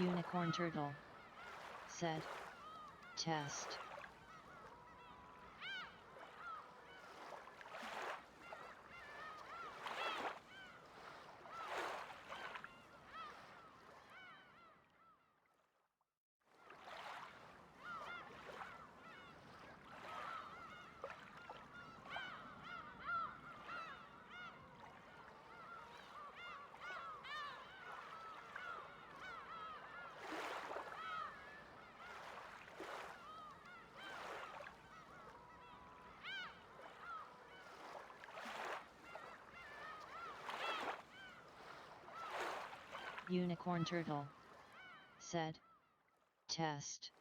Unicorn turtle said, test. Unicorn turtle said, test.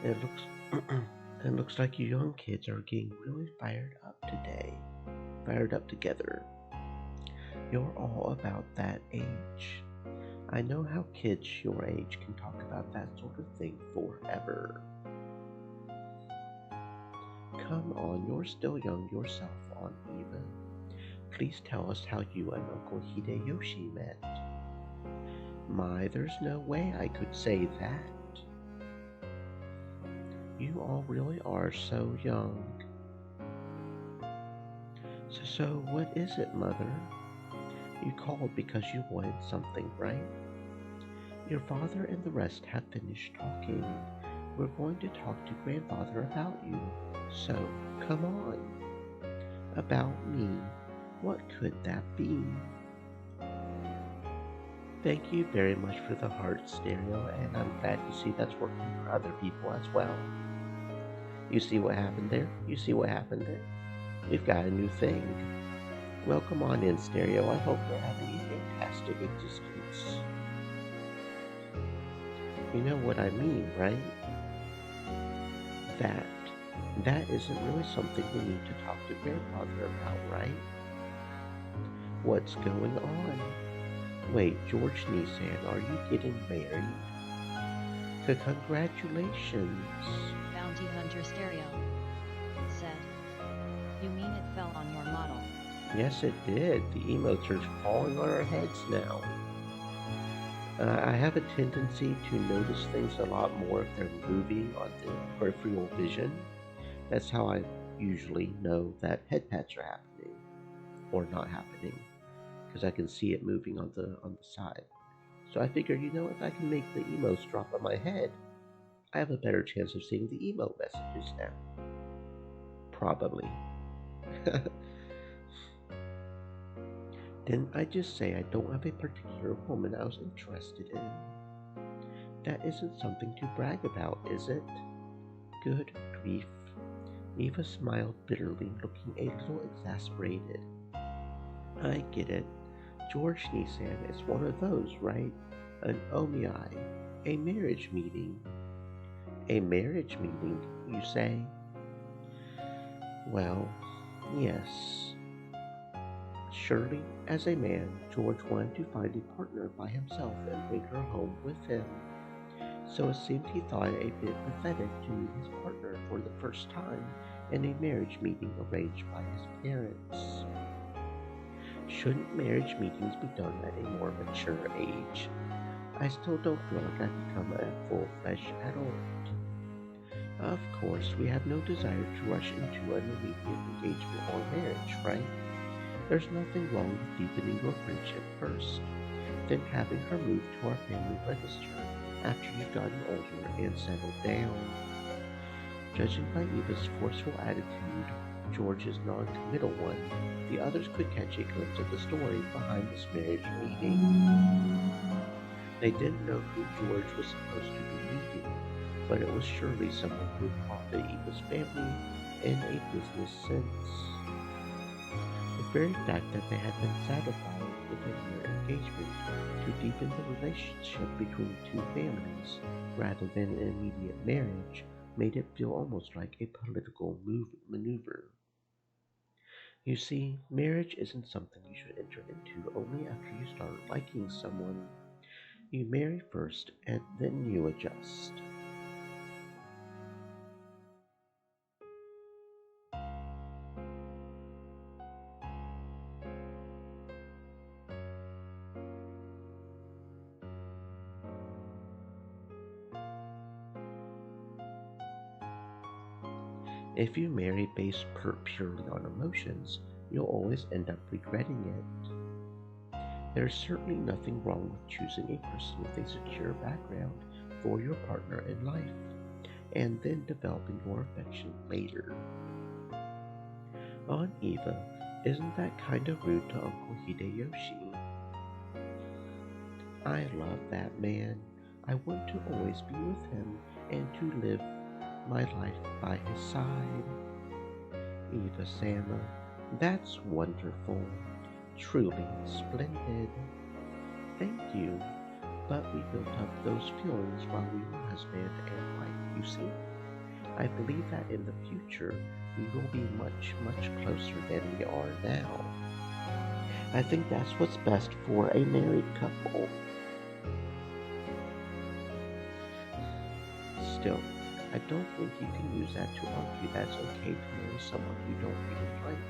It looks it looks like you young kids are getting really fired up today. Fired up together. You're all about that age. I know how kids your age can talk about that sort of thing forever. Come on, you're still young yourself, Aunt Eva. Please tell us how you and Uncle Hideyoshi met. My, there's no way I could say that. You all really are so young. So what is it, Mother? You called because you wanted something, right? Your father and the rest have finished talking. We're going to talk to Grandfather about you. So, come on. About me. What could that be? Thank you very much for the heart, Stereo, and I'm glad to see that's working for other people as well. You see what happened there? You see what happened there? We've got a new thing. Welcome on in, Stereo. I hope you're having a fantastic existence. You know what I mean, right? That isn't really something we need to talk to Grandfather about, right? What's going on? Wait, George Nissan, are you getting married? Congratulations. Bounty Hunter Stereo said, you mean it fell on your model? Yes, it did. The emotes are falling on our heads now. I have a tendency to notice things a lot more if they're moving on the peripheral vision. That's how I usually know that head pats are happening or not happening, because I can see it moving on the side. So I figure, if I can make the emotes drop on my head, I have a better chance of seeing the emote messages now. Probably. Didn't I just say I don't have a particular woman I was interested in? That isn't something to brag about, is it? Good grief. Eva smiled bitterly, looking a little exasperated. I get it. George Nissan is one of those, right? An omiai, a marriage meeting. A marriage meeting, you say? Well, yes. Surely, as a man, George wanted to find a partner by himself and bring her home with him. So it seemed he thought it a bit pathetic to meet his partner for the first time in a marriage meeting arranged by his parents. Shouldn't marriage meetings be done at a more mature age? I still don't feel like I've become a full-fledged adult. Of course, we have no desire to rush into an immediate engagement or marriage, right? There's nothing wrong with deepening your friendship first, then having her move to our family register after you've gotten older and settled down. Judging by Eva's forceful attitude, George's non-committal one, the others could catch a glimpse of the story behind this marriage meeting. They didn't know who George was supposed to be meeting, but it was surely someone who would profit Eva's family in a business sense. very fact that they had been satisfied with a mere engagement to deepen the relationship between the two families rather than an immediate marriage made it feel almost like a political maneuver. You see, marriage isn't something you should enter into only after you start liking someone. You marry first and then you adjust. If you marry based purely on emotions, you'll always end up regretting it. There's certainly nothing wrong with choosing a person with a secure background for your partner in life, and then developing more affection later. Aunt Eva, isn't that kind of rude to Uncle Hideyoshi? I love that man. I want to always be with him and to live my life by his side. Eva Sama, that's wonderful. Truly splendid. Thank you. But we built up those feelings while we were husband and wife, you see. I believe that in the future we will be much, much closer than we are now. I think that's what's best for a married couple. Still, I don't think you can use that to argue that it's okay to marry someone you don't really like.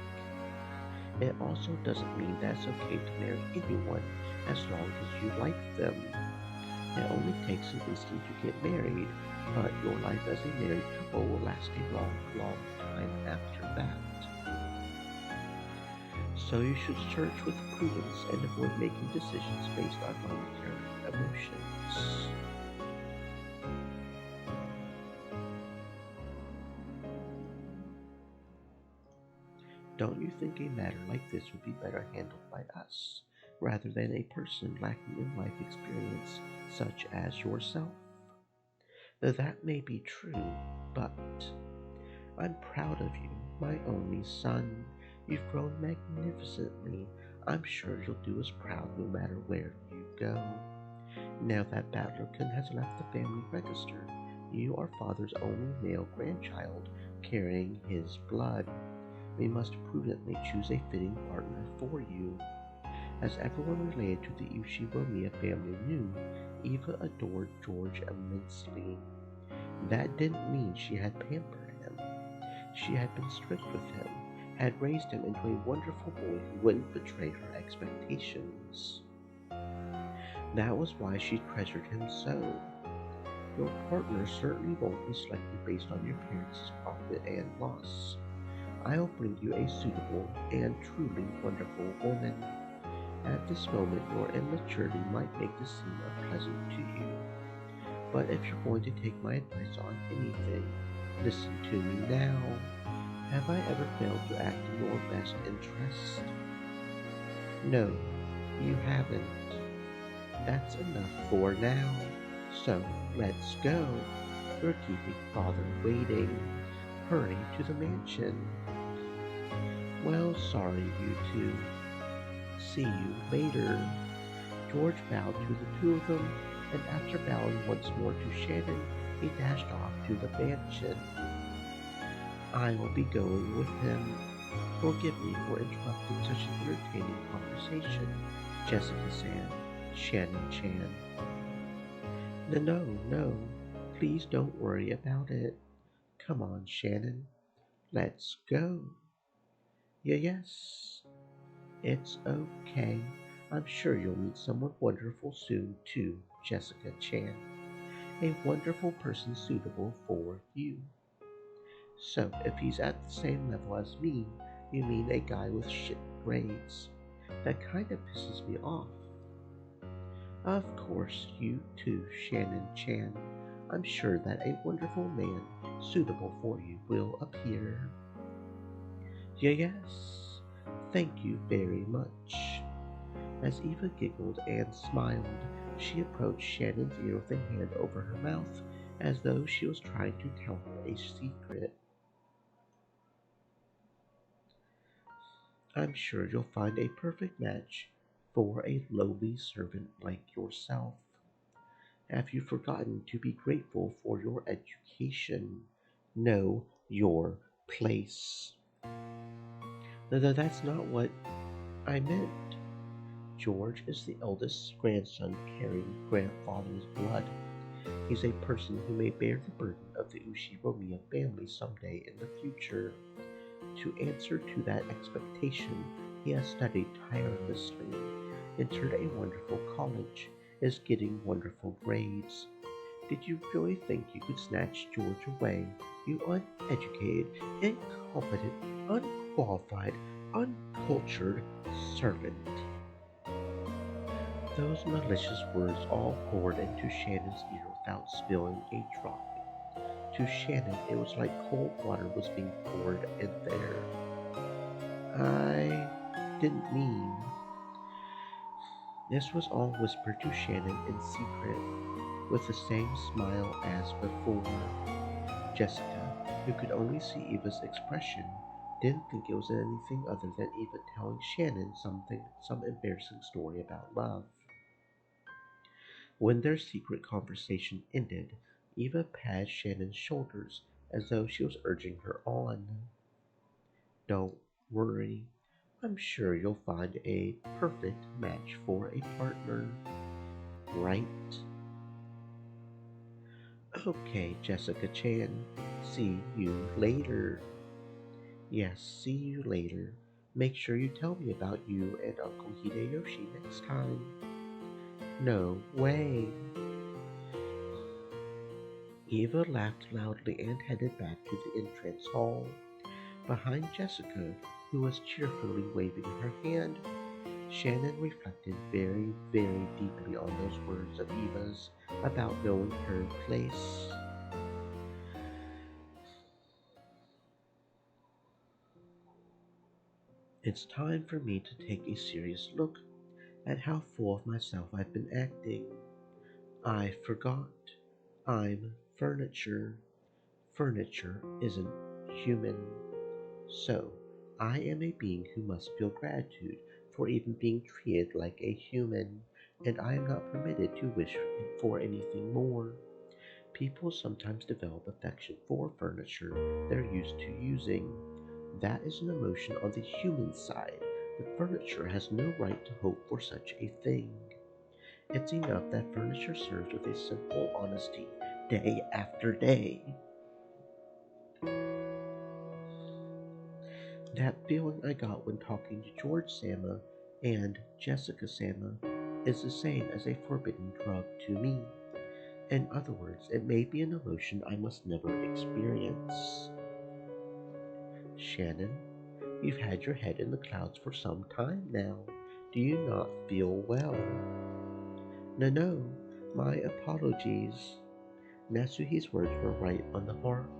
It also doesn't mean that it's okay to marry anyone as long as you like them. It only takes an instant to get married, but your life as a married couple will last a long, long time after that. So you should search with prudence and avoid making decisions based on momentary emotions. Don't you think a matter like this would be better handled by us, rather than a person lacking in life experience such as yourself? Though that may be true, but I'm proud of you, my only son. You've grown magnificently. I'm sure you'll do us proud no matter where you go. Now that Badlerkin has left the family register, you are father's only male grandchild, carrying his blood. We must prudently choose a fitting partner for you. As everyone related to the Ushiromiya family knew, Eva adored George immensely. That didn't mean she had pampered him. She had been strict with him, had raised him into a wonderful boy who wouldn't betray her expectations. That was why she treasured him so. Your partner certainly won't be selected based on your parents' profit and loss. I'll bring you a suitable and truly wonderful woman. At this moment, your immaturity might make this seem unpleasant to you. But if you're going to take my advice on anything, listen to me now. Have I ever failed to act in your best interest? No, you haven't. That's enough for now. So, let's go. We're keeping father waiting. Hurry to the mansion. Well, sorry, you two. See you later. George bowed to the two of them, and after bowing once more to Shannon, he dashed off to the mansion. I will be going with him. Forgive me for interrupting such an entertaining conversation, Jessica said. Shannon Chan. No, no, please don't worry about it. Come on, Shannon. Let's go. Yes, it's okay. I'm sure you'll meet someone wonderful soon, too, Jessica Chan. A wonderful person suitable for you. So, if he's at the same level as me, you mean a guy with shit grades. That kind of pisses me off. Of course, you too, Shannon Chan. I'm sure that a wonderful man suitable for you will appear. Yes, thank you very much. As Eva giggled and smiled, she approached Shannon's ear with a hand over her mouth, as though she was trying to tell her a secret. I'm sure you'll find a perfect match for a lowly servant like yourself. Have you forgotten to be grateful for your education? Know your place. No, that's not what I meant. George is the eldest grandson carrying grandfather's blood. He's a person who may bear the burden of the Ushiromiya family someday in the future. To answer to that expectation, he has studied tirelessly, entered a wonderful college, is getting wonderful grades. Did you really think you could snatch George away, you uneducated, incompetent, unqualified, uncultured servant? Those malicious words all poured into Shannon's ear without spilling a drop. To Shannon, it was like cold water was being poured in there. I didn't mean. This was all whispered to Shannon in secret, with the same smile as before. Jessica, who could only see Eva's expression, didn't think it was anything other than Eva telling Shannon some embarrassing story about love. When their secret conversation ended, Eva patted Shannon's shoulders as though she was urging her on. Don't worry. I'm sure you'll find a perfect match for a partner, right? Okay, Jessica Chan. See you later. Yes, see you later. Make sure you tell me about you and Uncle Hideyoshi next time. No way. Eva laughed loudly and headed back to the entrance hall. Behind Jessica, who was cheerfully waving her hand, Shannon reflected very, very deeply on those words of Eva's about knowing her place. It's time for me to take a serious look at how full of myself I've been acting. I forgot. I'm furniture. Furniture isn't human. So, I am a being who must feel gratitude for even being treated like a human, and I am not permitted to wish for anything more. People sometimes develop affection for furniture they're used to using. That is an emotion on the human side, but furniture has no right to hope for such a thing. It's enough that furniture serves with a simple honesty day after day. That feeling I got when talking to George Sama and Jessica Sama is the same as a forbidden drug to me. In other words, it may be an emotion I must never experience. Shannon, you've had your head in the clouds for some time now. Do you not feel well? No, my apologies. Nasuhi's words were right on the mark.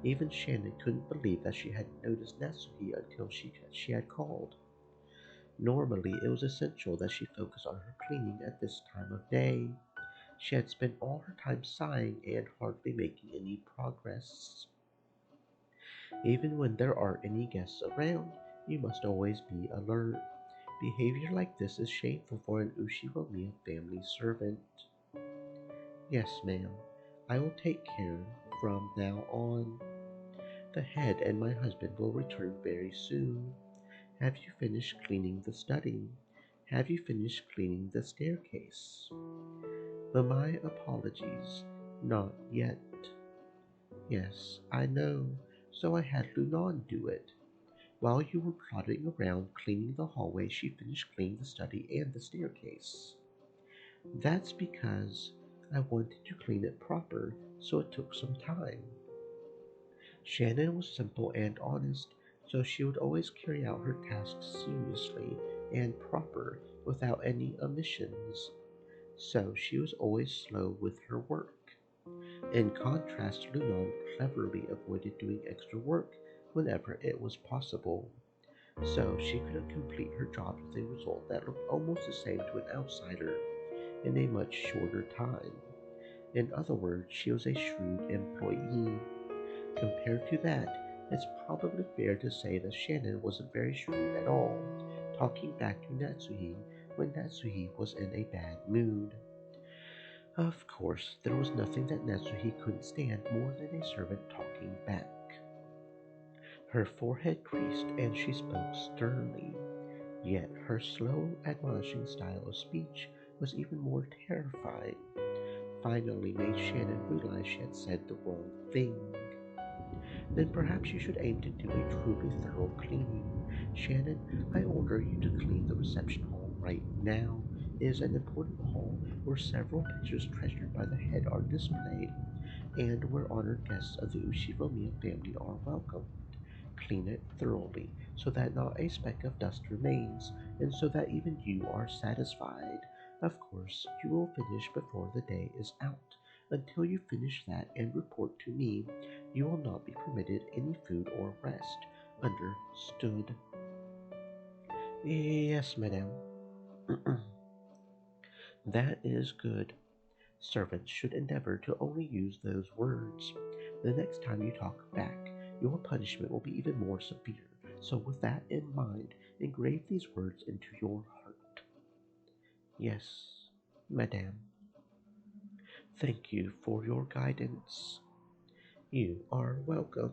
Even Shannon couldn't believe that she hadn't noticed Nasuhi until she had called. Normally, it was essential that she focus on her cleaning at this time of day. She had spent all her time sighing and hardly making any progress. Even when there aren't any guests around, you must always be alert. Behavior like this is shameful for an Ushiromiya family servant. Yes, ma'am. I will take care from now on. The head and my husband will return very soon. Have you finished cleaning the study? Have you finished cleaning the staircase? My apologies. Not yet. Yes, I know. So I had Lunan do it. While you were plodding around cleaning the hallway, she finished cleaning the study and the staircase. That's because I wanted to clean it proper, so it took some time. Shannon was simple and honest, so she would always carry out her tasks seriously and proper without any omissions. So she was always slow with her work. In contrast, Lunan cleverly avoided doing extra work whenever it was possible. So she could complete her job with a result that looked almost the same to an outsider in a much shorter time. In other words, she was a shrewd employee. Compared to that, It's probably fair to say that Shannon wasn't very shrewd at all, talking back to Natsuhi when Natsuhi was in a bad mood. Of course, there was nothing that Natsuhi couldn't stand more than a servant talking back. Her forehead creased and she spoke sternly, yet her slow, admonishing style of speech was even more terrifying. Finally made Shannon realize she had said the wrong thing. Then perhaps you should aim to do a truly thorough cleaning. Shannon, I order you to clean the reception hall right now. It is an important hall where several pictures treasured by the head are displayed, and where honored guests of the Ushiromiya family are welcome. Clean it thoroughly, so that not a speck of dust remains, and so that even you are satisfied. Of course, you will finish before the day is out. Until you finish that and report to me, you will not be permitted any food or rest. Understood? Yes, madame. That is good. Servants should endeavor to only use those words. The next time you talk back, your punishment will be even more severe. So, with that in mind, engrave these words into your heart. Yes, madame. Thank you for your guidance. You are welcome.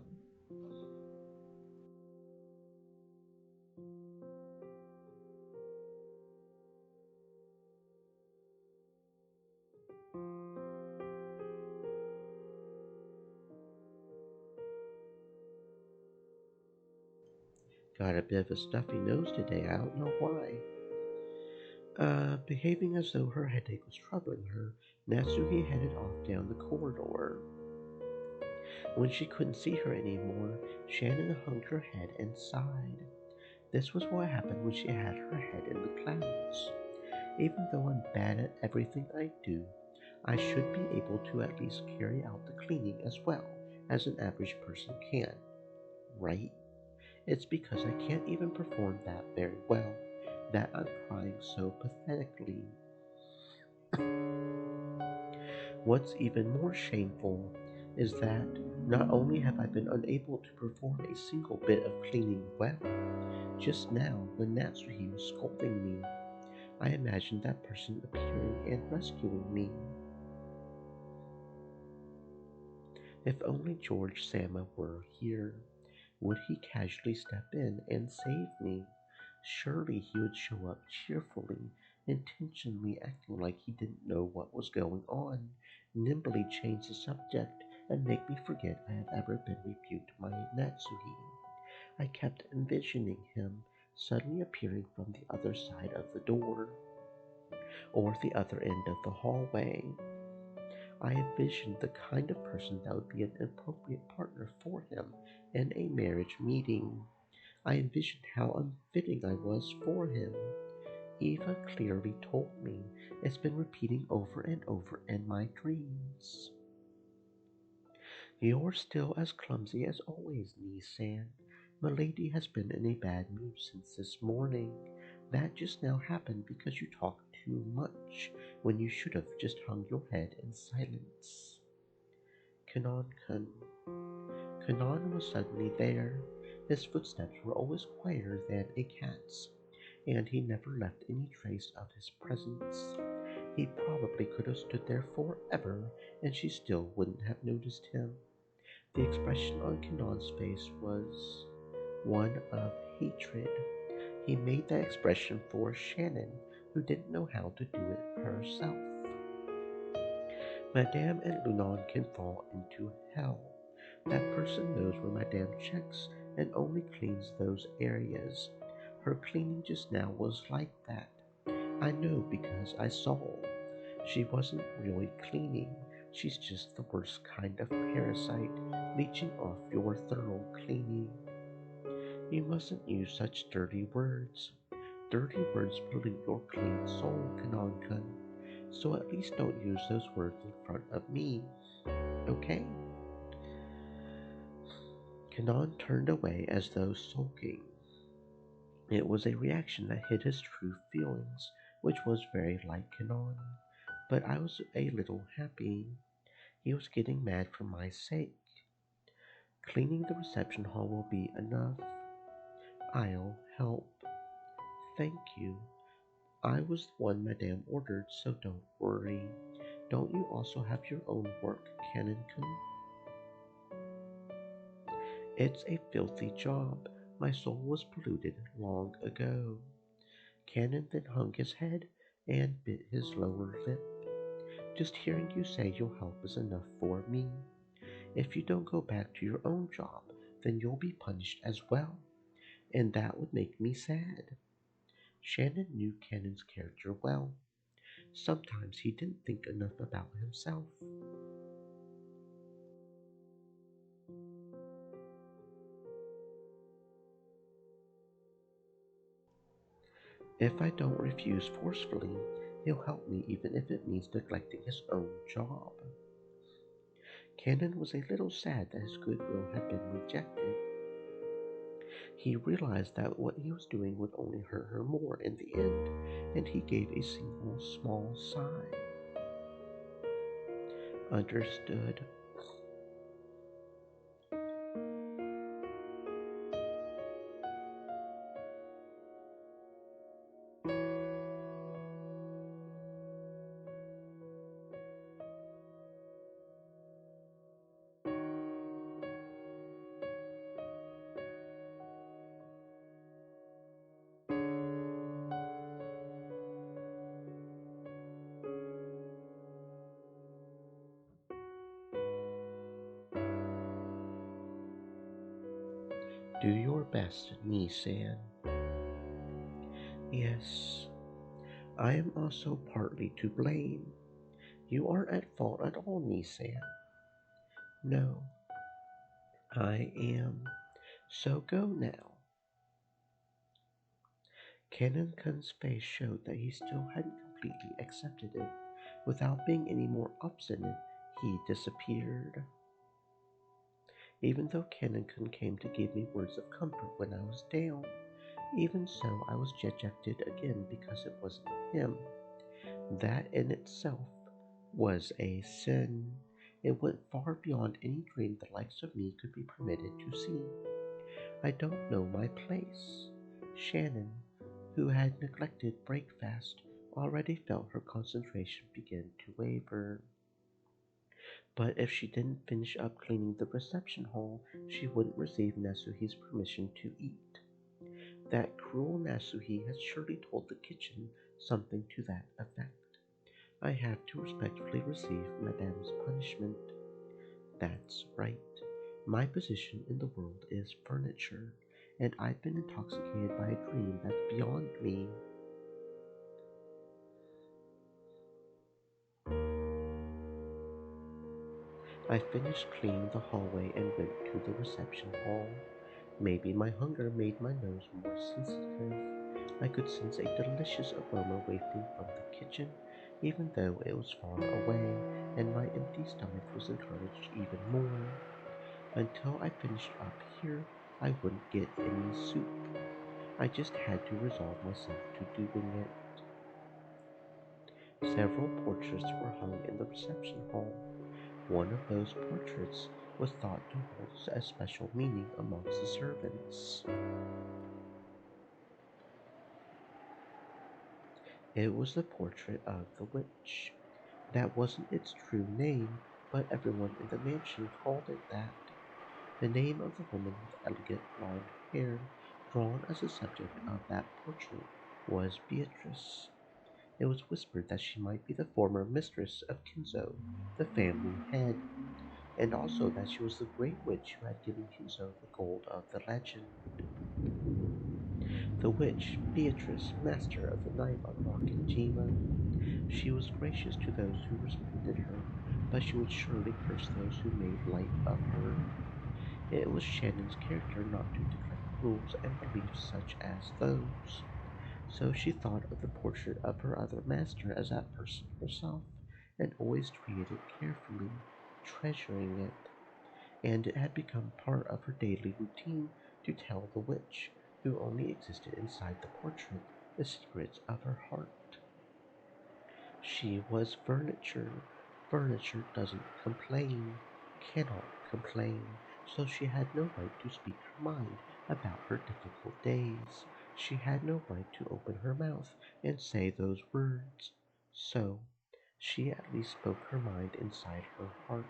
Got a bit of a stuffy nose today, I don't know why. Behaving as though her headache was troubling her, Natsuki headed off down the corridor. When she couldn't see her anymore, Shannon hung her head and sighed. This was what happened when she had her head in the clouds. Even though I'm bad at everything I do, I should be able to at least carry out the cleaning as well as an average person can, right? It's because I can't even perform that very well that I'm crying so pathetically. What's even more shameful is that not only have I been unable to perform a single bit of cleaning well, just now when Natsuhi was scolding me, I imagined that person appearing and rescuing me. If only George Sama were here, would he casually step in and save me? Surely he would show up cheerfully, intentionally acting like he didn't know what was going on, nimbly change the subject, and make me forget I had ever been rebuked by Natsuhi. I kept envisioning him suddenly appearing from the other side of the door, or the other end of the hallway. I envisioned the kind of person that would be an appropriate partner for him in a marriage meeting. I envisioned how unfitting I was for him. Eva clearly told me it's been repeating over and over in my dreams. You're still as clumsy as always, Nisan. Milady has been in a bad mood since this morning. That just now happened because you talked too much when you should have just hung your head in silence. Kanan-kun. Kanan was suddenly there. His footsteps were always quieter than a cat's, and he never left any trace of his presence. He probably could have stood there forever, and she still wouldn't have noticed him. The expression on Kanan's face was one of hatred. He made that expression for Shannon, who didn't know how to do it herself. Madame and Lunan can fall into hell. That person knows where Madame checks and only cleans those areas. Her cleaning just now was like that. I know because I saw. She wasn't really cleaning. She's just the worst kind of parasite, leeching off your thorough cleaning. You mustn't use such dirty words. Dirty words pollute your clean soul, Kanan-kun. So at least don't use those words in front of me, okay? Kanan turned away as though sulking. It was a reaction that hid his true feelings, which was very like Kanan. But I was a little happy. He was getting mad for my sake. Cleaning the reception hall will be enough. I'll help. Thank you. I was the one Madame ordered, so don't worry. Don't you also have your own work, Canoncon? It's a filthy job. My soul was polluted long ago. Cannon then hung his head and bit his lower lip. Just hearing you say you'll help is enough for me. If you don't go back to your own job, then you'll be punished as well, and that would make me sad. Shannon knew Cannon's character well. Sometimes he didn't think enough about himself. If I don't refuse forcefully, he'll help me even if it means neglecting his own job. Cannon was a little sad that his goodwill had been rejected. He realized that what he was doing would only hurt her more in the end, and he gave a single small sigh. Understood. Do your best, Nisan. Yes, I am also partly to blame. You aren't at fault at all, Nisan. No, I am. So go now. Kanankun's face showed that he still hadn't completely accepted it. Without being any more obstinate, he disappeared. Even though Kanankun came to give me words of comfort when I was down, even so I was dejected again because it wasn't him. That in itself was a sin. It went far beyond any dream the likes of me could be permitted to see. I don't know my place. Shannon, who had neglected breakfast, already felt her concentration begin to waver. But if she didn't finish up cleaning the reception hall, she wouldn't receive Nasuhi's permission to eat. That cruel Nasuhi had surely told the kitchen something to that effect. I have to respectfully receive Madame's punishment. That's right. My position in the world is furniture, and I've been intoxicated by a dream that's beyond me. I finished cleaning the hallway and went to the reception hall. Maybe my hunger made my nose more sensitive. I could sense a delicious aroma wafting from the kitchen, even though it was far away, and my empty stomach was encouraged even more. Until I finished up here, I wouldn't get any soup. I just had to resolve myself to doing it. Several portraits were hung in the reception hall. One of those portraits was thought to hold a special meaning amongst the servants. It was the portrait of the witch. That wasn't its true name, but everyone in the mansion called it that. The name of the woman with elegant blonde hair, drawn as the subject of that portrait, was Beatrice. It was whispered that she might be the former mistress of Kinzo, the family head, and also that she was the great witch who had given Kinzo the gold of the legend. The witch, Beatrice, master of the night on Rokkenjima. She was gracious to those who respected her, but she would surely curse those who made light of her. It was Shannon's character not to neglect rules and beliefs such as those. So she thought of the portrait of her other master as that person herself, and always treated it carefully, treasuring it. And it had become part of her daily routine to tell the witch, who only existed inside the portrait, the secrets of her heart. She was furniture. Furniture doesn't complain, cannot complain. so she had no right to speak her mind about her difficult days. She had no right to open her mouth and say those words. So she at least spoke her mind inside her heart.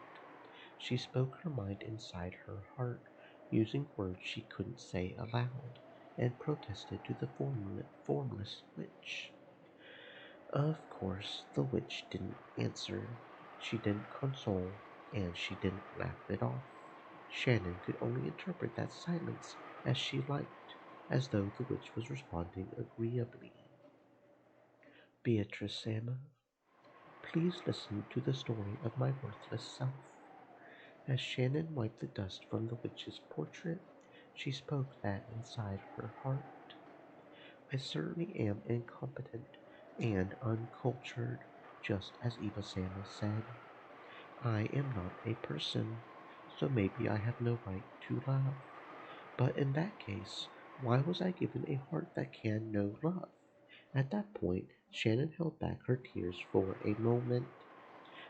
She spoke her mind inside her heart, using words she couldn't say aloud, and protested to the formless witch. Of course, the witch didn't answer. She didn't console, and she didn't laugh it off. Shannon could only interpret that silence as she liked, as though the witch was responding agreeably. Beatrice Sama, please listen to the story of my worthless self. As Shannon wiped the dust from the witch's portrait, she spoke that inside her heart. I certainly am incompetent and uncultured, just as Eva Sama said. I am not a person, so maybe I have no right to love. But in that case, why was I given a heart that can know love? At that point, Shannon held back her tears for a moment.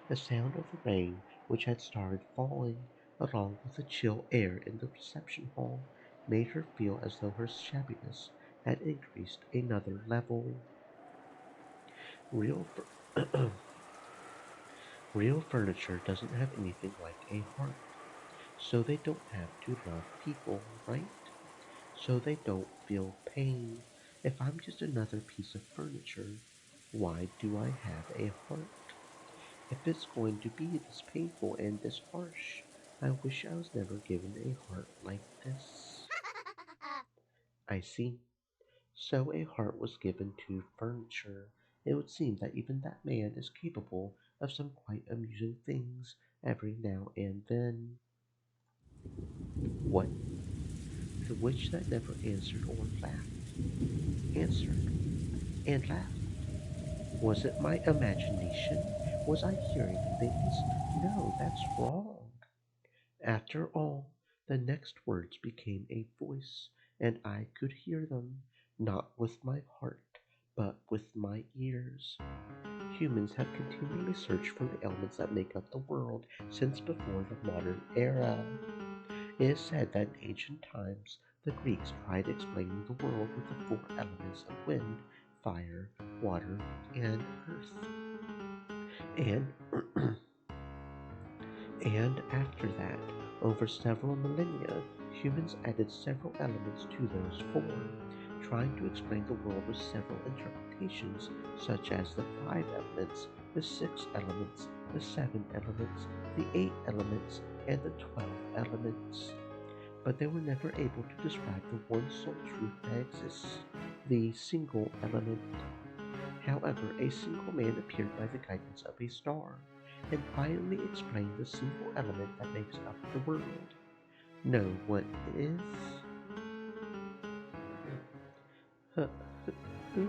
The sound of the rain, which had started falling, along with the chill air in the reception hall, made her feel as though her shabbiness had increased another level. Real, real furniture doesn't have anything like a heart, so they don't have to love people, right? So they don't feel pain. If I'm just another piece of furniture, why do I have a heart? If it's going to be this painful and this harsh, I wish I was never given a heart like this. I see. So a heart was given to furniture. It would seem that even that man is capable of some quite amusing things every now and then. What? The witch that never answered or laughed, answered and laughed. Was it my imagination? Was I hearing things? No, that's wrong. After all, the next words became a voice, and I could hear them, not with my heart, but with my ears. Humans have continually searched for the elements that make up the world since before the modern era. It is said that in ancient times the Greeks tried explaining the world with the four elements of wind, fire, water, and earth. And And after that, over several millennia, humans added several elements to those four, trying to explain the world with several interpretations, such as the five elements, the six elements, the seven elements, the eight elements, and the 12 elements. But they were never able to describe the one sole truth that exists, the single element. However, a single man appeared by the guidance of a star, and quietly explained the single element that makes up the world. Know what it is? Who?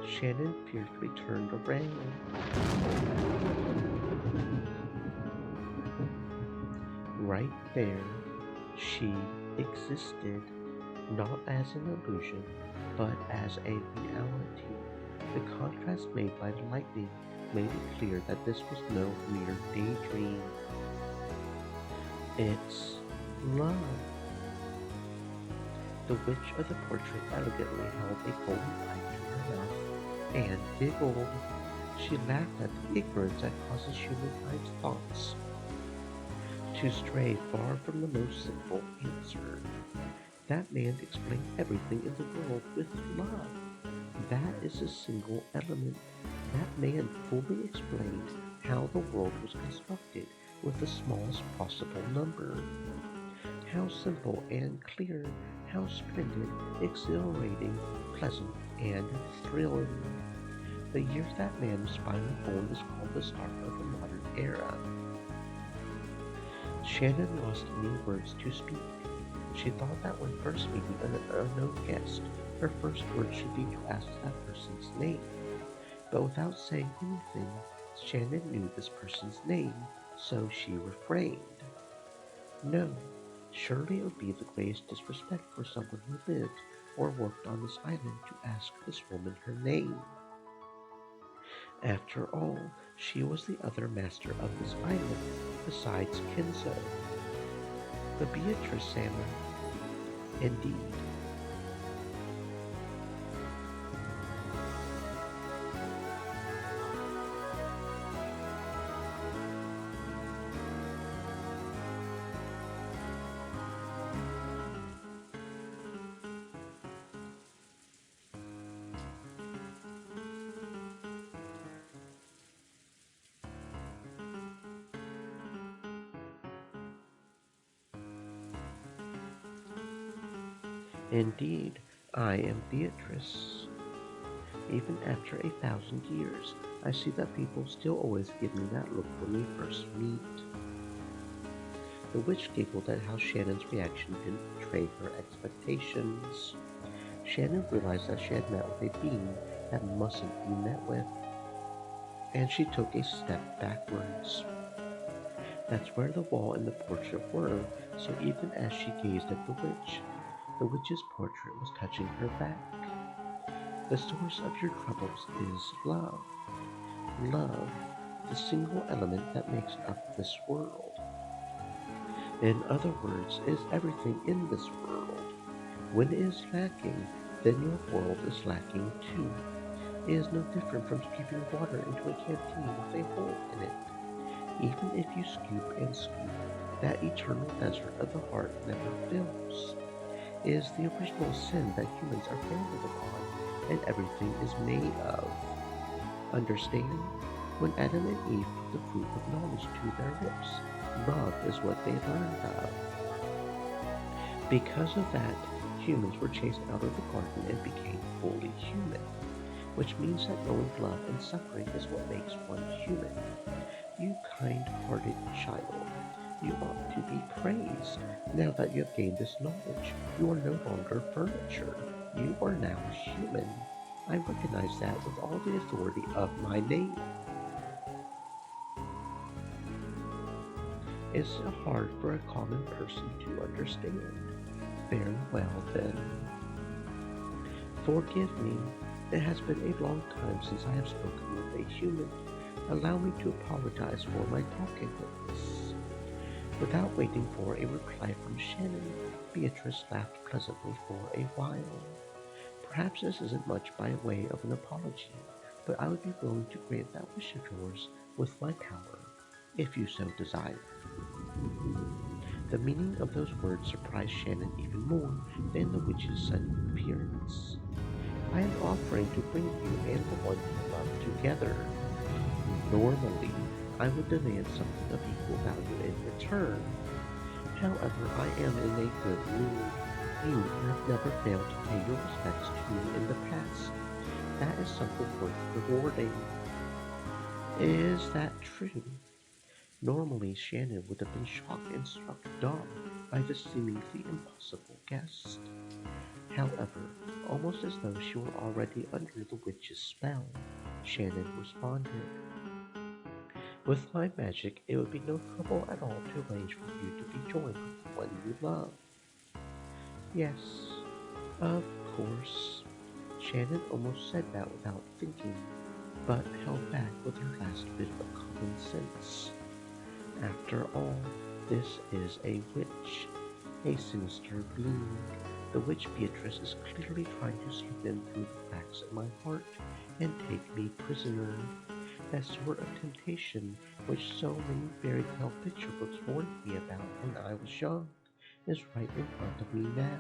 Shannon fearfully turned around. Right there, she existed, not as an illusion, but as a reality. The contrast made by the lightning made it clear that this was no mere daydream. It's love. The witch of the portrait elegantly held a golden pipe to her mouth and giggled. She laughed at the ignorance that causes humankind's thoughts to stray far from the most simple answer. That man explained everything in the world with love. That is a single element. That man fully explained how the world was constructed with the smallest possible number. How simple and clear, how splendid, exhilarating, pleasant, and thrilling. The year that man was finally born is called the start of the modern era. Shannon lost any words to speak. She thought that when first meeting an unknown guest, her first word should be to ask that person's name. But without saying anything, Shannon knew this person's name, so she refrained. No, surely it would be the greatest disrespect for someone who lived or worked on this island to ask this woman her name. After all, she was the other master of this island, besides Kenzo. The Beatrice salmon. Indeed. Indeed, I am Beatrice. Even after 1,000 years, I see that people still always give me that look when we first meet. The witch giggled at how Shannon's reaction didn't betray her expectations. Shannon realized that she had met with a being that mustn't be met with, and she took a step backwards. That's where the wall and the portrait were, so even as she gazed at the witch's portrait was touching her back. The source of your troubles is love. Love, the single element that makes up this world. In other words, is everything in this world. When it is lacking, then your world is lacking too. It is no different from scooping water into a canteen with a hole in it. Even if you scoop and scoop, that eternal desert of the heart never fills. It is the original sin that humans are founded upon, and everything is made of. Understand? When Adam and Eve put the fruit of knowledge to their lips, love is what they learned of. Because of that, humans were chased out of the garden and became fully human, which means that knowing love and suffering is what makes one human. You kind-hearted child, you ought to be praised. Now that you have gained this knowledge, you are no longer furniture. You are now human. I recognize that with all the authority of my name. Is it hard for a common person to understand? Very well then. Forgive me. It has been a long time since I have spoken with a human. Allow me to apologize for my talking lips. Without waiting for a reply from Shannon, Beatrice laughed pleasantly for a while. Perhaps this isn't much by way of an apology, but I would be willing to grant that wish of yours with my power, if you so desire. The meaning of those words surprised Shannon even more than the witch's sudden appearance. I am offering to bring you and the one you love together. Normally, I would demand something of equal value in return. However, I am in a good mood. You have never failed to pay your respects to me in the past. That is something worth rewarding. Is that true? Normally, Shannon would have been shocked and struck dumb by this seemingly impossible guest. However, almost as though she were already under the witch's spell, Shannon responded. With my magic, it would be no trouble at all to arrange for you to be joined with the one you love. Yes, of course. Shannon almost said that without thinking, but held back with her last bit of common sense. After all, this is a witch, a sinister being. The witch Beatrice is clearly trying to slip in through the cracks in my heart and take me prisoner. That sort of temptation which so many fairy tale picture books warned me about when I was young is right in front of me now.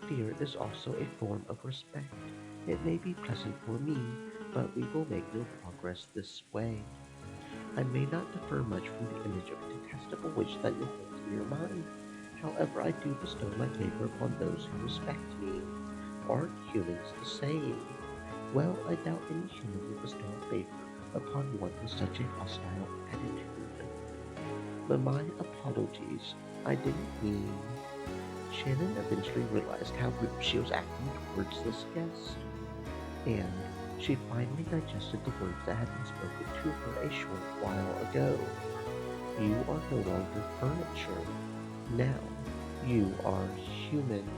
Fear is also a form of respect. It may be pleasant for me, but we will make no progress this way. I may not differ much from the image of a detestable witch that you hold in your mind. However, I do bestow my favor upon those who respect me. Aren't humans the same? Well, I doubt any human will bestow a favor upon one with such a hostile attitude. But my apologies, I didn't mean... Shannon eventually realized how rude she was acting towards this guest, and she finally digested the words that had been spoken to her a short while ago. You are no longer furniture. Now, you are human.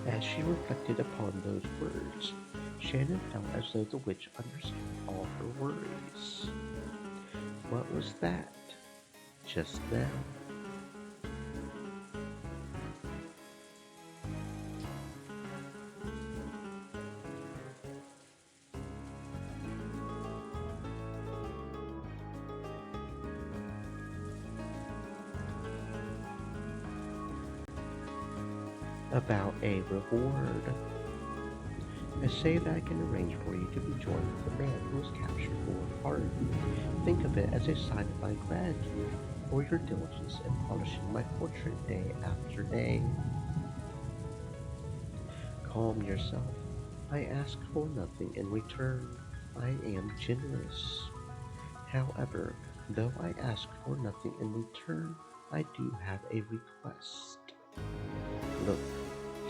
As she reflected upon those words, Shannon felt as though the witch understood all her worries. What was that? Just now? about a reward. I say that I can arrange for you to be joined with a man who was captured for a part. Think of it as a sign of my gratitude for your diligence in polishing my portrait day after day. Calm yourself. I ask for nothing in return. I am generous. However, though I ask for nothing in return, I do have a request. Look,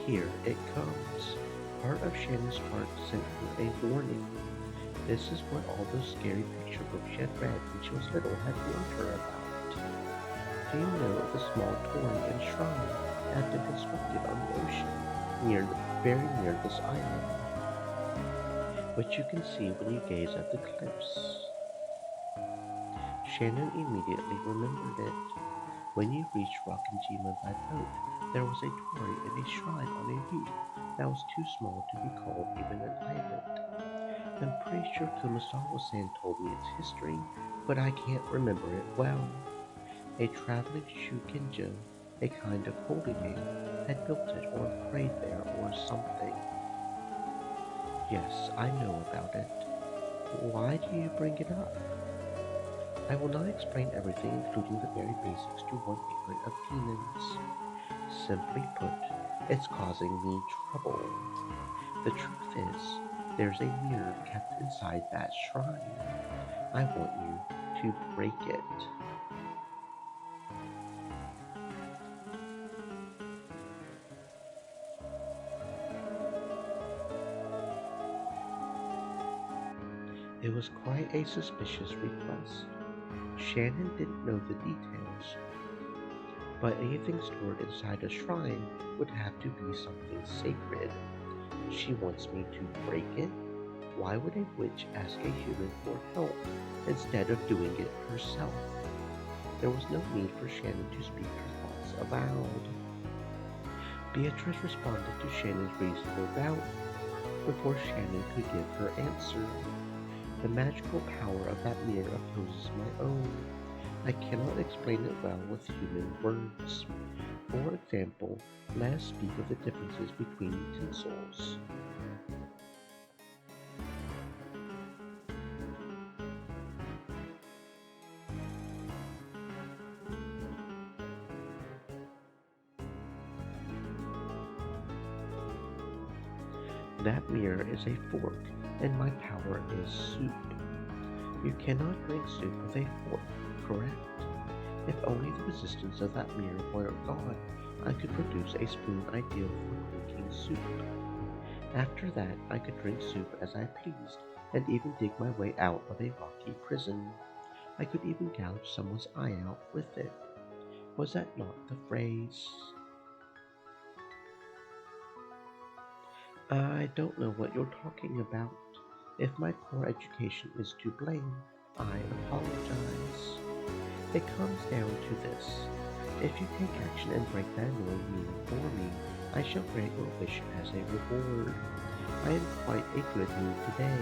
here it comes. Part of Shannon's heart sent her a warning. This is what all those scary picture books she had read when she was little had warned her about. Do you know of a small torii and shrine that had been constructed on the ocean, very near this island, which you can see when you gaze at the cliffs? Shannon immediately remembered it. When you reached Rockinjima by boat, there was a torii and a shrine on a reef that was too small to be called even an island. I'm pretty sure Kumasawa-san told me its history, but I can't remember it well. A traveling shukenja, a kind of holy man, had built it or prayed there or something. Yes, I know about it. Why do you bring it up? I will not explain everything, including the very basics, to one ignorant of demons. Simply put, it's causing me trouble. The truth is, there's a mirror kept inside that shrine. I want you to break it. It was quite a suspicious request. Shannon didn't know the details, but anything stored inside a shrine would have to be something sacred. She wants me to break it? Why would a witch ask a human for help instead of doing it herself? There was no need for Shannon to speak her thoughts aloud. Beatrice responded to Shannon's reasonable doubt before Shannon could give her answer. The magical power of that mirror opposes my own. I cannot explain it well with human words. For example, let us speak of the differences between utensils. That mirror is a fork, and my power is soup. You cannot drink soup with a fork, correct? If only the resistance of that mirror were gone, I could produce a spoon ideal for drinking soup. After that, I could drink soup as I pleased, and even dig my way out of a rocky prison. I could even gouge someone's eye out with it. Was that not the phrase? I don't know what you're talking about. If my poor education is to blame, I apologize. It comes down to this. If you take action and break that annoying mirror for me, I shall grant your wish as a reward. I am quite a good mood today.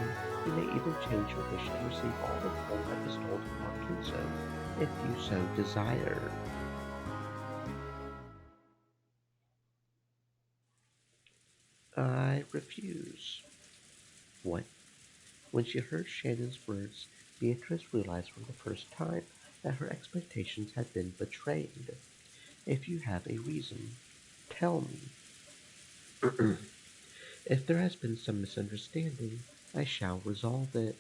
You may even change your wish and receive all the gold I bestowed upon Kinso, if you so desire. I refuse. What? When she heard Shannon's words, Beatrice realized for the first time that her expectations had been betrayed. If you have a reason, tell me. If there has been some misunderstanding, I shall resolve it.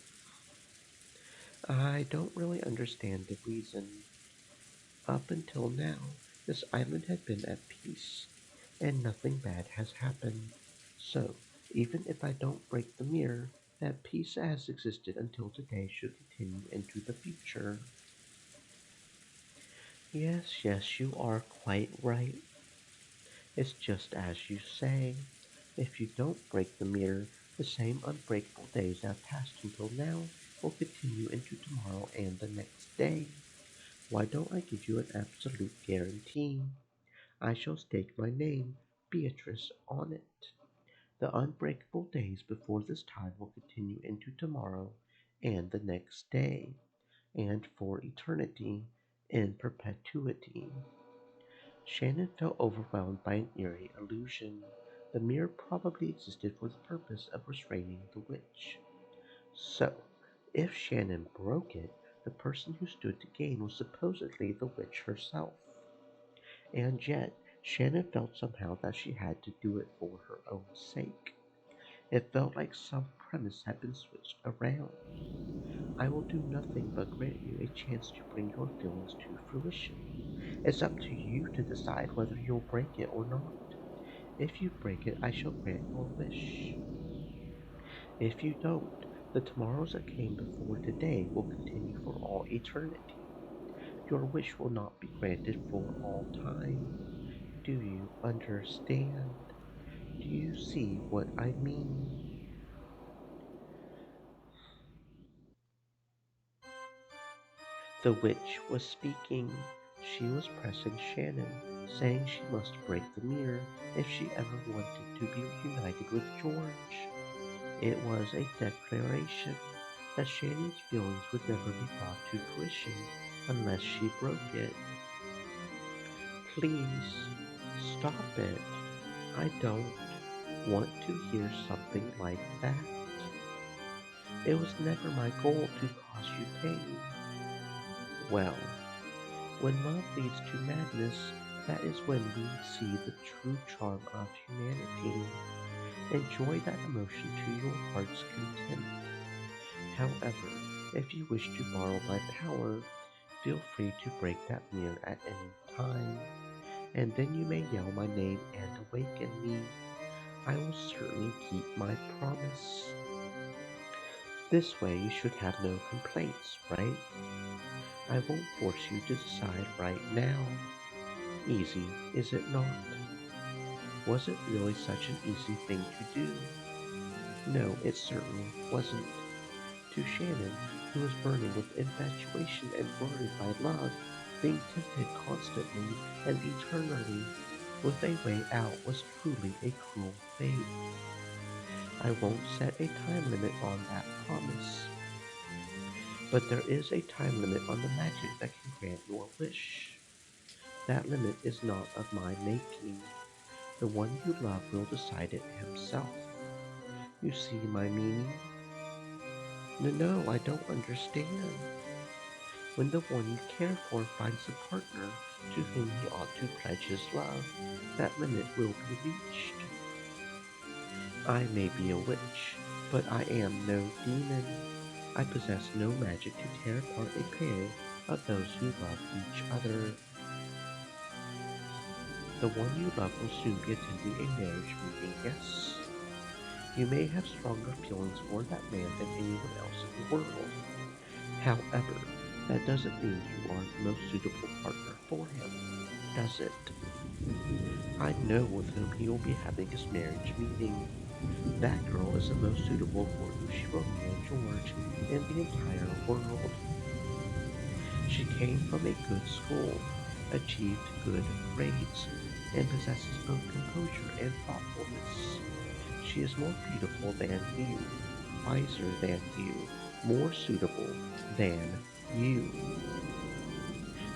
I don't really understand the reason. Up until now, this island had been at peace, and nothing bad has happened. So, even if I don't break the mirror, that peace has existed until today should continue into the future. Yes, yes, you are quite right. It's just as you say. If you don't break the mirror, the same unbreakable days that have passed until now will continue into tomorrow and the next day. Why don't I give you an absolute guarantee? I shall stake my name, Beatrice, on it. The unbreakable days before this time will continue into tomorrow and the next day, and for eternity, in perpetuity. Shannon felt overwhelmed by an eerie illusion. The mirror probably existed for the purpose of restraining the witch. So, if Shannon broke it, the person who stood to gain was supposedly the witch herself. And yet, Shannon felt somehow that she had to do it for her own sake. It felt like some premise had been switched around. I will do nothing but grant you a chance to bring your feelings to fruition. It's up to you to decide whether you'll break it or not. If you break it, I shall grant your wish. If you don't, the tomorrows that came before today will continue for all eternity. Your wish will not be granted for all time. Do you understand? Do you see what I mean? The witch was speaking. She was pressing Shannon, saying she must break the mirror if she ever wanted to be reunited with George. It was a declaration that Shannon's feelings would never be brought to fruition unless she broke it. Please, stop it. I don't want to hear something like that. It was never my goal to cause you pain. Well, when love leads to madness, that is when we see the true charm of humanity. Enjoy that emotion to your heart's content. However, if you wish to borrow my power, feel free to break that mirror at any time, and then you may yell my name and awaken me. I will certainly keep my promise. This way you should have no complaints, right? I won't force you to decide right now. Easy, is it not? Was it really such an easy thing to do? No, it certainly wasn't. To Shannon, who was burning with infatuation and worried by love, being tempted constantly and eternally with a way out was truly a cruel fate. I won't set a time limit on that promise, but there is a time limit on the magic that can grant your wish. That limit is not of my making. The one you love will decide it himself. You see my meaning? No, I don't understand. When the one you care for finds a partner to whom he ought to pledge his love, that limit will be reached. I may be a witch, but I am no demon. I possess no magic to tear apart a pair of those who love each other. The one you love will soon be attending a marriage meeting, yes? You may have stronger feelings for that man than anyone else in the world. However, that doesn't mean you are the most suitable partner for him, does it? I know with whom he will be having his marriage meeting. That girl is the most suitable for who she will marry George in the entire world. She came from a good school, achieved good grades, and possesses both composure and thoughtfulness. She is more beautiful than you, wiser than you, more suitable than you.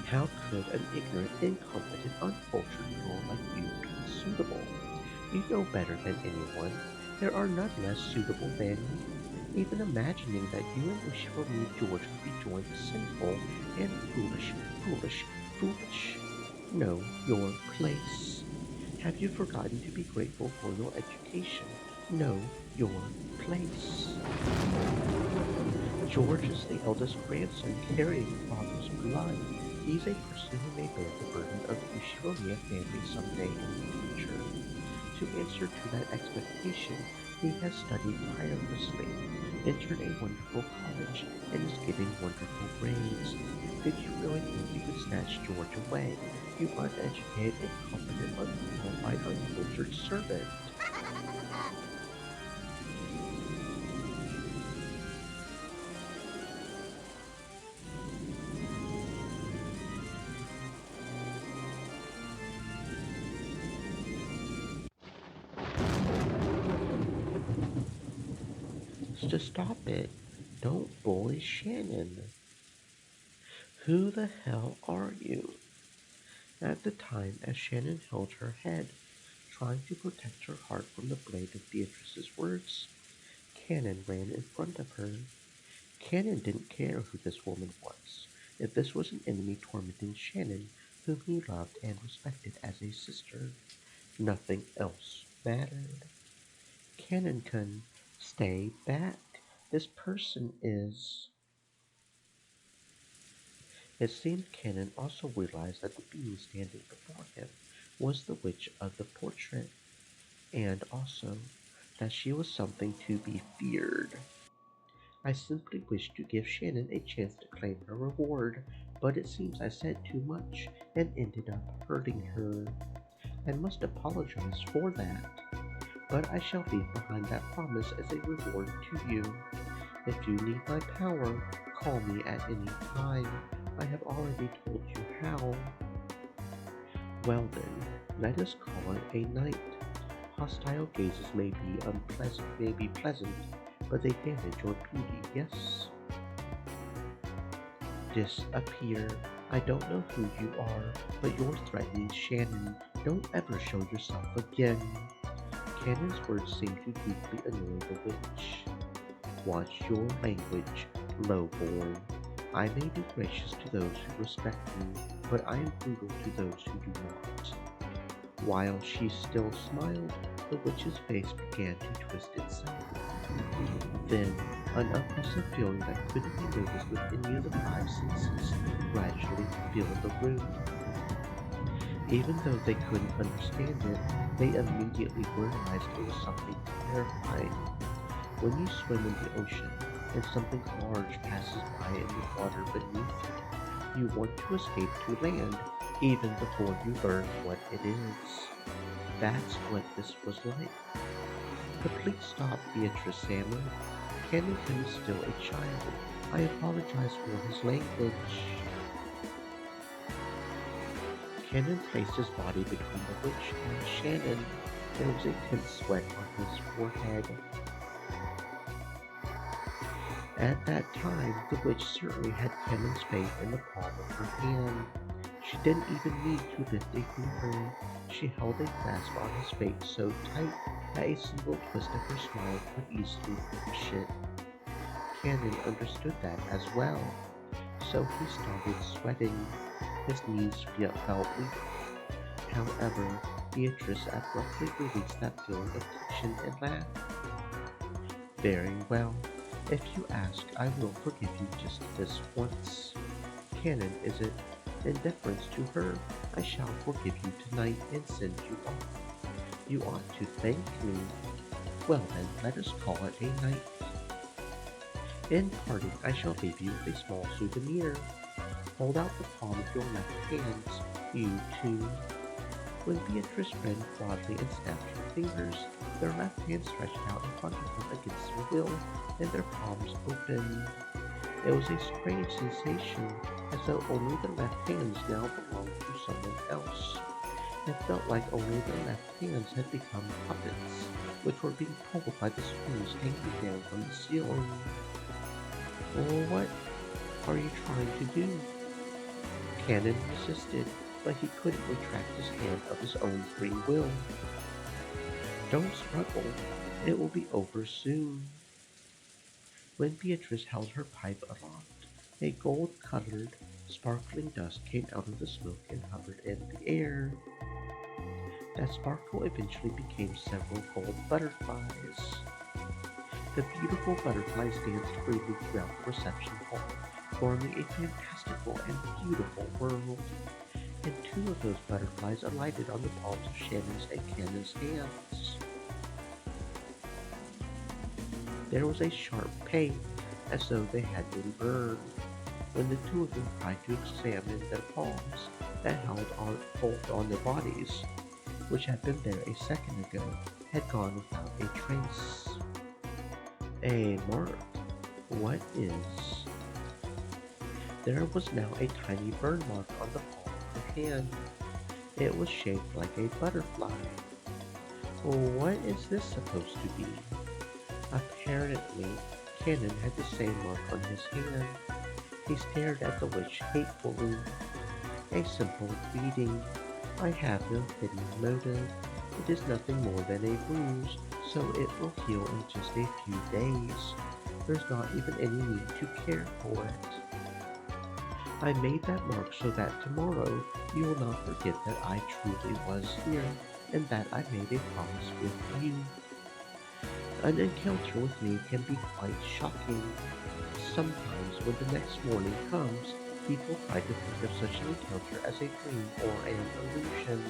How could an ignorant, incompetent, uncultured girl like you be suitable? You know better than anyone. There are none less suitable than you. Even imagining that you and wishful me George could be joined is sinful and foolish, foolish, foolish. Know your place. Have you forgotten to be grateful for your education? Know your place. George is the eldest grandson carrying your father's blood. He's a person who may bear the burden of the Ushiromia family someday in the future. To answer to that expectation, he has studied tirelessly, entered a wonderful college, and is getting wonderful grades. Did you really think you could snatch George away, you uneducated, incompetent, unqualified, uncultured servant? To stop it, don't bully Shannon. Who the hell are you? At the time, as Shannon held her head, trying to protect her heart from the blade of Beatrice's words, Cannon ran in front of her. Cannon didn't care who this woman was. If this was an enemy tormenting Shannon, whom he loved and respected as a sister, nothing else mattered. Cannon can stay back. This person is. It seemed Cannon also realized that the being standing before him was the witch of the portrait, and also that she was something to be feared. I simply wished to give Shannon a chance to claim her reward, but it seems I said too much and ended up hurting her. I must apologize for that, but I shall leave behind that promise as a reward to you. If you need my power, call me at any time. I have already told you how. Well then, let us call it a night. Hostile gazes may be pleasant, but they damage your beauty, yes? Disappear. I don't know who you are, but you're threatening Shannon. Don't ever show yourself again. Cannon's words seemed to deeply annoy the witch. Watch your language, lowborn. I may be gracious to those who respect me, but I am brutal to those who do not. While she still smiled, the witch's face began to twist itself. Then, an oppressive feeling that couldn't be noticed with any of the five senses gradually filled the room. Even though they couldn't understand it, they immediately realized it was something terrifying. When you swim in the ocean and something large passes by in the water beneath you, you want to escape to land even before you learn what it is. That's what this was like. Please stop, Beatrice Salmon. Cannon is still a child. I apologize for his language. Cannon placed his body between the witch and Shannon. There was a tense sweat on his forehead. At that time, the witch certainly had Cannon's fate in the palm of her hand. She didn't even need to lift a finger. She held a grasp on his fate so tight that a single twist of her smile could easily finish it. Cannon understood that as well, so he started sweating. His knees felt weak. However, Beatrice abruptly released that feeling of tension and laughed. Very well. If you ask, I will forgive you just this once. Cannon, is it? In deference to her, I shall forgive you tonight and send you off. You ought to thank me. Well then, let us call it a night. In parting, I shall leave you with a small souvenir. Hold out the palm of your left hand, you too. When Beatrice grinned broadly and snapped her fingers, their left hands stretched out in front of them against their will, and their palms opened. It was a strange sensation, as though only the left hands now belonged to someone else. It felt like only the left hands had become puppets, which were being pulled by the screws hanging down from the ceiling. Well, what are you trying to do? Cannon resisted, but he couldn't retract his hand of his own free will. Don't struggle, it will be over soon. When Beatrice held her pipe aloft, a gold-colored, sparkling dust came out of the smoke and hovered in the air. That sparkle eventually became several gold butterflies. The beautiful butterflies danced freely throughout the reception hall, forming a fantastical and beautiful world. And two of those butterflies alighted on the palms of Shannon's and Cannon's hands. There was a sharp pain, as though they had been burned, when the two of them tried to examine their palms that held on their bodies, which had been there a second ago, had gone without a trace. A mark? What is? There was now a tiny burn mark on the palm of the hand. It was shaped like a butterfly. What is this supposed to be? Apparently, Cannon had the same mark on his hand. He stared at the witch hatefully. A simple greeting. I have no hidden motive. It is nothing more than a bruise, so it will heal in just a few days. There's not even any need to care for it. I made that mark so that tomorrow you will not forget that I truly was here and that I made a promise with you. An encounter with me can be quite shocking. Sometimes when the next morning comes, people try to think of such an encounter as a dream or an illusion.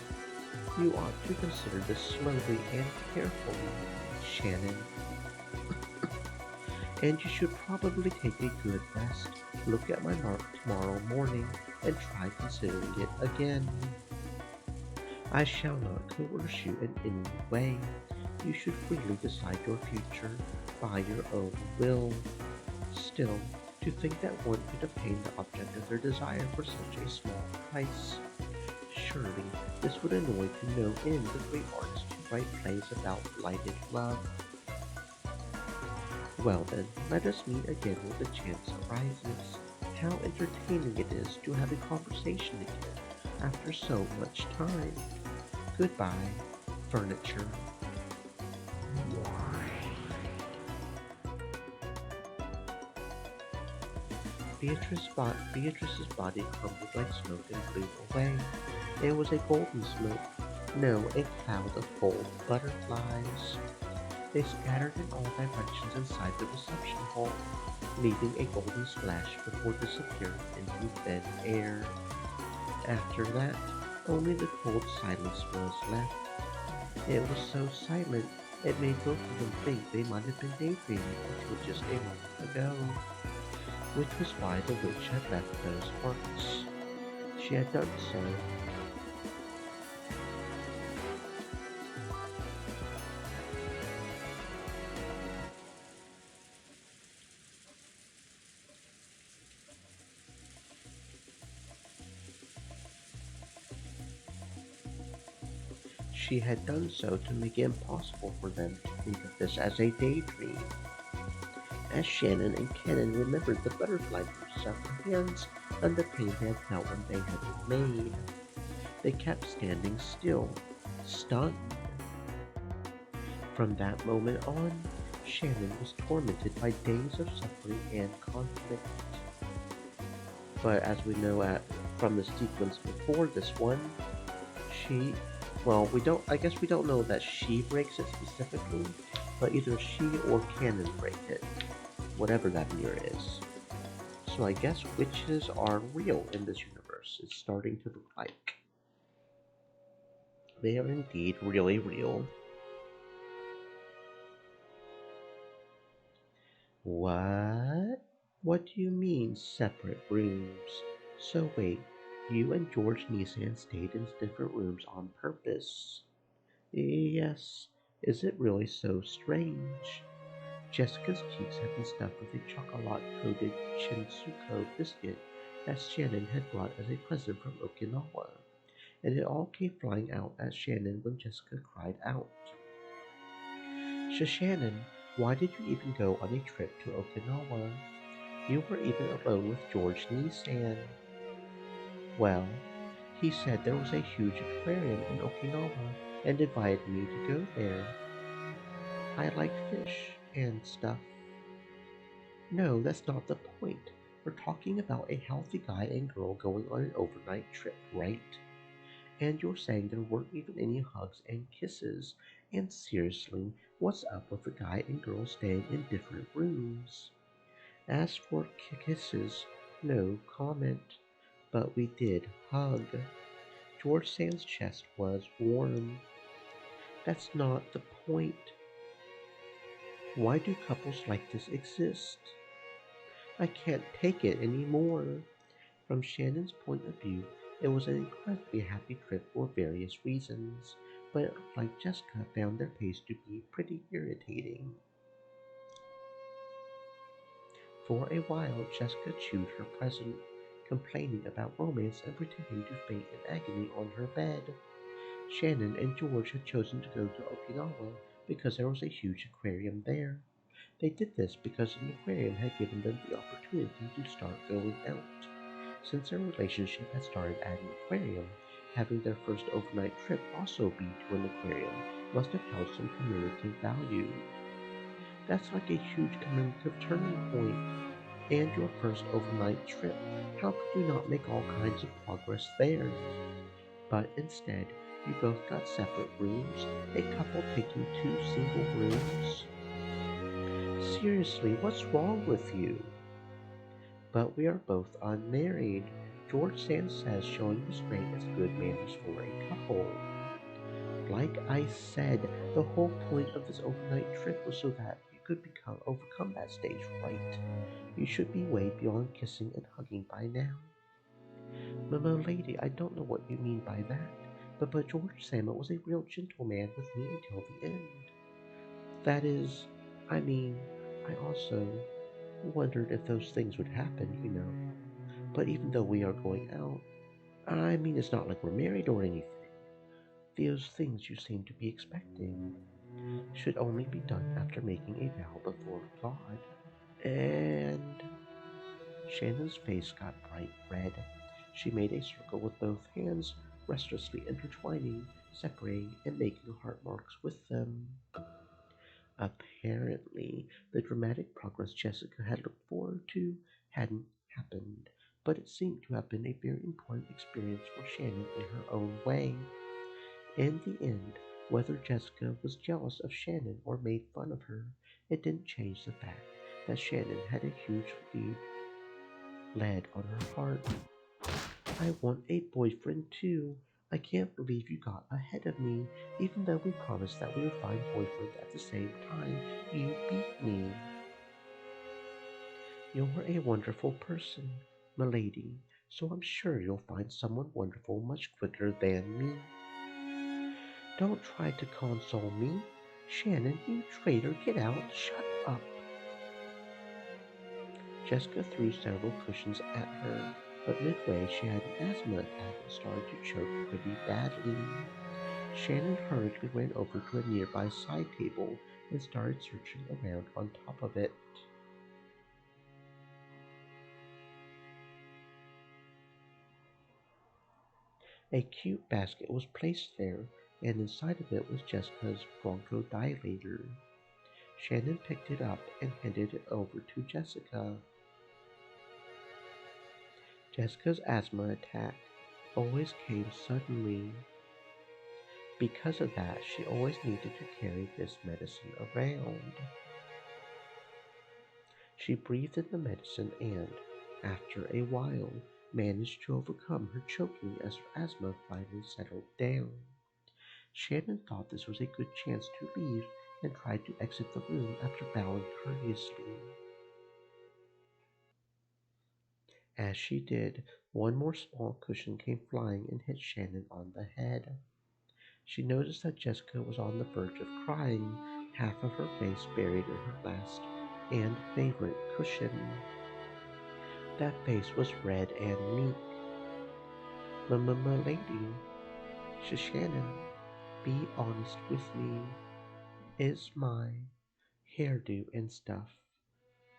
You ought to consider this slowly and carefully, Shannon, and you should probably take a good rest. Look at my mark tomorrow morning and try considering it again. I shall not coerce you in any way. You should freely decide your future by your own will. Still, to think that one could obtain the object of their desire for such a small price. Surely this would annoy to no end the great artist who write plays about blighted love. Well then, let us meet again when the chance arises. How entertaining it is to have a conversation again after so much time. Goodbye, furniture. Beatrice's body crumbled like smoke and blew away. It was a golden smoke. No, a cloud of gold butterflies. They scattered in all directions inside the reception hall, leaving a golden splash before disappearing into thin air. After that, only the cold silence was left. It was so silent, it made both of them think they might have been daydreaming until just a moment ago, which was why the witch had left those marks. She had done so. She had done so to make it impossible for them to think of this as a daydream. As Shannon and Cannon remembered the butterfly bruises on their hands and the pain they had felt when they had been made, they kept standing still, stunned. From that moment on, Shannon was tormented by days of suffering and conflict. But as we know from the sequence before this one, she, well, I guess we don't know that she breaks it specifically, but either she or Cannon break it, whatever that mirror is. So I guess witches are real in this universe. It's starting to look like. They are indeed really real. What? What do you mean separate rooms? So wait, you and George Nissan stayed in different rooms on purpose? Yes. Is it really so strange? Jessica's cheeks had been stuffed with a chocolate-coated Shinsuko biscuit that Shannon had brought as a present from Okinawa, and it all came flying out at Shannon when Jessica cried out. Shannon, why did you even go on a trip to Okinawa? You were even alone with George Nissan. Well, he said there was a huge aquarium in Okinawa and invited me to go there. I like fish and stuff. No, that's not the point. We're talking about a healthy guy and girl going on an overnight trip, right? And you're saying there weren't even any hugs and kisses. And seriously, what's up with the guy and girl staying in different rooms? As for kisses, no comment. But we did hug. George Sand's chest was warm. That's not the point. Why do couples like this exist? I can't take it anymore. From Shannon's point of view, it was an incredibly happy trip for various reasons, but like Jessica found their pace to be pretty irritating. For a while, Jessica chewed her present, complaining about romance and pretending to faint in agony on her bed. Shannon and George had chosen to go to Okinawa because there was a huge aquarium there. They did this because an aquarium had given them the opportunity to start going out. Since their relationship had started at an aquarium, having their first overnight trip also be to an aquarium must have held some commemorative value. That's like a huge commemorative turning point. And your first overnight trip. How could you not make all kinds of progress there? But instead, you both got separate rooms, a couple taking two single rooms. Seriously, what's wrong with you? But we are both unmarried. George Sand says showing restraint is good manners for a couple. Like I said, the whole point of this overnight trip was so that you could overcome that stage, right? You should be way beyond kissing and hugging by now. Mama lady, I don't know what you mean by that, but George Samet was a real gentleman with me until the end. That is, I mean, I also wondered if those things would happen. But even though we are going out, I mean, it's not like we're married or anything. Those things you seem to be expecting should only be done after making a vow before God. And Shannon's face got bright red. She made a circle with both hands, restlessly intertwining, separating, and making heart marks with them. Apparently, the dramatic progress Jessica had looked forward to hadn't happened, but it seemed to have been a very important experience for Shannon in her own way. In the end, whether Jessica was jealous of Shannon or made fun of her, it didn't change the fact that Shannon had a huge lead on her heart. I want a boyfriend too. I can't believe you got ahead of me. Even though we promised that we would find boyfriends at the same time, you beat me. You're a wonderful person, milady, so I'm sure you'll find someone wonderful much quicker than me. Don't try to console me. Shannon, you traitor, get out. Shut up. Jessica threw several cushions at her, but midway she had an asthma attack and started to choke pretty badly. Shannon hurriedly ran over to a nearby side table and started searching around on top of it. A cute basket was placed there, and inside of it was Jessica's bronchodilator. Shannon picked it up and handed it over to Jessica. Jessica's asthma attack always came suddenly. Because of that, she always needed to carry this medicine around. She breathed in the medicine and, after a while, managed to overcome her choking as her asthma finally settled down. Shannon thought this was a good chance to leave and tried to exit the room after bowing courteously. As she did, one more small cushion came flying and hit Shannon on the head. She noticed that Jessica was on the verge of crying, half of her face buried in her last and favorite cushion. That face was red and meek. Lady, Shannon, be honest with me. Is my hairdo and stuff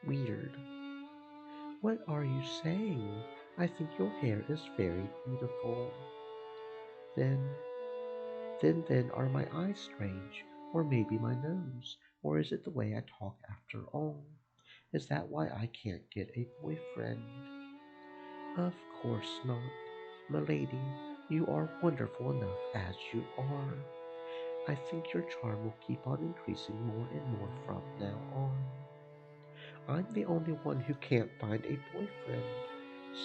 weird? What are you saying? I think your hair is very beautiful. Then, then are my eyes strange? Or maybe my nose? Or is it the way I talk after all? Is that why I can't get a boyfriend? Of course not. Milady, you are wonderful enough as you are. I think your charm will keep on increasing more and more from now on. I'm the only one who can't find a boyfriend.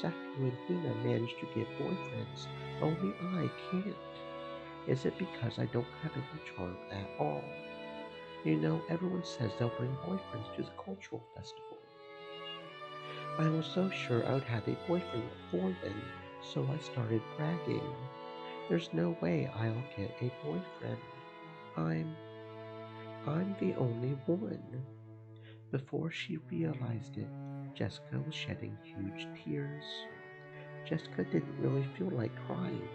Saku and Hina managed to get boyfriends. Only I can't. Is it because I don't have any charm at all? Everyone says they'll bring boyfriends to the cultural festival. I was so sure I would have a boyfriend before then, so I started bragging. There's no way I'll get a boyfriend. I'm I'm the only one. Before she realized it, Jessica was shedding huge tears. Jessica didn't really feel like crying.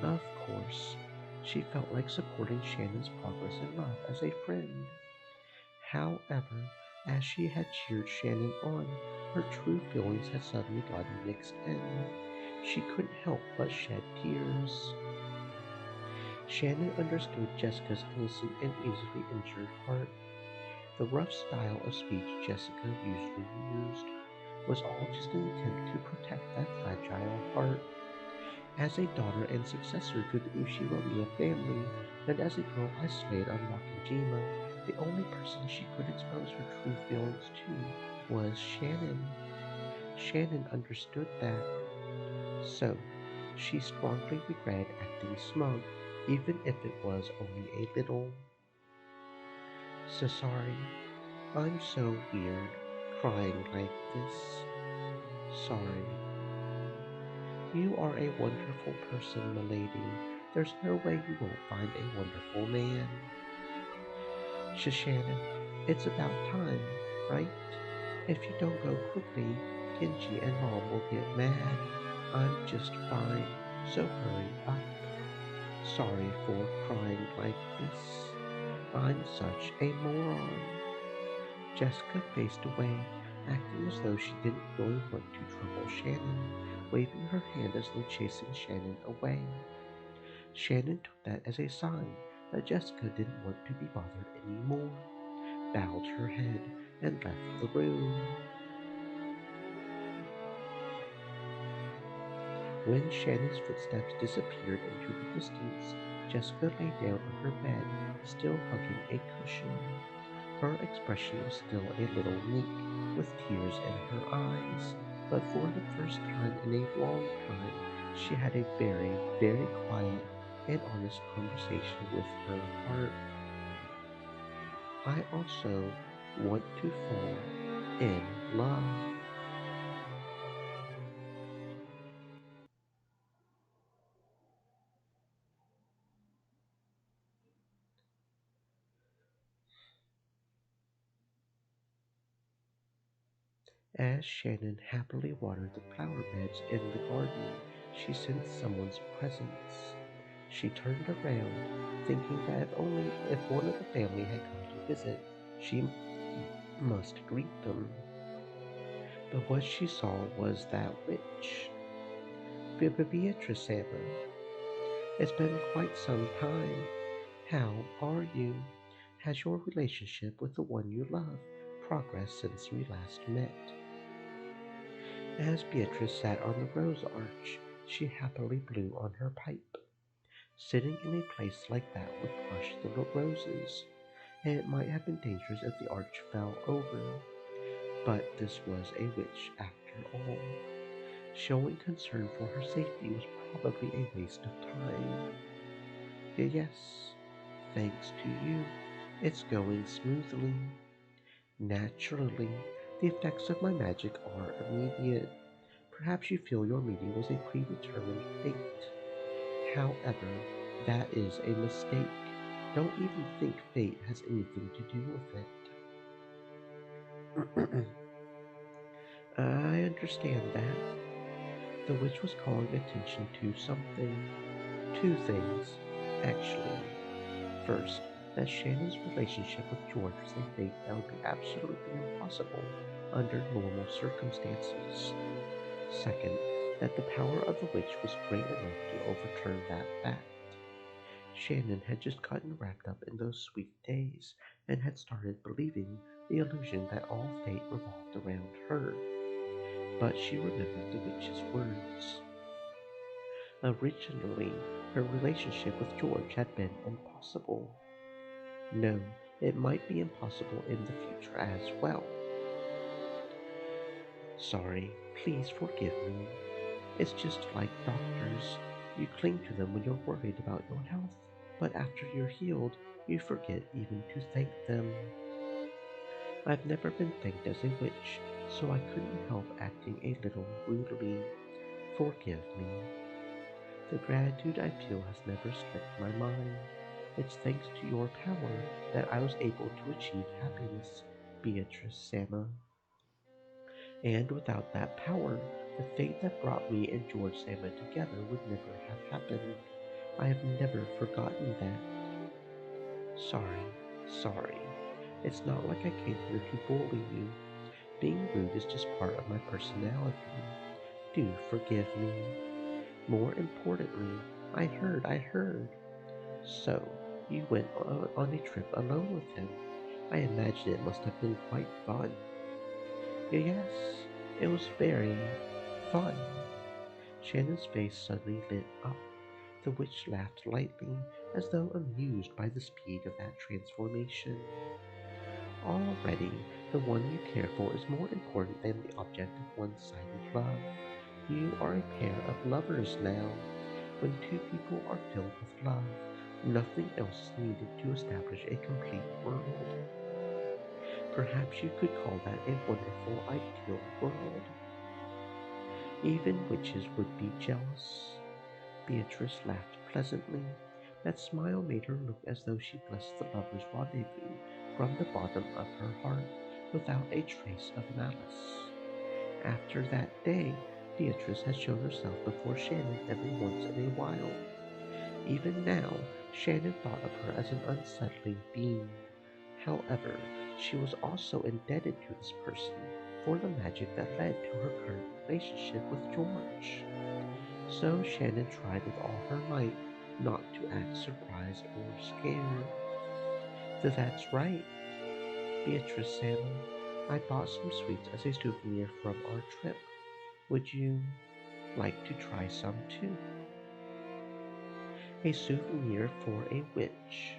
Of course, she felt like supporting Shannon's progress in love as a friend. However, As she had cheered Shannon on, her true feelings had suddenly gotten mixed in. She couldn't help but shed tears. Shannon understood Jessica's innocent and easily injured heart. The rough style of speech Jessica usually used was all just an attempt to protect that fragile heart. As a daughter and successor to the Ushiromiya family, and as a girl isolated on Wakajima, the only person she could expose her true feelings to was Shannon. Shannon understood that. So, she strongly regretted acting smug, even if it was only a little. So sorry, I'm so weird, crying like this. Sorry. You are a wonderful person, milady. There's no way you won't find a wonderful man. Shannon, it's about time, right? If you don't go quickly, Genji and Mom will get mad. I'm just fine, so hurry up. Sorry for crying like this. I'm such a moron. Jessica faced away, acting as though she didn't really want to trouble Shannon, waving her hand as though chasing Shannon away. Shannon took that as a sign that Jessica didn't want to be bothered anymore, bowed her head, and left the room. When Shannon's footsteps disappeared into the distance, Jessica lay down on her bed, still hugging a cushion. Her expression was still a little meek, with tears in her eyes, but for the first time in a long time, she had a very, very quiet and honest conversation with her heart. I also want to fall in love. As Shannon happily watered the flower beds in the garden, she sensed someone's presence. She turned around, thinking that if one of the family had come to visit, she must greet them. But what she saw was that witch. Beatrice Sama, it's been quite some time. How are you? Has your relationship with the one you love progressed since we last met? As Beatrice sat on the rose arch, she happily blew on her pipe. Sitting in a place like that would crush the roses, and it might have been dangerous if the arch fell over. But this was a witch after all. Showing concern for her safety was probably a waste of time. Yes, thanks to you, it's going smoothly. Naturally, the effects of my magic are immediate. Perhaps you feel your meeting was a predetermined fate. However, that is a mistake. Don't even think fate has anything to do with it. I understand that. The witch was calling attention to something. Two things, actually. First, that Shannon's relationship with George was a fate that would be absolutely impossible under normal circumstances. Second, that the power of the witch was great enough to overturn that fact. Shannon had just gotten wrapped up in those sweet days and had started believing the illusion that all fate revolved around her. But she remembered the witch's words. Originally, her relationship with George had been impossible. No, it might be impossible in the future as well. Sorry, please forgive me. It's just like doctors. You cling to them when you're worried about your health, but after you're healed, you forget even to thank them. I've never been thanked as a witch, so I couldn't help acting a little rudely. Forgive me. The gratitude I feel has never slipped my mind. It's thanks to your power that I was able to achieve happiness, Beatrice Sama. And without that power, the fate that brought me and George Sama together would never have happened. I have never forgotten that. Sorry, sorry. It's not like I came here to bully you. Being rude is just part of my personality. Do forgive me. More importantly, I heard. So, you went on a trip alone with him. I imagine it must have been quite fun. Yes, it was very fun. Shannon's face suddenly lit up. The witch laughed lightly, as though amused by the speed of that transformation. Already, the one you care for is more important than the object of one-sided love. You are a pair of lovers now. When two people are filled with love, nothing else is needed to establish a complete world. Perhaps you could call that a wonderful, ideal world. Even witches would be jealous. Beatrice laughed pleasantly. That smile made her look as though she blessed the lovers' rendezvous from the bottom of her heart without a trace of malice. After that day, Beatrice had shown herself before Shannon every once in a while. Even now, Shannon thought of her as an unsettling being. However, she was also indebted to this person for the magic that led to her current relationship with George. So Shannon tried with all her might not to act surprised or scared. That's right, Beatrice Salmon. I bought some sweets as a souvenir from our trip. Would you like to try some too? A souvenir for a witch.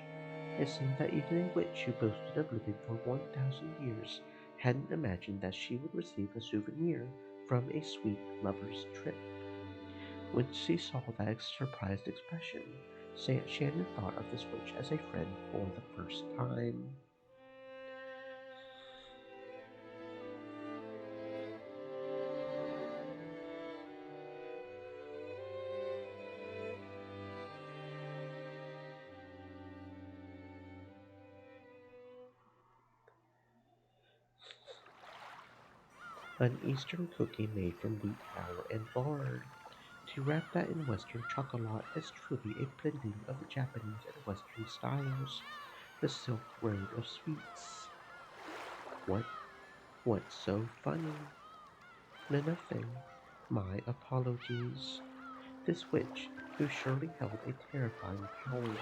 It seemed that even a witch who boasted of living for 1,000 years hadn't imagined that she would receive a souvenir from a sweet lover's trip. When she saw that surprised expression, Shannon thought of this witch as a friend for the first time. An Eastern cookie made from wheat flour and lard. To wrap that in Western chocolate is truly a blending of the Japanese and Western styles, the Silk Road of sweets. What? What's so funny? Nothing. My apologies. This witch, who surely held a terrifying power,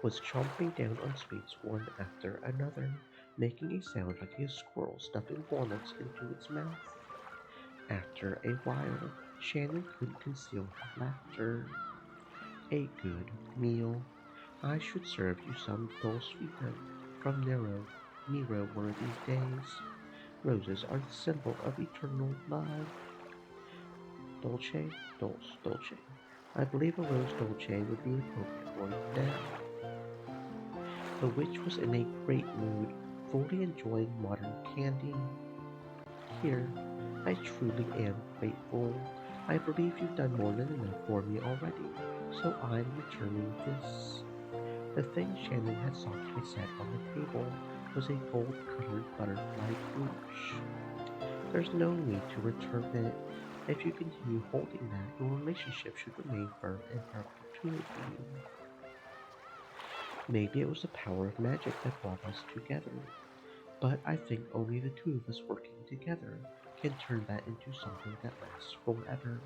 was chomping down on sweets one after another, making a sound like a squirrel stuffing walnuts into its mouth. After a while, Shannon couldn't conceal her laughter. A good meal. I should serve you some dulce from Nero one of these days. Roses are the symbol of eternal love. Dolce, dolce. I believe a rose dolce would be appropriate right now. The witch was in a great mood, fully enjoying modern candy. Here, I truly am grateful. I believe you've done more than enough for me already, so I'm returning this. The thing Shannon had softly set on the table was a gold-colored butterfly brooch. There's no need to return it. If you continue holding that, your relationship should remain firm in perpetuity. Maybe it was the power of magic that brought us together, but I think only the two of us working together can turn that into something that lasts forever.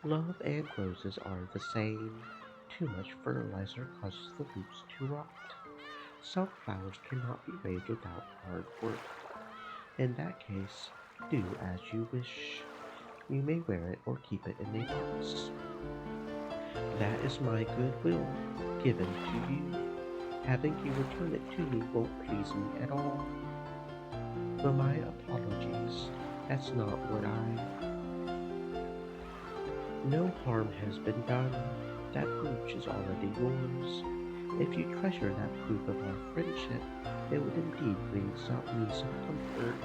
Love and roses are the same. Too much fertilizer causes the roots to rot. Some flowers cannot be raised without hard work. In that case, do as you wish. You may wear it or keep it in a box. That is my goodwill given to you. Having you return it to me won't please me at all. But my apologies. That's not what I. No harm has been done. That brooch is already yours. If you treasure that proof of our friendship, it would indeed bring me some comfort.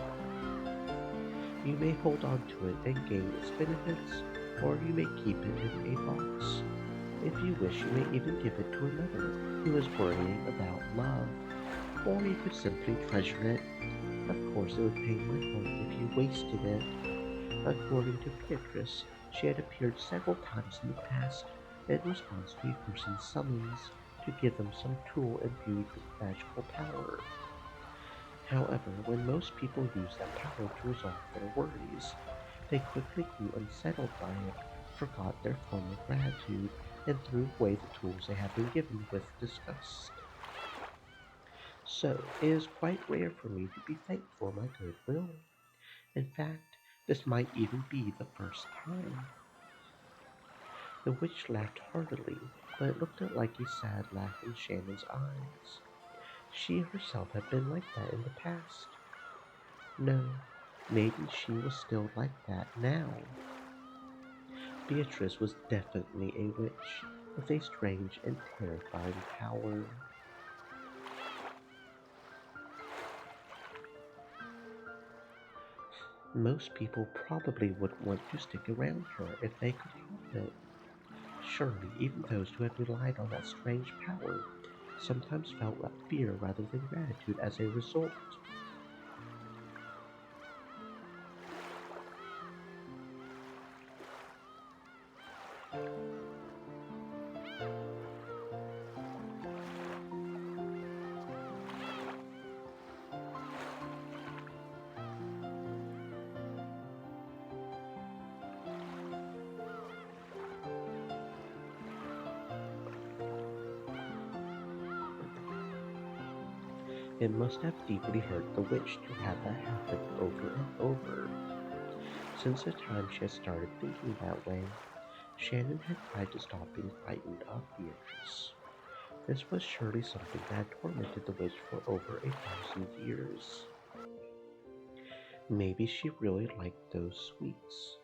You may hold on to it and gain its benefits, or you may keep it in a box. If you wish, you may even give it to another who is worrying about love, or you could simply treasure it. Of course, it would pain my heart if you wasted it. According to Beatrice, she had appeared several times in the past in response to a person's summons to give them some tool imbued with magical power. However, when most people use that power to resolve their worries, they quickly grew unsettled by it, forgot their former gratitude, and threw away the tools they had been given with disgust. So, it is quite rare for me to be thanked for my goodwill. In fact, this might even be the first time. The witch laughed heartily, but it looked like a sad laugh in Shannon's eyes. She herself had been like that in the past. No, maybe she was still like that now. Beatrice was definitely a witch with a strange and terrifying power. Most people probably wouldn't want to stick around her if they could help it. Surely, even those who had relied on that strange power sometimes felt fear rather than gratitude as a result. It must have deeply hurt the witch to have that happen over and over. Since the time she had started thinking that way, Shannon had tried to stop being frightened of Beatrice. This was surely something that had tormented the witch for over 1,000 years. Maybe she really liked those sweets.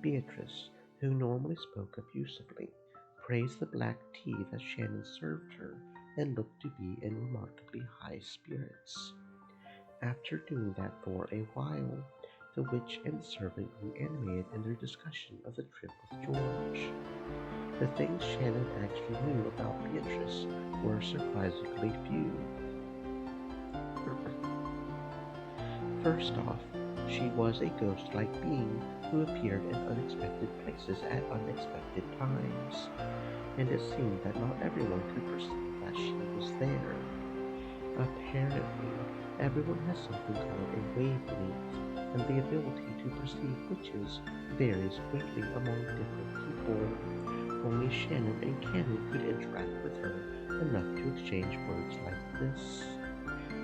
Beatrice, who normally spoke abusively, praised the black tea that Shannon served her and looked to be in remarkably high spirits. After doing that for a while, the witch and the servant grew animated in their discussion of the trip with George. The things Shannon actually knew about Beatrice were surprisingly few. First off, she was a ghost-like being who appeared in unexpected places at unexpected times, and it seemed that not everyone could perceive that she was there. Apparently, everyone has something called a wavelength, and the ability to perceive witches varies greatly among different people. Only Shannon and Cannon could interact with her enough to exchange words like this.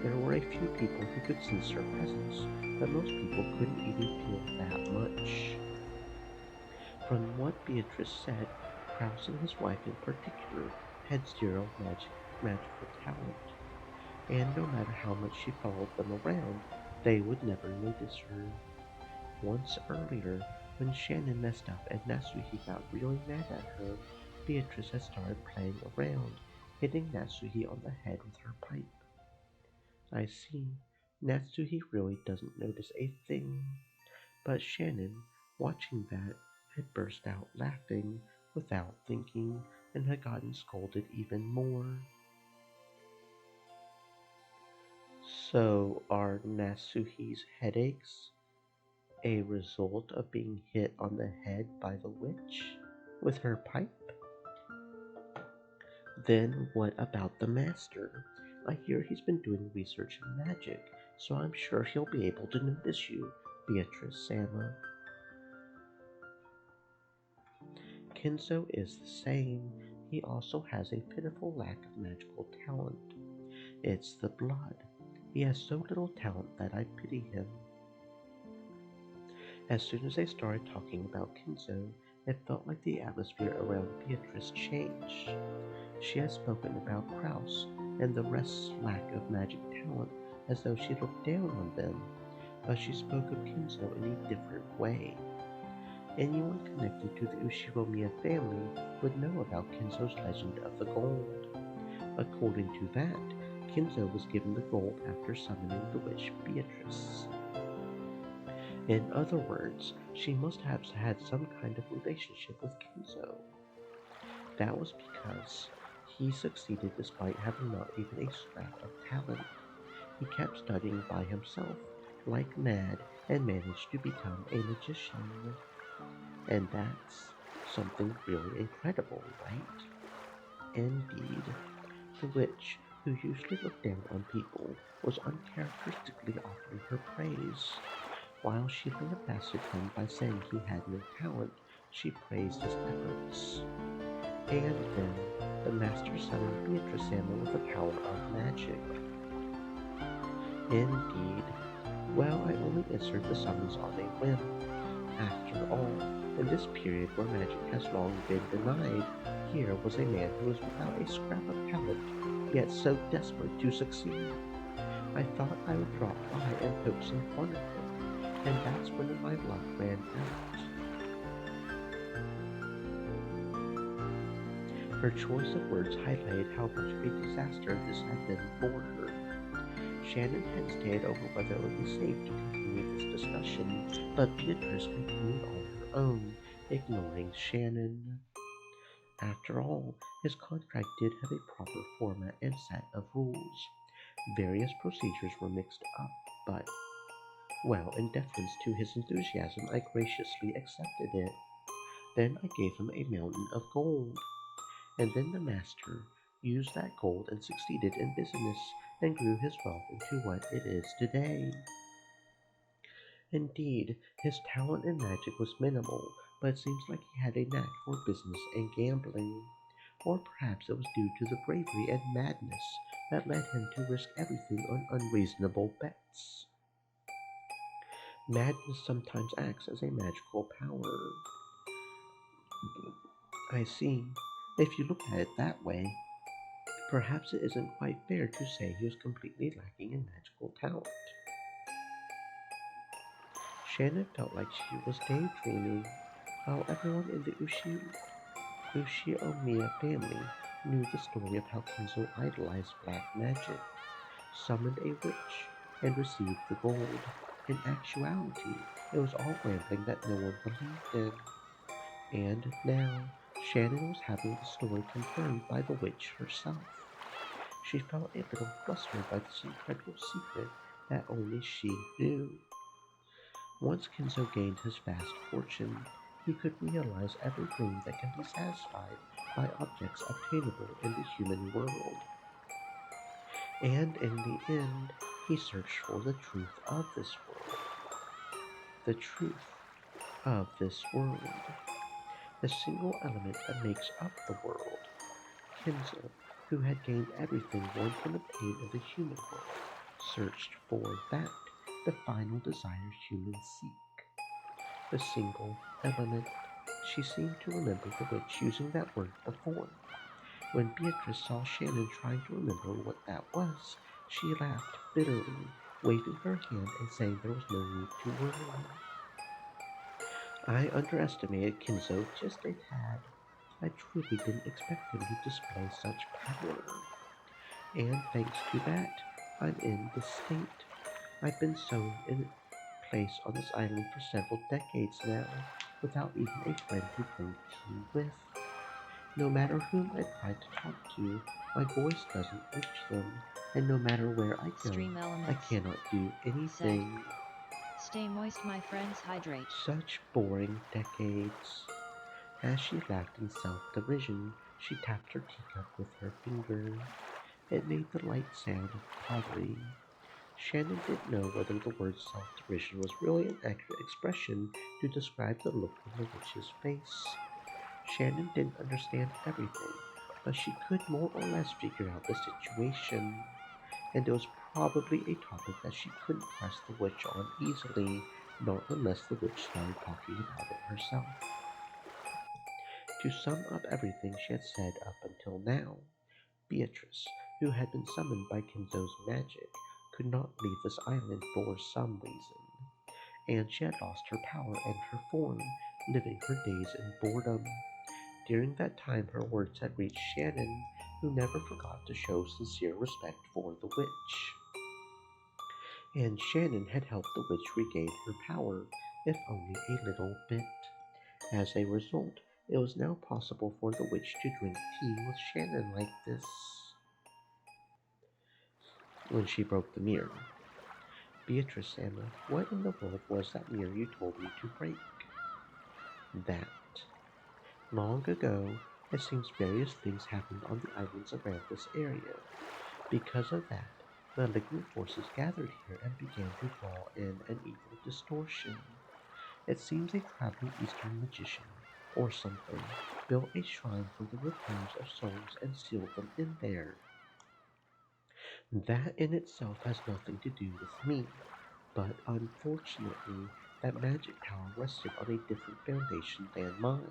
There were a few people who could sense her presence, but most people couldn't even feel that much. From what Beatrice said, Kraus and his wife in particular had zero magical talent, and no matter how much she followed them around, they would never notice her. Once earlier, when Shannon messed up and Natsuhi got really mad at her, Beatrice had started playing around, hitting Natsuhi on the head with her pipe. I see, Natsuhi really doesn't notice a thing. But Shannon, watching that, had burst out laughing without thinking and had gotten scolded even more. So, are Natsuhi's headaches a result of being hit on the head by the witch with her pipe? Then what about the master? I hear he's been doing research in magic, so I'm sure he'll be able to notice you, Beatrice Sama. Kenzo is the same. He also has a pitiful lack of magical talent. It's the blood. He has so little talent that I pity him. As soon as they started talking about Kenzo, it felt like the atmosphere around Beatrice changed. She had spoken about Kraus and the rest's lack of magic talent as though she looked down on them, but she spoke of Kenzo in a different way. Anyone connected to the Ushiromiya family would know about Kenzo's legend of the gold. According to that, Kenzo was given the gold after summoning the witch Beatrice. In other words, she must have had some kind of relationship with Kenzo. That was because he succeeded despite having not even a scrap of talent. He kept studying by himself, like mad, and managed to become a magician. And that's something really incredible, right? Indeed. The witch, who usually looked down on people, was uncharacteristically offering her praise. While she lambasted him by saying he had no talent, she praised his efforts. And then the master summoned Beatrice Amma with the power of magic. Indeed. Well, I only answered the summons on a whim. After all, in this period where magic has long been denied, here was a man who was without a scrap of talent, yet so desperate to succeed. I thought I would drop by and poke some fun at him, and that's when my luck ran out. Her choice of words highlighted how much of a disaster this had been for her. Shannon hesitated over whether it would be safe to continue this discussion, but Beatrice continued on her own, ignoring Shannon. After all, his contract did have a proper format and set of rules. Various procedures were mixed up, but, well, in deference to his enthusiasm, I graciously accepted it. Then I gave him a mountain of gold. And then the master used that gold and succeeded in business and grew his wealth into what it is today. Indeed, his talent in magic was minimal, but it seems like he had a knack for business and gambling. Or perhaps it was due to the bravery and madness that led him to risk everything on unreasonable bets. Madness sometimes acts as a magical power. I see. If you look at it that way, perhaps it isn't quite fair to say he was completely lacking in magical talent. Shannon felt like she was daydreaming, while everyone in the Ushiomiya family knew the story of how Kenzo idolized black magic, summoned a witch, and received the gold. In actuality, it was all rambling that no one believed in. And now, Shannon was having the story confirmed by the witch herself. She felt a little flustered by this incredible secret that only she knew. Once Kinzo gained his vast fortune, he could realize every dream that can be satisfied by objects obtainable in the human world. And in the end, he searched for the truth of this world. The truth of this world. The single element that makes up the world. Kinzo, who had gained everything one can obtain in the human world, searched for that, the final desire humans seek. The single element. She seemed to remember the witch using that word before. When Beatrice saw Shannon trying to remember what that was, she laughed bitterly, waving her hand and saying there was no need to worry. I underestimated Kinzo just a tad. I truly didn't expect him to display such power. And thanks to that, I'm in this state. I've been sewn in place on this island for several decades now, without even a friend to drink tea with. No matter whom I try to talk to, my voice doesn't reach them, and no matter where I go, Stream I elements. cannot do Said. anything. Stay moist, my friends, hydrate. Such boring decades. As she laughed in self-derision, she tapped her teacup with her finger. It made the light sound of pottery. Shannon didn't know whether the word self-derision was really an accurate expression to describe the look on the witch's face. Shannon didn't understand everything, but she could more or less figure out the situation, and it was probably a topic that she couldn't press the witch on easily, not unless the witch started talking about it herself. To sum up everything she had said up until now, Beatrice, who had been summoned by Kinzo's magic, could not leave this island for some reason, and she had lost her power and her form, living her days in boredom. During that time, her words had reached Shannon, who never forgot to show sincere respect for the witch. And Shannon had helped the witch regain her power, if only a little bit. As a result, it was now possible for the witch to drink tea with Shannon like this. When she broke the mirror, Beatrice Amma, what in the world was that mirror you told me to break? That. Long ago, It seems various things happened on the islands around this area. Because of that, malignant forces gathered here and began to draw in an evil distortion. It seems a traveling Eastern magician, or something, built a shrine for the repairs of souls and sealed them in there. That in itself has nothing to do with me, but unfortunately, that magic power rested on a different foundation than mine.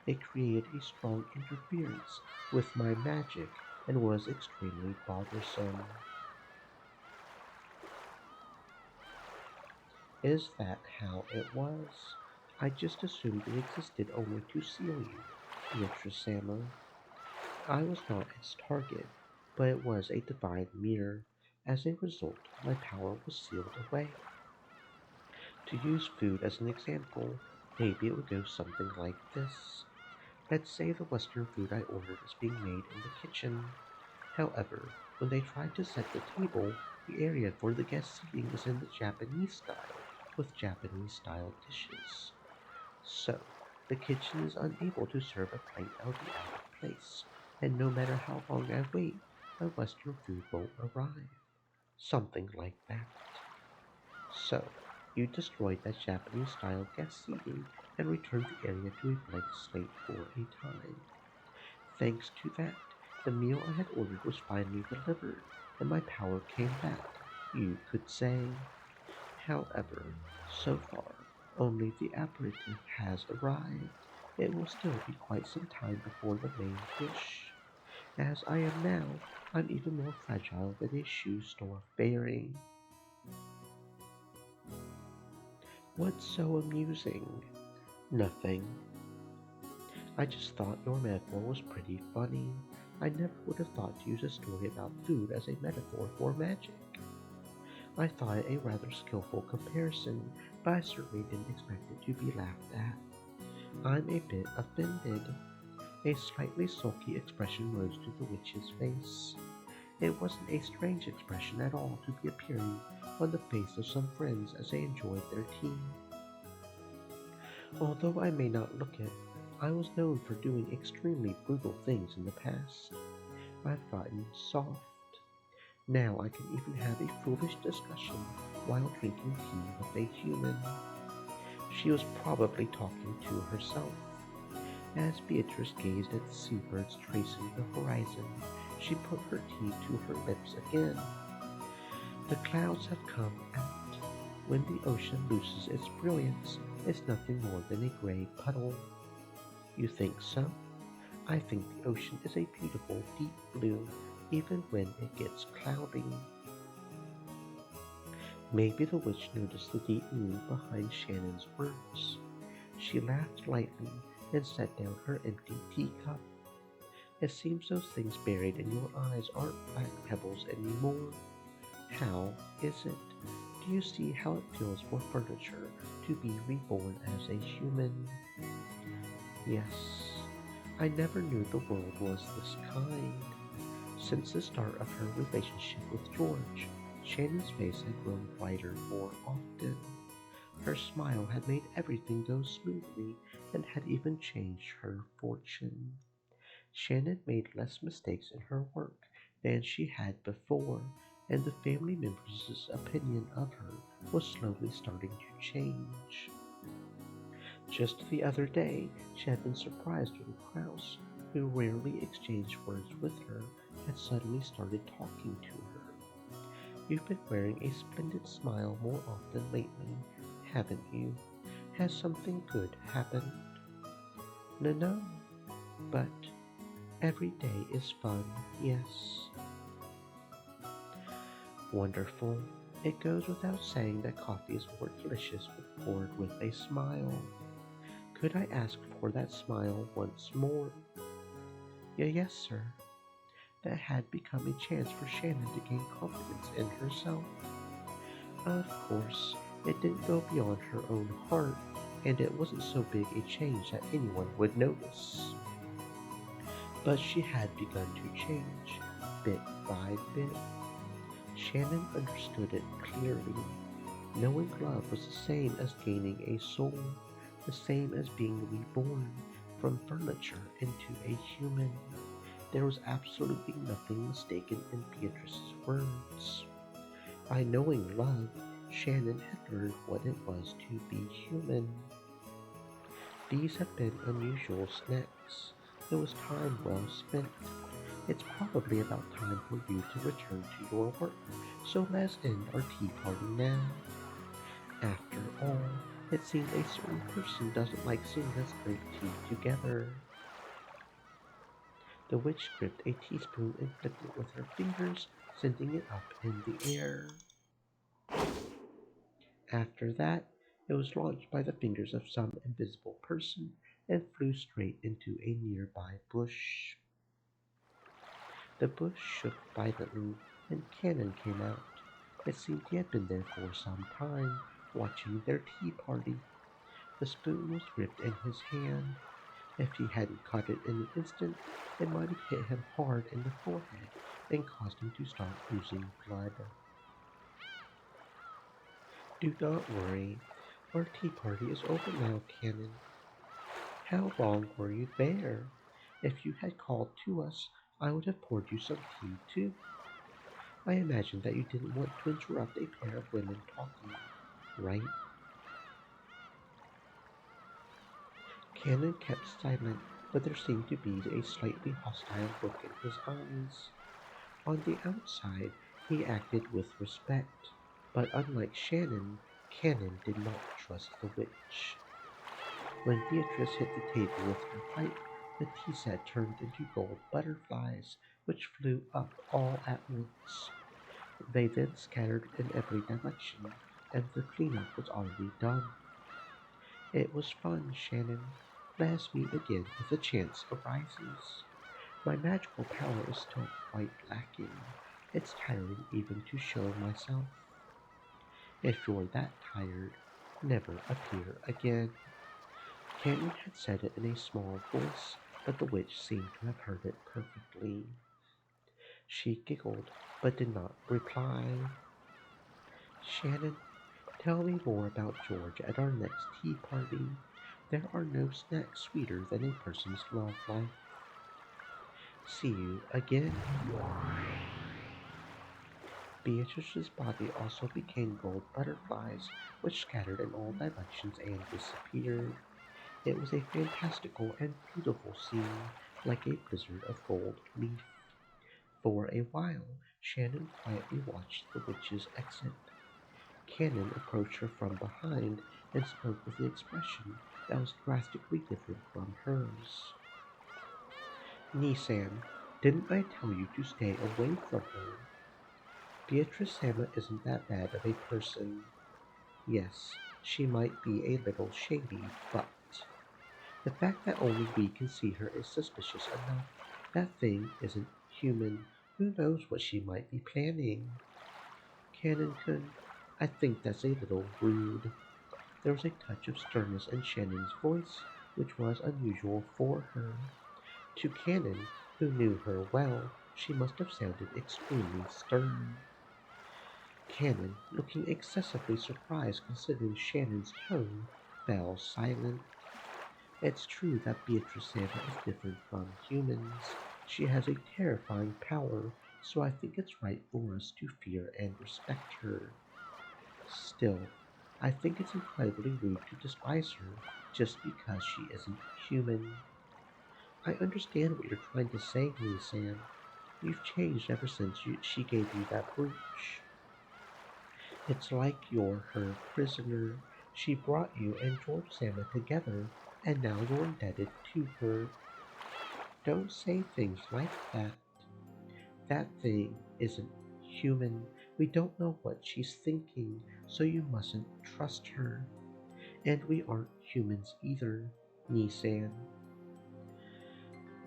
It created a strong interference with my magic and was extremely bothersome. Is that how it was? I just assumed it existed only to seal you, Beatrice Sama. I was not its target, but it was a divine mirror. As a result, my power was sealed away. To use food as an example, maybe it would go something like this. Let's say the Western food I ordered is being made in the kitchen. However, when they try to set the table, the area for the guest seating is in the Japanese style, with Japanese style dishes. So, the kitchen is unable to serve a plate that would be out of place, and no matter how long I wait, my Western food won't arrive. Something like that. So, you destroyed that Japanese style guest seating and returned the area to a blank slate for a time. Thanks to that, the meal I had ordered was finally delivered, and my power came back, you could say. However, so far, only the aperitif has arrived. It will still be quite some time before the main dish. As I am now, I'm even more fragile than a shoe store fairy. What's so amusing? Nothing. I just thought your metaphor was pretty funny. I never would have thought to use a story about food as a metaphor for magic. I thought it a rather skillful comparison, but I certainly didn't expect it to be laughed at. I'm a bit offended. A slightly sulky expression rose to the witch's face. It wasn't a strange expression at all to be appearing on the face of some friends as they enjoyed their tea. Although I may not look it, I was known for doing extremely brutal things in the past. I've gotten soft. Now I can even have a foolish discussion while drinking tea with a human. She was probably talking to herself. As Beatrice gazed at the seabirds tracing the horizon, she put her tea to her lips again. The clouds have come out. When the ocean loses its brilliance, it's nothing more than a gray puddle. You think so? I think the ocean is a beautiful deep blue, even when it gets cloudy. Maybe the witch noticed the deep meaning behind Shannon's words. She laughed lightly and set down her empty teacup. It seems those things buried in your eyes aren't black pebbles anymore. How is it? Do you see how it feels for furniture to be reborn as a human? Yes, I never knew the world was this kind. Since the start of her relationship with George, Shannon's face had grown brighter more often. Her smile had made everything go smoothly and had even changed her fortune. Shannon made less mistakes in her work than she had before, and the family members' opinion of her was slowly starting to change. Just the other day, she had been surprised when Kraus, who rarely exchanged words with her, had suddenly started talking to her. You've been wearing a splendid smile more often lately, haven't you? Has something good happened? No, but every day is fun, yes. Wonderful. It goes without saying that coffee is more delicious when poured with a smile. Could I ask for that smile once more? Yes, sir. That had become a chance for Shannon to gain confidence in herself. Of course, it didn't go beyond her own heart, and it wasn't so big a change that anyone would notice. But she had begun to change, bit by bit. Shannon understood it clearly. Knowing love was the same as gaining a soul, the same as being reborn, from furniture into a human. There was absolutely nothing mistaken in Beatrice's words. By knowing love, Shannon had learned what it was to be human. These have been unusual snacks. It was time well spent. It's probably about time for you to return to your work, so let's end our tea party now. After all, it seems a certain person doesn't like seeing us drink tea together. The witch gripped a teaspoon and flicked it with her fingers, sending it up in the air. After that, it was launched by the fingers of some invisible person and flew straight into a nearby bush. The bush shook violently, and Cannon came out. It seemed he had been there for some time, watching their tea party. The spoon was gripped in his hand. If he hadn't caught it in an instant, it might have hit him hard in the forehead and caused him to start losing blood. Do not worry. Our tea party is over now, Cannon. How long were you there? If you had called to us, I would have poured you some tea too. I imagine that you didn't want to interrupt a pair of women talking, right? Cannon kept silent, but there seemed to be a slightly hostile look in his eyes. On the outside, he acted with respect, but unlike Shannon, Cannon did not trust the witch. When Beatrice hit the table with her pipe, the tea set turned into gold butterflies, which flew up all at once. They then scattered in every direction, and the cleanup was already done. It was fun, Shannon. Let us meet again if the chance arises. My magical power is still quite lacking. It's tiring even to show myself. If you're that tired, never appear again. Cannon had said it in a small voice, but the witch seemed to have heard it perfectly. She giggled, but did not reply. Shannon, tell me more about George at our next tea party. There are no snacks sweeter than a person's love life. See you again. Beatrice's body also became gold butterflies, which scattered in all directions and disappeared. It was a fantastical and beautiful scene, like a blizzard of gold leaf. For a while, Shannon quietly watched the witch's exit. Cannon approached her from behind and spoke with an expression that was drastically different from hers. Nisan, didn't I tell you to stay away from her? Beatrice Sama isn't that bad of a person. Yes, she might be a little shady, but the fact that only we can see her is suspicious enough. That thing isn't human. Who knows what she might be planning? Cannon-kun, I think that's a little rude. There was a touch of sternness in Shannon's voice, which was unusual for her. To Cannon, who knew her well, she must have sounded extremely stern. Cannon, looking excessively surprised considering Shannon's tone, fell silent. It's true that Beatrice Santa is different from humans. She has a terrifying power, so I think it's right for us to fear and respect her. Still, I think it's incredibly rude to despise her just because she isn't human. I understand what you're trying to say, Sam. You've changed ever since she gave you that brooch. It's like you're her prisoner. She brought you and George Sama together, and now you're indebted to her. Don't say things like that. That thing isn't human. We don't know what she's thinking, so you mustn't trust her. And we aren't humans either, Nisan.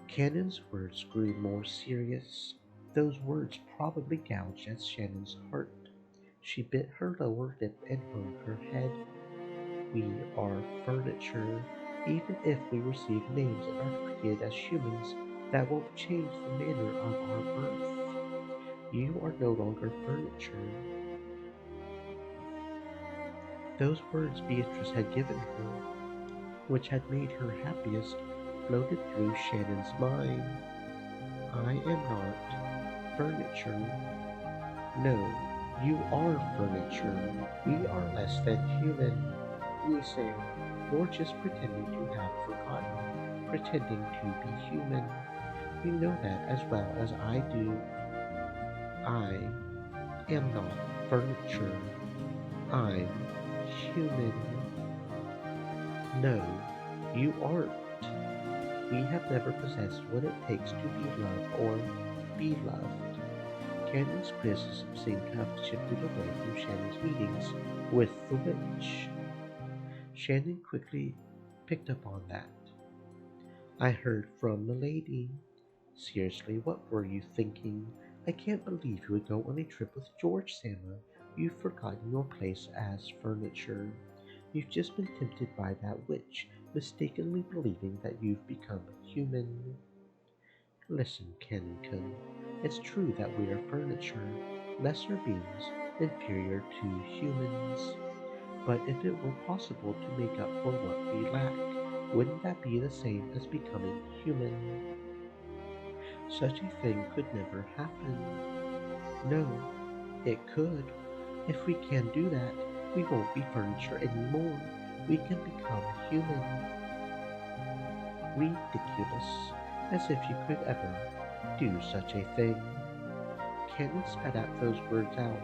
Cannon's words grew more serious. Those words probably gouged at Shannon's heart. She bit her lower lip and hung her head. We are furniture. Even if we receive names and are treated as humans, that won't change the manner of our birth. You are no longer furniture. Those words Beatrice had given her, which had made her happiest, floated through Shannon's mind. I am not furniture. No, you are furniture. We are less than human. We say, you're just pretending to have forgotten, pretending to be human. You know that as well as I do. I am not furniture. I'm human. No, you aren't. We have never possessed what it takes to be loved or be loved. Cannon's criticism seemed to have shifted away from Shannon's meetings with the witch. Shannon quickly picked up on that. I heard from Milady. Seriously, what were you thinking? I can't believe you would go on a trip with George, Sama. You've forgotten your place as furniture. You've just been tempted by that witch, mistakenly believing that you've become human. Listen, Kennington, it's true that we are furniture, lesser beings, inferior to humans. But if it were possible to make up for what we lack, wouldn't that be the same as becoming human? Such a thing could never happen. No, it could. If we can do that, we won't be furniture anymore. We can become human. Ridiculous. As if you could ever do such a thing. Cannon spat out those words out,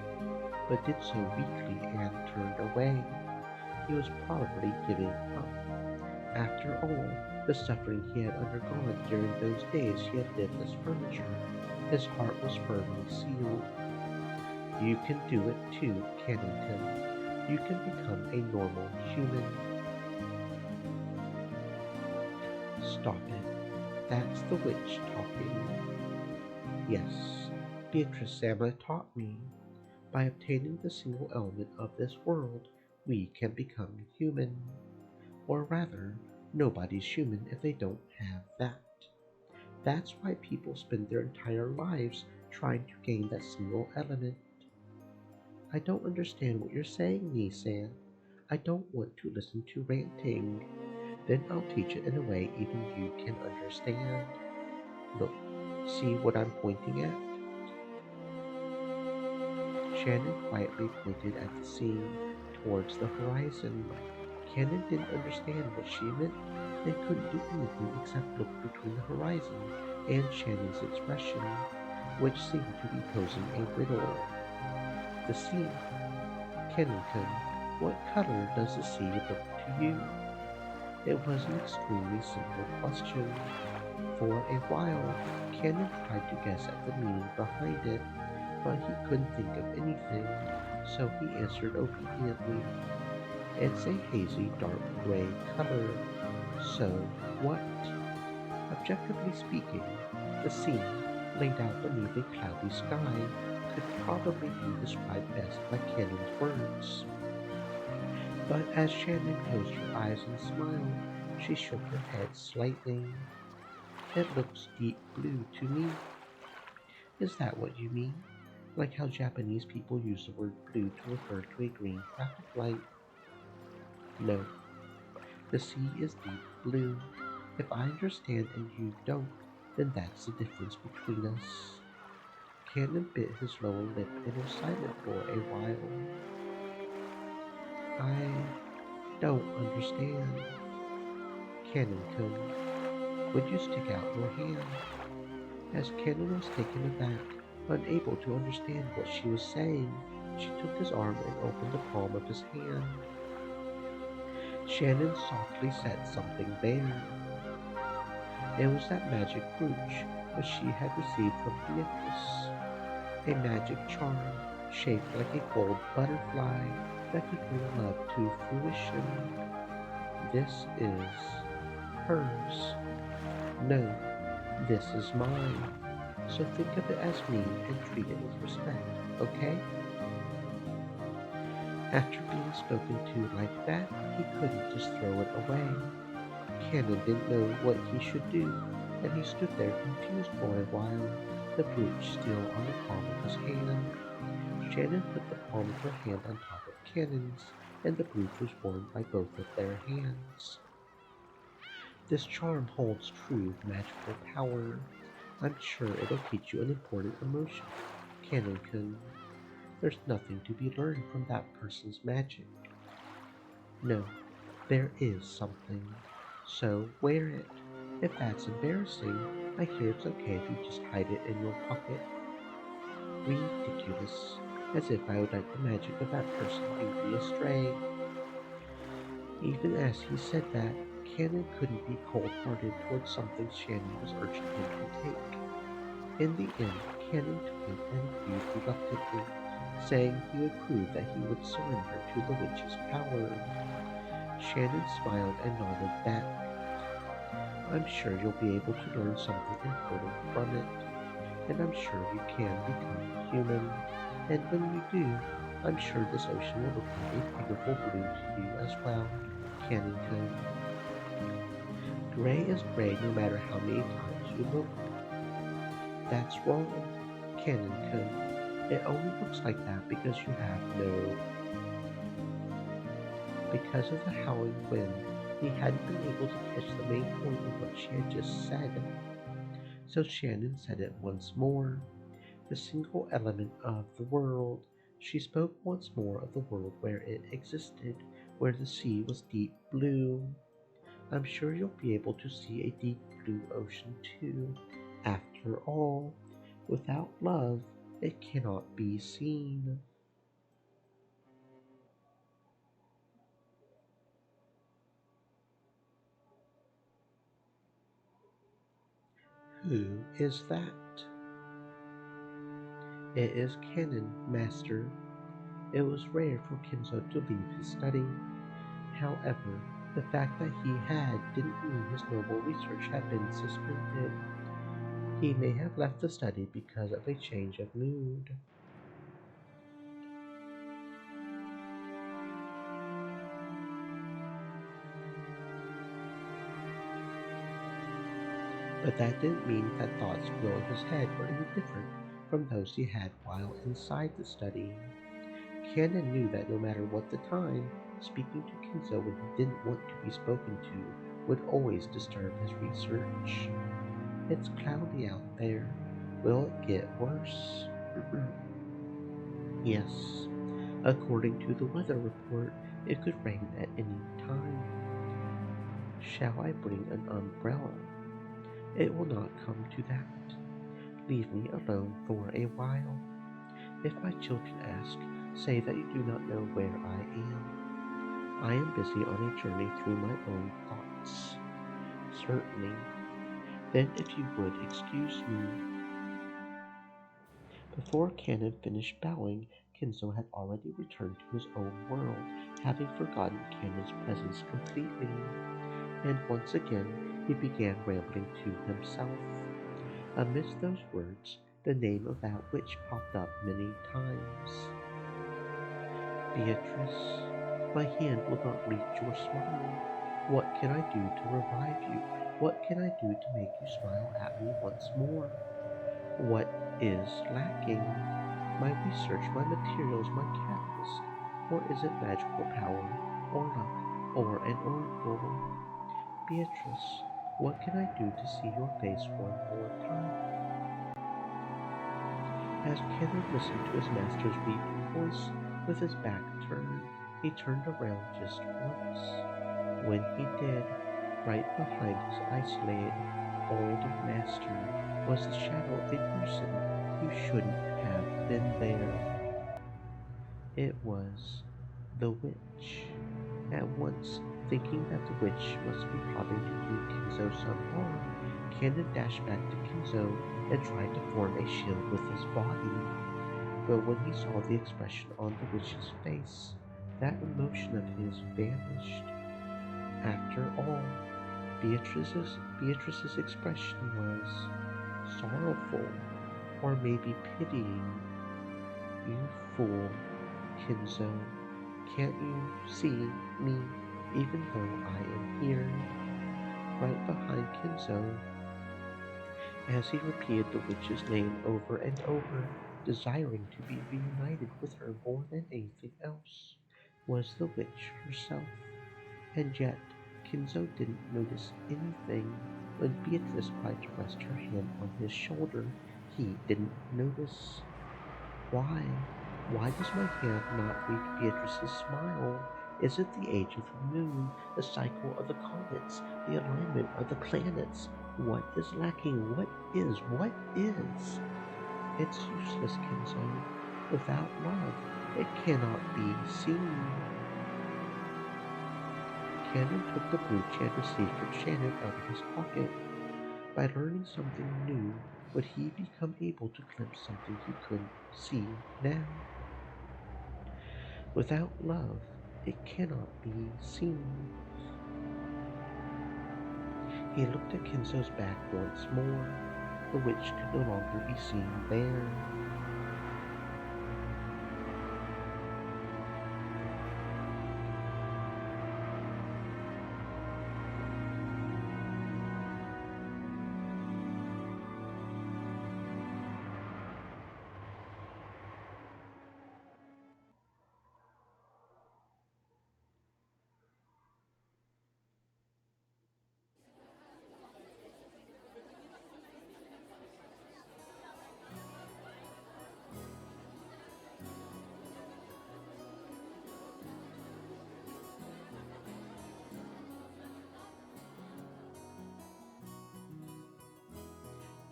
but did so weakly and turned away. He was probably giving up. After all, the suffering he had undergone during those days he had lived as furniture, his heart was firmly sealed. You can do it too, Kennington. You can become a normal human. Stop it. That's the witch talking. Yes, Beatrice Sama taught me. By obtaining the single element of this world, we can become human. Or rather, nobody's human if they don't have that. That's why people spend their entire lives trying to gain that single element. I don't understand what you're saying, Nisan. I don't want to listen to ranting. Then I'll teach it in a way even you can understand. Look, see what I'm pointing at? Shannon quietly pointed at the sea, towards the horizon. Cannon didn't understand what she meant and couldn't do anything except look between the horizon and Shannon's expression, which seemed to be posing a riddle. The sea. Kennington, what color does the sea look to you? It was an extremely simple question. For a while, Cannon tried to guess at the meaning behind it, but he couldn't think of anything, so he answered obediently. It's a hazy dark gray color. So what? Objectively speaking, the sea, laid out beneath a cloudy sky, could probably be described best by Cannon's words. But as Shannon closed her eyes and smiled, she shook her head slightly. It looks deep blue to me. Is that what you mean? Like how Japanese people use the word blue to refer to a green traffic light? No, the sea is deep blue. If I understand and you don't, then that's the difference between us. Cannon bit his lower lip and was silent for a while. I don't understand. Cannon-kun, would you stick out your hand? As Cannon was taken aback, unable to understand what she was saying, she took his arm and opened the palm of his hand. Shannon softly said something there. It was that magic brooch which she had received from Beatrice. A magic charm shaped like a gold butterfly that could bring love to fruition. This is hers. No, this is mine. So think of it as me and treat it with respect, okay? After being spoken to like that, he couldn't just throw it away. Cannon didn't know what he should do, and he stood there confused for a while, the brooch still on the palm of his hand. Shannon put the palm of her hand on top of Cannon's, and the brooch was worn by both of their hands. This charm holds true magical power. I'm sure it'll teach you an important emotion. Canon-kun, there's nothing to be learned from that person's magic. No, there is something. So wear it. If that's embarrassing, I hear it's okay if you just hide it in your pocket. Ridiculous. As if I would let the magic of that person lead me astray. Even as he said that, Cannon couldn't be cold-hearted towards something Shannon was urging him to take. In the end, Cannon took it and agreed reluctantly, saying he would prove that he would surrender to the witch's power. Shannon smiled and nodded back. I'm sure you'll be able to learn something important from it, and I'm sure you can become human. And when you do, I'm sure this ocean will look like a beautiful blue to you as well, Cannon. Gray is gray no matter how many times you look. That's wrong, Cannon. It only looks like that because you have no. Because of the howling wind, he hadn't been able to catch the main point of what she had just said. So Shannon said it once more. The single element of the world. She spoke once more of the world where it existed, where the sea was deep blue. I'm sure you'll be able to see a deep blue ocean too. After all, without love, it cannot be seen. Who is that? It is Canon, Master. It was rare for Kinzo to leave his study. However, the fact that he had didn't mean his noble research had been suspended. He may have left the study because of a change of mood. But that didn't mean that thoughts filling his head were any different from those he had while inside the study. Cannon knew that no matter what the time, speaking to Kinzo when he didn't want to be spoken to would always disturb his research. It's cloudy out there. Will it get worse? Yes. According to the weather report, it could rain at any time. Shall I bring an umbrella? It will not come to that. Leave me alone for a while. If my children ask, say that you do not know where I am. I am busy on a journey through my own thoughts. Certainly. Then if you would excuse me. Before Cannon finished bowing, Kinzo had already returned to his own world, having forgotten Cannon's presence completely. And once again he began rambling to himself. Amidst those words, the name of that witch popped up many times. Beatrice, my hand will not reach your smile. What can I do to revive you? What can I do to make you smile at me once more? What is lacking? My research, my materials, my catalyst? Or is it magical power, or luck, or an oracle? Beatrice, what can I do to see your face one more time? As Kenneth listened to his master's weeping voice with his back turned, he turned around just once. When he did, right behind his isolated old master was the shadow of a person who shouldn't have been there. It was the witch. At once, thinking that the witch must be plotting to do Kinzo some harm, Cannon dashed back to Kinzo and tried to form a shield with his body. But when he saw the expression on the witch's face, that emotion of his vanished. After all, Beatrice's expression was sorrowful, or maybe pitying. You fool, Kinzo, can't you see me even though I am here? Right behind Kinzo, as he repeated the witch's name over and over, desiring to be reunited with her more than anything else, was the witch herself. And yet, Kinzo didn't notice anything. When Beatrice tried to rest her hand on his shoulder, he didn't notice. Why? Why does my hand not reach Beatrice's smile? Is it the age of the moon, the cycle of the comets, the alignment of the planets? What is lacking? What is? What is? It's useless, Kinzo. Without love, it cannot be seen. Cannon took the brooch he had received from Shannon out of his pocket. By learning something new, would he become able to glimpse something he couldn't see now? Without love, it cannot be seen. He looked at Kinzo's back once more. The witch could no longer be seen there.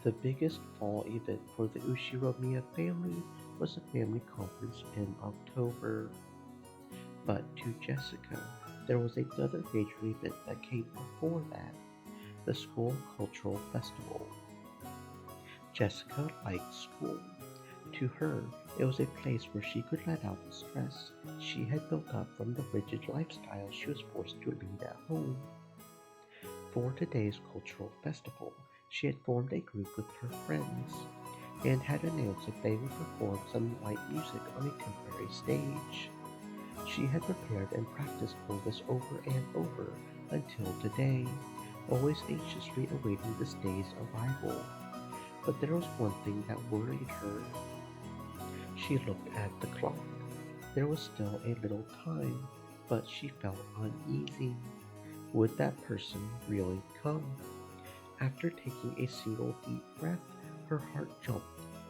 The biggest fall event for the Ushiromiya family was a family conference in October. But to Jessica, there was another major event that came before that, the school cultural festival. Jessica liked school. To her, it was a place where she could let out the stress she had built up from the rigid lifestyle she was forced to lead at home. For today's cultural festival, she had formed a group with her friends and had announced that they would perform some light music on a temporary stage. She had prepared and practiced for this over and over until today, always anxiously awaiting this day's arrival. But there was one thing that worried her. She looked at the clock. There was still a little time, but she felt uneasy. Would that person really come? After taking a single deep breath, her heart jumped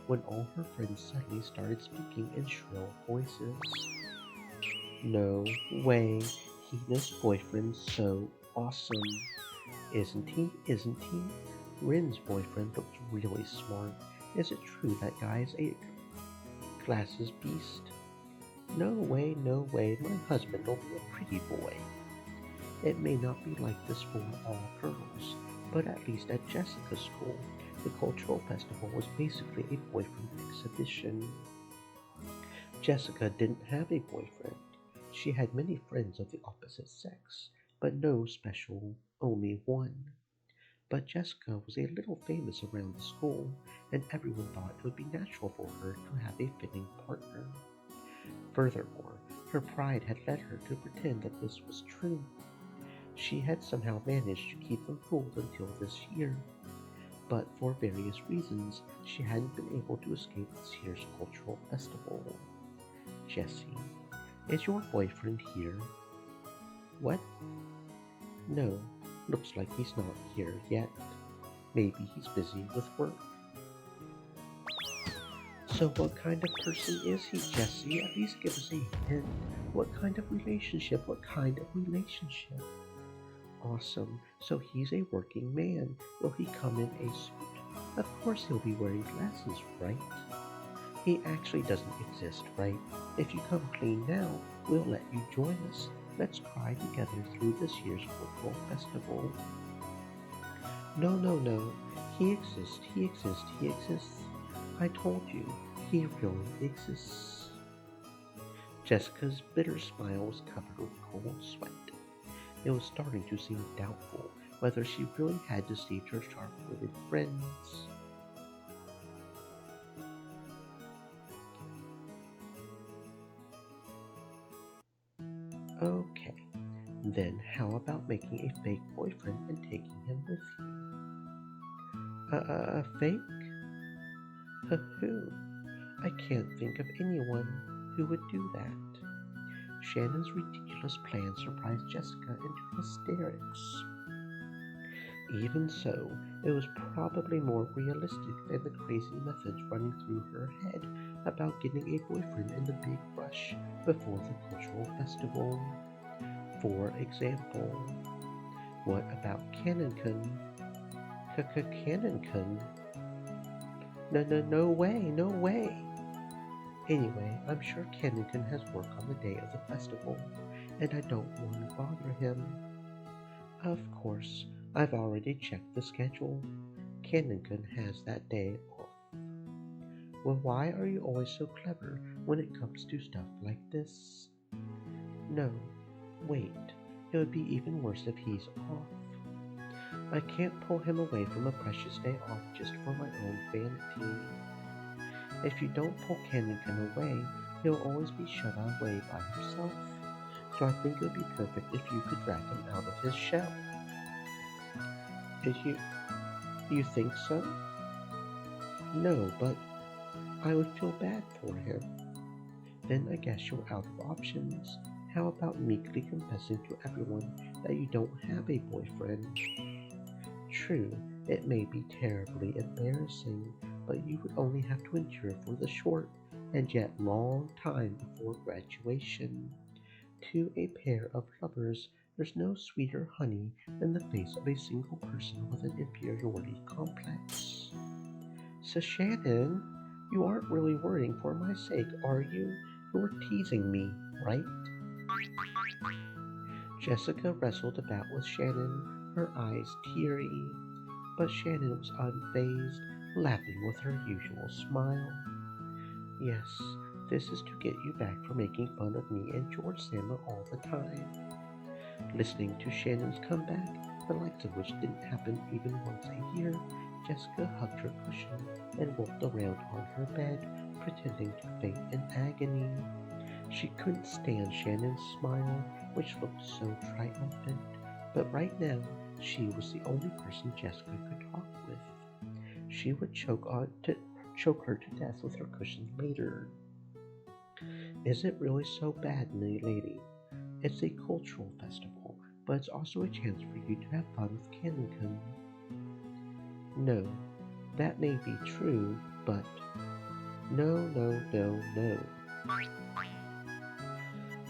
when all her friends suddenly started speaking in shrill voices. No way, Hina's boyfriend's so awesome. Isn't he? Isn't he? Rin's boyfriend looks really smart. Is it true that guy's a glasses beast? No way, no way, my husband will be a pretty boy. It may not be like this for all girls, but at least at Jessica's school, the cultural festival was basically a boyfriend exhibition. Jessica didn't have a boyfriend. She had many friends of the opposite sex, but no special, only one. But Jessica was a little famous around the school, and everyone thought it would be natural for her to have a fitting partner. Furthermore, her pride had led her to pretend that this was true. She had somehow managed to keep them fooled until this year, but for various reasons, she hadn't been able to escape this year's cultural festival. Jessie, is your boyfriend here? What? No, looks like he's not here yet. Maybe he's busy with work. So what kind of person is he, Jessie? At least give us a hint. What kind of relationship? What kind of relationship? Awesome. So he's a working man. Will he come in a suit? Of course he'll be wearing glasses, right? He actually doesn't exist, right? If you come clean now, we'll let you join us. Let's cry together through this year's cultural festival. No, no, no. He exists, he exists, he exists. I told you, he really exists. Jessica's bitter smile was covered with cold sweat. It was starting to seem doubtful whether she really had deceived her sharp-witted friends. Okay, then how about making a fake boyfriend and taking him with you? A fake? Who? I can't think of anyone who would do that. Shannon's ridiculous plan surprised Jessica into hysterics. Even so, it was probably more realistic than the crazy methods running through her head about getting a boyfriend in the big rush before the cultural festival. For example, what about Canoncon? Canoncon? No, no, no way, no way! Anyway, I'm sure Canoncon has work on the day of the festival, and I don't want to bother him. Of course, I've already checked the schedule. Canoncon has that day off. Well, why are you always so clever when it comes to stuff like this? No, wait, it would be even worse if he's off. I can't pull him away from a precious day off just for my own vanity. If you don't pull Canoncon away, he'll always be shut away by himself. So I think it would be perfect if you could drag him out of his shell. Did you think so? No, but I would feel bad for him. Then I guess you're out of options. How about meekly confessing to everyone that you don't have a boyfriend? True, it may be terribly embarrassing, but you would only have to endure for the short and yet long time before graduation. To a pair of lovers, there's no sweeter honey than the face of a single person with an inferiority complex. So Shannon, you aren't really worrying for my sake, are you? You're teasing me, right? Jessica wrestled about with Shannon, her eyes teary, but Shannon was unfazed, laughing with her usual smile. Yes, this is to get you back for making fun of me and George Sandler all the time. Listening to Shannon's comeback, the likes of which didn't happen even once a year, Jessica hugged her cushion and walked around on her bed, pretending to faint in agony. She couldn't stand Shannon's smile, which looked so triumphant, but right now she was the only person Jessica could talk with. She would choke her to death with her cushion later. Is it really so bad, lady? It's a cultural festival, but it's also a chance for you to have fun with Canoncon. No, that may be true, but no, no, no, no.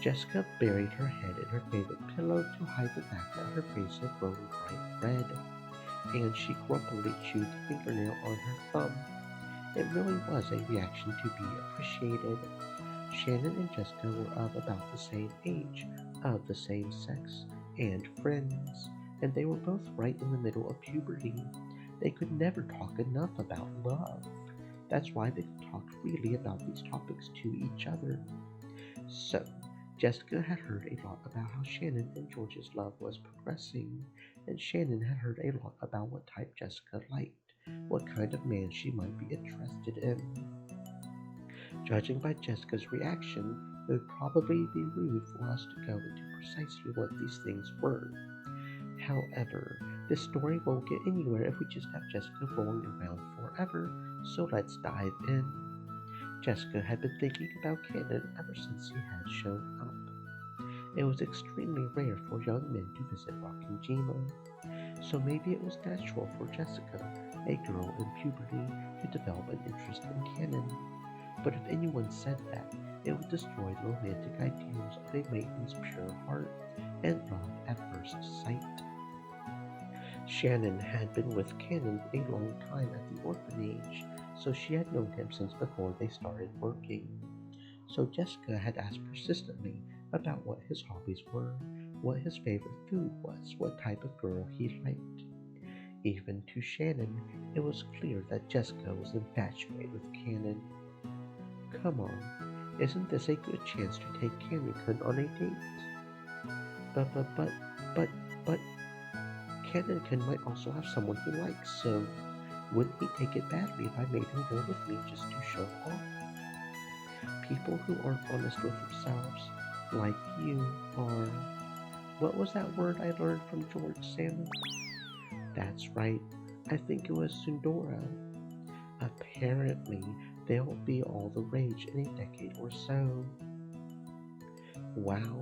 Jessica buried her head in her favorite pillow to hide the fact that her face had grown bright red, and she grumpily chewed the fingernail on her thumb. It really was a reaction to be appreciated. Shannon and Jessica were of about the same age, of the same sex, and friends, and they were both right in the middle of puberty. They could never talk enough about love. That's why they could talk freely about these topics to each other. So, Jessica had heard a lot about how Shannon and George's love was progressing, and Shannon had heard a lot about what type Jessica liked, what kind of man she might be interested in. Judging by Jessica's reaction, it would probably be rude for us to go into precisely what these things were. However, this story won't get anywhere if we just have Jessica rolling around forever, so let's dive in. Jessica had been thinking about Cannon ever since he had shown up. It was extremely rare for young men to visit Rockinghama, so maybe it was natural for Jessica, a girl in puberty, to develop an interest in Cannon. But if anyone said that, it would destroy the romantic ideals of a maiden's pure heart and love at first sight. Shannon had been with Cannon a long time at the orphanage, so she had known him since before they started working. So Jessica had asked persistently about what his hobbies were, what his favorite food was, what type of girl he liked. Even to Shannon, it was clear that Jessica was infatuated with Cannon. Come on, isn't this a good chance to take Canoncon on a date? But, Canoncon might also have someone he likes, so wouldn't he take it badly if I made him go with me just to show off? People who aren't honest with themselves, like you, are... What was that word I learned from George Sandler? That's right, I think it was Sundora. Apparently, they'll be all the rage in a decade or so. Wow,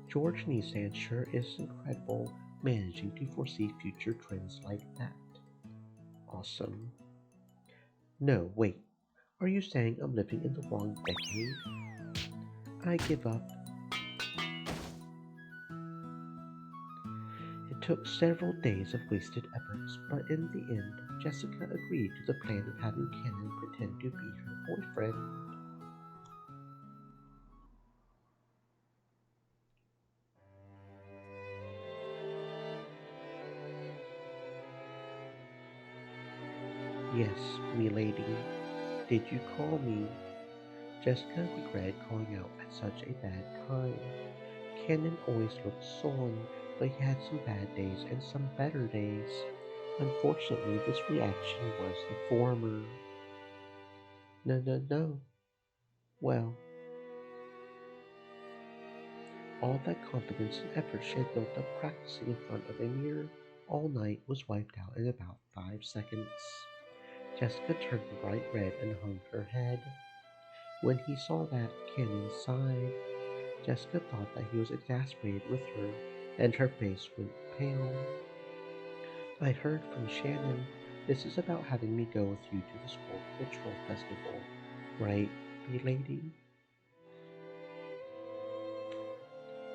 George Nissan sure is incredible managing to foresee future trends like that. Awesome. No, wait. Are you saying I'm living in the wrong decade? I give up. It took several days of wasted efforts, but in the end, Jessica agreed to the plan of having Cannon pretend to be her boyfriend. Yes, milady. Did you call me? Jessica regretted calling out at such a bad time. Cannon always looked sullen, but he had some bad days and some better days. Unfortunately, this reaction was the former. No, no, no. Well, all that confidence and effort she had built up practicing in front of a mirror all night was wiped out in about 5 seconds. Jessica turned bright red and hung her head. When he saw that, Cannon sighed. Jessica thought that he was exasperated with her, and her face went pale. I heard from Shannon. This is about having me go with you to the school cultural festival, right, milady?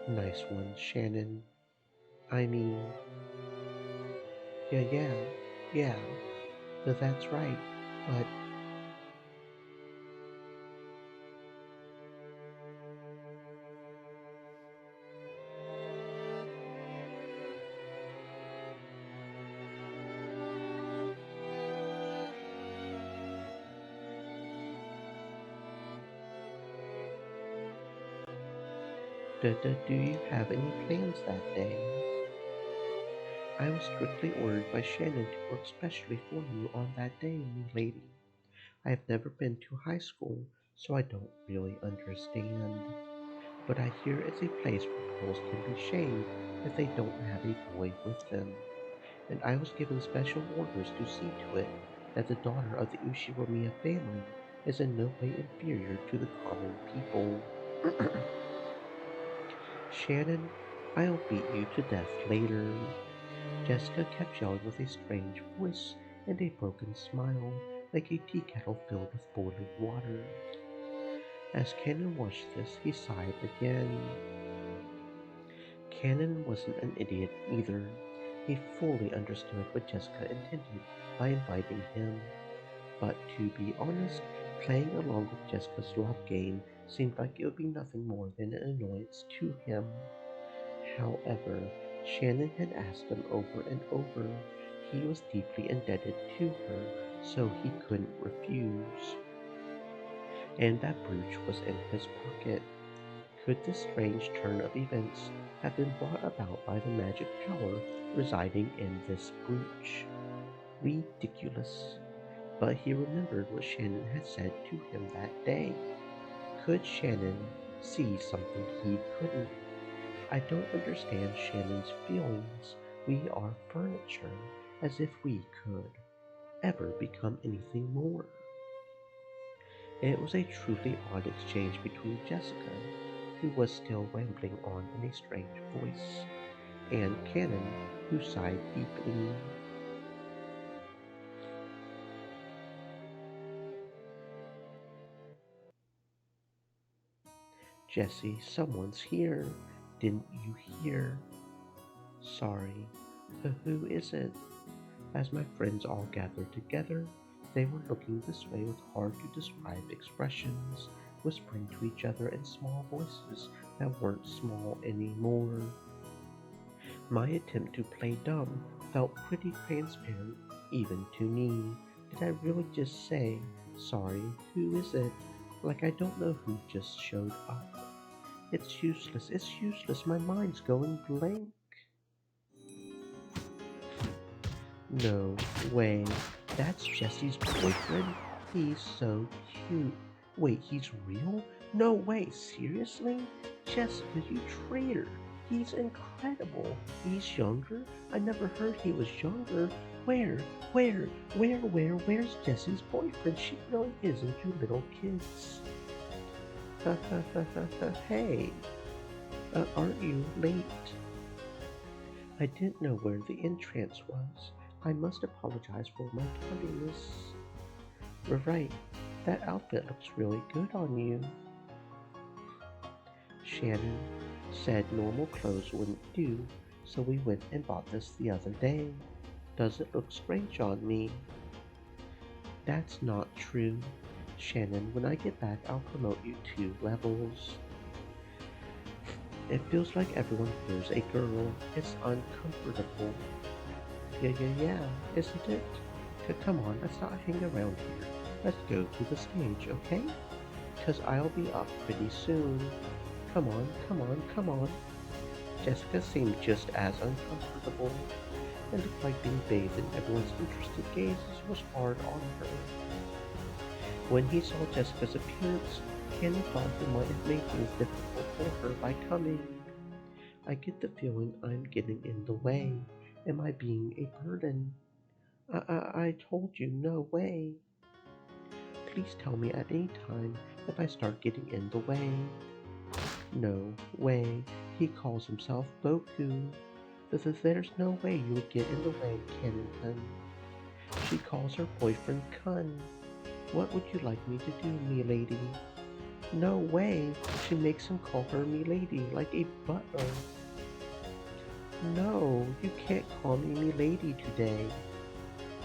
Nice one, Shannon. I mean, yeah, yeah, that's right. But do you have any plans that day? I was strictly ordered by Shannon to work specially for you on that day, milady. I have never been to high school, so I don't really understand. But I hear it's a place where girls can be shamed if they don't have a boy with them, and I was given special orders to see to it that the daughter of the Ushiromiya family is in no way inferior to the common people. Shannon, I'll beat you to death later. Jessica kept yelling with a strange voice and a broken smile, like a tea kettle filled with boiling water. As Cannon watched this, he sighed again. Cannon wasn't an idiot either. He fully understood what Jessica intended by inviting him. But to be honest, playing along with Jessica's love game seemed like it would be nothing more than an annoyance to him. However, Shannon had asked him over and over. He was deeply indebted to her, so he couldn't refuse. And that brooch was in his pocket. Could this strange turn of events have been brought about by the magic power residing in this brooch? Ridiculous. But he remembered what Shannon had said to him that day. Could Shannon see something he couldn't? I don't understand Shannon's feelings. We are furniture, as if we could ever become anything more. It was a truly odd exchange between Jessica, who was still rambling on in a strange voice, and Cannon, who sighed deeply. Jessie, someone's here. Didn't you hear? Sorry. Who is it? As my friends all gathered together, they were looking this way with hard to describe expressions, whispering to each other in small voices that weren't small anymore. My attempt to play dumb felt pretty transparent even to me. Did I really just say, sorry, who is it? Like I don't know who just showed up. It's useless, my mind's going blank. No way. That's Jesse's boyfriend? He's so cute. Wait, he's real? No way, seriously? Jessica, you traitor. He's incredible. He's younger? I never heard he was younger. Where? Where's Jesse's boyfriend? She really is into little kids. Ha ha ha ha ha, hey. Aren't you late? I didn't know where the entrance was. I must apologize for my tardiness. You're right. That outfit looks really good on you. Shannon said normal clothes wouldn't do, so we went and bought this the other day. Does it look strange on me? That's not true. Shannon, when I get back, I'll promote you 2 levels. It feels like everyone here's a girl. It's uncomfortable. Yeah, isn't it? Come on, let's not hang around here. Let's go to the stage, okay? 'Cause I'll be up pretty soon. Come on. Jessica seemed just as uncomfortable and looked like being bathed in everyone's interested gazes was hard on her. When he saw Jessica's appearance, Cannon thought he might have made things difficult for her by coming. I get the feeling I'm getting in the way. Am I being a burden? I told you no way. Please tell me at any time if I start getting in the way. No way. He calls himself Boku. There's no way you would get in the way, Cannington. She calls her boyfriend Kun. What would you like me to do, milady? No way. She makes him call her milady like a butler. No, you can't call me milady today.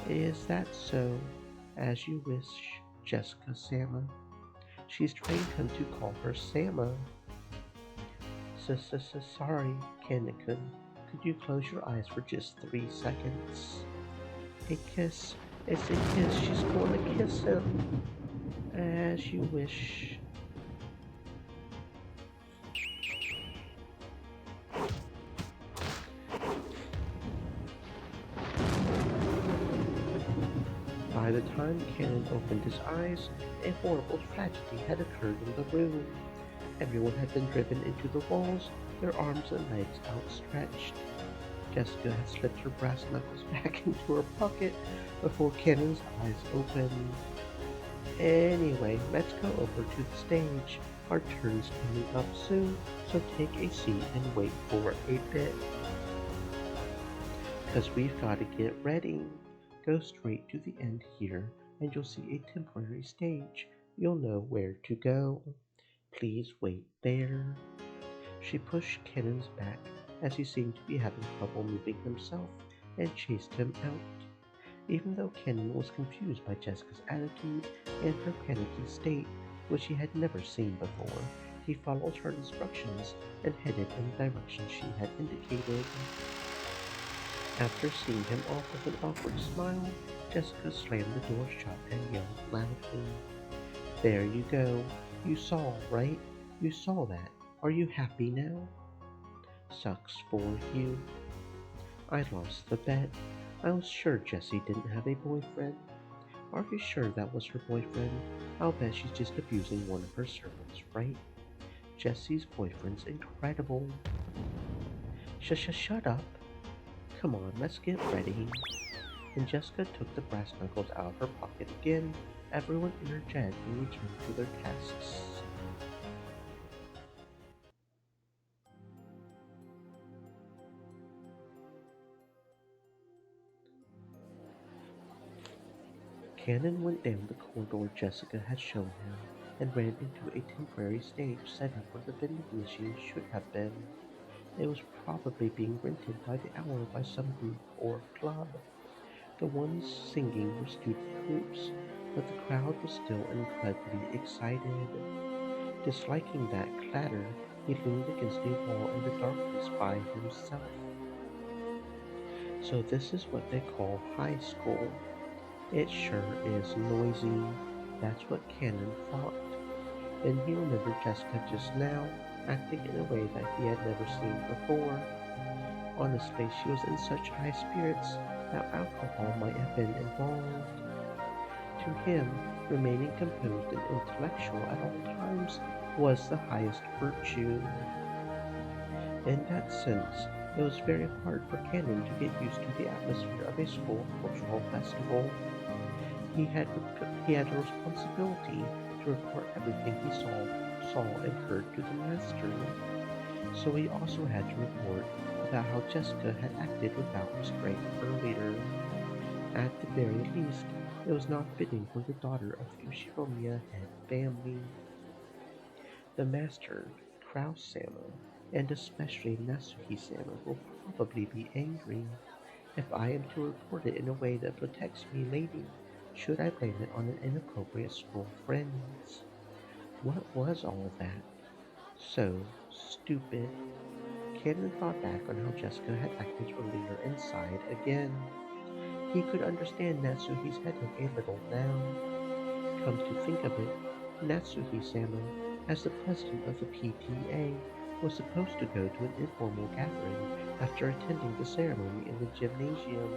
Is that so? As you wish, Jessica Sama. She's trained him to call her Sama. Sorry, Kanekun. Could you close your eyes for just 3 seconds? A kiss. It's a kiss. She's going to kiss him. As you wish. By the time Cannon opened his eyes, a horrible tragedy had occurred in the room. Everyone had been driven into the walls, their arms and legs outstretched. Jessica had slipped her brass knuckles back into her pocket before Cannon's eyes opened. Anyway, let's go over to the stage. Our turn's coming up soon, so take a seat and wait for a bit. 'Cause we've got to get ready. Go straight to the end here, and you'll see a temporary stage. You'll know where to go. Please wait there. She pushed Cannon's back as he seemed to be having trouble moving himself and chased him out. Even though Cannon was confused by Jessica's attitude and her panicky state, which he had never seen before, he followed her instructions and headed in the direction she had indicated. After seeing him off with an awkward smile, Jessica slammed the door shut and yelled loudly. There you go. You saw, right? You saw that. Are you happy now? Sucks for you. I lost the bet. I was sure Jessie didn't have a boyfriend. Are you sure that was her boyfriend? I'll bet she's just abusing one of her servants, right? Jessie's boyfriend's incredible. Shut up. Come on, let's get ready. And Jessica took the brass knuckles out of her pocket again. Everyone energetically returned to their tasks. Cannon went down the corridor Jessica had shown him and ran into a temporary stage set up where the vending machine should have been. It was probably being rented by the hour by some group or club. The ones singing were student groups, but the crowd was still incredibly excited. Disliking that clatter, he leaned against a wall in the darkness by himself. So this is what they call high school. It sure is noisy. That's what Cannon thought. Then he remembered Jessica just now, acting in a way that he had never seen before. Honestly, she was in such high spirits that alcohol might have been involved. To him, remaining composed and intellectual at all times was the highest virtue. In that sense, it was very hard for Cannon to get used to the atmosphere of a school cultural festival. He had a responsibility to report everything he saw and heard to the master. So he also had to report about how Jessica had acted without restraint for her leader. At the very least, it was not fitting for the daughter of the Ushiromiya head family. The master, Kraus-sama, and especially Natsuki-sama will probably be angry. If I am to report it in a way that protects me, lady, should I blame it on an inappropriate school friends? What was all that? So stupid. Cannon thought back on how Jessica had acted earlier and sighed again. He could understand Natsuhi's headache a little now. Come to think of it, Natsuhi-sama, as the president of the PTA, was supposed to go to an informal gathering after attending the ceremony in the gymnasium.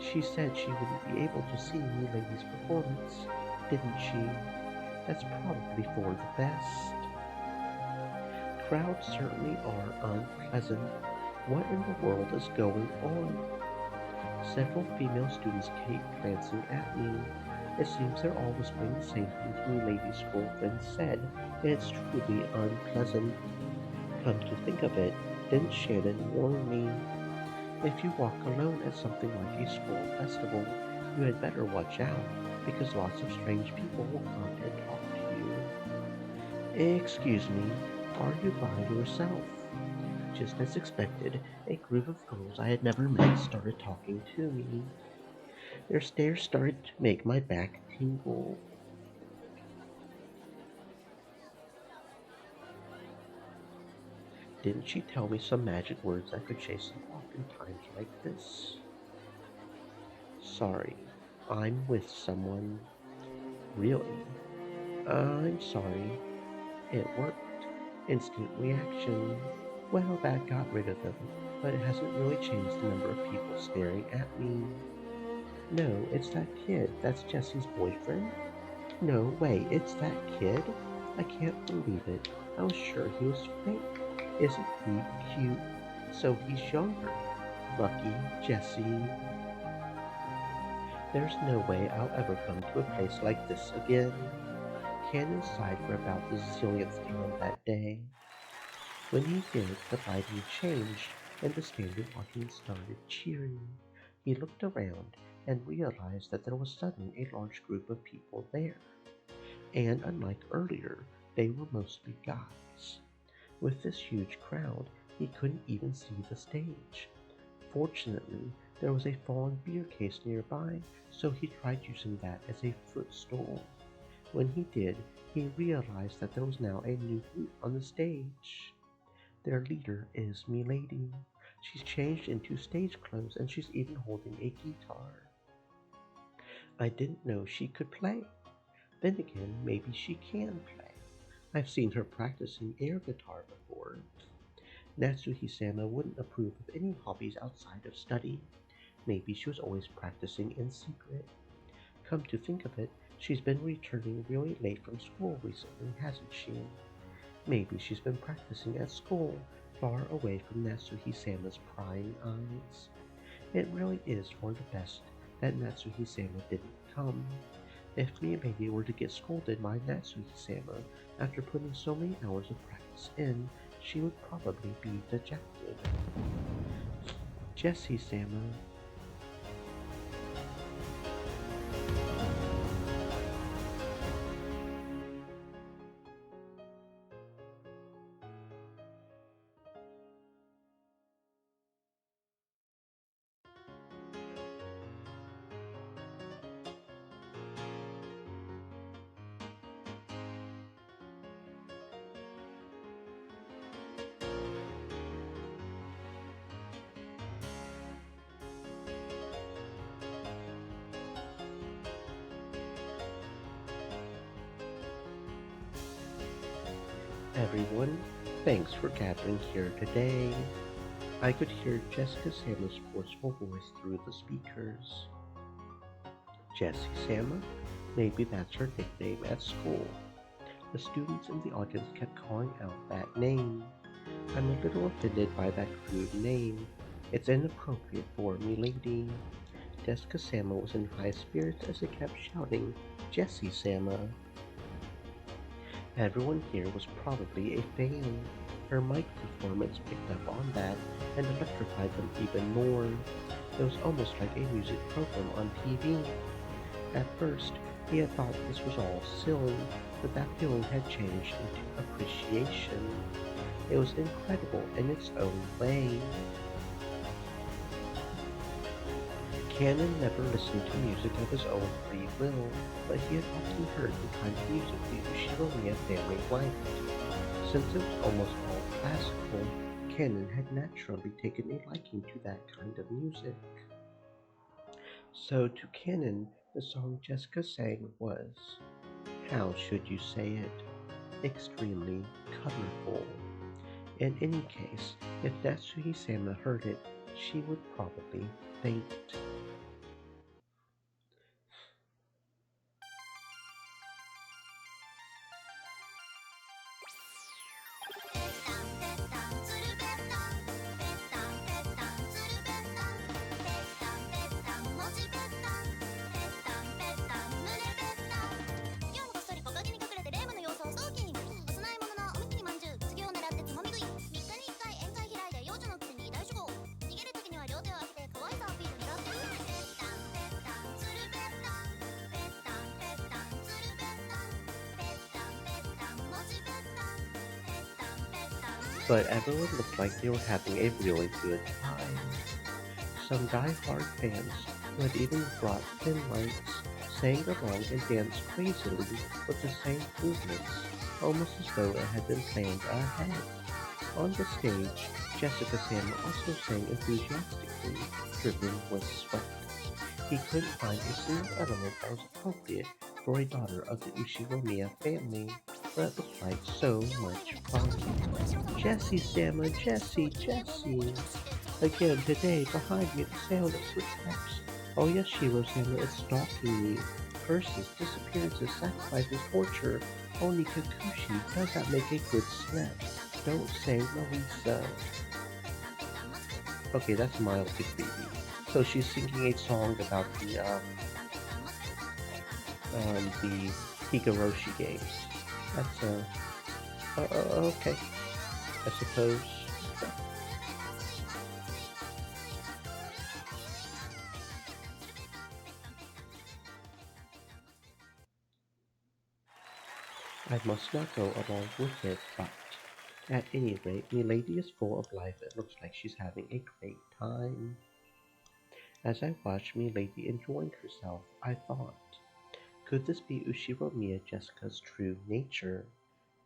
She said she wouldn't be able to see Milady's performance, didn't she? That's probably for the best. Crowds certainly are unpleasant. What in the world is going on? Several female students keep glancing at me. It seems they're all whispering the same things Milady's girlfriend said, and it's truly unpleasant. Come to think of it, didn't Shannon warn me? If you walk alone at something like a school festival, you had better watch out, because lots of strange people will come and talk to you. Excuse me, are you by yourself? Just as expected, a group of girls I had never met started talking to me. Their stares started to make my back tingle. Didn't she tell me some magic words that could chase them off in times like this? Sorry, I'm with someone. Really? I'm sorry. It worked. Instant reaction. Well, that got rid of them, but it hasn't really changed the number of people staring at me. No, it's that kid. That's Jesse's boyfriend? No, wait, it's that kid? I can't believe it. I was sure he was fake. Isn't he cute? So he's younger. Lucky Jesse. There's no way I'll ever come to a place like this again. Cannon sighed for about the zillionth time that day. When he did, the lighting changed and the standard audience started cheering. He looked around and realized that there was suddenly a large group of people there. And unlike earlier, they were mostly guys. With this huge crowd, he couldn't even see the stage. Fortunately, there was a fallen beer case nearby, so he tried using that as a footstool. When he did, he realized that there was now a new group on the stage. Their leader is Milady. She's changed into stage clothes and she's even holding a guitar. I didn't know she could play. Then again, maybe she can play. I've seen her practicing air guitar before. Natsuhi-sama wouldn't approve of any hobbies outside of study. Maybe she was always practicing in secret. Come to think of it, she's been returning really late from school recently, hasn't she? Maybe she's been practicing at school, far away from Natsuhi-sama's prying eyes. It really is for the best that Natsuhi-sama didn't come. If me and Baby were to get scolded by Natsuhi-sama after putting so many hours of practice in, she would probably be dejected. Jessie-sama. Everyone, thanks for gathering here today. I could hear Jessica Sama's forceful voice through the speakers. Jessie Sama? Maybe that's her nickname at school. The students in the audience kept calling out that name. I'm a little offended by that crude name. It's inappropriate for Milady. Jessica Sama was in high spirits as they kept shouting, Jessie Sama. Everyone here was probably a fan. Her mic performance picked up on that and electrified them even more. It was almost like a music program on TV. At first, he had thought this was all silly, but that feeling had changed into appreciation. It was incredible in its own way. Cannon never listened to music of his own free will, but he had often heard the kind of music the Ushiromiya family liked. Since it was almost all classical, Cannon had naturally taken a liking to that kind of music. So to Cannon, the song Jessica sang was, how should you say it, extremely colorful. In any case, if Natsuhi-sama heard it, she would probably faint. But everyone looked like they were having a really good time. Some die-hard fans, who had even brought pin lights, sang along and danced crazily with the same movements, almost as though it had been planned ahead. On the stage, Jessica Sam also sang enthusiastically, dripping with sweat. He couldn't find a single element that was appropriate for a daughter of the Ushiromiya family, but it looked like so much fun. Jesse, Sama, Jesse, Jesse. Again today, behind me, the sound of footsteps. Oh yes, Shiro-sama is stalking me. Curses, disappearances, sacrifices, torture. Only Kikuchi does that make a good snap. Don't say Marisa. Okay, that's mildly creepy. So she's singing a song about the Higoroshi games. That's okay, I suppose. I must not go along with it, but at any rate, Milady is full of life and looks like she's having a great time. As I watched Milady enjoying herself, I thought, could this be Ushiromiya Jessica's true nature?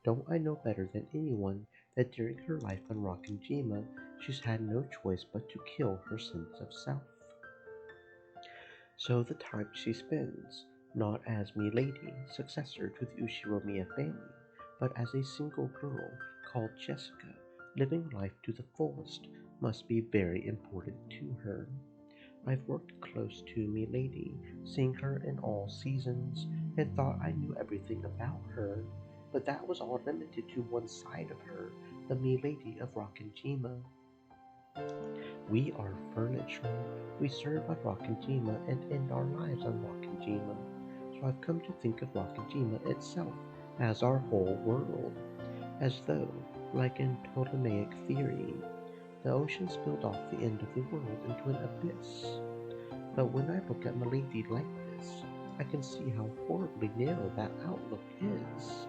Don't I know better than anyone that during her life on Rockinjima, she's had no choice but to kill her sense of self? So the time she spends, not as Milady, successor to the Ushiromiya family, but as a single girl called Jessica, living life to the fullest, must be very important to her. I've worked close to Milady, seeing her in all seasons, and thought I knew everything about her. But that was all limited to one side of her, the Milady of Rockinjima. We are furniture. We serve on Rockinjima and end our lives on Rockinjima. So I've come to think of Rockinjima itself as our whole world, as though, like in Ptolemaic theory, the ocean spilled off the end of the world into an abyss. But when I look at Milady like this, I can see how horribly narrow that outlook is.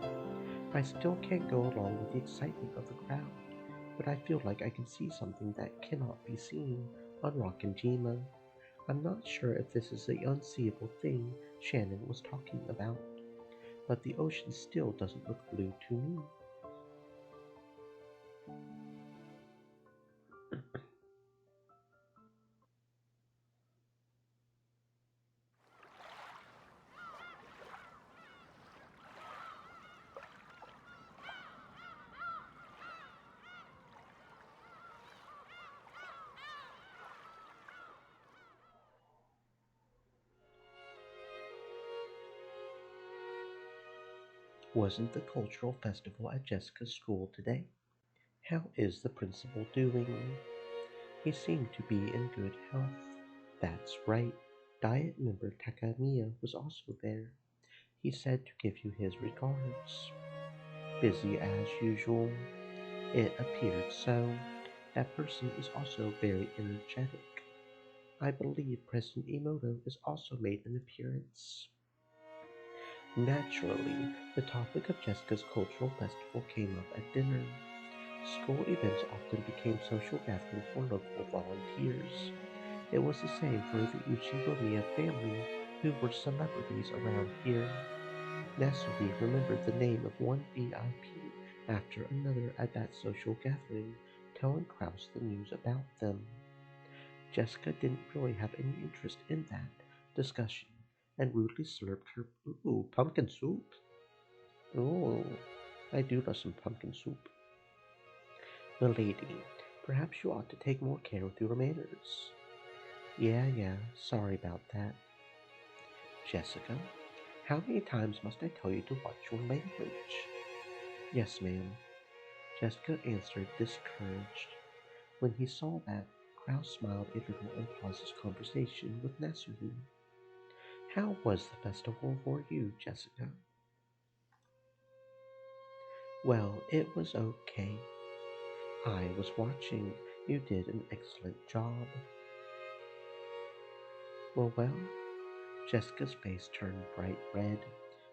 I still can't go along with the excitement of the crowd, but I feel like I can see something that cannot be seen on Rockinjima. I'm not sure if this is the unseeable thing Shannon was talking about, but the ocean still doesn't look blue to me. Wasn't the cultural festival at Jessica's school today? How is the principal doing? He seemed to be in good health. That's right. Diet member Takamiya was also there. He said to give you his regards. Busy as usual. It appeared so. That person is also very energetic. I believe President Emoto has also made an appearance. Naturally, the topic of Jessica's cultural festival came up at dinner. School events often became social gatherings for local volunteers. It was the same for the Uchiromiya family, who were celebrities around here. Nasuhi remembered the name of one VIP after another at that social gathering, telling Kraus the news about them. Jessica didn't really have any interest in that discussion and rudely slurped her pumpkin soup. Ooh, I do love some pumpkin soup. Milady, perhaps you ought to take more care with your manners. Yeah, sorry about that. Jessica, how many times must I tell you to watch your language? Yes, ma'am. Jessica answered, discouraged. When he saw that, Kraus smiled a little and paused his conversation with Nasuhi. How was the festival for you, Jessica? Well, it was okay. I was watching. You did an excellent job. Well, Jessica's face turned bright red.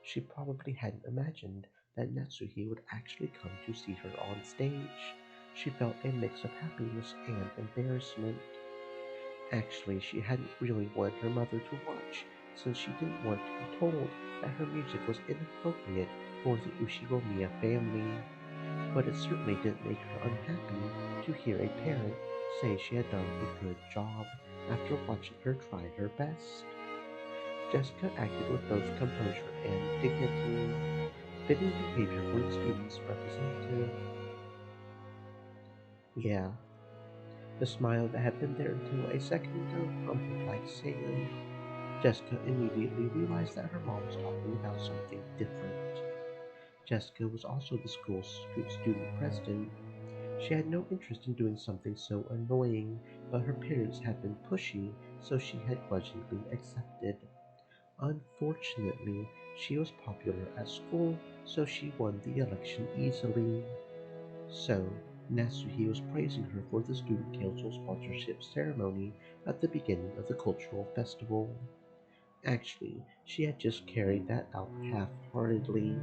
She probably hadn't imagined that Natsuhi would actually come to see her on stage. She felt a mix of happiness and embarrassment. Actually, she hadn't really wanted her mother to watch, since she didn't want to be told that her music was inappropriate for the Ushiromiya family. But it certainly didn't make her unhappy to hear a parent say she had done a good job after watching her try her best. Jessica acted with both composure and dignity, fitting behavior for the student's representative. Yeah, the smile that had been there until a second ago crumbled like sand. Jessica immediately realized that her mom was talking about something different. Jessica was also the school's student president. She had no interest in doing something so annoying, but her parents had been pushy, so she had grudgingly accepted. Unfortunately, she was popular at school, so she won the election easily. So, Natsuhi was praising her for the student council sponsorship ceremony at the beginning of the cultural festival. Actually, she had just carried that out half-heartedly.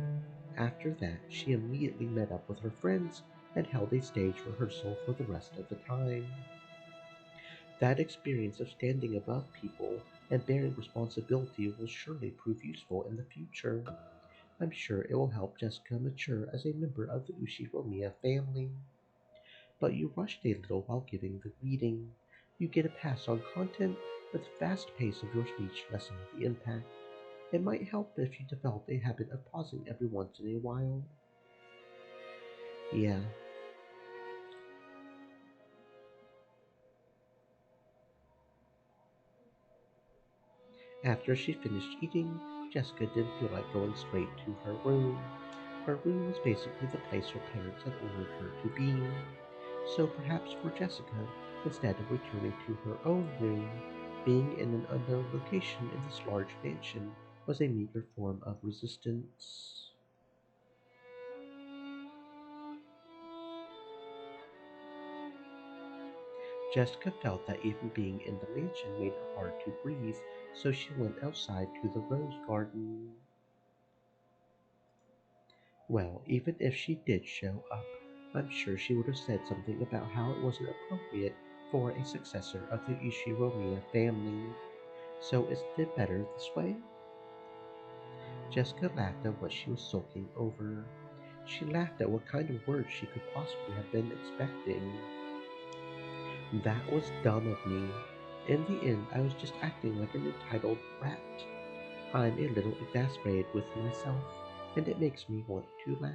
After that, she immediately met up with her friends and held a stage rehearsal for the rest of the time. That experience of standing above people and bearing responsibility will surely prove useful in the future. I'm sure it will help Jessica mature as a member of the Ushiromiya family. But you rushed a little while giving the reading. You get a pass on content, but the fast pace of your speech lessened the impact. It might help if you develop a habit of pausing every once in a while. Yeah, after she finished eating, Jessica didn't feel like going straight to her room. Her room was basically the place her parents had ordered her to be. So perhaps for Jessica, instead of returning to her own room, being in an unknown location in this large mansion was a meager form of resistance. Jessica felt that even being in the mansion made it hard to breathe, so she went outside to the rose garden. Well, even if she did show up, I'm sure she would have said something about how it wasn't appropriate for a successor of the Ishiromiya family. So isn't it better this way? Jessica laughed at what she was sulking over. She laughed at what kind of words she could possibly have been expecting. That was dumb of me. In the end, I was just acting like an entitled brat. I'm a little exasperated with myself, and it makes me want to laugh.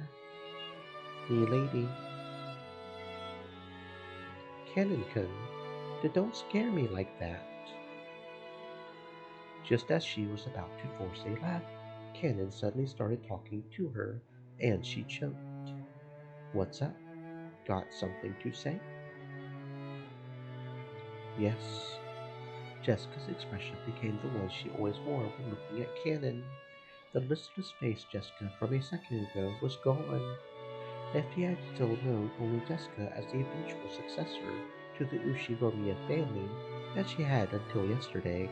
Me lady, Cannon-kun, don't scare me like that. Just as she was about to force a laugh, Cannon suddenly started talking to her, and she choked. What's up? Got something to say? Yes. Jessica's expression became the one she always wore when looking at Cannon. The listless face Jessica from a second ago was gone. If he had still known only Jessica as the eventual successor to the Ushiromiya family, as she had until yesterday,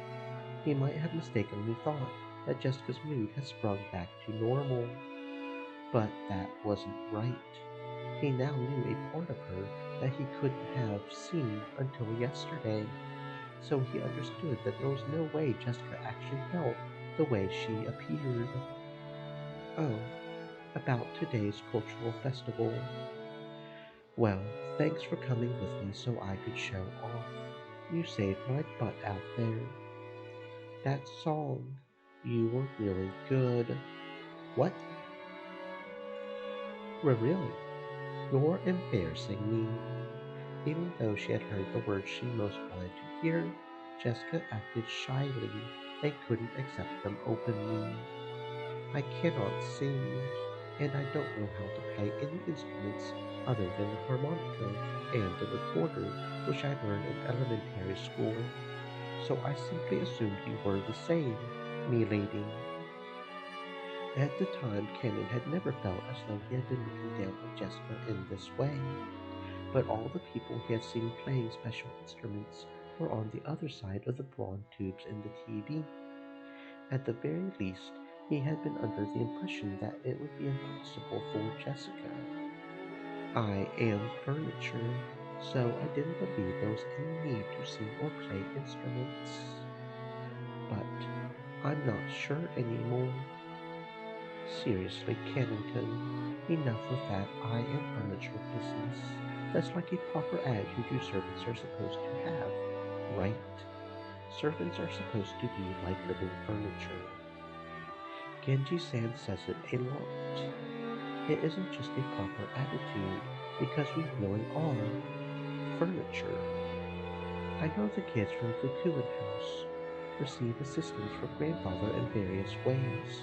he might have mistakenly thought that Jessica's mood had sprung back to normal. But that wasn't right. He now knew a part of her that he couldn't have seen until yesterday, so he understood that there was no way Jessica actually felt the way she appeared. Oh, about today's cultural festival. Well, thanks for coming with me so I could show off. You saved my butt out there. That song, you were really good. What? Really? You're embarrassing me. Even though she had heard the words she most wanted to hear, Jessica acted shyly and couldn't accept them openly. I cannot sing, and I don't know how to play any instruments other than the harmonica and the recorder, which I learned in elementary school. So I simply assumed you were the same, milady. At the time, Cannon had never felt as though he had been looking down on Jessica in this way, but all the people he had seen playing special instruments were on the other side of the broad tubes in the TV. At the very least, he had been under the impression that it would be impossible for Jessica. I am furniture, so I didn't believe there was any need to sing or play instruments. But I'm not sure anymore. Seriously, Kennington, enough of that I am furniture business. That's like a proper attitude servants are supposed to have, right? Servants are supposed to be like living furniture. Genji-san says it a lot. It isn't just a proper attitude, because we really are furniture. I know the kids from Fukuin House receive assistance from grandfather in various ways,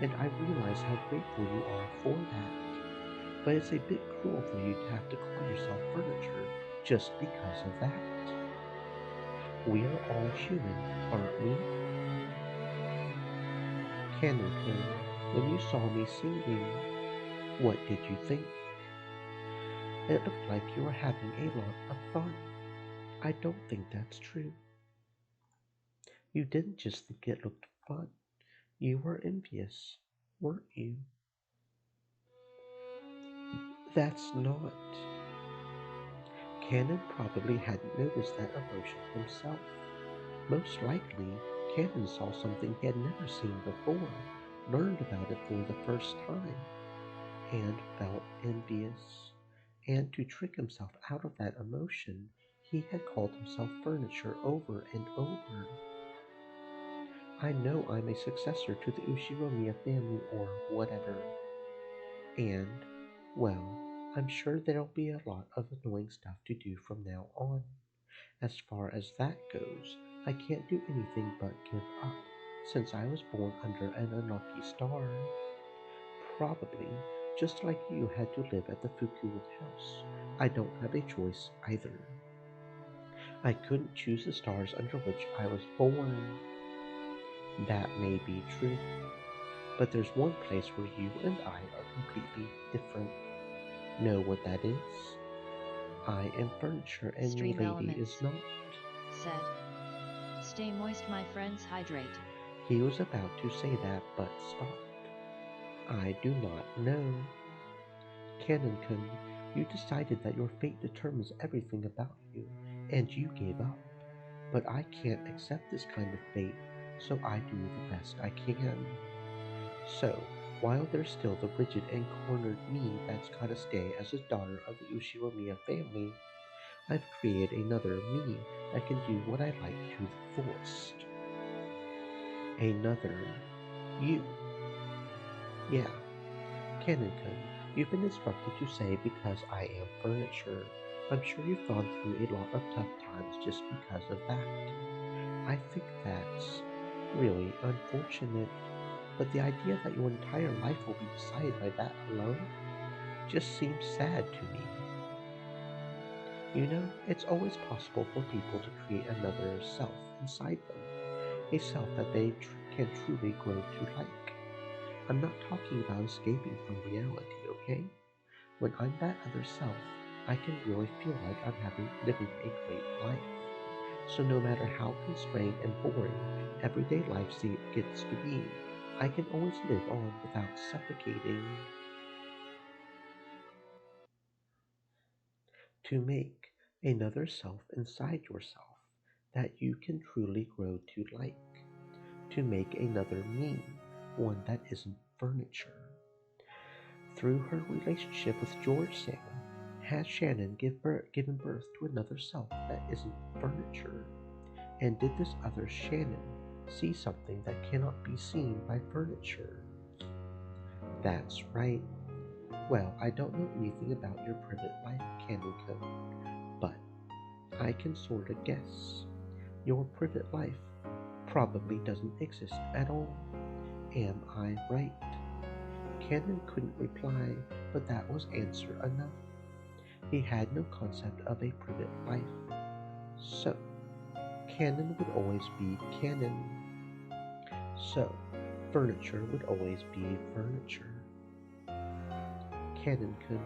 and I realize how grateful you are for that. But it's a bit cruel for you to have to call yourself furniture just because of that. We're all human, aren't we? Canon-kun, when you saw me singing, what did you think? It looked like you were having a lot of fun. I don't think that's true. You didn't just think it looked fun. You were envious, weren't you? That's not. Cannon probably hadn't noticed that emotion himself. Most likely, Cannon saw something he had never seen before, learned about it for the first time, and felt envious. And to trick himself out of that emotion, he had called himself furniture over and over. I know I'm a successor to the Ushiromiya family or whatever. And, well, I'm sure there'll be a lot of annoying stuff to do from now on. As far as that goes, I can't do anything but give up, since I was born under an unlucky star. Probably, just like you had to live at the Fukuin house. I don't have a choice either. I couldn't choose the stars under which I was born. That may be true, but there's one place where you and I are completely different. Know what that is? I am furniture and Stream Milady is elements, not. said. Stay moist, my friends, hydrate. He was about to say that, but stopped. I do not know. Canon-kun, you decided that your fate determines everything about you, and you gave up. But I can't accept this kind of fate, so I do the best I can. So, while there's still the rigid and cornered me that's gotta stay as a daughter of the Ushiromiya family, I've created another me that can do what I like to the fullest. Another you. Yeah, Canon-kun, you've been instructed to say because I am furniture. I'm sure you've gone through a lot of tough times just because of that. I think that's really unfortunate, but the idea that your entire life will be decided by that alone just seems sad to me. You know, it's always possible for people to create another self inside them, a self that they can truly grow to like. I'm not talking about escaping from reality, okay? When I'm that other self, I can really feel like I'm living a great life. So no matter how constrained and boring everyday life gets to be, I can always live on without suffocating. To make another self inside yourself that you can truly grow to like. To make another me, one that isn't furniture. Through her relationship with George Salem, has Shannon given birth to another self that isn't furniture? And did this other Shannon see something that cannot be seen by furniture? That's right. Well, I don't know anything about your private life, Cannon Code, but I can sort of guess. Your private life probably doesn't exist at all. Am I right? Cannon couldn't reply, but that was answer enough. He had no concept of a private life. So, Cannon would always be Cannon. So, furniture would always be furniture. Cannon-kun,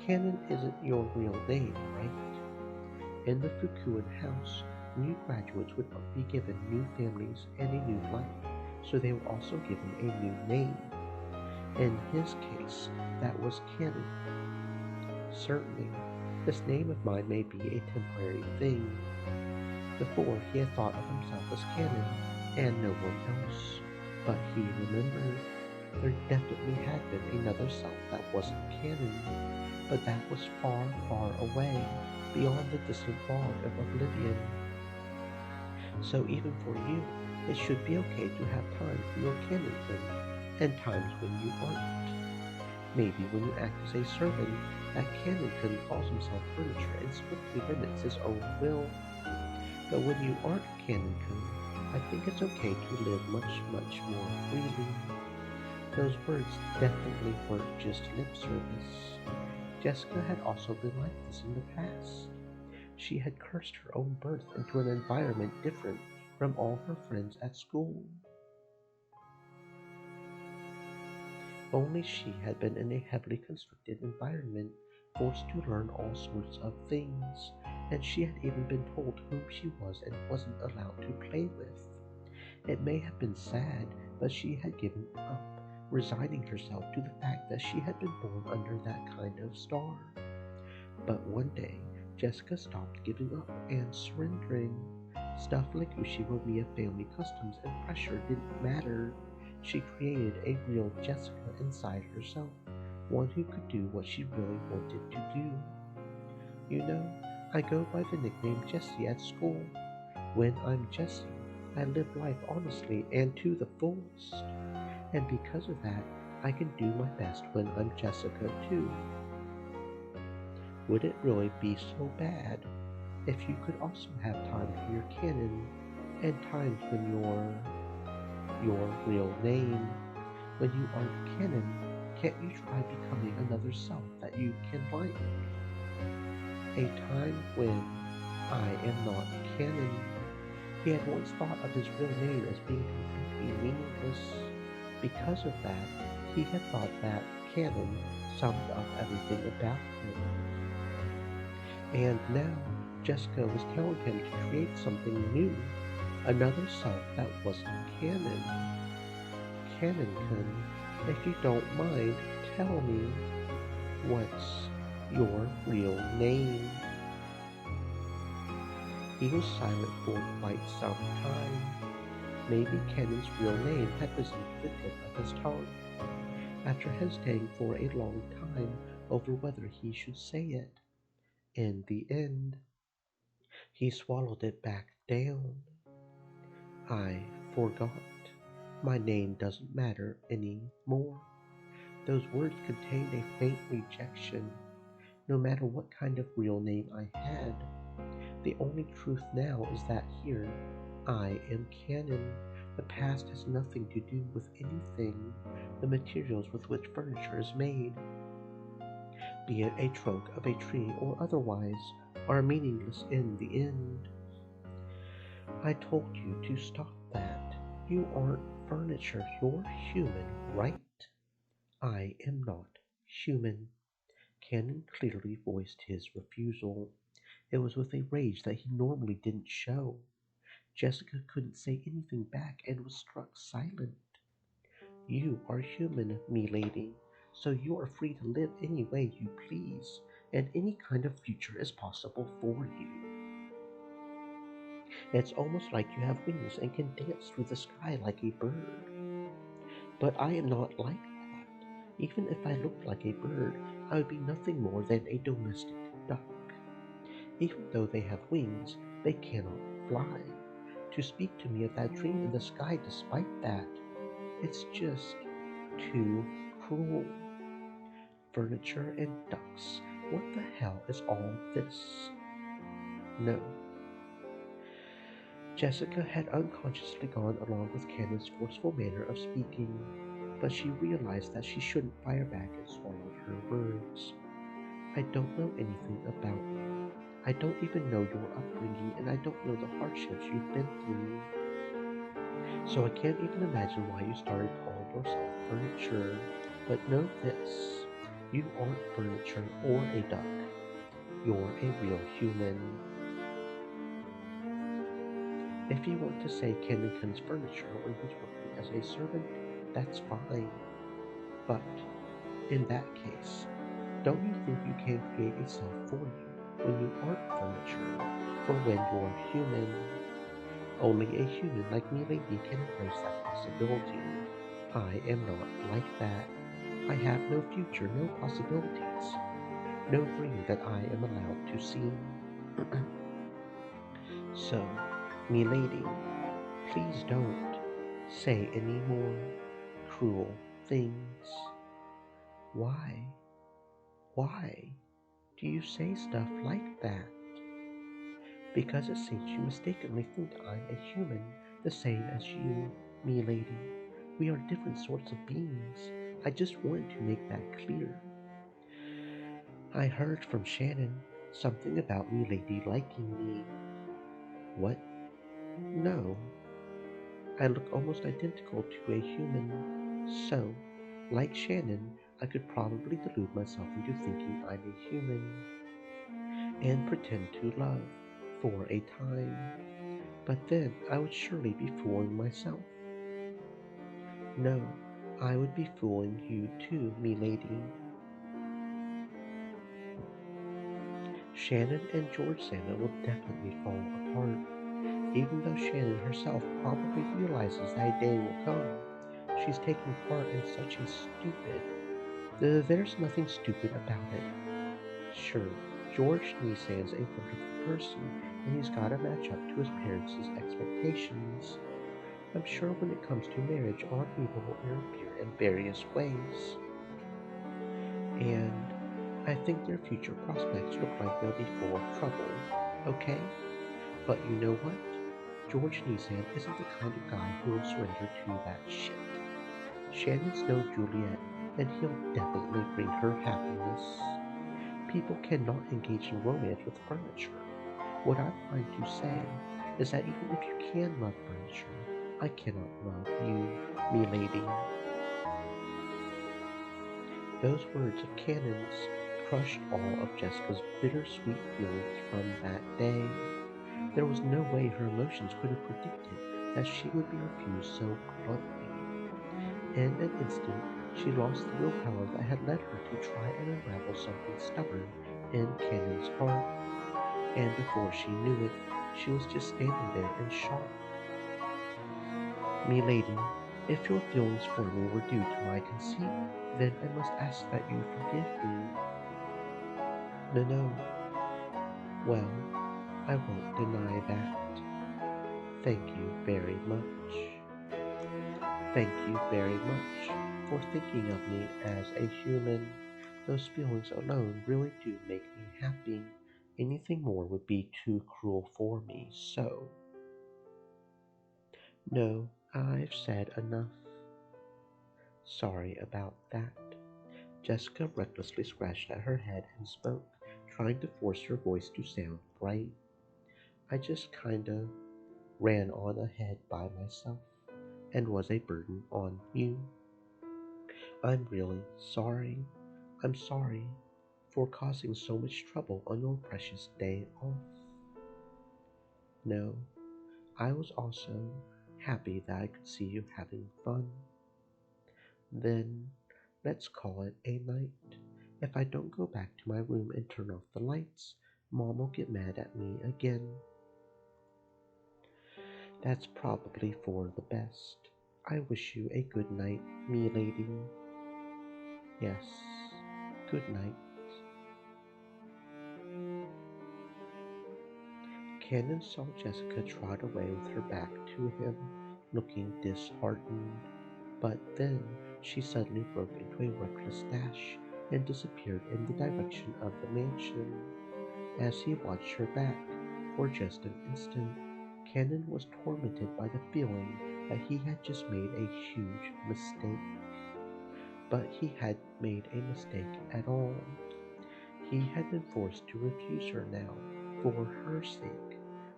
Cannon isn't your real name, right? In the Fukuan house, new graduates would be given new families and a new life, so they were also given a new name. In his case, that was Cannon. Certainly, this name of mine may be a temporary thing. Before, he had thought of himself as Cannon, and no one else. But he remembered there definitely had been another self that wasn't Cannon, but that was far, far away, beyond the distant fog of oblivion. So even for you, it should be okay to have time for your Cannon thing, and times when you aren't. Maybe when you act as a servant, that Cannon calls himself furniture and swiftly limits his own will. But when you aren't Cannon, I think it's okay to live much, much more freely. Those words definitely weren't just lip service. Jessica had also been like this in the past. She had cursed her own birth into an environment different from all her friends at school. Only she had been in a heavily constricted environment, forced to learn all sorts of things, and she had even been told who she was and wasn't allowed to play with. It may have been sad, but she had given up, resigning herself to the fact that she had been born under that kind of star. But one day, Jessica stopped giving up and surrendering. Stuff like Ushiromiya family customs and pressure didn't matter. She created a real Jessica inside herself, one who could do what she really wanted to do. You know, I go by the nickname Jessie at school. When I'm Jessie, I live life honestly and to the fullest. And because of that, I can do my best when I'm Jessica too. Would it really be so bad if you could also have time for your canon and times when your real name? When you aren't canon, can't you try becoming another self that you can like? A time when I am not canon. He had once thought of his real name as being completely meaningless. Because of that, he had thought that canon summed up everything about him. And now, Jessica was telling him to create something new, another self that wasn't canon. Canon-kun, if you don't mind, tell me, what's your real name? He was silent for quite some time. Maybe Cannon's real name had risen to the tip of his tongue. After hesitating for a long time over whether he should say it, in the end, he swallowed it back down. I forgot. My name doesn't matter any more. Those words contained a faint rejection. No matter what kind of real name I had, the only truth now is that here I am canon. The past has nothing to do with anything. The materials with which furniture is made, be it a trunk of a tree or otherwise, are meaningless in the end. I told you to stop that. You aren't furniture, you're human, right? I am not human. Cannon clearly voiced his refusal. It was with a rage that he normally didn't show. Jessica couldn't say anything back and was struck silent. You are human, milady, so you are free to live any way you please, and any kind of future is possible for you. It's almost like you have wings and can dance through the sky like a bird. But I am not like that. Even if I looked like a bird, I would be nothing more than a domestic duck. Even though they have wings, they cannot fly. To speak to me of that dream in the sky despite that, it's just too cruel. Furniture and ducks. What the hell is all this? No. Jessica had unconsciously gone along with Cannon's forceful manner of speaking, but she realized that she shouldn't fire back and swallowed her words. I don't know anything about you. I don't even know your upbringing, and I don't know the hardships you've been through. So I can't even imagine why you started calling yourself furniture. But know this, you aren't furniture or a duck. You're a real human. If you want to say Kennington's furniture when he's working as a servant, that's fine. But in that case, don't you think you can create a self for you when you aren't furniture, for when you're human? Only a human like Milady can embrace that possibility. I am not like that. I have no future, no possibilities, no dream that I am allowed to see. So, Milady, please don't say any more cruel things. Why? Why do you say stuff like that? Because it seems you mistakenly think I'm a human, the same as you, milady. We are different sorts of beings. I just wanted to make that clear. I heard from Shannon something about milady liking me. What? No. I look almost identical to a human. So, like Shannon, I could probably delude myself into thinking I'm a human and pretend to love for a time. But then I would surely be fooling myself. No, I would be fooling you too, milady. Shannon and George Santa will definitely fall apart, even though Shannon herself probably realizes that a day will come. She's taking part in such a stupid. There's nothing stupid about it. Sure, George Nissan's a wonderful person, and he's got to match up to his parents' expectations. I'm sure when it comes to marriage, our evil will interfere in various ways. And I think their future prospects look like they'll be full of trouble. Okay? But you know what? George Nissan isn't the kind of guy who will surrender to that shit. Shannon's no Juliet, and he'll definitely bring her happiness. People cannot engage in romance with furniture. What I'm trying to say is that even if you can love furniture, I cannot love you, milady. Those words of Cannon's crushed all of Jessica's bittersweet feelings from that day. There was no way her emotions could have predicted that she would be refused so bluntly. In an instant, she lost the willpower that had led her to try and unravel something stubborn in Cannon's heart, and before she knew it, she was just standing there in shock. Milady, if your feelings for me were due to my conceit, then I must ask that you forgive me. No, no. Well, I won't deny that. Thank you very much. Thank you very much for thinking of me as a human. Those feelings alone really do make me happy. Anything more would be too cruel for me, so. No, I've said enough. Sorry about that. Jessica recklessly scratched at her head and spoke, trying to force her voice to sound bright. I just kinda ran on ahead by myself and was a burden on you. I'm really sorry. I'm sorry for causing so much trouble on your precious day off. No, I was also happy that I could see you having fun. Then let's call it a night. If I don't go back to my room and turn off the lights, Mom will get mad at me again. That's probably for the best. I wish you a good night, me lady. Yes, good night. Cannon saw Jessica trot away with her back to him, looking disheartened. But then she suddenly broke into a reckless dash and disappeared in the direction of the mansion. As he watched her back for just an instant, Cannon was tormented by the feeling that he had just made a huge mistake. But he hadn't made a mistake at all. He had been forced to refuse her now, for her sake,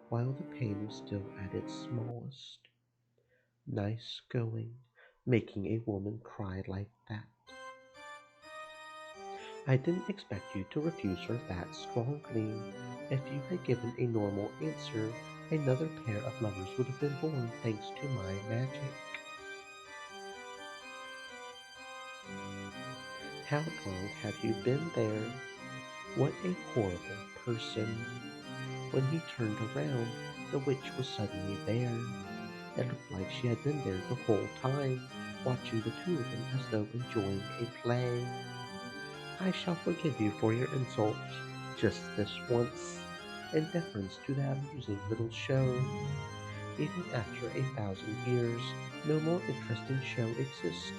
while the pain was still at its smallest. Nice going, making a woman cry like that. I didn't expect you to refuse her that strongly. If you had given a normal answer, another pair of lovers would have been born thanks to my magic. How long have you been there? What a horrible person. When he turned around, the witch was suddenly there. It looked like she had been there the whole time, watching the two of them as though enjoying a play. I shall forgive you for your insult, just this once, in deference to that amusing little show. Even after 1,000 years, no more interesting show exists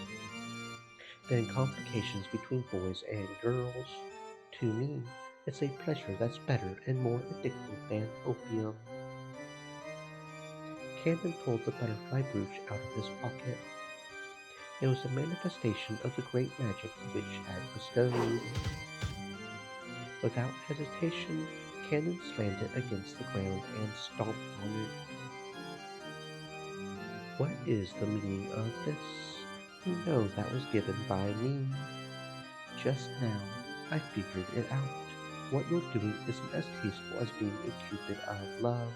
than complications between boys and girls. To me, it's a pleasure that's better and more addictive than opium. Camden pulled the butterfly brooch out of his pocket. It was a manifestation of the great magic the witch had bestowed. Without hesitation, Cannon slammed it against the ground and stomped on it. What is the meaning of this? You know that was given by me. Just now, I figured it out. What you're doing isn't as tasteful as being a cupid of love.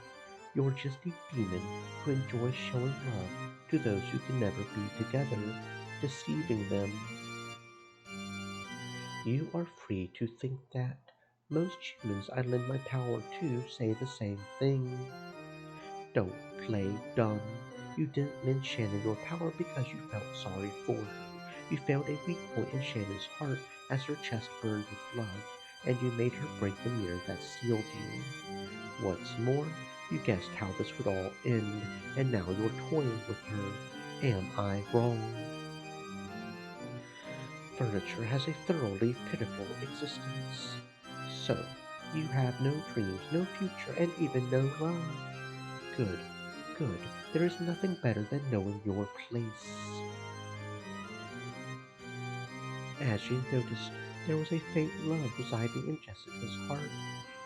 You're just a demon who enjoys showing love to those who can never be together, deceiving them. You are free to think that. Most humans I lend my power to say the same thing. Don't play dumb. You didn't lend Shannon your power because you felt sorry for her. You found a weak point in Shannon's heart as her chest burned with love, and you made her break the mirror that sealed you. What's more, you guessed how this would all end, and now you're toying with her. Am I wrong? Furniture has a thoroughly pitiful existence. So, you have no dreams, no future, and even no love. Good, good. There is nothing better than knowing your place. As you noticed, there was a faint love residing in Jessica's heart.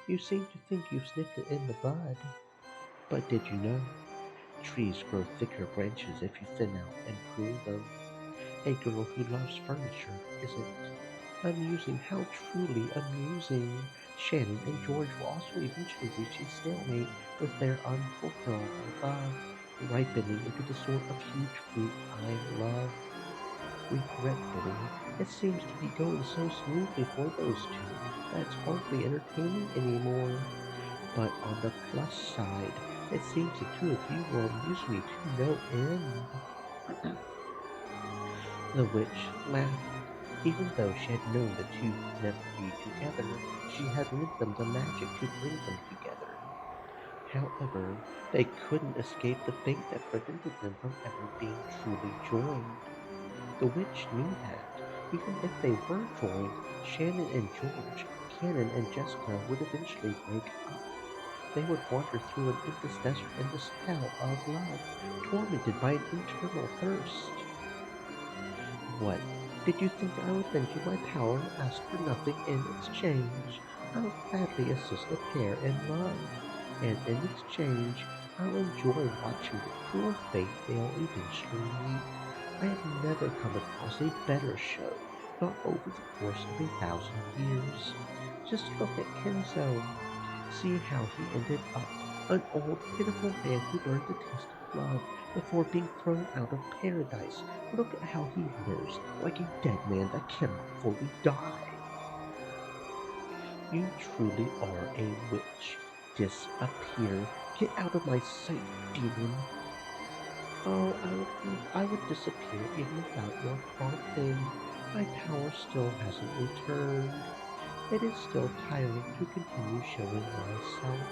You seemed to think you snipped it in the bud. But did you know? Trees grow thicker branches if you thin out and prune them. A girl who loves furniture isn't. Amusing, how truly amusing. Shannon and George will also eventually reach a stalemate with their unfulfilled love, ripening into the sort of huge fruit I love. Regretfully, it seems to be going so smoothly for those two that it's hardly entertaining anymore. But on the plus side, it seems the two of you will amuse me to no end. The witch laughed. Even though she had known the two could never be together, she had lent them the magic to bring them together. However, they couldn't escape the fate that prevented them from ever being truly joined. The witch knew that, even if they were joined, Shannon and George, Cannon and Jessica would eventually break up. They would wander through an endless desert in this hell of love, tormented by an internal thirst. What? Did you think I would lend you my power and ask for nothing in exchange? I'll gladly assist a pair in love, and in exchange, I'll enjoy watching the cruel fate they'll eventually meet. I have never come across a better show, not over the course of 1,000 years. Just look at Kenzo. See how he ended up, an old, pitiful man who learned the taste of love before being thrown out of paradise. Look at how he lives, like a dead man that cannot fully die. You truly are a witch. Disappear. Get out of my sight, demon. Oh, I would disappear even without your prompting. My power still hasn't returned. It is still tiring to continue showing myself.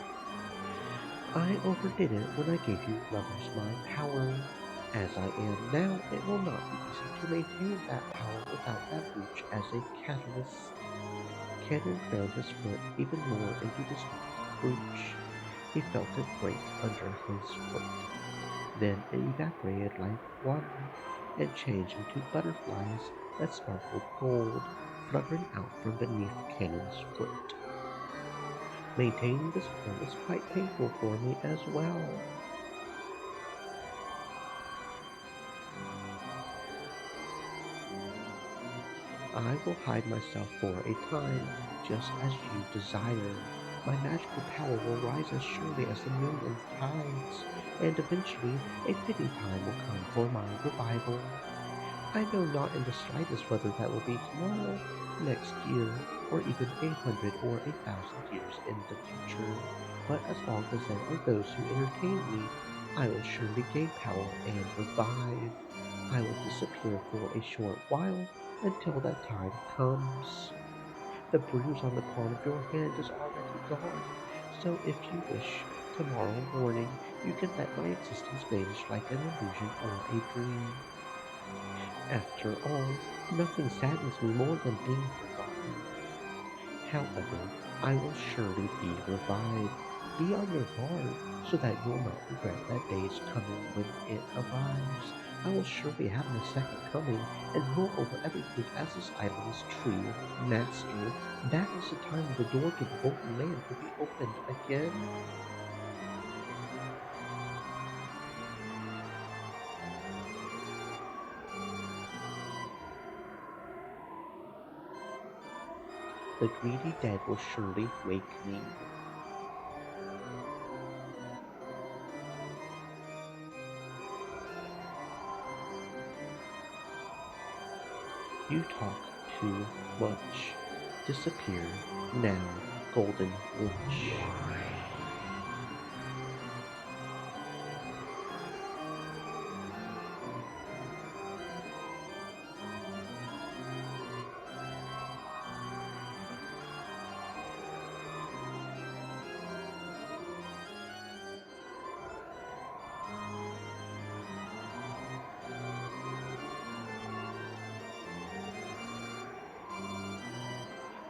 I overdid it when I gave you lovers my power. As I am now, it will not be easy to maintain that power without that brooch as a catalyst. Cannon ground his foot even more into the soft brooch. He felt it break under his foot. Then it evaporated like water and changed into butterflies that sparkled gold, fluttering out from beneath Cannon's foot. Maintaining this form is quite painful for me as well. I will hide myself for a time, just as you desire. My magical power will rise as surely as the moon and tides, and eventually a fitting time will come for my revival. I know not in the slightest whether that will be tomorrow, next year, or even 100 or 1,000 years in the future. But as long as there are those who entertain me, I will surely gain power and revive. I will disappear for a short while until that time comes. The bruise on the palm of your hand is already gone, so if you wish, tomorrow morning you can let my existence vanish like an illusion or a dream. After all, nothing saddens me more than being forgotten. However, I will surely be revived. Be on your guard so that you'll not regret that day's coming when it arrives. I will surely have my second coming and rule over everything as this island's true master. That is the time the door to the Golden Land will be opened again. The greedy dead will surely wake me. You talk too much. Disappear now, Golden Witch.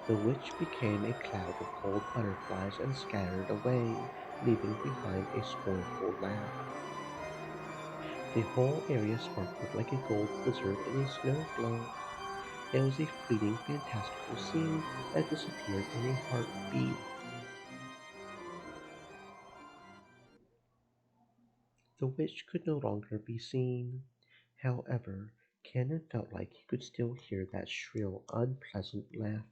The witch became a cloud of gold butterflies and scattered away, leaving behind a scornful laugh. The whole area sparkled like a gold blizzard in a snow globe. It was a fleeting, fantastical scene that disappeared in a heartbeat. The witch could no longer be seen. However, Cannon felt like he could still hear that shrill, unpleasant laugh.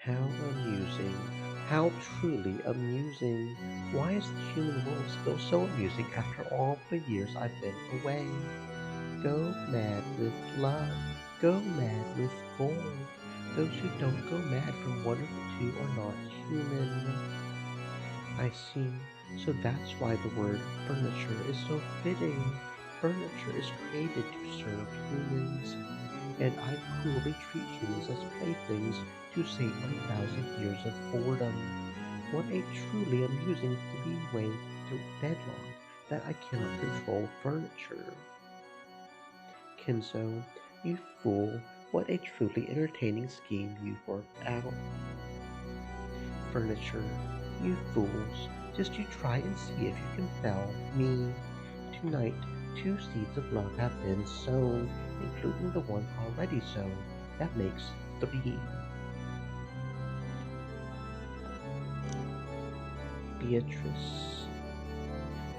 How amusing. How truly amusing. Why is the human world still so amusing after all the years I've been away? Go mad with love. Go mad with gold. Those who don't go mad from one of the two are not human. I see. So that's why the word furniture is so fitting. Furniture is created to serve humans, and I cruelly treat humans as playthings to save 1,000 years of boredom. What a truly amusing three-way deadlock that I cannot control furniture. Kenzo, you fool, what a truly entertaining scheme you've worked out. Furniture, you fools, just you try and see if you can fell me. Tonight, 2 seeds of love have been sown, including the one already sown. That makes 3. Beatrice,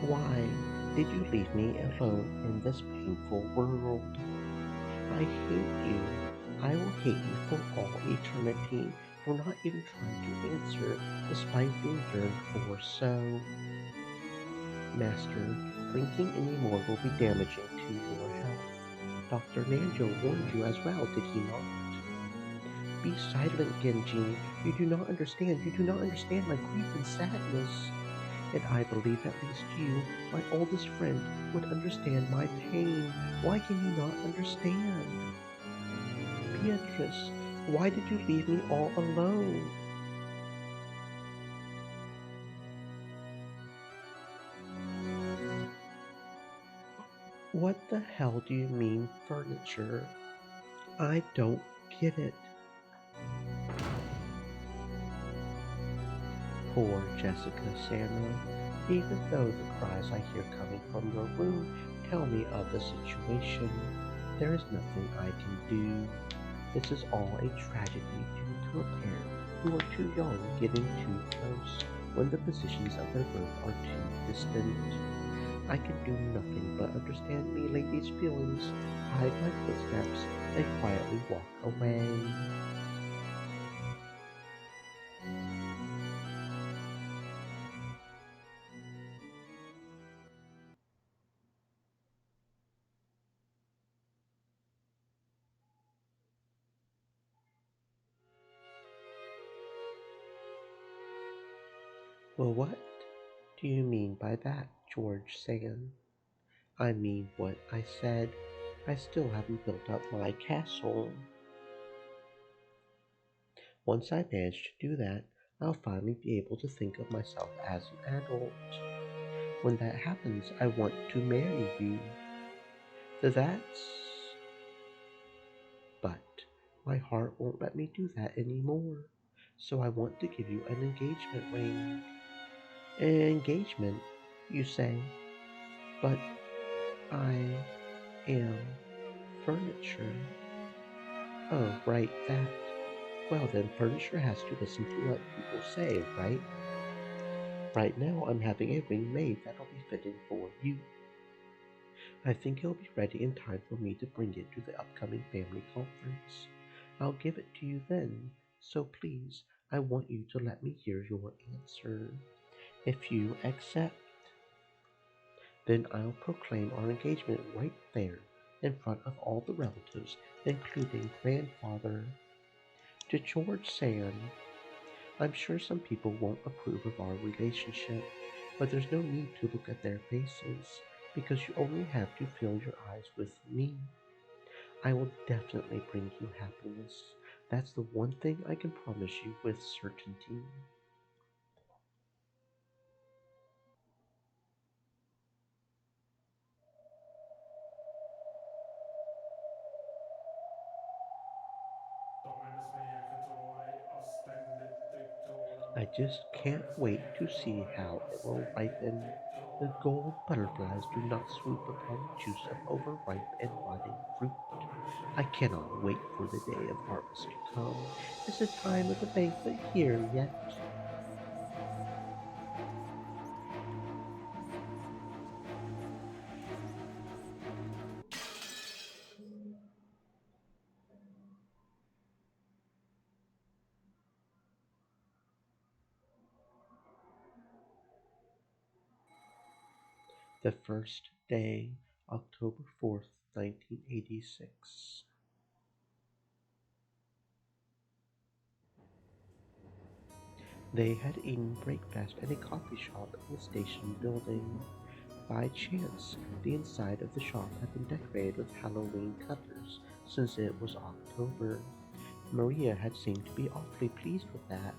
why? did you leave me alone in this painful world? I hate you. I will hate you for all eternity for not even trying to answer despite being yearned for so. Master, drinking any more will be damaging to your health. Dr. Nanjo warned you as well, did he not? Be silent, Genji. You do not understand. You do not understand my grief and sadness. And I believe at least you, my oldest friend, would understand my pain. Why can you not understand? Beatrice, why did you leave me all alone? What the hell do you mean, furniture? I don't get it. Poor Jessica Sandra, even though the cries I hear coming from your room tell me of the situation, there is nothing I can do. This is all a tragedy due to a pair who are too young getting too close when the positions of their birth are too distant. I can do nothing but understand me lady's feelings, hide my footsteps, and quietly walk away. Well, what do you mean by that, George Sand? I mean what I said. I still haven't built up my castle. Once I manage to do that, I'll finally be able to think of myself as an adult. When that happens, I want to marry you. That's. But my heart won't let me do that anymore. So I want to give you an engagement ring. An engagement, you say? But I am furniture. Oh, right, that. Well, then, furniture has to listen to what people say, right? Right now, I'm having a ring made that'll be fitting for you. I think it'll be ready in time for me to bring it to the upcoming family conference. I'll give it to you then, so please, I want you to let me hear your answer. If you accept, then I'll proclaim our engagement right there in front of all the relatives, including grandfather. To George Sand, I'm sure some people won't approve of our relationship, but there's no need to look at their faces because you only have to fill your eyes with me. I will definitely bring you happiness. That's the one thing I can promise you with certainty. I just can't wait to see how it will ripen. The gold butterflies do not swoop upon the juice of overripe and rotting fruit. I cannot wait for the day of harvest to come. Is the time of the banquet here yet? The first day, October 4th, 1986. They had eaten breakfast at a coffee shop in the station building. By chance, the inside of the shop had been decorated with Halloween colors since it was October. Maria had seemed to be awfully pleased with that.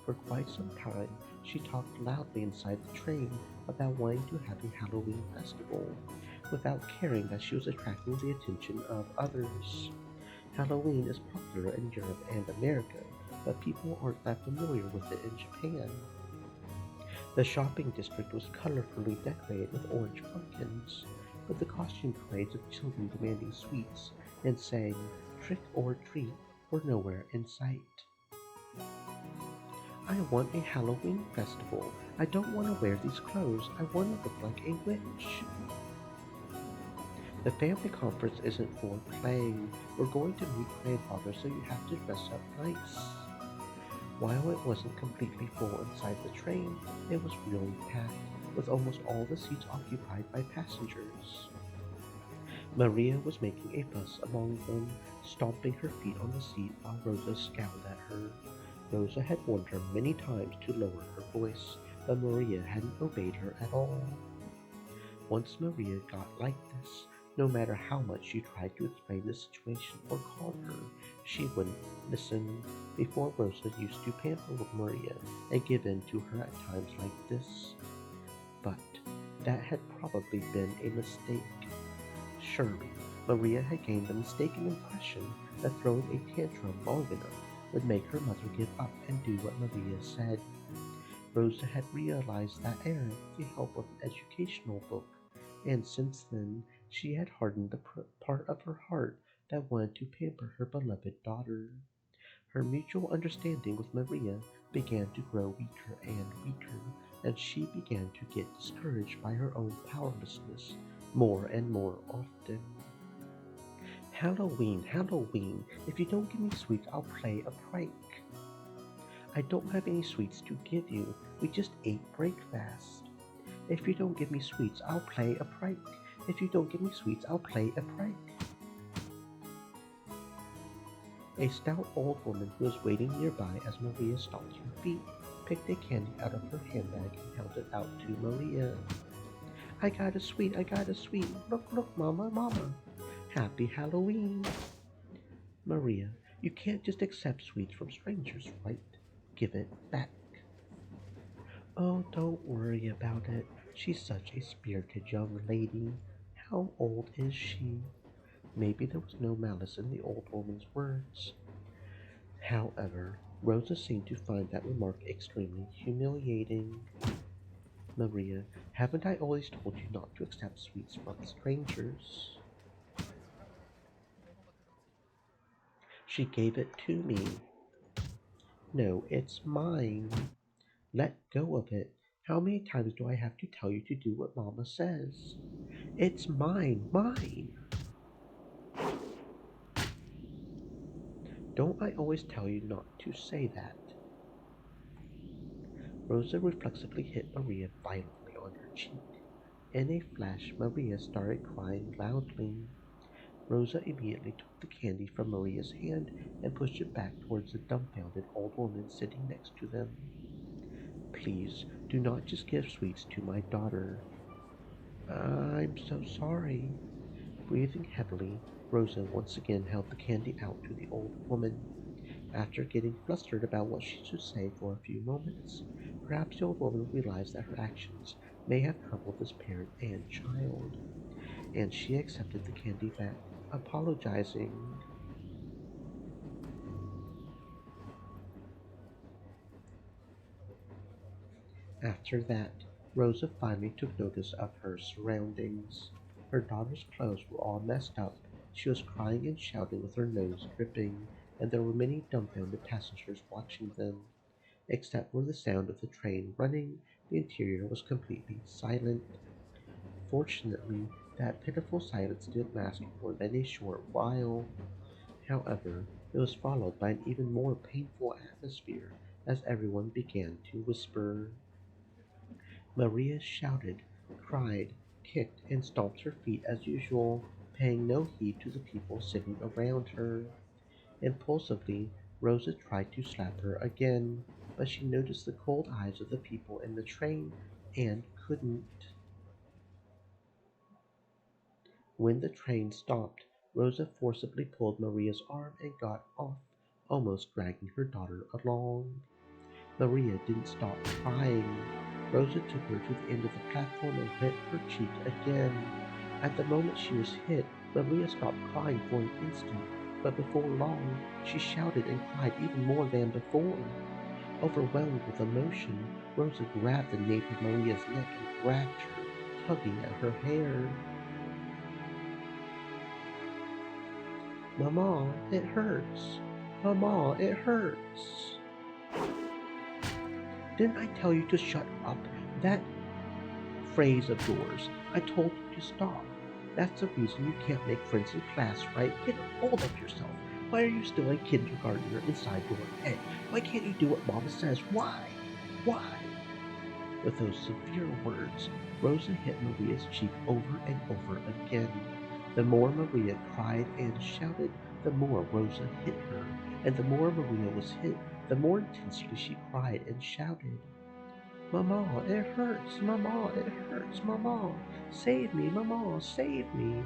For quite some time, she talked loudly inside the train about wanting to have a Halloween festival, without caring that she was attracting the attention of others. Halloween is popular in Europe and America, but people aren't that familiar with it in Japan. The shopping district was colorfully decorated with orange pumpkins, but the costume parades of children demanding sweets and saying "trick or treat" were nowhere in sight. I want a Halloween festival. I don't want to wear these clothes. I want to look like a witch. The family conference isn't for playing. We're going to meet grandfather, so you have to dress up nice. While it wasn't completely full inside the train, it was really packed, with almost all the seats occupied by passengers. Maria was making a fuss among them, stomping her feet on the seat while Rosa scowled at her. Rosa had warned her many times to lower her voice, but Maria hadn't obeyed her at all. Once Maria got like this, no matter how much she tried to explain the situation or calm her, she wouldn't listen. Before, Rosa used to pamper Maria and give in to her at times like this. But that had probably been a mistake. Surely, Maria had gained the mistaken impression that throwing a tantrum long enough would make her mother give up and do what Maria said. Rosa had realized that error with the help of an educational book, and since then she had hardened the part of her heart that wanted to pamper her beloved daughter. Her mutual understanding with Maria began to grow weaker and weaker, and she began to get discouraged by her own powerlessness more and more often. Halloween, Halloween, if you don't give me sweets, I'll play a prank. I don't have any sweets to give you. We just ate breakfast. If you don't give me sweets, I'll play a prank. If you don't give me sweets, I'll play a prank. A stout old woman who was waiting nearby as Maria stomped her feet picked a candy out of her handbag and held it out to Maria. I got a sweet, I got a sweet. Look, look, Mama, Mama. Happy Halloween. Maria, you can't just accept sweets from strangers, right? Give it back. Oh, don't worry about it. She's such a spirited young lady. How old is she? Maybe there was no malice in the old woman's words. However, Rosa seemed to find that remark extremely humiliating. Maria, haven't I always told you not to accept sweets from strangers? She gave it to me. No, it's mine. Let go of it. How many times do I have to tell you to do what Mama says? It's mine, mine. Don't I always tell you not to say that? Rosa reflexively hit Maria violently on her cheek. In a flash, Maria started crying loudly. Rosa immediately took the candy from Maria's hand and pushed it back towards the dumbfounded old woman sitting next to them. Please, do not just give sweets to my daughter. I'm so sorry. Breathing heavily, Rosa once again held the candy out to the old woman. After getting flustered about what she should say for a few moments, perhaps the old woman realized that her actions may have troubled this parent and child, and she accepted the candy back, apologizing. After that, Rosa finally took notice of her surroundings. Her daughter's clothes were all messed up. She was crying and shouting with her nose dripping, and there were many dumbfounded passengers watching them. Except for the sound of the train running, the interior was completely silent. Fortunately, that pitiful silence didn't last more than a short while. However, it was followed by an even more painful atmosphere as everyone began to whisper. Maria shouted, cried, kicked, and stomped her feet as usual, paying no heed to the people sitting around her. Impulsively, Rosa tried to slap her again, but she noticed the cold eyes of the people in the train and couldn't. When the train stopped, Rosa forcibly pulled Maria's arm and got off, almost dragging her daughter along. Maria didn't stop crying. Rosa took her to the end of the platform and hit her cheek again. At the moment she was hit, Maria stopped crying for an instant, but before long, she shouted and cried even more than before. Overwhelmed with emotion, Rosa grabbed the nape of Maria's neck and grabbed her, tugging at her hair. Mama, it hurts. Mama, it hurts. Didn't I tell you to shut up? That phrase of yours. I told you to stop. That's the reason you can't make friends in class, right? Get a hold of yourself. Why are you still a kindergartner inside your head? Why can't you do what Mama says? Why? Why? With those severe words, Rosa hit Maria's cheek over and over again. The more Maria cried and shouted, the more Rosa hit her, and the more Maria was hit, the more intensely she cried and shouted. Mama, it hurts, Mama, it hurts, Mama. Save me, Mama, save me.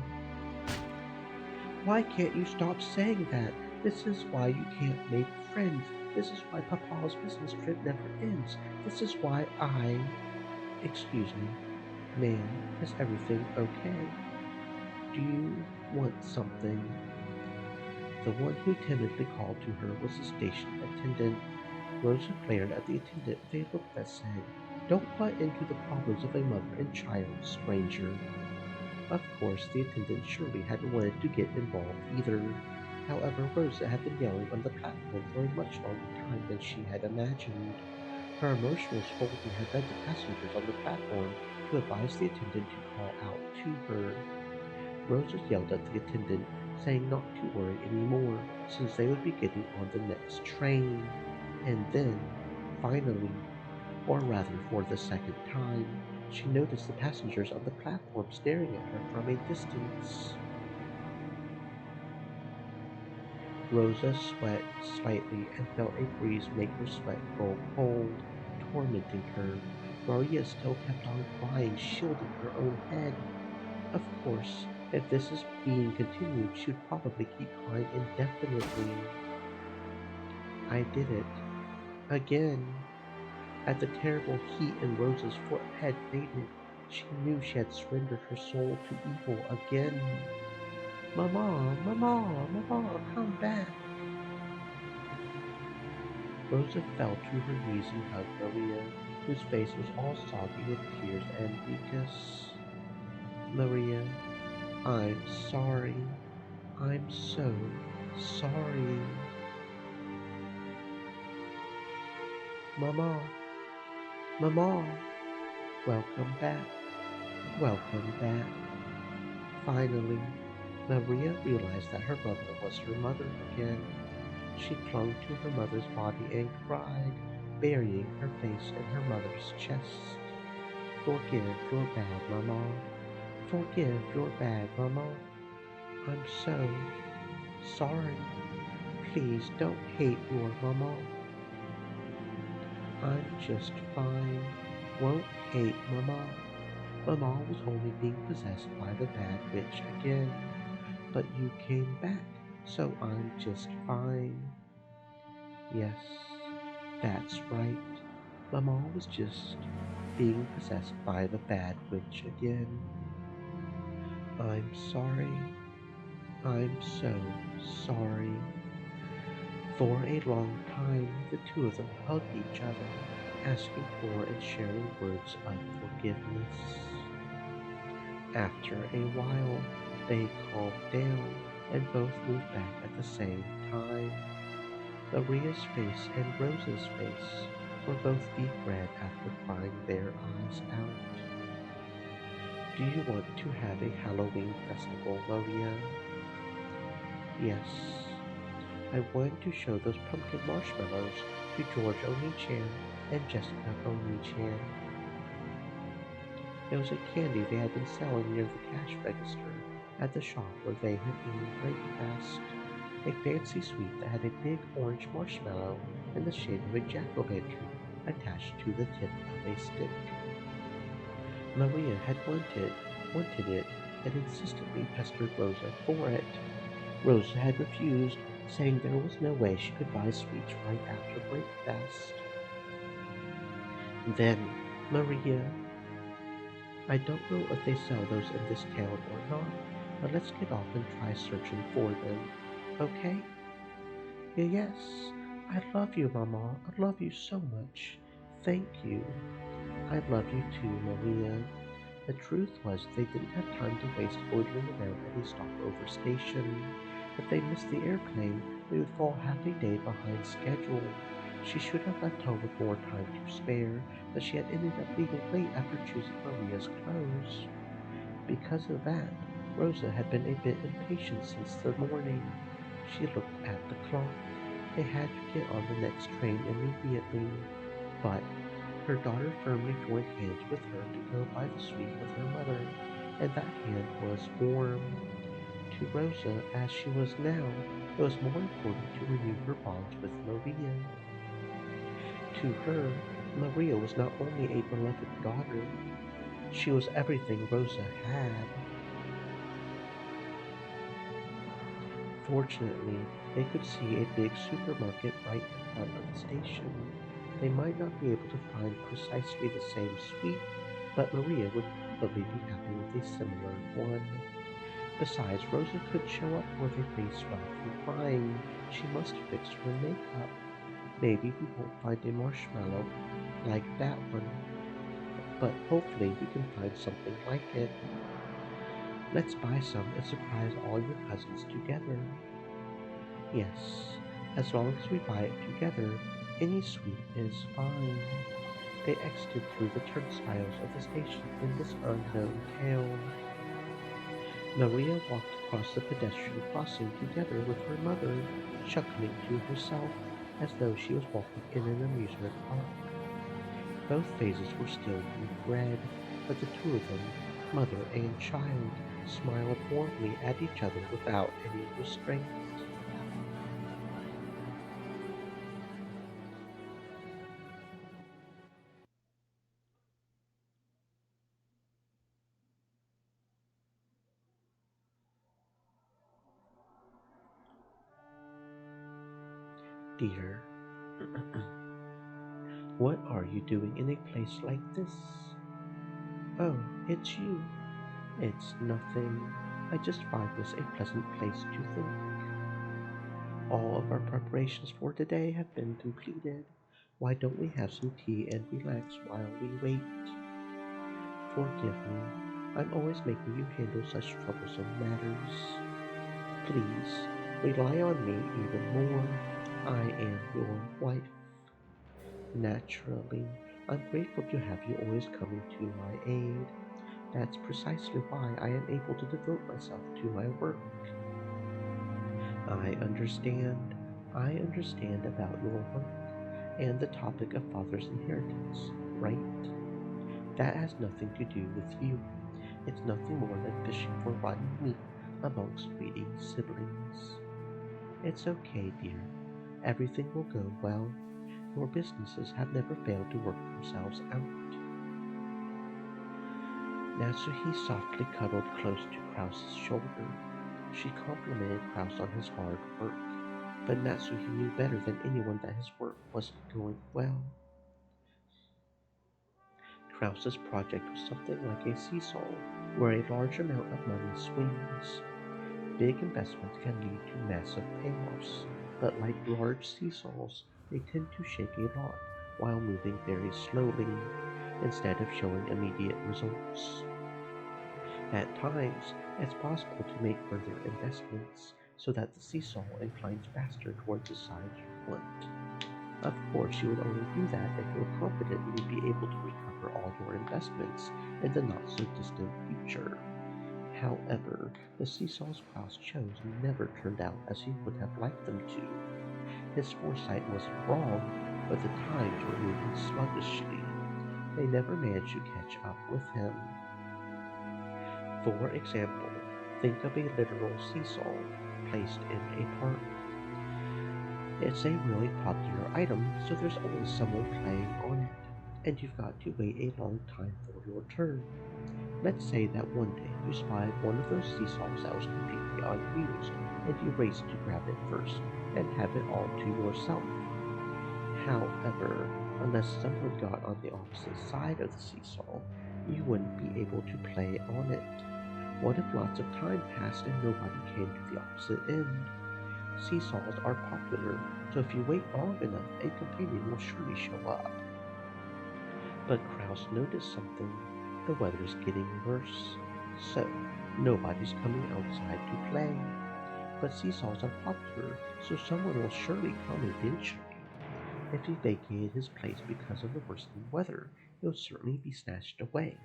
Why can't you stop saying that? This is why you can't make friends. This is why Papa's business trip never ends. This is why excuse me, ma'am, is everything okay? Do you want something? The one who timidly called to her was the station attendant. Rosa glared at the attendant with a look that said, "Don't butt into the problems of a mother and child, stranger." Of course, the attendant surely hadn't wanted to get involved either. However, Rosa had been yelling on the platform for a much longer time than she had imagined. Her emotional scolding had led the passengers on the platform to advise the attendant to call out to her. Rosa yelled at the attendant, saying not to worry anymore, since they would be getting on the next train. And then, finally, or rather for the second time, she noticed the passengers on the platform staring at her from a distance. Rosa sweat slightly and felt a breeze make her sweat grow cold, tormenting her. Maria still kept on crying, shielding her own head. Of course, if this is being continued, she would probably keep crying indefinitely. I did it. Again. As the terrible heat in Rosa's forehead faded, she knew she had surrendered her soul to evil again. Mama, Mama, Mama, come back. Rosa fell to her knees and hugged Maria, whose face was all soggy with tears and mucus. Maria, I'm sorry. I'm so sorry. Mama, Mama, welcome back. Welcome back. Finally, Maria realized that her mother was her mother again. She clung to her mother's body and cried, burying her face in her mother's chest. Forgive your bad, Mama. Forgive your bad, Mama. I'm so sorry. Please don't hate your Mama. I'm just fine. Won't hate Mama. Mama was only being possessed by the bad witch again. But you came back, so I'm just fine. Yes, that's right. Mama was just being possessed by the bad witch again. I'm sorry. I'm so sorry. For a long time, the two of them hugged each other, asking for and sharing words of forgiveness. After a while, they calmed down and both moved back at the same time. Maria's face and Rosa's face were both deep red after crying their eyes out. Do you want to have a Halloween festival, Maria? Yes. I want to show those pumpkin marshmallows to George Oni-chan and Jessica Oni-chan. It was a candy they had been selling near the cash register at the shop where they had eaten breakfast. A fancy sweet that had a big orange marshmallow in the shape of a jack-o'-lantern attached to the tip of a stick. Maria had wanted it, and insistently pestered Rosa for it. Rosa had refused, saying there was no way she could buy sweets right after breakfast. Then, Maria, I don't know if they sell those in this town or not, but let's get off and try searching for them. Okay? Yes. I love you, Mama. I love you so much. Thank you. I love you too, Maria. The truth was they didn't have time to waste loitering around at a stopover station. If they missed the airplane, they would fall half a day behind schedule. She should have left home with more time to spare, but she had ended up leaving late after choosing Maria's clothes. Because of that, Rosa had been a bit impatient since the morning. She looked at the clock. They had to get on the next train immediately, but her daughter firmly joined hands with her to go by the suite with her mother, and that hand was warm. To Rosa, as she was now, it was more important to renew her bonds with Maria. To her, Maria was not only a beloved daughter, she was everything Rosa had. Fortunately, they could see a big supermarket right in front of the station. They might not be able to find precisely the same suite, but Maria would probably be happy with a similar one. Besides, Rosa could show up with a face swelled from crying. She must fix her makeup. Maybe we won't find a marshmallow like that one, but hopefully we can find something like it. Let's buy some and surprise all your cousins together. Yes, as long as we buy it together, any sweet is fine. They exited through the turnstiles of the station in this unknown town. Maria walked across the pedestrian crossing together with her mother, chuckling to herself as though she was walking in an amusement park. Both faces were still deep red, but the two of them, mother and child, smiled warmly at each other without any restraint. Dear, what are you doing in a place like this? Oh, it's you. It's nothing. I just find this a pleasant place to think. All of our preparations for today have been completed. Why don't we have some tea and relax while we wait? Forgive me. I'm always making you handle such troublesome matters. Please, rely on me even more. I am your wife. Naturally, I'm grateful to have you always coming to my aid. That's precisely why I am able to devote myself to my work. I understand. I understand about your work and the topic of father's inheritance, right? That has nothing to do with you. It's nothing more than fishing for rotten meat amongst greedy siblings. It's okay, dear. Everything will go well. Your businesses have never failed to work themselves out. Natsuhi softly cuddled close to Krause's shoulder. She complimented Krause on his hard work, but Natsuhi knew better than anyone that his work wasn't going well. Krause's project was something like a seesaw, where a large amount of money swings. Big investments can lead to massive payoffs, but like large seesaws, they tend to shake a lot while moving very slowly, instead of showing immediate results. At times, it's possible to make further investments so that the seesaw inclines faster towards the side you want. Of course, you would only do that if you were confident you would be able to recover all your investments in the not so distant future. However, the seesaws Klaus chose never turned out as he would have liked them to. His foresight wasn't wrong, but the times were moving sluggishly. They never managed to catch up with him. For example, think of a literal seesaw placed in a park. It's a really popular item, so there's always someone playing on it, and you've got to wait a long time for your turn. Let's say that one day you spied one of those seesaws that was completely unused, and you raced to grab it first and have it all to yourself. However, unless someone got on the opposite side of the seesaw, you wouldn't be able to play on it. What if lots of time passed and nobody came to the opposite end? Seesaws are popular, so if you wait long enough, a companion will surely show up. But Kraus noticed something. The weather's getting worse, so nobody's coming outside to play. But seesaws are popular, so someone will surely come eventually. If he vacated his place because of the worsening weather, it would certainly be snatched away,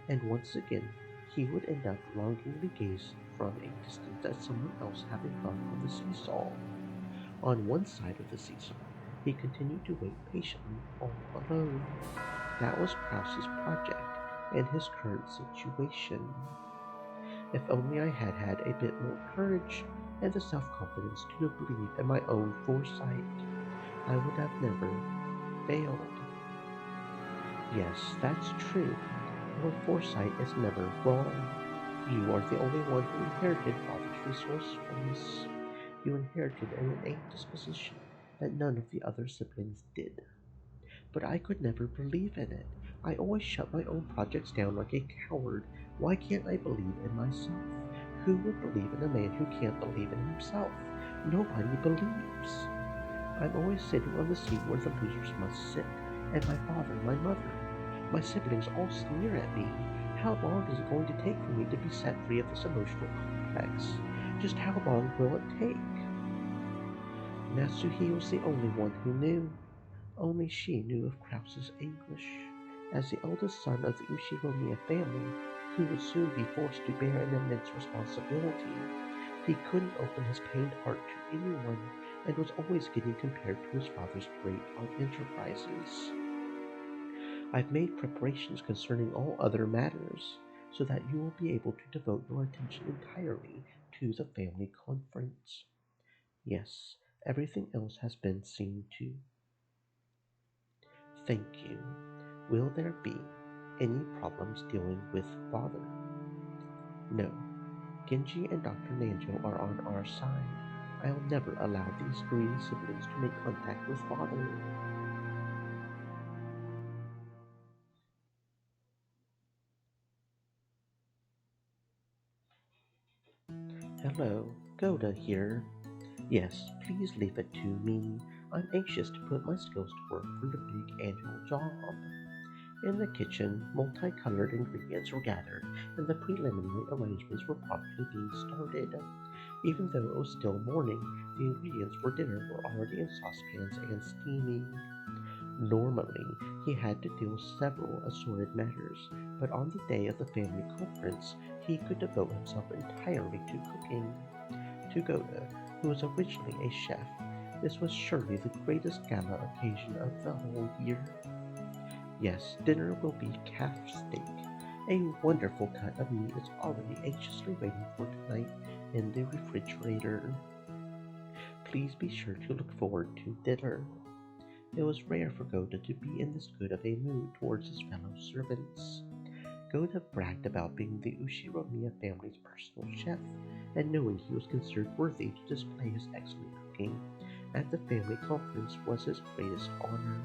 and once again he would end up longingly gazing from a distance at someone else having fun on the seesaw. On one side of the seesaw, he continued to wait patiently all alone. That was Krause's project and his current situation. If only I had had a bit more courage and the self confidence to believe in my own foresight, I would have never failed. Yes, that's true. Your foresight is never wrong. You are the only one who inherited father's resourcefulness. You inherited an innate disposition that none of the other siblings did. But I could never believe in it. I always shut my own projects down like a coward. Why can't I believe in myself? Who would believe in a man who can't believe in himself? Nobody believes. I'm always sitting on the seat where the losers must sit, and my father, my mother, my siblings all sneer at me. How long is it going to take for me to be set free of this emotional complex? Just how long will it take? Natsuhi was the only one who knew. Only she knew of Krause's anguish. As the eldest son of the Ushiromiya family, who would soon be forced to bear an immense responsibility, he couldn't open his pained heart to anyone and was always getting compared to his father's great art enterprises. I've made preparations concerning all other matters so that you will be able to devote your attention entirely to the family conference. Yes, everything else has been seen to. Thank you. Will there be any problems dealing with father? No. Genji and Dr. Nanjo are on our side. I'll never allow these greedy siblings to make contact with father. Hello, Goda here. Yes, please leave it to me. I'm anxious to put my skills to work for the big annual job. In the kitchen, multicolored ingredients were gathered, and the preliminary arrangements were promptly being started. Even though it was still morning, the ingredients for dinner were already in saucepans and steaming. Normally, he had to deal with several assorted matters, but on the day of the family conference, he could devote himself entirely to cooking. To Goda, who was originally a chef, this was surely the greatest gala occasion of the whole year. Yes, dinner will be calf steak. A wonderful cut of meat is already anxiously waiting for tonight in the refrigerator. Please be sure to look forward to dinner. It was rare for Goda to be in this good of a mood towards his fellow servants. Goda bragged about being the Ushiromiya family's personal chef, and knowing he was considered worthy to display his excellent cooking at the family conference was his greatest honor.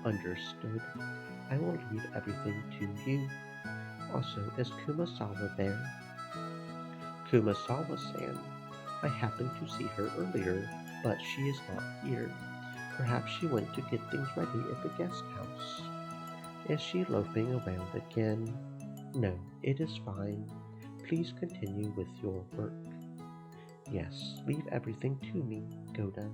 Understood. I will leave everything to you. Also, is Kumasawa there? Kumasawa-san. I happened to see her earlier, but she is not here. Perhaps she went to get things ready at the guest house. Is she loafing around again? No, it is fine. Please continue with your work. Yes, leave everything to me, Goda.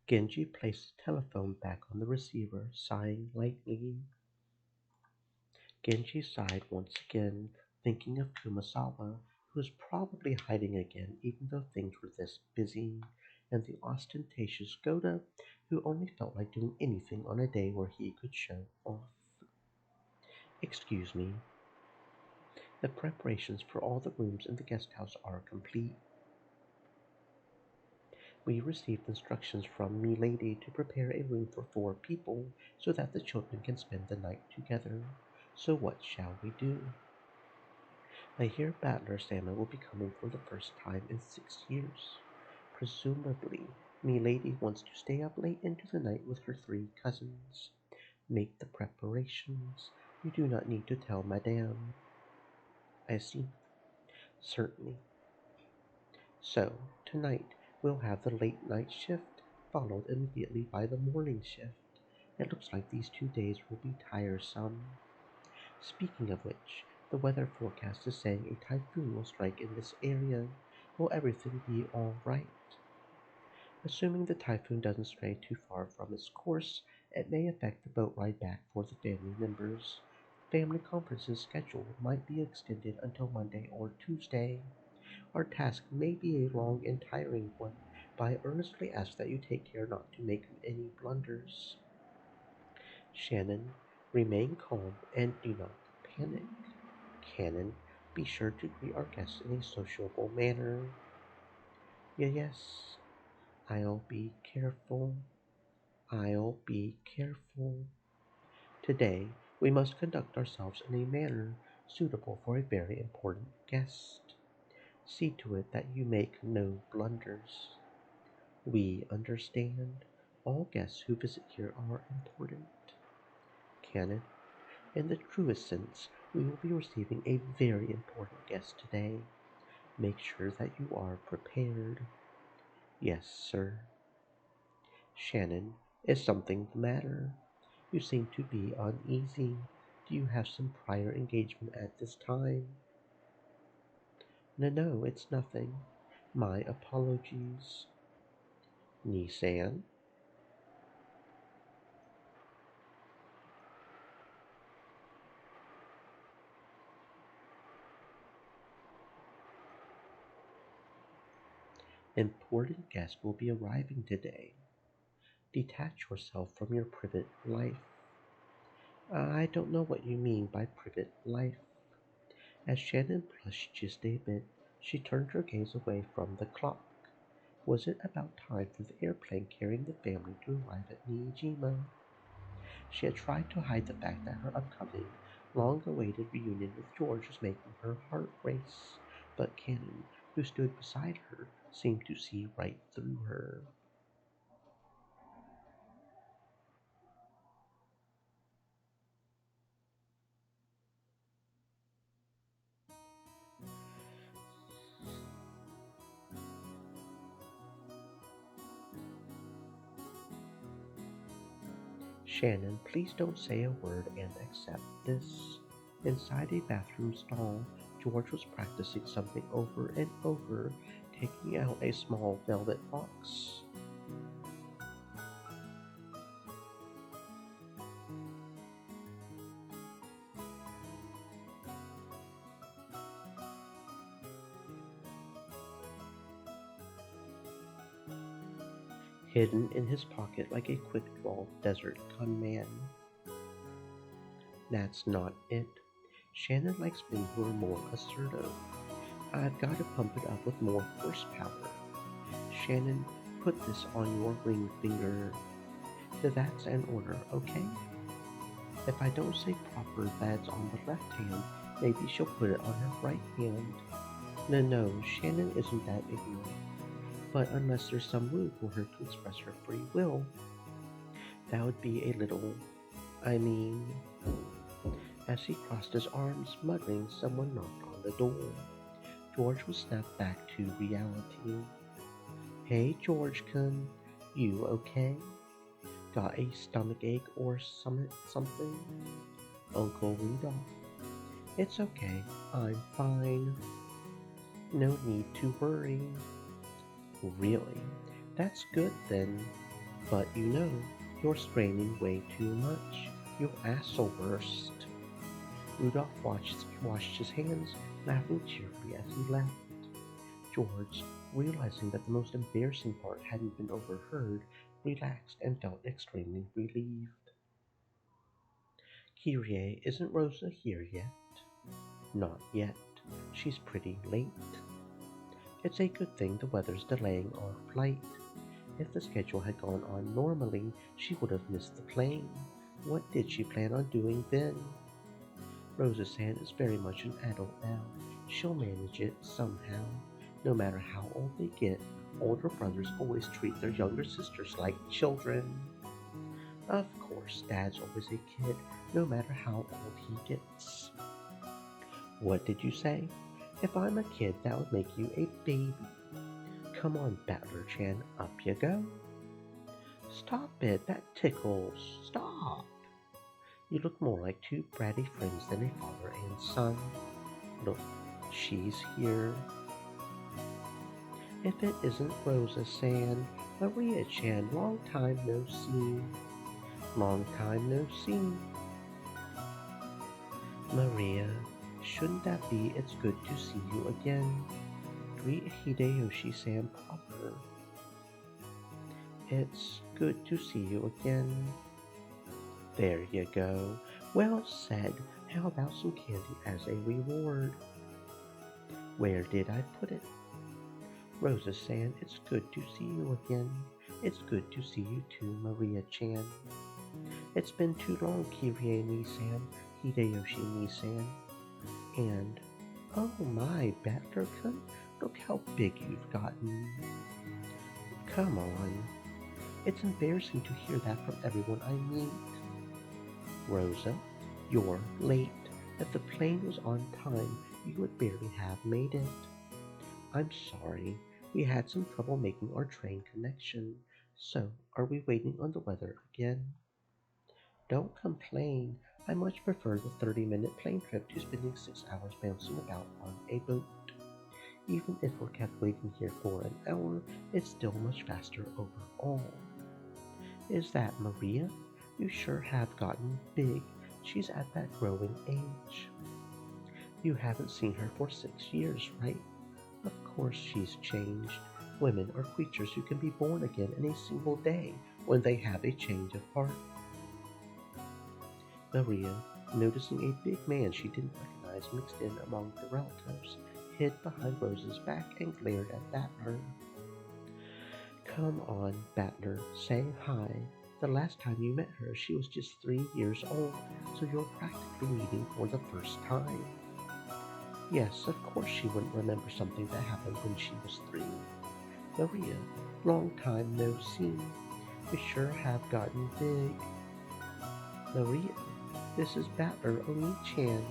Genji placed the telephone back on the receiver, sighing lightly. Genji sighed once again, thinking of Kumasawa, who was probably hiding again even though things were this busy, and the ostentatious Goda, who only felt like doing anything on a day where he could show off. Excuse me. The preparations for all the rooms in the guest house are complete. We received instructions from Milady to prepare a room for 4 people so that the children can spend the night together. So what shall we do? I hear Battler Salmon will be coming for the first time in 6 years. Presumably, Milady wants to stay up late into the night with her 3 cousins. Make the preparations. You do not need to tell Madame. I see. Certainly. So, tonight we'll have the late night shift, followed immediately by the morning shift. It looks like these 2 days will be tiresome. Speaking of which, the weather forecast is saying a typhoon will strike in this area. Will everything be alright? Assuming the typhoon doesn't stray too far from its course, it may affect the boat ride back for the family members. Family conferences schedule might be extended until Monday or Tuesday. Our task may be a long and tiring one, but I earnestly ask that you take care not to make any blunders. Shannon, remain calm and do not panic. Cannon, be sure to greet our guests in a sociable manner. Yes, I'll be careful. I'll be careful. Today, we must conduct ourselves in a manner suitable for a very important guest. See to it that you make no blunders. We understand. All guests who visit here are important. Canon, in the truest sense, we will be receiving a very important guest today. Make sure that you are prepared. Yes, sir. Shannon, is something the matter? You seem to be uneasy. Do you have some prior engagement at this time? No, no, it's nothing. My apologies. Nissan, important guests will be arriving today. Detach yourself from your private life. I don't know what you mean by private life. As Shannon blushed just a bit, she turned her gaze away from the clock. Was it about time for the airplane carrying the family to arrive at Niijima? She had tried to hide the fact that her upcoming, long-awaited reunion with George was making her heart race, but Cannon, who stood beside her, seemed to see right through her. Shannon, please don't say a word and accept this. Inside a bathroom stall, George was practicing something over and over, taking out a small velvet box. Hidden in his pocket like a quick draw desert gunman. That's not it. Shannon likes men who are more assertive. I've got to pump it up with more horsepower. Shannon, put this on your ring finger. That's an order, okay? If I don't say proper that's on the left hand, maybe she'll put it on her right hand. No, no, Shannon isn't that ignorant. But unless there's some room for her to express her free will, that would be a little. I mean. As he crossed his arms, muttering, someone knocked on the door. George was snapped back to reality. Hey, George-kun, you okay? Got a stomach ache or something? Uncle Rudolph. It's okay, I'm fine. No need to worry. Really? That's good then. But you know, you're straining way too much. Your ass'll burst. Rudolph washed his hands, laughing cheerfully as he left. George, realizing that the most embarrassing part hadn't been overheard, relaxed and felt extremely relieved. Kyrie, isn't Rosa here yet? Not yet. She's pretty late. It's a good thing the weather's delaying our flight. If the schedule had gone on normally, she would have missed the plane. What did she plan on doing then? Rosa's hand is very much an adult now. She'll manage it somehow. No matter how old they get, older brothers always treat their younger sisters like children. Of course, Dad's always a kid, no matter how old he gets. What did you say? If I'm a kid, that would make you a baby. Come on, Battler-chan, up you go. Stop it, that tickles. Stop. You look more like two bratty friends than a father and son. Look, she's here. If it isn't Rosa-san, Maria-chan, long time no see. Long time no see. Maria, shouldn't that be it's good to see you again? Greet Hideyoshi-san proper. It's good to see you again. There you go. Well said. How about some candy as a reward? Where did I put it? Rosa-san, it's good to see you again. It's good to see you too, Maria-chan. It's been too long, Kirie-ni-san, Hideyoshi-ni-san. And, oh my, Battler-kun, look how big you've gotten. Come on. It's embarrassing to hear that from everyone I meet. Rosa, you're late. If the plane was on time, you would barely have made it. I'm sorry. We had some trouble making our train connection. So, are we waiting on the weather again? Don't complain. I much prefer the 30-minute plane trip to spending 6 hours bouncing about on a boat. Even if we're kept waiting here for an hour, it's still much faster overall. Is that Maria? You sure have gotten big. She's at that growing age. You haven't seen her for 6 years, right? Of course she's changed. Women are creatures who can be born again in a single day when they have a change of heart. Maria, noticing a big man she didn't recognize mixed in among the relatives, hid behind Rose's back and glared at Battler. Come on, Battler, say hi. The last time you met her, she was just 3 years old, so you're practically meeting for the first time. Yes, of course she wouldn't remember something that happened when she was 3. Maria, long time no see. You sure have gotten big. Maria, this is Battler Oni-chan,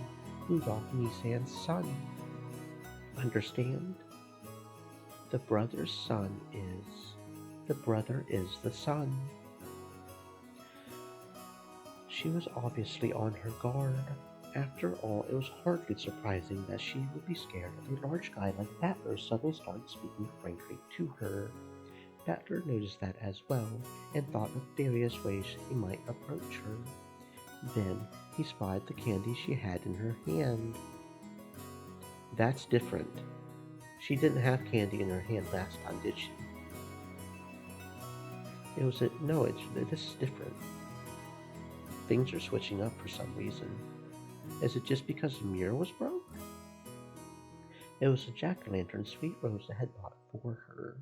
Rudolph Nisan's son. Understand? The brother is the son. She was obviously on her guard. After all, it was hardly surprising that she would be scared of a large guy like Battler suddenly started speaking frankly to her. Battler noticed that as well, and thought of various ways he might approach her. Then he spied the candy she had in her hand. That's different. She didn't have candy in her hand last time, did she? This is different. Things are switching up for some reason. Is it just because the mirror was broke? It was a jack-o'-lantern Sweet Rosa had bought for her.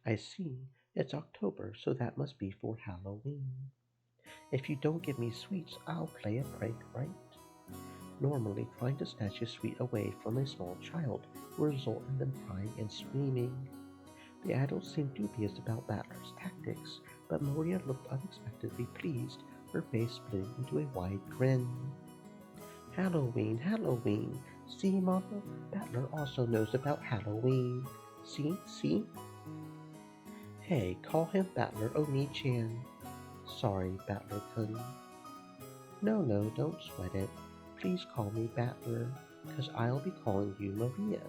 I see. It's October, so that must be for Halloween. If you don't give me sweets, I'll play a prank, right? Normally, trying to snatch a sweet away from a small child will result in them crying and screaming. The adults seemed dubious about Battler's tactics, but Maria looked unexpectedly pleased, her face splitting into a wide grin. Halloween, Halloween. See, Mama? Battler also knows about Halloween. See? Hey, call him Battler Oni-chan. Sorry, Battler-kun. No, don't sweat it. Please call me Battler, 'cause I'll be calling you Maria.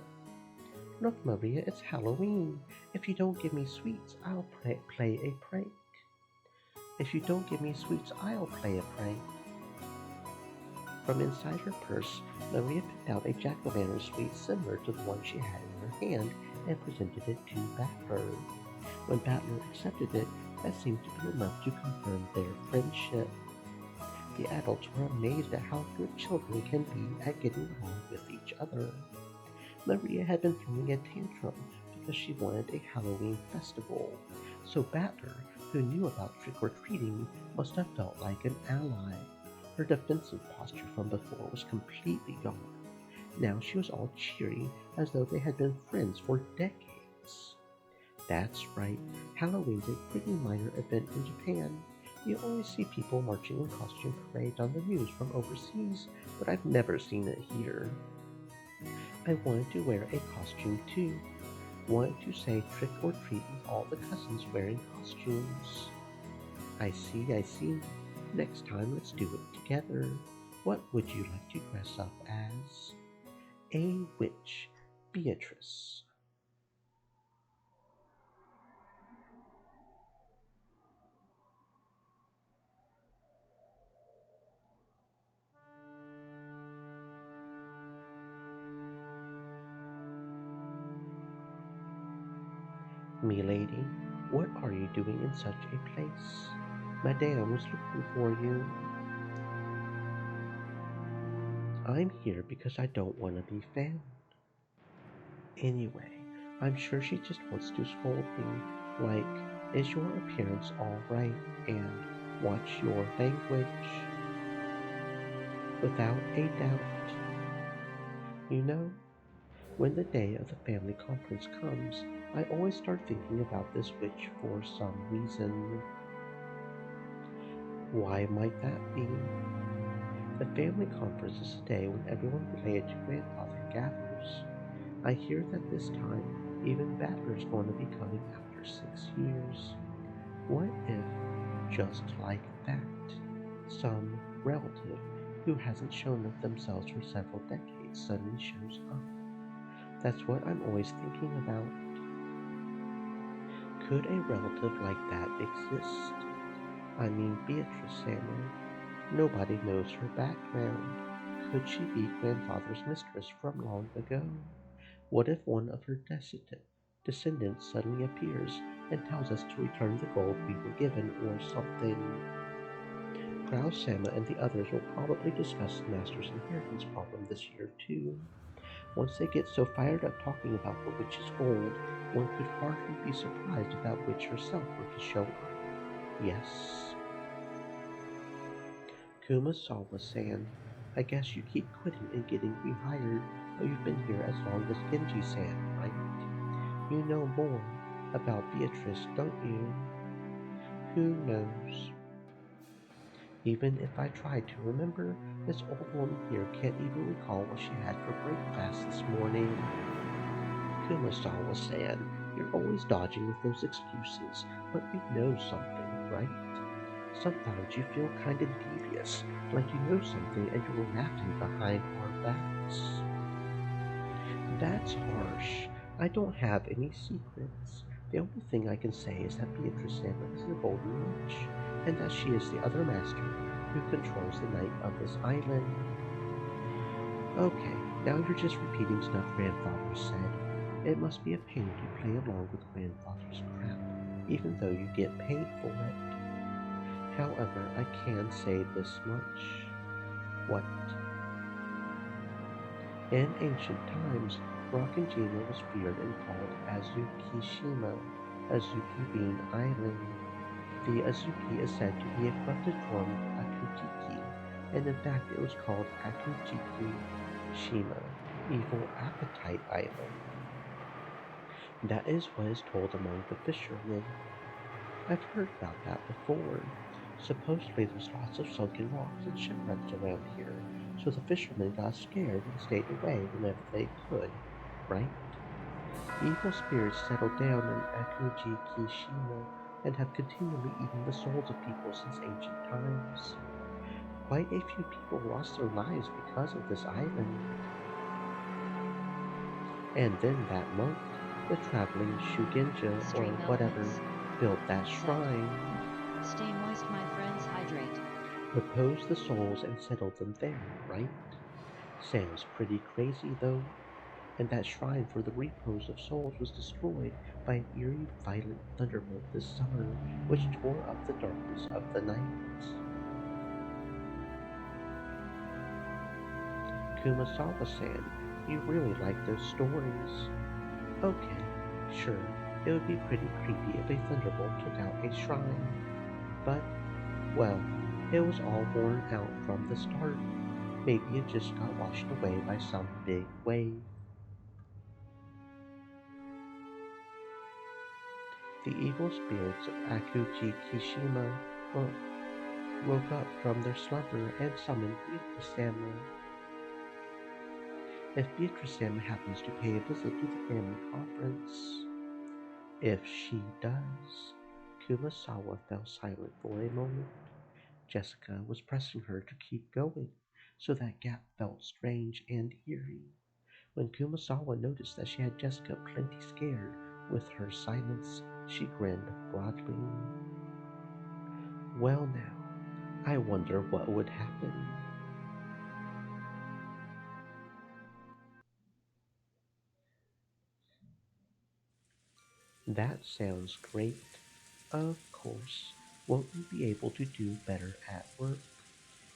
Look, Maria, it's Halloween. If you don't give me sweets, I'll play a prank. If you don't give me sweets, I'll play a prank. From inside her purse, Maria picked out a jack-o'-lantern sweet similar to the one she had in her hand and presented it to Battler. When Battler accepted it, that seemed to be enough to confirm their friendship. The adults were amazed at how good children can be at getting along with each other. Maria had been throwing a tantrum because she wanted a Halloween festival, so Battler, who knew about trick-or-treating, must have felt like an ally. Her defensive posture from before was completely gone. Now she was all cheery, as though they had been friends for decades. That's right, Halloween's a pretty minor event in Japan. You always see people marching in costume parades on the news from overseas, but I've never seen it here. I wanted to wear a costume too. wanted to say trick or treat with all the cousins wearing costumes. I see. Next time let's do it together. What would you like to dress up as? A witch, Beatrice. Milady, what are you doing in such a place? Madame was looking for you. I'm here because I don't want to be found. Anyway, I'm sure she just wants to scold me, like, is your appearance alright? And what's your language? Without a doubt. You know, when the day of the family conference comes, I always start thinking about this witch for some reason. Why might that be? The family conference is the day when everyone related to grandfather gathers. I hear that this time, even Battler's going to be coming after 6 years. What if, just like that, some relative who hasn't shown up themselves for several decades suddenly shows up? That's what I'm always thinking about. Could a relative like that exist? I mean, Beatrice Samuel. Nobody knows her background. Could she be grandfather's mistress from long ago? What if one of her descendants suddenly appears and tells us to return the gold we were given or something? Klaus, Sama, and the others will probably discuss the Master's inheritance problem this year too. Once they get so fired up talking about the witch's gold, one could hardly be surprised if that witch herself were to show up. Yes. Kumasawa-san, I guess you keep quitting and getting rehired, though you've been here as long as Genji-san, right? You know more about Beatrice, don't you? Who knows? Even if I try to remember, this old woman here can't even recall what she had for breakfast this morning. Kumasawa-san, you're always dodging with those excuses, but you know something, right? Sometimes you feel kind of devious, like you know something and you're laughing behind our backs. That's harsh. I don't have any secrets. The only thing I can say is that Beatrice Sandler is the Golden Witch, and that she is the other master who controls the night of this island. Okay, now you're just repeating stuff Grandfather said. It must be a pain to play along with Grandfather's crap, even though you get paid for it. However, I can say this much. What? In ancient times, Rokkenjima was feared and called Azukishima, Azuki being island. The Azuki is said to be a corrupted form of Akujiki, and in fact it was called Akujiki Shima, Evil Appetite Island. That is what is told among the fishermen. I've heard about that before. Supposedly there's lots of sunken rocks and shipwrecks around here, so the fishermen got scared and stayed away whenever they could, right? Evil spirits settled down in Akuji Kishima and have continually eaten the souls of people since ancient times. Quite a few people lost their lives because of this island. And then that monk, the traveling Shugenja or Street whatever, elephants built that said, shrine. "Stay moist, my friends, hydrate." Reposed the souls and settled them there, right? Sounds pretty crazy though. And that shrine for the repose of souls was destroyed by an eerie, violent thunderbolt this summer, which tore up the darkness of the night. Kumasawa-san, you really like those stories. Okay, sure, it would be pretty creepy if a thunderbolt took out a shrine. But, well, it was all worn out from the start. Maybe it just got washed away by some big wave. The evil spirits of Akuji Kishima woke up from their slumber and summoned Beatrice Samuel. if Beatrice Salmon happens to pay a visit to the family conference. If she does. Kumasawa fell silent for a moment. Jessica was pressing her to keep going, so that gap felt strange and eerie. When Kumasawa noticed that she had Jessica plenty scared with her silence, she grinned broadly. Well, now, I wonder what would happen. That sounds great. Of course. Won't you be able to do better at work?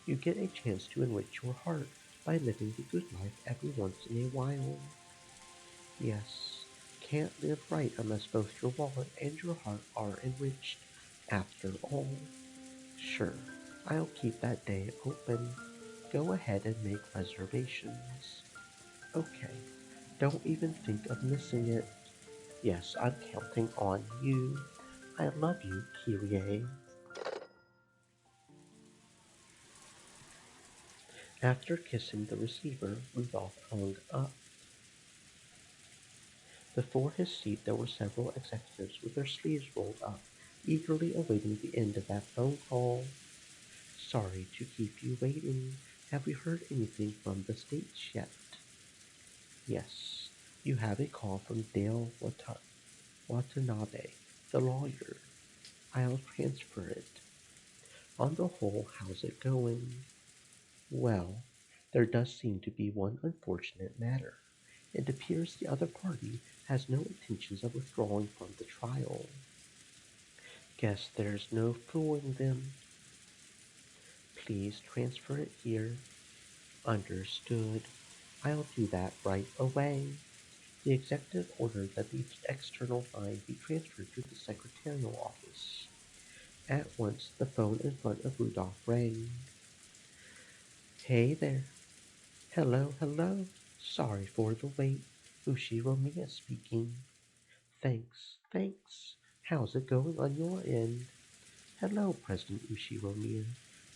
You get a chance to enrich your heart by living the good life every once in a while. Yes, can't live right unless both your wallet and your heart are enriched. After all, sure, I'll keep that day open. Go ahead and make reservations. Okay, don't even think of missing it. Yes, I'm counting on you. I love you, Kyrie. After kissing the receiver, Rudolph hung up. Before his seat there were several executives with their sleeves rolled up, eagerly awaiting the end of that phone call. Sorry to keep you waiting. Have we heard anything from the States yet? Yes, you have a call from Dale Watanabe, the lawyer. I'll transfer it. On the whole, how's it going? Well, there does seem to be one unfortunate matter. It appears the other party has no intentions of withdrawing from the trial. Guess there's no fooling them. Please transfer it here. Understood. I'll do that right away. The executive ordered that the external line be transferred to the secretarial office. At once, the phone in front of Rudolph rang. Hey there. Hello, hello. Sorry for the wait. Ushiro Mia speaking. Thanks, thanks. How's it going on your end? Hello, President Ushiro Mia.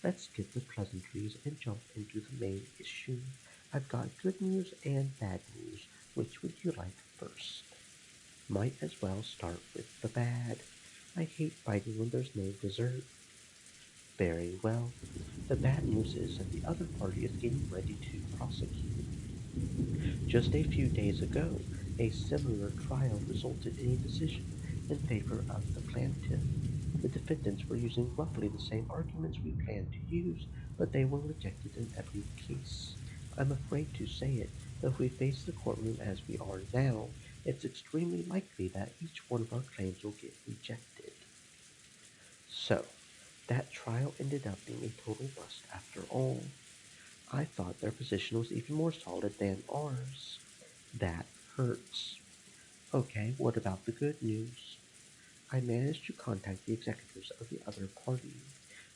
Let's skip the pleasantries and jump into the main issue. I've got good news and bad news. Which would you like first? Might as well start with the bad. I hate fighting when there's no dessert. Very well. The bad news is that the other party is getting ready to prosecute. Just a few days ago, a similar trial resulted in a decision in favor of the plaintiff. The defendants were using roughly the same arguments we planned to use, but they were rejected in every case. I'm afraid to say it, but if we face the courtroom as we are now, it's extremely likely that each one of our claims will get rejected. So, that trial ended up being a total bust after all. I thought their position was even more solid than ours. That hurts. Okay, what about the good news? I managed to contact the executives of the other party.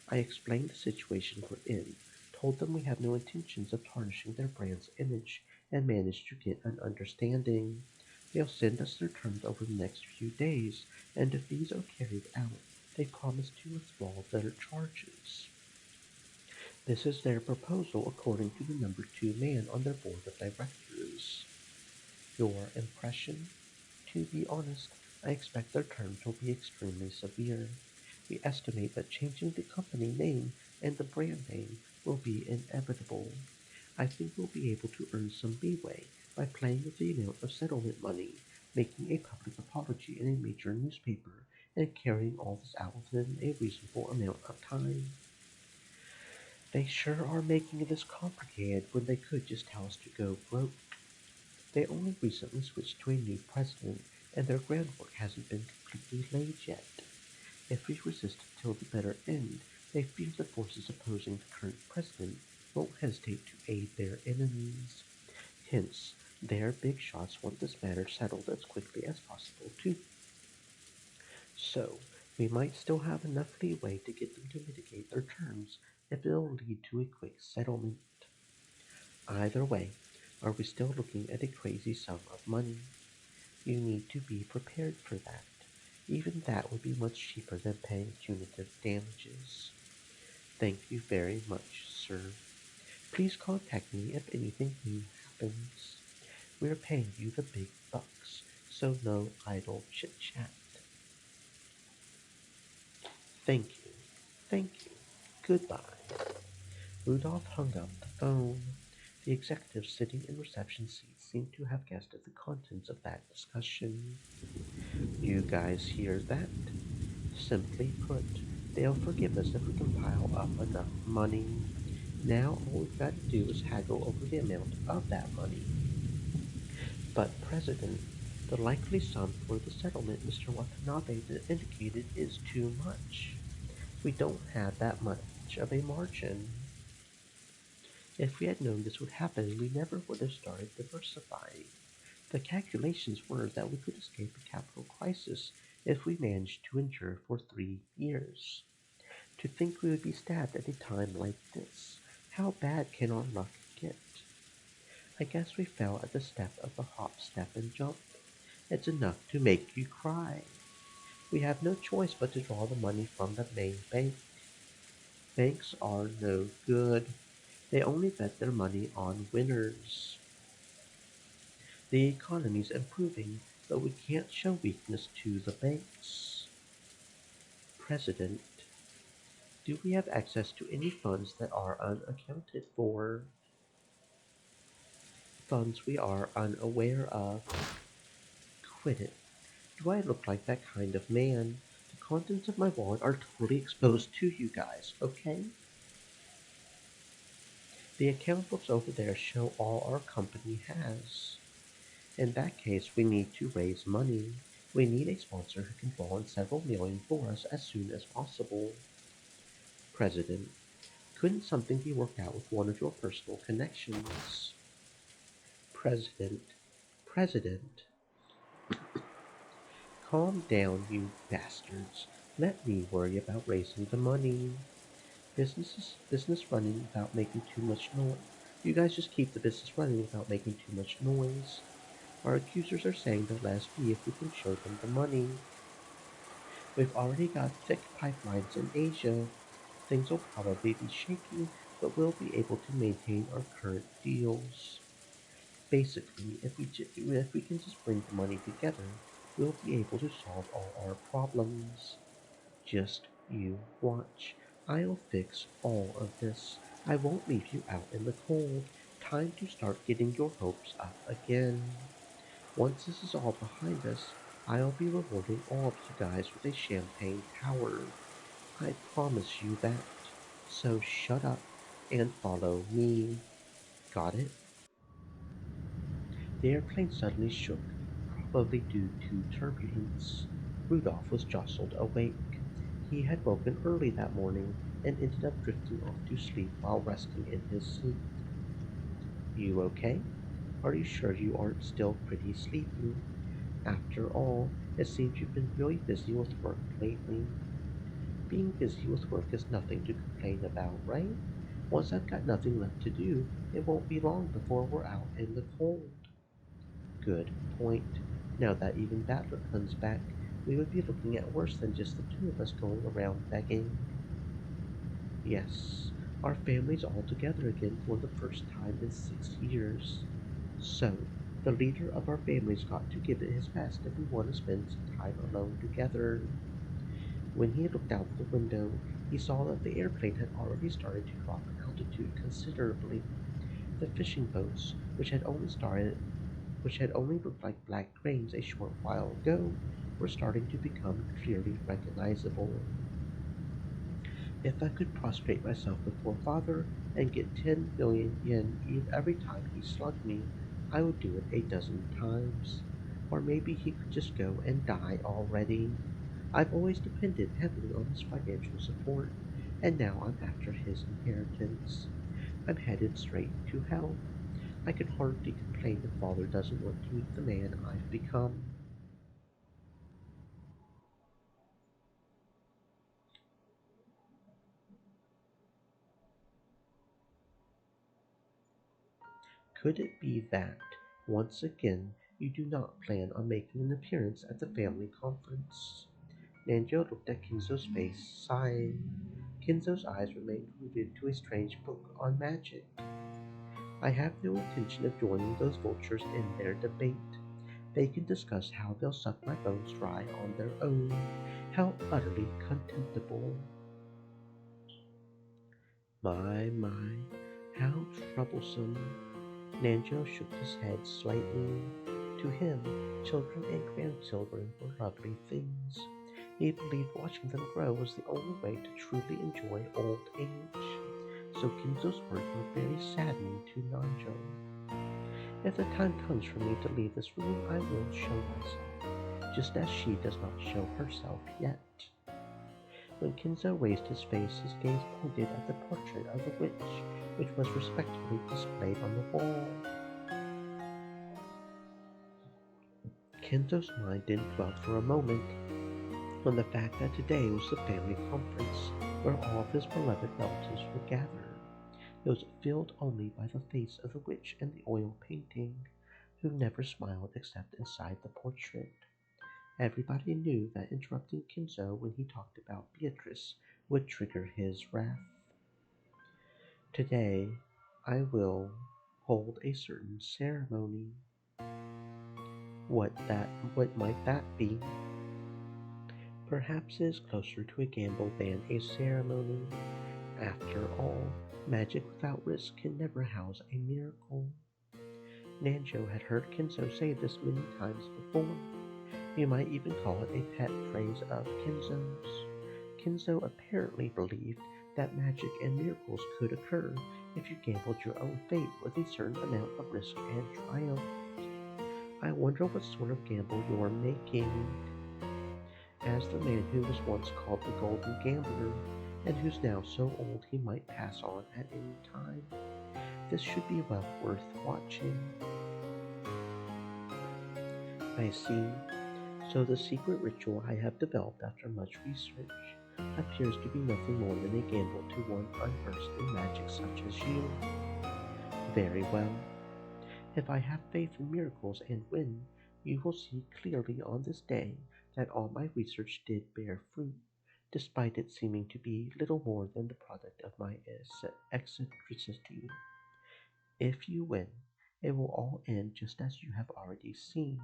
I explained the situation we're in, told them we have no intentions of tarnishing their brand's image, and managed to get an understanding. They'll send us their terms over the next few days, and if these are carried out, they promise to withdraw their charges. This is their proposal according to the number two man on their board of directors. Your impression? To be honest, I expect their terms will be extremely severe. We estimate that changing the company name and the brand name will be inevitable. I think we'll be able to earn some leeway by playing with the amount of settlement money, making a public apology in a major newspaper, and carrying all this out within a reasonable amount of time. They sure are making this complicated when they could just tell us to go broke. They only recently switched to a new president, and their groundwork hasn't been completely laid yet. If we resist until the bitter end, they feel the forces opposing the current president won't hesitate to aid their enemies. Hence, their big shots want this matter settled as quickly as possible, too. So, we might still have enough leeway to get them to mitigate their terms if it'll lead to a quick settlement. Either way, are we still looking at a crazy sum of money? You need to be prepared for that. Even that would be much cheaper than paying punitive damages. Thank you very much, sir. Please contact me if anything new happens. We're paying you the big bucks, so no idle chit chat. Thank you. Thank you. Goodbye. Rudolph hung up the phone. The executives sitting in reception seats seemed to have guessed at the contents of that discussion. You guys hear that? Simply put, they'll forgive us if we can pile up enough money. Now all we've got to do is haggle over the amount of that money. But, President, the likely sum for the settlement Mr. Watanabe indicated is too much. We don't have that much of a margin. If we had known this would happen, we never would have started diversifying. The calculations were that we could escape a capital crisis if we managed to endure for 3 years. To think we would be stabbed at a time like this. How bad can our luck get? I guess we fell at the step of the hop, step, and jump. It's enough to make you cry. We have no choice but to draw the money from the main bank. Banks are no good. They only bet their money on winners. The economy's improving, but we can't show weakness to the banks. President, do we have access to any funds that are unaccounted for? Funds we are unaware of? Quit it. Do I look like that kind of man? The contents of my wallet are totally exposed to you guys, okay? The account books over there show all our company has. In that case, we need to raise money. We need a sponsor who can draw in several million for us as soon as possible. President, couldn't something be worked out with one of your personal connections? President, President, calm down, you bastards. Let me worry about raising the money. Business running without making too much noise. You guys just keep the business running without making too much noise. Our accusers are saying they'll let us be if we can show them the money. We've already got thick pipelines in Asia. Things will probably be shaky, but we'll be able to maintain our current deals. Basically, if we can just bring the money together, we'll be able to solve all our problems. Just you watch. I'll fix all of this. I won't leave you out in the cold. Time to start getting your hopes up again. Once this is all behind us, I'll be rewarding all of you guys with a champagne tower. I promise you that. So shut up and follow me. Got it? The airplane suddenly shook, probably due to turbulence. Rudolph was jostled awake. He had woken early that morning and ended up drifting off to sleep while resting in his seat. You okay? Are you sure you aren't still pretty sleepy? After all, it seems you've been really busy with work lately. Being busy with work is nothing to complain about, right? Once I've got nothing left to do, it won't be long before we're out in the cold. Good point. Now that even that look comes back, we would be looking at worse than just the two of us going around begging. Yes, our family's all together again for the first time in 6 years. So, the leader of our family's got to give it his best if we want to spend some time alone together. When he looked out the window, he saw that the airplane had already started to drop in altitude considerably. The fishing boats, which had only looked like black cranes a short while ago, were starting to become clearly recognizable. If I could prostrate myself before father and get 10 million yen every time he slugged me, I would do it a dozen times. Or maybe he could just go and die already. I've always depended heavily on his financial support, and now I'm after his inheritance. I'm headed straight to hell. I can hardly complain if father doesn't want to meet the man I've become. Could it be that, once again, you do not plan on making an appearance at the family conference? Nanjo looked at Kinzo's face, sighing. Kinzo's eyes remained rooted to a strange book on magic. I have no intention of joining those vultures in their debate. They can discuss how they'll suck my bones dry on their own. How utterly contemptible. My, how troublesome. Nanjo shook his head slightly. To him, children and grandchildren were lovely things. He believed watching them grow was the only way to truly enjoy old age. So Kinzo's words were very saddening to Nanjo. If the time comes for me to leave this room, I will show myself, just as she does not show herself yet. When Kinzo raised his face, his gaze pointed at the portrait of the witch, which was respectfully displayed on the wall. Kinzo's mind didn't dwell for a moment on the fact that today was the family conference where all of his beloved relatives were gathered. It was filled only by the face of the witch and the oil painting, who never smiled except inside the portrait. Everybody knew that interrupting Kinzo when he talked about Beatrice would trigger his wrath. Today, I will hold a certain ceremony. What might that be? Perhaps it is closer to a gamble than a ceremony. After all, magic without risk can never house a miracle. Nanjo had heard Kinzo say this many times before. You might even call it a pet phrase of Kinzo's. Kinzo apparently believed that magic and miracles could occur if you gambled your own fate with a certain amount of risk and triumph. I wonder what sort of gamble you're making. As the man who was once called the Golden Gambler, and who's now so old he might pass on at any time, this should be well worth watching. I see. So the secret ritual I have developed after much research appears to be nothing more than a gamble to one unversed in magic such as you. Very well. If I have faith in miracles and win, you will see clearly on this day that all my research did bear fruit, despite it seeming to be little more than the product of my eccentricity. If you win, it will all end just as you have already seen,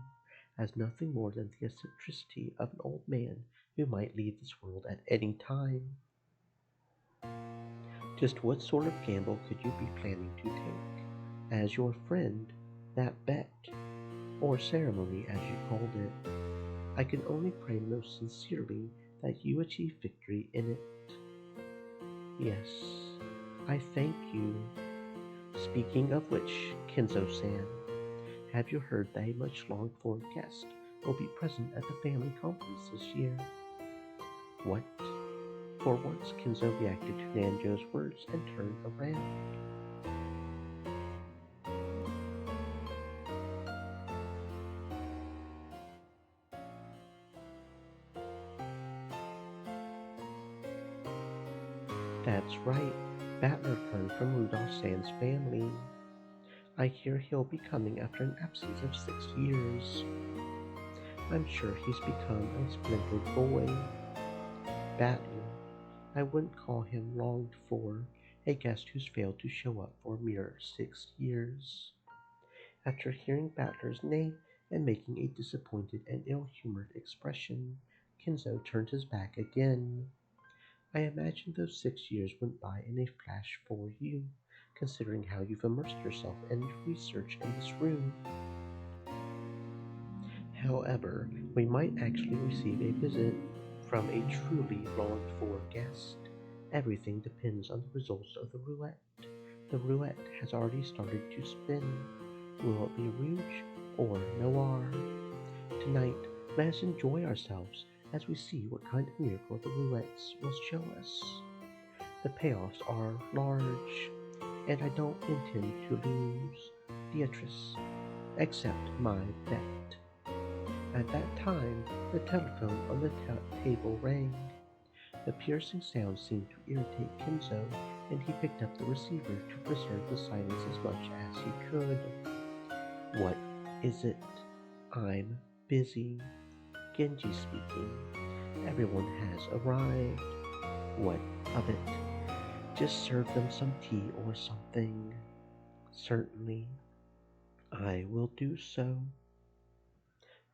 as nothing more than the eccentricity of an old man who might leave this world at any time. Just what sort of gamble could you be planning to take? As your friend, that bet, or ceremony as you called it. I can only pray most sincerely that you achieve victory in it. Yes, I thank you. Speaking of which, Kinzo-san, have you heard that a much longed for guest will be present at the family conference this year? What? For once, Kinzo reacted to Nanjo's words and turned around. That's right, Battler returned from Rudolph Sand's family. I hear he'll be coming after an absence of 6 years. I'm sure he's become a splendid boy. Battler, I wouldn't call him longed for, a guest who's failed to show up for a mere 6 years. After hearing Battler's name and making a disappointed and ill-humored expression, Kinzo turned his back again. I imagine those 6 years went by in a flash for you, considering how you've immersed yourself in research in this room. However, we might actually receive a visit from a truly longed for guest. Everything depends on the results of the roulette. The roulette has already started to spin. Will it be rouge or noir? Tonight, let us enjoy ourselves as we see what kind of miracle the roulettes will show us. The payoffs are large, and I don't intend to lose, Beatrice, except my bet. At that time, the telephone on the table rang. The piercing sound seemed to irritate Kinzo, and he picked up the receiver to preserve the silence as much as he could. What is it? I'm busy. Genji speaking. Everyone has arrived. What of it? Just serve them some tea or something. Certainly, I will do so.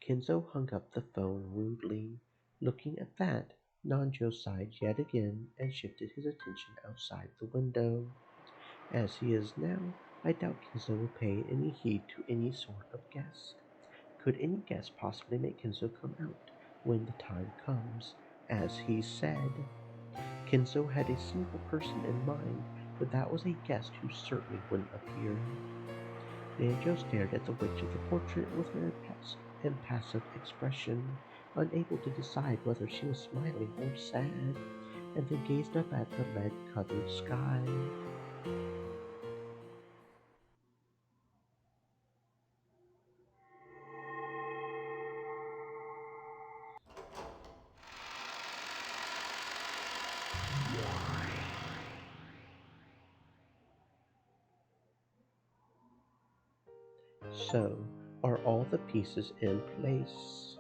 Kenzo hung up the phone rudely. Looking at that, Nanjo sighed yet again and shifted his attention outside the window. As he is now, I doubt Kenzo will pay any heed to any sort of guest. Could any guest possibly make Kenzo come out when the time comes? As he said, Kenzo had a single person in mind, but that was a guest who certainly wouldn't appear. Banjo stared at the witch of the portrait with an impassive expression, unable to decide whether she was smiling or sad, and then gazed up at the lead-covered sky. So, are all the pieces in place?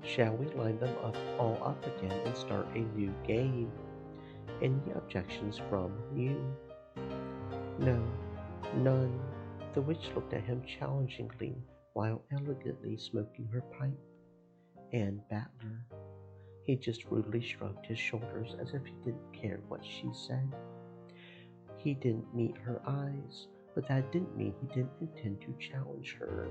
Shall we line them up all up again and start a new game? Any objections from you? No, none. The witch looked at him challengingly while elegantly smoking her pipe. And Battler, he just rudely shrugged his shoulders as if he didn't care what she said. He didn't meet her eyes, but that didn't mean he didn't intend to challenge her.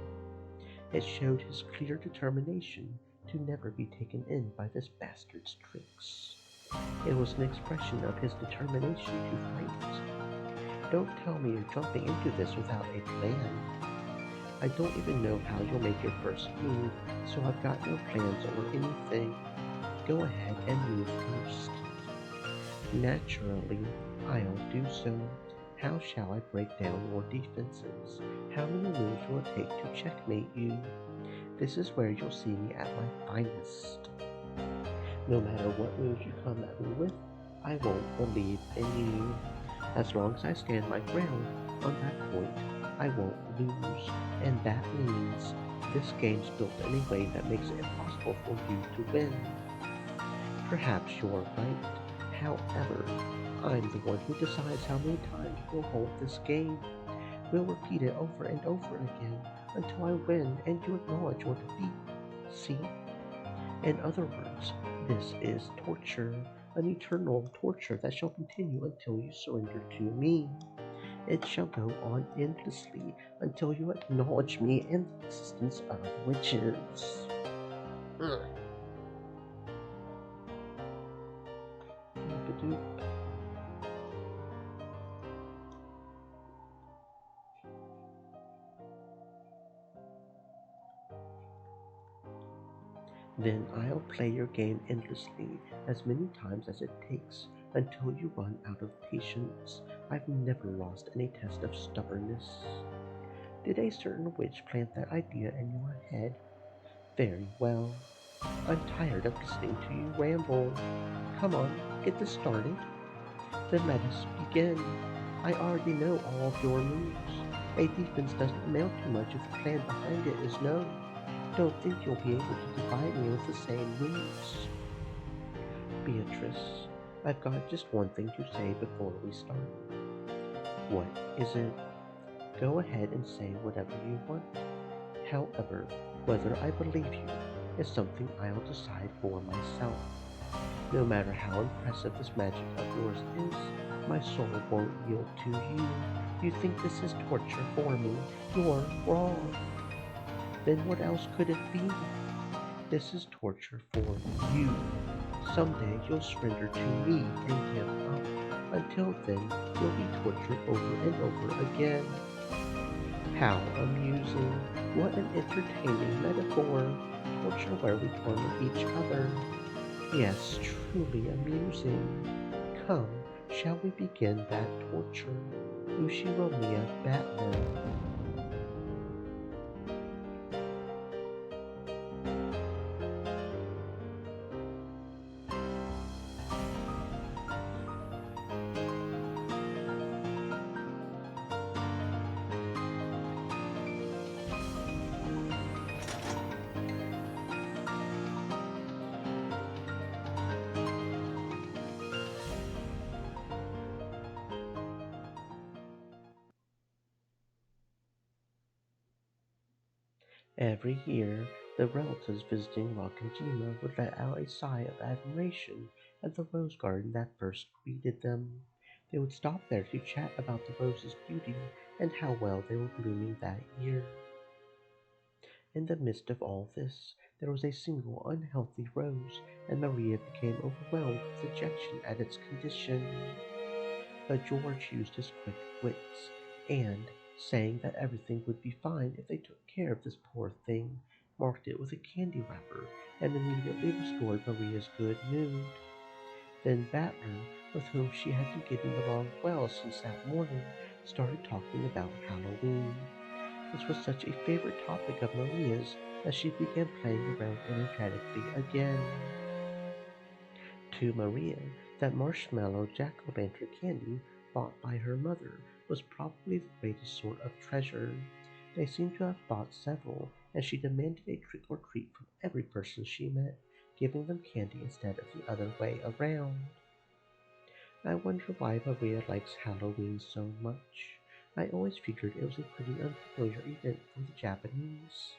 It showed his clear determination to never be taken in by this bastard's tricks. It was an expression of his determination to fight. Don't tell me you're jumping into this without a plan. I don't even know how you'll make your first move, so I've got no plans or anything. Go ahead and move first. Naturally, I'll do so. How shall I break down your defenses? How many moves will it take to checkmate you? This is where you'll see me at my finest. No matter what moves you come at me with, I won't believe in you. As long as I stand my ground on that point, I won't lose. And that means this game's built in a way that makes it impossible for you to win. Perhaps you're right. However, I'm the one who decides how many times we'll hold this game. We'll repeat it over and over again until I win and you acknowledge your defeat. See? In other words, this is torture, an eternal torture that shall continue until you surrender to me. It shall go on endlessly until you acknowledge me and the existence of witches. Ugh. Doop-a-doop. Then I'll play your game endlessly, as many times as it takes, until you run out of patience. I've never lost in a test of stubbornness. Did a certain witch plant that idea in your head? Very well. I'm tired of listening to you ramble. Come on, get this started. Then let us begin. I already know all of your moves. A defense doesn't amount to much if the plan behind it is known. Don't think you'll be able to defy me with the same moves. Beatrice, I've got just one thing to say before we start. What is it? Go ahead and say whatever you want. However, whether I believe you is something I'll decide for myself. No matter how impressive this magic of yours is, my soul won't yield to you. You think this is torture for me? You're wrong. Then what else could it be? This is torture for you. Someday you'll surrender to me and give up. Until then, you'll be tortured over and over again. How amusing. What an entertaining metaphor. Torture where we torment each other. Yes, truly amusing. Come, shall we begin that torture? Ushiromiya Battler. Every year, the relatives visiting Wakajima would let out a sigh of admiration at the rose garden that first greeted them. They would stop there to chat about the rose's beauty and how well they were blooming that year. In the midst of all this, there was a single unhealthy rose, and Maria became overwhelmed with dejection at its condition. But George used his quick wits, and, saying that everything would be fine if they took care of this poor thing, marked it with a candy wrapper and immediately restored Maria's good mood. Then Battler, with whom she had been getting along well since that morning, started talking about Halloween. This was such a favorite topic of Maria's that she began playing around energetically again. To Maria, that marshmallow jack-o'-lantern candy bought by her mother was probably the greatest sort of treasure. They seemed to have bought several, and she demanded a trick or treat from every person she met, giving them candy instead of the other way around. I wonder why Maria likes Halloween so much. I always figured it was a pretty unfamiliar event for the Japanese.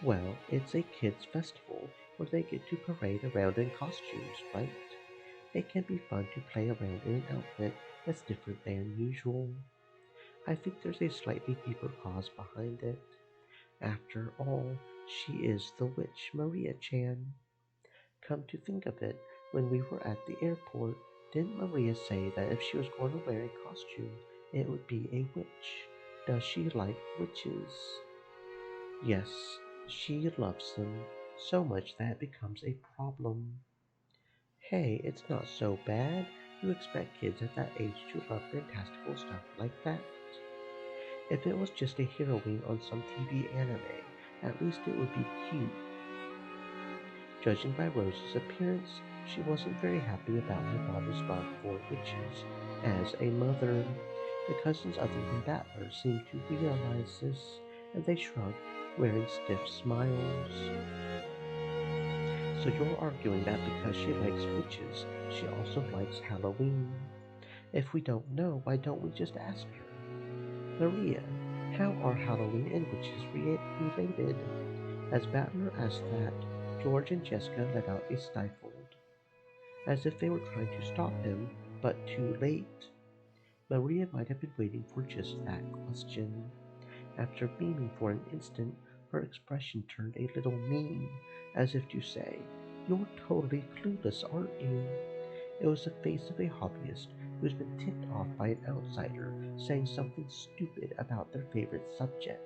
Well, it's a kids' festival where they get to parade around in costumes, right? It can be fun to play around in an outfit that's different than usual. I think there's a slightly deeper cause behind it. After all, she is the witch Maria Chan. Come to think of it, when we were at the airport, didn't Maria say that if she was going to wear a costume, it would be a witch? Does she like witches? Yes, she loves them, so much that it becomes a problem. Hey, it's not so bad. You expect kids at that age to love fantastical stuff like that. If it was just a heroine on some TV anime, at least it would be cute. Judging by Rose's appearance, she wasn't very happy about her daughter's love for witches. As a mother, the cousins other than Battler seemed to realize this, and they shrugged, wearing stiff smiles. So you're arguing that because she likes witches, she also likes Halloween. If we don't know, why don't we just ask her? Maria, how are Halloween and witches related? As Battler asked that, George and Jessica let out a stifled, as if they were trying to stop him, but too late. Maria might have been waiting for just that question. After beaming for an instant, her expression turned a little mean, as if to say, "You're totally clueless, aren't you?" It was the face of a hobbyist who's been tipped off by an outsider saying something stupid about their favorite subject.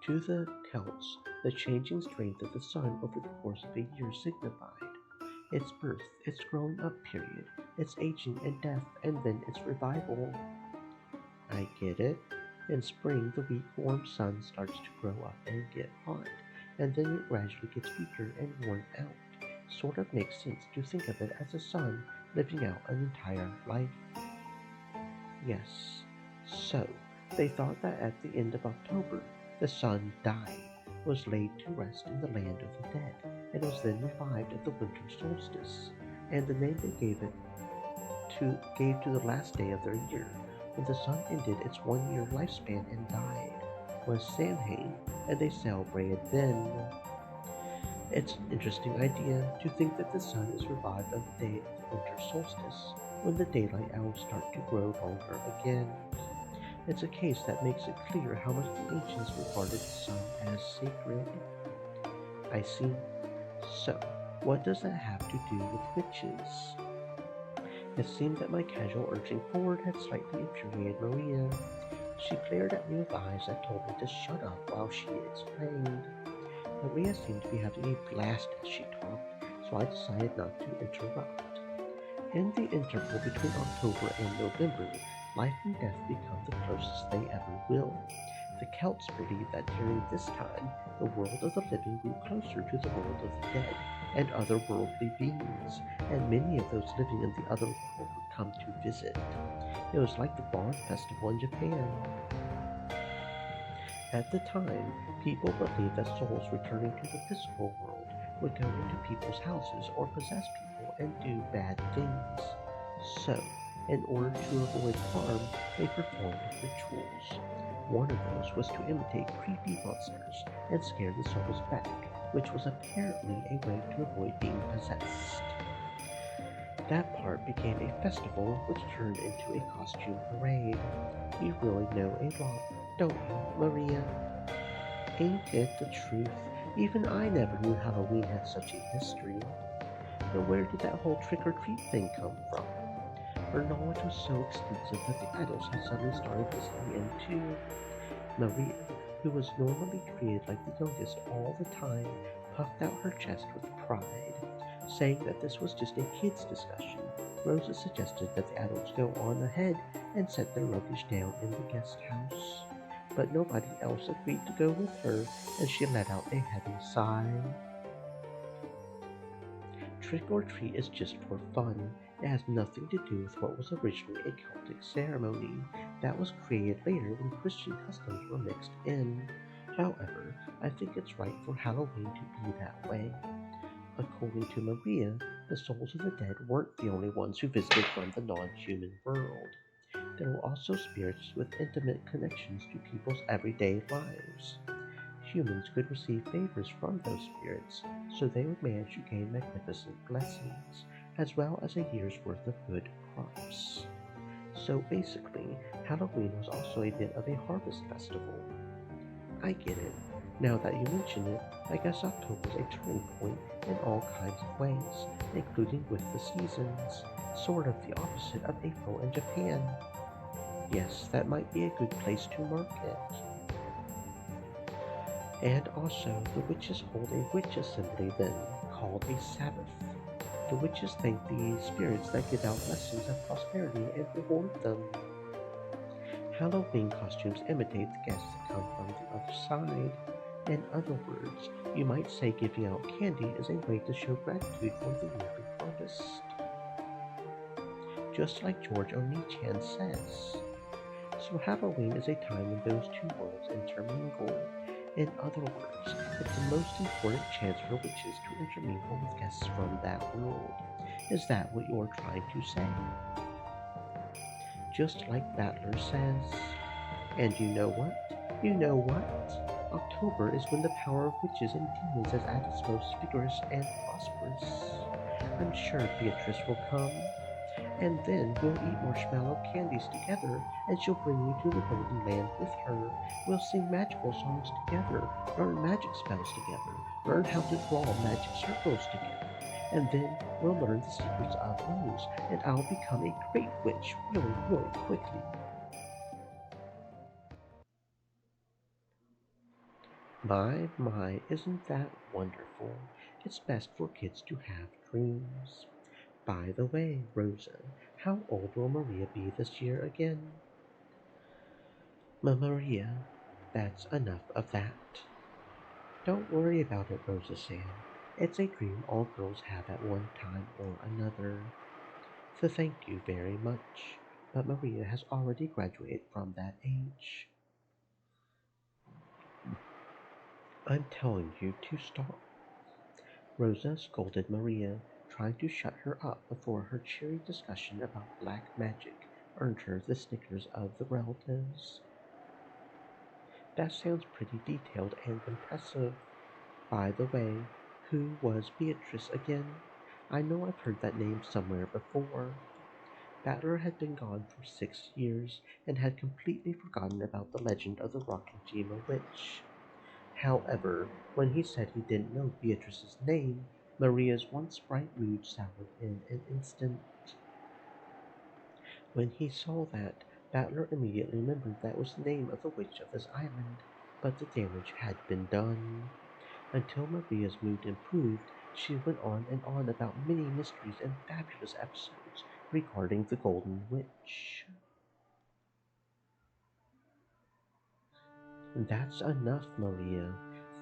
To the Celts, the changing strength of the sun over the course of a year signified its birth, its growing up period, its aging and death, and then its revival. I get it. In spring, the weak, warm sun starts to grow up and get hot, and then it gradually gets weaker and worn out. Sort of makes sense to think of it as a sun living out an entire life. Yes. So, they thought that at the end of October, the sun died, was laid to rest in the land of the dead, and was then revived at the winter solstice, and the name they gave to the last day of their year, when the sun ended its 1 year lifespan and died, was Samhain, and they celebrated then. It's an interesting idea to think that the sun is revived on the day of the winter solstice, when the daylight hours start to grow longer again. It's a case that makes it clear how much the ancients regarded the sun as sacred. I see. So, what does that have to do with witches? It seemed that my casual urging forward had slightly infuriated Maria. She glared at me with eyes that told me to shut up while she explained. Maria seemed to be having a blast as she talked, so I decided not to interrupt. In the interval between October and November, life and death become the closest they ever will. The Celts believe that during this time, the world of the living grew closer to the world of the dead and otherworldly beings, and many of those living in the other world would come to visit. It was like the Bard Festival in Japan. At the time, people believed that souls returning to the physical world would go into people's houses or possess people and do bad things. So, In order to avoid harm, they performed rituals. One of those was to imitate creepy monsters and scare the souls back, which was apparently a way to avoid being possessed. That part became a festival which turned into a costume parade. You really know a lot, don't you, Maria? Ain't it the truth? Even I never knew Halloween had such a history. But where did that whole trick or treat thing come from? Her knowledge was so extensive that the adults had suddenly started listening in too. Maria, who was normally treated like the youngest all the time, puffed out her chest with pride, saying that this was just a kids' discussion. Rosa suggested that the adults go on ahead and set their luggage down in the guest house. But nobody else agreed to go with her, and she let out a heavy sigh. Trick or treat is just for fun. It has nothing to do with what was originally a Celtic ceremony that was created later when Christian customs were mixed in. However, I think it's right for Halloween to be that way. According to Maria, the souls of the dead weren't the only ones who visited from the non human world. There were also spirits with intimate connections to people's everyday lives. Humans could receive favors from those spirits, so they would manage to gain magnificent blessings, as well as a year's worth of good crops. So basically, Halloween was also a bit of a harvest festival. I get it. Now that you mention it, I guess October is a turning point in all kinds of ways, including with the seasons, sort of the opposite of April in Japan. Yes, that might be a good place to mark it. And also, the witches hold a witch assembly then, called a Sabbath. The witches thank the spirits that give out blessings of prosperity and reward them. Halloween costumes imitate the guests that come from the other side. In other words, you might say giving out candy is a way to show gratitude for the yearly harvest. Just like George Onichan says. So Halloween is a time when those two worlds intermingle. In other words, it's the most important chance for witches to intermingle with guests from that world. Is that what you're trying to say? Just like Battler says. And you know what? You know what? October is when the power of witches and demons is at its most vigorous and prosperous. I'm sure Beatrice will come. And then we'll eat marshmallow candies together, and she'll bring you to the Golden Land with her. We'll sing magical songs together, learn magic spells together, learn how to draw magic circles together, and then we'll learn the secrets of those, and I'll become a great witch really, really quickly. My, isn't that wonderful? It's best for kids to have dreams. By the way, Rosa, how old will Maria be this year again? Maria, that's enough of that. Don't worry about it, Rosa San. It's a dream all girls have at one time or another. So thank you very much. But Maria has already graduated from that age. I'm telling you to stop. Rosa scolded Maria, trying to shut her up before her cheery discussion about black magic earned her the snickers of the relatives. That sounds pretty detailed and impressive. By the way, who was Beatrice again? I know I've heard that name somewhere before. Battler had been gone for 6 years and had completely forgotten about the legend of the Rocking Witch. However, when he said he didn't know Beatrice's name, Maria's once bright mood soured in an instant. When he saw that, Battler immediately remembered that was the name of the witch of this island, but the damage had been done. Until Maria's mood improved, she went on and on about many mysteries and fabulous episodes regarding the Golden Witch. That's enough, Maria.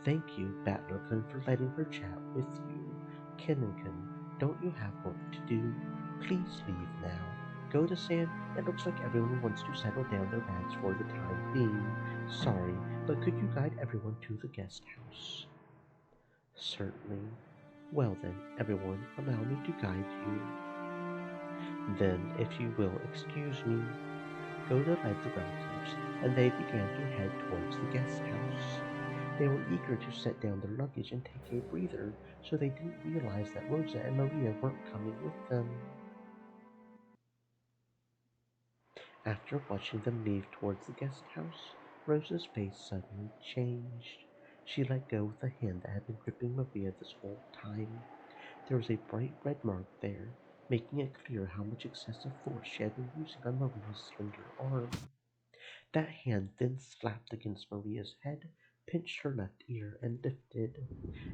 Thank you, Battlerkin, for letting her chat with you. Kenninkin, don't you have work to do? Please leave now. Go to Sam. It looks like everyone wants to settle down their bags for the time being. Sorry, but could you guide everyone to the guest house? Certainly. Well then, everyone, allow me to guide you. Then, if you will excuse me, Goda led the relatives, and they began to head towards the guest house. They were eager to set down their luggage and take a breather, so they didn't realize that Rosa and Maria weren't coming with them. After watching them leave towards the guest house, Rosa's face suddenly changed. She let go of the hand that had been gripping Maria this whole time. There was a bright red mark there, making it clear how much excessive force she had been using on Maria's slender arm. That hand then slapped against Maria's head, pinched her left ear, and lifted.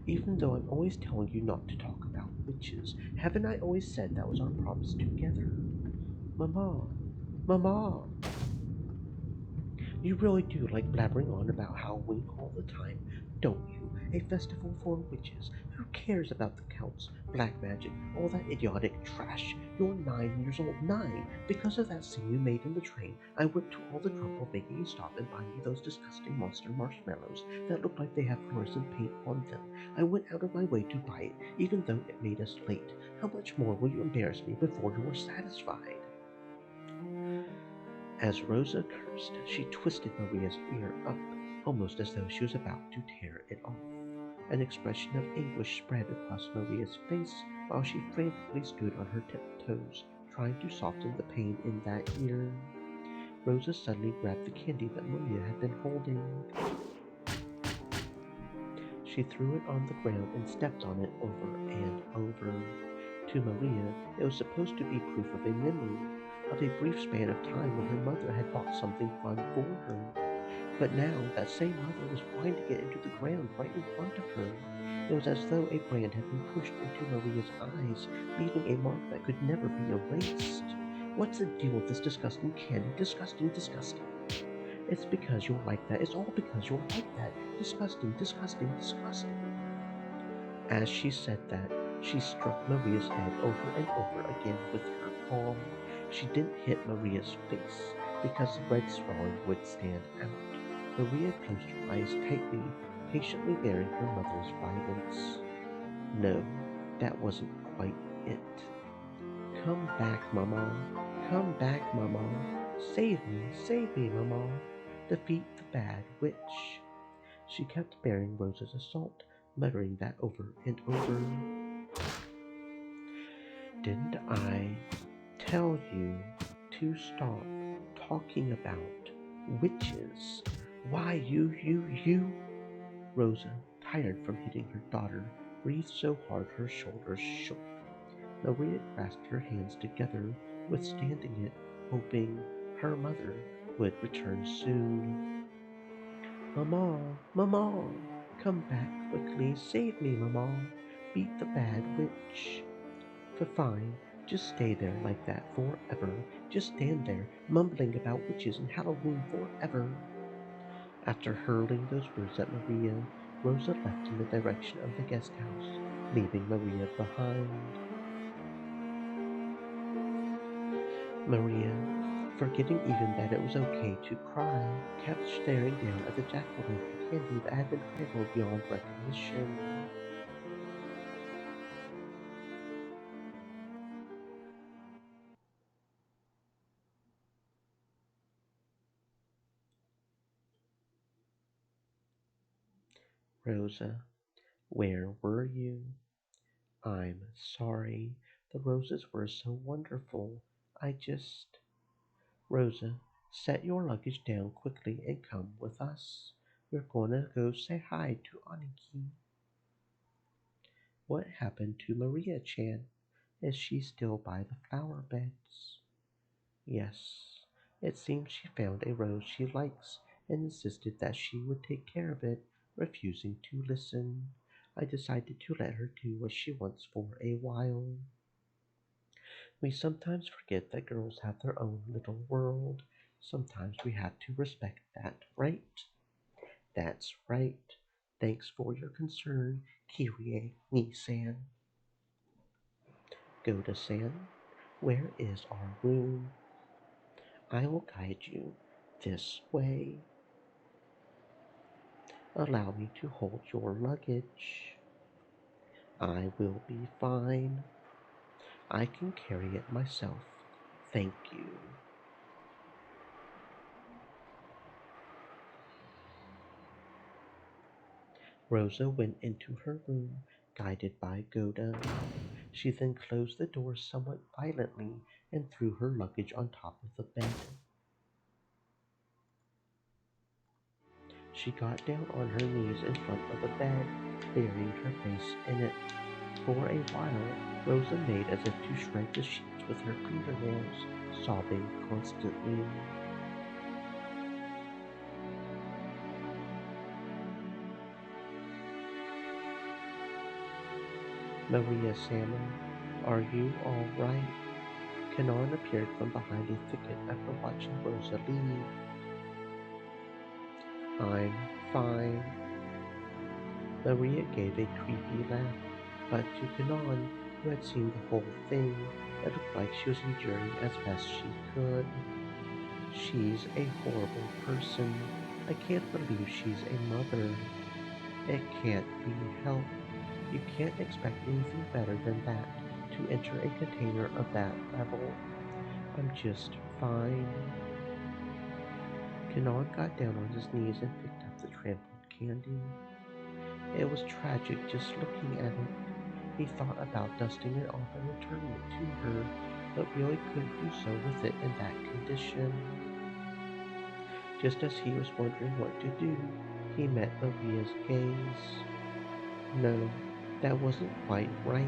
Even though I'm always telling you not to talk about witches, haven't I always said that was our promise together? Mama, Mama, you really do like blabbering on about Halloween all the time, don't you? A festival for witches. Who cares about the counts, black magic, all that idiotic trash? You're 9 years old. 9! Because of that scene you made in the train, I went to all the trouble of making you stop and buy me those disgusting monster marshmallows that look like they have fluorescent paint on them. I went out of my way to buy it, even though it made us late. How much more will you embarrass me before you are satisfied? As Rosa cursed, she twisted Maria's ear up, almost as though she was about to tear it off. An expression of anguish spread across Maria's face while she frantically stood on her tiptoes, trying to soften the pain in that ear. Rosa suddenly grabbed the candy that Maria had been holding. She threw it on the ground and stepped on it over and over. To Maria, it was supposed to be proof of a memory, of a brief span of time when her mother had bought something fun for her. But now that same mother was grinding it into the ground right in front of her. It was as though a brand had been pushed into Maria's eyes, leaving a mark that could never be erased. What's the deal with this disgusting candy? Disgusting, disgusting. It's because you're like that. It's all because you're like that. Disgusting, disgusting, disgusting. As she said that, she struck Maria's head over and over again with her palm. She didn't hit Maria's face because the red swelling would stand out. Maria closed her eyes tightly, patiently bearing her mother's violence. No, that wasn't quite it. Come back, Mama. Come back, Mama. Save me, Mama. Defeat the bad witch. She kept bearing Rosa's assault, muttering that over and over. Didn't I tell you to stop talking about witches? Why, you? Rosa, tired from hitting her daughter, breathed so hard her shoulders shook. Maria grasped her hands together, withstanding it, hoping her mother would return soon. Mama, Mama, come back quickly, save me, Mama, beat the bad witch. Fine, just stay there like that forever. Just stand there, mumbling about witches and Halloween forever. After hurling those words at Maria, Rosa left in the direction of the guest house, leaving Maria behind. Maria, forgetting even that it was okay to cry, kept staring down at the jack-o'-lantern candy that had been crumbled beyond recognition. Rosa, where were you? I'm sorry. The roses were so wonderful. I just. Rosa, set your luggage down quickly and come with us. We're going to go say hi to Aniki. What happened to Maria Chan? Is she still by the flower beds? Yes. It seems she found a rose she likes and insisted that she would take care of it, refusing to listen. I decided to let her do what she wants for a while. We sometimes forget that girls have their own little world. Sometimes we have to respect that, right? That's right. Thanks for your concern, Kirie Ni-san. Goda-san, where is our room? I will guide you this way. Allow me to hold your luggage. I will be fine. I can carry it myself. Thank you. Rosa went into her room, guided by Goda. She then closed the door somewhat violently and threw her luggage on top of the bed. She got down on her knees in front of the bed, burying her face in it. For a while, Rosa made as if to shred the sheets with her fingernails, sobbing constantly. Maria Salmon, are you all right? Kanan appeared from behind a thicket after watching Rosa leave. I'm fine. Maria gave a creepy laugh, but to Kanan, who had seen the whole thing, it looked like she was enduring as best she could. She's a horrible person. I can't believe she's a mother. It can't be helped. You can't expect anything better than that to enter a container of that level. I'm just fine. Kanan got down on his knees and picked up the trampled candy. It was tragic just looking at it. He thought about dusting it off and returning it to her, but really couldn't do so with it in that condition. Just as he was wondering what to do, he met Maria's gaze. No, that wasn't quite right.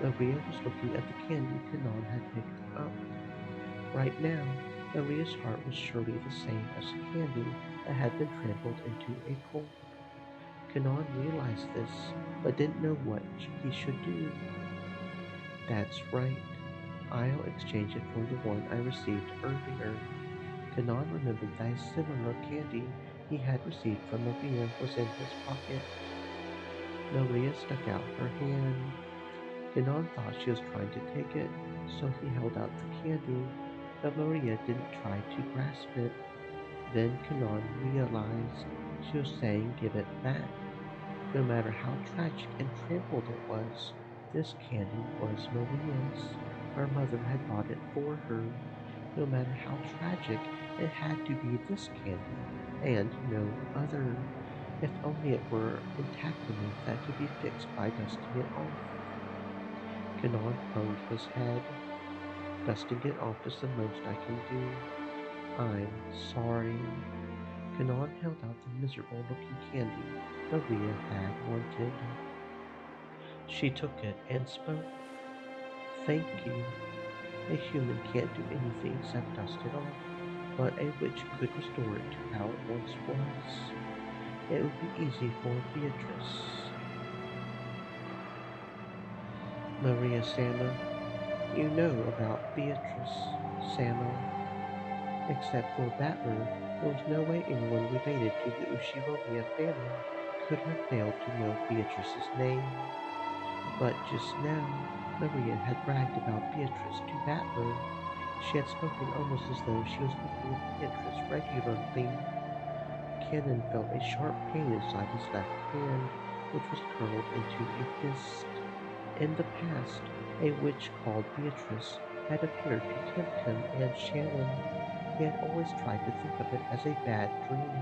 Maria was looking at the candy Kanan had picked up. Right now, Maria's heart was surely the same as the candy that had been trampled into a pulp. Kanan realized this, but didn't know what he should do. That's right. I'll exchange it for the one I received earlier. Kanan remembered that a similar candy he had received from Maria was in his pocket. Maria stuck out her hand. Kanan thought she was trying to take it, so he held out the candy, but Maria didn't try to grasp it. Then Kanan realized she was saying give it back. No matter how tragic and trampled it was, this candy was Maria's. Her mother had bought it for her. No matter how tragic, it had to be this candy, and no other. If only it were intact enough that it could be fixed by dusting it off. Kanan hung his head. Dusting it off is the most I can do. I'm sorry. Kanan held out the miserable looking candy Maria had wanted. She took it and spoke. Thank you. A human can't do anything except dust it off, but a witch could restore it to how it once was. It would be easy for Beatrice. Maria Sama, you know about Beatrice, Sama. Except for Battler, there was no way anyone related to the Ushiromiya family could have failed to know Beatrice's name. But just now, Maria had bragged about Beatrice to Battler. She had spoken almost as though she was meeting with Beatrice regularly. Cannon felt a sharp pain inside his left hand, which was curled into a fist. In the past, a witch called Beatrice had appeared to tempt him and Shannon. He had always tried to think of it as a bad dream.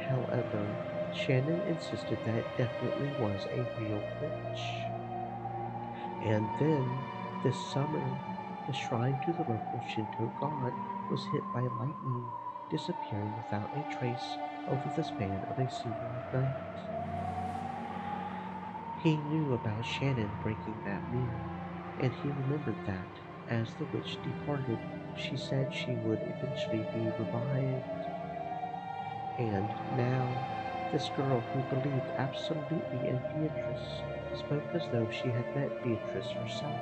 However, Shannon insisted that it definitely was a real witch. And then, this summer, the shrine to the local Shinto god was hit by lightning, disappearing without a trace over the span of a single night. He knew about Shannon breaking that mirror, and he remembered that, as the witch departed, she said she would eventually be revived. And now, this girl who believed absolutely in Beatrice spoke as though she had met Beatrice herself.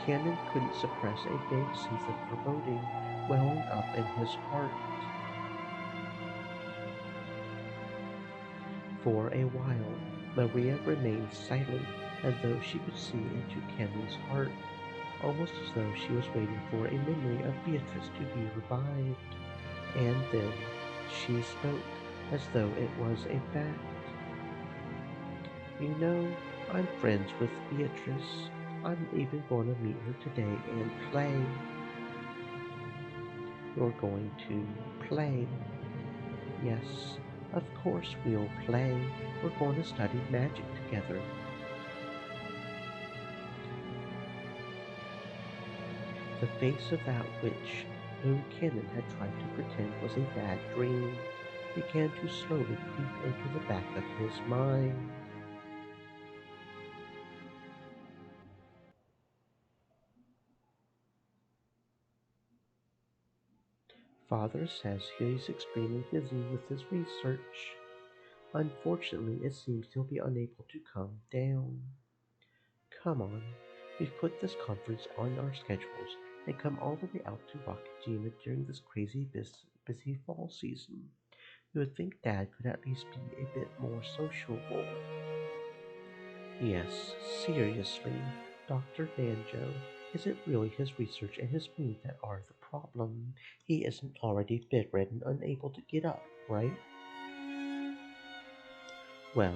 Cannon couldn't suppress a vague sense of foreboding welling up in his heart. For a while, Maria remained silent as though she could see into Cannon's heart, almost as though she was waiting for a memory of Beatrice to be revived. And then she spoke as though it was a fact. You know, I'm friends with Beatrice. I'm even going to meet her today and play. You're going to play. Yes, of course we'll play. We're going to study magic together. The face of that witch, whom Cannon had tried to pretend was a bad dream, began to slowly creep into the back of his mind. Father says he's extremely busy with his research. Unfortunately, it seems he'll be unable to come down. Come on, we've put this conference on our schedules and come all the way out to Wakajima during this crazy busy fall season. You would think Dad could at least be a bit more sociable. Yes, seriously, Dr. Banjo, is it really his research and his mood that are the problem? He isn't already bedridden, unable to get up, right? Well,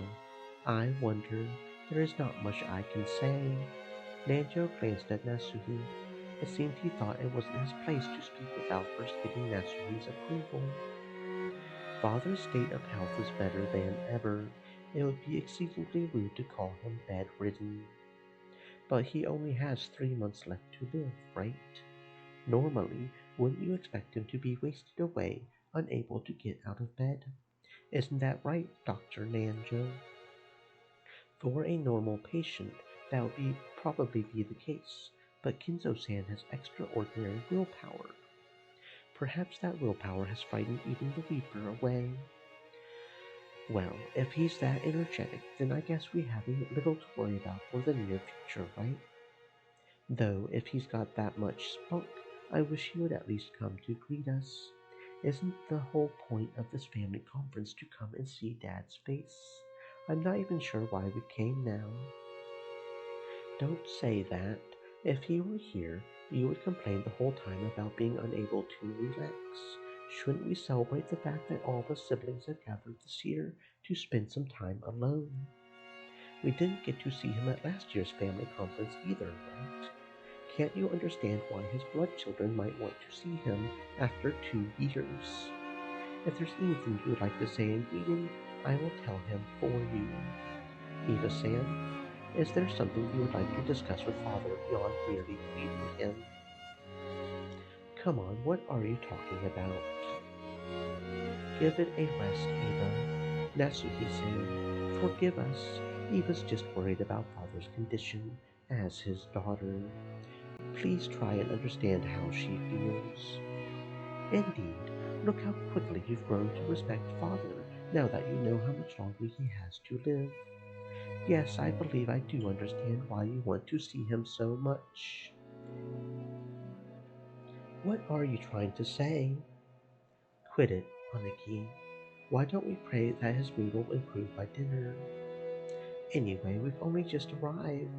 I wonder. There is not much I can say. Banjo glanced at Nasuhi. It seemed he thought it wasn't his place to speak without first getting Nasuhi's approval. Father's state of health is better than ever. It would be exceedingly rude to call him bedridden. But he only has 3 months left to live, right? Normally, wouldn't you expect him to be wasted away, unable to get out of bed? Isn't that right, Dr. Nanjo? For a normal patient, that would probably be the case, but Kinzo-san has extraordinary willpower. Perhaps that willpower has frightened even the Reaper away. Well, if he's that energetic, then I guess we have a little to worry about for the near future, right? Though, if he's got that much spunk, I wish he would at least come to greet us. Isn't the whole point of this family conference to come and see Dad's face? I'm not even sure why we came now. Don't say that. If he were here, you would complain the whole time about being unable to relax. Shouldn't we celebrate the fact that all the siblings have gathered this year to spend some time alone? We didn't get to see him at last year's family conference either, right? Can't you understand why his blood children might want to see him after 2 years? If there's anything you would like to say in greeting, I will tell him for you. Eva-san, is there something you would like to discuss with Father beyond merely greeting him? Come on, what are you talking about? Give it a rest, Eva. Natsuki-san, forgive us. Eva's just worried about Father's condition as his daughter. Please try and understand how she feels. Indeed, look how quickly you've grown to respect Father now that you know how much longer he has to live. Yes, I believe I do understand why you want to see him so much. What are you trying to say? Quit it, Aniki. Why don't we pray that his mood will improve by dinner? Anyway, we've only just arrived.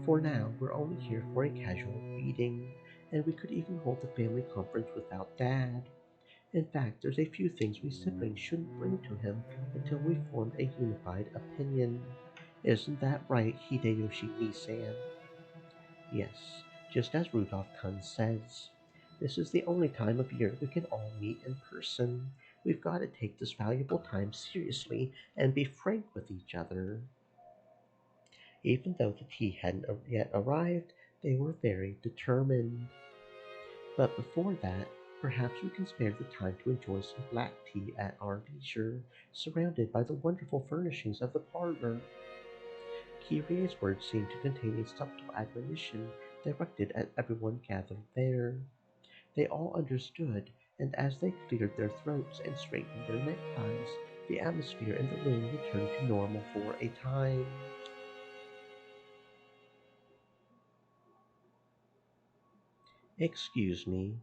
For now, we're only here for a casual greeting, and we could even hold the family conference without Dad. In fact, there's a few things we siblings shouldn't bring to him until we form a unified opinion. Isn't that right, Hideyoshi Nisan? Yes, just as Rudolph-kun says. This is the only time of year we can all meet in person. We've got to take this valuable time seriously and be frank with each other. Even though the tea hadn't yet arrived, they were very determined. But before that, perhaps we can spare the time to enjoy some black tea at our leisure, surrounded by the wonderful furnishings of the parlor. Kyrie's words seemed to contain a subtle admonition directed at everyone gathered there. They all understood, and as they cleared their throats and straightened their neckties, the atmosphere in the room returned to normal for a time. Excuse me.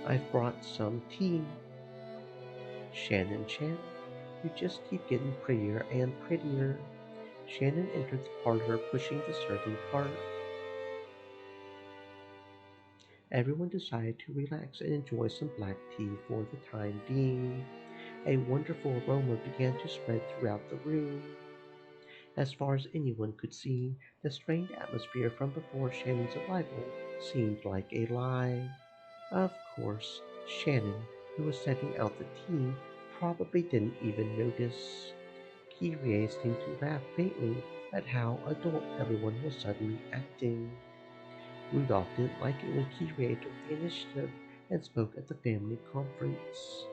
I've brought some tea. Shannon, you just keep getting prettier and prettier. Shannon entered the parlor pushing the serving cart. Everyone decided to relax and enjoy some black tea for the time being. A wonderful aroma began to spread throughout the room. As far as anyone could see, the strained atmosphere from before Shannon's arrival seemed like a lie. Of course, Shannon, who was setting out the tea, probably didn't even notice. Kyrie seemed to laugh faintly at how adult everyone was suddenly acting. Rudolph didn't like it when Kyrie took the initiative and spoke at the family conference.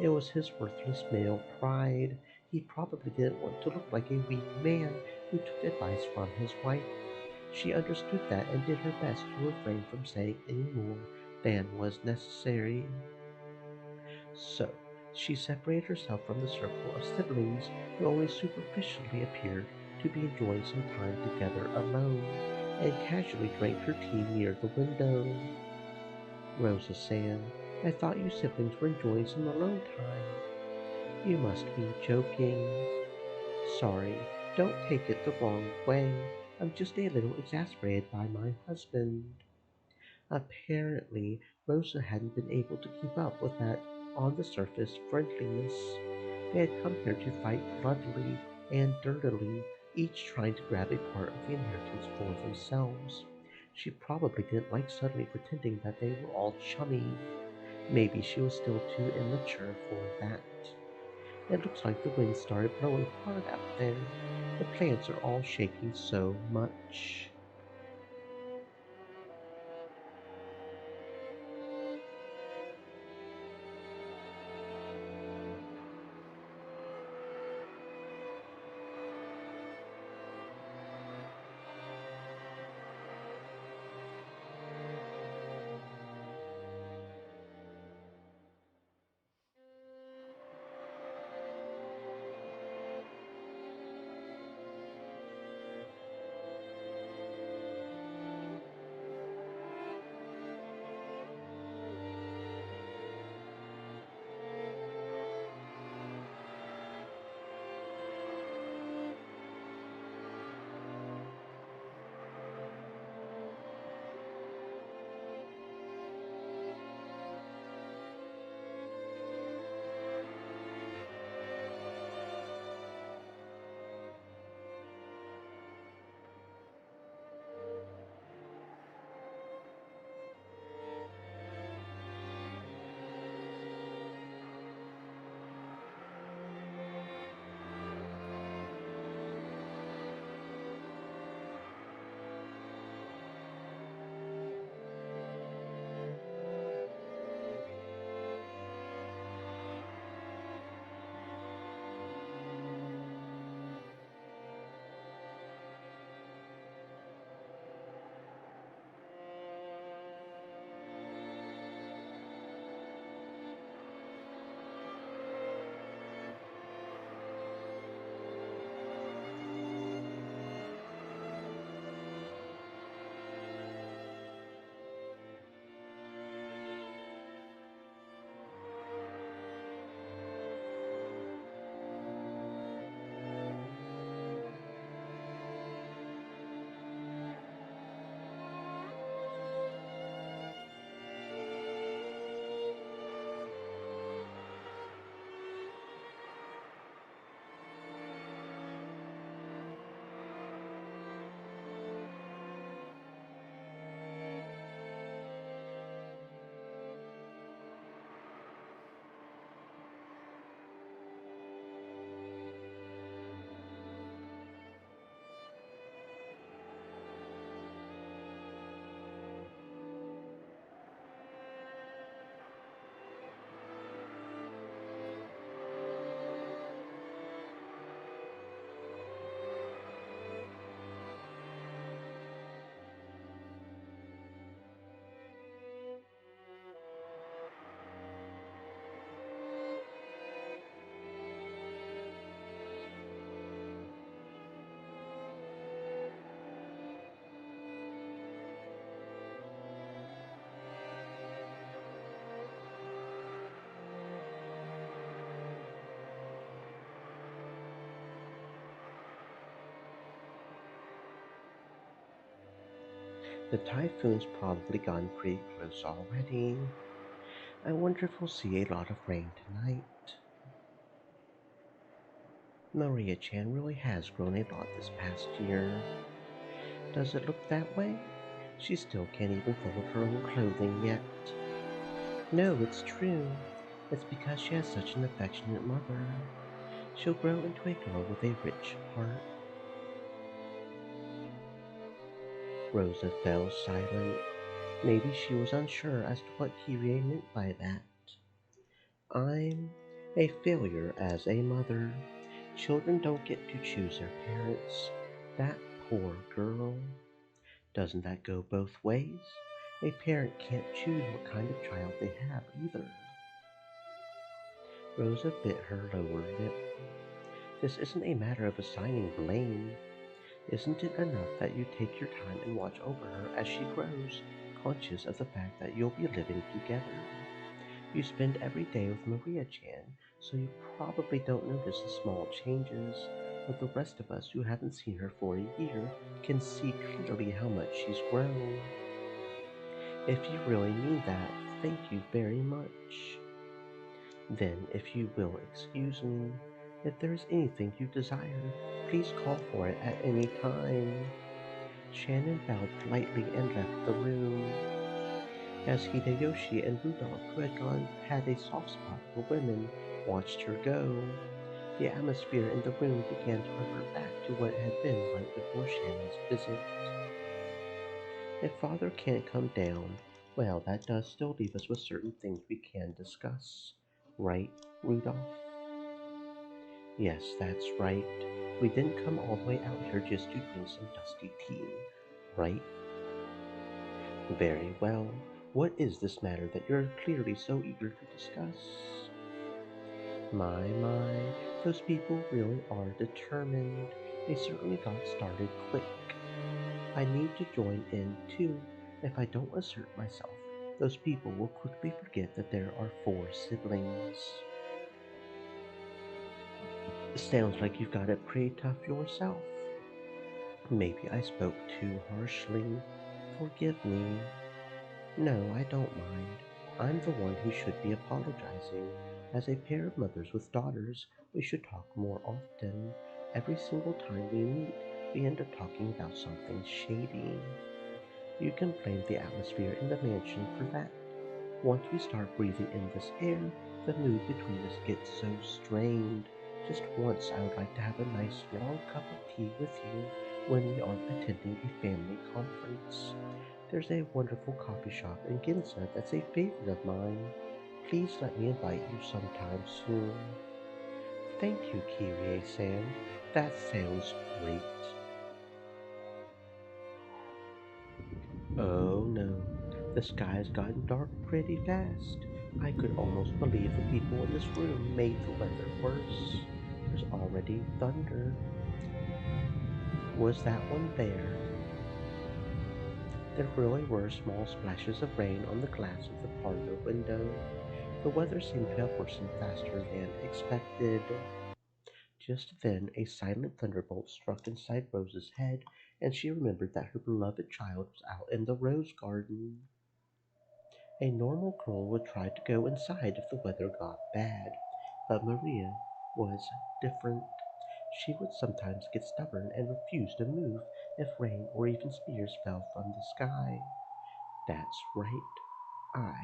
It was his worthless male pride. He probably didn't want to look like a weak man who took advice from his wife. She understood that and did her best to refrain from saying any more than was necessary. So, she separated herself from the circle of siblings who only superficially appeared to be enjoying some time together alone, and casually drank her tea near the window. Rosa-san, I thought you siblings were enjoying some alone time. You must be joking. Sorry, don't take it the wrong way. I'm just a little exasperated by my husband. Apparently, Rosa hadn't been able to keep up with that on the surface friendliness. They had come here to fight bloodily and dirtily, each trying to grab a part of the inheritance for themselves. She probably didn't like suddenly pretending that they were all chummy. Maybe she was still too immature for that. It looks like the wind started blowing hard out there. The plants are all shaking so much. The typhoon's probably gone pretty close already. I wonder if we'll see a lot of rain tonight. Maria Chan really has grown a lot this past year. Does it look that way? She still can't even fold her own clothing yet. No, it's true. It's because she has such an affectionate mother. She'll grow into a girl with a rich heart. Rosa fell silent. Maybe she was unsure as to what Kyrie meant by that. I'm a failure as a mother. Children don't get to choose their parents. That poor girl. Doesn't that go both ways? A parent can't choose what kind of child they have either. Rosa bit her lower lip. This isn't a matter of assigning blame. Isn't it enough that you take your time and watch over her as she grows, conscious of the fact that you'll be living together? You spend every day with Maria Chan, so you probably don't notice the small changes, but the rest of us who haven't seen her for a year can see clearly how much she's grown. If you really mean that, thank you very much. Then, if you will excuse me, if there is anything you desire, please call for it at any time. Shannon bowed politely and left the room. As Hideyoshi and Rudolph, who had a soft spot for women, watched her go, the atmosphere in the room began to revert back to what it had been right before Shannon's visit. If Father can't come down, well, that does still leave us with certain things we can discuss. Right, Rudolph? Yes, that's right. We didn't come all the way out here just to drink some dusty tea, right? Very well. What is this matter that you're clearly so eager to discuss? My, those people really are determined. They certainly got started quick. I need to join in too. If I don't assert myself, those people will quickly forget that there are four siblings. Sounds like you've got it pretty tough yourself. Maybe I spoke too harshly. Forgive me. No, I don't mind. I'm the one who should be apologizing. As a pair of mothers with daughters, we should talk more often. Every single time we meet, we end up talking about something shady. You can blame the atmosphere in the mansion for that. Once we start breathing in this air, the mood between us gets so strained. Just once I would like to have a nice long cup of tea with you when we aren't attending a family conference. There's a wonderful coffee shop in Ginza that's a favorite of mine. Please let me invite you sometime soon. Thank you, Kyrie-san. That sounds great. Oh no, the sky has gotten dark pretty fast. I could almost believe the people in this room made the weather worse. There's already thunder. Was that one there? There really were small splashes of rain on the glass of the parlor window. The weather seemed to have worsened faster than expected. Just then a silent thunderbolt struck inside Rose's head, and she remembered that her beloved child was out in the rose garden. A normal girl would try to go inside if the weather got bad, but Maria was different. She would sometimes get stubborn and refuse to move if rain or even spears fell from the sky. That's right, I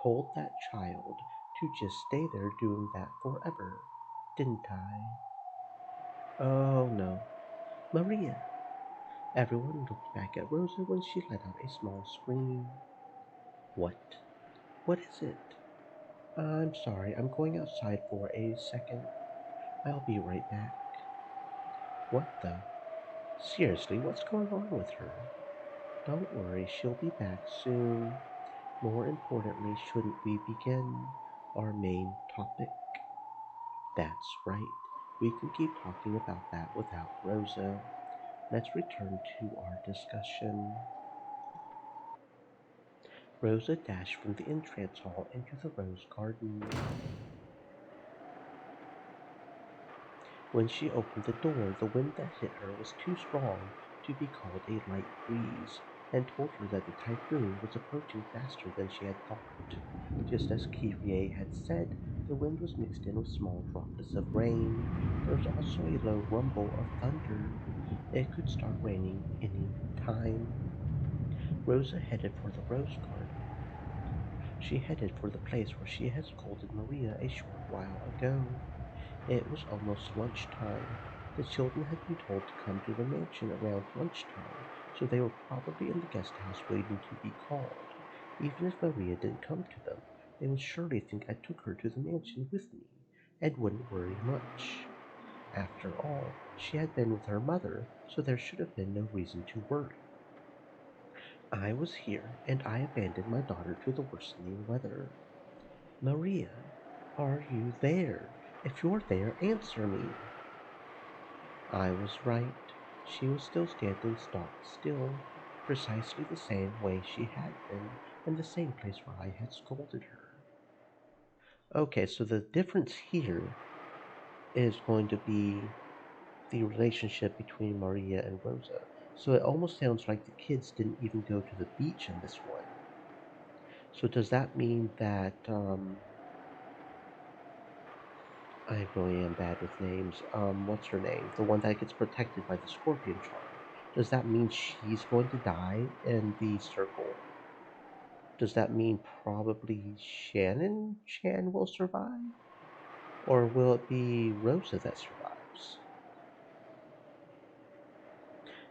told that child to just stay there doing that forever, didn't I? Oh no, Maria! Everyone looked back at Rosa when she let out a small scream. What? What is it? I'm sorry, I'm going outside for a second. I'll be right back. What the? Seriously, what's going on with her? Don't worry, she'll be back soon. More importantly, shouldn't we begin our main topic? That's right. We can keep talking about that without Rosa. Let's return to our discussion. Rosa dashed from the entrance hall into the rose garden. When she opened the door, the wind that hit her was too strong to be called a light breeze. and told her that the typhoon was approaching faster than she had thought. Just as Kyrie had said, the wind was mixed in with small droplets of rain. There was also a low rumble of thunder. It could start raining any time. Rosa headed for the rose garden. She headed for the place where she had scolded Maria a short while ago. It was almost lunchtime. The children had been told to come to the mansion around lunchtime, so they were probably in the guest house waiting to be called. Even if Maria didn't come to them, they would surely think I took her to the mansion with me, and wouldn't worry much. After all, she had been with her mother, so there should have been no reason to worry. I was here, and I abandoned my daughter to the worsening weather. Maria, are you there? If you're there, answer me. I was right. She was still standing stock still, precisely the same way she had been, in the same place where I had scolded her. Okay, so the difference here is going to be the relationship between Maria and Rosa. So it almost sounds like the kids didn't even go to the beach in this one. So does that mean that I really am bad with names? What's her name? The one that gets protected by the scorpion charm. Does that mean she's going to die in the circle? Does that mean probably Shannon Chan will survive? Or will it be Rosa that survives?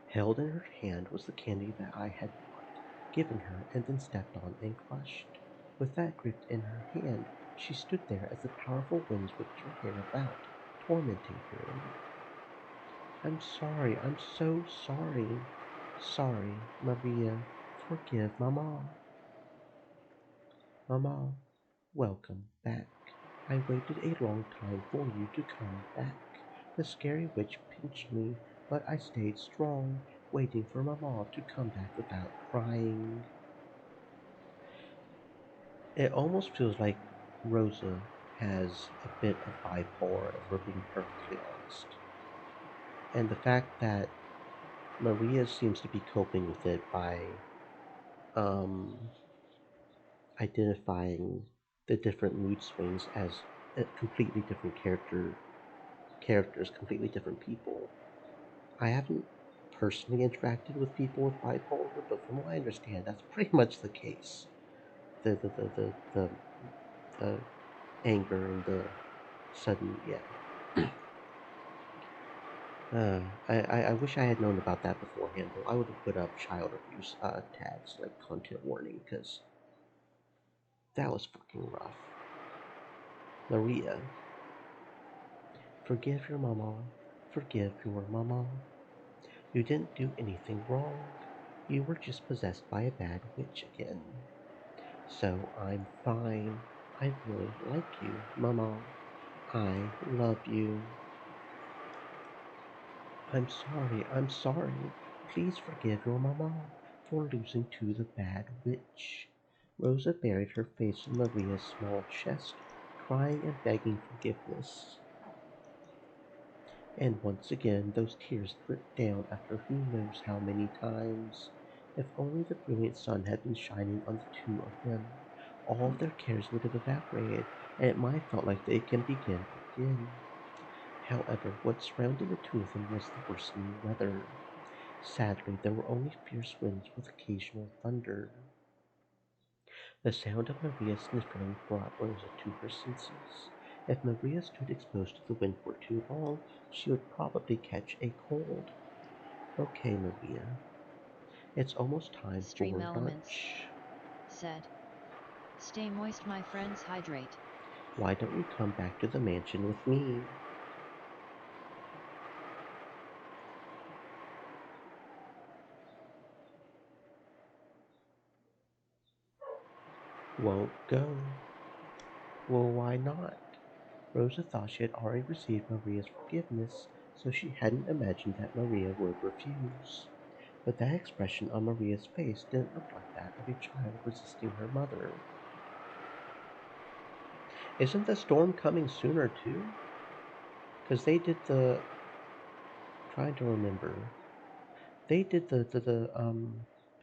Held in her hand was the candy that I had bought, given her, and then stepped on and crushed. With that gripped in her hand, she stood there as the powerful winds whipped her hair about, tormenting her. I'm sorry, I'm so sorry. Sorry, Maria. Forgive Mama. Mama, welcome back. I waited a long time for you to come back. The scary witch pinched me, but I stayed strong, waiting for Mama to come back without crying. It almost feels like Rosa has a bit of bipolar, if we're being perfectly honest. And the fact that Maria seems to be coping with it by um, identifying the different mood swings as completely different characters, completely different people. I haven't personally interacted with people with bipolar, but from what I understand, that's pretty much the case. The anger and the sudden, yeah. I wish I had known about that beforehand, though. I would have put up child abuse tags like content warning because that was fucking rough. Maria, forgive your mama. Forgive your mama. You didn't do anything wrong. You were just possessed by a bad witch again. So I'm fine. I really like you, mama. I love you. I'm sorry, I'm sorry. Please forgive your mama for losing to the bad witch. Rosa buried her face in Maria's small chest, crying and begging forgiveness. And once again those tears dripped down after who knows how many times. If only the brilliant sun had been shining on the two of them, all of their cares would have evaporated, and it might have felt like they can begin again. However, what surrounded the two of them was the worsening weather. Sadly, there were only fierce winds with occasional thunder. The sound of Maria sniffling brought Rosa to her senses. If Maria stood exposed to the wind for too long, she would probably catch a cold. Okay, Maria, it's almost time Stream for elements, lunch. said. Stay moist, my friends, hydrate. Why don't you come back to the mansion with me? Won't go. Well, why not? Rosa thought she had already received Maria's forgiveness, so she hadn't imagined that Maria would refuse. But that expression on Maria's face didn't look like that of a child resisting her mother. Isn't the storm coming sooner too? Because they did trying to remember. They did the.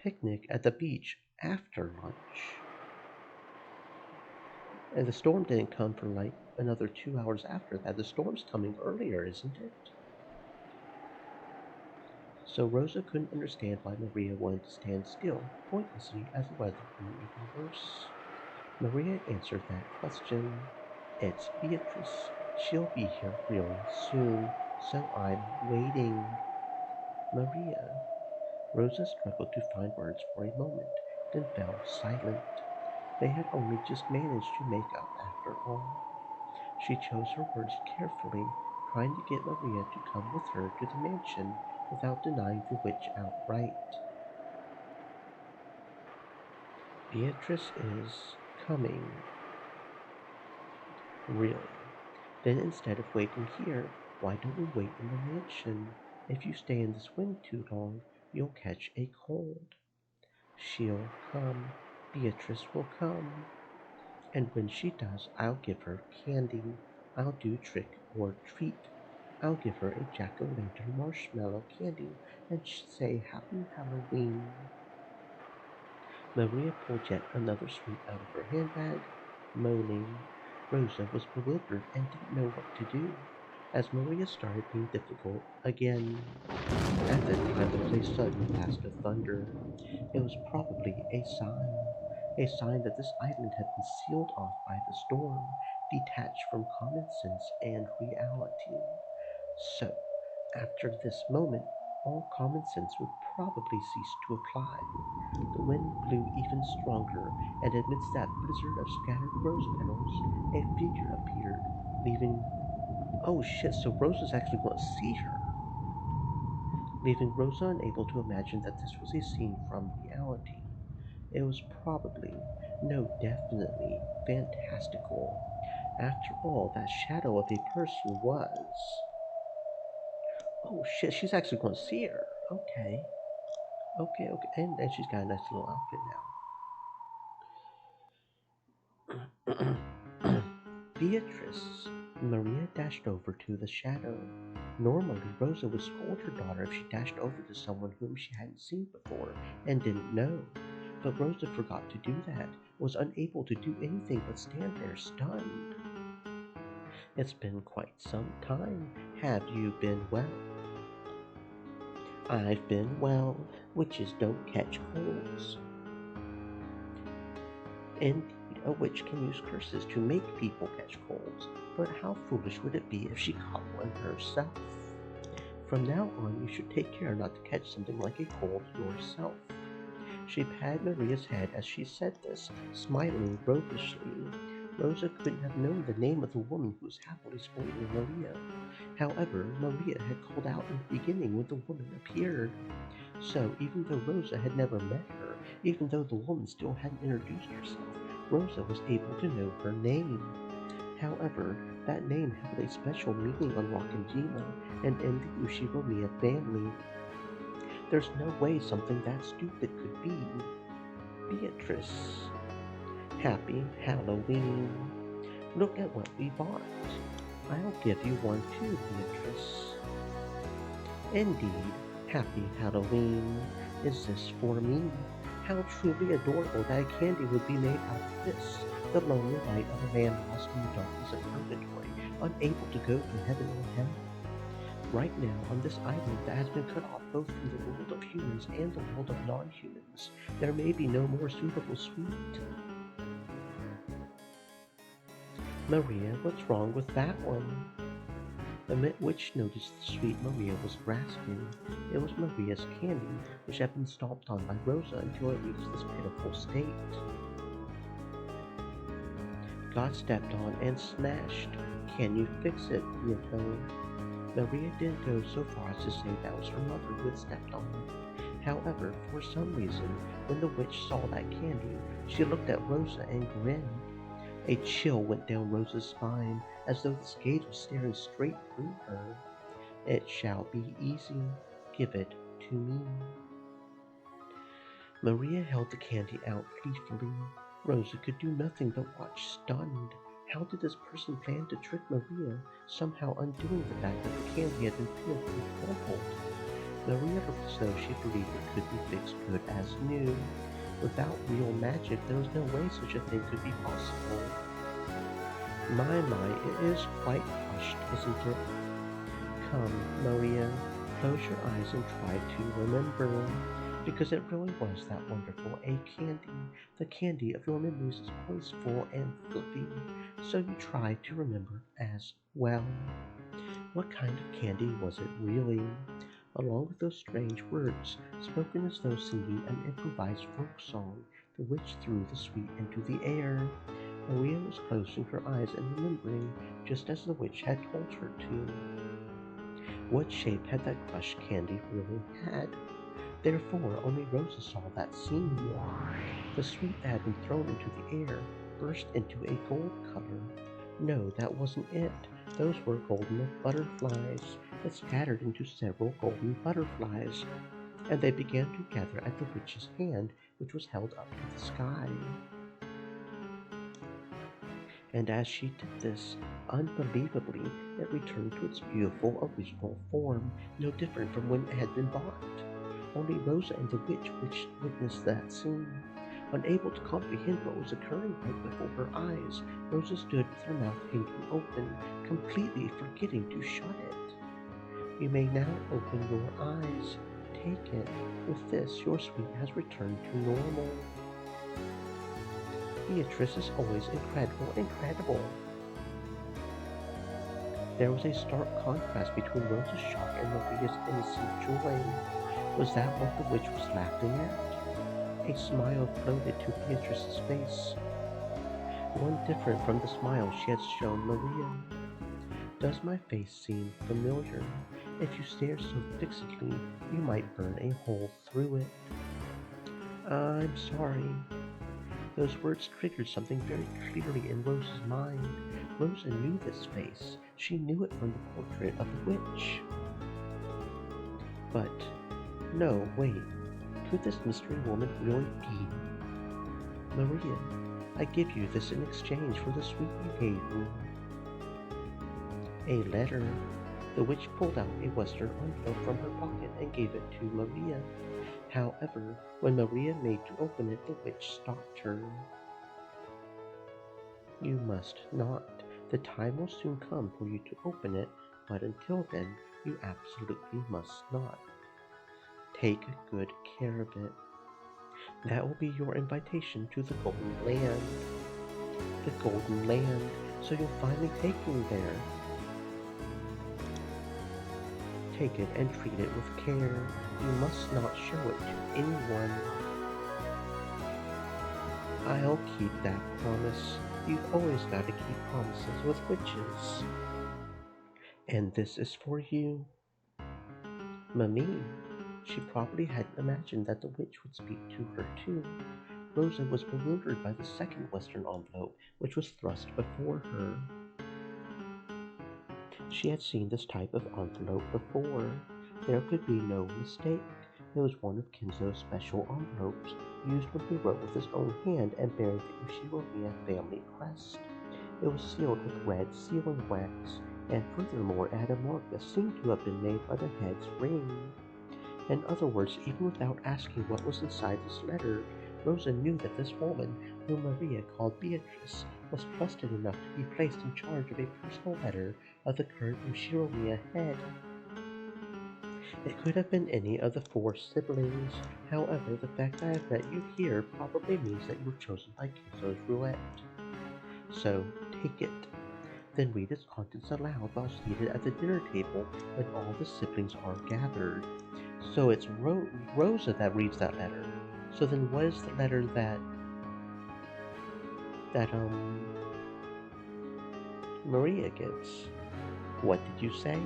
picnic at the beach after lunch. And the storm didn't come for like another 2 hours after that. The storm's coming earlier, isn't it? So Rosa couldn't understand why Maria wanted to stand still pointlessly as the weather grew even worse. Maria answered that question. It's Beatrice. She'll be here really soon, so I'm waiting. Maria. Rosa struggled to find words for a moment, then fell silent. They had only just managed to make up after all. She chose her words carefully, trying to get Maria to come with her to the mansion without denying the witch outright. Beatrice is coming. Really? Then instead of waiting here, why don't we wait in the mansion? If you stay in this wind too long, you'll catch a cold. She'll come. Beatrice will come. And when she does, I'll give her candy. I'll do trick or treat. I'll give her a jack-o'-lantern marshmallow candy and say Happy Halloween. Maria pulled yet another sweet out of her handbag, moaning. Rosa was bewildered and didn't know what to do, as Maria started being difficult again. At that time, the place suddenly blast of thunder. It was probably a sign that this island had been sealed off by the storm, detached from common sense and reality. So, after this moment, all common sense would probably cease to apply. The wind blew even stronger, and amidst that blizzard of scattered rose petals, a figure appeared, leaving. Oh shit, so Rosa's actually going to see her, leaving Rosa unable to imagine that this was a scene from reality. It was probably, no, definitely, fantastical. After all, that shadow of a person was. Oh shit, she's actually going to see her. Okay. Okay. And she's got a nice little outfit now. Beatrice. Maria dashed over to the shadow. Normally, Rosa would scold her daughter if she dashed over to someone whom she hadn't seen before and didn't know. But Rosa forgot to do that, was unable to do anything but stand there stunned. It's been quite some time. Have you been well? I've been well. Witches don't catch colds. Indeed, a witch can use curses to make people catch colds, but how foolish would it be if she caught one herself? From now on, you should take care not to catch something like a cold yourself. She patted Maria's head as she said this, smiling roguishly. Rosa couldn't have known the name of the woman who was happily scolding Maria. However, Maria had called out in the beginning when the woman appeared. So, even though Rosa had never met her, even though the woman still hadn't introduced herself, Rosa was able to know her name. However, that name held a special meaning on Rocangina and in the Ushiromiya family. There's no way something that stupid could be. Beatrice. Happy Halloween. Look at what we bought. I'll give you one too, Beatrice. Indeed, Happy Halloween. Is this for me? How truly adorable that a candy would be made out of this, the lonely light of a man lost in the darkness of purgatory, unable to go to heaven or hell. Right now, on this island that has been cut off both from the world of humans and the world of non-humans, there may be no more suitable sweet. Maria, what's wrong with that one? The witch noticed the sweet Maria was grasping. It was Maria's candy, which had been stomped on by Rosa until it reached this pitiful state. Got stepped on and smashed. Can you fix it, Umineko? Maria didn't go so far as to say that was her mother who had stepped on it. However, for some reason, when the witch saw that candy, she looked at Rosa and grinned. A chill went down Rosa's spine, as though this gaze was staring straight through her. It shall be easy. Give it to me. Maria held the candy out gleefully. Rosa could do nothing but watch stunned. How did this person plan to trick Maria, somehow undoing the fact that the candy had been fearfully crumpled? Maria looked as though she believed it could be fixed good as new. Without real magic, there was no way such a thing could be possible. My, it is quite crushed, isn't it? Come, Maria, close your eyes and try to remember. Because it really was that wonderful, a candy. The candy of your memories is always full and fluffy, so you try to remember as well. What kind of candy was it really? Along with those strange words, spoken as though singing an improvised folk song, the witch threw the sweet into the air. Maria was closing her eyes and remembering, just as the witch had told her to. What shape had that crushed candy really had? Therefore, only Rosa saw that scene. The sweet that had been thrown into the air burst into a gold color. No, that wasn't it. Those were golden butterflies that scattered into several golden butterflies, and they began to gather at the witch's hand, which was held up to the sky. And as she did this, unbelievably, it returned to its beautiful original form, no different from when it had been bought. Only Rosa and the witch witnessed that scene. Unable to comprehend what was occurring right before her eyes, Rosa stood with her mouth hanging open, completely forgetting to shut it. You may now open your eyes. Take it. With this, your sweet has returned to normal. Beatrice is always incredible. There was a stark contrast between Rosa's shock and Maria's innocent joy. Was that what the witch was laughing at? A smile floated to Beatrice's face, one different from the smile she had shown Maria. Does my face seem familiar? If you stare so fixedly, you might burn a hole through it. I'm sorry. Those words triggered something very clearly in Rosa's mind. Rosa knew this face. She knew it from the portrait of the witch. But, no, wait. Could this mystery woman really be? Maria, I give you this in exchange for the sweet you gave me. A letter. The witch pulled out a western envelope from her pocket and gave it to Maria. However, when Maria made to open it, the witch stopped her. You must not. The time will soon come for you to open it, but until then, you absolutely must not. Take good care of it. That will be your invitation to the Golden Land. The Golden Land, so you'll finally take me there. Take it and treat it with care. You must not show it to anyone. I'll keep that promise. You've always got to keep promises with witches. And this is for you. Mamie. She probably hadn't imagined that the witch would speak to her too. Rosa was bewildered by the second western envelope, which was thrust before her. She had seen this type of envelope before. There could be no mistake. It was one of Kinzo's special envelopes, used when he wrote with his own hand and bearing the Ushiromiya family crest. It was sealed with red sealing wax, and furthermore it had a mark that seemed to have been made by the head's ring. In other words, even without asking what was inside this letter, Rosa knew that this woman, whom Maria called Beatrice, was trusted enough to be placed in charge of a personal letter of the current Ushiromiya head. It could have been any of the 4 siblings. However, the fact that I have met you here probably means that you were chosen by Kinzo's roulette. So, take it. Then read its contents aloud while seated at the dinner table when all the siblings are gathered. So it's Rosa that reads that letter. So then what is the letter that Maria gives? What did you say?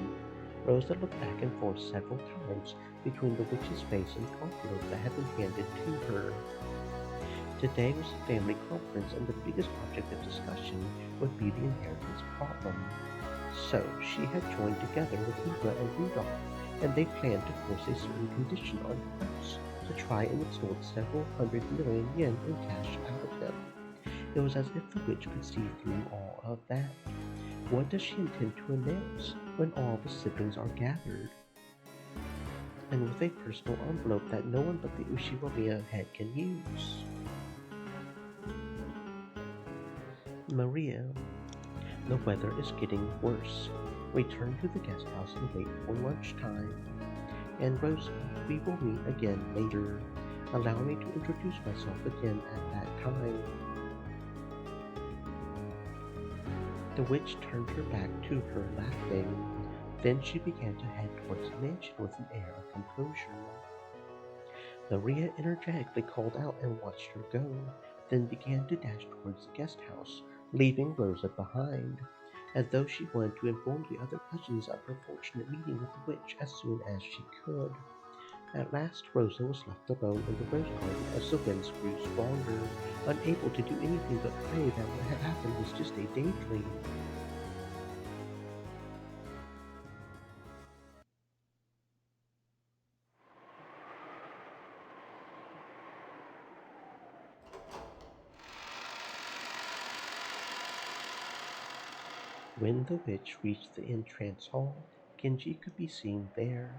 Rosa looked back and forth several times between the witch's face and the envelope that had been handed to her. Today was a family conference, and the biggest object of discussion would be the inheritance problem. So she had joined together with Eva and Rudolph, and they planned to force a certain condition on the house to try and extort several 100 million yen in cash out of him. It was as if the witch could see through all of that. What does she intend to announce when all the siblings are gathered? and with a personal envelope that no one but the Ushiwamiya head can use. Maria, the weather is getting worse. Return to the guest house and wait for lunchtime. And Rosie, we will meet again later. Allow me to introduce myself again at that time. The witch turned her back to her, laughing. Then she began to head towards the mansion with an air of composure. Maria energetically called out and watched her go, then began to dash towards the guest house, leaving Rosa behind, as though she wanted to inform the other cousins of her fortunate meeting with the witch as soon as she could. At last Rosa was left alone in the rose garden as the winds grew stronger, unable to do anything but pray that what had happened was just a daydream. When the witch reached the entrance hall, Genji could be seen there.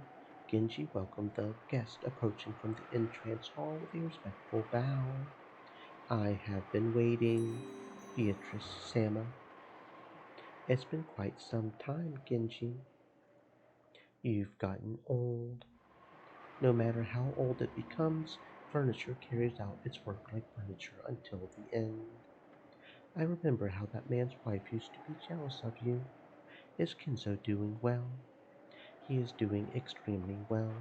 Genji welcomed the guest approaching from the entrance hall with a respectful bow. I have been waiting, Beatrice Sama. It's been quite some time, Genji. You've gotten old. No matter how old it becomes, furniture carries out its work like furniture until the end. I remember how that man's wife used to be jealous of you. Is Kinzo doing well? He is doing extremely well.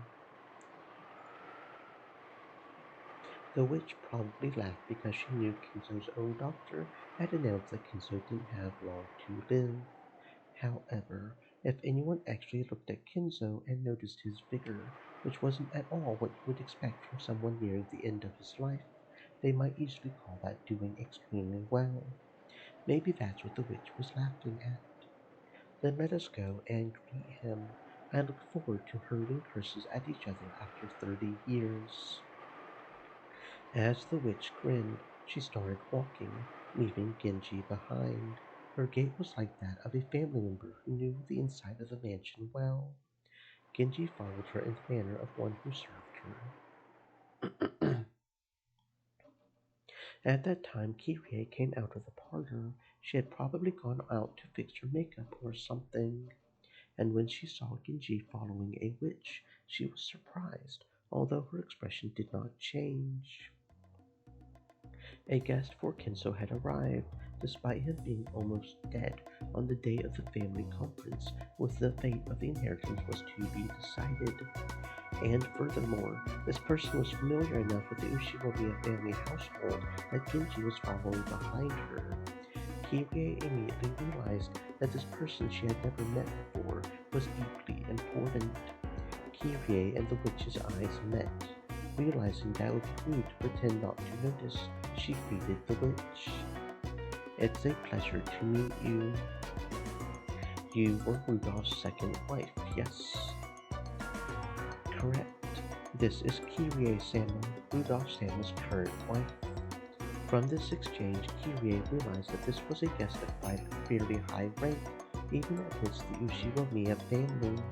The witch probably laughed because she knew Kinzo's own doctor had announced that Kinzo didn't have long to live. However, if anyone actually looked at Kinzo and noticed his vigor, which wasn't at all what you would expect from someone near the end of his life, they might easily call that doing extremely well. Maybe that's what the witch was laughing at. Then let us go and greet him. I look forward to hurling curses at each other after 30 years. As the witch grinned, she started walking, leaving Genji behind. Her gait was like that of a family member who knew the inside of the mansion well. Genji followed her in the manner of one who served her. At that time, Kyrie came out of the parlor. She had probably gone out to fix her makeup or something, and when she saw Genji following a witch, she was surprised, although her expression did not change. A guest for Kinzo had arrived, despite him being almost dead on the day of the family conference, with the fate of the inheritance was to be decided. And furthermore, this person was familiar enough with the Ushiromiya family household that Genji was following behind her. Kirie immediately realized that this person she had never met before was deeply important. Kirie and the witch's eyes met. Realizing that it would be rude to pretend not to notice, she greeted the witch. It's a pleasure to meet you. You were Rudolph's second wife, yes? Correct. This is Kyrie Sama, Rudolph Sama's current wife. From this exchange, Kyrie realized that this was a guest of quite a fairly high rank, even amidst the Ushiromiya family.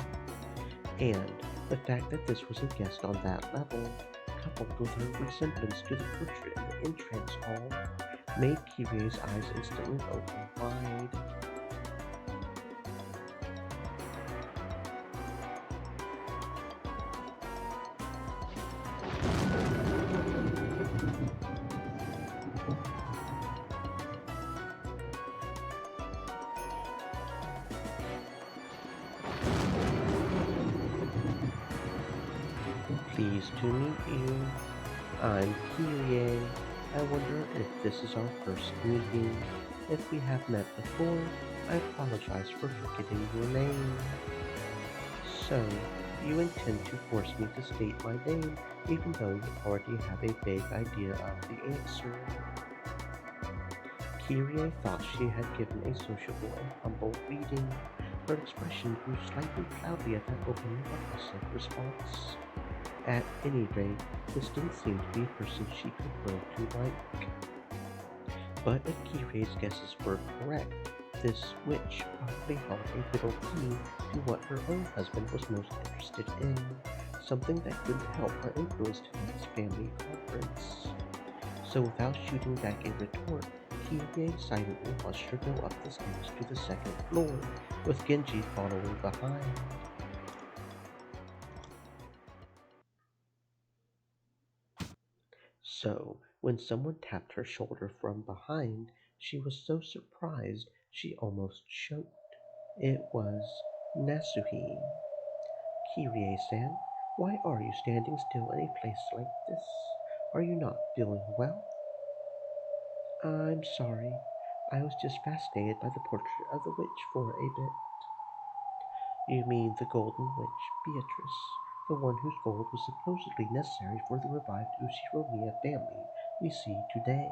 And the fact that this was a guest on that level, coupled with her resemblance to the portrait in the entrance hall, made Kyrie's eyes instantly open wide. Pleased to meet you. I'm Kyrie. I wonder if this is our first meeting. If we have met before, I apologize for forgetting your name. So, you intend to force me to state my name, even though you already have a vague idea of the answer. Kyrie thought she had given a sociable and humble greeting. Her expression grew slightly cloudy at that opening impulsive response. At any rate, this didn't seem to be a person she could grow to like. But if Kirie's guesses were correct, this witch probably held a little key to what her own husband was most interested in. something that couldn't help but influence tonight's family conference. So without shooting back a retort, Kirie silently watched her go up the stairs to the second floor, with Genji following behind. So, when someone tapped her shoulder from behind, she was so surprised she almost choked. It was Nasuhi. Kirie-san, why are you standing still in a place like this? Are you not feeling well? I'm sorry. I was just fascinated by the portrait of the witch for a bit. You mean the Golden Witch, Beatrice, the one whose gold was supposedly necessary for the revived Ushiromiya family we see today.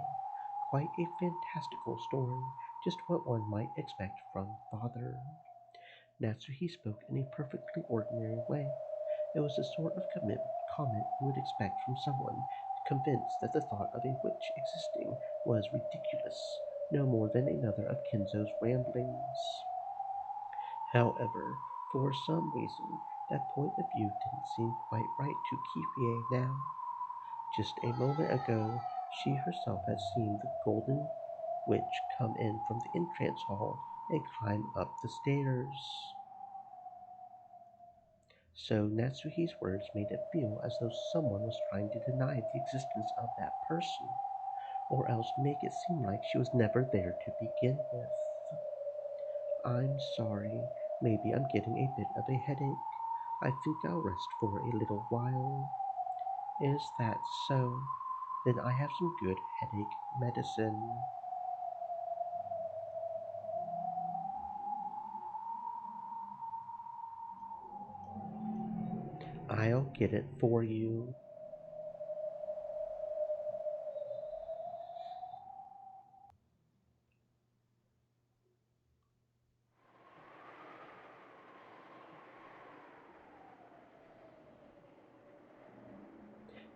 Quite a fantastical story, just what one might expect from Father. Natsuhi spoke in a perfectly ordinary way. It was the sort of comment you would expect from someone convinced that the thought of a witch existing was ridiculous, no more than another of Kenzo's ramblings. However, for some reason, that point of view didn't seem quite right to Kirie now. Just a moment ago, she herself had seen the golden witch come in from the entrance hall and climb up the stairs. So Natsuhi's words made it feel as though someone was trying to deny the existence of that person, or else make it seem like she was never there to begin with. I'm sorry, maybe I'm getting a bit of a headache. I think I'll rest for a little while. Is that so? Then I have some good headache medicine. I'll get it for you.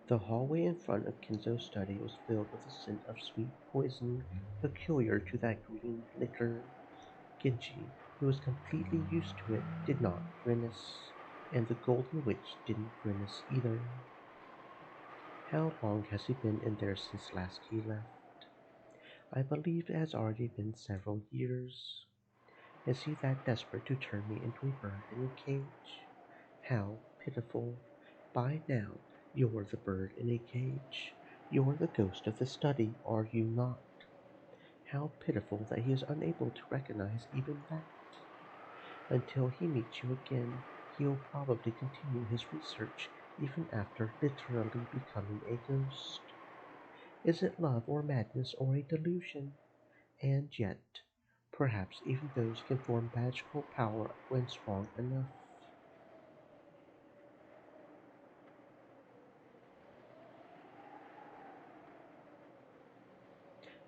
The hallway in front of Kinzo's study was filled with the scent of sweet poison peculiar to that green liquor. Genji, who was completely used to it, did not grimace, and the Golden Witch didn't grimace either. How long has he been in there since last he left? I believe it has already been several years. Is he that desperate to turn me into a bird in a cage? How pitiful. By now, you're the bird in a cage. You're the ghost of the study, are you not? How pitiful that he is unable to recognize even that. Until he meets you again, he will probably continue his research even after literally becoming a ghost. Is it love or madness or a delusion? And yet, perhaps even those can form magical power when strong enough.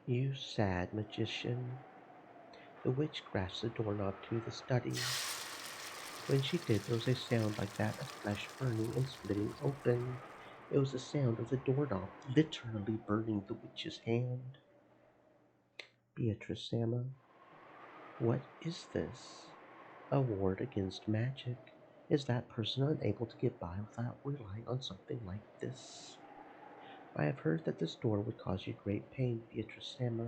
You sad magician. The witch grasped the doorknob to the study. When she did, there was a sound like that of flesh burning and splitting open. It was the sound of the doorknob literally burning the witch's hand. Beatrice Sama, what is this? A ward against magic. Is that person unable to get by without relying on something like this? I have heard that this door would cause you great pain, Beatrice Sama.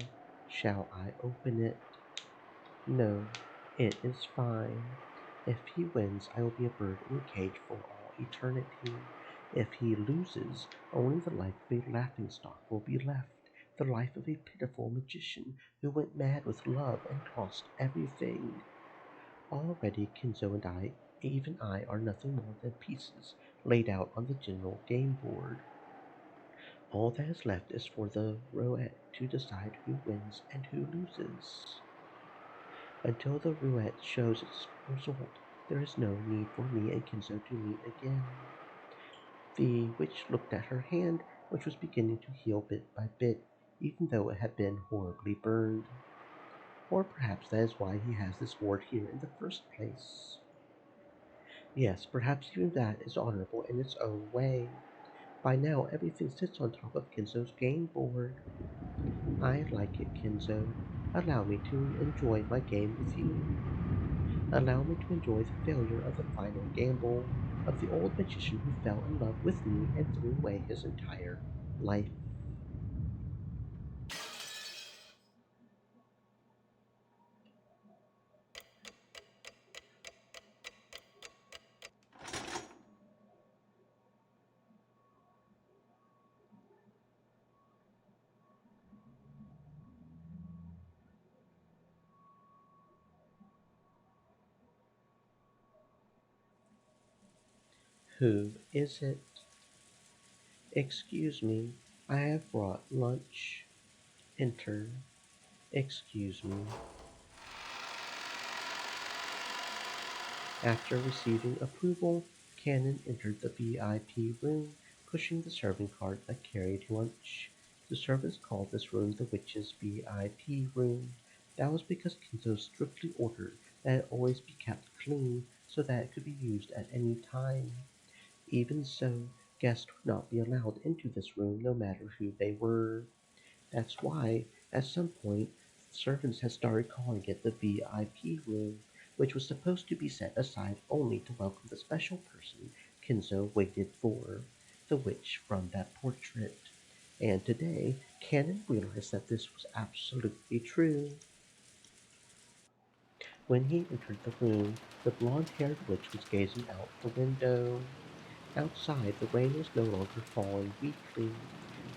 Shall I open it? No, it is fine. If he wins, I will be a bird in a cage for all eternity. If he loses, only the life of a laughingstock will be left, the life of a pitiful magician who went mad with love and lost everything. Already Kinzo and I, even I, are nothing more than pieces laid out on the general game board. All that is left is for the roulette to decide who wins and who loses. Until the roulette shows its result, there is no need for me and Kinzo to meet again. The witch looked at her hand, which was beginning to heal bit by bit, even though it had been horribly burned. Or perhaps that is why he has this ward here in the first place. Yes, perhaps even that is honorable in its own way. By now, everything sits on top of Kinzo's game board. I like it, Kinzo. Allow me to enjoy my game with you. Allow me to enjoy the failure of the final gamble. of the old magician who fell in love with me and threw away his entire life. Who is it? Excuse me, I have brought lunch. Enter. Excuse me. After receiving approval, Cannon entered the VIP room, pushing the serving cart that carried lunch. The servants called this room the Witch's VIP room. That was because Kinzo strictly ordered that it always be kept clean so that it could be used at any time. Even so, guests would not be allowed into this room no matter who they were. That's why, at some point, servants had started calling it the VIP room, which was supposed to be set aside only to welcome the special person Kinzo waited for, the witch from that portrait. And today, Cannon realized that this was absolutely true. When he entered the room, the blonde-haired witch was gazing out the window. Outside, the rain was no longer falling weakly.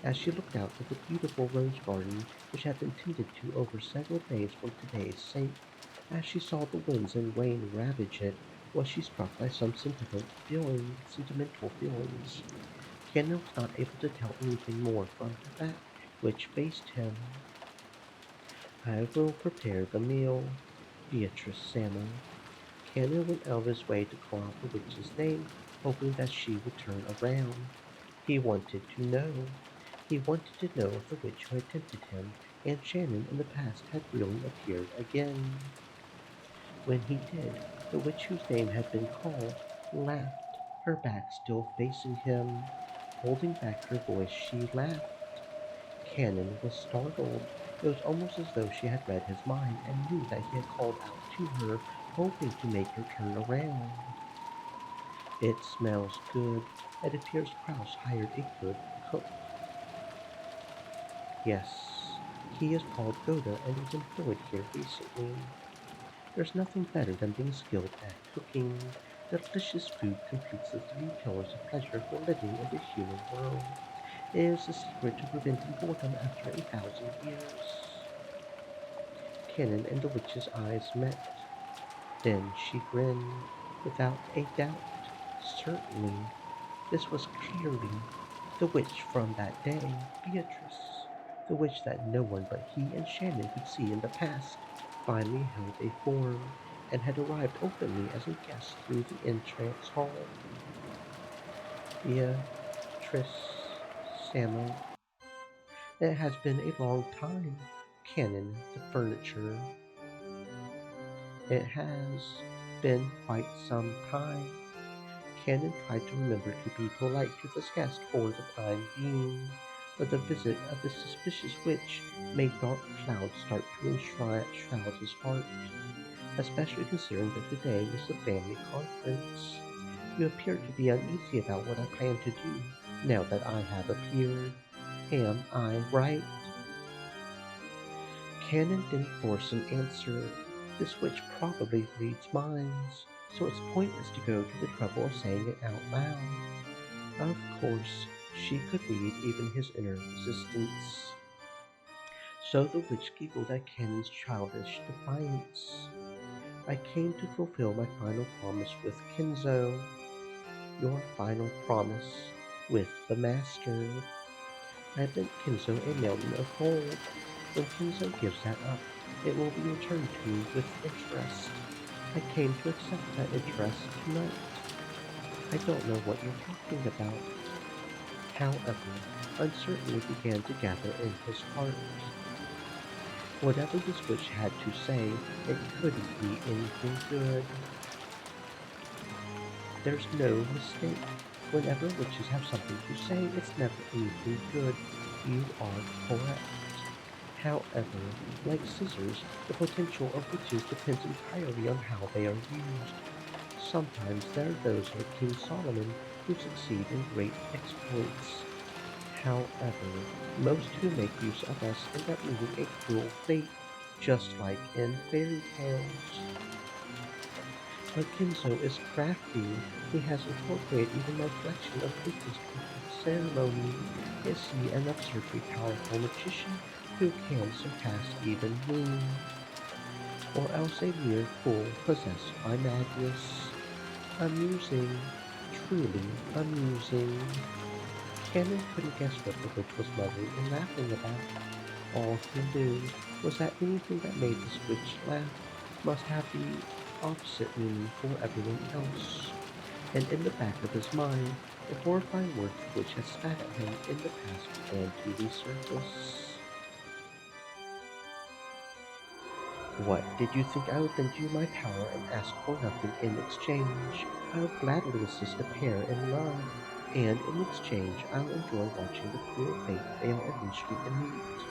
As she looked out at the beautiful rose garden, which had been tended to over several days for today's sake, as she saw the winds and rain ravage it, was she struck by some sentimental feelings. Kenna was not able to tell anything more from that which faced him. I will prepare the meal, Beatrice Samo. Cannon went out of his way to call out the witch's name, hoping that she would turn around. He wanted to know. He wanted to know if the witch who had tempted him and Shannon in the past had really appeared again. When he did, the witch whose name had been called laughed, her back still facing him. Holding back her voice, she laughed. Cannon was startled. It was almost as though she had read his mind and knew that he had called out to her, hoping to make her turn around. It smells good. It appears Kraus hired a good cook. Yes, he is called Goda and was employed here recently. There's nothing better than being skilled at cooking. Delicious food completes the three pillars of pleasure for living in the human world. It is the secret to preventing boredom after 1,000 years. Cannon and the witch's eyes met. Then she grinned, without a doubt. Certainly, this was clearly the witch from that day, Beatrice. The witch that no one but he and Shannon could see in the past finally held a form and had arrived openly as a guest through the entrance hall. Beatrice Samo. It has been a long time. Cannon the furniture. It has been quite some time. Cannon tried to remember to be polite to this guest for the time being, but the visit of the suspicious witch made dark clouds start to shroud his heart, especially considering that today was the family conference. You appear to be uneasy about what I plan to do now that I have appeared. Am I right? Cannon didn't force an answer. This witch probably reads minds, so it's pointless to go to the trouble of saying it out loud. Of course, she could read even his inner resistance. So the witch giggled at Cannon's childish defiance. I came to fulfill my final promise with Kinzo. Your final promise with the Master. I lent Kinzo $1,000,000 of gold. When Kinzo gives that up, it will be returned to me with interest. I came to accept that interest tonight. I don't know what you're talking about. However, uncertainty began to gather in his heart. Whatever this witch had to say, it couldn't be anything good. There's no mistake. Whenever witches have something to say, it's never anything good. You are correct. However, like scissors, the potential of witches depends entirely on how they are used. sometimes there are those like King Solomon who succeed in great exploits. However, most who make use of us end up meeting a cruel fate, just like in fairy tales. But Kinzo is crafty. He has incorporated even my collection of weakness into the ceremony. Is he an absurdly powerful magician who can surpass even me? Or else a mere fool possessed by madness? Amusing, truly amusing. Cannon couldn't guess what the witch was muttering and laughing about. All he knew was that anything that made this witch laugh must have the opposite meaning for everyone else. And in the back of his mind, the horrifying words the witch had spat at him in the past began to resurface. What, did you think I would lend you my power and ask for nothing in exchange? I would gladly assist a pair in love, and in exchange I will enjoy watching the cruel fate they'll eventually meet.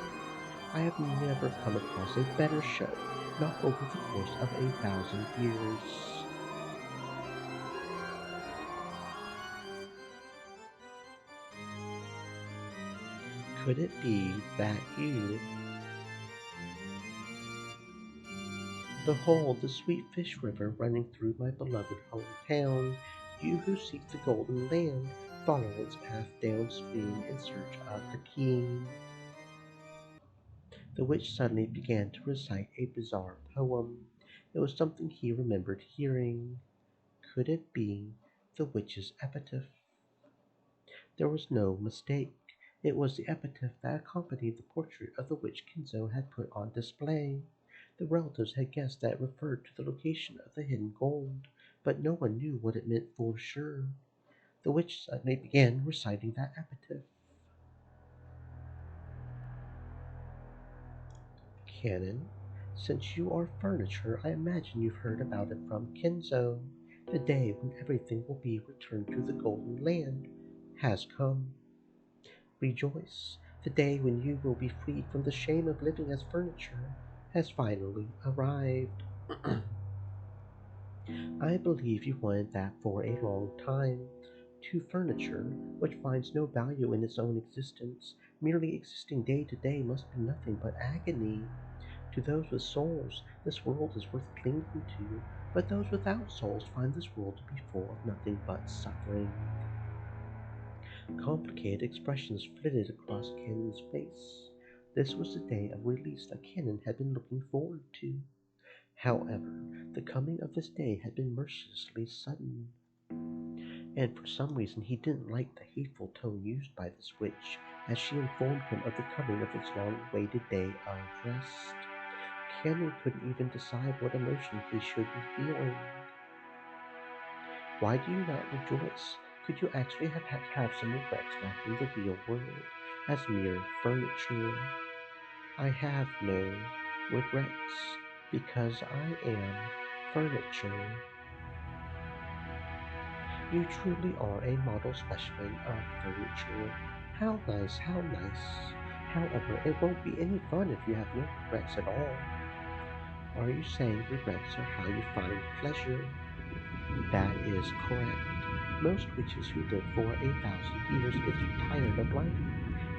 I have never come across a better show, not over the course of 1,000 years. Could it be that you behold the sweet fish river running through my beloved hometown? You who seek the golden land, follow its path downstream in search of the king. The witch suddenly began to recite a bizarre poem. It was something he remembered hearing. Could it be the witch's epitaph? There was no mistake. It was the epitaph that accompanied the portrait of the witch Kinzo had put on display. The relatives had guessed that it referred to the location of the hidden gold, but no one knew what it meant for sure. The witch suddenly began reciting that epitaph. Canon, since you are furniture, I imagine you've heard about it from Kinzo. The day when everything will be returned to the Golden Land has come. Rejoice! The day when you will be freed from the shame of living as furniture has finally arrived. I believe you wanted that for a long time. To furniture, which finds no value in its own existence, merely existing day to day must be nothing but agony. To those with souls, this world is worth clinging to, but those without souls find this world to be full of nothing but suffering. Complicated expressions flitted across Cannon's face. This was the day of release that Cannon had been looking forward to. However, the coming of this day had been mercilessly sudden, and for some reason he didn't like the hateful tone used by this witch as she informed him of the coming of this long awaited day of rest. Cannon couldn't even decide what emotion he should be feeling. Why do you not rejoice? Could you actually have some regrets back in the real world as mere furniture? I have no regrets because I am furniture. You truly are a model specimen of furniture. How nice, how nice. However, it won't be any fun if you have no regrets at all. Are you saying regrets are how you find pleasure? That is correct. Most witches who live for 1,000 years get tired of life.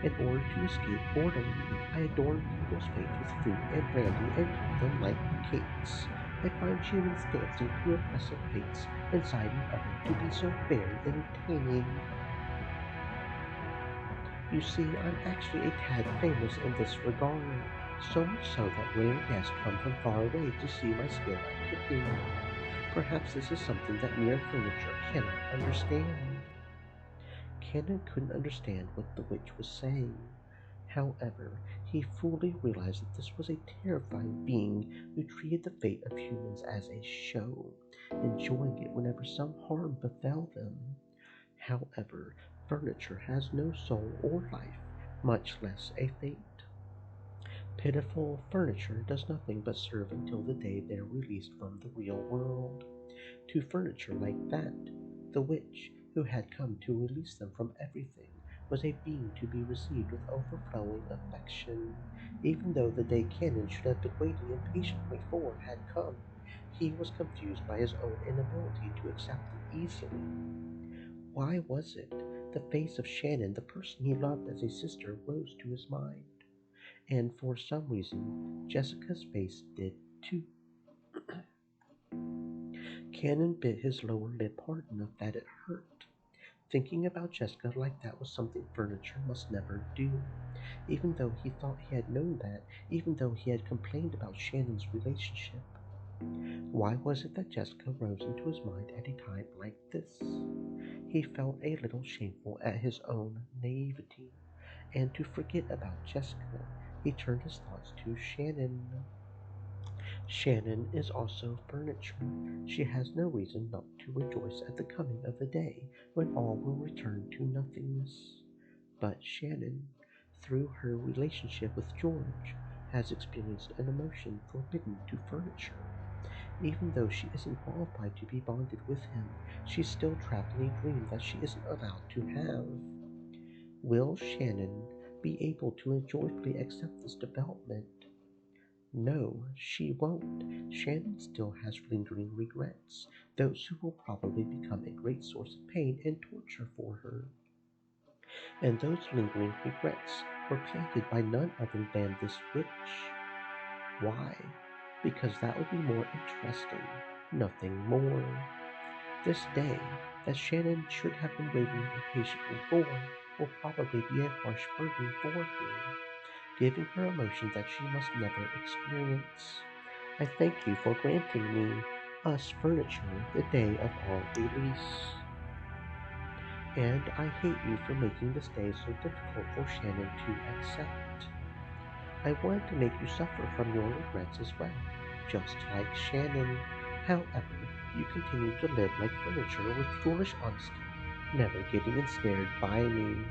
In order to escape boredom, I adorn people's fates with fruit and brandy and cook them like cakes. I find humans dancing to oppressive fates inside an oven to be so very entertaining. You see, I'm actually a tad famous in this regard, so much so that rare guests come from far away to see my skill at cooking. Perhaps this is something that mere furniture cannot understand. Cannon couldn't understand what the witch was saying. However, he fully realized that this was a terrifying being who treated the fate of humans as a show, enjoying it whenever some harm befell them. However, furniture has no soul or life, much less a fate. Pitiful furniture does nothing but serve until the day they are released from the real world. To furniture like that, the witch, who had come to release them from everything, was a being to be received with overflowing affection. Even though the day Cannon should have been waiting impatiently for had come, he was confused by his own inability to accept it easily. Why was it the face of Shannon, the person he loved as a sister, rose to his mind? And for some reason, Jessica's face did too. Cannon bit his lower lip hard enough that it hurt. Thinking about Jessica like that was something furniture must never do. Even though he thought he had known that, even though he had complained about Shannon's relationship. Why was it that Jessica rose into his mind at a time like this? He felt a little shameful at his own naivety, and to forget about Jessica, he turned his thoughts to Shannon. Shannon is also furniture. She has no reason not to rejoice at the coming of the day when all will return to nothingness. But Shannon, through her relationship with George, has experienced an emotion forbidden to furniture. Even though she isn't qualified to be bonded with him, she's still trapped in a dream that she isn't allowed to have. Will Shannon be able to joyfully accept this development? No, she won't. Shannon still has lingering regrets, those who will probably become a great source of pain and torture for her. And those lingering regrets were planted by none other than this witch. Why? Because that would be more interesting, nothing more. This day that Shannon should have been waiting impatiently for will probably be a harsh burden for her, giving her emotion that she must never experience. I thank you for granting me, us furniture, the day of our release. And I hate you for making this day so difficult for Shannon to accept. I wanted to make you suffer from your regrets as well, just like Shannon. However, you continue to live like furniture with foolish honesty, never getting ensnared by me.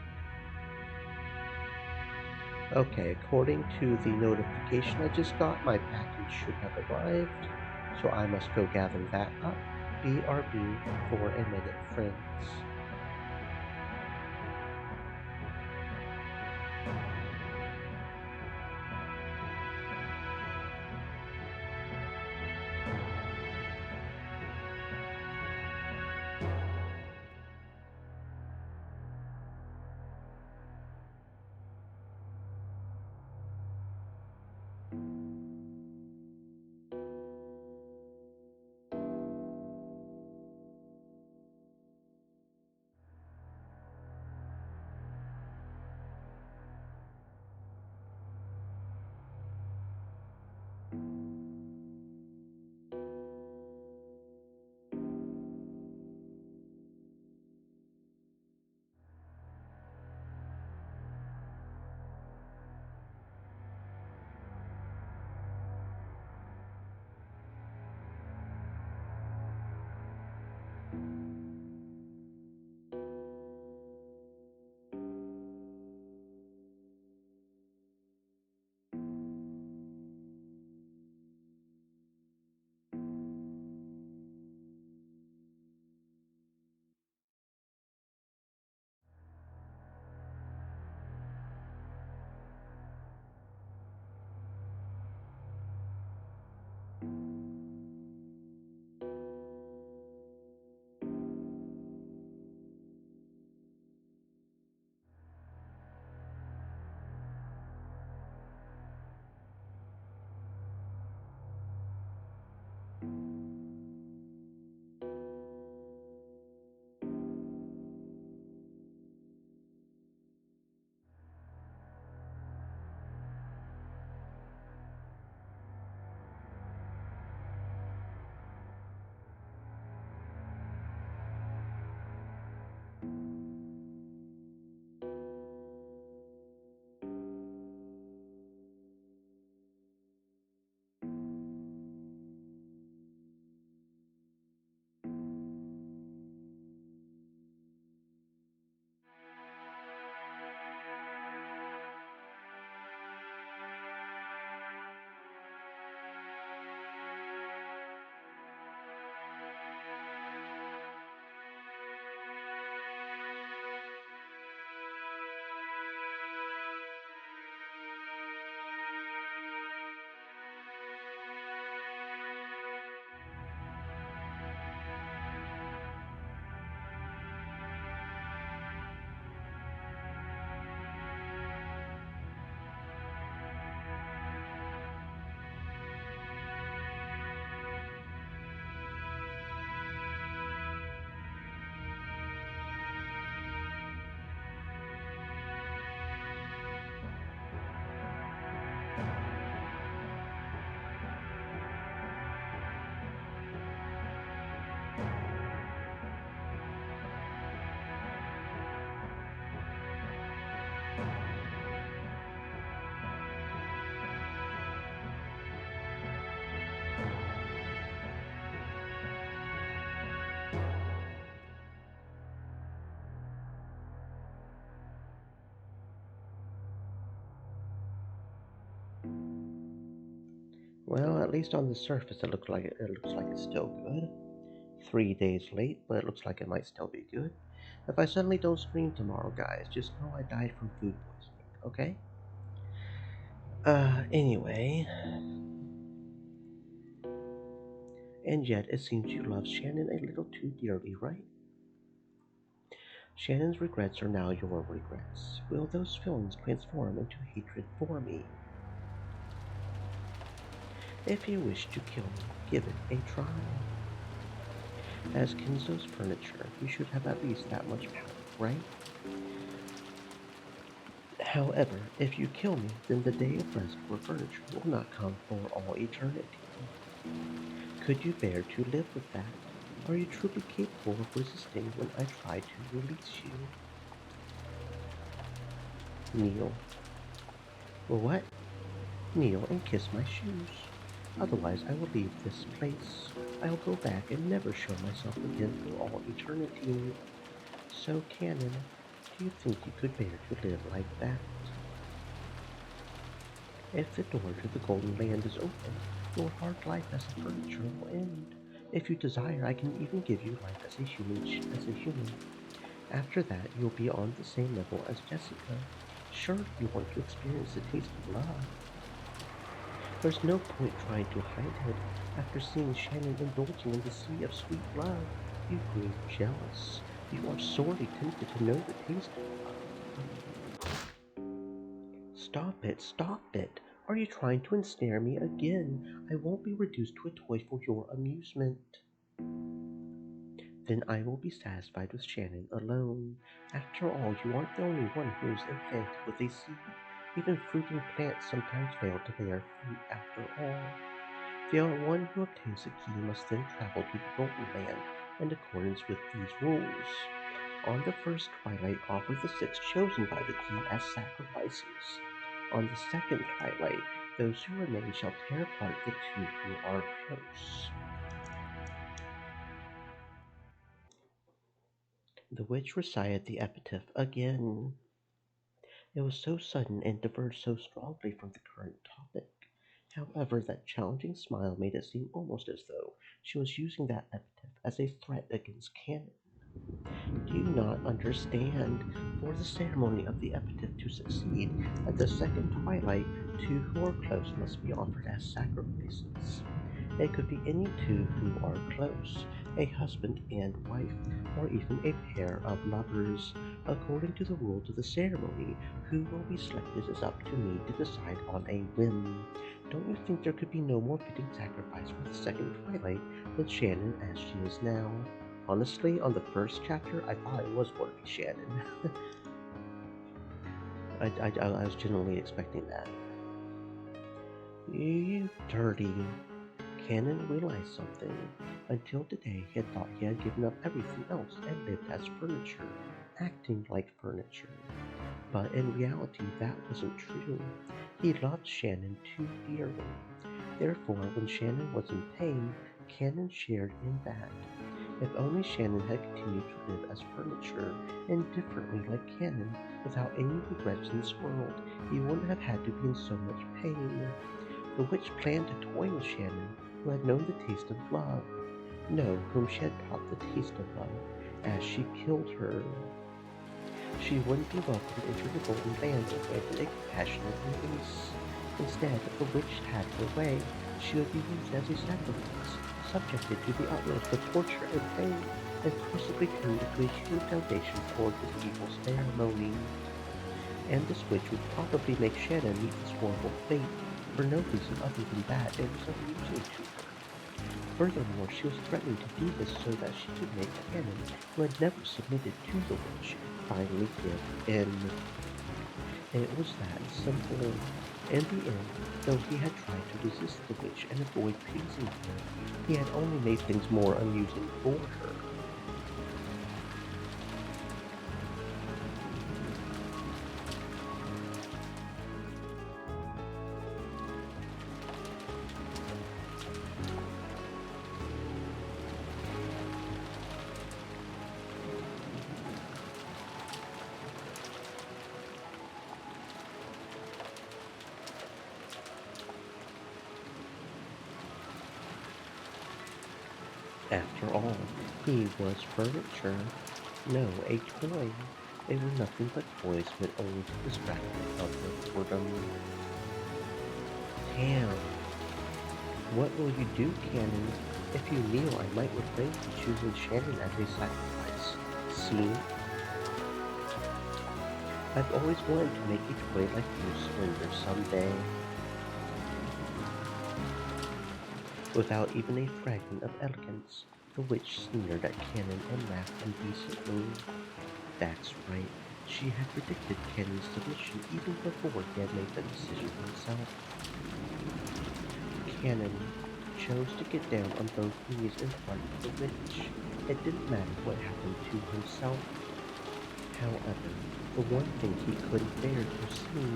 Okay, according to the notification I just got, my package should have arrived, so I must go gather that up. BRB for a minute, friends. At least on the surface, it looks like it's still good. 3 days late, but it looks like it might still be good. If I suddenly don't scream tomorrow, guys, just know I died from food poisoning, okay? Anyway. And yet, it seems you love Shannon a little too dearly, right? Shannon's regrets are now your regrets. Will those feelings transform into hatred for me? If you wish to kill me, give it a try. As Kinzo's furniture, you should have at least that much power, right? However, if you kill me, then the day of rest for furniture will not come for all eternity. Could you bear to live with that? Are you truly capable of resisting when I try to release you? Kneel. What? Kneel and kiss my shoes. Otherwise, I will leave this place. I'll go back and never show myself again for all eternity. So, Canon, do you think you could bear to live like that? If the door to the Golden Land is open, your hard life as a furniture will end. If you desire, I can even give you life as a human. After that, you'll be on the same level as Jessica. Sure, you want to experience the taste of love. There's no point trying to hide it. After seeing Shannon indulging in the sea of sweet love, you grew jealous. You are sorely tempted to know the taste of love. Stop it, stop it. Are you trying to ensnare me again? I won't be reduced to a toy for your amusement. Then I will be satisfied with Shannon alone. After all, you aren't the only one who is implanted with a seed. Even fruiting plants sometimes fail to bear fruit after all. The one who obtains the key must then travel to the Golden Land in accordance with these rules. On the first twilight, offer the 6 chosen by the key as sacrifices. On the second twilight, those who remain shall tear apart the 2 who are close. The witch recited the epitaph again. It was so sudden and diverged so strongly from the current topic. However, that challenging smile made it seem almost as though she was using that epitaph as a threat against Canon. Do you not understand? For the ceremony of the epitaph to succeed, at the second twilight, 2 who are close must be offered as sacrifices. It could be any 2 who are close, a husband and wife, or even a pair of lovers. According to the rules of the ceremony, who will be selected is up to me to decide on a whim. Don't you think there could be no more fitting sacrifice for the second twilight than Shannon as she is now? Honestly, on the first chapter, I thought it was going to be Shannon. I was genuinely expecting that. You dirty. Canon realized something. Until today, he had thought he had given up everything else and lived as furniture, acting like furniture. But in reality, that wasn't true. He loved Shannon too dearly. Therefore, when Shannon was in pain, Canon shared in that. If only Shannon had continued to live as furniture, indifferently like Canon, without any regrets in this world, he wouldn't have had to be in so much pain. The witch planned to toy with Shannon, who had known the taste of love. No, whom she had taught the taste of love, as she killed her. She wouldn't be welcomed into the Golden Land and granted a compassionate release. Instead, if the witch had her way, she would be used as a sacrifice, subjected to the utmost of torture and pain, and forcibly turned into a human foundation for this evil ceremony. And this witch would probably make Shannon meet this horrible fate, for no reason other than that it was amusing to her. Furthermore, she was threatening to do this so that she could make Canon, who had never submitted to the witch, finally give in. And it was that simple. In the end, though he had tried to resist the witch and avoid pleasing her, he had only made things more amusing for her. After all, he was furniture. No, a toy. They were nothing but toys meant only to distract him of her boredom. Damn. What will you do, Cannon? If you kneel, I might refrain from choosing Shannon as a sacrifice. See, I've always wanted to make a toy like you surrender someday, without even a fragment of elegance. The witch sneered at Cannon and laughed indecently. That's right. She had predicted Cannon's submission even before he had made the decision himself. Cannon chose to get down on both knees in front of the witch. It didn't matter what happened to himself. However, the one thing he couldn't bear to see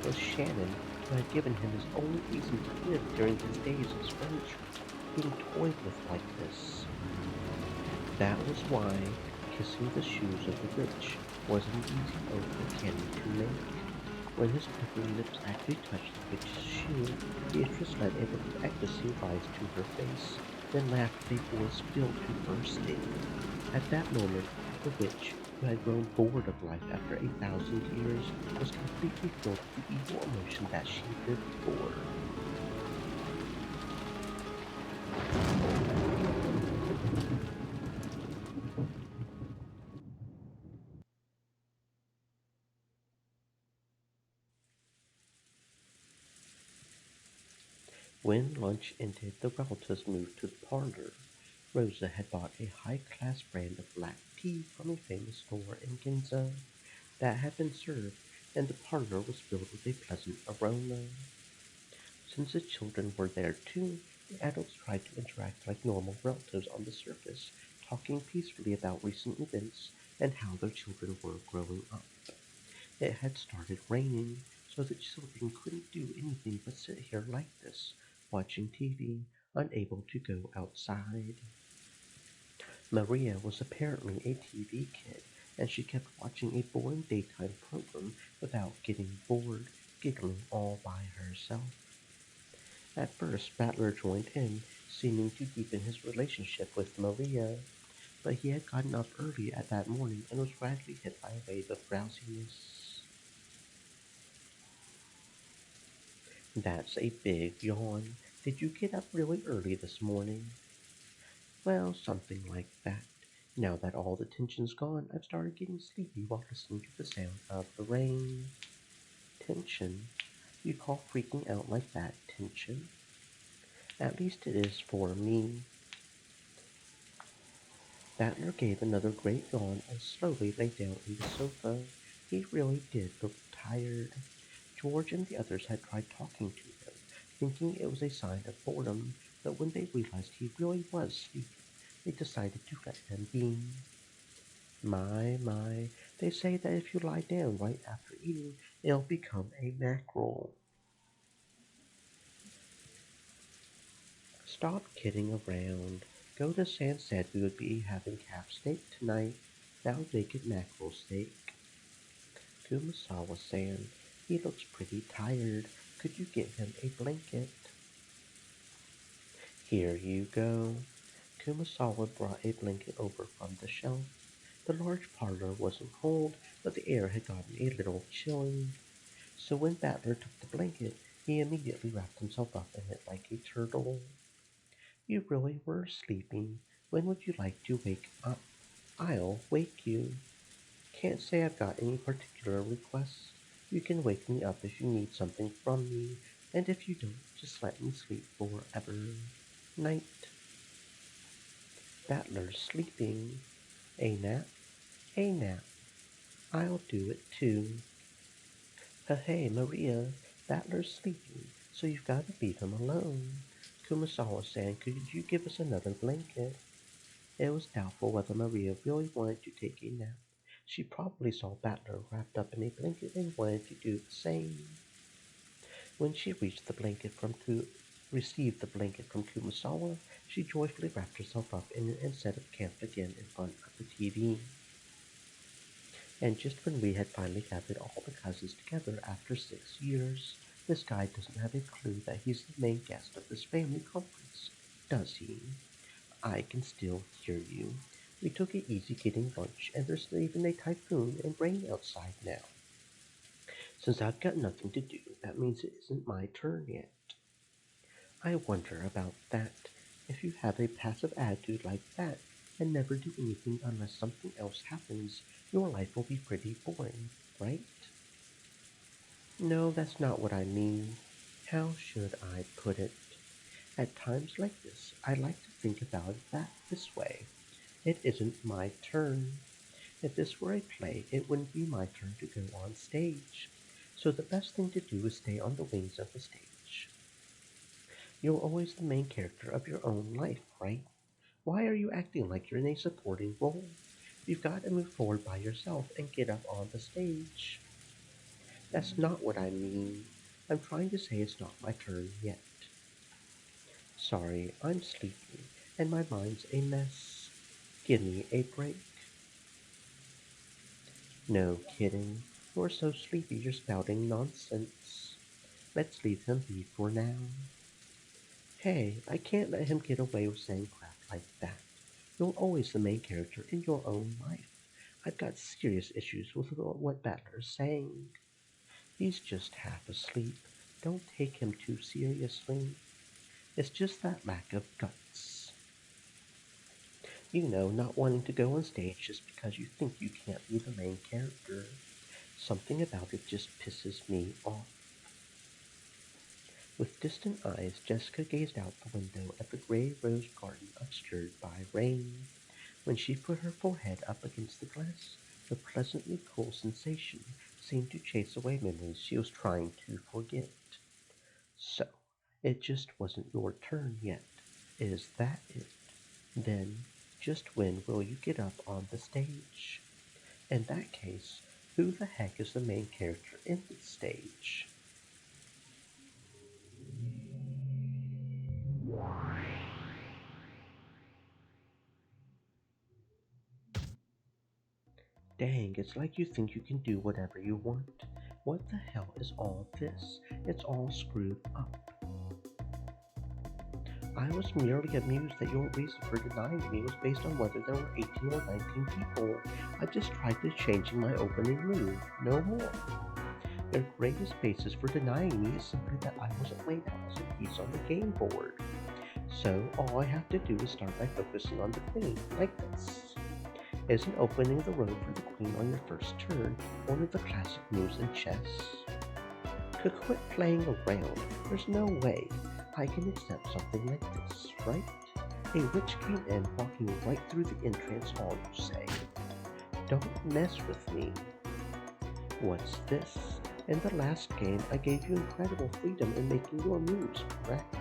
was Shannon, who had given him his only reason to live during his days as furniture, being toyed with like this. That was why kissing the shoes of the witch was an easy oath for Cannon to make. When his quivering lips actually touched the witch's shoe, Beatrice let a look of ecstasy rise to her face, then laughed with a voice filled to bursting. At that moment, the witch, who had grown bored of life after 1,000 years, was completely filled with the evil emotion that she lived for. When lunch ended, the relatives moved to the parlor. Rosa had bought a high-class brand of black tea from a famous store in Ginza that had been served, and the parlor was filled with a pleasant aroma. Since the children were there too, the adults tried to interact like normal relatives on the surface, talking peacefully about recent events and how their children were growing up. It had started raining, so the children couldn't do anything but sit here like this, watching TV, unable to go outside. Maria was apparently a TV kid, and she kept watching a boring daytime program without getting bored, giggling all by herself. At first, Battler joined in, seeming to deepen his relationship with Maria, but he had gotten up early at that morning and was gradually hit by a wave of drowsiness. That's a big yawn. Did you get up really early this morning? Well, something like that. Now that all the tension's gone, I've started getting sleepy while listening to the sound of the rain. Tension? You call freaking out like that tension? At least it is for me. Battler gave another great yawn and slowly lay down on the sofa. He really did look tired. George and the others had tried talking to him, thinking it was a sign of boredom, but when they realized he really was sleepy, they decided to let him be. My, they say that if you lie down right after eating, it'll become a mackerel. Stop kidding around. Gota San said we would be having calf steak tonight. That would make it mackerel steak. Kumasawa-san, he looks pretty tired. Could you get him a blanket? Here you go. Kumasawa brought a blanket over from the shelf. The large parlor wasn't cold, but the air had gotten a little chilly. So when Battler took the blanket, he immediately wrapped himself up in it like a turtle. You really were sleeping. When would you like to wake up? I'll wake you. Can't say I've got any particular requests. You can wake me up if you need something from me, and if you don't, just let me sleep forever. Night. Battler's sleeping. A nap? A nap. I'll do it too. Hey, Maria, Battler's sleeping, so you've got to leave him alone. Kumasawa-san, could you give us another blanket? It was doubtful whether Maria really wanted to take a nap. She probably saw Battler wrapped up in a blanket and wanted to do the same. When she received the blanket from Kumasawa, she joyfully wrapped herself up in it and set up camp again in front of the TV. And just when we had finally gathered all the cousins together after 6 years, this guy doesn't have a clue that he's the main guest of this family conference, does he? I can still hear you. We took it easy getting lunch, and there's even a typhoon and rain outside now. Since I've got nothing to do, that means it isn't my turn yet. I wonder about that. If you have a passive attitude like that and never do anything unless something else happens, your life will be pretty boring, right? No, that's not what I mean. How should I put it? At times like this, I like to think about it this way. It isn't my turn. If this were a play, it wouldn't be my turn to go on stage. So the best thing to do is stay on the wings of the stage. You're always the main character of your own life, right? Why are you acting like you're in a supporting role? You've got to move forward by yourself and get up on the stage. That's not what I mean. I'm trying to say it's not my turn yet. Sorry, I'm sleepy, and my mind's a mess. Give me a break. No kidding. You're so sleepy you're spouting nonsense. Let's leave him be for now. Hey, I can't let him get away with saying crap like that. You're always the main character in your own life. I've got serious issues with what Battler's saying. He's just half asleep. Don't take him too seriously. It's just that lack of guts. You know, not wanting to go on stage just because you think you can't be the main character. Something about it just pisses me off. With distant eyes, Jessica gazed out the window at the gray rose garden obscured by rain. When she put her forehead up against the glass, the pleasantly cool sensation seemed to chase away memories she was trying to forget. So, it just wasn't your turn yet. Is that it? Then, just when will you get up on the stage? In that case, who the heck is the main character in this stage? Dang, it's like you think you can do whatever you want. What the hell is all this? It's all screwed up. I was merely amused that your reason for denying me was based on whether there were 18 or 19 people. I just tried to changing my opening move, no more. Their greatest basis for denying me is simply that I wasn't laid out as a piece on the game board. So all I have to do is start by focusing on the queen, like this. Isn't opening the road for the queen on your first turn one of the classic moves in chess? To quit playing around, there's no way I can accept something like this, right? A witch came in walking right through the entrance hall, you say. Don't mess with me. What's this? In the last game, I gave you incredible freedom in making your moves, correct?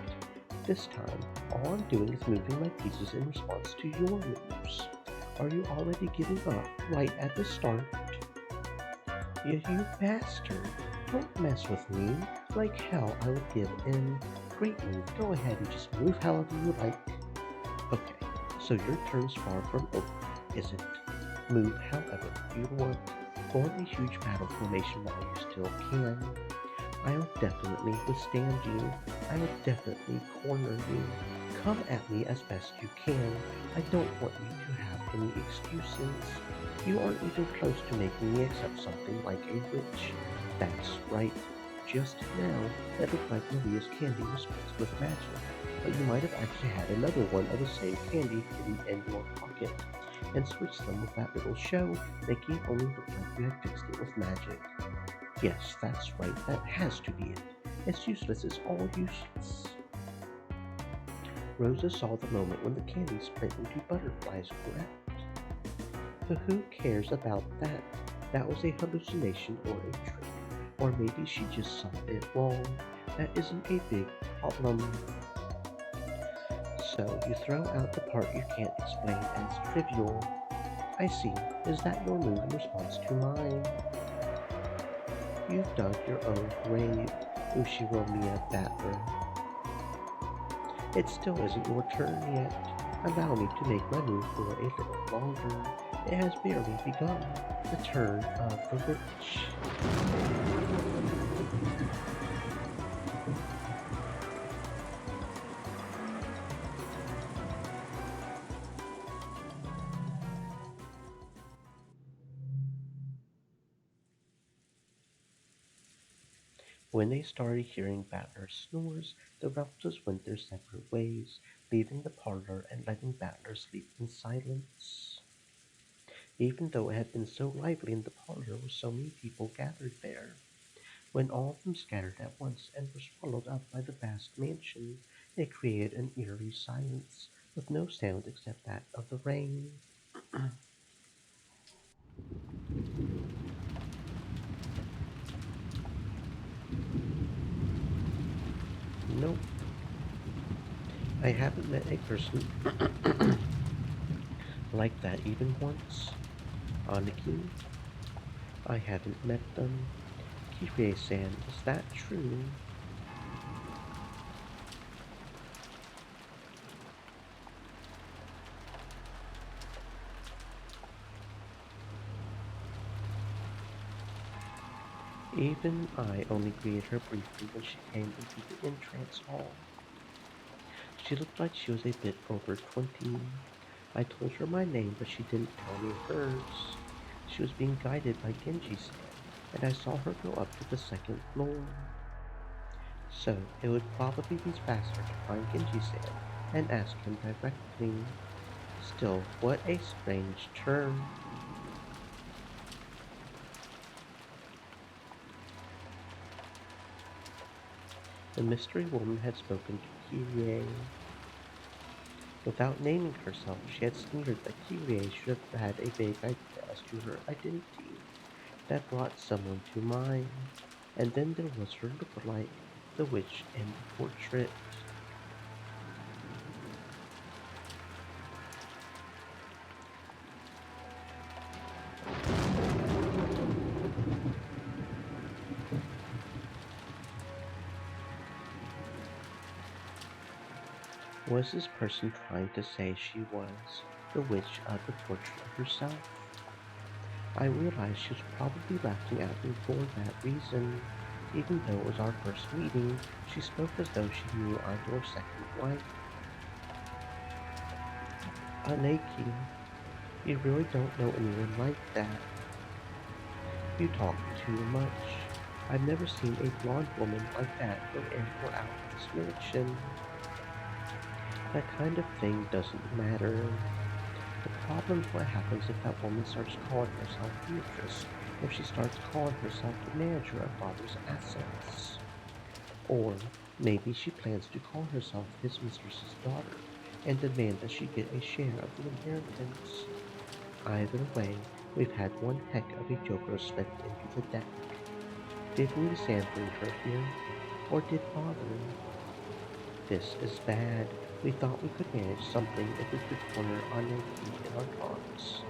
This time, all I'm doing is moving my pieces in response to your moves. Are you already giving up right at the start? You bastard! Don't mess with me. Like hell, I would give in. Great move. Go ahead and just move however you like. Okay, so your turn's far from over, isn't it? Move however you want. Form a huge battle formation while you still can. I'll definitely withstand you. I will definitely corner you. Come at me as best you can. I don't want you to have any excuses. You aren't even close to making me accept something like a witch. That's right. Just now, it looked like Maria's candy was mixed with magic, but you might have actually had another one of the same candy hidden in your pocket, and switched them with that little show, making it only look like you had fixed it with magic. Yes, that's right, that has to be it. It's useless, it's all useless. Rosa saw the moment when the candy split into butterflies, correct? But who cares about that? That was a hallucination or a trick. Or maybe she just saw it wrong. That isn't a big problem. So you throw out the part you can't explain as trivial. I see. Is that your move in response to mine? You've dug your own grave, Ushiromiya Battler. It still isn't your turn yet. Allow me to make my move for a little longer. It has barely begun. The turn of the witch. When they started hearing Battler's snores, the relatives went their separate ways, leaving the parlor and letting Battler sleep in silence. Even though it had been so lively in the parlor with so many people gathered there, when all of them scattered at once and were swallowed up by the vast mansion, it created an eerie silence, with no sound except that of the rain. Nope, I haven't met a person like that even once. Aniki, I haven't met them. Kirie-san, is that true? Even I only greeted her briefly when she came into the entrance hall. She looked like she was a bit over 20. I told her my name, but she didn't tell me hers. She was being guided by Genji-san, and I saw her go up to the second floor. So it would probably be faster to find Genji-san and ask him directly. Still, what a strange turn. The mystery woman had spoken to Kyrie. Without naming herself, she had sneered that Kyrie should have had a vague idea as to her identity. That brought someone to mind. And then there was her look-alike, the witch in the portrait. Was this person trying to say she was the witch of the portrait herself? I realized she was probably laughing at me for that reason. Even though it was our first meeting, she spoke as though she knew I was her second wife. Anaki, you really don't know anyone like that. You talk too much. I've never seen a blonde woman like that go in or out of this mansion. That kind of thing doesn't matter. The problem is what happens if that woman starts calling herself Beatrice, if she starts calling herself the manager of father's assets. Or maybe she plans to call herself his mistress's daughter and demand that she get a share of the inheritance. Either way, we've had one heck of a joker slip into the deck. Did Louisanne bring her here? Or did father? This is bad. We thought we could manage something if we could corner Aneki in our talks.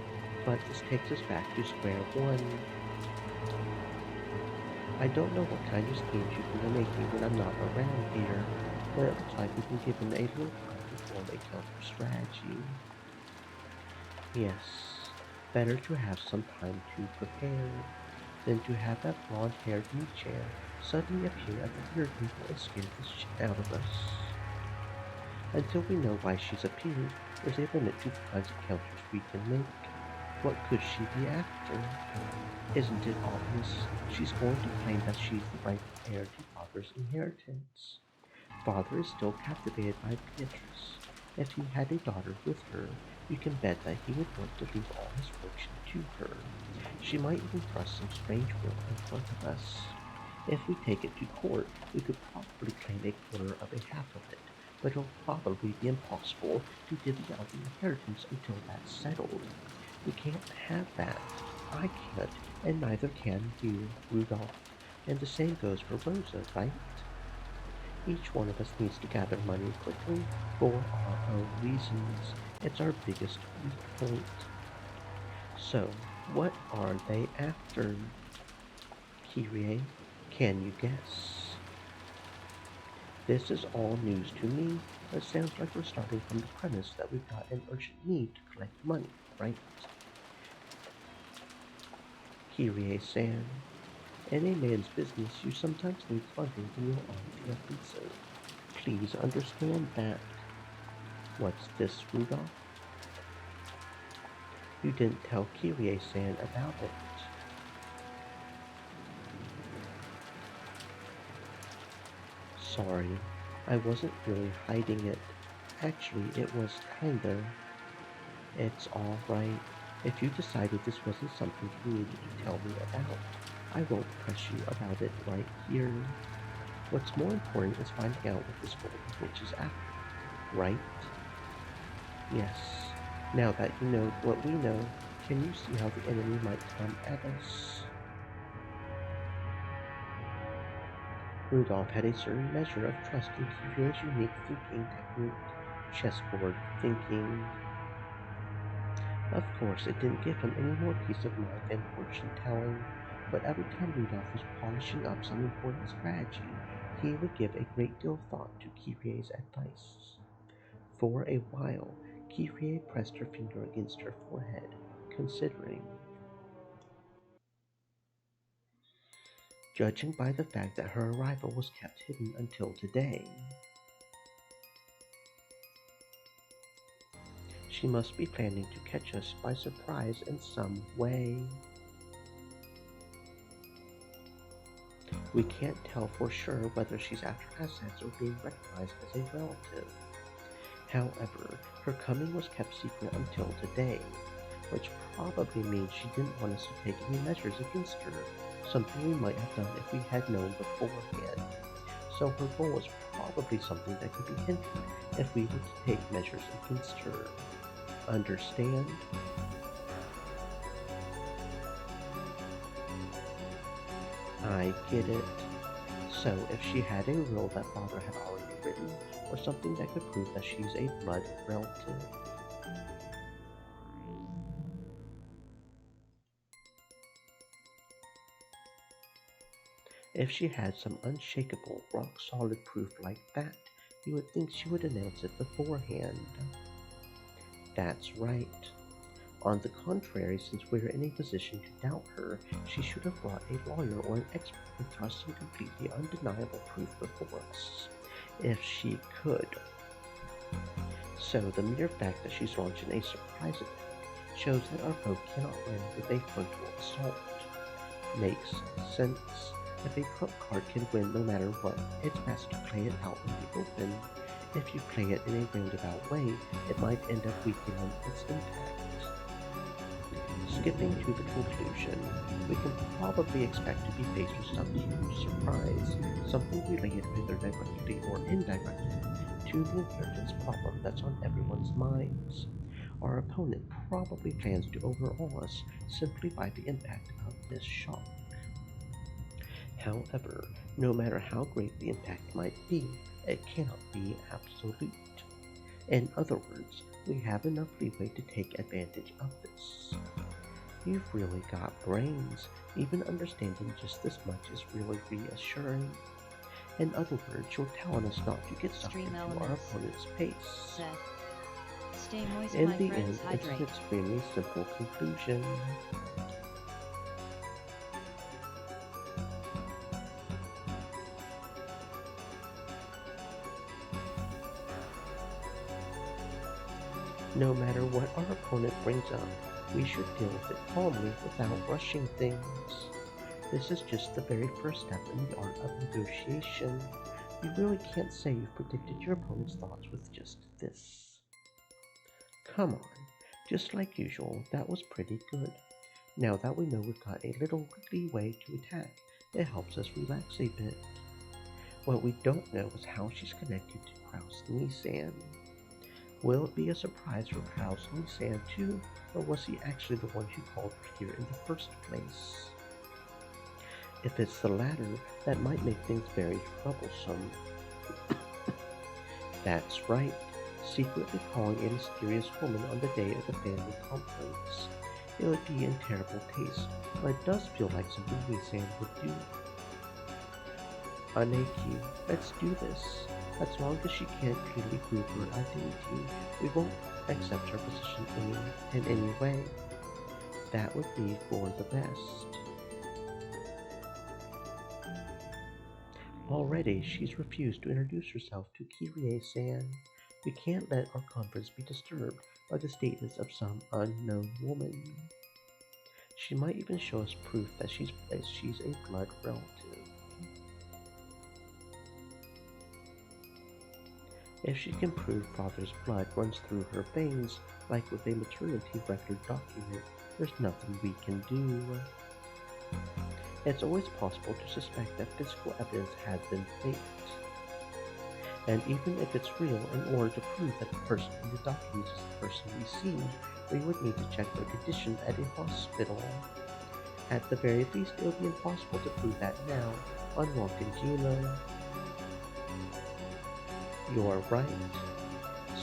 But this takes us back to square one. I don't know what kind of schemes you can be making when I'm not around here, but it looks like we've been given a little time to form a counter strategy. Yes, better to have some time to prepare than to have that blonde-haired chair suddenly appear at the beer table and scare the shit out of us. Until we know why she's appeared, there's a limit to the kinds of counters we can make. What could she be after? Isn't it obvious? She's going to claim that she's the rightful heir to father's inheritance. Father is still captivated by Beatrice. If he had a daughter with her, you can bet that he would want to leave all his fortune to her. She might even thrust some strange will in front of us. If we take it to court, we could probably claim a quarter of a half of it, but it'll probably be impossible to divvy out the inheritance until that's settled. We can't have that. I can't, and neither can you, Rudolph. And the same goes for Rosa, right? Each one of us needs to gather money quickly for our own reasons. It's our biggest weak point. So, what are they after? Kyrie, can you guess? This is all news to me, but it sounds like we're starting from the premise that we've got an urgent need to collect money, right? Kyrie-san, in a man's business you sometimes need funding when you're on the offensive. Please understand that. What's this, Rudolph? You didn't tell Kyrie-san about it. Sorry, I wasn't really hiding it. Actually, it was kinda. It's all right. If you decided this wasn't something you needed to tell me about, I won't press you about it right here. What's more important is finding out what this golden witch is after, right? Yes. Now that you know what we know, can you see how the enemy might come at us? Rudolph had a certain measure of trust in Kyrie's unique thinking technique, chessboard thinking. Of course, it didn't give him any more peace of mind than fortune telling, but every time Rudolph was polishing up some important strategy, he would give a great deal of thought to Kyrie's advice. For a while, Kyrie pressed her finger against her forehead, considering. Judging by the fact that her arrival was kept hidden until today, she must be planning to catch us by surprise in some way. We can't tell for sure whether she's after assets or being recognized as a relative. However, her coming was kept secret until today, which probably means she didn't want us to take any measures against her, something we might have done if we had known beforehand. So her goal was probably something that could be hindered if we were to take measures against her. Understand? I get it. So if she had a will that father had already written, or something that could prove that she's a blood relative. If she had some unshakable, rock-solid proof like that, you would think she would announce it beforehand. That's right. On the contrary, since we're in a position to doubt her, she should have brought a lawyer or an expert with thrust some completely undeniable proof before us. If she could. So the mere fact that she's launching a surprise attack shows that our foe cannot win with a frontal assault. Makes sense. If a trump card can win no matter what, it's best to play it out in the open. If you play it in a roundabout way, it might end up weakening its impact. Skipping to the conclusion, we can probably expect to be faced with some huge surprise, something related either directly or indirectly to the inheritance problem that's on everyone's minds. Our opponent probably plans to overawe us simply by the impact of this shock. However, no matter how great the impact might be, it cannot be absolute. In other words, we have enough leeway to take advantage of this. You've really got brains. Even understanding just this much is really reassuring. In other words, you're telling us not to get sucked Stream into our elements. opponent's pace. Seth. Stay moist, In my the friends, end, it's an hydrate. extremely simple conclusion. No matter what our opponent brings up, we should deal with it calmly without rushing things. This is just the very first step in the art of negotiation. You really can't say you've predicted your opponent's thoughts with just this. Come on, just like usual, that was pretty good. Now that we know we've got a little leeway to attack, it helps us relax a bit. What we don't know is how she's connected to Kraus Nissan. Will it be a surprise for Kraus Nissan too, or was he actually the one who called her here in the first place? If it's the latter, that might make things very troublesome. That's right, secretly calling a mysterious woman on the day of the family conference. It would be in terrible taste, but it does feel like something Nissan would do. Aneki, let's do this. As long as she can't clearly prove her identity, we won't accept her position in any way. That would be for the best. Already, she's refused to introduce herself to Kyrie-san. We can't let our conference be disturbed by the statements of some unknown woman. She might even show us proof that she's a blood relative. If she can prove father's blood runs through her veins, like with a maternity record document, there's nothing we can do. It's always possible to suspect that physical evidence has been faked. And even if it's real, in order to prove that the person in the documents is the person we see, we would need to check their condition at a hospital. At the very least, it would be impossible to prove that now on Wakajima. You're right.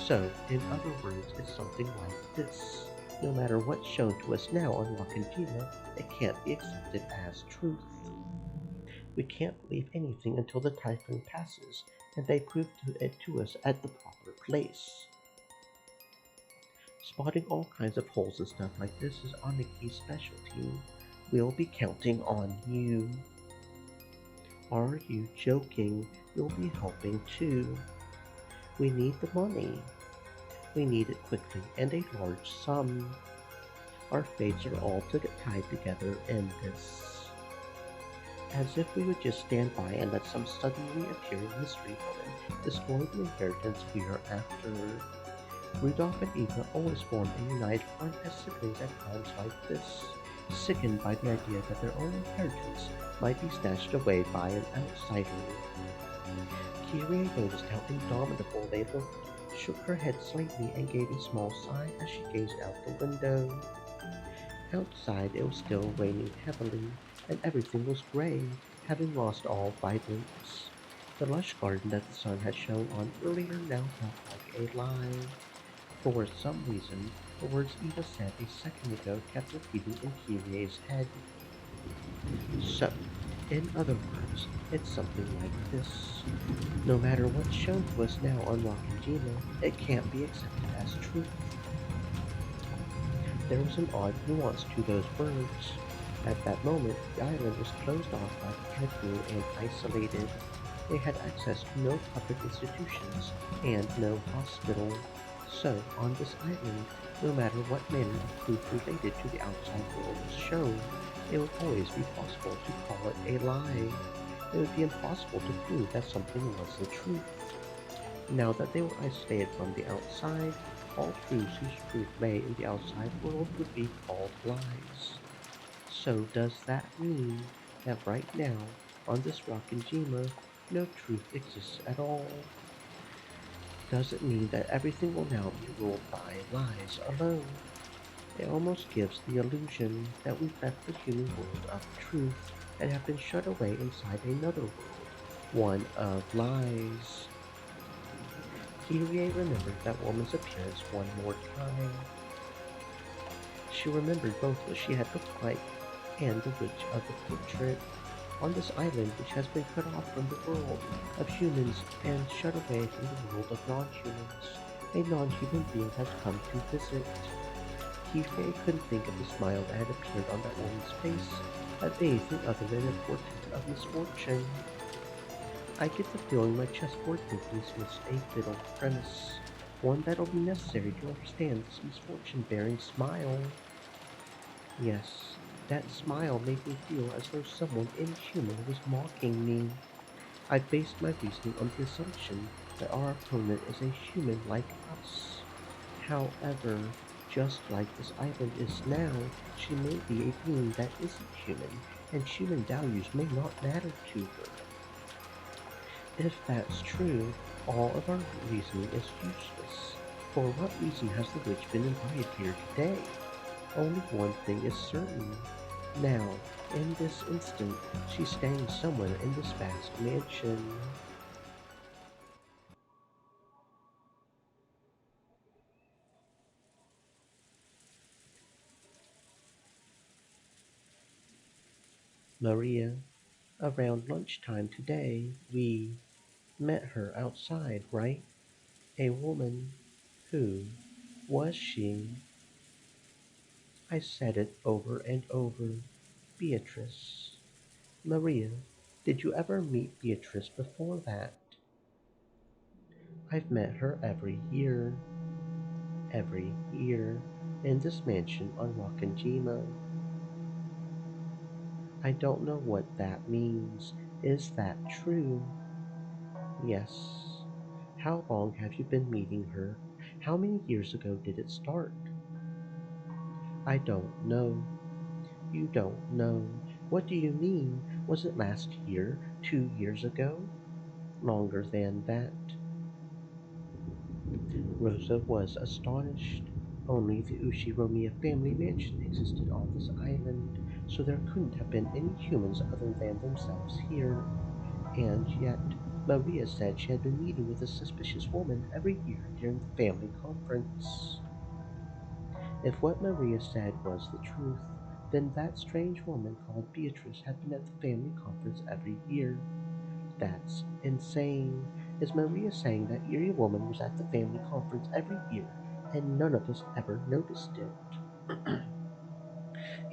So, in other words, it's something like this. No matter what's shown to us now on Wakajima, it can't be accepted as truth. We can't believe anything until the typhoon passes and they prove it to us at the proper place. Spotting all kinds of holes and stuff like this is Aniki's specialty. We'll be counting on you. Are you joking? You'll be helping too. We need the money. We need it quickly and a large sum. Our fates are all tied together in this. As if we would just stand by and let some suddenly appearing mystery woman destroy the inheritance we are after. Rudolph and Eva always form a united front as siblings at times like this, sickened by the idea that their own inheritance might be snatched away by an outsider. Kyrie noticed how indomitable they looked, shook her head slightly, and gave a small sigh as she gazed out the window. Outside it was still raining heavily, and everything was gray, having lost all vibrance. The lush garden that the sun had shone on earlier now felt like a lie. For some reason, the words Eva said a second ago kept repeating in Kyrie's head. So, in other words, it's something like this. No matter what's shown to us now on Wakajima, it can't be accepted as truth. There was an odd nuance to those words. At that moment, the island was closed off by the typhoon and isolated. They had access to no public institutions and no hospital. So, on this island, no matter what manner of proof related to the outside world was shown, it would always be possible to call it a lie. It would be impossible to prove that something was the truth. Now that they were isolated from the outside, all truths whose truth lay in the outside world would be called lies. So does that mean that right now, on this rock in Jima, no truth exists at all? Does it mean that everything will now be ruled by lies alone? It almost gives the illusion that we've left the human world of truth and have been shut away inside another world, one of lies. Kyrie remembered that woman's appearance one more time. She remembered both what she had looked like and the witch of the portrait. On this island which has been cut off from the world of humans and shut away from the world of non-humans, a non-human being has come to visit. Kyrie couldn't think of the smile that had appeared on that woman's face as anything other than a portent of misfortune. I get the feeling my chessboard thinking missed a vital premise, one that'll be necessary to understand this misfortune-bearing smile. Yes, that smile made me feel as though someone inhuman was mocking me. I based my reasoning on the assumption that our opponent is a human like us. However, just like this island is now, she may be a being that isn't human, and human values may not matter to her. If that's true, all of our reasoning is useless. For what reason has the witch been invited here today? Only one thing is certain. Now, in this instant, she's staying somewhere in this vast mansion. Maria, around lunchtime today, we met her outside, right? A woman. Who was she? I said it over and over. Beatrice. Maria, did you ever meet Beatrice before that? I've met her every year, in this mansion on Wakanjima. I don't know what that means. Is that true? Yes. How long have you been meeting her? How many years ago did it start? I don't know. You don't know. What do you mean? Was it last year? 2 years ago? Longer than that. Rosa was astonished. Only the Ushiromiya family mansion existed on this island, so there couldn't have been any humans other than themselves here. And yet, Maria said she had been meeting with a suspicious woman every year during the family conference. If what Maria said was the truth, then that strange woman called Beatrice had been at the family conference every year. That's insane. Is Maria saying that eerie woman was at the family conference every year and none of us ever noticed it?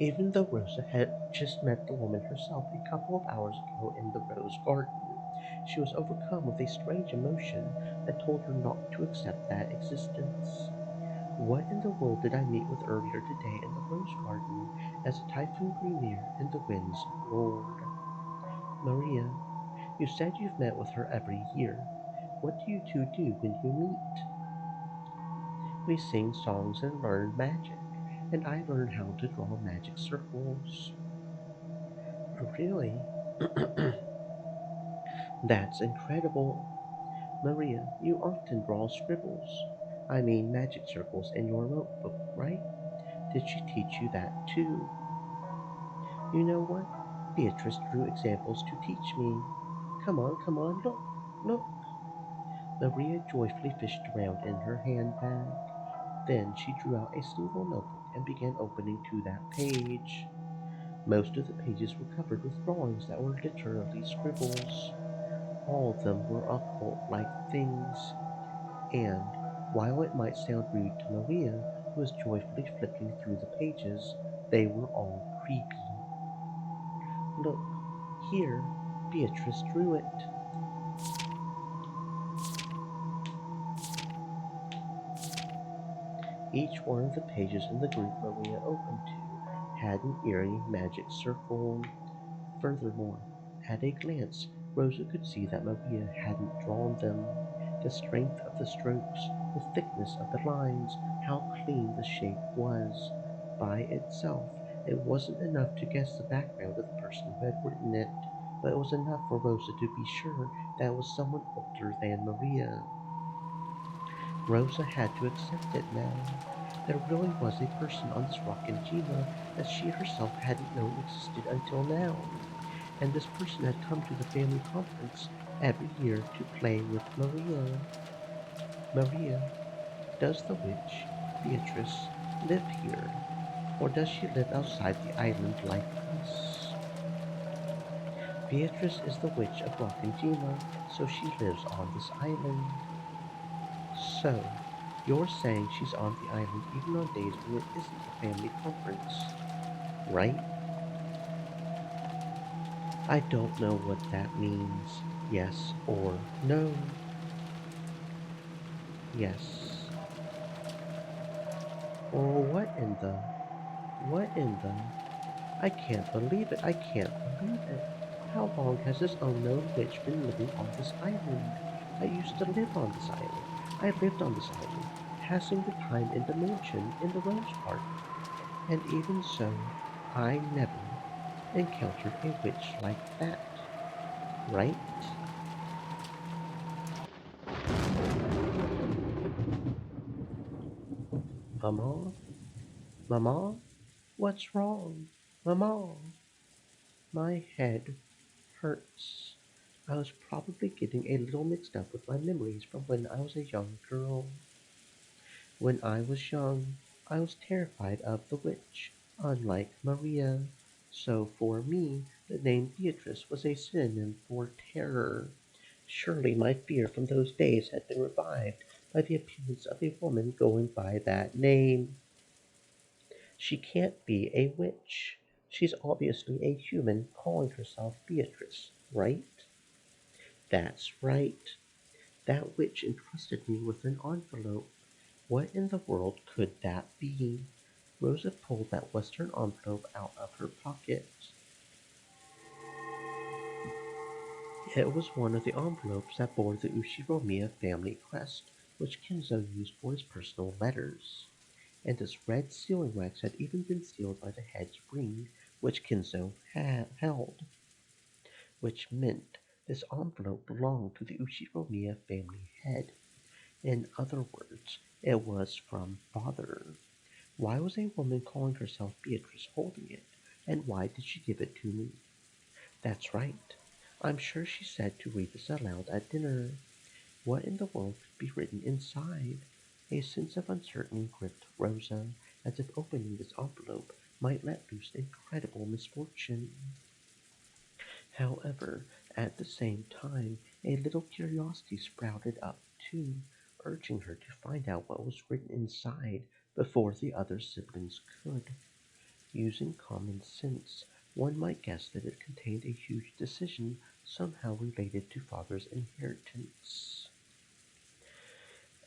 Even though Rosa had just met the woman herself a couple of hours ago in the rose garden, she was overcome with a strange emotion that told her not to accept that existence. What in the world did I meet with earlier today in the rose garden as the typhoon grew near and the winds roared? Maria, you said you've met with her every year. What do you two do when you meet? We sing songs and learn magic, and I learned how to draw magic circles. Really? That's incredible. Maria, you often draw scribbles. I mean magic circles in your notebook, right? Did she teach you that too? You know what? Beatrice drew examples to teach me. Come on, look, look. Maria joyfully fished around in her handbag. Then she drew out a single notebook and began opening to that page. Most of the pages were covered with drawings that were literally scribbles. All of them were occult like things, and while it might sound rude to Maria, who was joyfully flipping through the pages, they were all creepy. Look, here, Beatrice drew it. Each one of the pages in the group Maria opened to had an eerie magic circle. Furthermore, at a glance, Rosa could see that Maria hadn't drawn them. The strength of the strokes, the thickness of the lines, how clean the shape was. By itself, it wasn't enough to guess the background of the person who had written it, but it was enough for Rosa to be sure that it was someone older than Maria. Rosa had to accept it now. There really was a person on this rock in Jima that she herself hadn't known existed until now, and this person had come to the family conference every year to play with Maria. Maria, does the witch, Beatrice, live here, or does she live outside the island like us? Beatrice is the witch of Rockinjima, so she lives on this island. So, you're saying she's on the island even on days when it isn't the family conference, right? I don't know what that means. Yes or no? Yes. Or what in the, I can't believe it, I can't believe it. How long has this unknown witch been living on this island? I used to live on this island. I lived on this island, passing the time in the mansion in the rose garden. And even so, I never encountered a witch like that, right? Mama? Mama? What's wrong? Mama? My head hurts. I was probably getting a little mixed up with my memories from when I was a young girl. When I was young, I was terrified of the witch, unlike Maria. So for me, the name Beatrice was a synonym for terror. Surely my fear from those days had been revived by the appearance of a woman going by that name. She can't be a witch. She's obviously a human calling herself Beatrice, right? That's right. That witch entrusted me with an envelope. What in the world could that be? Rosa pulled that western envelope out of her pocket. It was one of the envelopes that bore the Ushiromiya family crest, which Kenzo used for his personal letters. And this red sealing wax had even been sealed by the head's ring, which Kenzo held, which meant this envelope belonged to the Ushiromiya family head. In other words, it was from father. Why was a woman calling herself Beatrice holding it, and why did she give it to me? That's right. I'm sure she said to read this aloud at dinner. What in the world could be written inside? A sense of uncertainty gripped Rosa, as if opening this envelope might let loose incredible misfortune. However, at the same time, a little curiosity sprouted up too, urging her to find out what was written inside before the other siblings could. Using common sense, one might guess that it contained a huge decision somehow related to father's inheritance.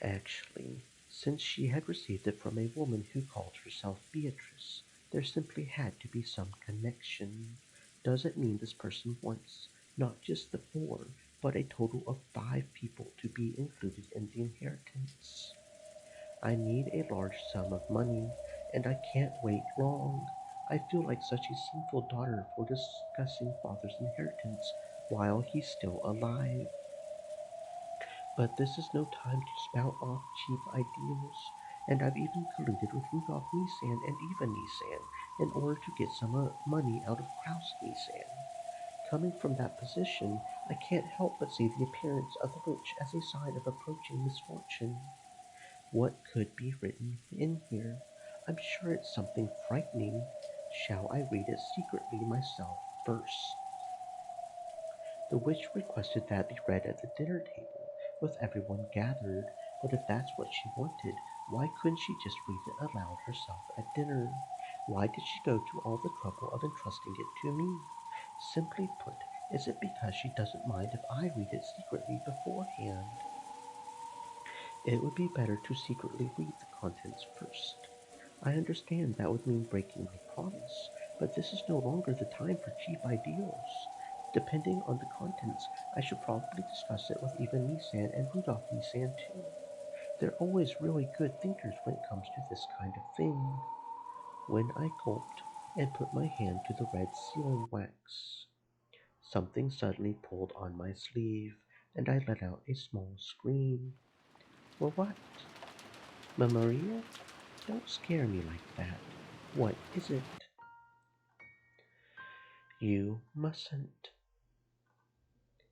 Actually, since she had received it from a woman who called herself Beatrice, there simply had to be some connection. Does it mean this person wants not just the four, but a total of five people to be included in the inheritance? I need a large sum of money, and I can't wait long. I feel like such a sinful daughter for discussing father's inheritance while he's still alive. But this is no time to spout off cheap ideals, and I've even colluded with Rudolph Nissan and Eva Nissan in order to get some money out of Kraus Nissan. Coming from that position, I can't help but see the appearance of the witch as a sign of approaching misfortune. What could be written in here? I'm sure it's something frightening. Shall I read it secretly myself first? The witch requested that be read at the dinner table, with everyone gathered, but if that's what she wanted, why couldn't she just read it aloud herself at dinner? Why did she go to all the trouble of entrusting it to me? Simply put, is it because she doesn't mind if I read it secretly beforehand? It would be better to secretly read the contents first. I understand that would mean breaking my promise, but this is no longer the time for cheap ideals. Depending on the contents, I should probably discuss it with Eva Nissan and Rudolph Nissan too. They're always really good thinkers when it comes to this kind of thing. When I gulped and put my hand to the red sealing wax, something suddenly pulled on my sleeve, and I let out a small scream. Well, what? Maria? Don't scare me like that. What is it? You mustn't.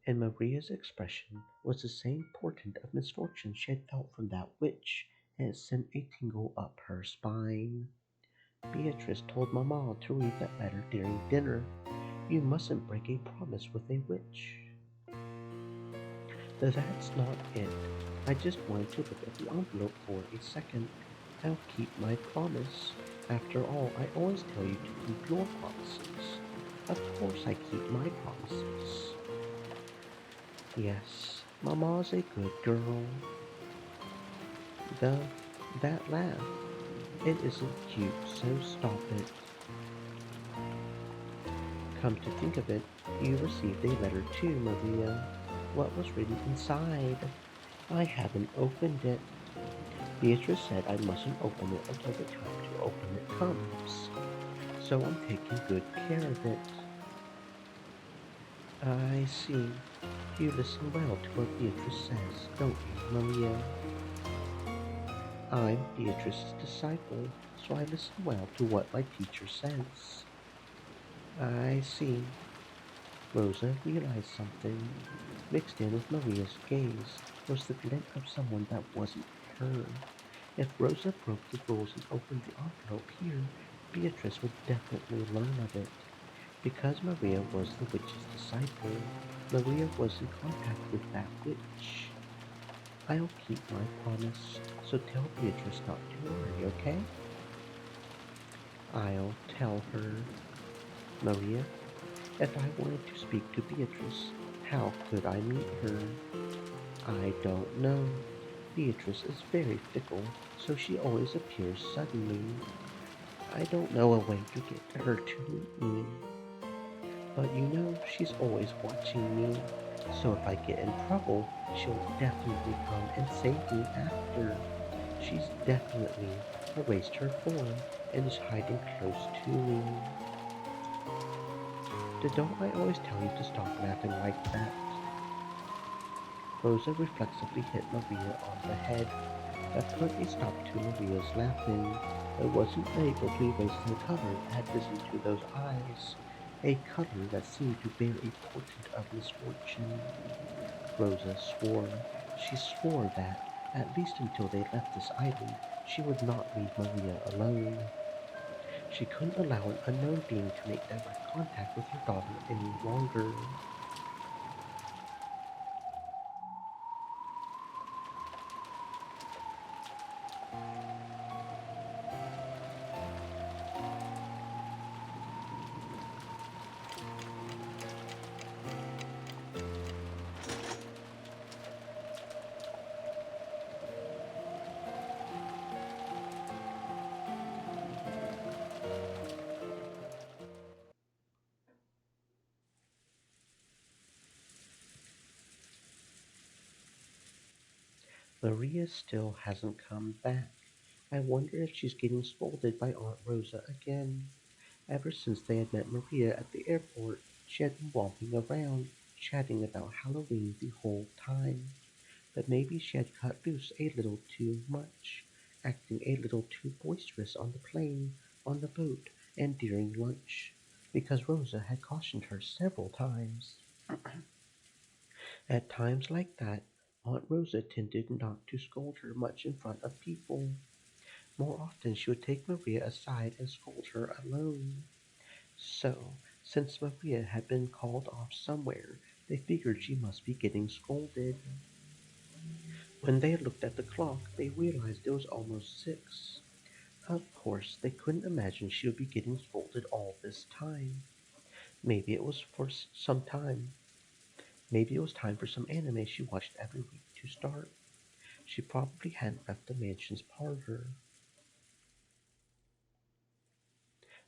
And Maria's expression was the same portent of misfortune she had felt from that witch, and it sent a tingle up her spine. Beatrice told Mamma to read that letter during dinner. You mustn't break a promise with a witch. That's not it. I just wanted to look at the envelope for a second. I'll keep my promise. After all, I always tell you to keep your promises. Of course I keep my promises. Yes, Mama's a good girl. The that laugh. It isn't cute, so stop it. Come to think of it, you received a letter too, Maria. What was written inside? I haven't opened it. Beatrice said I mustn't open it until the time to open it comes. So I'm taking good care of it. I see. You listen well to what Beatrice says, don't you, Maria? I'm Beatrice's disciple, so I listen well to what my teacher says. I see. Rosa realized something. Mixed in with Maria's gaze was the glint of someone that wasn't her. If Rosa broke the rules and opened the envelope here, Beatrice would definitely learn of it. Because Maria was the witch's disciple, Maria was in contact with that witch. I'll keep my promise, so tell Beatrice not to worry, okay? I'll tell her. Maria, if I wanted to speak to Beatrice, how could I meet her? I don't know. Beatrice is very fickle, so she always appears suddenly. I don't know a way to get to her to meet me. But you know, she's always watching me. So if I get in trouble, she'll definitely come and save me after. She's definitely erased her form and is hiding close to me. Don't I always tell you to stop laughing like that? Rosa reflexively hit Maria on the head. That put a stop to Maria's laughing. I wasn't able to erase the color that had risen to those eyes, a color that seemed to bear a portent of misfortune. Rosa swore. She swore that, at least until they left this island, she would not leave Maria alone. She couldn't allow an unknown being to make direct contact with her daughter any longer. Maria still hasn't come back. I wonder if she's getting scolded by Aunt Rosa again. Ever since they had met Maria at the airport, she had been walking around, chatting about Halloween the whole time. But maybe she had cut loose a little too much, acting a little too boisterous on the plane, on the boat, and during lunch, because Rosa had cautioned her several times. At times like that, Aunt Rosa tended not to scold her much in front of people. More often she would take Maria aside and scold her alone. So, since Maria had been called off somewhere, they figured she must be getting scolded. When they looked at the clock, they realized it was almost 6. Of course, they couldn't imagine she would be getting scolded all this time. Maybe it was for some time. Maybe it was time for some anime she watched every week to start. She probably hadn't left the mansion's parlor.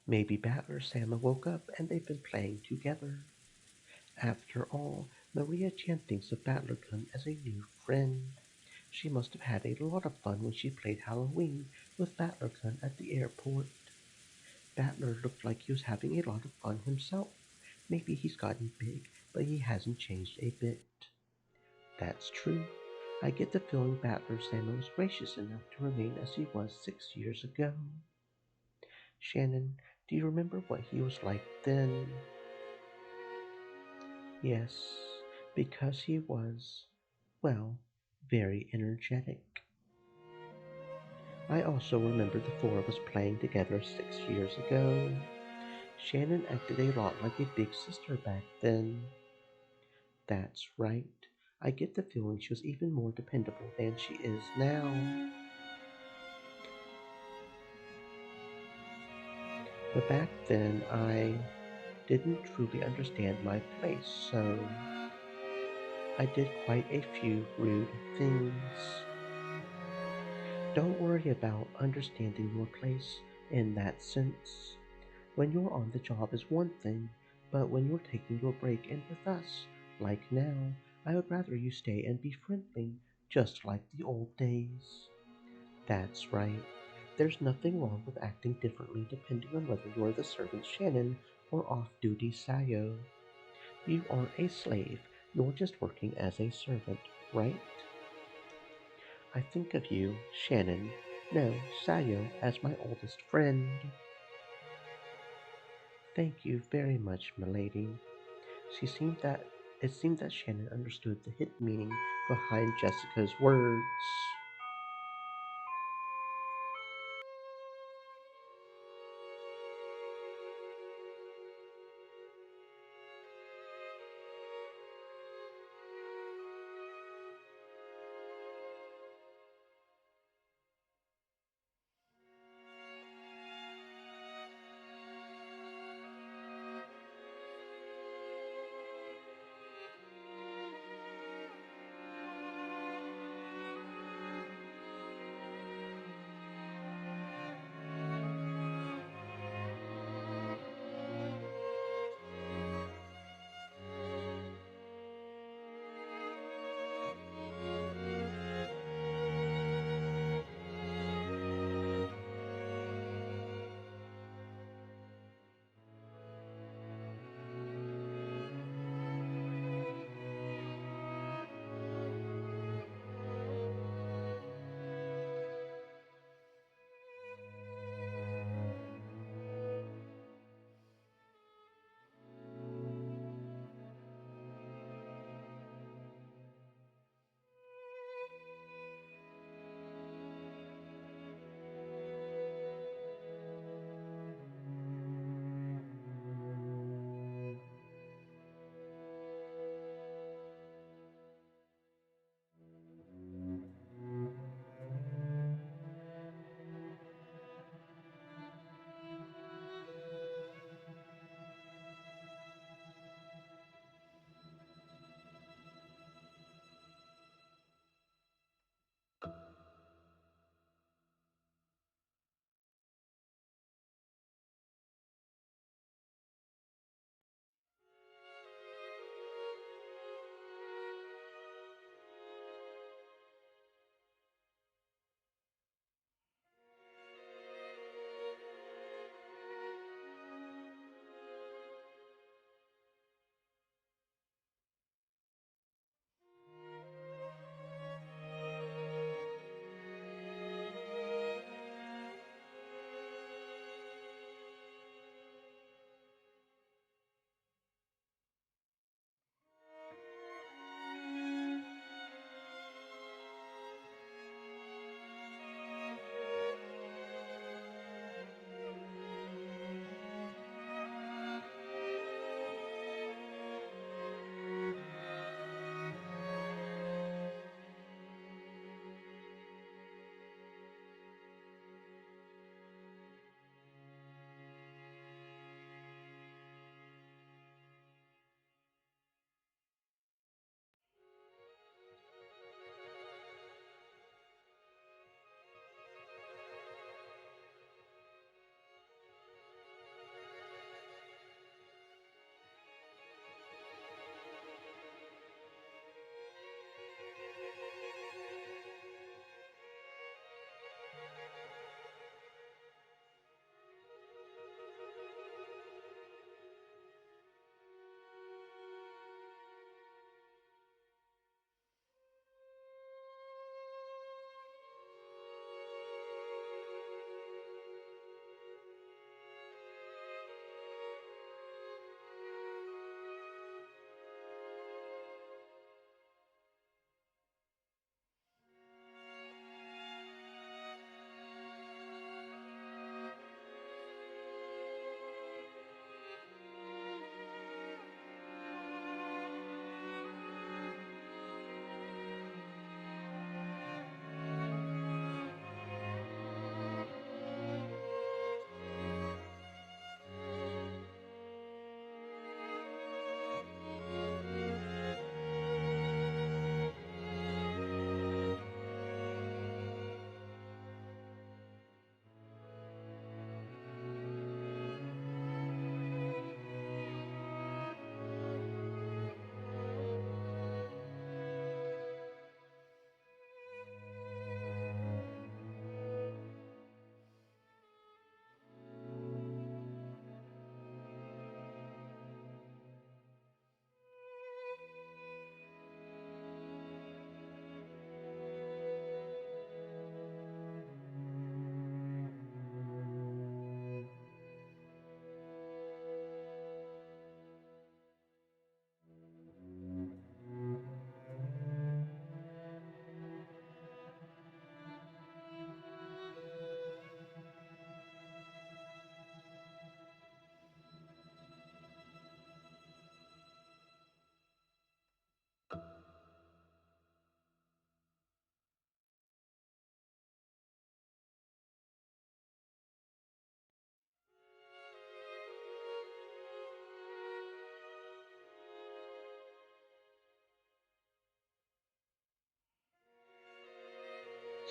Maybe Battler Sama woke up and they've been playing together. After all, Maria Chan thinks of Battlergun as a new friend. She must have had a lot of fun when she played Halloween with Battlergun at the airport. Battler looked like he was having a lot of fun himself. Maybe he's gotten big, but he hasn't changed a bit. That's true. I get the feeling Battler Sama was gracious enough to remain as he was 6 years ago. Shannon, do you remember what he was like then? Yes, because he was, well, very energetic. I also remember the four of us playing together 6 years ago. Shannon acted a lot like a big sister back then. That's right. I get the feeling she was even more dependable than she is now. But back then, I didn't truly understand my place, so I did quite a few rude things. Don't worry about understanding your place in that sense. When you're on the job is one thing, but when you're taking your break and with us, like now, I would rather you stay and be friendly, just like the old days. That's right. There's nothing wrong with acting differently depending on whether you're the servant Shannon or off-duty Sayo. You aren't a slave, you're just working as a servant, right? I think of you, Shannon, no, Sayo, as my oldest friend. Thank you very much, milady. She seemed that it seemed that Shannon understood the hidden meaning behind Jessica's words.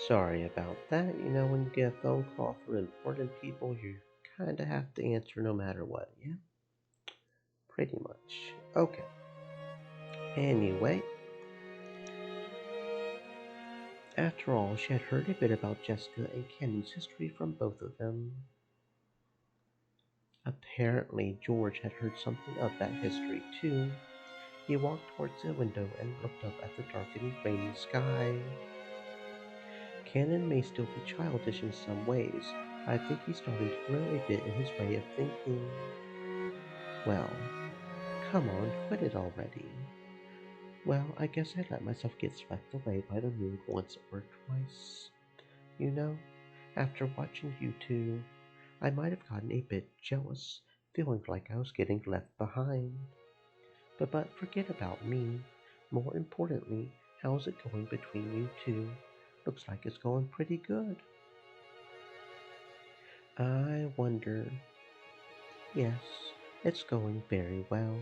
Sorry about that. You know, when you get a phone call from important people, you kind of have to answer no matter what. Yeah, pretty much. Okay. Anyway, after all, she had heard a bit about Jessica and Kenny's history from both of them. Apparently, George had heard something of that history too. He walked towards the window and looked up at the darkening rainy sky. Cannon may still be childish in some ways, but I think he's starting to grow a bit in his way of thinking. Well, come on, quit it already. Well, I guess I let myself get swept away by the mood once or twice. You know, after watching you two, I might have gotten a bit jealous, feeling like I was getting left behind. But forget about me. More importantly, how's it going between you two? Looks like it's going pretty good. I wonder. Yes, it's going very well.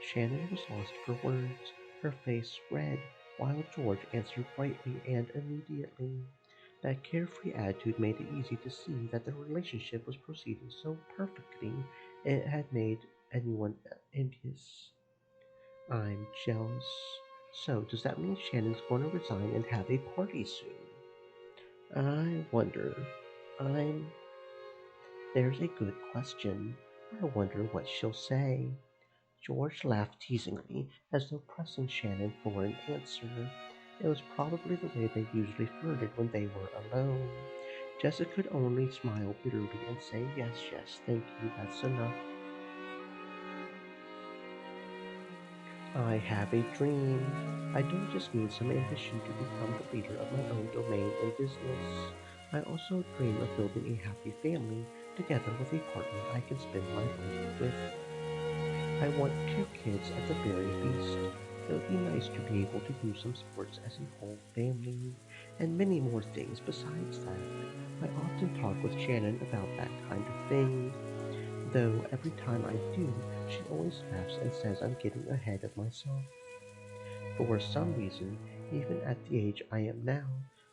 Shannon was lost for words, her face red, while George answered brightly and immediately. That carefree attitude made it easy to see that the relationship was proceeding so perfectly it had made anyone envious. I'm jealous. So, does that mean Shannon's going to resign and have a party soon? I wonder. I'm. There's a good question. I wonder what she'll say. George laughed teasingly, as though pressing Shannon for an answer. It was probably the way they usually flirted when they were alone. Jessica could only smile bitterly and say, "Yes, yes, thank you, that's enough." I have a dream. I don't just mean some ambition to become the leader of my own domain in business. I also dream of building a happy family together with a partner I can spend my life with. I want 2 kids at the very least. It would be nice to be able to do some sports as a whole family, and many more things besides that. I often talk with Shannon about that kind of thing, though every time I do, she always laughs and says I'm getting ahead of myself. For some reason, even at the age I am now,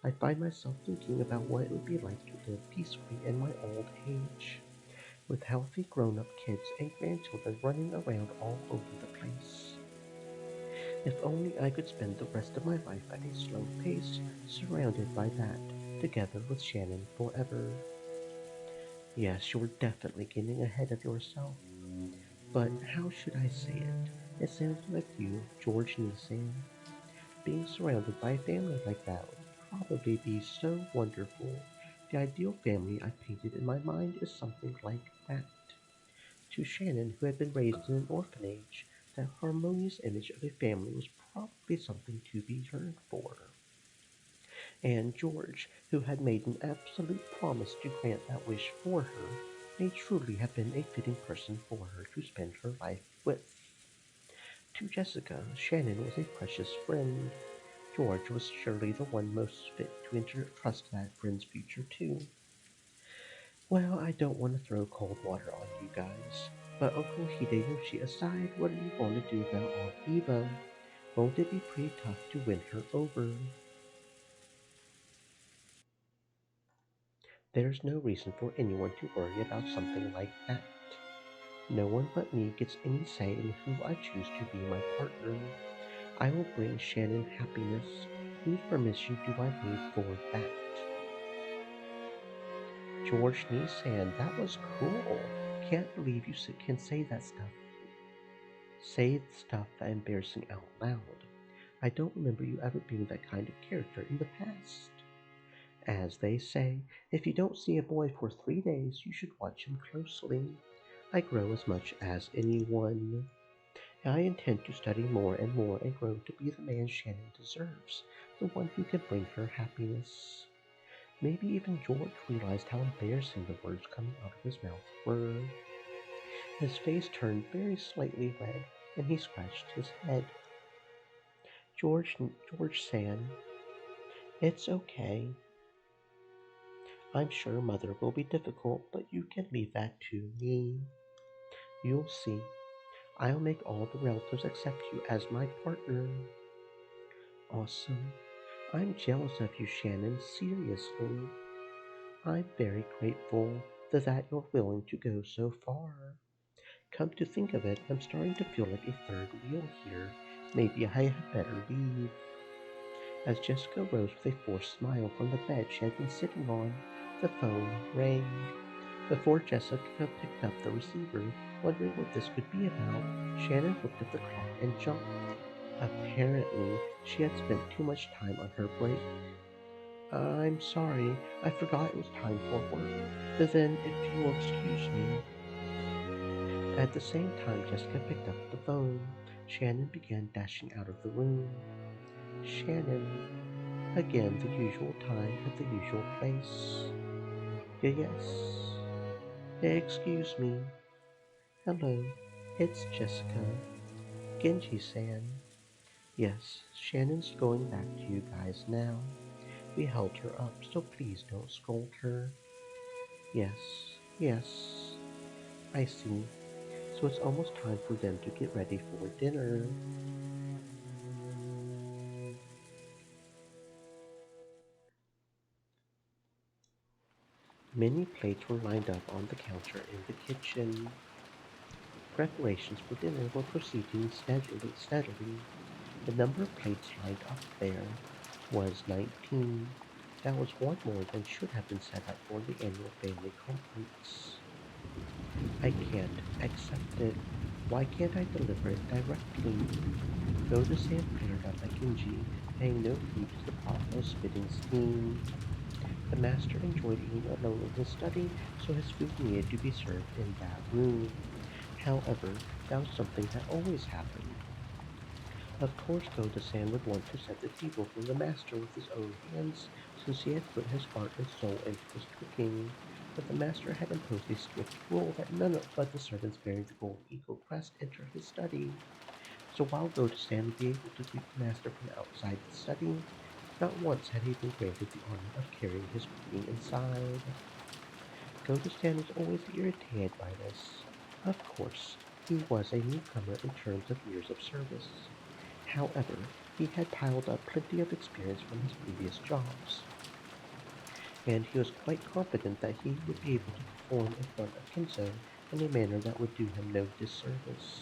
I find myself thinking about what it would be like to live peacefully in my old age, with healthy grown up kids and grandchildren running around all over the place. If only I could spend the rest of my life at a slow pace, surrounded by that, together with Shannon forever. Yes, you're definitely getting ahead of yourself. But how should I say it? It sounds like you, George Nissan. Being surrounded by a family like that would probably be so wonderful. The ideal family I painted in my mind is something like that. To Shannon, who had been raised in an orphanage, that harmonious image of a family was probably something to be yearned for. And George, who had made an absolute promise to grant that wish for her, may truly have been a fitting person for her to spend her life with. To Jessica, Shannon was a precious friend. George was surely the one most fit to entrust that friend's future to. Well, I don't want to throw cold water on you guys, but Uncle Hideyoshi aside, what are you going to do about Aunt Eva? Won't it be pretty tough to win her over? There's no reason for anyone to worry about something like that. No one but me gets any say in who I choose to be my partner. I will bring Shannon happiness. Whose permission do I need for that? George Nissan, that was cool. Can't believe you can say that stuff. Say stuff that embarrassing out loud. I don't remember you ever being that kind of character in the past. As they say, if you don't see a boy for 3 days, you should watch him closely. I grow as much as anyone. I intend to study more and more and grow to be the man Shannon deserves, the one who can bring her happiness. Maybe even George realized how embarrassing the words coming out of his mouth were. His face turned very slightly red, and he scratched his head. George Sand, it's okay. I'm sure Mother will be difficult, but you can leave that to me. You'll see. I'll make all the relatives accept you as my partner. Awesome. I'm jealous of you, Shannon, seriously. I'm very grateful that you're willing to go so far. Come to think of it, I'm starting to feel like a third wheel here. Maybe I had better leave. As Jessica rose with a forced smile from the bed she had been sitting on, the phone rang. Before Jessica picked up the receiver, wondering what this could be about, Shannon looked at the clock and jumped. Apparently, she had spent too much time on her break. I'm sorry, I forgot it was time for work. But then, if you will excuse me. At the same time Jessica picked up the phone, Shannon began dashing out of the room. Shannon. Again, the usual time at the usual place. Yes. Excuse me. Hello. It's Jessica. Genji-san. Yes, Shannon's going back to you guys now. We held her up, so please don't scold her. Yes. I see. So it's almost time for them to get ready for dinner. Many plates were lined up on the counter in the kitchen. Preparations for dinner were proceeding steadily. The number of plates lined up there was 19. That was one more than should have been set up for the annual family conference. I can't accept it. Why can't I deliver it directly? Goda-san flared up at Genji, paying no heed to the pot that was spitting steam. The master enjoyed eating alone in his study, so his food needed to be served in that room. However, that was something that always happened. Of course Goda-san would want to set the table for the master with his own hands, since he had put his heart and soul into his cooking. But the master had imposed a strict rule that none but the servants bearing the gold eagle crest enter his study. So while Goda-san would be able to greet the master from outside the study, not once had he been granted the honor of carrying his cooking inside. Goda-san was always irritated by this. Of course, he was a newcomer in terms of years of service. However, he had piled up plenty of experience from his previous jobs, and he was quite confident that he would be able to perform in front of Kinzo in a manner that would do him no disservice.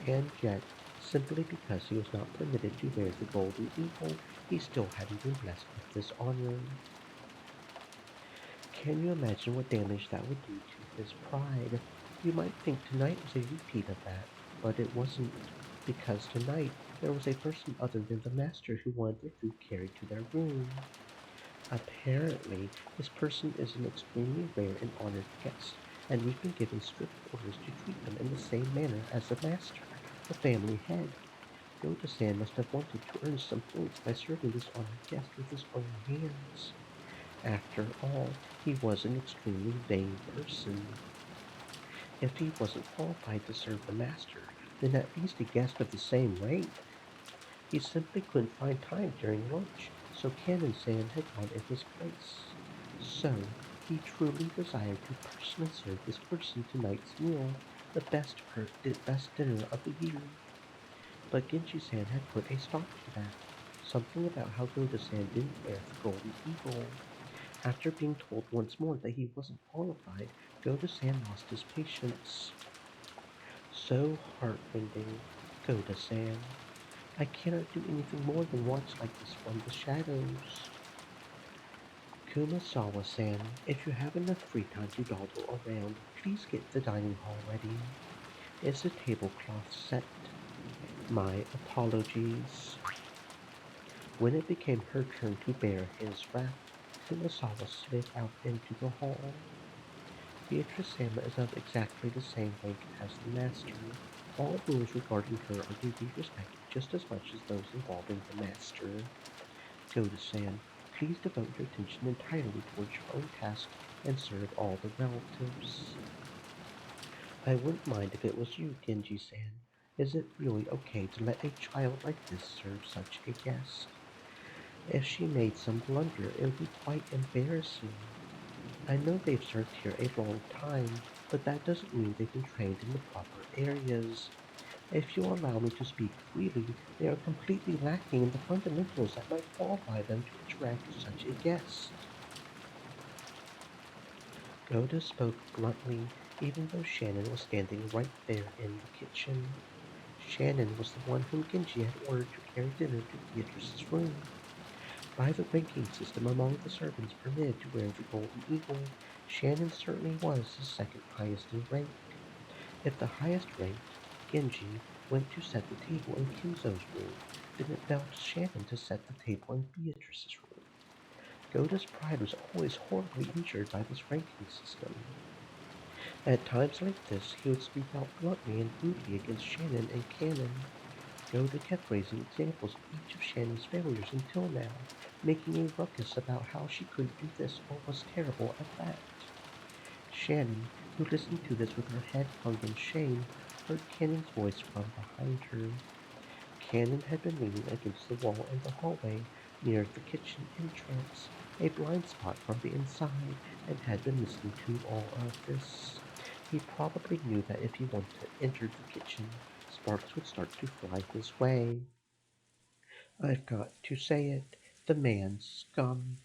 And yet, simply because he was not permitted to wear the golden eagle, he still hadn't been blessed with this honor. Can you imagine what damage that would do to his pride? You might think tonight was a repeat of that, but it wasn't, because tonight there was a person other than the master who wanted their food carried to their room. Apparently, this person is an extremely rare and honored guest, and we've been given strict orders to treat them in the same manner as the master, the family head. Goda-san must have wanted to earn some points by serving this honored guest with his own hands. After all, he was an extremely vain person. If he wasn't qualified to serve the master, then at least a guest of the same rank. He simply couldn't find time during lunch, so Canon-san had gone in his place. So, he truly desired to personally serve this person tonight's meal, the best dinner of the year. But Genji-san had put a stop to that. Something about how Goda-san didn't wear the golden eagle. After being told once more that he wasn't qualified, Goda-san lost his patience. So heartrending, Goda-san. I cannot do anything more than watch like this from the shadows. Kumasawa-san, if you have enough free time to dawdle around, please get the dining hall ready. Is the tablecloth set? My apologies. When it became her turn to bear his wrath, Kumasawa slid out into the hall. Beatrice Sama is of exactly the same rank as the master. All rules regarding her are to be respected just as much as those involving the master. Goda-san, please devote your attention entirely towards your own task and serve all the relatives. I wouldn't mind if it was you, Genji-san. Is it really okay to let a child like this serve such a guest? If she made some blunder, it would be quite embarrassing. I know they've served here a long time, but that doesn't mean they've been trained in the proper areas. If you'll allow me to speak freely, they are completely lacking in the fundamentals that might qualify them to interact with such a guest. Goda spoke bluntly, even though Shannon was standing right there in the kitchen. Shannon was the one whom Genji had ordered to carry dinner to Beatrice's room. By the ranking system among the servants permitted to wear the golden eagle, Shannon certainly was the second highest in rank. If the highest ranked, Genji, went to set the table in Kinzo's room, then it fell to Shannon to set the table in Beatrice's room. Goda's pride was always horribly injured by this ranking system. At times like this, he would speak out bluntly and brutally against Shannon and Cannon. Goda kept raising examples of each of Shannon's failures until now, making a ruckus about how she couldn't do this or was terrible at that. Shannon, who listened to this with her head hung in shame, heard Cannon's voice from behind her. Cannon had been leaning against the wall in the hallway near the kitchen entrance, a blind spot from the inside, and had been listening to all of this. He probably knew that if he entered the kitchen, sparks would start to fly his way. I've got to say it, the man's scum.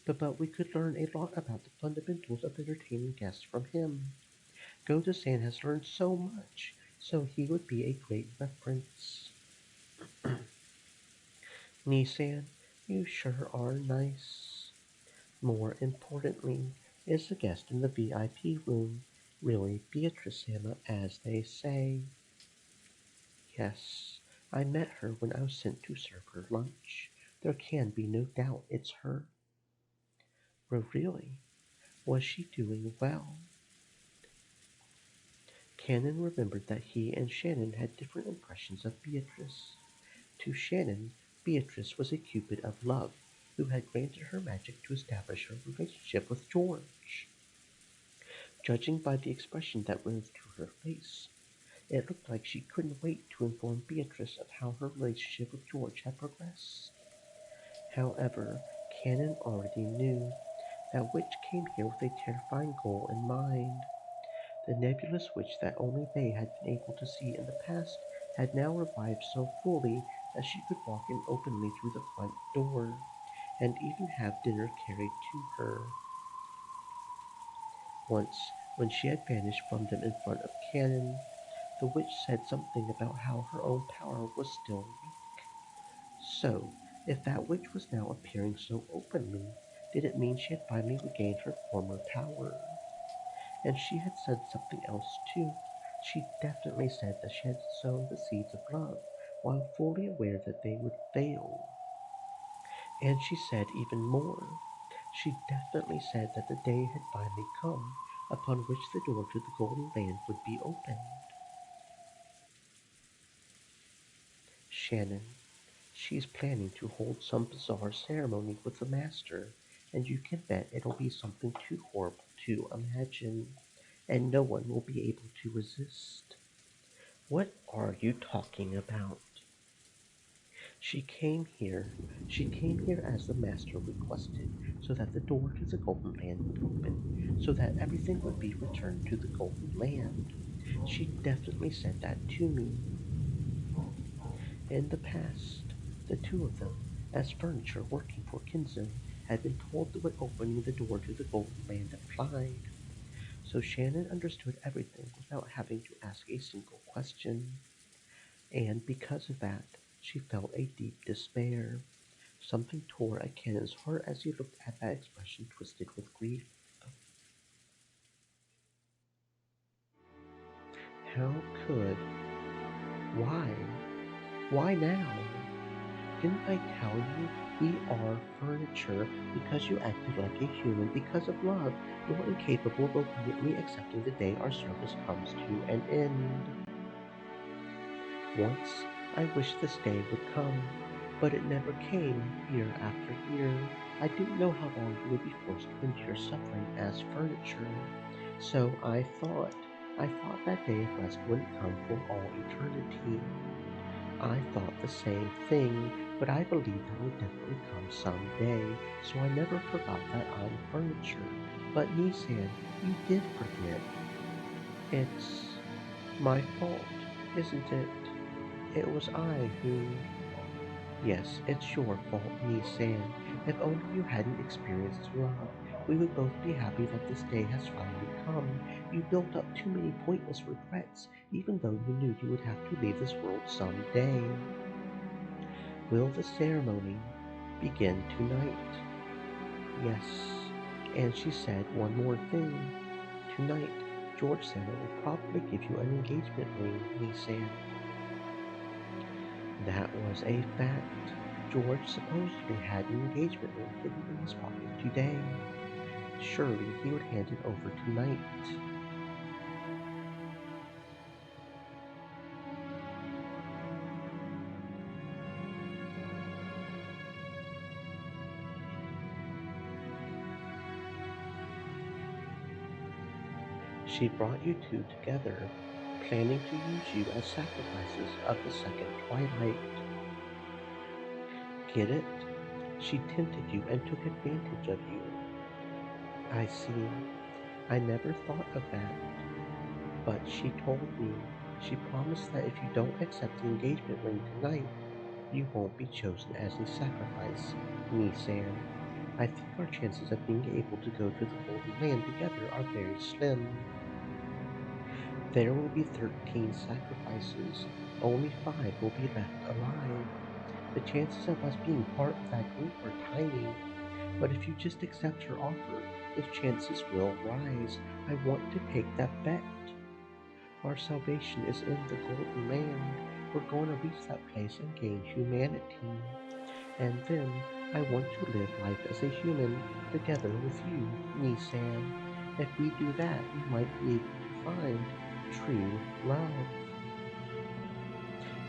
But we could learn a lot about the fundamentals of entertaining guests from him. Goda-san has learned so much, so he would be a great reference. Nissan, you sure are nice. More importantly, is the guest in the VIP room really Beatrice Emma, as they say? Yes, I met her when I was sent to serve her lunch. There can be no doubt it's her. Well, really, was she doing well? Cannon remembered that he and Shannon had different impressions of Beatrice. To Shannon, Beatrice was a cupid of love who had granted her magic to establish her relationship with George. Judging by the expression that rose to her face, it looked like she couldn't wait to inform Beatrice of how her relationship with George had progressed. However, Cannon already knew that Witch came here with a terrifying goal in mind. The nebulous witch that only they had been able to see in the past had now revived so fully that she could walk in openly through the front door, and even have dinner carried to her. Once, when she had vanished from them in front of Cannon, the witch said something about how her own power was still weak. So, if that witch was now appearing so openly, did it mean she had finally regained her former power? And she had said something else too. She definitely said that she had sown the seeds of love, while fully aware that they would fail. And she said even more. She definitely said that the day had finally come, upon which the door to the Golden Land would be opened. Shannon, she's planning to hold some bizarre ceremony with the Master, and you can bet it'll be something too horrible to imagine, and no one will be able to resist. What are you talking about? She came here as the Master requested, so that the door to the Golden Land would open, so that everything would be returned to the Golden Land. She definitely said that to me. In the past, the two of them, as furniture working for Kinzo, had been told what opening the door to the Golden Land implied. So Shannon understood everything without having to ask a single question. And because of that, she felt a deep despair. Something tore at Cannon's heart as he looked at that expression twisted with grief. How could? Why? Why now? Didn't I tell you we are furniture because you acted like a human because of love? You're incapable of obediently accepting the day our service comes to an end. Once I wished this day would come, but it never came year after year. I didn't know how long you would be forced to endure suffering as furniture. So I thought that day of rest wouldn't come for all eternity. I thought the same thing, but I believe that will definitely come someday, so I never forgot that I'm furniture. But Nisan, you did forget. It's my fault. isn't it? It was I who... Yes, it's your fault, Nissan. If only you hadn't experienced love, we would both be happy that this day has finally come. You built up too many pointless regrets, even though you knew you would have to leave this world someday. Will the ceremony begin tonight? Yes. And she said one more thing. Tonight, George Santa will probably give you an engagement ring, Nissan. That was a fact. George supposedly had an engagement ring hidden in his pocket today. Surely he would hand it over tonight. She brought you two together, planning to use you as sacrifices of the second twilight. Get it? She tempted you and took advantage of you. I see. I never thought of that. But she told me, she promised that if you don't accept the engagement ring tonight, you won't be chosen as a sacrifice, Nissan. I think our chances of being able to go to the Golden Land together are very slim. There will be 13 sacrifices. Only 5 will be left alive. The chances of us being part of that group are tiny. But if you just accept her offer, those chances will rise. I want to take that bet. Our salvation is in the Golden Land. We're going to reach that place and gain humanity. And then I want to live life as a human together with you, Nissan. If we do that, we might be able to find true love.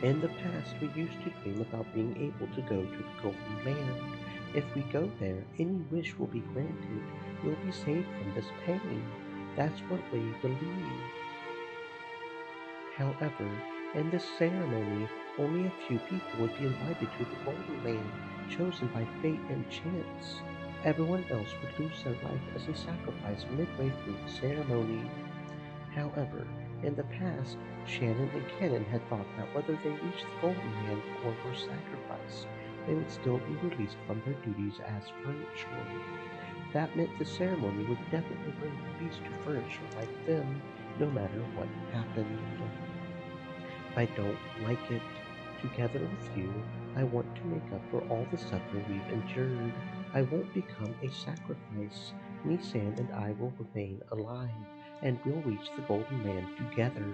In the past, we used to dream about being able to go to the Golden Land. If we go there, any wish will be granted. We'll be saved from this pain. That's what we believe. However, in this ceremony, only a few people would be invited to the Golden Land, chosen by fate and chance. Everyone else would lose their life as a sacrifice midway through the ceremony. However, in the past, Shannon and Cannon had thought that whether they reached the Golden Land or were sacrificed, they would still be released from their duties as furniture. That meant the ceremony would definitely bring peace to furniture like them, no matter what happened. I don't like it. Together with you, I want to make up for all the suffering we've endured. I won't become a sacrifice. Nissan and I will remain alive, and we'll reach the Golden Land together.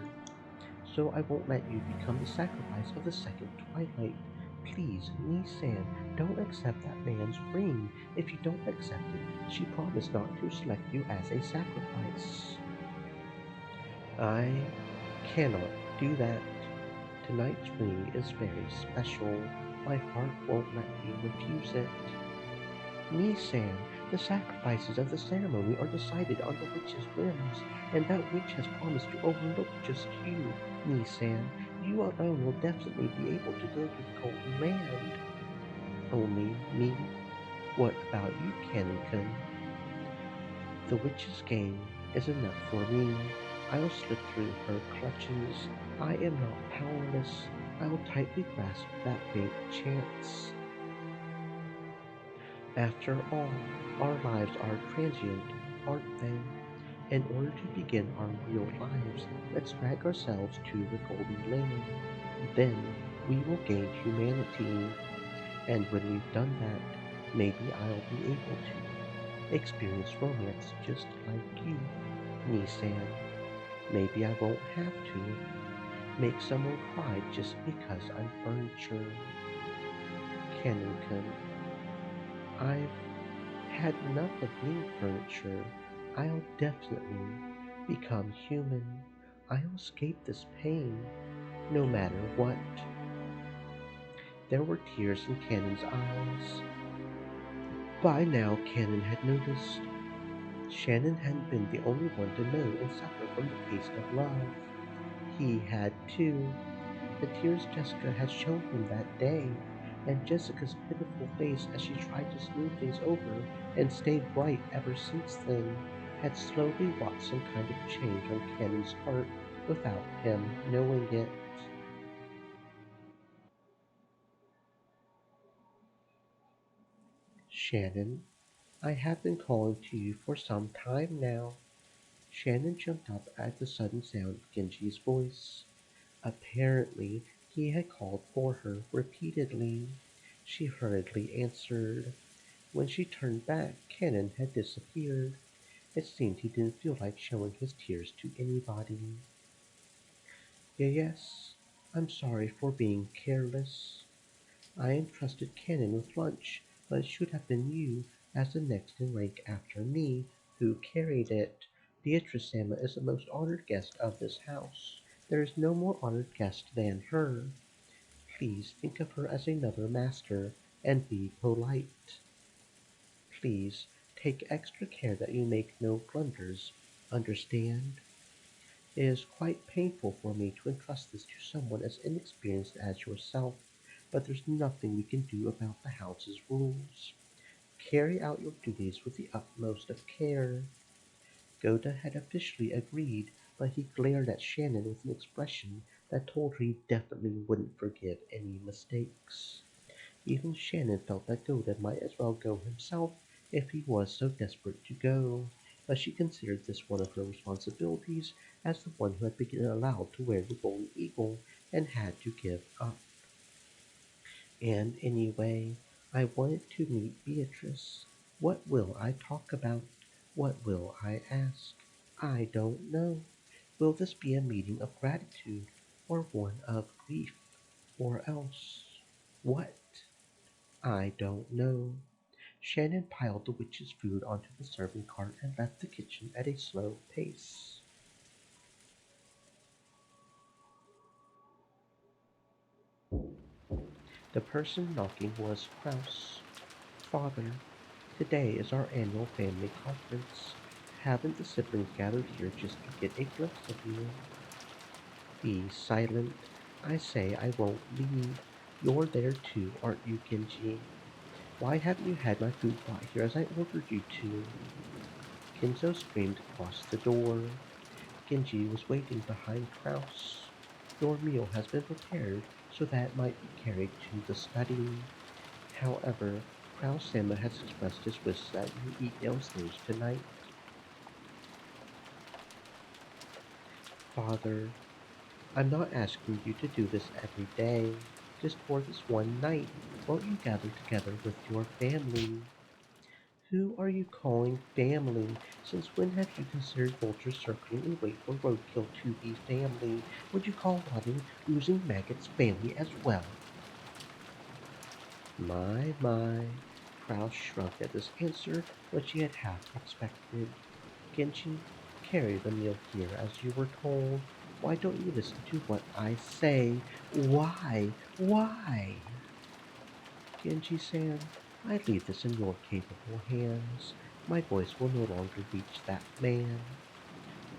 So I won't let you become the sacrifice of the second twilight. Please, Nissan, don't accept that man's ring. If you don't accept it, she promised not to select you as a sacrifice. I cannot do that. Tonight's ring is very special. My heart won't let me refuse it. Nissan, the sacrifices of the ceremony are decided on the witch's whims, and that witch has promised to overlook just you. Nissan, you alone will definitely be able to go to the Golden Land. Only me? What about you, Cannington? The witch's game is enough for me. I'll slip through her clutches. I am not powerless. I'll tightly grasp that big chance. After all, our lives are transient, aren't they? In order to begin our real lives, let's drag ourselves to the Golden Land. Then we will gain humanity. And when we've done that, maybe I'll be able to experience romance just like you, Nissan. Maybe I won't have to make someone cry just because I'm furniture. Kennington, I've had enough of being furniture. I'll definitely become human. I'll escape this pain, no matter what. There were tears in Cannon's eyes. By now, Cannon had noticed. Shannon hadn't been the only one to know and suffer from the taste of love. He had too. The tears Jessica had shown him that day, and Jessica's pitiful face as she tried to smooth things over and stay bright ever since then, had slowly wrought some kind of change on Cannon's heart without him knowing it. Shannon, I have been calling to you for some time now. Shannon jumped up at the sudden sound of Genji's voice. Apparently, he had called for her repeatedly. She hurriedly answered. When she turned back, Cannon had disappeared. It seemed he didn't feel like showing his tears to anybody. Yes, I'm sorry for being careless. I entrusted Cannon with lunch, but it should have been you, as the next in rank after me, who carried it. Beatrice Sama is the most honored guest of this house. There is no more honored guest than her. Please think of her as another master, and be polite. Please take extra care that you make no blunders. Understand? It is quite painful for me to entrust this to someone as inexperienced as yourself, but there's nothing we can do about the house's rules. Carry out your duties with the utmost of care. Goda had officially agreed, but he glared at Shannon with an expression that told her he definitely wouldn't forgive any mistakes. Even Shannon felt that Goda might as well go himself if he was so desperate to go, but she considered this one of her responsibilities as the one who had been allowed to wear the golden eagle and had to give up. And anyway, I wanted to meet Beatrice. What will I talk about? What will I ask? I don't know. Will this be a meeting of gratitude or one of grief? Or else what? I don't know. Shannon piled the witch's food onto the serving cart and left the kitchen at a slow pace. The person knocking was Kraus. Father, today is our annual family conference. Haven't the siblings gathered here just to get a glimpse of you? Be silent. I say I won't leave. You're there too, aren't you, Genji? Why haven't you had my food brought here as I ordered you to? Kinzo screamed across the door. Genji was waiting behind Kraus. Your meal has been prepared so that it might be carried to the study. However, Kraus Sama has expressed his wish that you eat downstairs tonight. Father, I'm not asking you to do this every day, just for this one night. Won't you gather together with your family? Who are you calling family? Since when have you considered vultures circling in wait for roadkill to be family? Would you call rotting, oozing maggots family as well? My. Kraus shrugged at this answer, which he had half expected. Genji, carry the meal here as you were told. Why don't you listen to what I say? Why? Why? Genji-san, I leave this in your capable hands. My voice will no longer reach that man.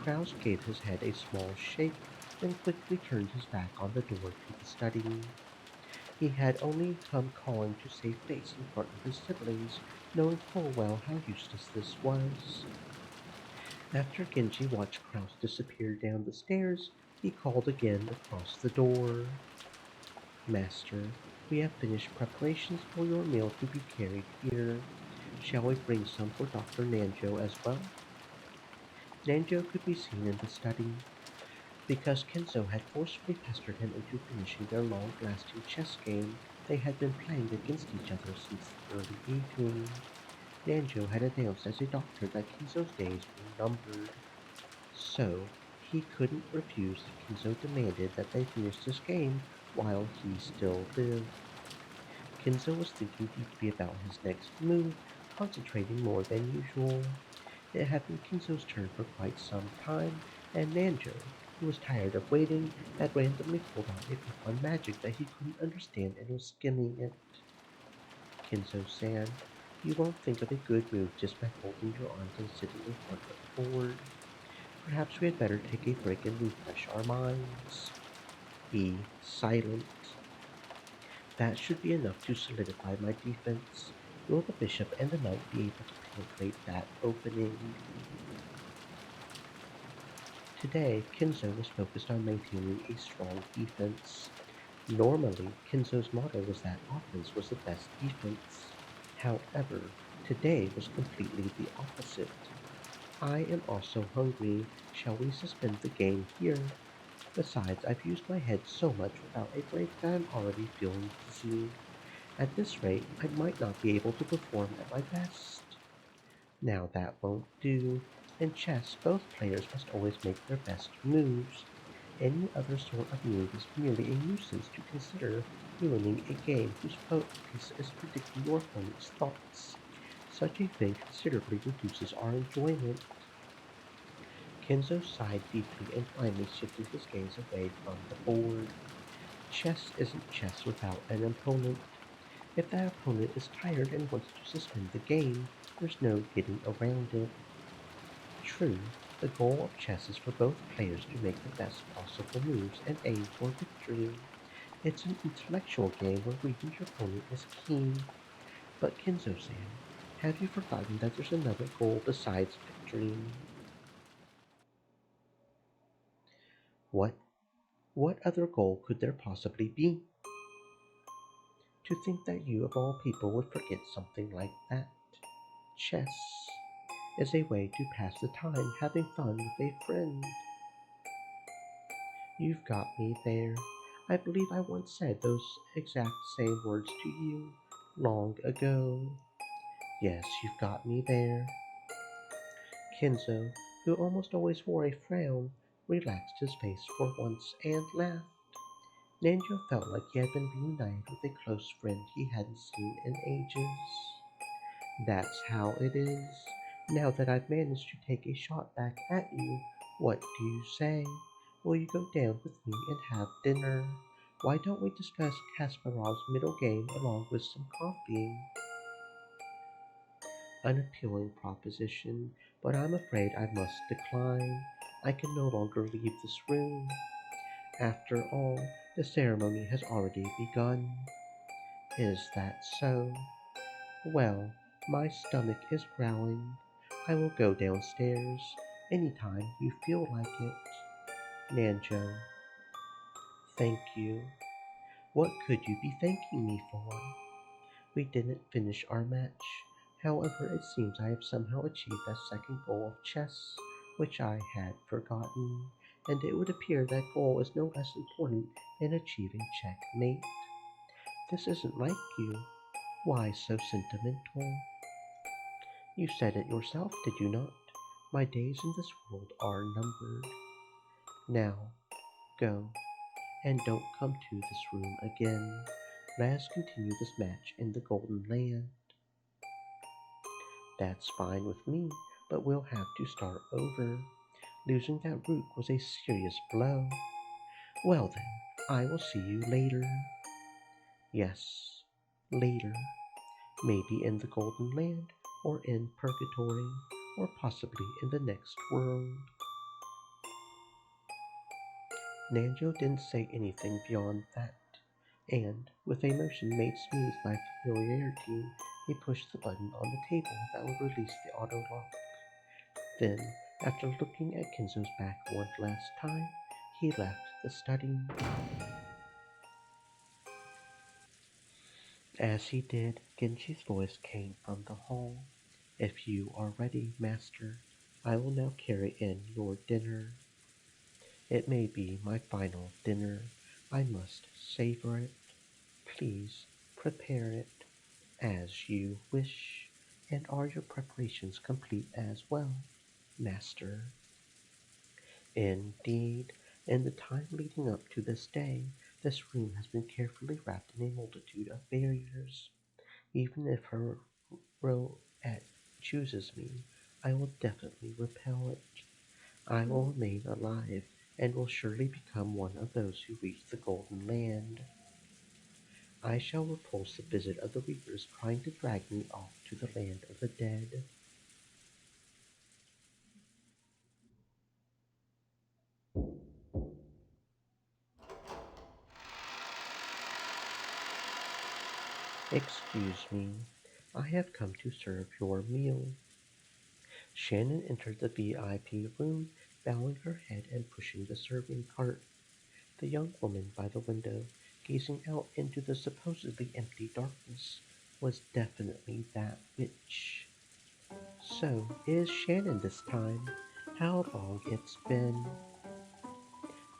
Kraus gave his head a small shake, then quickly turned his back on the door to the study. He had only come calling to save face in front of his siblings, knowing full well how useless this was. After Genji watched Kraus disappear down the stairs, he called again across the door. Master, we have finished preparations for your meal to be carried here. Shall we bring some for Dr. Nanjo as well? Nanjo could be seen in the study. Because Kenzo had forcefully pestered him into finishing their long-lasting chess game, they had been playing against each other since the early evening. Nanjo had announced as a doctor that Kenzo's days were numbered. So, he couldn't refuse if Kenzo demanded that they finish this game while he still lived. Kenzo was thinking deeply about his next move, concentrating more than usual. It had been Kinzo's turn for quite some time, and Nanjo, who was tired of waiting, had randomly pulled out a book on magic that he couldn't understand and was skimming it. Kinzo-san, you won't think of a good move just by folding your arms and sitting in front of the board. Perhaps we had better take a break and refresh our minds. Be silent. That should be enough to solidify my defense. Will the bishop and the knight be able to penetrate that opening? Today, Kinzo was focused on maintaining a strong defense. Normally, Kinzo's motto was that offense was the best defense. However, today was completely the opposite. I am also hungry. Shall we suspend the game here? Besides, I've used my head so much without a break that I'm already feeling dizzy. At this rate, I might not be able to perform at my best. Now that won't do. In chess, both players must always make their best moves. Any other sort of move is merely a nuisance to consider ruining a game whose focus is predicting your opponent's thoughts. Such a thing considerably reduces our enjoyment. Kenzo sighed deeply and finally shifted his gaze away from the board. Chess isn't chess without an opponent. If that opponent is tired and wants to suspend the game, there's no getting around it. True, the goal of chess is for both players to make the best possible moves and aim for victory. It's an intellectual game where reading your opponent is key. But Kenzo-san, have you forgotten that there's another goal besides victory? What what other goal could there possibly be? To think that you of all people would forget something like that. Chess is a way to pass the time having fun with a friend. You've got me there. I believe I once said those exact same words to you long ago. Yes, you've got me there. Kenzo, who almost always wore a frown, relaxed his face for once and laughed. Nanjo felt like he had been reunited with a close friend he hadn't seen in ages. That's how it is. Now that I've managed to take a shot back at you, what do you say? Will you go down with me and have dinner? Why don't we discuss Kasparov's middle game along with some coffee? An appealing proposition, but I'm afraid I must decline. I can no longer leave this room. After all, the ceremony has already begun. Is that so? Well, my stomach is growling. I will go downstairs anytime you feel like it. Nanjo, thank you. What could you be thanking me for? We didn't finish our match. However, it seems I have somehow achieved that second goal of chess, which I had forgotten, and it would appear that goal is no less important in achieving checkmate. This isn't like you. Why so sentimental? You said it yourself, did you not? My days in this world are numbered. Now, go, and don't come to this room again. Let us continue this match in the Golden Land. That's fine with me, but we'll have to start over. Losing that rook was a serious blow. Well then, I will see you later. Yes, later. Maybe in the Golden Land, or in Purgatory, or possibly in the next world. Nanjo didn't say anything beyond that, and, with a motion made smooth by familiarity, he pushed the button on the table that would release the auto lock. Then, after looking at Kenzo's back one last time, he left the study. As he did, Genji's voice came from the hall. If you are ready, master, I will now carry in your dinner. It may be my final dinner. I must savor it. Please prepare it as you wish. And are your preparations complete as well, master? Indeed, in the time leading up to this day, this room has been carefully wrapped in a multitude of barriers. Even if her roulette chooses me, I will definitely repel it. I will remain alive and will surely become one of those who reach the Golden Land. I shall repulse the visit of the reapers trying to drag me off to the land of the dead. Excuse me, I have come to serve your meal. Shannon entered the VIP room, bowing her head and pushing the serving cart. The young woman by the window, gazing out into the supposedly empty darkness, was definitely that witch. So is Shannon this time. How long it's been.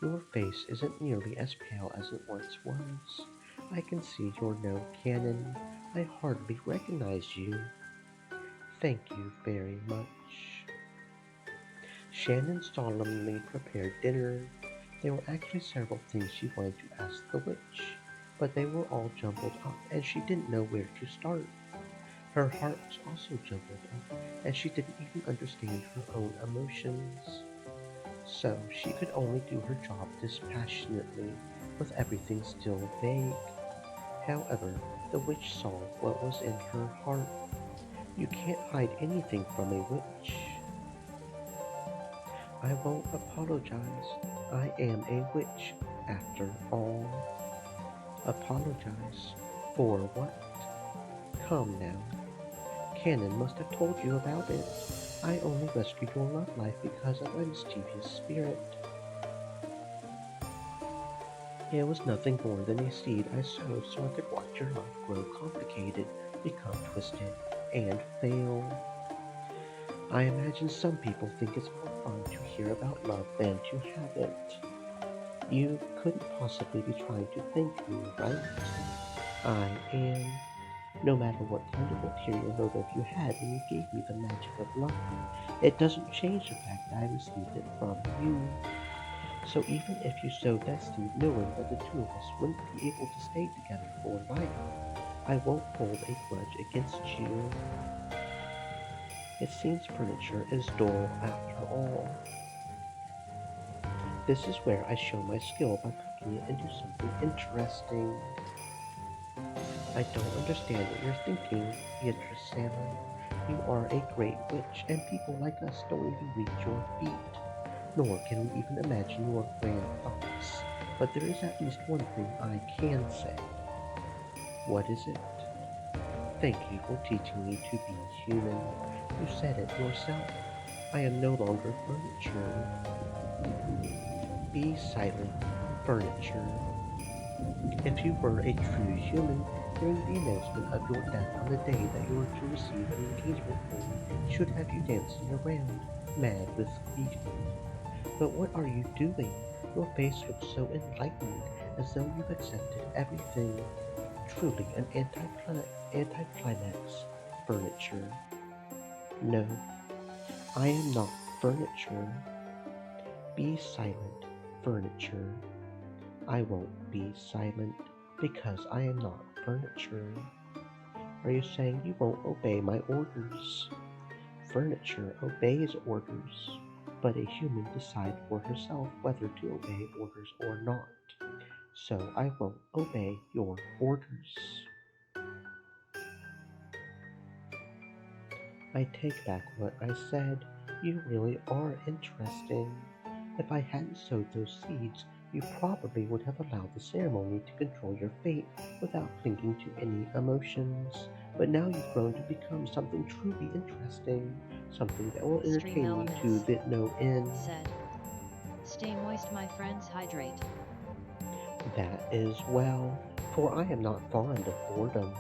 Your face isn't nearly as pale as it once was. I can see you're no Cannon. I hardly recognize you. Thank you very much. Shannon solemnly prepared dinner. There were actually several things she wanted to ask the witch, but they were all jumbled up and she didn't know where to start. Her heart was also jumbled up, and she didn't even understand her own emotions. So she could only do her job dispassionately, with everything still vague. However, the witch saw what was in her heart. You can't hide anything from a witch. I won't apologize. I am a witch, after all. Apologize? For what? Come now. Cannon must have told you about it. I only rescued your love life because of a mischievous spirit. It was nothing more than a seed I sowed so I could watch your life grow complicated, become twisted, and fail. I imagine some people think it's more fun to hear about love than to have it. You couldn't possibly be trying to thank me, right? I am. No matter what kind of ulterior motive you had when you gave me the magic of love, it doesn't change the fact that I received it from you. So even if you sowed that seed knowing that the two of us wouldn't be able to stay together for life, I won't hold a grudge against you. It seems furniture is dull after all. This is where I show my skill by cooking it into something interesting. I don't understand what you're thinking, Beatrice Salmon. You are a great witch, and people like us don't even reach your feet, nor can we even imagine your grand thoughts. But there is at least one thing I can say. What is it? Thank you for teaching me to be human. You said it yourself. I am no longer furniture. Be silent, furniture. If you were a true human, hearing the announcement of your death on the day that you were to receive an engagement ring should have you dancing around, mad with grief. But what are you doing? Your face looks so enlightened, as though you've accepted everything. Truly an anticlimax, furniture. No, I am not furniture. Be silent, furniture. I won't be silent, because I am not furniture. Are you saying you won't obey my orders? Furniture obeys orders, but a human decides for herself whether to obey orders or not. So I won't obey your orders. I take back what I said. You really are interesting. If I hadn't sowed those seeds, you probably would have allowed the ceremony to control your fate without clinging to any emotions. But now you've grown to become something truly interesting, something that will Stream entertain me to elements, the no end. said. Stay moist, my friends, hydrate. That is well, for I am not fond of boredom.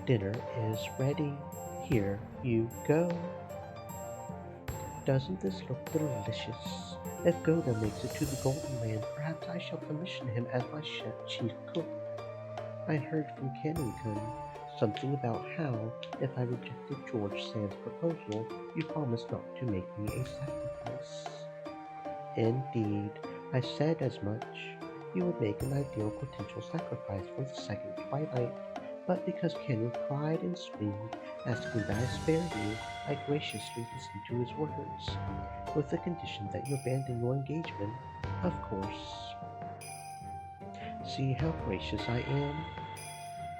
Dinner is ready. Here you go. Doesn't this look delicious? If Goda makes it to the Golden Land, perhaps I shall commission him as my chief cook. I heard from Canon-kun something about how, if I rejected George Sand's proposal, you promised not to make me a sacrifice. Indeed, I said as much. You would make an ideal potential sacrifice for the second twilight, but because Canon cried and screamed, asking that I spare you, I graciously listened to his words, with the condition that you abandon your engagement, of course. See how gracious I am?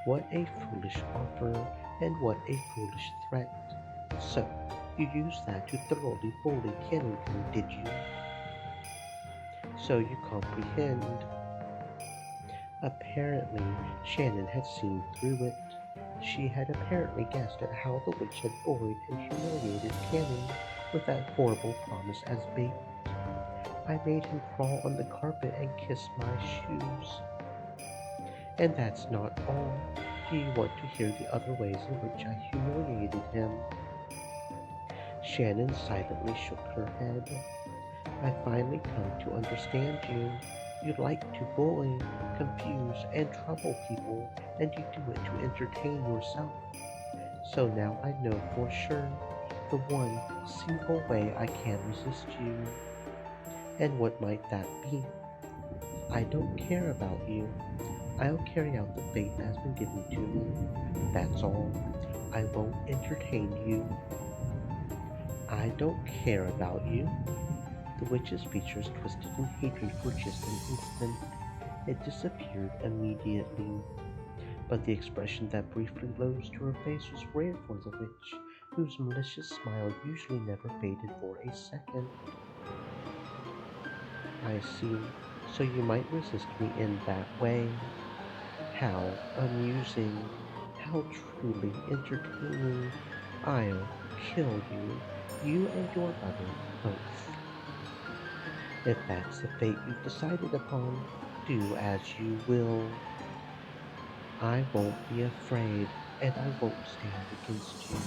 What a foolish offer, and what a foolish threat. So, you used that to thoroughly bully Canon-kun, did you? So you comprehend. Apparently, Shannon had seen through it. She had apparently guessed at how the witch had bullied and humiliated Cannon with that horrible promise as bait. I made him crawl on the carpet and kiss my shoes. And that's not all. Do you want to hear the other ways in which I humiliated him? Shannon silently shook her head. I finally come to understand you. You like to bully, confuse, and trouble people, and you do it to entertain yourself. So now I know for sure the one single way I can resist you. And what might that be? I don't care about you. I'll carry out the fate that has been given to me. That's all. I won't entertain you. I don't care about you. The witch's features twisted in hatred for just an instant. It disappeared immediately. But the expression that briefly rose to her face was rare for the witch, whose malicious smile usually never faded for a second. I see. So you might resist me in that way. How amusing. How truly entertaining. I'll kill you. You and your mother both. If that's the fate you've decided upon, do as you will. I won't be afraid, and I won't stand against you.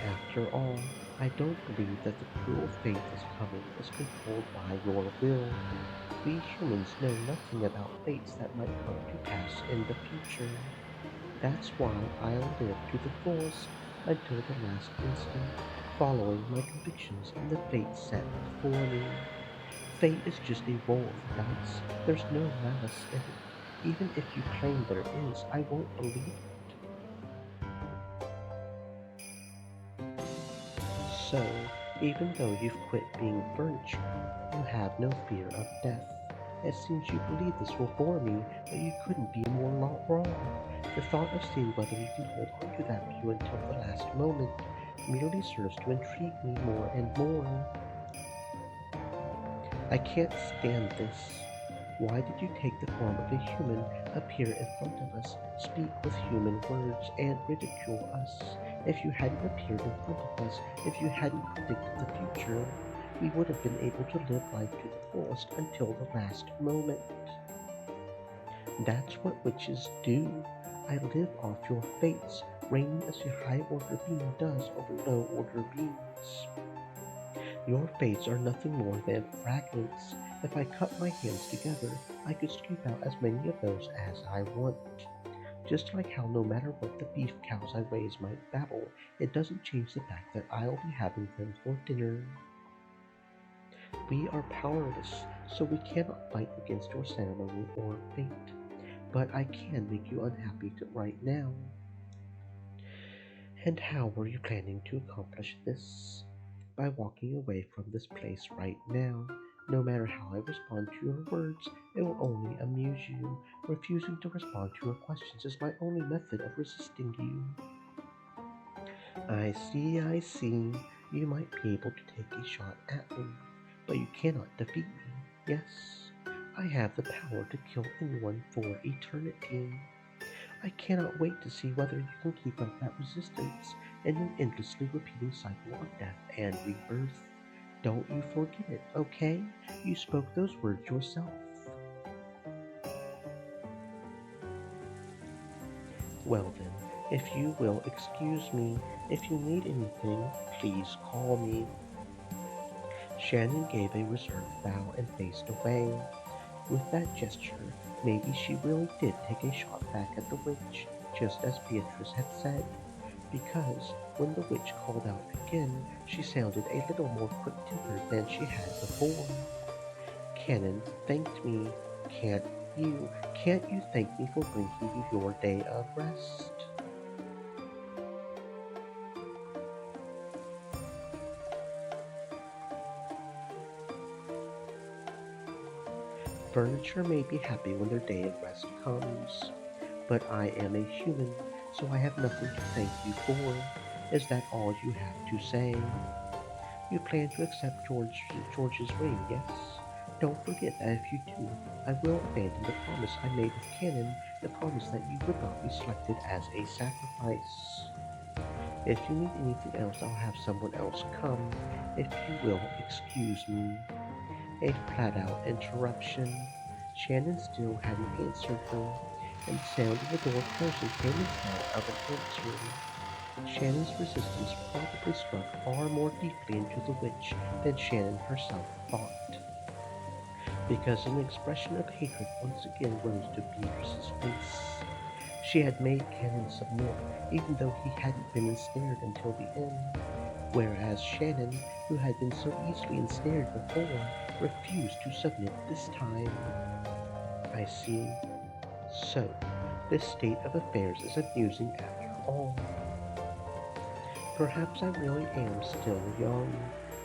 After all, I don't believe that the cruel fate that's coming is controlled by your will. We humans know nothing about fates that might come to pass in the future. That's why I'll live to the fullest until the last instant, following my convictions and the fate set before me. Fate is just a roll of the dice. There's no malice in it. Even if you claim there is, I won't believe it. So, even though you've quit being furniture, you have no fear of death. It seems you believe this will bore me, but you couldn't be more wrong. The thought of seeing whether you can hold on to that view until the last moment merely serves to intrigue me more and more. I can't stand this. Why did you take the form of a human, appear in front of us, speak with human words, and ridicule us? If you hadn't appeared in front of us, if you hadn't predicted the future, we would have been able to live life to the fullest until the last moment. That's what witches do. I live off your fates, reigning as a high order being does over low order beings. Your fates are nothing more than fragments. If I cut my hands together, I could scoop out as many of those as I want. Just like how no matter what the beef cows I raise might babble, it doesn't change the fact that I'll be having them for dinner. We are powerless, so we cannot fight against your ceremony or fate. But I can make you unhappy right now. And how were you planning to accomplish this? By walking away from this place right now. No matter how I respond to your words, it will only amuse you. Refusing to respond to your questions is my only method of resisting you. I see, I see. You might be able to take a shot at me, but you cannot defeat me. Yes, I have the power to kill anyone for eternity. I cannot wait to see whether you can keep up that resistance in an endlessly repeating cycle of death and rebirth. Don't you forget it, okay? You spoke those words yourself. Well then, if you will excuse me, if you need anything, please call me. Shannon gave a reserved bow and faced away. With that gesture, maybe she really did take a shot back at the witch, just as Beatrice had said, because when the witch called out again, she sounded a little more quick-tempered than she had before. Cannon thanked me. Can't you? Can't you thank me for bringing you your day of rest? Furniture may be happy when their day of rest comes, but I am a human, so I have nothing to thank you for. Is that all you have to say? You plan to accept George's ring, yes? Don't forget that if you do, I will abandon the promise I made with Cannon, the promise that you would not be selected as a sacrifice. If you need anything else, I'll have someone else come. If you will excuse me. A flat-out interruption. Shannon still hadn't answered her. and the sound of the door closing came instead of an answer. Shannon's resistance probably struck far more deeply into the witch than Shannon herself thought, because an expression of hatred once again rose to Beatrice's face. She had made Cannon submit, even though he hadn't been ensnared until the end, whereas Shannon, who had been so easily ensnared before, refused to submit this time. I see. So, this state of affairs is amusing after all. Perhaps I really am still young.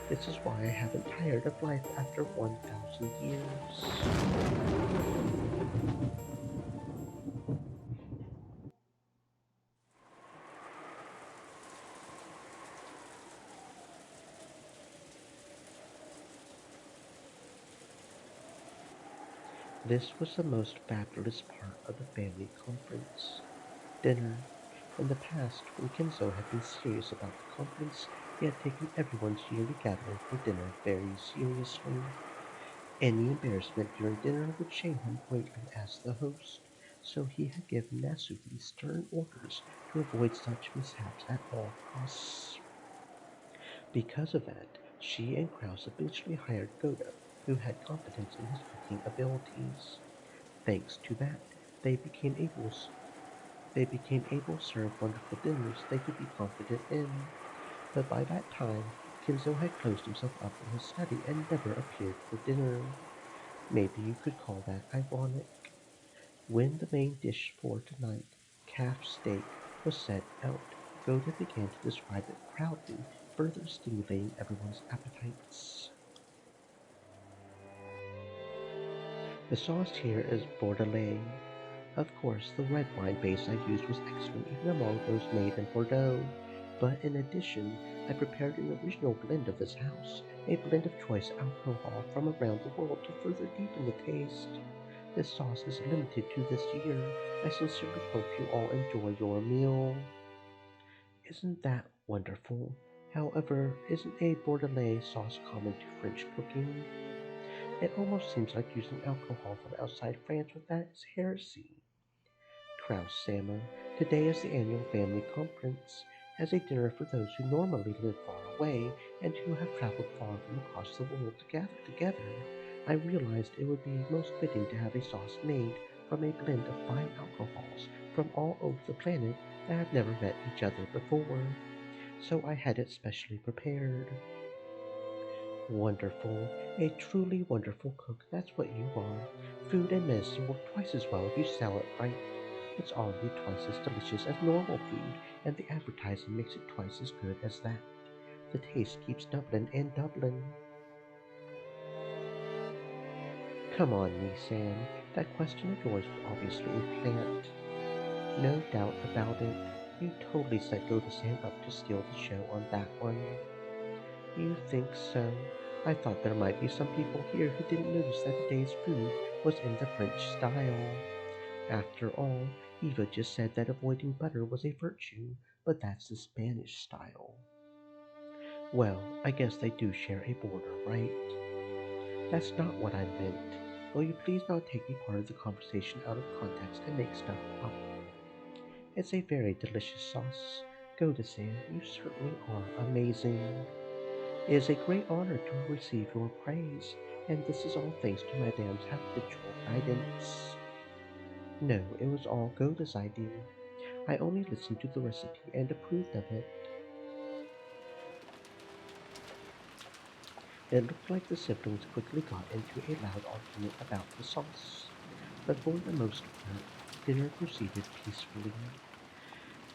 This is why I haven't tired of life after 1,000 years. This was the most fabulous part of the family conference. Dinner. In the past, when Kenzo had been serious about the conference, he had taken everyone's yearly gathering for dinner very seriously. Any embarrassment during dinner would shame him greatly as the host, so he had given Nasuki stern orders to avoid such mishaps at all costs. Because of that, she and Kraus eventually hired Goda, who had confidence in his cooking abilities. Thanks to that, they became able they became able to serve wonderful dinners they could be confident in. But by that time, Kinzo had closed himself up in his study and never appeared for dinner. Maybe you could call that ironic. When the main dish for tonight, calf steak, was set out, Goda began to describe it proudly, further stimulating everyone's appetites. The sauce here is Bordelais. Of course, the red wine base I used was excellent even among those made in Bordeaux. But in addition, I prepared an original blend of this house, a blend of choice alcohol from around the world to further deepen the taste. This sauce is limited to this year. I sincerely hope you all enjoy your meal. Isn't that wonderful? However, isn't a Bordelais sauce common to French cooking? It almost seems like using alcohol from outside France with that is heresy. Kraus Sama, today is the annual family conference, as a dinner for those who normally live far away and who have traveled far from across the world to gather together. I realized it would be most fitting to have a sauce made from a blend of fine alcohols from all over the planet that have never met each other before, so I had it specially prepared. Wonderful, a truly wonderful cook, that's what you are. Food and medicine work twice as well if you sell it right. It's already twice as delicious as normal food, and the advertising makes it twice as good as that. The taste keeps doubling and doubling. Come on, Nissan. That question of yours was obviously a plant. No doubt about it. You totally set Goda-san up to steal the show on that one. You think so? I thought there might be some people here who didn't notice that today's food was in the French style. After all, Eva just said that avoiding butter was a virtue, but that's the Spanish style. Well, I guess they do share a border, right? That's not what I meant. Will you please not take a part of the conversation out of context and make stuff up? It's a very delicious sauce. Goda-san, you certainly are amazing. It is a great honor to receive your praise, and this is all thanks to Madame's habitual guidance. No, it was all Goda's idea. I only listened to the recipe and approved of it. It looked like the siblings quickly got into a loud argument about the sauce, but for the most part, dinner proceeded peacefully.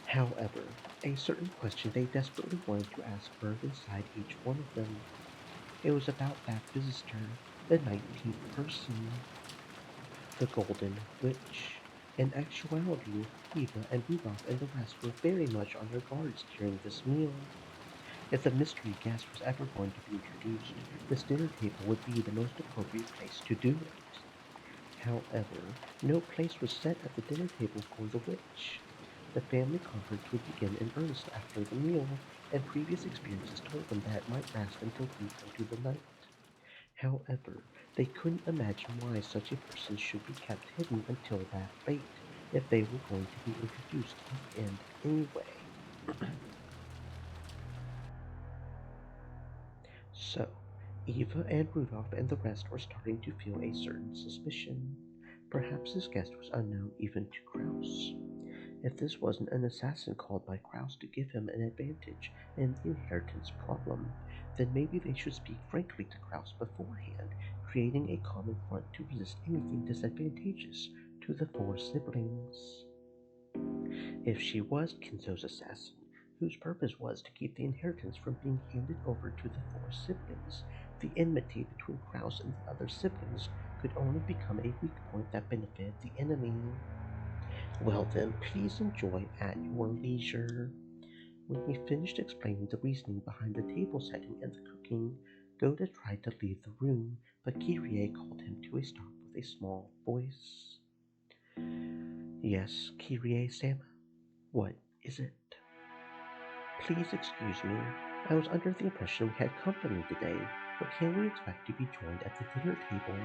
However, a certain question they desperately wanted to ask burned inside each one of them. It was about that visitor, the 19th person, the Golden Witch. In actuality, Eva and Rudolph and the rest were very much on their guards during this meal. If the mystery guest was ever going to be introduced, this dinner table would be the most appropriate place to do it. However, no place was set at the dinner table for the witch. The family conference would begin in earnest after the meal, and previous experiences told them that it might last until deep into the night. However, they couldn't imagine why such a person should be kept hidden until that late, if they were going to be introduced in the end anyway. So, Eva and Rudolph and the rest were starting to feel a certain suspicion. Perhaps this guest was unknown even to Kraus. If this wasn't an assassin called by Kraus to give him an advantage in the inheritance problem, then maybe they should speak frankly to Kraus beforehand, creating a common front to resist anything disadvantageous to the four siblings. If she was Kinzo's assassin, whose purpose was to keep the inheritance from being handed over to the four siblings, the enmity between Kraus and the other siblings could only become a weak point that benefited the enemy. Well then, please enjoy at your leisure. When he finished explaining the reasoning behind the table setting and the cooking, Goda tried to leave the room, but Kyrie called him to a stop with a small voice. Yes, Kyrie-sama, what is it? Please excuse me. I was under the impression we had company today, but can we expect to be joined at the dinner table?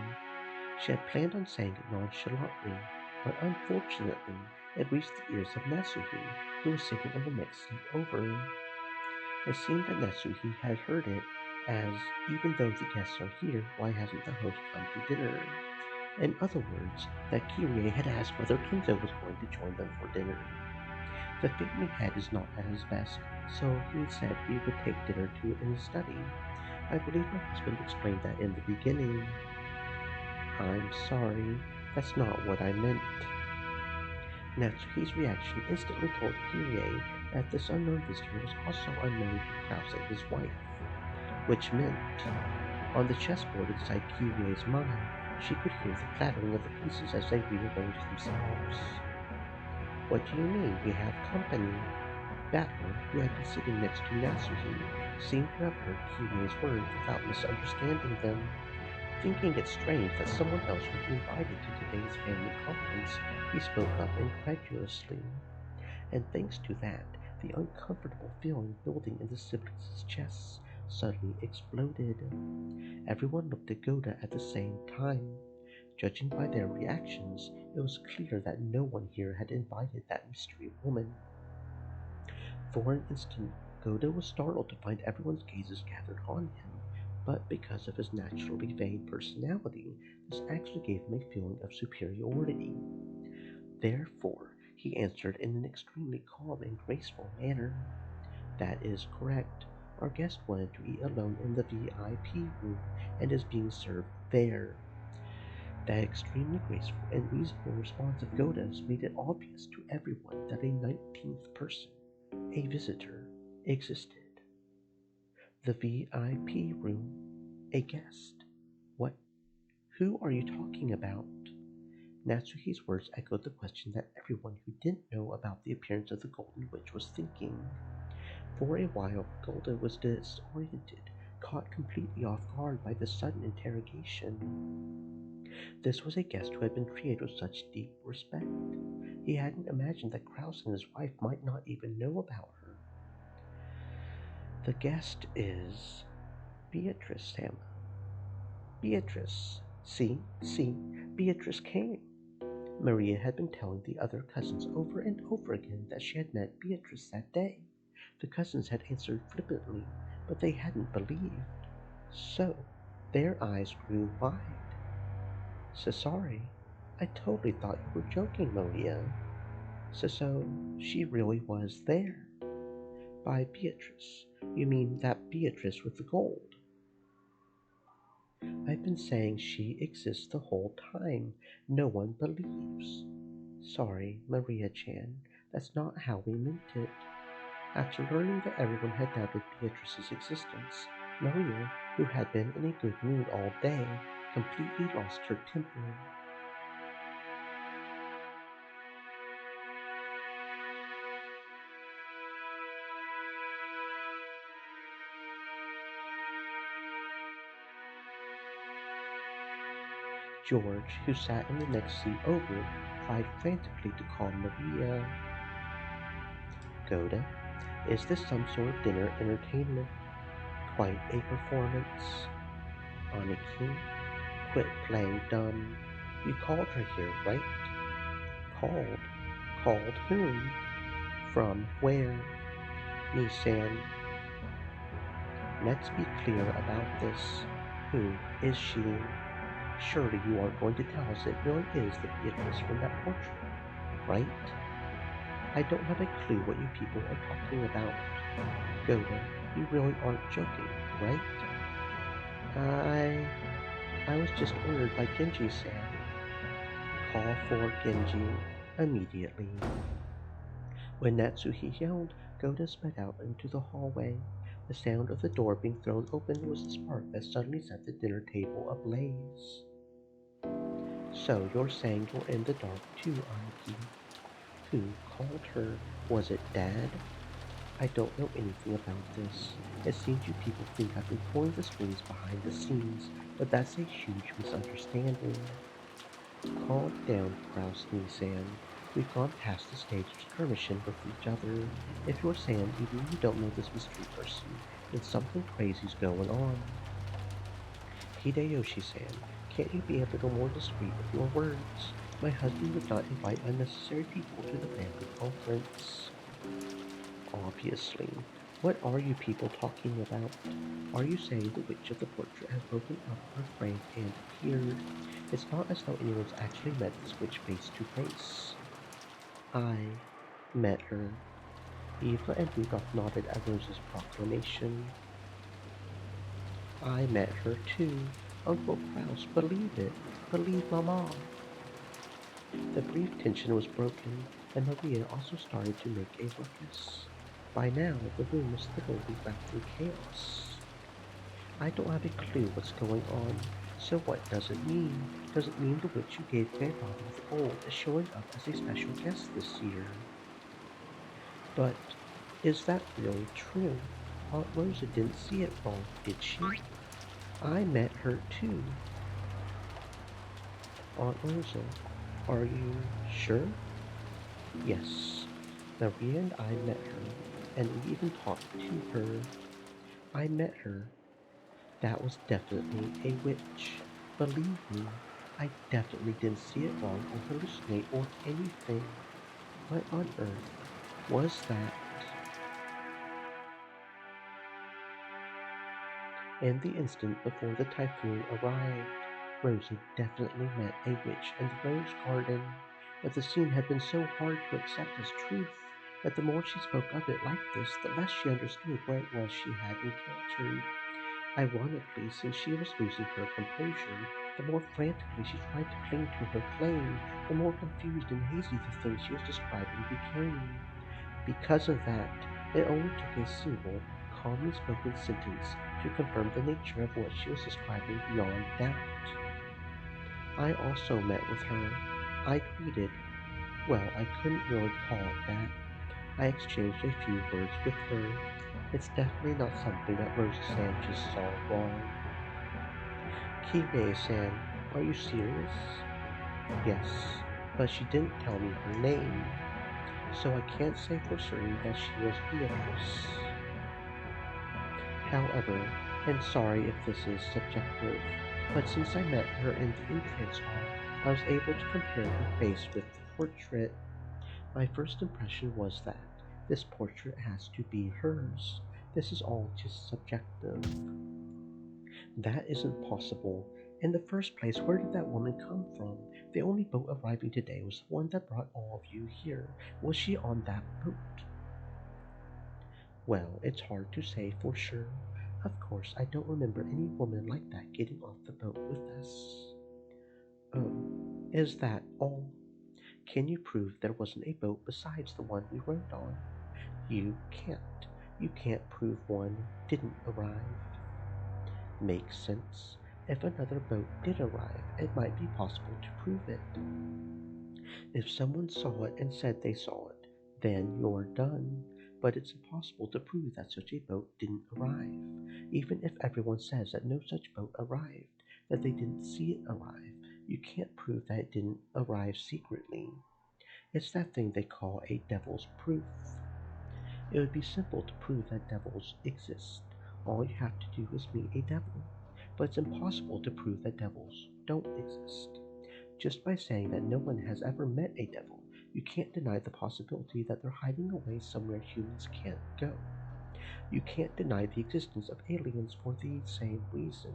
She had planned on saying it nonchalantly, but unfortunately, it reached the ears of Natsuhi, who was sitting in the next seat over. It seemed that Natsuhi had heard it as, even though the guests are here, why hasn't the host come to dinner? In other words, that Kyrie had asked whether Kinzo was going to join them for dinner. The family head is not at his best, so he said he would take dinner to it in his study. I believe my husband explained that in the beginning. I'm sorry, that's not what I meant. Natsuki's reaction instantly told Kyrie that this unknown visitor was also unknown to Kraus and his wife, which meant, on the chessboard inside Kyrie's mind, she could hear the clattering of the pieces as they rearranged themselves. What do you mean we have company? Battler, who had been sitting next to Natsuhi, seemed to have heard Kyrie's words without misunderstanding them. Thinking it strange that someone else would be invited to today's family conference, he spoke up incredulously. And thanks to that, the uncomfortable feeling building in the siblings' chests suddenly exploded. Everyone looked at Goda at the same time. Judging by their reactions, it was clear that no one here had invited that mystery woman. For an instant, Goda was startled to find everyone's gazes gathered on him, but because of his naturally vain personality, this actually gave him a feeling of superiority. Therefore, he answered in an extremely calm and graceful manner. That is correct. Our guest wanted to eat alone in the VIP room and is being served there. That extremely graceful and reasonable response of Goda's made it obvious to everyone that a 19th person, a visitor, existed. The VIP room, a guest. What? Who are you talking about? Natsuhi's words echoed the question that everyone who didn't know about the appearance of the Golden Witch was thinking. For a while, Golda was disoriented, caught completely off guard by the sudden interrogation. This was a guest who had been treated with such deep respect. He hadn't imagined that Kraus and his wife might not even know about her. The guest is Beatrice Sama. Beatrice. See, Beatrice came. Maria had been telling the other cousins over and over again that she had met Beatrice that day. The cousins had answered flippantly, but they hadn't believed. So, their eyes grew wide. Sorry, I totally thought you were joking, Maria. So she really was there. By Beatrice, you mean that Beatrice with the gold? I've been saying she exists the whole time. No one believes. Sorry, Maria-chan, that's not how we meant it. After learning that everyone had doubted Beatrice's existence, Maria, who had been in a good mood all day, completely lost her temper. George, who sat in the next seat over, tried frantically to calm Maria. Goda, is this some sort of dinner entertainment? Quite a performance? Aniki, quit playing dumb. You called her here, right? Called? Called whom? From where? Nisan. Let's be clear about this. Who is she? Surely you aren't going to tell us it really is the Beatrice from that portrait, right? I don't have a clue what you people are talking about. Goda, you really aren't joking, right? I... I was just ordered by Genji-san. Call for Genji immediately. When Natsuhi yelled, Goda sped out into the hallway. The sound of the door being thrown open was the spark that suddenly set the dinner table ablaze. So you're saying you're in the dark too, Aniki? Who called her? Was it Dad? I don't know anything about this. It seems you people think I've been pulling the strings behind the scenes, but that's a huge misunderstanding. Calm down, groused Nisan. We've gone past the stage of skirmishing with each other. If you're saying even you don't know this mystery person, then something crazy's going on. Hideyoshi-san, can't you be a little more discreet with your words? My husband would not invite unnecessary people to the family conference. Obviously. What are you people talking about? Are you saying the witch of the portrait has broken out of her grave and appeared? It's not as though anyone's actually met this witch face to face. I met her. Eva and Rudolph nodded at Rose's proclamation. I met her too. Uncle Kraus, believe it. Believe Mama. The brief tension was broken, and Maria also started to make a ruckus. By now, the room was literally wrapped in chaos. I don't have a clue what's going on. So what does it mean? Does it mean the witch who gave Grandfather the gold is showing up as a special guest this year? But is that really true? Aunt Rosa didn't see it wrong, did she? I met her too. Aunt Rosa, are you sure? Yes. Maria and I met her, and we even talked to her. I met her. That was definitely a witch. Believe me, I definitely didn't see it wrong or hallucinate or anything. What on earth was that? In the instant before the typhoon arrived, Rosa definitely met a witch in the rose garden. But the scene had been so hard to accept as truth that the more she spoke of it like this, the less she understood what it was she had encountered. Ironically, since she was losing her composure, the more frantically she tried to cling to her claim, the more confused and hazy the thing she was describing became. Because of that, it only took a single, calmly spoken sentence to confirm the nature of what she was describing beyond doubt. I also met with her. I greeted, well, I couldn't really call it that. I exchanged a few words with her. It's definitely not something that Rosa-san just saw wrong. Kibe-san, are you serious? Yes, but she didn't tell me her name, so I can't say for certain that she was Beatrice. However, and sorry if this is subjective, but since I met her in the entrance hall, I was able to compare her face with the portrait. My first impression was that this portrait has to be hers. This is all just subjective. That isn't possible. In the first place, where did that woman come from? The only boat arriving today was the one that brought all of you here. Was she on that boat? Well, it's hard to say for sure. Of course, I don't remember any woman like that getting off the boat with us. Oh, is that all? Can you prove there wasn't a boat besides the one we rode on? You can't. You can't prove one didn't arrive. Makes sense. If another boat did arrive, it might be possible to prove it. If someone saw it and said they saw it, then you're done. But it's impossible to prove that such a boat didn't arrive. Even if everyone says that no such boat arrived, that they didn't see it arrive, you can't prove that it didn't arrive secretly. It's that thing they call a devil's proof. It would be simple to prove that devils exist. All you have to do is meet a devil. But it's impossible to prove that devils don't exist. Just by saying that no one has ever met a devil You can't deny the possibility that they're hiding away somewhere humans can't go. You can't deny the existence of aliens for the same reason.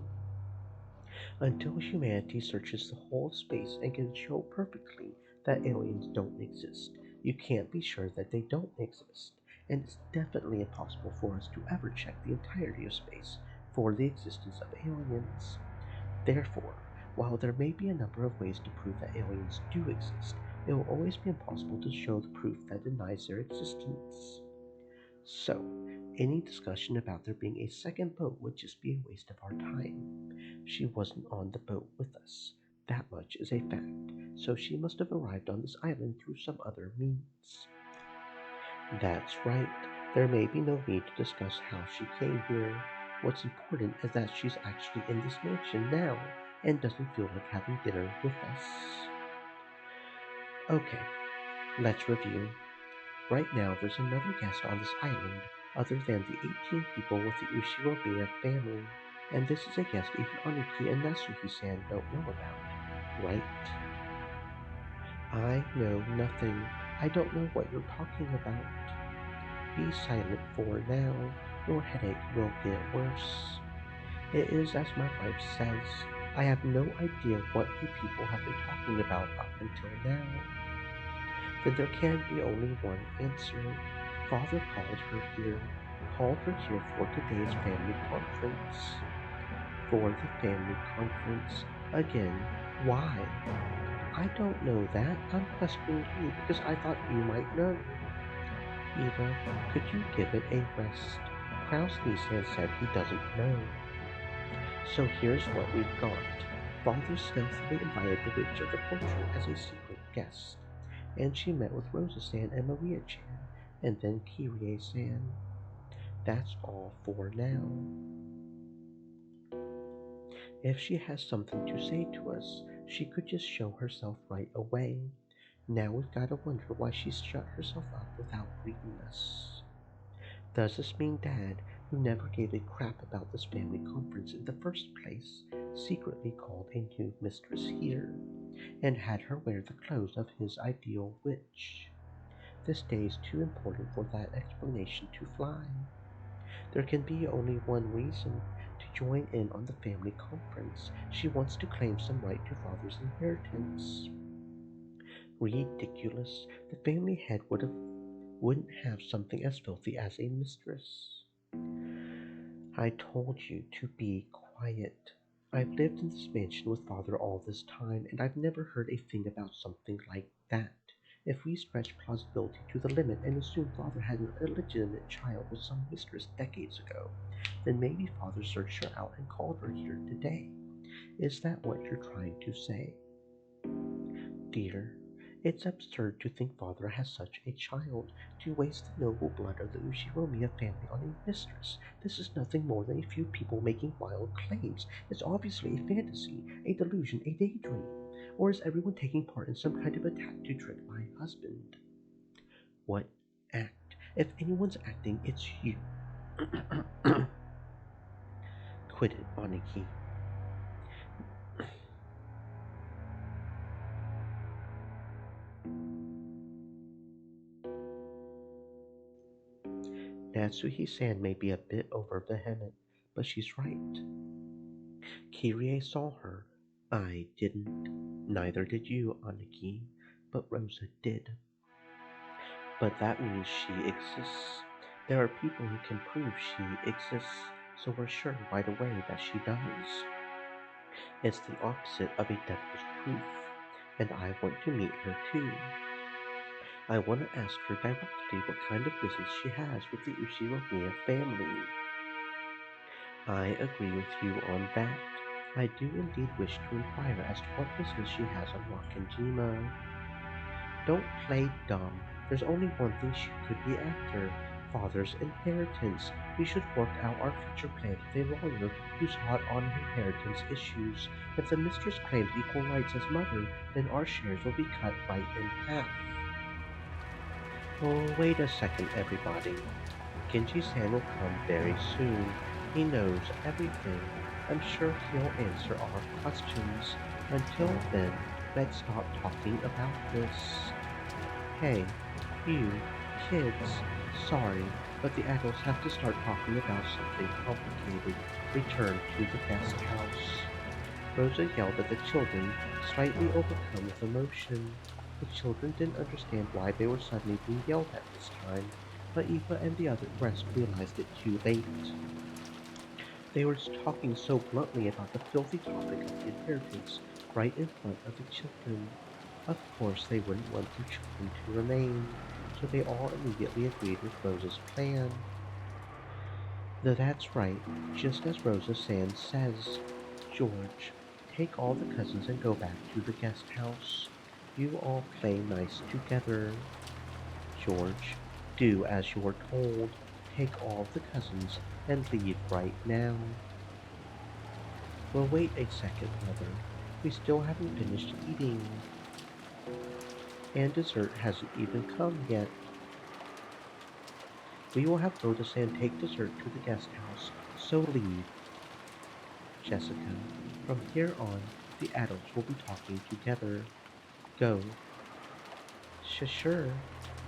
Until humanity searches the whole of space and can show perfectly that aliens don't exist, you can't be sure that they don't exist. And it's definitely impossible for us to ever check the entirety of space for the existence of aliens. Therefore, while there may be a number of ways to prove that aliens do exist, it will always be impossible to show the proof that denies their existence. So, any discussion about there being a second boat would just be a waste of our time. She wasn't on the boat with us. That much is a fact, so she must have arrived on this island through some other means. That's right. There may be no need to discuss how she came here. What's important is that she's actually in this mansion now and doesn't feel like having dinner with us. Okay, let's review. Right now, there's another guest on this island other than the 18 people with the Ushiromiya family, and this is a guest even Aniki and Nasuhi-san don't know about, right? I know nothing. I don't know what you're talking about. Be silent for now. Your headache will get worse. It is as my wife says. I have no idea what you people have been talking about up until now. Then there can be only one answer. Father called her here for today's family conference. For the family conference. Again, why? I don't know that. I'm questioning you because I thought you might know. Eva, could you give it a rest? Kraus Nisan said he doesn't know. So here's what we've got. Father stealthily invited the Witch of the Portrait as a secret guest, and she met with Rosa-san and Maria-chan, and then Kirie-san. That's all for now. If she has something to say to us, she could just show herself right away. Now we've got to wonder why she's shut herself up without greeting us. Does this mean Dad, who never gave a crap about this family conference in the first place, secretly called a new mistress here, and had her wear the clothes of his ideal witch? This day is too important for that explanation to fly. There can be only one reason to join in on the family conference. She wants to claim some right to father's inheritance. Ridiculous. The family head wouldn't have something as filthy as a mistress. I told you to be quiet. I've lived in this mansion with father all this time, and I've never heard a thing about something like that. If we stretch plausibility to the limit and assume father had an illegitimate child with some mistress decades ago, then maybe father searched her out and called her here today. Is that what you're trying to say? Dear, it's absurd to think father has such a child, to waste the noble blood of the Ushiromiya family on a mistress. This is nothing more than a few people making wild claims. It's obviously a fantasy, a delusion, a daydream. Or is everyone taking part in some kind of attack to trick my husband? What act? If anyone's acting, it's you. Quit it, Aniki. Natsuhi-san may be a bit over vehement, but she's right. Kyrie saw her. I didn't. Neither did you, Aniki, but Rosa did. But that means she exists. There are people who can prove she exists, so we're sure right away that she does. It's the opposite of a devil's proof, and I want to meet her too. I want to ask her directly what kind of business she has with the Ushiromiya family. I agree with you on that. I do indeed wish to inquire as to what business she has on Wakanjima. Don't play dumb. There's only one thing she could be after. Father's inheritance. We should work out our future plans with a lawyer who's hot on inheritance issues. If the mistress claims equal rights as mother, then our shares will be cut right in half. Oh, wait a second, everybody. Genji-san will come very soon. He knows everything. I'm sure he'll answer our questions. Until then, let's stop talking about this. Hey, you, kids, sorry, but the adults have to start talking about something complicated. Return to the guest house. Rosa yelled at the children, slightly overcome with emotion. The children didn't understand why they were suddenly being yelled at this time, but Eva and the other rest realized it too late. They were talking so bluntly about the filthy topic of the inheritance right in front of the children. Of course, they wouldn't want their children to remain, so they all immediately agreed with Rosa's plan. Though that's right, just as Rosa Sands says. George, take all the cousins and go back to the guest house. You all play nice together. George, do as you're told. Take all the cousins and leave right now. Well, wait a second, Mother. We still haven't finished eating, and dessert hasn't even come yet. We will have Rhoda-san take dessert to the guest house, so leave. Jessica, from here on, the adults will be talking together. Go. Sure,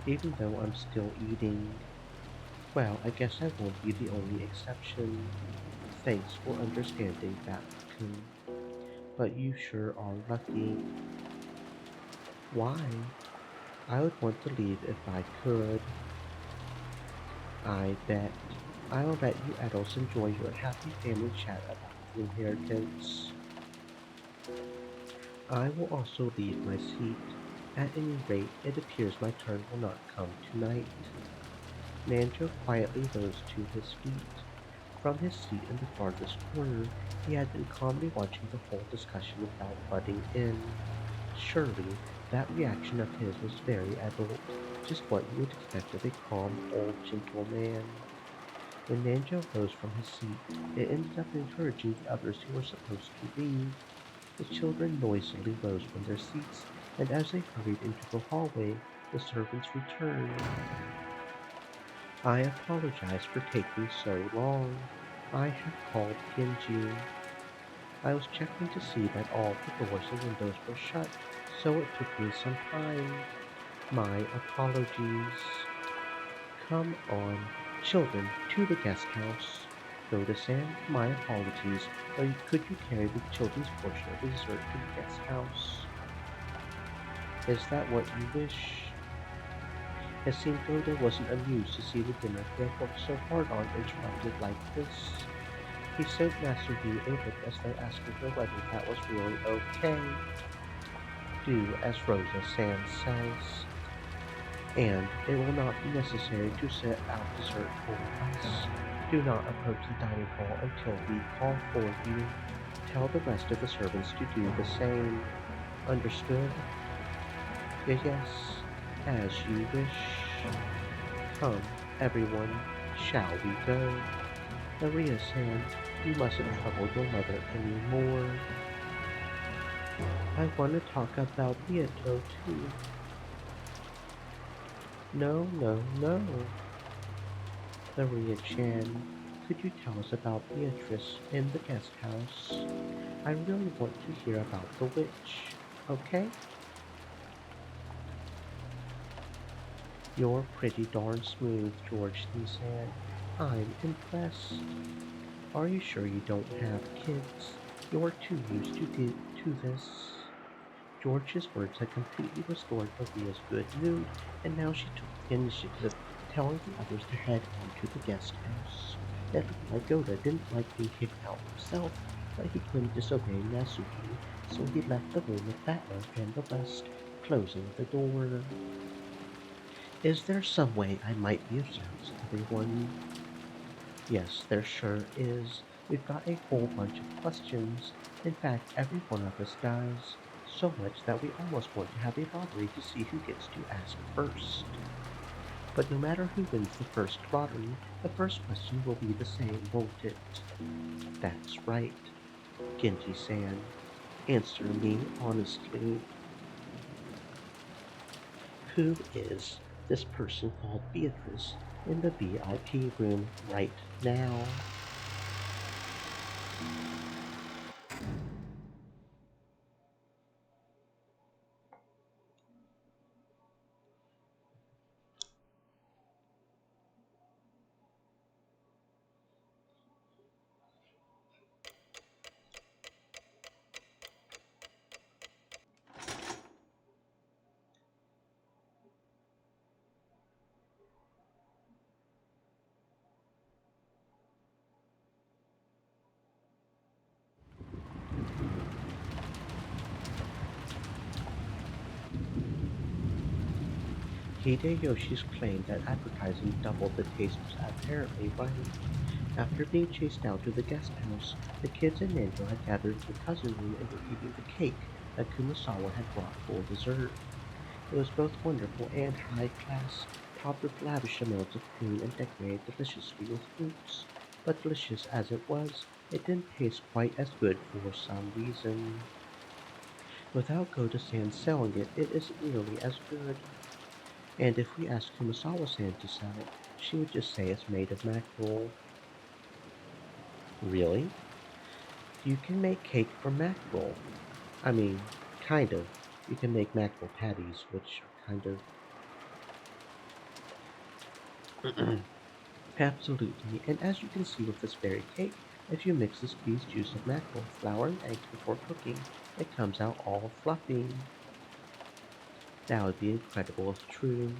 even though I'm still eating. Well, I guess I won't be the only exception. Thanks for understanding that, Kun. But you sure are lucky. Why? I would want to leave if I could. I bet. I'll let you adults enjoy your happy family chat about the inheritance. I will also leave my seat. At any rate, it appears my turn will not come tonight. Nanjo quietly rose to his feet. From his seat in the farthest corner, he had been calmly watching the whole discussion without butting in. Surely, that reaction of his was very adult, just what you would expect of a calm, old, gentle man. When Nanjo rose from his seat, it ended up encouraging the others who were supposed to leave. The children noisily rose from their seats, and as they hurried into the hallway, the servants returned. I apologize for taking so long. I have called Genji. I was checking to see that all the doors and windows were shut, so it took me some time. My apologies. Come on, children, to the guest house. Rhoda-san, my apologies, but could you carry the children's portion of the dessert to the guest house? Is that what you wish? It seemed Rhoda wasn't amused to see the dinner he had worked so hard on interrupted like this. He sent Nasuhi a look as though asking her whether that was really okay. Do as Rosa Sands says. And it will not be necessary to set out dessert for us. Do not approach the dining hall until we call for you. Tell the rest of the servants to do the same. Understood? Yes, as you wish. Come, everyone, shall we go? Maria-san, you mustn't trouble your mother any more. I want to talk about Lieto too. No, no, no. Maria-chan, could you tell us about Beatrice in the guest house? I really want to hear about the witch. Okay? You're pretty darn smooth, George Lee-san. I'm impressed. Are you sure you don't have kids? You're too used to this. George's words had completely restored Maria's good mood, and now she took the initiative, telling the others to head on to the guest house. It looked like Oda didn't like being kicked out himself, but he couldn't disobey Nasuhi, so he left the room with Batler and the rest, closing the door. Is there some way I might be of service, everyone? Yes, there sure is. We've got a whole bunch of questions. In fact, every one of us does. So much that we almost want to have a lottery to see who gets to ask first. But no matter who wins the first lottery, the first question will be the same, won't it? That's right. Genji-san, answer me honestly. Who is this person called Beatrice in the VIP room right now? Hideyoshi's claim that advertising doubled the taste was apparently right. After being chased down to the guest house, the kids and Nando had gathered in the cousin room and were eating the cake that Kumasawa had brought for dessert. It was both wonderful and high class, topped with lavish amounts of cream and decorated deliciously with fruits. But delicious as it was, it didn't taste quite as good for some reason. Without Goda-san selling it, it isn't nearly as good. And if we asked Kumasawa-san to sell it, she would just say it's made of mackerel. Really? You can make cake from mackerel. I mean, kind of. You can make mackerel patties, which are kind of. Absolutely, and as you can see with this berry cake, if you mix the squeezed juice of mackerel, flour, and eggs before cooking, it comes out all fluffy. That would be incredible if true.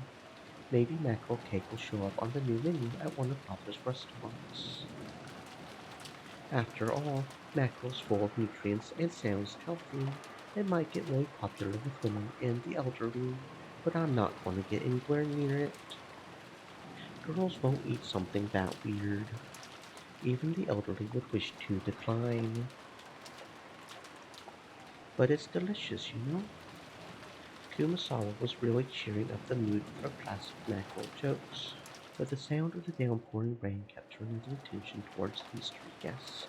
Maybe mackerel cake will show up on the new menu at one of Papa's restaurants. After all, mackerel's full of nutrients and sounds healthy. It might get really popular with women and the elderly, but I'm not going to get anywhere near it. Girls won't eat something that weird. Even the elderly would wish to decline. But it's delicious, you know. Kumasawa was really cheering up the mood with her classic mackerel jokes, but the sound of the downpouring rain kept turning the attention towards the mystery guest.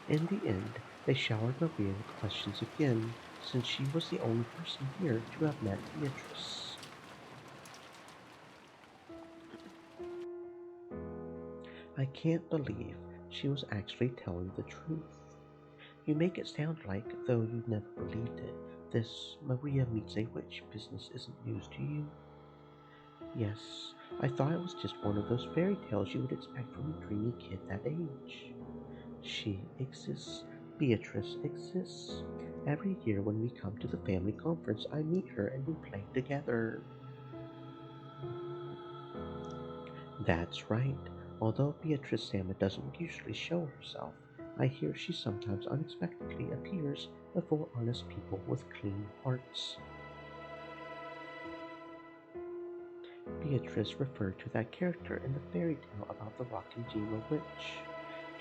In the end, they showered Maria with questions again, since she was the only person here to have met Beatrice. I can't believe she was actually telling the truth. You make it sound like, though you never believed it, this Maria meets a witch business isn't news to you. Yes, I thought it was just one of those fairy tales you would expect from a dreamy kid that age. She exists. Beatrice exists. Every year when we come to the family conference, I meet her and we play together. That's right. Although Beatrice Sama doesn't usually show herself, I hear she sometimes unexpectedly appears before honest people with clean hearts. Beatrice referred to that character in the fairy tale about the Rockinjima witch.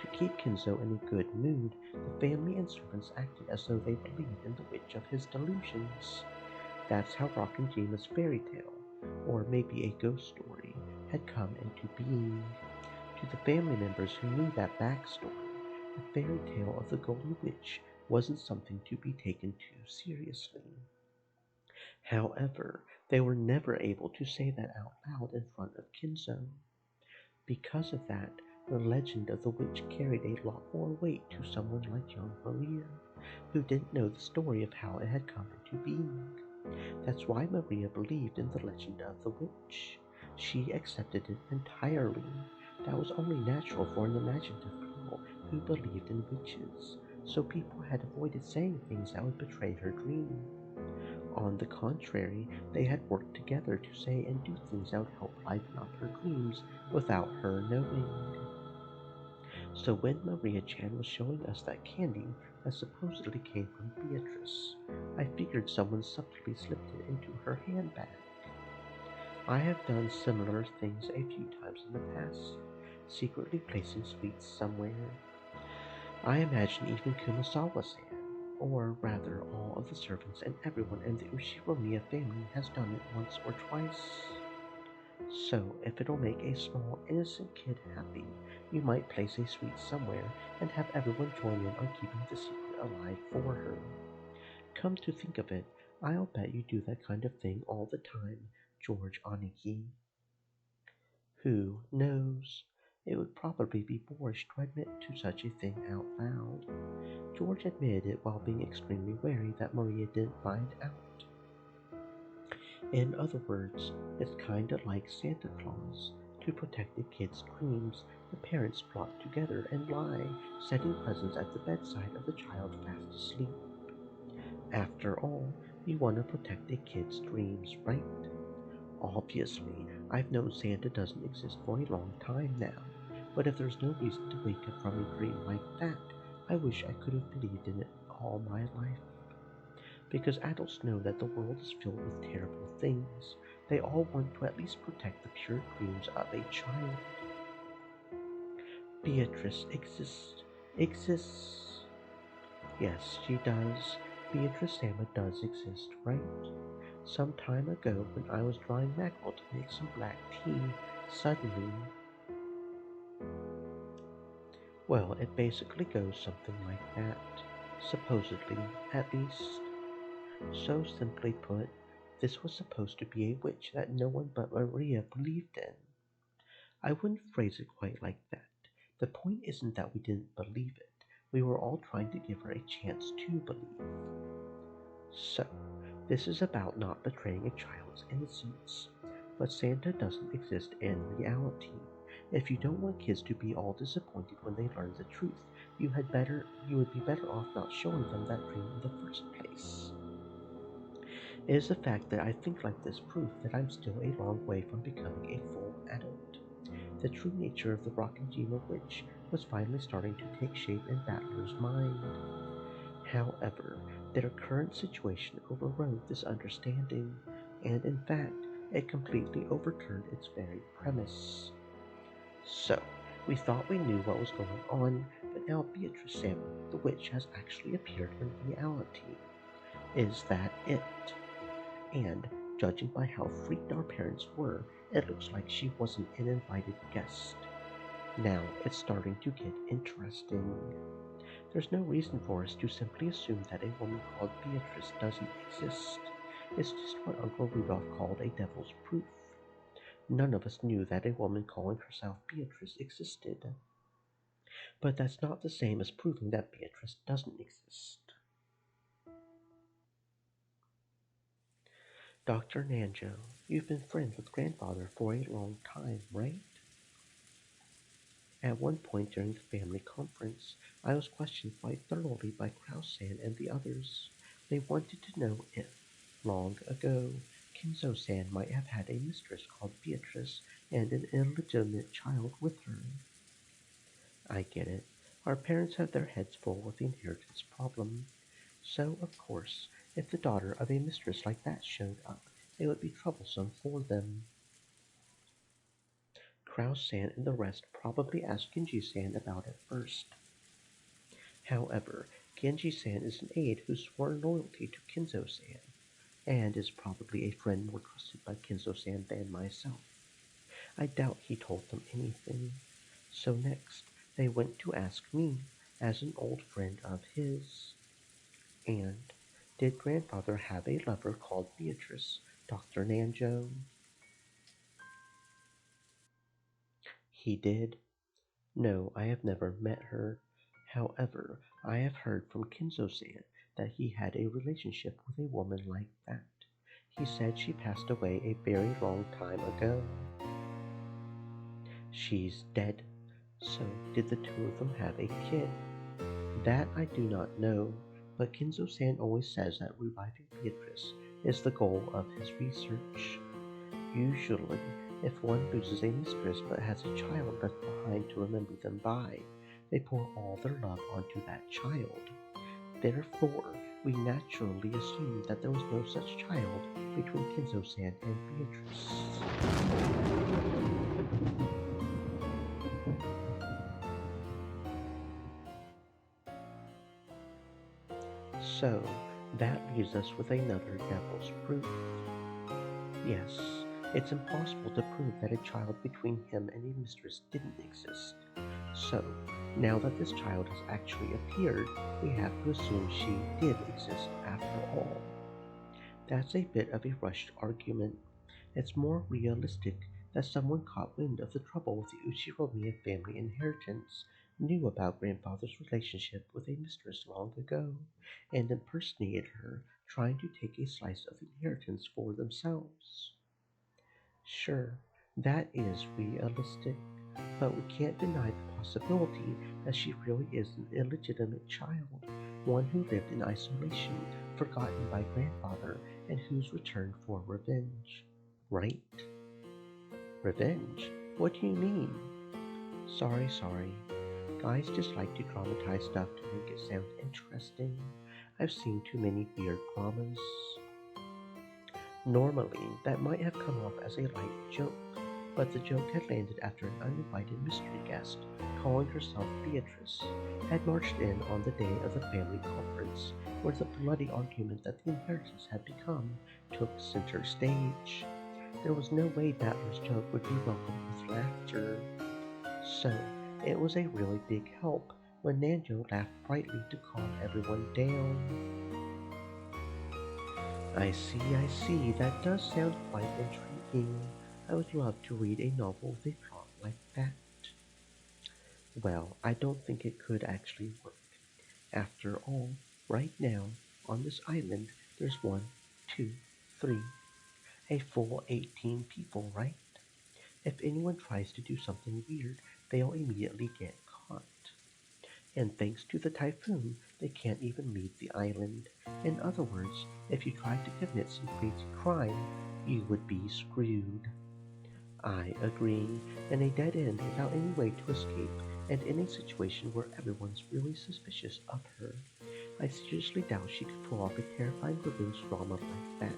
To keep Kinzo in a good mood, the family and servants acted as though they believed in the witch of his delusions. That's how Rockinjima's fairy tale, or maybe a ghost story, had come into being. To the family members who knew that backstory, the fairy tale of the Golden Witch wasn't something to be taken too seriously. However, they were never able to say that out loud in front of Kinzo. Because of that, the legend of the witch carried a lot more weight to someone like young Maria, who didn't know the story of how it had come into being. That's why Maria believed in the legend of the witch. She accepted it entirely. That was only natural for an imaginative girl who believed in witches, so people had avoided saying things that would betray her dream. On the contrary, they had worked together to say and do things that would help liven up her dreams without her knowing. So when Maria Chan was showing us that candy that supposedly came from Beatrice, I figured someone subtly slipped it into her handbag. I have done similar things a few times in the past, secretly placing sweets somewhere. I imagine even Kumasawa-san, or rather all of the servants and everyone in the Ushiromiya family has done it once or twice. So, if it'll make a small, innocent kid happy, you might place a sweet somewhere and have everyone join in on keeping the secret alive for her. Come to think of it, I'll bet you do that kind of thing all the time, George Aniki. Who knows? It would probably be boorish to admit to such a thing out loud. George admitted it while being extremely wary that Maria didn't find out. In other words, it's kinda like Santa Claus. To protect the kid's dreams, the parents plot together and lie, setting presents at the bedside of the child fast asleep. After all, you want to protect a kid's dreams, right? Obviously, I've known Santa doesn't exist for a long time now, but if there's no reason to wake up from a dream like that, I wish I could have believed in it all my life. Because adults know that the world is filled with terrible things. They all want to at least protect the pure dreams of a child. Beatrice exists. Yes, she does. Beatrice Sama does exist, right? Some time ago, when I was drying mackerel to make some black tea, suddenly, well, it basically goes something like that. Supposedly, at least. So simply put, this was supposed to be a witch that no one but Maria believed in. I wouldn't phrase it quite like that. The point isn't that we didn't believe it. We were all trying to give her a chance to believe. So, this is about not betraying a child's innocence. But Santa doesn't exist in reality. If you don't want kids to be all disappointed when they learn the truth, you would be better off not showing them that dream in the first place. It is a fact that I think like this proof that I'm still a long way from becoming a full adult. The true nature of the Rockingham witch was finally starting to take shape in Battler's mind. However, their current situation overrode this understanding, and in fact, it completely overturned its very premise. So, we thought we knew what was going on, but now Beatrice Sama, the witch, has actually appeared in reality. Is that it? And, judging by how freaked our parents were, it looks like she wasn't an invited guest. Now it's starting to get interesting. There's no reason for us to simply assume that a woman called Beatrice doesn't exist. It's just what Uncle Rudolph called a devil's proof. None of us knew that a woman calling herself Beatrice existed. But that's not the same as proving that Beatrice doesn't exist. Dr. Nanjo, you've been friends with Grandfather for a long time, right? At one point during the family conference, I was questioned quite thoroughly by Krausan and the others. They wanted to know if, long ago, Kinzo-san might have had a mistress called Beatrice and an illegitimate child with her. I get it. Our parents have their heads full with the inheritance problem. So, of course, if the daughter of a mistress like that showed up, it would be troublesome for them. Kraus-san and the rest probably asked Genji-san about it first. However, Genji-san is an aide who swore loyalty to Kinzo-san, and is probably a friend more trusted by Kinzo-san than myself. I doubt he told them anything. So next, they went to ask me, as an old friend of his. And, did grandfather have a lover called Beatrice, Dr. Nanjo? He did. No, I have never met her. However, I have heard from Kinzo-san that he had a relationship with a woman like that. He said she passed away a very long time ago. She's dead. So, did the two of them have a kid? That I do not know, but Kinzo-san always says that reviving Beatrice is the goal of his research. Usually, if one loses a mistress but has a child left behind to remember them by, they pour all their love onto that child. Therefore, we naturally assumed that there was no such child between Kinzo-san and Beatrice. So, that leaves us with another devil's proof. Yes, it's impossible to prove that a child between him and a mistress didn't exist. So, now that this child has actually appeared, we have to assume she did exist after all. That's a bit of a rushed argument. It's more realistic that someone caught wind of the trouble with the Uchiromiya family inheritance, knew about grandfather's relationship with a mistress long ago, and impersonated her, trying to take a slice of the inheritance for themselves. Sure, that is realistic, but we can't deny the possibility that she really is an illegitimate child, one who lived in isolation, forgotten by grandfather, and who's returned for revenge. Right? Revenge? What do you mean? Sorry. Guys just like to dramatize stuff to make it sound interesting. I've seen too many weird dramas. Normally, that might have come off as a light joke, but the joke had landed after an uninvited mystery guest, calling herself Beatrice, had marched in on the day of the family conference, where the bloody argument that the inheritance had become took center stage. There was no way Battler's joke would be welcomed with laughter. So, it was a really big help when Nanjo laughed brightly to calm everyone down. I see, that does sound quite intriguing. I would love to read a novel with a plot like that. Well, I don't think it could actually work. After all, right now, on this island, there's one, two, three, a full 18 people, right? If anyone tries to do something weird, they'll immediately get caught. And thanks to the typhoon, they can't even leave the island. In other words, if you tried to commit some crazy crime, you would be screwed. I agree, and a dead end without any way to escape, and in a situation where everyone's really suspicious of her. I seriously doubt she could pull off a terrifying revenge drama like that.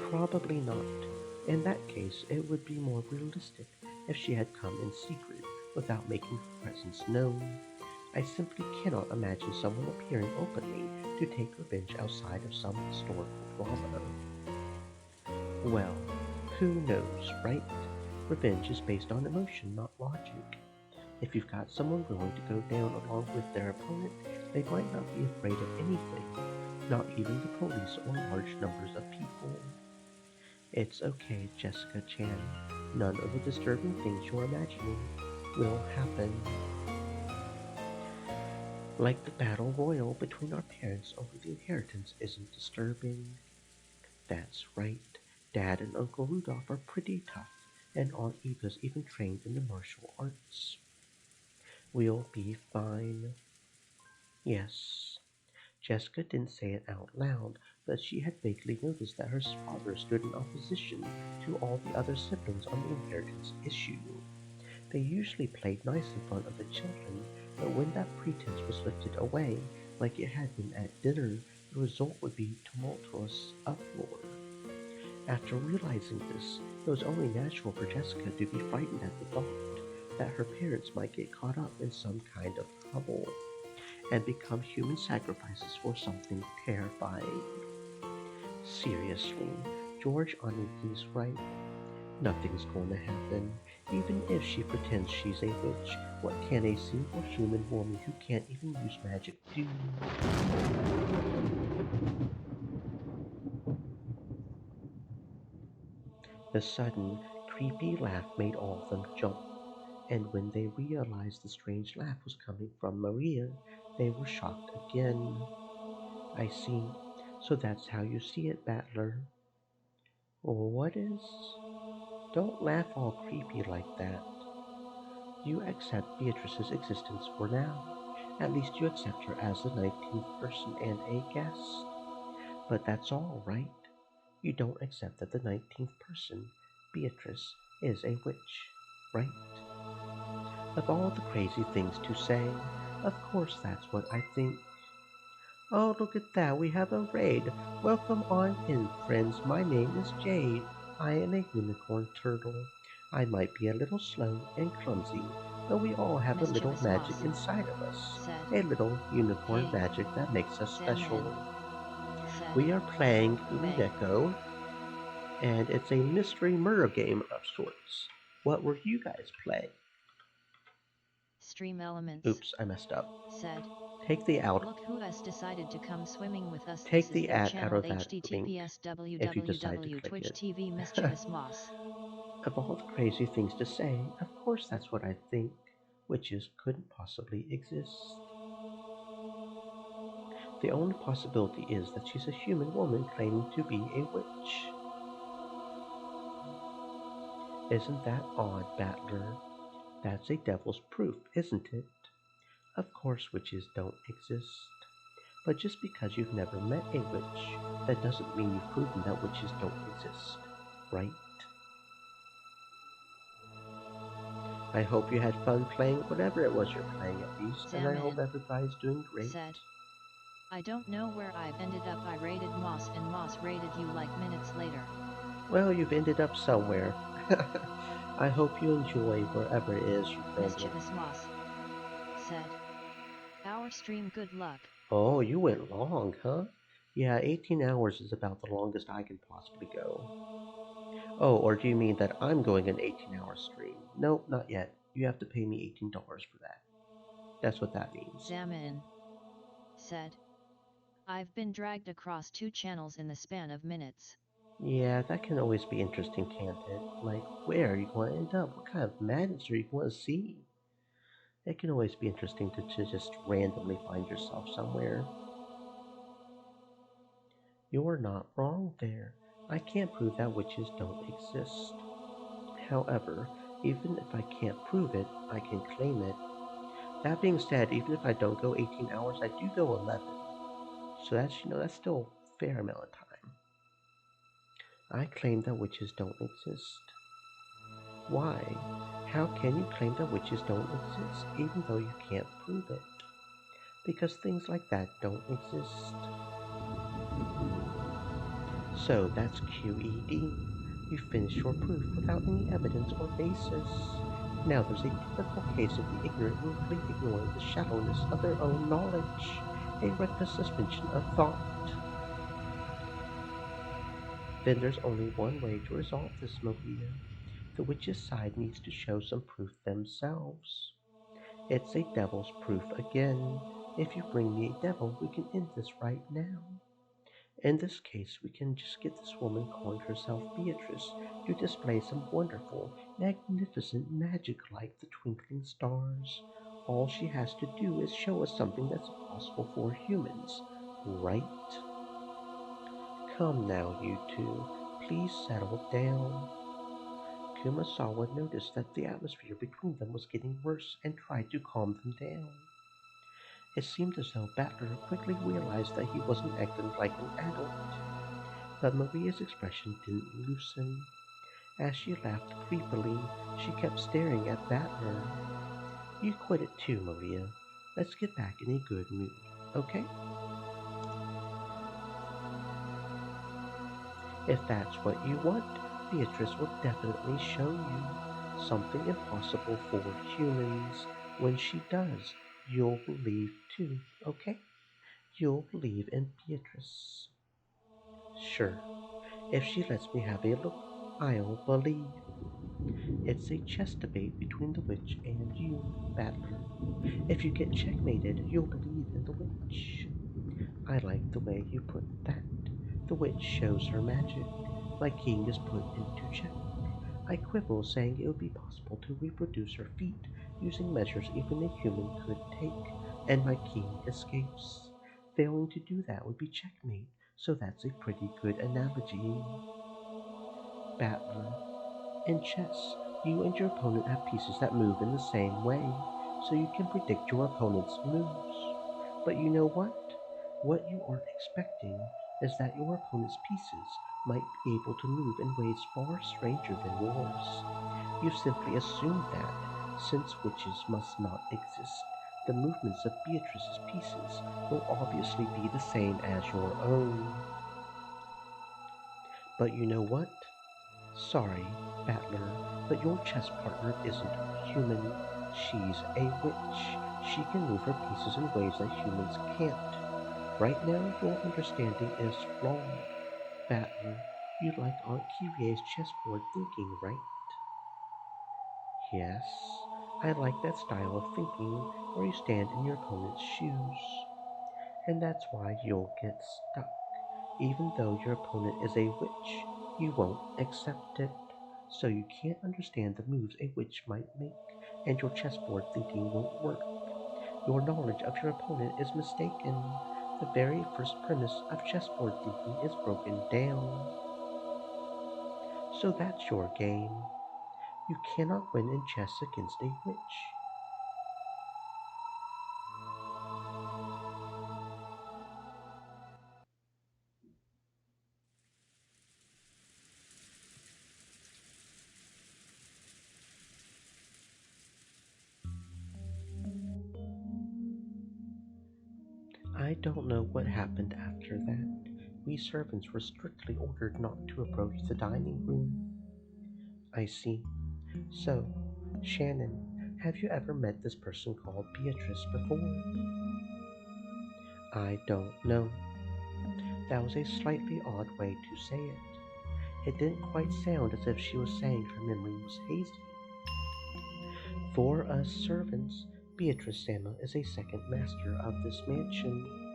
Probably not. In that case, it would be more realistic if she had come in secret without making her presence known. I simply cannot imagine someone appearing openly to take revenge outside of some historical drama. Well, who knows, right? Revenge is based on emotion, not logic. If you've got someone willing to go down along with their opponent, they might not be afraid of anything, not even the police or large numbers of people. It's okay, Jessica Chan. None of the disturbing things you're imagining will happen. Like the battle royal between our parents over the inheritance isn't disturbing. That's right. Dad and Uncle Rudolph are pretty tough, and Aunt Eva's even trained in the martial arts. We'll be fine. Yes. Jessica didn't say it out loud, but she had vaguely noticed that her father stood in opposition to all the other siblings on the inheritance issue. They usually played nice in front of the children, but when that pretense was lifted away, like it had been at dinner, the result would be tumultuous uproar. After realizing this, it was only natural for Jessica to be frightened at the thought that her parents might get caught up in some kind of trouble and become human sacrifices for something terrifying. Seriously, George Oniki's right. Nothing's going to happen. Even if she pretends she's a witch, what can a single human woman who can't even use magic do? The sudden, creepy laugh made all of them jump, and when they realized the strange laugh was coming from Maria, they were shocked again. I see. So that's how you see it, Battler. What is? Don't laugh all creepy like that. You accept Beatrice's existence for now. At least you accept her as the 19th person and a guest. But that's all, right? You don't accept that the 19th person, Beatrice, is a witch, right? Of all the crazy things to say, of course that's what I think. Oh, look at that, we have a raid. Welcome on in, friends. My name is Jade. I am a unicorn turtle. I might be a little slow and clumsy, but we all have a little Mischievous magic Moss inside of us. said, A little unicorn "Hey, magic that makes us Sandman," special. said, We are playing "Ubay." Umineko, and it's a mystery murder game of sorts. What were you guys playing? Stream Elements Oops, I messed up. said, Take the out "Look who has decided to come swimming with us. This take is the their ad out channel of that link https if you decide to www click twitch it. TV Mischievous Moss." Of all the crazy things to say, of course that's what I think. Witches couldn't possibly exist. The only possibility is that she's a human woman claiming to be a witch. Isn't that odd, Battler? That's a devil's proof, isn't it? Of course witches don't exist. But just because you've never met a witch, that doesn't mean you've proven that witches don't exist, right? I hope you had fun playing whatever it was you're playing at least, and I hope Sandman everybody's doing great. said, I don't know where I've ended up. I raided Moss and Moss raided you like minutes later. Well, you've ended up somewhere. I hope you enjoy wherever it is you've landed. Mischievous Moss said. Our stream good luck. Oh, you went long, huh? Yeah, 18 hours is about the longest I can possibly go. Oh, or do you mean that I'm going an 18-hour stream? Nope, not yet. You have to pay me $18 for that. That's what that means. Zamin said. I've been dragged across 2 channels in the span of minutes. Yeah, that can always be interesting, can't it? Like, where are you going to end up? What kind of madness are you going to see? It can always be interesting to just randomly find yourself somewhere. You're not wrong there. I can't prove that witches don't exist. However, even if I can't prove it, I can claim it. That being said, even if I don't go 18 hours, I do go 11. So that's still a fair amount of time. I claim that witches don't exist. Why? How can you claim that witches don't exist even though you can't prove it? Because things like that don't exist. So that's QED. You finished your proof without any evidence or basis. Now there's a typical case of the ignorant willfully ignoring the shallowness of their own knowledge, a reckless suspension of thought. Then there's only one way to resolve this, Maria. The witch's side needs to show some proof themselves. It's a devil's proof again. If you bring me a devil, we can end this right now. In this case, we can just get this woman calling herself Beatrice to display some wonderful, magnificent magic like the twinkling stars. All she has to do is show us something that's impossible for humans, right? Come now, you two. Please settle down. Kumasawa noticed that the atmosphere between them was getting worse and tried to calm them down. It seemed as though Battler quickly realized that he wasn't acting like an adult. But Maria's expression didn't loosen. As she laughed creepily, she kept staring at Battler. You quit it too, Maria. Let's get back in a good mood, okay? If that's what you want, Beatrice will definitely show you something impossible for humans. When she does, you'll believe too, okay? You'll believe in Beatrice. Sure, if she lets me have a look, I'll believe. It's a chess debate between the witch and you, Battler. If you get checkmated, you'll believe in the witch. I like the way you put that. The witch shows her magic. My king is put into check. I quibble, saying it would be possible to reproduce her feat using measures even a human could take, and my king escapes. Failing to do that would be checkmate, so that's a pretty good analogy. Battler. In chess, you and your opponent have pieces that move in the same way, so you can predict your opponent's moves. But you know what? What you aren't expecting is that your opponent's pieces might be able to move in ways far stranger than yours. You've simply assumed that, since witches must not exist, the movements of Beatrice's pieces will obviously be the same as your own. But you know what? Sorry, Battler, but your chess partner isn't human. She's a witch. She can move her pieces in ways that humans can't. Right now, your understanding is flawed. Battler, you like Aunt Kyrie's chessboard thinking, right? Yes, I like that style of thinking where you stand in your opponent's shoes. And that's why you'll get stuck. Even though your opponent is a witch, you won't accept it. So you can't understand the moves a witch might make, and your chessboard thinking won't work. Your knowledge of your opponent is mistaken. The very first premise of chessboard thinking is broken down. So that's your game. You cannot win in chess against a witch. I I don't know what happened after that. We servants were strictly ordered not to approach the dining room. I see. So, Shannon, have you ever met this person called Beatrice before? I don't know. That was a slightly odd way to say it. It didn't quite sound as if she was saying her memory was hazy. For us servants, Beatrice Sama is a second master of this mansion.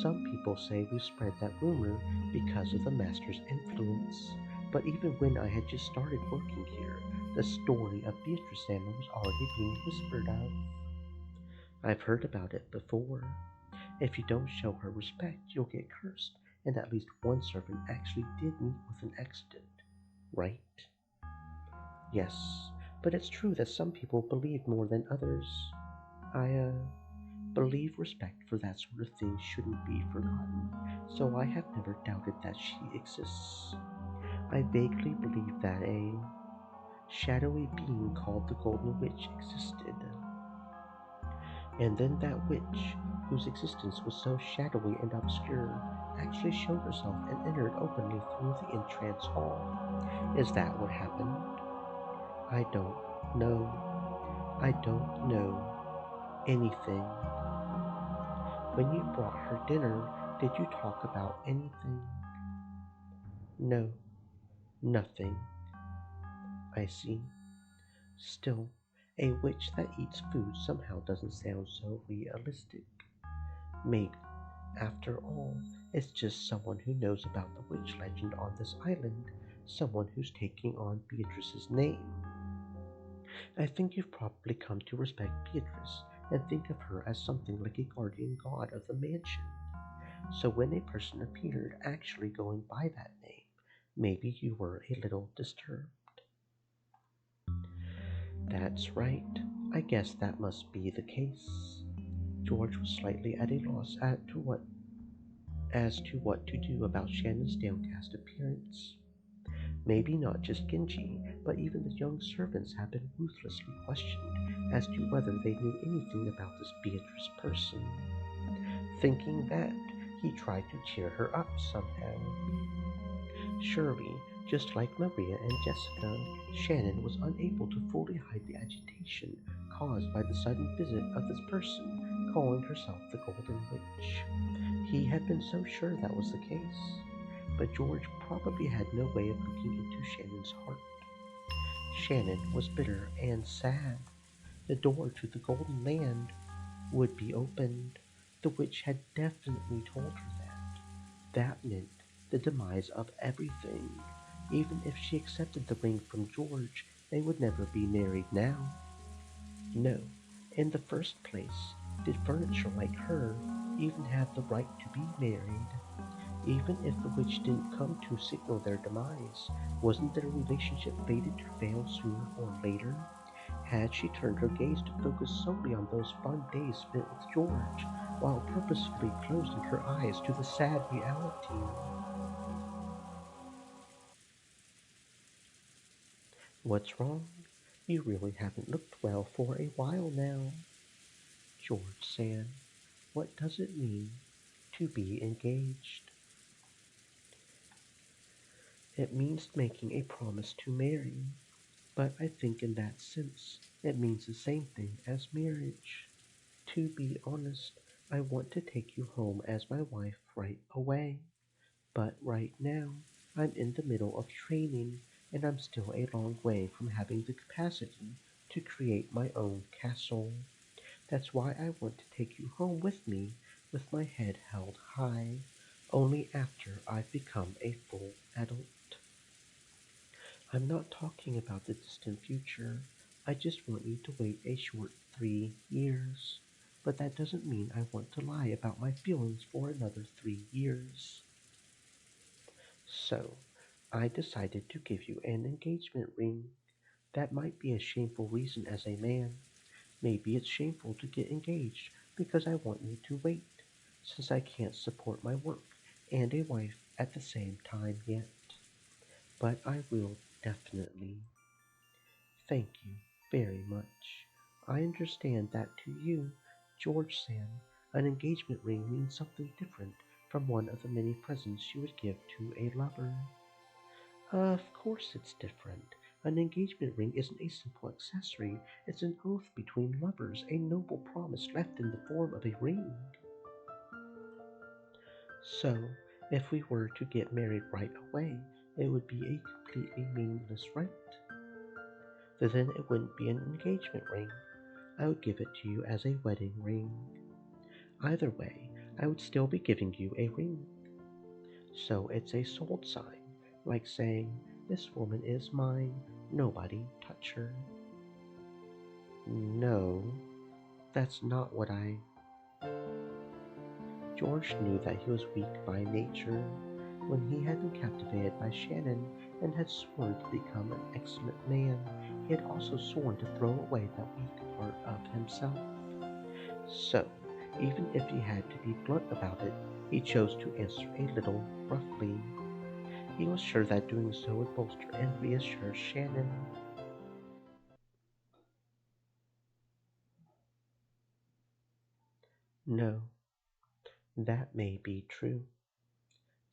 Some people say we spread that rumor because of the master's influence, but even when I had just started working here, the story of Beatrice Sama was already being whispered of. I've heard about it before. If you don't show her respect, you'll get cursed, and at least one servant actually did meet with an accident, right? Yes, but it's true that some people believe more than others. I believe respect for that sort of thing shouldn't be forgotten, so I have never doubted that she exists. I vaguely believe that a shadowy being called the Golden Witch existed, and then that witch, whose existence was so shadowy and obscure, actually showed herself and entered openly through the entrance hall. Is that what happened? I don't know. I don't know anything. When you brought her dinner, did you talk about anything? No, nothing. I see. Still, a witch that eats food somehow doesn't sound so realistic. Maybe, after all, it's just someone who knows about the witch legend on this island, someone who's taking on Beatrice's name. I think you've probably come to respect Beatrice and think of her as something like a guardian god of the mansion. So when a person appeared actually going by that name, maybe you were a little disturbed. That's right. I guess that must be the case. George was slightly at a loss as to what to do about Shannon's downcast appearance. Maybe not just Genji, but even the young servants have been ruthlessly questioned as to whether they knew anything about this Beatrice person. Thinking that, he tried to cheer her up somehow. Surely, just like Maria and Jessica, Shannon was unable to fully hide the agitation caused by the sudden visit of this person calling herself the Golden Witch. He had been so sure that was the case, but George probably had no way of looking into Shannon's heart. Shannon was bitter and sad. The door to the Golden Land would be opened. The witch had definitely told her that. That meant the demise of everything. Even if she accepted the ring from George, they would never be married now. No, in the first place, did furniture like her even have the right to be married? Even if the witch didn't come to signal their demise, wasn't their relationship fated to fail sooner or later? Had she turned her gaze to focus solely on those fun days spent with George, while purposefully closing her eyes to the sad reality? What's wrong? You really haven't looked well for a while now. George Sand, what does it mean to be engaged? It means making a promise to marry, but I think in that sense it means the same thing as marriage. To be honest, I want to take you home as my wife right away, but right now I'm in the middle of training and I'm still a long way from having the capacity to create my own castle. That's why I want to take you home with me with my head held high, only after I've become a full adult. I'm not talking about the distant future. I just want you to wait a short 3 years. But that doesn't mean I want to lie about my feelings for another 3 years. So, I decided to give you an engagement ring. That might be a shameful reason as a man. Maybe it's shameful to get engaged because I want you to wait, since I can't support my work and a wife at the same time yet. But I will definitely. Thank you very much. I understand that to you, George Sand, An engagement ring means something different from one of the many presents you would give to a lover. Of course it's different. An engagement ring isn't a simple accessory, it's an oath between lovers, a noble promise left in the form of a ring. So, if we were to get married right away, it would be a completely meaningless rite. Then it wouldn't be an engagement ring. I would give it to you as a wedding ring. Either way, I would still be giving you a ring. So it's a sold sign, like saying, "This woman is mine, nobody touch her." No, that's not what I. George knew that he was weak by nature. When he had been captivated by Shannon and had sworn to become an excellent man, he had also sworn to throw away that weak part of himself. So, even if he had to be blunt about it, he chose to answer a little roughly. He was sure that doing so would bolster and reassure Shannon. No, that may be true.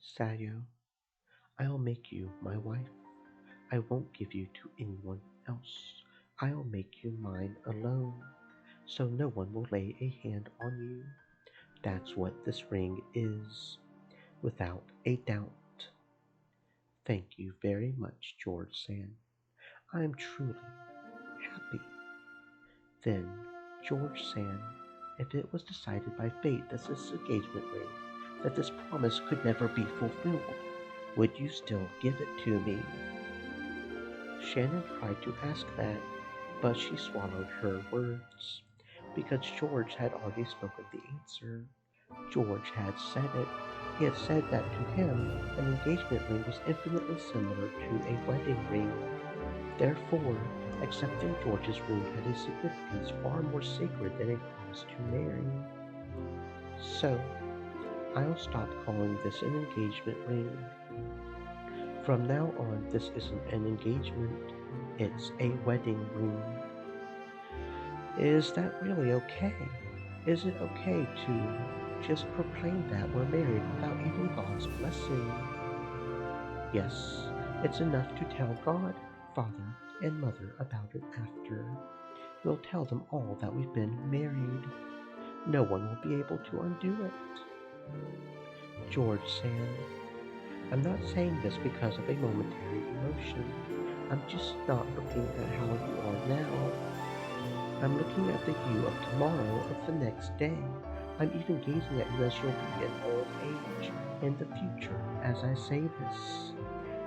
Sayo, I'll make you my wife. I won't give you to anyone else. I'll make you mine alone, so no one will lay a hand on you. That's what this ring is, without a doubt. Thank you very much, George Sand. I'm truly happy. Then, George Sand, if it was decided by fate that this engagement ring, that this promise could never be fulfilled, would you still give it to me? Shannon tried to ask that, but she swallowed her words, because George had already spoken the answer. George had said it. He had said that to him an engagement ring was infinitely similar to a wedding ring. Therefore, accepting George's ring had a significance far more sacred than a promise to marry. So, I'll stop calling this an engagement ring. From now on, this isn't an engagement, it's a wedding ring. Is that really okay? Is it okay to just proclaim that we're married without even God's blessing? Yes, it's enough to tell God, Father, and Mother about it after. We'll tell them all that we've been married. No one will be able to undo it. George Sand, I'm not saying this because of a momentary emotion. I'm just not looking at how you are now. I'm looking at the you of tomorrow, of the next day. I'm even gazing at you as you'll be in old age, in the future, as I say this.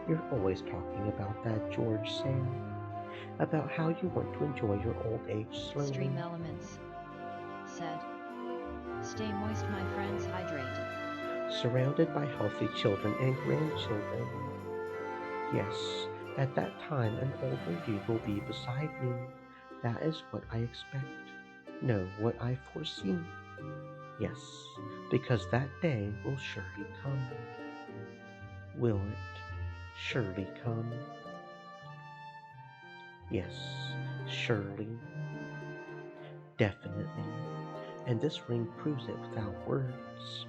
You're always talking about that, George Sand. About how you want to enjoy your old age slowly. Stream Elements said. Stay moist, my friends, hydrate. Surrounded by healthy children and grandchildren. Yes, at that time an older you will be beside me. That is what I expect. No, what I foresee. Yes, because that day will surely come. Will it surely come? Yes, surely. Definitely. And this ring proves it without words.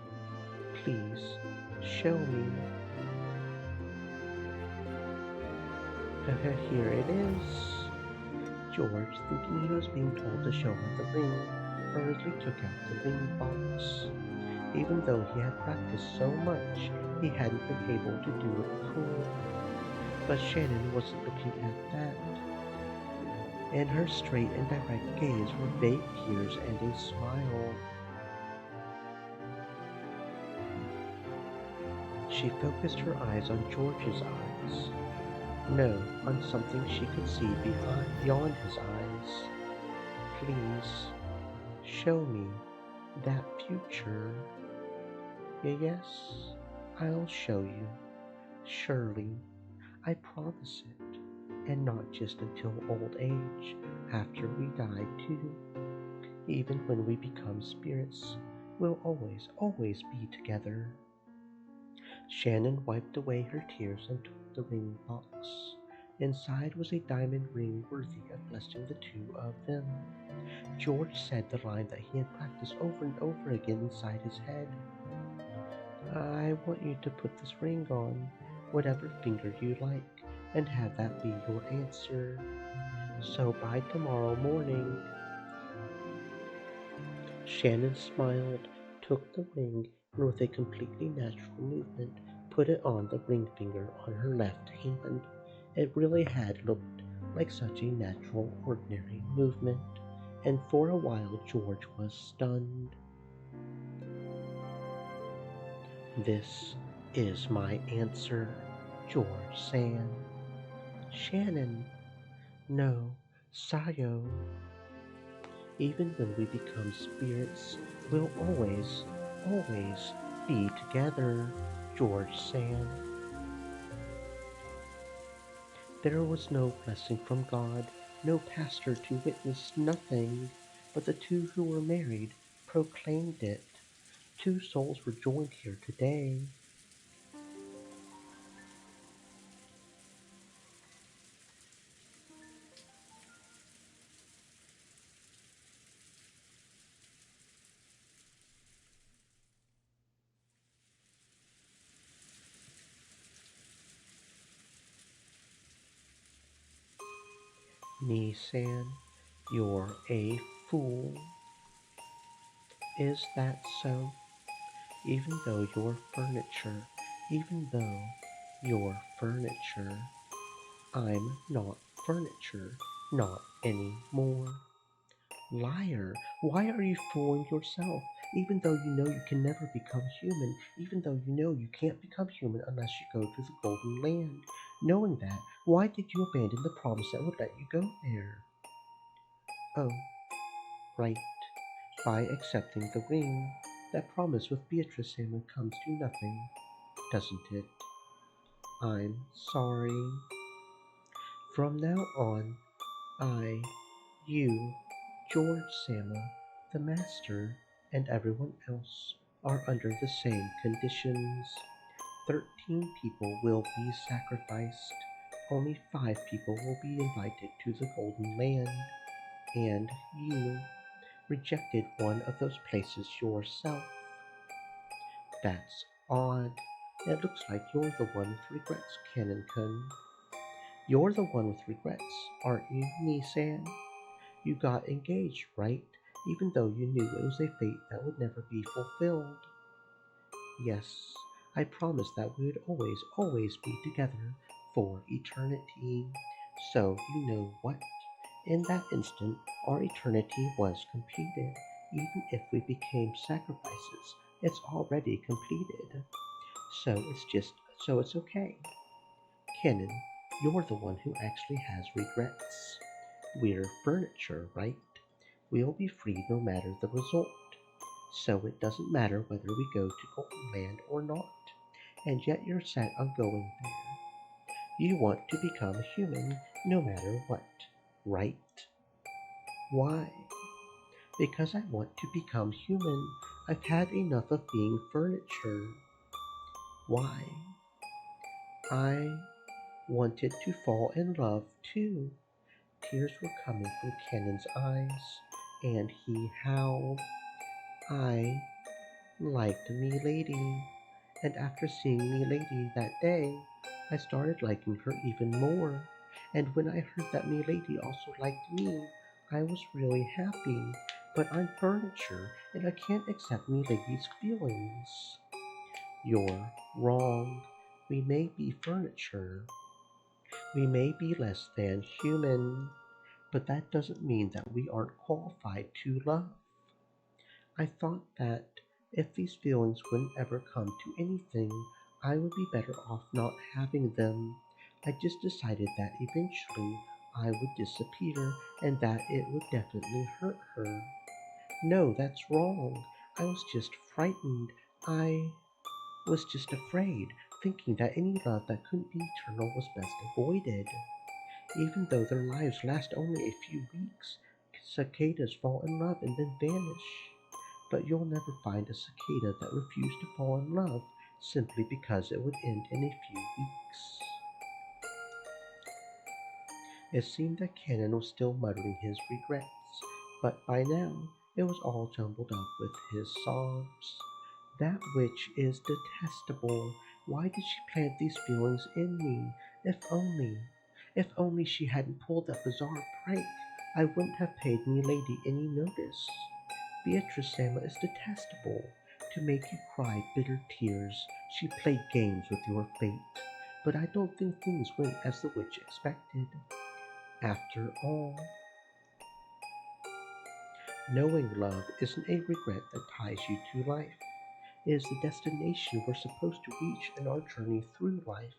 Please, show me. Here it is. George, thinking he was being told to show her the ring, hurriedly took out the ring box. Even though he had practiced so much, he hadn't been able to do it cool. But Shannon wasn't looking at that. In her straight and direct gaze were vague tears and a smile. She focused her eyes on George's eyes. No, on something she could see beyond his eyes. Please, show me that future. Yes, I'll show you. Surely, I promise it. And not just until old age, after we die too. Even when we become spirits, we'll always, always be together. Shannon wiped away her tears and took the ring box. Inside was a diamond ring worthy of blessing the two of them. George said the line that he had practiced over and over again inside his head. I want you to put this ring on, whatever finger you like, and have that be your answer. So by tomorrow morning, Shannon smiled, took the ring, and with a completely natural movement, put it on the ring finger on her left hand. It really had looked like such a natural, ordinary movement, and for a while George was stunned. This is my answer, George Sand. Shannon, no, Sayo. Even when we become spirits, we'll always, always be together, George Sand. There was no blessing from God, no pastor to witness nothing, but the two who were married proclaimed it. Two souls were joined here today. Nissan, you're a fool. Is that so? Even though you're furniture, even though you're furniture, I'm not furniture, not anymore. Liar, why are you fooling yourself? Even though you know you can never become human, even though you know you can't become human unless you go to the Golden Land. Knowing that, why did you abandon the promise that would let you go there? Oh, right. By accepting the ring, that promise with Beatrice Hammond comes to nothing, doesn't it? I'm sorry. From now on, I, you, George Sama, the Master, and everyone else are under the same conditions. 13 people will be sacrificed. Only 5 people will be invited to the Golden Land. And you rejected one of those places yourself. That's odd. It looks like you're the one with regrets, Canon-kun. You're the one with regrets, aren't you, Nissan? You got engaged, right? Even though you knew it was a fate that would never be fulfilled. Yes, I promised that we would always, always be together for eternity. So, you know what? In that instant, our eternity was completed. Even if we became sacrifices, it's already completed. So it's okay. Kenan, you're the one who actually has regrets. We're furniture, right? We'll be free no matter the result. So it doesn't matter whether we go to Golden Land or not. And yet you're set on going there. You want to become a human no matter what, right? Why? Because I want to become human. I've had enough of being furniture. Why? I wanted to fall in love too. Tears were coming from Cannon's eyes, and he howled. I liked Milady, and after seeing Milady that day, I started liking her even more. And when I heard that Milady also liked me, I was really happy. But I'm furniture, and I can't accept Milady's feelings. You're wrong. We may be furniture. We may be less than human, but that doesn't mean that we aren't qualified to love. I thought that if these feelings wouldn't ever come to anything, I would be better off not having them. I just decided that eventually I would disappear and that it would definitely hurt her. No, that's wrong. I was just frightened. I was just afraid, thinking that any love that couldn't be eternal was best avoided. Even though their lives last only a few weeks, cicadas fall in love and then vanish. But you'll never find a cicada that refused to fall in love simply because it would end in a few weeks. It seemed that Cannon was still muttering his regrets, but by now it was all jumbled up with his sobs. That witch is detestable. Why did she plant these feelings in me? If only she hadn't pulled that bizarre prank, I wouldn't have paid me lady any notice. Beatrice Sama is detestable. To make you cry bitter tears, she played games with your fate. But I don't think things went as the witch expected. After all, knowing love isn't a regret that ties you to life. It is the destination we're supposed to reach in our journey through life.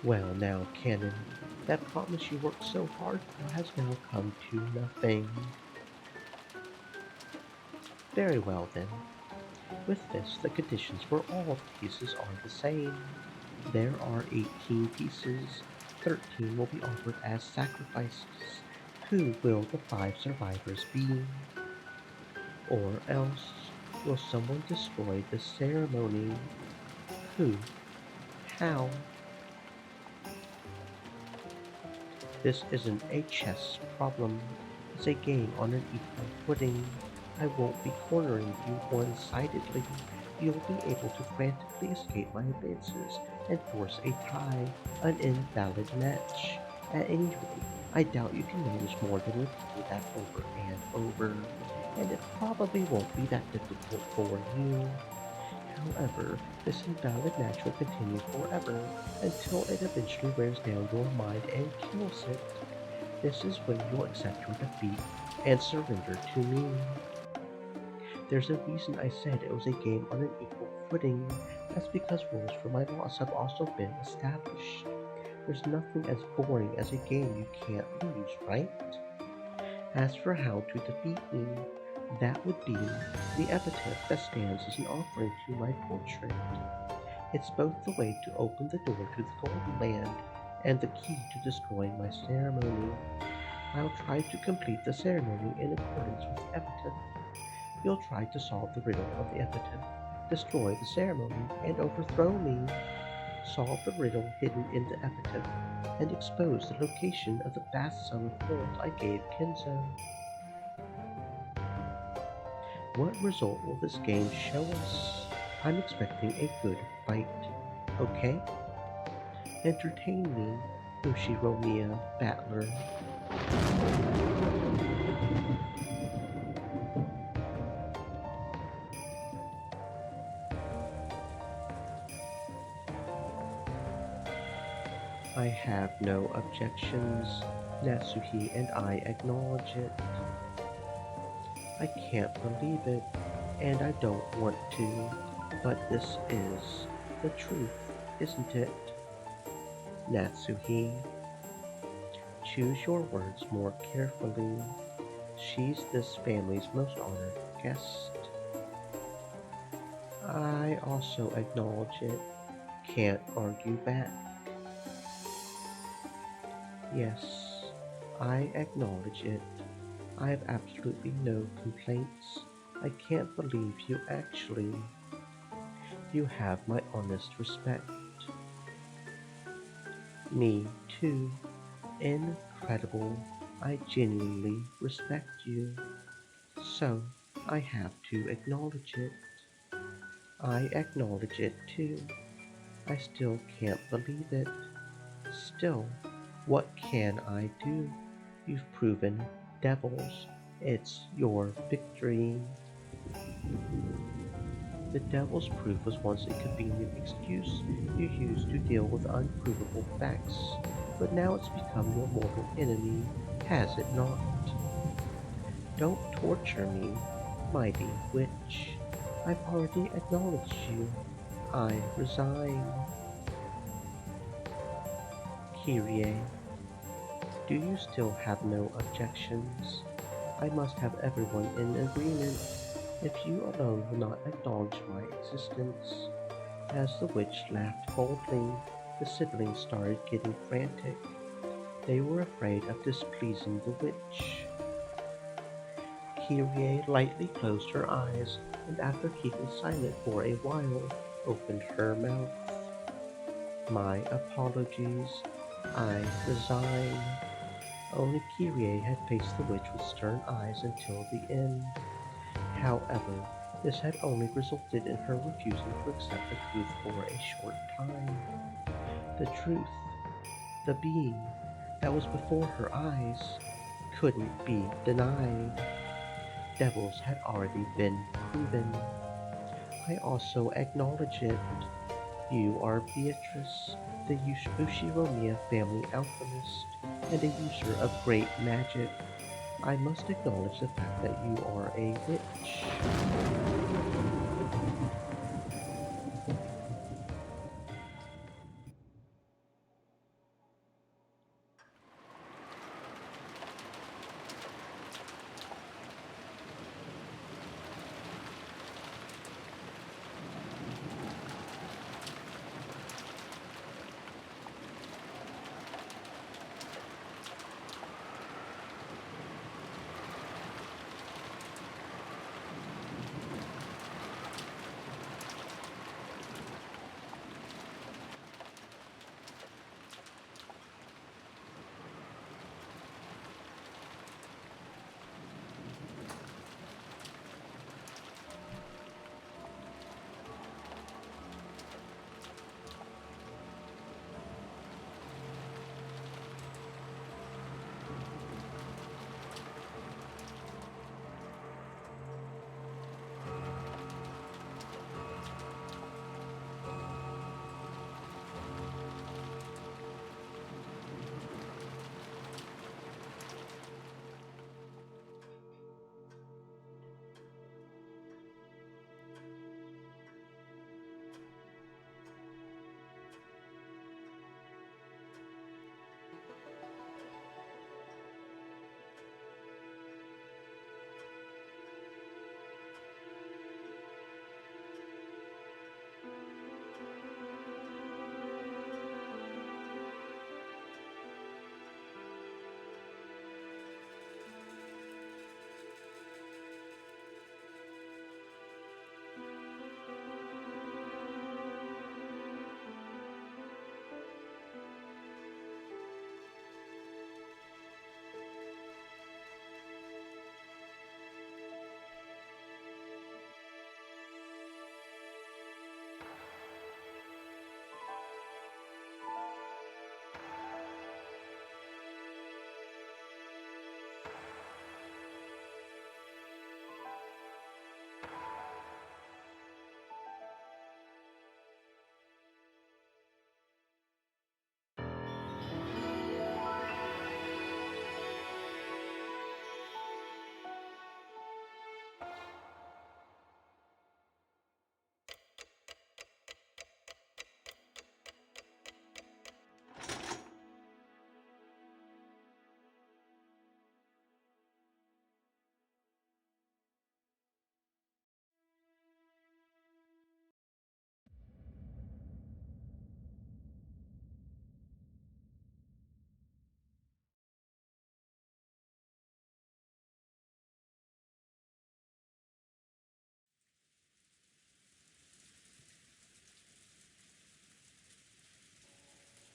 Well, now, Canon, that promise you worked so hard for has now come to nothing. Very well, then. With this, the conditions for all the pieces are the same. There are 18 pieces. 13 will be offered as sacrifices. Who will the 5 survivors be? Or else, will someone destroy the ceremony? Who? How? This isn't a chess problem. It's a game on an equal footing. I won't be cornering you one-sidedly. You'll be able to frantically escape my advances and force a tie, an invalid match. At any rate, I doubt you can manage more than repeating that over and over, and it probably won't be that difficult for you. However, this invalid match will continue forever until it eventually wears down your mind and kills it. This is when you'll accept your defeat and surrender to me. There's a reason I said it was a game on an equal footing. That's because rules for my loss have also been established. There's nothing as boring as a game you can't lose, right? As for how to defeat me, that would be the epitaph that stands as an offering to my portrait. It's both the way to open the door to the Golden Land and the key to destroying my ceremony. I'll try to complete the ceremony in accordance with the epitaph. You'll try to solve the riddle of the epitaph, destroy the ceremony, and overthrow me. Solve the riddle hidden in the epitaph, and expose the location of the vast sum of gold I gave Kenzo. What result will this game show us? I'm expecting a good fight. Okay? Entertain me, Ushiromiya Battler. I have no objections. Natsuhi and I acknowledge it. I can't believe it, and I don't want to, but this is the truth, isn't it? Natsuhi, choose your words more carefully. She's this family's most honored guest. I also acknowledge it. Can't argue back. Yes, I acknowledge it. I have absolutely no complaints. I can't believe you actually. You have my honest respect. Me too. Incredible. I genuinely respect you. So, I have to acknowledge it. I acknowledge it too. I still can't believe it. Still, what can I do? You've proven devils. It's your victory. The devil's proof was once a convenient excuse you used to deal with unprovable facts, but now it's become your mortal enemy, has it not? Don't torture me, mighty witch. I've already acknowledged you. I resign. Kyrie, do you still have no objections? I must have everyone in agreement. If you alone will not acknowledge my existence. As the witch laughed boldly, the siblings started getting frantic. They were afraid of displeasing the witch. Kyrie lightly closed her eyes and after keeping silent for a while, opened her mouth. My apologies. I resign. Only Kyrie had faced the witch with stern eyes until the end. However, this had only resulted in her refusing to accept the truth for a short time. The truth, the being that was before her eyes, couldn't be denied. Devils had already been proven. I also acknowledge it. You are Beatrice, the Ushiromiya family alchemist, and a user of great magic. I must acknowledge the fact that you are a witch.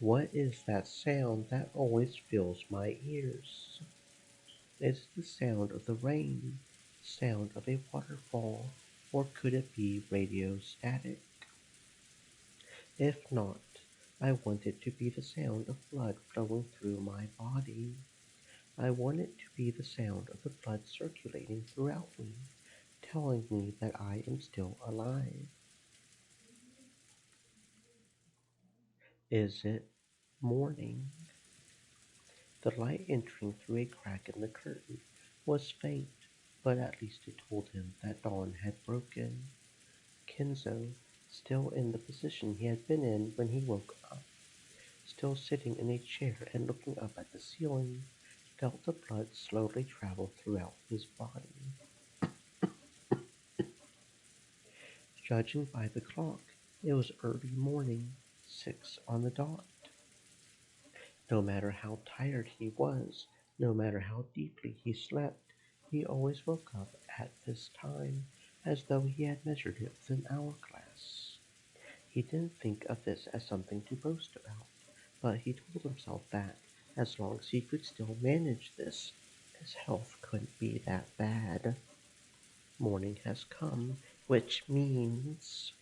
What is that sound that always fills my ears? Is it the sound of the rain, the sound of a waterfall, or could it be radio static? If not, I want it to be the sound of blood flowing through my body. I want it to be the sound of the blood circulating throughout me, telling me that I am still alive. Is it morning? The light entering through a crack in the curtain was faint, but at least it told him that dawn had broken. Kenzo, still in the position he had been in when he woke up, still sitting in a chair and looking up at the ceiling, felt the blood slowly travel throughout his body. Judging by the clock, it was early morning, 6 on the dot. No matter how tired he was, no matter how deeply he slept, He always woke up at this time as though he had measured it with an hourglass. He didn't think of this as something to boast about, but he told himself that, as long as he could still manage this, his health couldn't be that bad. Morning has come, which means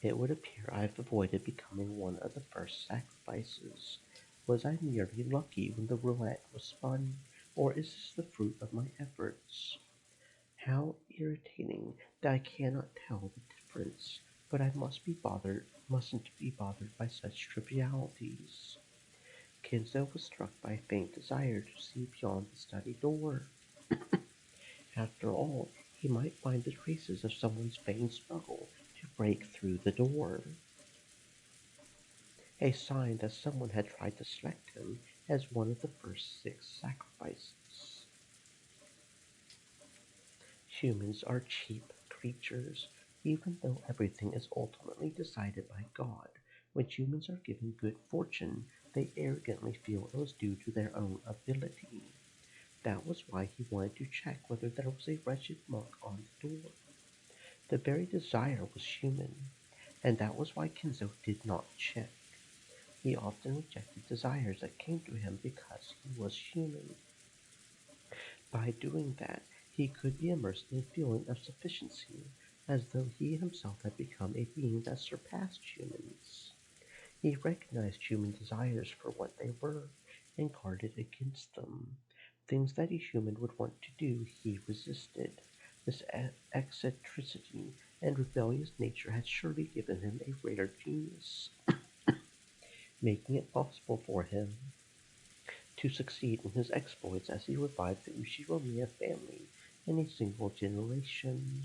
it would appear I've avoided becoming one of the first sacrifices. Was I merely lucky when the roulette was spun, or is this the fruit of my efforts? How irritating that I cannot tell the difference, but I mustn't be bothered by such trivialities. Kinzo was struck by a faint desire to see beyond the study door. After all, he might find the traces of someone's vain struggle to break through the door, a sign that someone had tried to select him as one of the first six sacrifices. Humans are cheap creatures, even though everything is ultimately decided by God. When humans are given good fortune, they arrogantly feel it was due to their own ability. That was why he wanted to check whether there was a wretched monk on the door. The very desire was human, and that was why Kinzo did not check. He often rejected desires that came to him because he was human. By doing that, he could be immersed in a feeling of sufficiency, as though he himself had become a being that surpassed humans. He recognized human desires for what they were, and guarded against them. Things that a human would want to do, he resisted. This eccentricity and rebellious nature had surely given him a rare genius, making it possible for him to succeed in his exploits as he revived the Ushiromiya family in a single generation.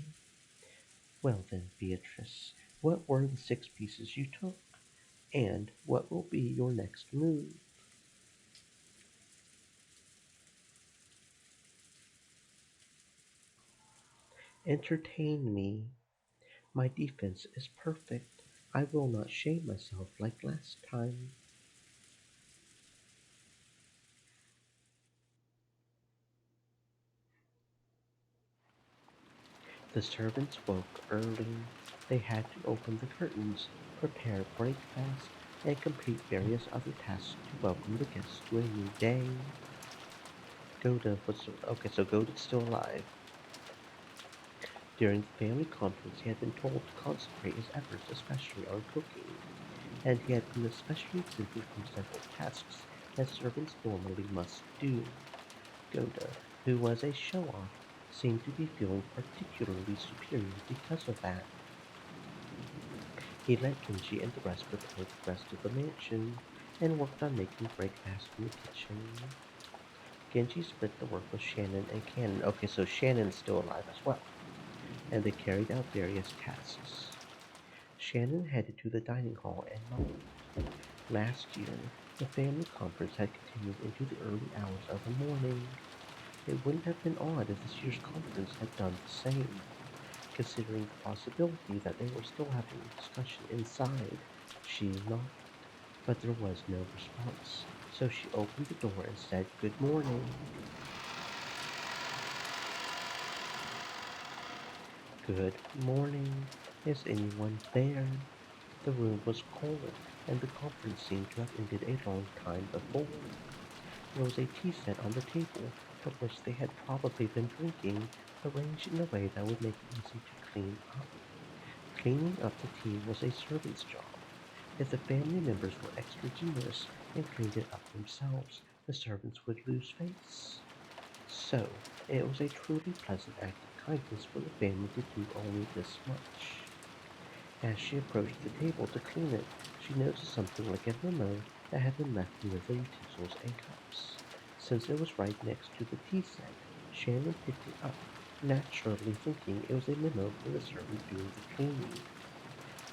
Well then, Beatrice, what were the six pieces you took? And what will be your next move? Entertain me. My defense is perfect. I will not shame myself like last time. The servants woke early. They had to open the curtains, prepare breakfast, and complete various other tasks to welcome the guests to a new day. Goda's still alive. During the family conference, he had been told to concentrate his efforts especially on cooking, and he had been especially exempted from several tasks that servants normally must do. Goda, who was a show-off, seemed to be feeling particularly superior because of that. He let Genji and the rest prepare the rest of the mansion, and worked on making breakfast in the kitchen. Genji split the work with Shannon and Cannon. Okay, so Shannon's still alive as well, and they carried out various tasks. Shannon headed to the dining hall and moaned. Last year, the family conference had continued into the early hours of the morning. It wouldn't have been odd if this year's conference had done the same, considering the possibility that they were still having a discussion inside. She knocked, but there was no response, so she opened the door and said good morning. Good morning. Is anyone there? The room was cold, and the conference seemed to have ended a long time before. There was a tea set on the table, from which they had probably been drinking, arranged in a way that would make it easy to clean up. Cleaning up the tea was a servant's job. If the family members were extra generous and cleaned it up themselves, the servants would lose face. So, it was a truly pleasant act of kindness for the family to do only this much. As she approached the table to clean it, she noticed something like a memo that had been left near the utensils and cups. Since it was right next to the tea set, Shannon picked it up, naturally thinking it was a memo from the servant doing the cleaning.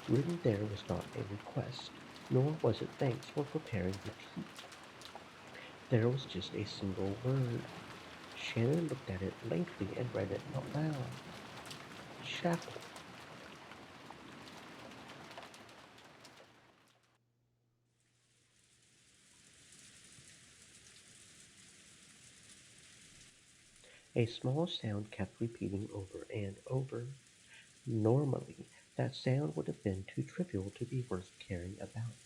Written there was not a request, nor was it thanks for preparing the tea. There was just a single word. Shannon looked at it blankly and read it out loud. Chapel. A small sound kept repeating over and over. Normally, that sound would have been too trivial to be worth caring about.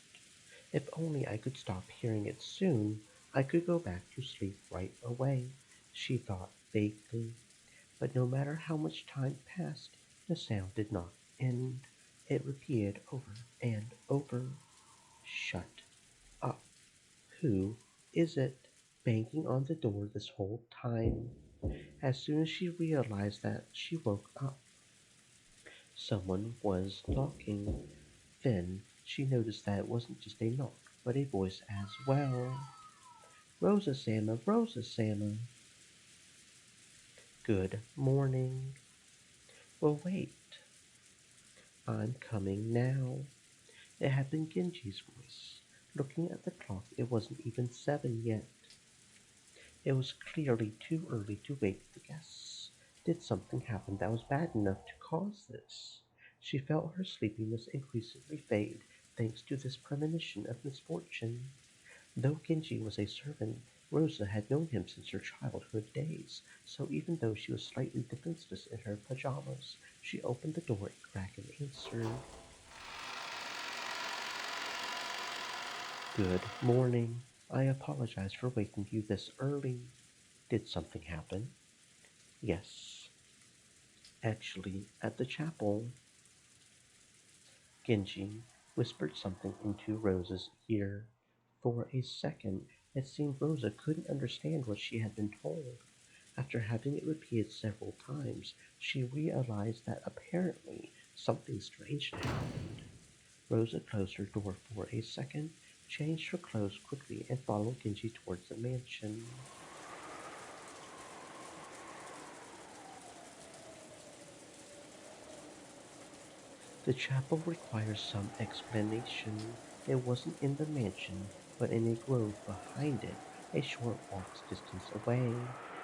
If only I could stop hearing it soon, I could go back to sleep right away, she thought vaguely. But no matter how much time passed, the sound did not end. It repeated over and over. Shut up. Who is it banging on the door this whole time? As soon as she realized that, she woke up. Someone was knocking. Then she noticed that it wasn't just a knock, but a voice as well. Rosa Sama, Rosa Sama. Good morning. Well, wait. I'm coming now. It had been Genji's voice. Looking at the clock, it wasn't even 7 yet. It was clearly too early to wake the guests. Did something happen that was bad enough to cause this? She felt her sleepiness increasingly fade thanks to this premonition of misfortune. Though Genji was a servant, Rosa had known him since her childhood days, so even though she was slightly defenseless in her pajamas, she opened the door a crack and answered, "Good morning. I apologize for waking you this early. Did something happen?" "Yes, actually, at the chapel." Genji whispered something into Rosa's ear. For a second, it seemed Rosa couldn't understand what she had been told. After having it repeated several times, she realized that apparently something strange had happened. Rosa closed her door for a second, changed her clothes quickly, and followed Genji towards the mansion. The chapel requires some explanation. It wasn't in the mansion, but in a grove behind it, a short walk's distance away.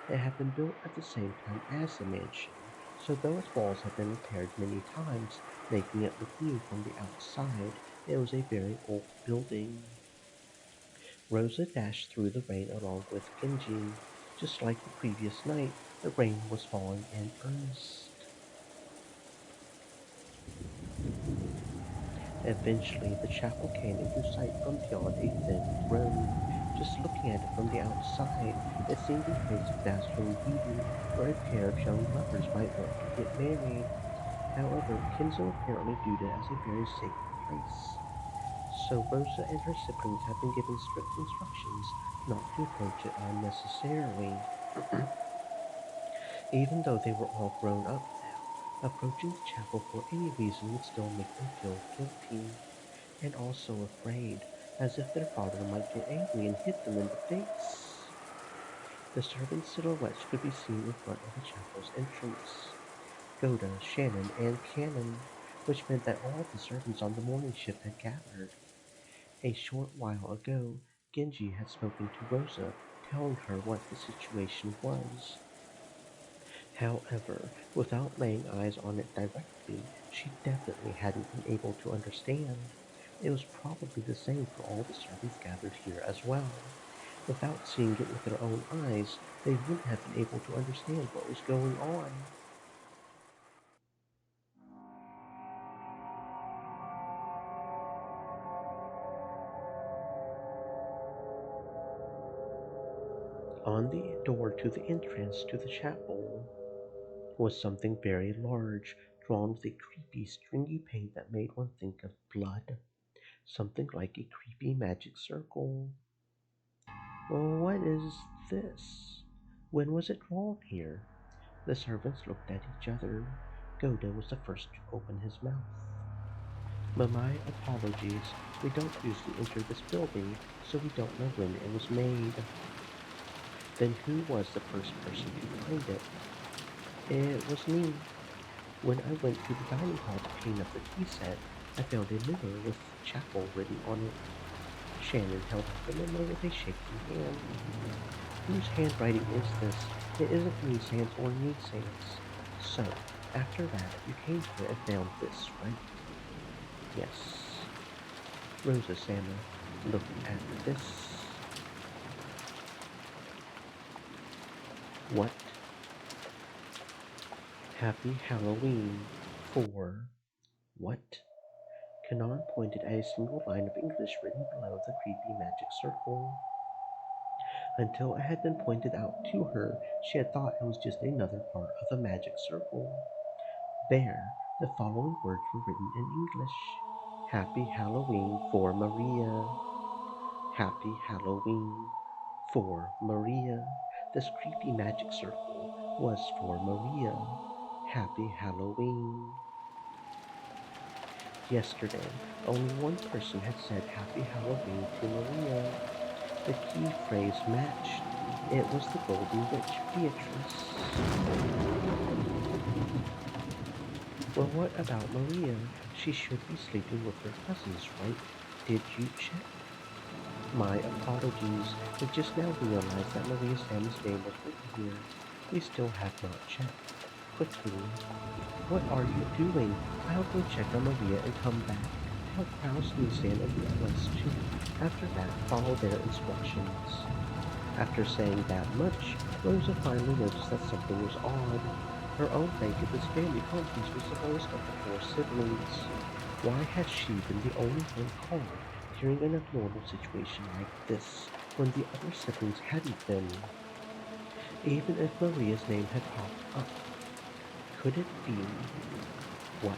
It had been built at the same time as the mansion, so though its walls had been repaired many times, making it look new from the outside, it was a very old building. Rosa dashed through the rain along with Genji. Just like the previous night, the rain was falling in earnest. Eventually, the chapel came into sight from beyond a thin road. Just looking at it from the outside, it seemed a place of dazzling beauty where a pair of young lovers might want to get married. However, Kenzo apparently viewed it as a very sacred place. So Rosa and her siblings had been given strict instructions not to approach it unnecessarily. Even though they were all grown up now, approaching the chapel for any reason would still make them feel guilty and also afraid, as if their father might get angry and hit them in the face. The servants' silhouettes could be seen in front of the chapel's entrance. Goda, Shannon, and Cannon, which meant that all of the servants on the morning shift had gathered. A short while ago, Genji had spoken to Rosa, telling her what the situation was. However, without laying eyes on it directly, she definitely hadn't been able to understand. It was probably the same for all the servants gathered here as well. Without seeing it with their own eyes, they wouldn't have been able to understand what was going on. On the door to the entrance to the chapel was something very large, drawn with a creepy, stringy paint that made one think of blood. Something like a creepy magic circle. "Well, what is this? When was it drawn here?" The servants looked at each other. Goda was the first to open his mouth. "My apologies. We don't usually enter this building, so we don't know when it was made." "Then who was the first person to find it?" "It was me. When I went to the dining hall to clean up the tea set, I found a mirror with chapel written on it." Shannon held out the memo with a shaking hand. "Whose handwriting is this? It isn't Nisan's or Nisan's. So, after that, you came here and found this, right?" "Yes." Rosa Sama looked at this. "What?" Happy Halloween for what? Kanan pointed at a single line of English written below the creepy magic circle. Until it had been pointed out to her, she had thought it was just another part of the magic circle. There, the following words were written in English. Happy Halloween for Maria. Happy Halloween for Maria. This creepy magic circle was for Maria. Happy Halloween. Yesterday, only one person had said Happy Halloween to Maria. The key phrase matched. It was the Golden Witch Beatrice. Well, what about Maria? She should be sleeping with her cousins, right? Did you check? My apologies. We just now realized that Maria Sam's name was written here. We still have not checked. Quickly. What are you doing? I'll go check on Maria and come back. Tell Kraus and Sam and the others too. After that, follow their instructions. After saying that much, Rosa finally noticed that something was odd. Her own bank at this family conference was the lowest of the four siblings. Why had she been the only one called during an abnormal situation like this, when the other siblings hadn't been? Even if Maria's name had popped up, could it be what?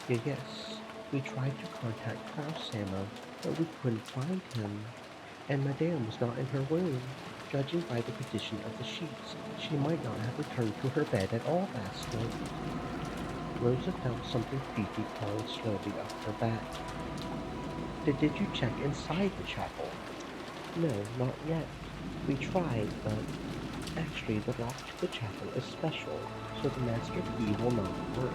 Yes, we tried to contact Klaus Sama, but we couldn't find him. And Madame was not in her room. Judging by the condition of the sheets, she might not have returned to her bed at all last night. Rosa felt something creepy crawling slowly up her back. Did you check inside the chapel? No, not yet. We tried, but actually the lock to the chapel is special, so the master key will not work.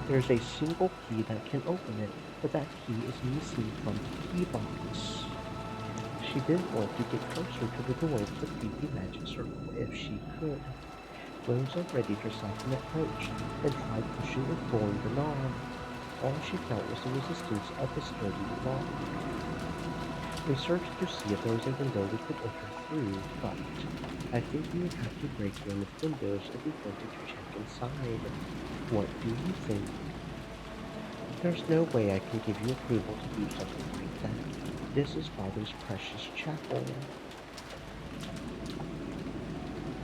There's a single key that can open it, but that key is missing from the key box. She didn't want to get closer to the door of the creepy magic circle if she could. Rosa readied herself and approached, and tried pushing and pulling the knob. All she felt was the resistance of the sturdy lock. We searched to see if there was a window we could enter through, but I think we would have to break one of the windows if we wanted to check inside. What do you think? There's no way I can give you approval to do something like that. This is Father's precious chapel.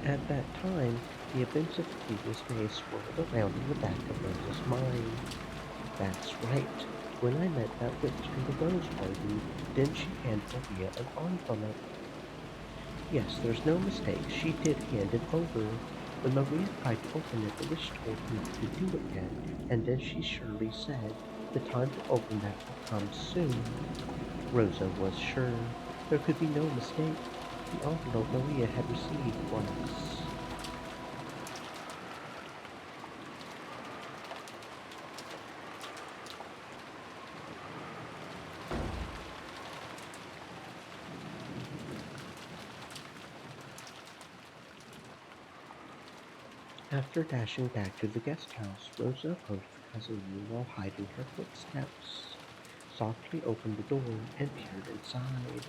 At that time, the events of the previous day swirled around in the back of Rosa's mind. That's right. When I met that witch in the rose garden, didn't she hand Maria an envelope? Yes, there's no mistake. She did hand it over. When Maria tried to open it, the witch told her not to do it yet, and then she surely said, the time to open that will come soon. Rosa was sure. There could be no mistake. The envelope Maria had received was... After dashing back to the guest house, Rosa approached the cousin room while hiding her footsteps, softly opened the door, and peered inside.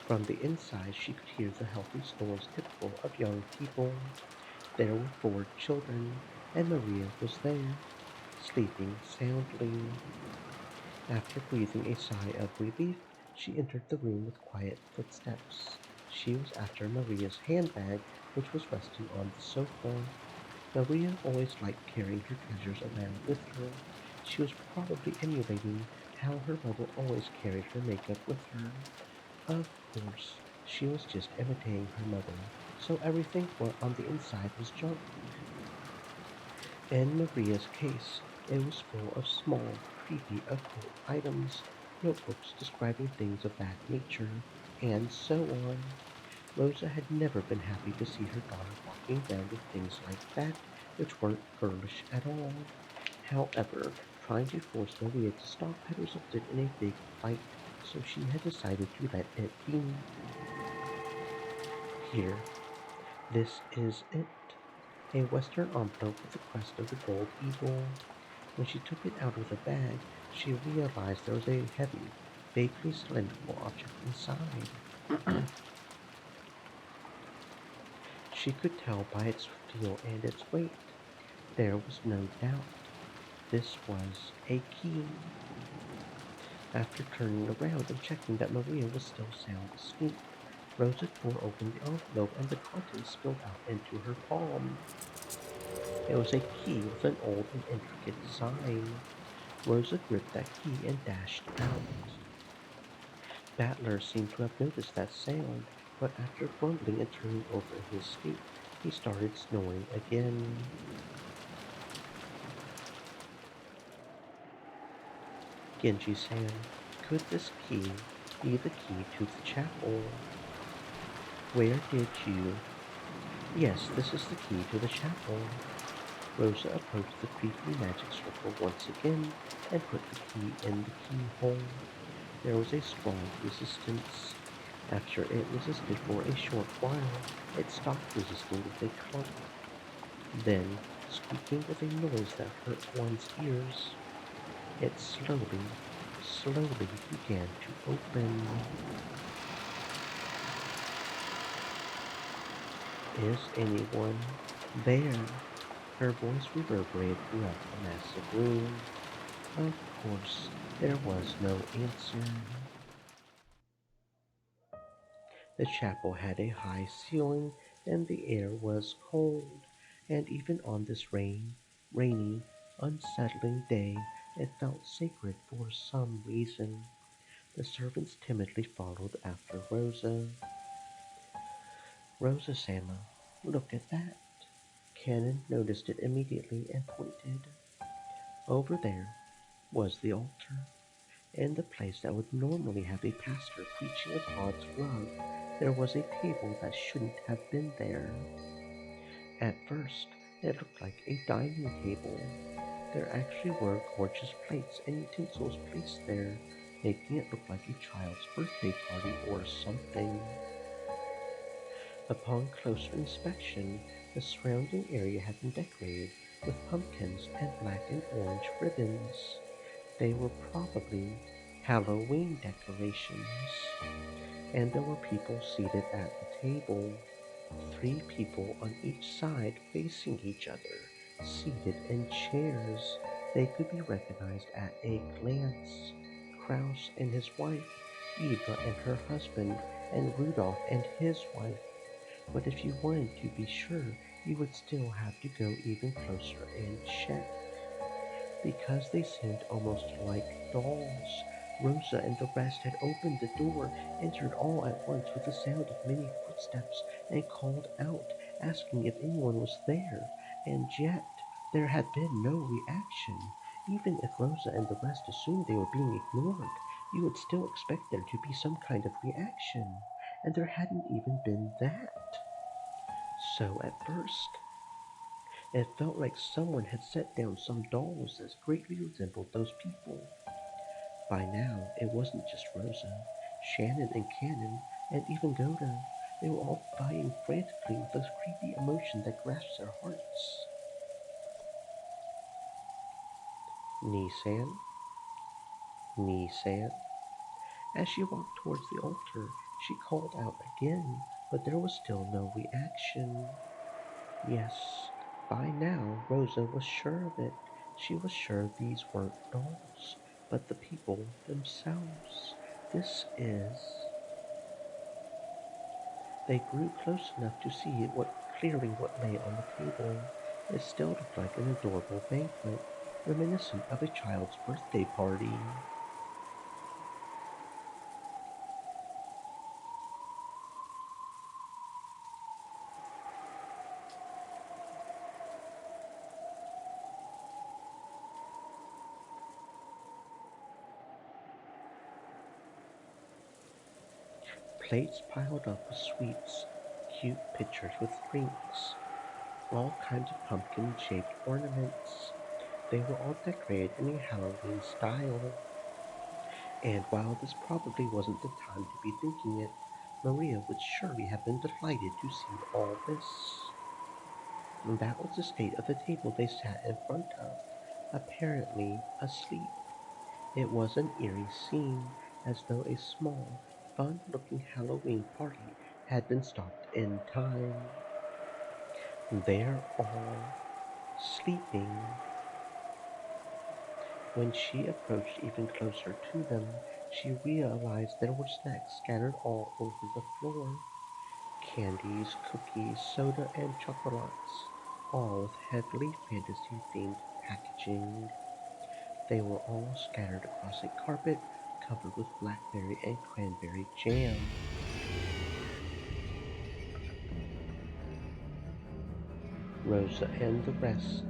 From the inside, she could hear the healthy snores typical of young people. There were 4 children, and Maria was there, sleeping soundly. After breathing a sigh of relief, she entered the room with quiet footsteps. She was after Maria's handbag, which was resting on the sofa. Maria always liked carrying her treasures around with her. She was probably emulating how her mother always carried her makeup with her. Of course, she was just imitating her mother, so everything on the inside was junk. In Maria's case, it was full of small, creepy occult items, notebooks describing things of that nature, and so on. Rosa had never been happy to see her daughter walking around with things like that, which weren't girlish at all. However, trying to force Maria to stop had resulted in a big fight, so she had decided to let it be. Here, this is it. A western envelope with the crest of the gold eagle. When she took it out of the bag, she realized there was a heavy, vaguely cylindrical object inside. She could tell by its feel and its weight. There was no doubt this was a key. After turning around and checking that Maria was still sound asleep, Rosa tore open the envelope and the contents spilled out into her palm. It was a key with an old and intricate design. Rosa gripped that key and dashed out. Battler seemed to have noticed that sound, but after grumbling and turning over in his sleep, he started snoring again. Genji-san, could this key be the key to the chapel? Where did you? Yes, this is the key to the chapel. Rosa approached the creepy magic circle once again and put the key in the keyhole. There was a strong resistance. After it resisted for a short while, it stopped resisting with a clump, then squeaking with a noise that hurt one's ears. It slowly began to open. Is anyone there? Her voice reverberated throughout the massive room. Of course, there was no answer. The chapel had a high ceiling and the air was cold, and even on this rainy, unsettling day, it felt sacred for some reason. The servants timidly followed after Rosa. Rosa-sama, look at that. Cannon noticed it immediately and pointed. Over there was the altar. In the place that would normally have a pastor preaching with God's love, there was a table that shouldn't have been there. At first, it looked like a dining table. There actually were gorgeous plates and utensils placed there, making it look like a child's birthday party or something. Upon closer inspection, the surrounding area had been decorated with pumpkins and black and orange ribbons. They were probably Halloween decorations, and there were people seated at the table. 3 people on each side facing each other, seated in chairs. They could be recognized at a glance. Kraus and his wife, Eva and her husband, and Rudolph and his wife. But if you wanted to be sure, you would still have to go even closer and check. Because they seemed almost like dolls, Rosa and the rest had opened the door, entered all at once with the sound of many footsteps, and called out, asking if anyone was there, and yet there had been no reaction. Even if Rosa and the rest assumed they were being ignored, you would still expect there to be some kind of reaction, and there hadn't even been that. So at first, it felt like someone had set down some dolls that greatly resembled those people. By now, it wasn't just Rosa, Shannon and Cannon, and even Goda. They were all fighting frantically with this creepy emotion that grasps their hearts. Nissan? Nissan? As she walked towards the altar, she called out again, but there was still no reaction. Yes, by now Rosa was sure of it. She was sure these weren't dolls, but the people themselves. This is. They grew close enough to see what clearly what lay on the table. It still looked like an adorable banquet, reminiscent of a child's birthday party. Plates piled up with sweets, cute pitchers with drinks, all kinds of pumpkin-shaped ornaments. They were all decorated in a Halloween style. And while this probably wasn't the time to be thinking it, Maria would surely have been delighted to see all this. And that was the state of the table they sat in front of, apparently asleep. It was an eerie scene, as though a small, fun-looking Halloween party had been stopped in time. There all sleeping. When she approached even closer to them, she realized there were snacks scattered all over the floor. Candies, cookies, soda, and chocolates, all with heavily fantasy-themed packaging. They were all scattered across a carpet covered with blackberry and cranberry jam. Rosa and the rest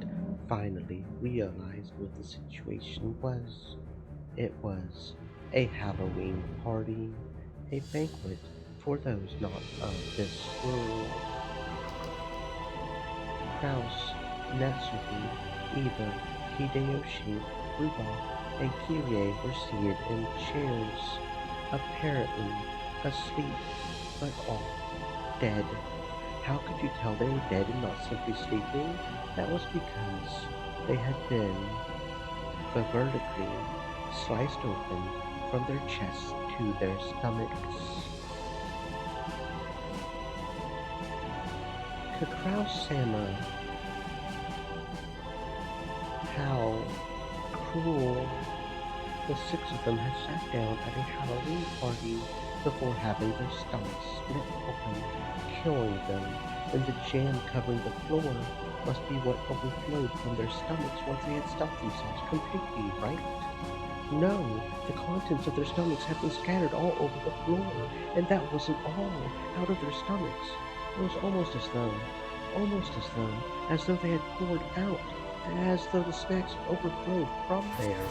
finally realized what the situation was. It was a Halloween party, a banquet for those not of this world. Kraus, Natsuki, Eva, Hideyoshi, Rudolph, and Kirie were seated in chairs, apparently asleep, but all dead. How could you tell they were dead and not simply sleeping? That was because they had been vertically sliced open from their chests to their stomachs. Kakao Sama, how cruel. The six of them had sat down at a Halloween party before having their stomachs split open, killing them, and the jam covering the floor must be what overflowed from their stomachs once they had stuffed themselves completely, right? No, the contents of their stomachs had been scattered all over the floor, and that wasn't all. Out of their stomachs, it was as though they had poured out, as though the snacks had overflowed from there.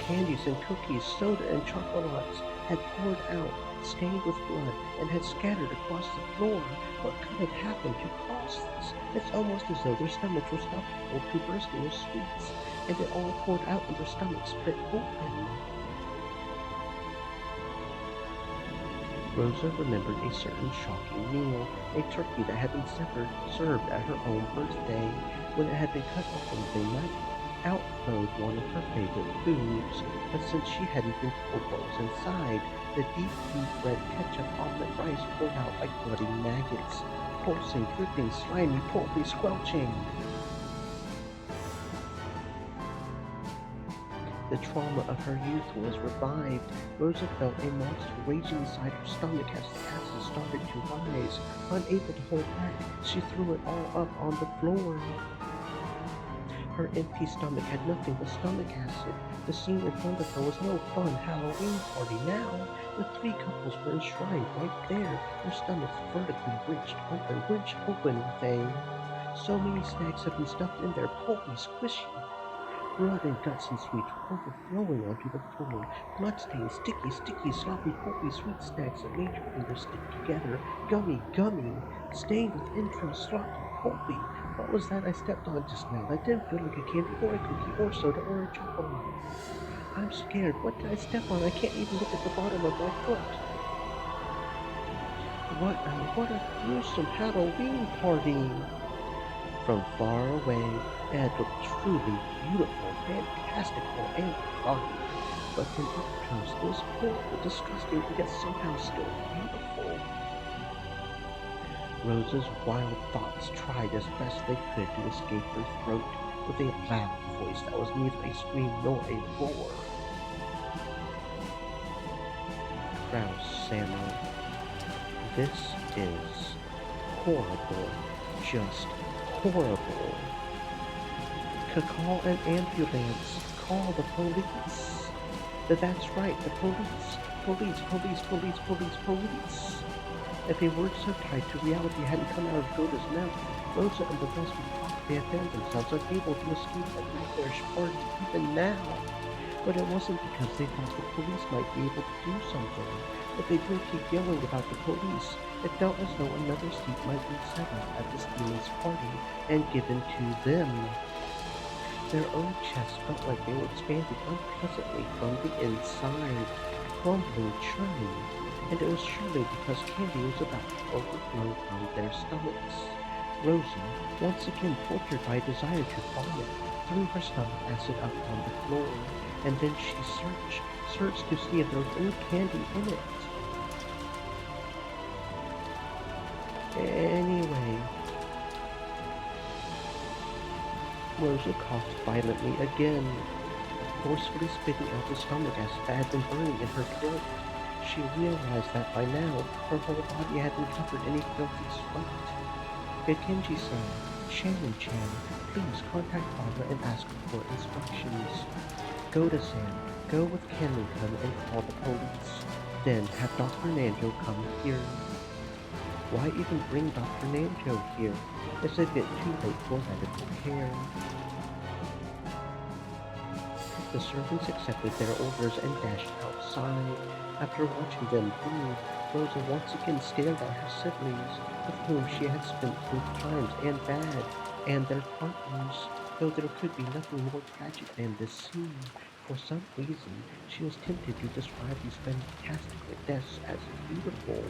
Candies and cookies, soda and chocolates had poured out, stained with blood, and had scattered across the floor. What could have happened to cause this? It's almost as though their stomachs were stuffed full to bursting with sweets, and it all poured out and their stomachs split open. Rosa remembered a certain shocking meal, a turkey that had been served at her own birthday. When it had been cut open with a knife, out flowed one of her favorite foods, but since she hadn't been told what was inside, the deep blue red ketchup omelet rice poured out like bloody maggots, pulsing, dripping, slimy, pulpy, squelching. The trauma of her youth was revived. Rosa felt a monster raging inside her stomach as the acid started to rise. Unable to hold back, she threw it all up on the floor. Her empty stomach had nothing but stomach acid. The scene in front of her was no fun Halloween party now. The three couples were enshrined right there, their stomachs vertically wrenched open with so many snacks had been stuffed in there, pulpy, squishy. Blood and guts and sweets were overflowing onto the floor. Bloodstained, sticky, sloppy, pulpy sweet snacks that made your fingers stick together. Gummy, stained with entrails, sloppy, pulpy. What was that I stepped on just now? That didn't feel like a candy or a cookie or soda or a chocolate. I'm scared. What did I step on? I can't even look at the bottom of my foot. What a gruesome Halloween party! From far away, it had looked truly beautiful, fantastical, and fun. But then up close, it was horrible, disgusting, yet somehow still beautiful. Rosa's wild thoughts tried as best they could to escape her throat with a loud voice that was neither a scream nor a roar. Kraus Sama, this is horrible, just horrible. Call an ambulance. Call the police. That's right, the police. Police. If a word so tied to reality hadn't come out of Goda's mouth, Rosa and the rest would probably have found themselves unable to escape that nightmarish party even now. But it wasn't because they thought the police might be able to do something. If they didn't keep yelling about the police, it felt as though another seat might be set up at this demon's party and given to them. Their own chests felt like they were expanding unpleasantly from the inside, crumbling, churning, and it was surely because candy was about to overflow from their stomachs. Rosa, once again tortured by a desire to vomit, threw her stomach acid up on the floor, and then she searched to see if there was any candy in it. Anyway, Rosa coughed violently again, forcefully spitting out the stomach acid that had been burning in her throat. She realized that by now her whole body had been covered in a filthy sweat. Genji-san, Shannon-chan, please contact Barbara and ask for instructions. Goda-san, go with Kanman-kun and call the police. Then have Dr. Nanjo come here. Why even bring Dr. Nanjo here? It's a bit too late for medical care. The servants accepted their orders and dashed outside. After watching them leave, Rosa once again stared at her siblings, with whom she had spent good times and bad, and their partners. Though there could be nothing more tragic than this scene, for some reason she was tempted to describe these fantastical deaths as beautiful.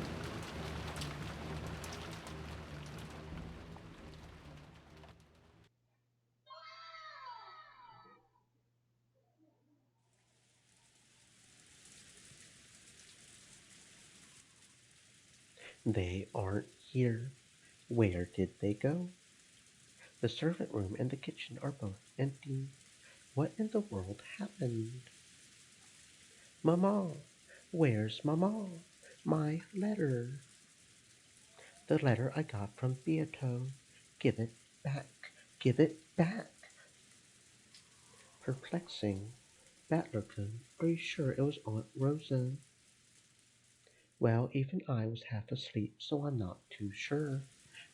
They aren't here. Where did they go? The servant room and the kitchen are both empty. What in the world happened? Mamma, where's Mamma? My letter. The letter I got from Beato. Give it back. Give it back. Perplexing. Battlerton, are you sure it was Aunt Rosa? Well, even I was half asleep, so I'm not too sure.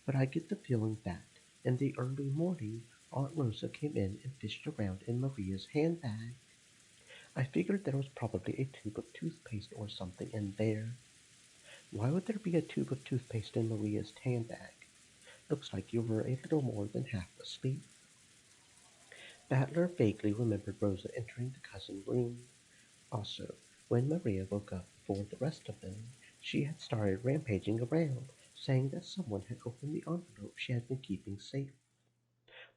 But I get the feeling that, in the early morning, Aunt Rosa came in and fished around in Maria's handbag. I figured there was probably a tube of toothpaste or something in there. Why would there be a tube of toothpaste in Maria's handbag? Looks like you were a little more than half asleep. Battler vaguely remembered Rosa entering the cousin room. Also, when Maria woke up for the rest of them, she had started rampaging around, saying that someone had opened the envelope she had been keeping safe.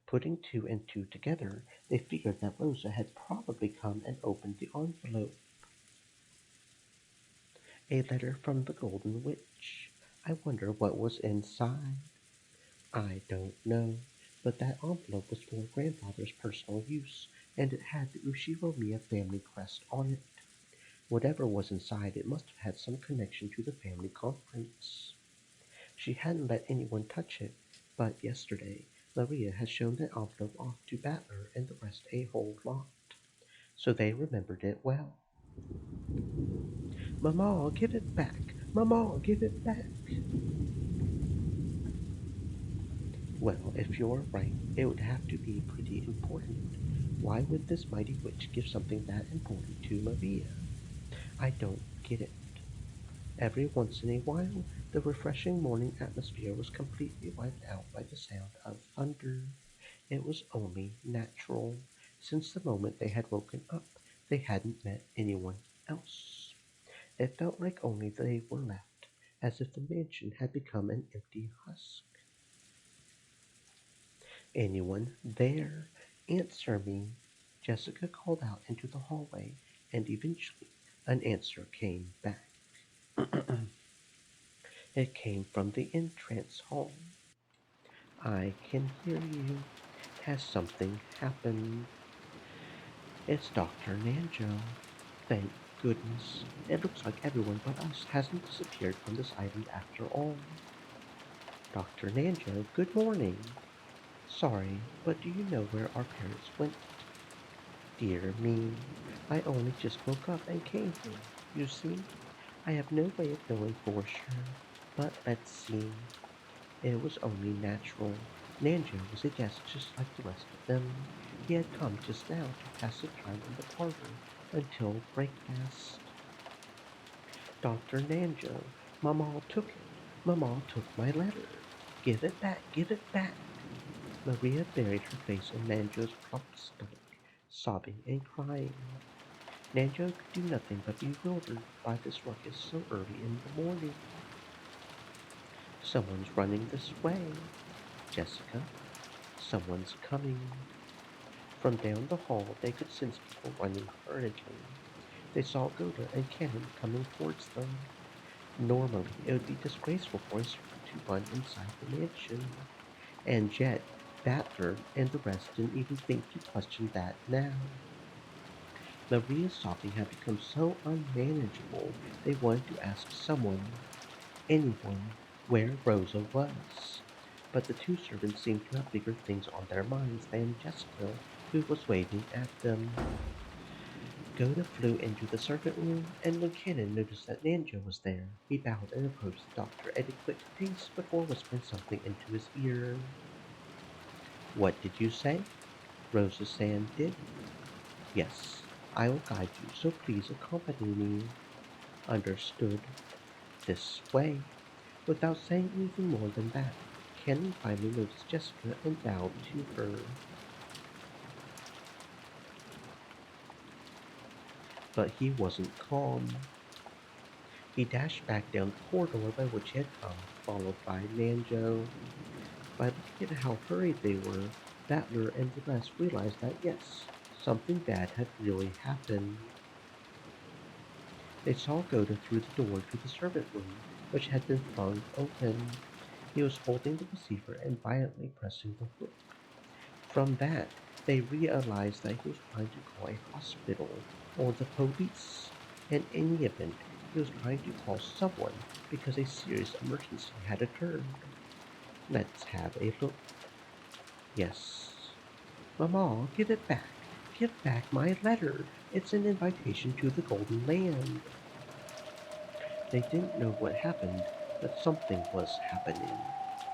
Putting two and two together, they figured that Rosa had probably come and opened the envelope. A letter from the Golden Witch. I wonder what was inside. I don't know, but that envelope was for grandfather's personal use, and it had the Ushiromiya family crest on it. Whatever was inside, it must have had some connection to the family conference. She hadn't let anyone touch it, but yesterday Maria had shown the envelope off to Battler and the rest a whole lot, so they remembered it well. Mamma, give it back! Mamma, give it back! Well, if you're right, it would have to be pretty important. Why would this mighty witch give something that important to Maria? I don't get it. Every once in a while, the refreshing morning atmosphere was completely wiped out by the sound of thunder. It was only natural. Since the moment they had woken up, they hadn't met anyone else. It felt like only they were left, as if the mansion had become an empty husk. Anyone there? Answer me. Jessica called out into the hallway, and eventually an answer came back. It came from the entrance hall. I can hear you. Has something happened? It's Dr. Nanjo. Thank goodness. It looks like everyone but us hasn't disappeared from this island after all. Dr. Nanjo, good morning. Sorry, but do you know where our parents went? Dear me, I only just woke up and came here. You see, I have no way of knowing for sure. But let's see. It was only natural. Nanjo was a guest just like the rest of them. He had come just now to pass the time in the parlor until breakfast. Dr. Nanjo, Mamma took it. Mamma took my letter. Give it back, give it back. Maria buried her face in Nanjo's plump stomach, sobbing and crying. Nanjo could do nothing but be bewildered by this ruckus so early in the morning. Someone's running this way. Jessica, someone's coming. From down the hall they could sense people running hurriedly. They saw Goda and Cannon coming towards them. Normally, it would be disgraceful for a servant to run inside the mansion, and yet Battler and the rest didn't even think to question that now. Maria's sobbing had become so unmanageable they wanted to ask someone, anyone, where Rosa was. But the two servants seemed to have bigger things on their minds than Jessica, who was waving at them. Goda flew into the servant room, and when Cannon noticed that Nanja was there, he bowed and approached the doctor at a quick pace before whispering something into his ear. What did you say? Rosa Sand did. Yes, I will guide you, so please accompany me. Understood. This way. Without saying anything more than that, Cannon finally noticed Jessica and bowed to her. But he wasn't calm. He dashed back down the corridor by which he had come, followed by Nanjo. By looking at how hurried they were, Battler and the rest realized that yes, something bad had really happened. They saw Goda through the door to the servant room, which had been flung open. He was holding the receiver and violently pressing the hook. From that, they realized that he was trying to call a hospital or the police. In any event, he was trying to call someone because a serious emergency had occurred. Let's have a look. Yes. Mamma, give it back. Give back my letter. It's an invitation to the Golden Land. They didn't know what happened, but something was happening.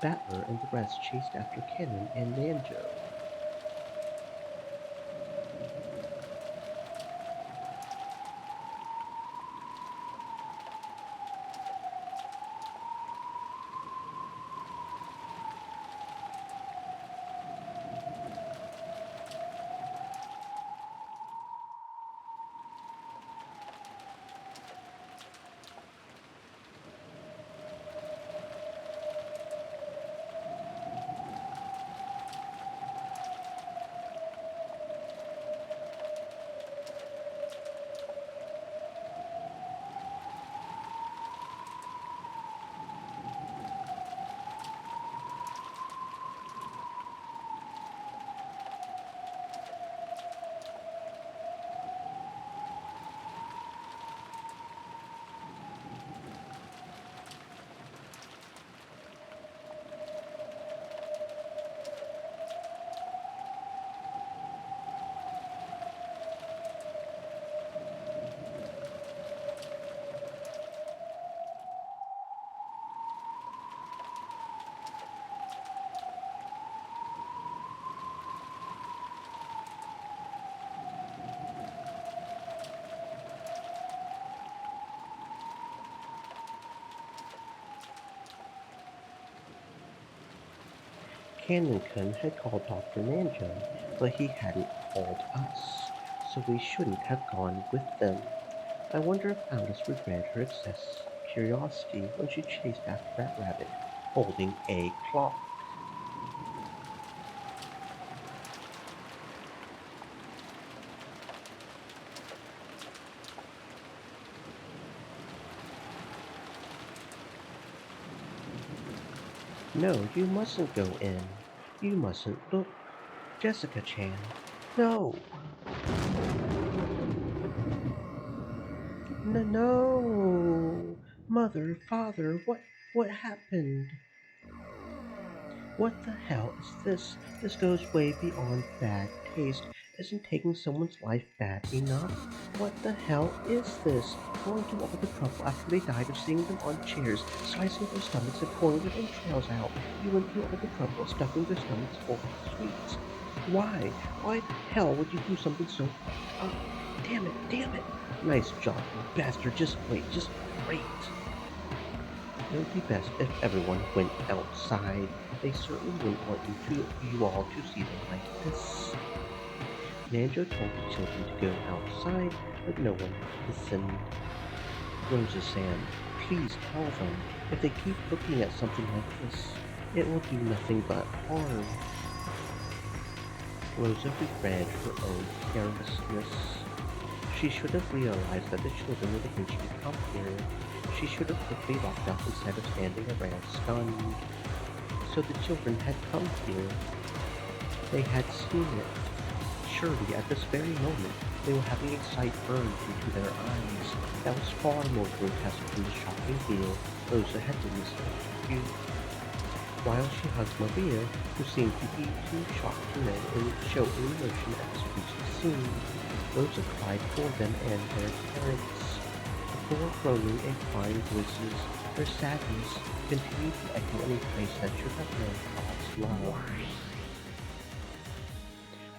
Battler and the rest chased after Cannon and Nanjo. Cannon had called Dr. Nanjo, but he hadn't called us, so we shouldn't have gone with them. I wonder if Alice regretted her excess curiosity when she chased after that rabbit holding a clock. No, you mustn't go in. You mustn't look. Jessica Chan. No! No, no! Mother, father, what happened? What the hell is this? This goes way beyond bad taste. Isn't taking someone's life bad enough? What the hell is this? Going to all the trouble after they died of seeing them on chairs, slicing their stomachs and pulling their entrails out. You went through all the trouble of stuffing their stomachs full of sweets. Why? Why the hell would you do something so fucked up? Damn it, damn it! Nice job, you bastard. Just wait, just great. It would be best if everyone went outside. They certainly wouldn't want you all to see them like this. Nanjo told the children to go outside, but no one listened. Rosa Sand, please tell them. If they keep looking at something like this, it will do nothing but harm. Rosa regretted her own carelessness. She should have realized that the children would eventually come here. She should have quickly locked up instead of standing around stunned. So the children had come here. They had seen it. Surely at this very moment they were having a sight burned into their eyes that was far more grotesque than the shocking deal Rosa had witnessed to view. While she hugged Maria, who seemed to be too shocked to know and show any emotion at this recent scene, Rosa cried for them and their parents. The four groaning and crying voices, their sadness, continued to echo in a place that should have known God's love.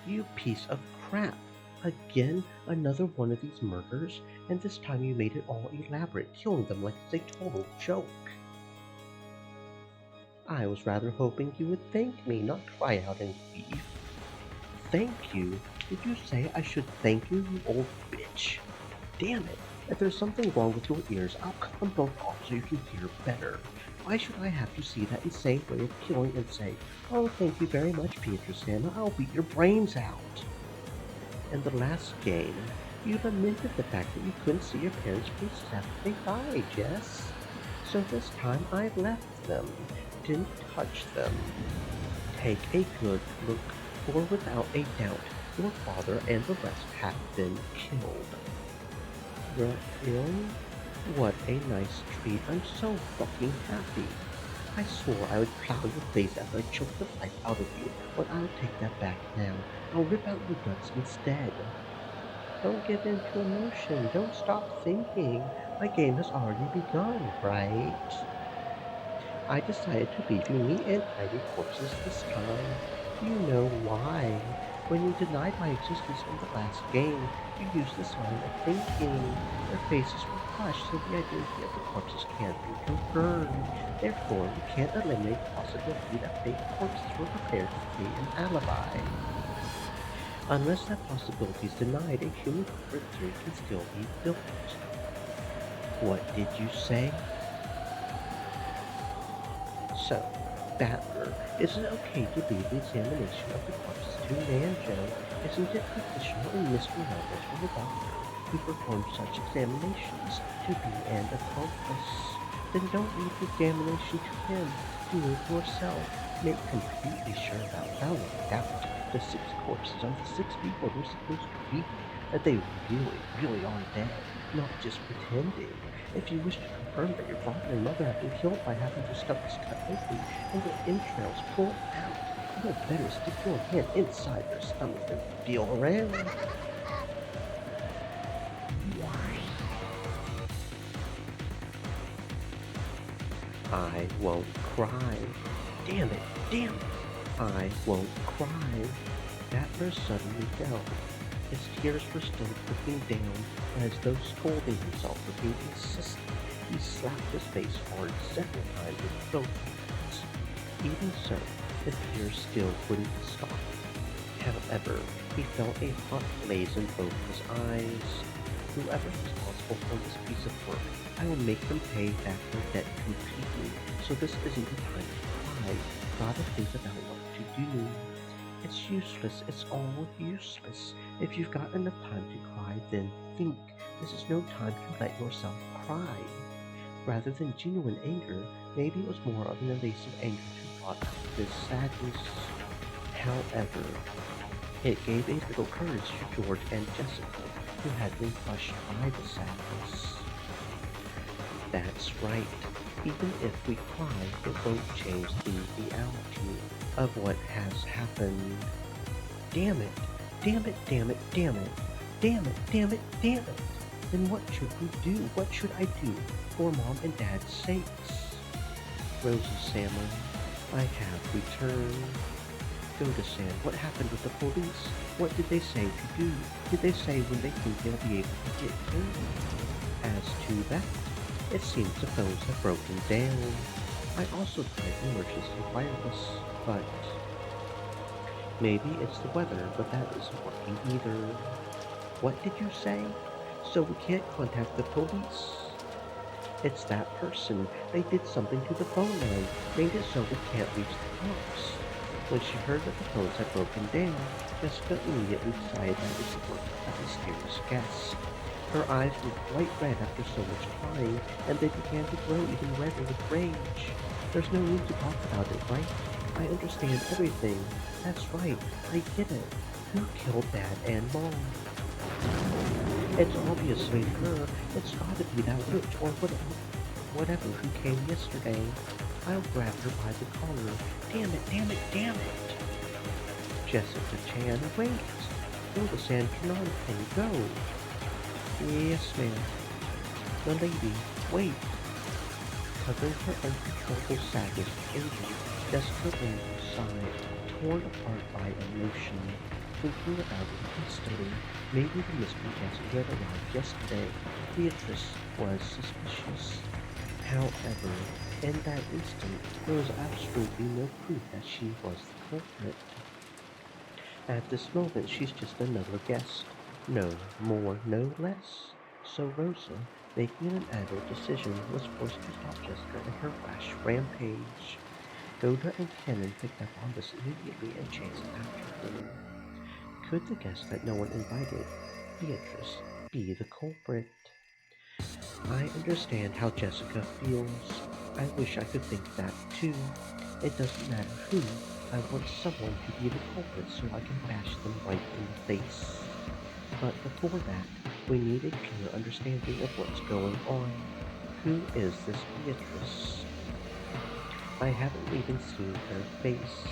You piece of crap! Again, another one of these murders, and this time you made it all elaborate, killing them like it's a total joke. I was rather hoping you would thank me, not cry out and leave. Thank you? Did you say I should thank you, you old bitch? Damn it! If there's something wrong with your ears, I'll cut them both off so you can hear better. Why should I have to see that insane way of killing and say, "Oh, thank you very much, Pietrusana, I'll beat your brains out"? In the last game, you lamented the fact that you couldn't see your parents' faces after they died, yes? So this time I left them, didn't touch them. Take a good look, for without a doubt, your father and the rest have been killed. Really? What a nice treat. I'm so fucking happy. I swore I would plow your face after I choked the life out of you, but I'll take that back now. I'll rip out your guts instead. Don't give in to emotion. Don't stop thinking. My game has already begun, right? I decided to leave you neat and tidy corpses this time. You know why. When you denied my existence in the last game, you used this line of thinking. Their faces were crushed so the identity of the corpses can't be confirmed. Therefore, we can't eliminate the possibility that fake corpses were prepared to create an alibi. Unless that possibility is denied, a human corporate theory can still be built. What did you say? So, Battler, is it okay to leave the examination of the corpses to Nanjo? Isn't it professional and misbehaviour for the doctor who performs such examinations to be an accomplice? Then don't leave the examination to him. Do it yourself. Make completely sure without doubt the 6 corpses are the 6 people they're supposed to be, that they really are dead, not just pretending. If you wish to confirm that your father and mother have been killed by having their stomachs cut open and their entrails pulled out, you had better stick your hand inside their stomach and feel around. I won't cry. Damn it, damn it. I won't cry. Battler suddenly fell. His tears were still dripping down, and as though scolding himself for being insistent, he slapped his face hard several times with both hands. Even so, the tears still wouldn't stop. However, he felt a hot blaze in both his eyes. Whoever is responsible for this piece of work, I will make them pay back their debt completely, so this isn't the time to cry. Gotta think about what to do. It's useless, it's all useless. If you've got enough time to cry, then think. This is no time to let yourself cry. Rather than genuine anger, maybe it was more of an evasive anger to blot out this sadness. However, it gave a little courage to George and Jessica, who had been crushed by the sadness. That's right. Even if we cry, it won't change the reality of what has happened. Damn it! Damn it! Damn it! Damn it! Damn it! Damn it! Damn it! Then what should we do? What should I do for Mom and Dad's sakes? Rosa-sama, I have returned. Goda-san, what happened with the police? What did they say to do? Did they say when they think they'll be able to get through? As to that, it seems the phones have broken down. I also tried emergency wireless, but maybe it's the weather, but that isn't working either. What did you say? So we can't contact the police? It's that person. They did something to the phone line, made it so we can't reach the cops. When she heard that the phones had broken down, Jessica immediately decided that it was the work of a mysterious guest. Her eyes were bright red after so much crying, and they began to grow even redder with rage. There's no need to talk about it, right? I understand everything. That's right, I get it. Who killed Dad and Mom? It's obviously her. It's gotta be that witch or whatever who came yesterday. I'll grab her by the collar. Damn it, damn it, damn it! Jessica Chan, wait! Hilda-san, come on and go! Yes, ma'am. The lady, wait! Covering her uncontrollable sadness and envy, Jessica Ranger sighed, torn apart by emotion. Thinking about it hastily, maybe the mystery guest who had arrived yesterday, Beatrice, was suspicious. However, in that instant, there was absolutely no proof that she was the culprit. At this moment, she's just another guest. No more, no less. So Rosa, making an adult decision, was forced to stop Jessica in her rash rampage. Hilda and Cannon picked up on this immediately and chased after her. Could the guest that no one invited, Beatrice, be the culprit? I understand how Jessica feels. I wish I could think that too. It doesn't matter who. I want someone to be the culprit so I can bash them right in the face. But before that, we need a clear understanding of what's going on. Who is this Beatrice? I haven't even seen her face.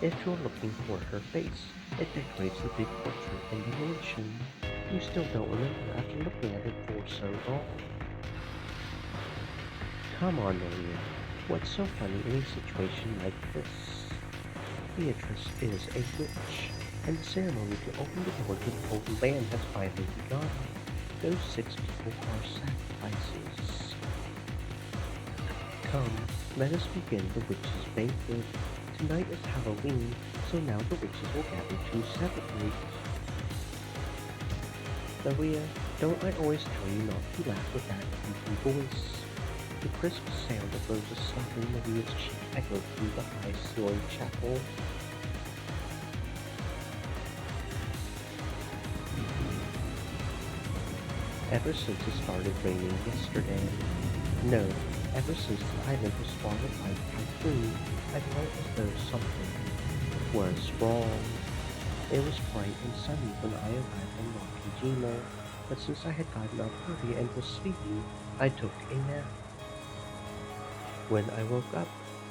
If you're looking for her face, it decorates the big portrait in the mansion. You still don't remember after looking at it for so long. Come on, Maria. What's so funny in a situation like this? Beatrice is a witch, and the ceremony to open the door to the Golden Land has finally begun. Those 6 people are sacrifices. Come, let us begin the witches' banquet. Tonight is Halloween, so now the witches will gather to celebrate. Maria, don't I always tell you not to laugh with that creepy voice? The crisp sound of Rosa slapping Maria's cheek echoed through the high-ceilinged chapel. Ever since it started raining yesterday. No, ever since the island was swallowed by a typhoon, I felt as though something was wrong. It was bright and sunny when I arrived in Nakajima, but since I had gotten up early and was sleepy, I took a nap. When I woke up,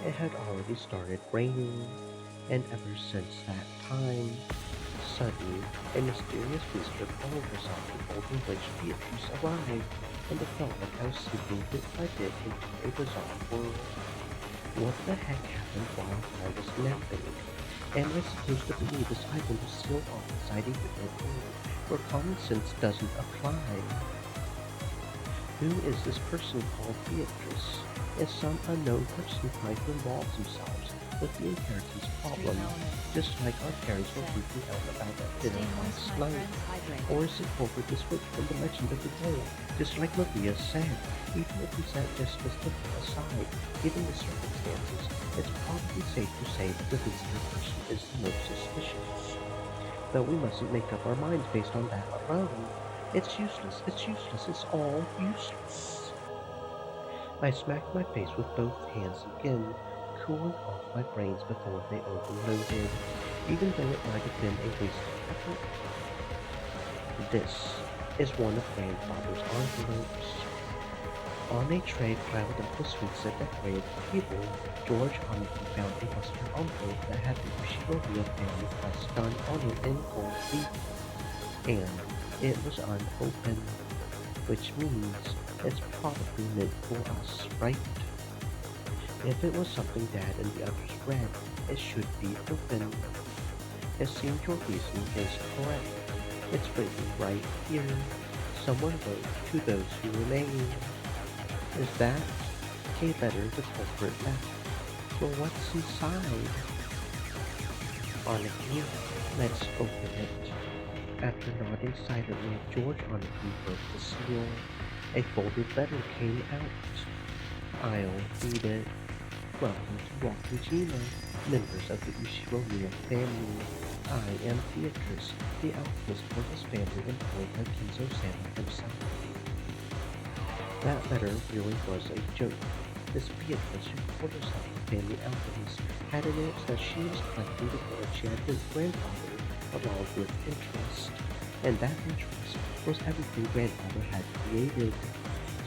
it had already started raining, and ever since that time, suddenly, a mysterious visitor called herself the Golden Witch Beatrice arrived, and it felt like I was slipping bit by bit into a bizarre world. What the heck happened while I was napping? Am I supposed to believe this island was sealed off inside a different world, where common sense doesn't apply? Who is this person called Beatrice? Is some unknown person trying to involve themselves with the inheritance problem, just like our parents were freaking out about that dinner last night? Or is it over this witch from the legend of the day, just like Maria said? Even if we set Jessica's temper aside, given the circumstances, it's probably safe to say that the visitor person is the most suspicious. Though we mustn't make up our minds based on that alone. It's useless, it's all useless. I smacked my face with both hands again, cooling off my brains before they overloaded, even though it might have been a wasted effort. This is one of Grandfather's envelopes. On a tray piled up with sweets that decorated the table, George Honicky found a Western envelope that had the Ushiroria family crest done on it in gold leaf, and it was unopened, which means it's probably meant for us, right? If it was something Dad and the others read, it should be open. It seems your reason is correct. It's written right here. Someone wrote to those who remain. Is that a letter the culprit left? Well, what's inside? Honestly, let's open it. After nodding silently, George honestly broke the seal. A folded letter came out. I'll read it. Welcome to Wakujima, members of the Ushiro family. I am Beatrice, the alchemist for this family employed by Kinzo-sama himself. That letter really was a joke. This Beatrice, who called herself the family alchemist, had announced that she was collecting the gold she had his grandfather along with interest, and that interest was everything grandfather had created.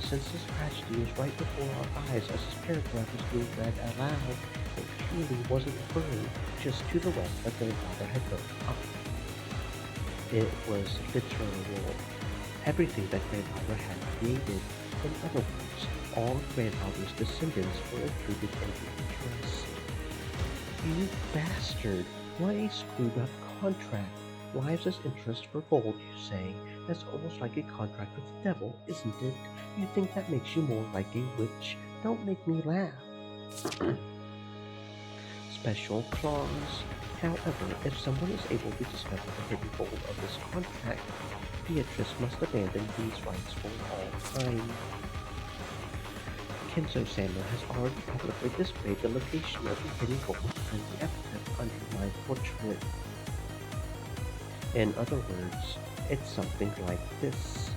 Since this tragedy was right before our eyes as this paragraph was being read aloud, it clearly wasn't referring just to the wealth that grandfather had built up. It was literal. Everything that grandfather had created. In other words, all of grandfather's descendants were included in the interest. You bastard! What a screwed up contract! Wives as interest for gold, you say? That's almost like a contract with the devil, isn't it? You think that makes you more like a witch? Don't make me laugh. Special clause. However, if someone is able to discover the hidden gold of this contract, Beatrice must abandon these rights for all time. Kinzo-sama has already publicly displayed the location of the hidden gold and the epithet under my portrait. In other words, it's something like this.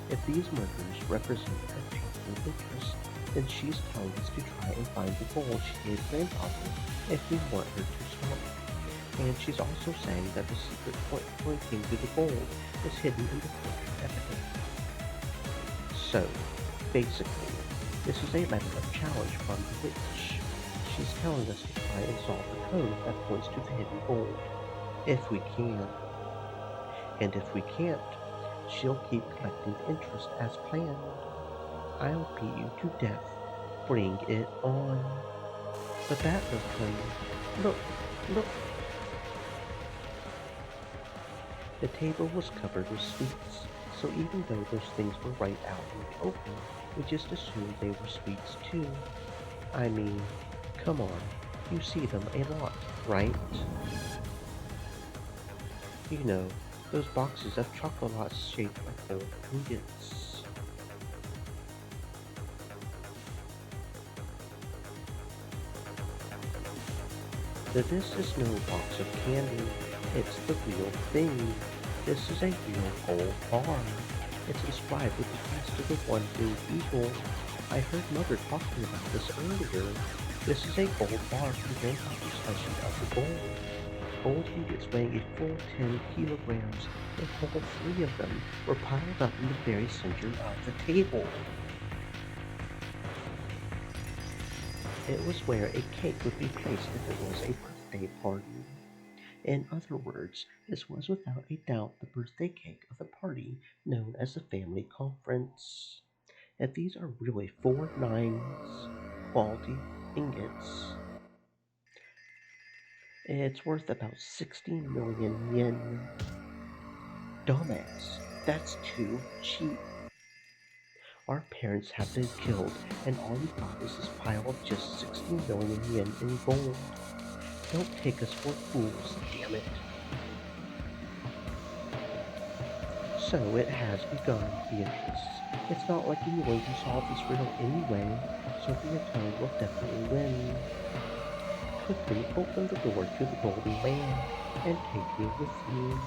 If these murders represent her personal interest, then she's telling us to try and find the gold she gave grandfather if we want her to stop. And she's also saying that the secret point pointing to the gold is hidden in the portrait epithet. So, basically, this is a letter of challenge from the witch. She's telling us to try and solve the code that points to the hidden gold, if we can. And if we can't, she'll keep collecting interest as planned. I'll beat you to death. Bring it on. The battler came. Look, look. The table was covered with sweets, so even though those things were right out in the open, we just assumed they were sweets too. I mean, come on, you see them a lot, right? You know, those boxes of chocolates shaped like those trinkets. This is no box of candy, it's the real thing. This is a real gold bar. It's inscribed with the crest of the one blue eagle. I heard Mother talking about this earlier. This is a gold bar from Grandfather's Legend of the Gold. Gold ingots weighing a full 10 kilograms, a whole 3 of them were piled up in the very center of the table. It was where a cake would be placed if it was a birthday party. In other words, this was without a doubt the birthday cake of the party known as the family conference. And these are really 4 9s quality ingots. It's worth about 16 million yen. Dumbass, that's too cheap. Our parents have been killed, and all you got is this pile of just 16 million yen in gold. Don't take us for fools, damn it. So it has begun, Beatrice. It's not like you're going to solve this riddle anyway, so Beato will definitely win. Quickly open the door to the Golden Land and take me with you.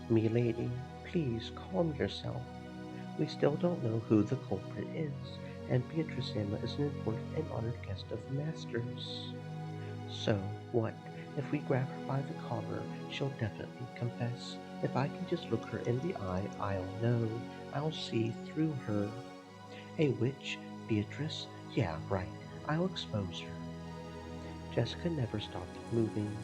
Milady, please calm yourself. We still don't know who the culprit is, and Beatrice Emma is an important and honored guest of the Masters. So, what? If we grab her by the collar, she'll definitely confess. If I can just look her in the eye, I'll know. I'll see through her. A witch? Beatrice? Yeah, right. I'll expose her. Jessica never stopped moving.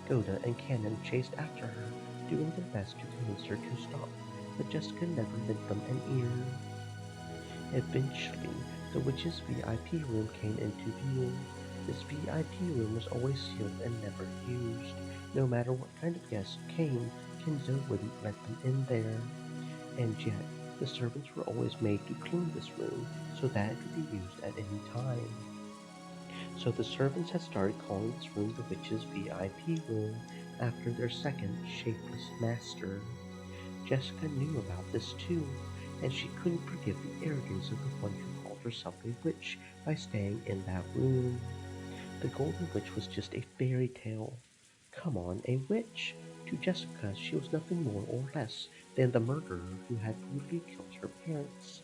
Goda and Cannon chased after her, doing their best to convince her to stop, but Jessica never lent them an ear. Eventually, the witch's VIP room came into view. This VIP room was always sealed and never used. No matter what kind of guest came, Kenzo wouldn't let them in there, and yet the servants were always made to clean this room so that it could be used at any time. So the servants had started calling this room the witch's VIP room after their second shapeless master. Jessica knew about this too, and she couldn't forgive the arrogance of the one who called herself a witch by staying in that room. The Golden Witch was just a fairy tale. Come on, a witch! To Jessica, she was nothing more or less than the murderer who had brutally killed her parents.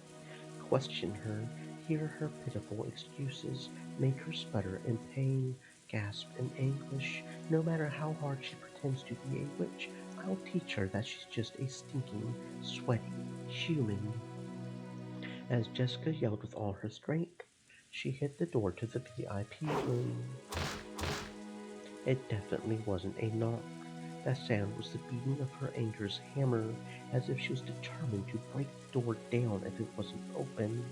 Question her, hear her pitiful excuses, make her sputter in pain, gasp in anguish. No matter how hard she pretends to be a witch, I'll teach her that she's just a stinking, sweaty human. As Jessica yelled with all her strength, she hit the door to the VIP room. It definitely wasn't a knock. That sound was the beating of her anger's hammer, as if she was determined to break the door down if it wasn't opened.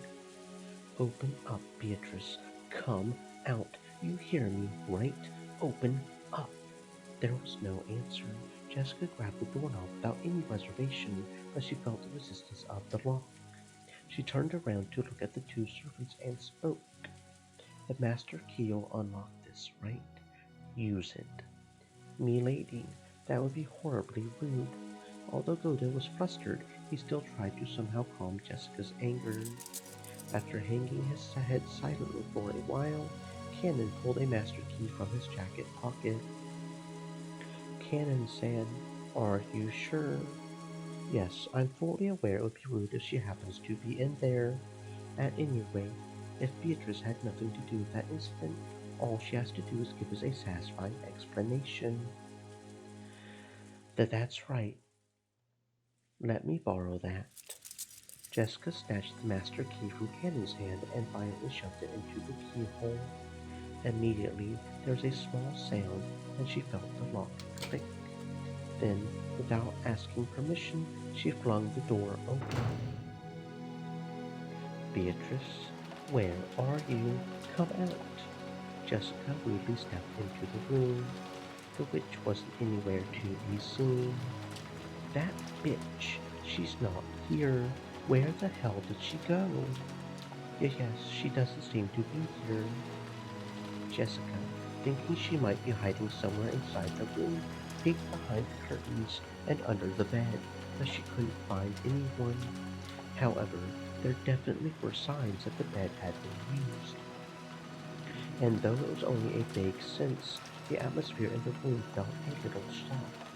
Open up, Beatrice. Come out. You hear me, right? Open up. There was no answer. Jessica grabbed the doorknob without any reservation, but she felt the resistance of the lock. She turned around to look at the two servants and spoke. The master key'll unlock this, right? Use it. Milady, that would be horribly rude. Although Godot was flustered, he still tried to somehow calm Jessica's anger. After hanging his head silently for a while, Cannon pulled a master key from his jacket pocket. Cannon said, "Are you sure?" "Yes, I'm fully aware it would be rude if she happens to be in there. At any rate, if Beatrice had nothing to do with that incident, all she has to do is give us a satisfying explanation." "That's right. Let me borrow that." Jessica snatched the master key from Cannon's hand and violently shoved it into the keyhole. Immediately, there was a small sound, and she felt the lock click. Then, without asking permission, she flung the door open. "Beatrice, where are you? Come out." Jessica rudely stepped into the room. The witch wasn't anywhere to be seen. "That bitch! She's not here. Where the hell did she go?" "Yes, she doesn't seem to be here." Jessica, thinking she might be hiding somewhere inside the room, peeked behind the curtains and under the bed, but she couldn't find anyone. However, there definitely were signs that the bed had been used. And though it was only a vague sense, the atmosphere in the room felt a little soft.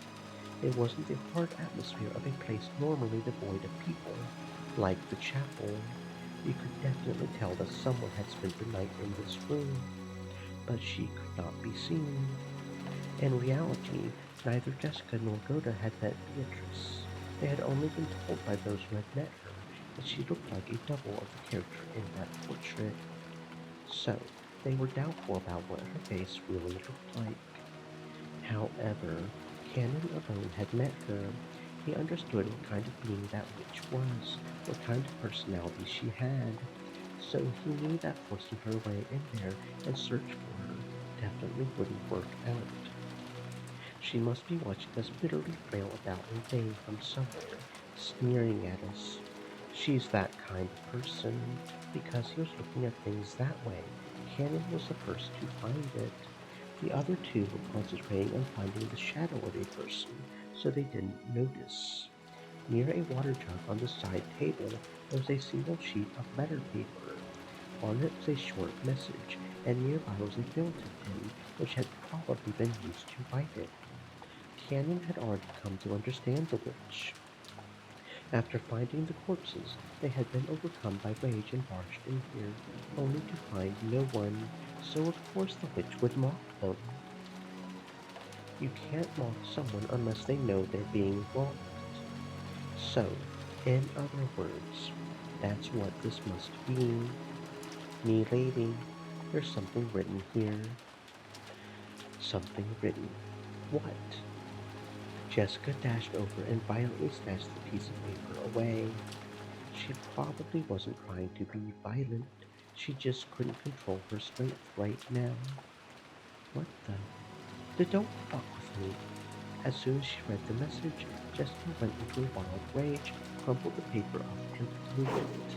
It wasn't the hard atmosphere of a place normally devoid of people, like the chapel. You could definitely tell that someone had spent the night in this room, but she could not be seen. In reality, neither Jessica nor Goda had met Beatrice. They had only been told by those who had met her that she looked like a double of the character in that portrait. So, they were doubtful about what her face really looked like. However, Cannon alone had met her. He understood what kind of being that witch was, what kind of personality she had. So he knew that forcing her way in there and search for her definitely wouldn't work out. She must be watching us bitterly flail about in vain from somewhere, sneering at us. She's that kind of person. Because he was looking at things that way, Cannon was the first to find it. The other two were concentrating on finding the shadow of a person, so they didn't notice. Near a water jug on the side table, there was a single sheet of letter paper. On it was a short message, and nearby was a fountain pen, which had probably been used to write it. Cannon had already come to understand the witch. After finding the corpses, they had been overcome by rage and barged in here, only to find no one, so of course the witch would mock them. You can't mock someone unless they know they're being mocked. So, in other words, that's what this must be. "Milady, there's something written here." Something written. What? Jessica dashed over and violently snatched the piece of paper away. She probably wasn't trying to be violent. She just couldn't control her strength right now. What the? Don't fuck with me. As soon as she read the message, Jessica went into a wild rage, crumpled the paper up, and threw it.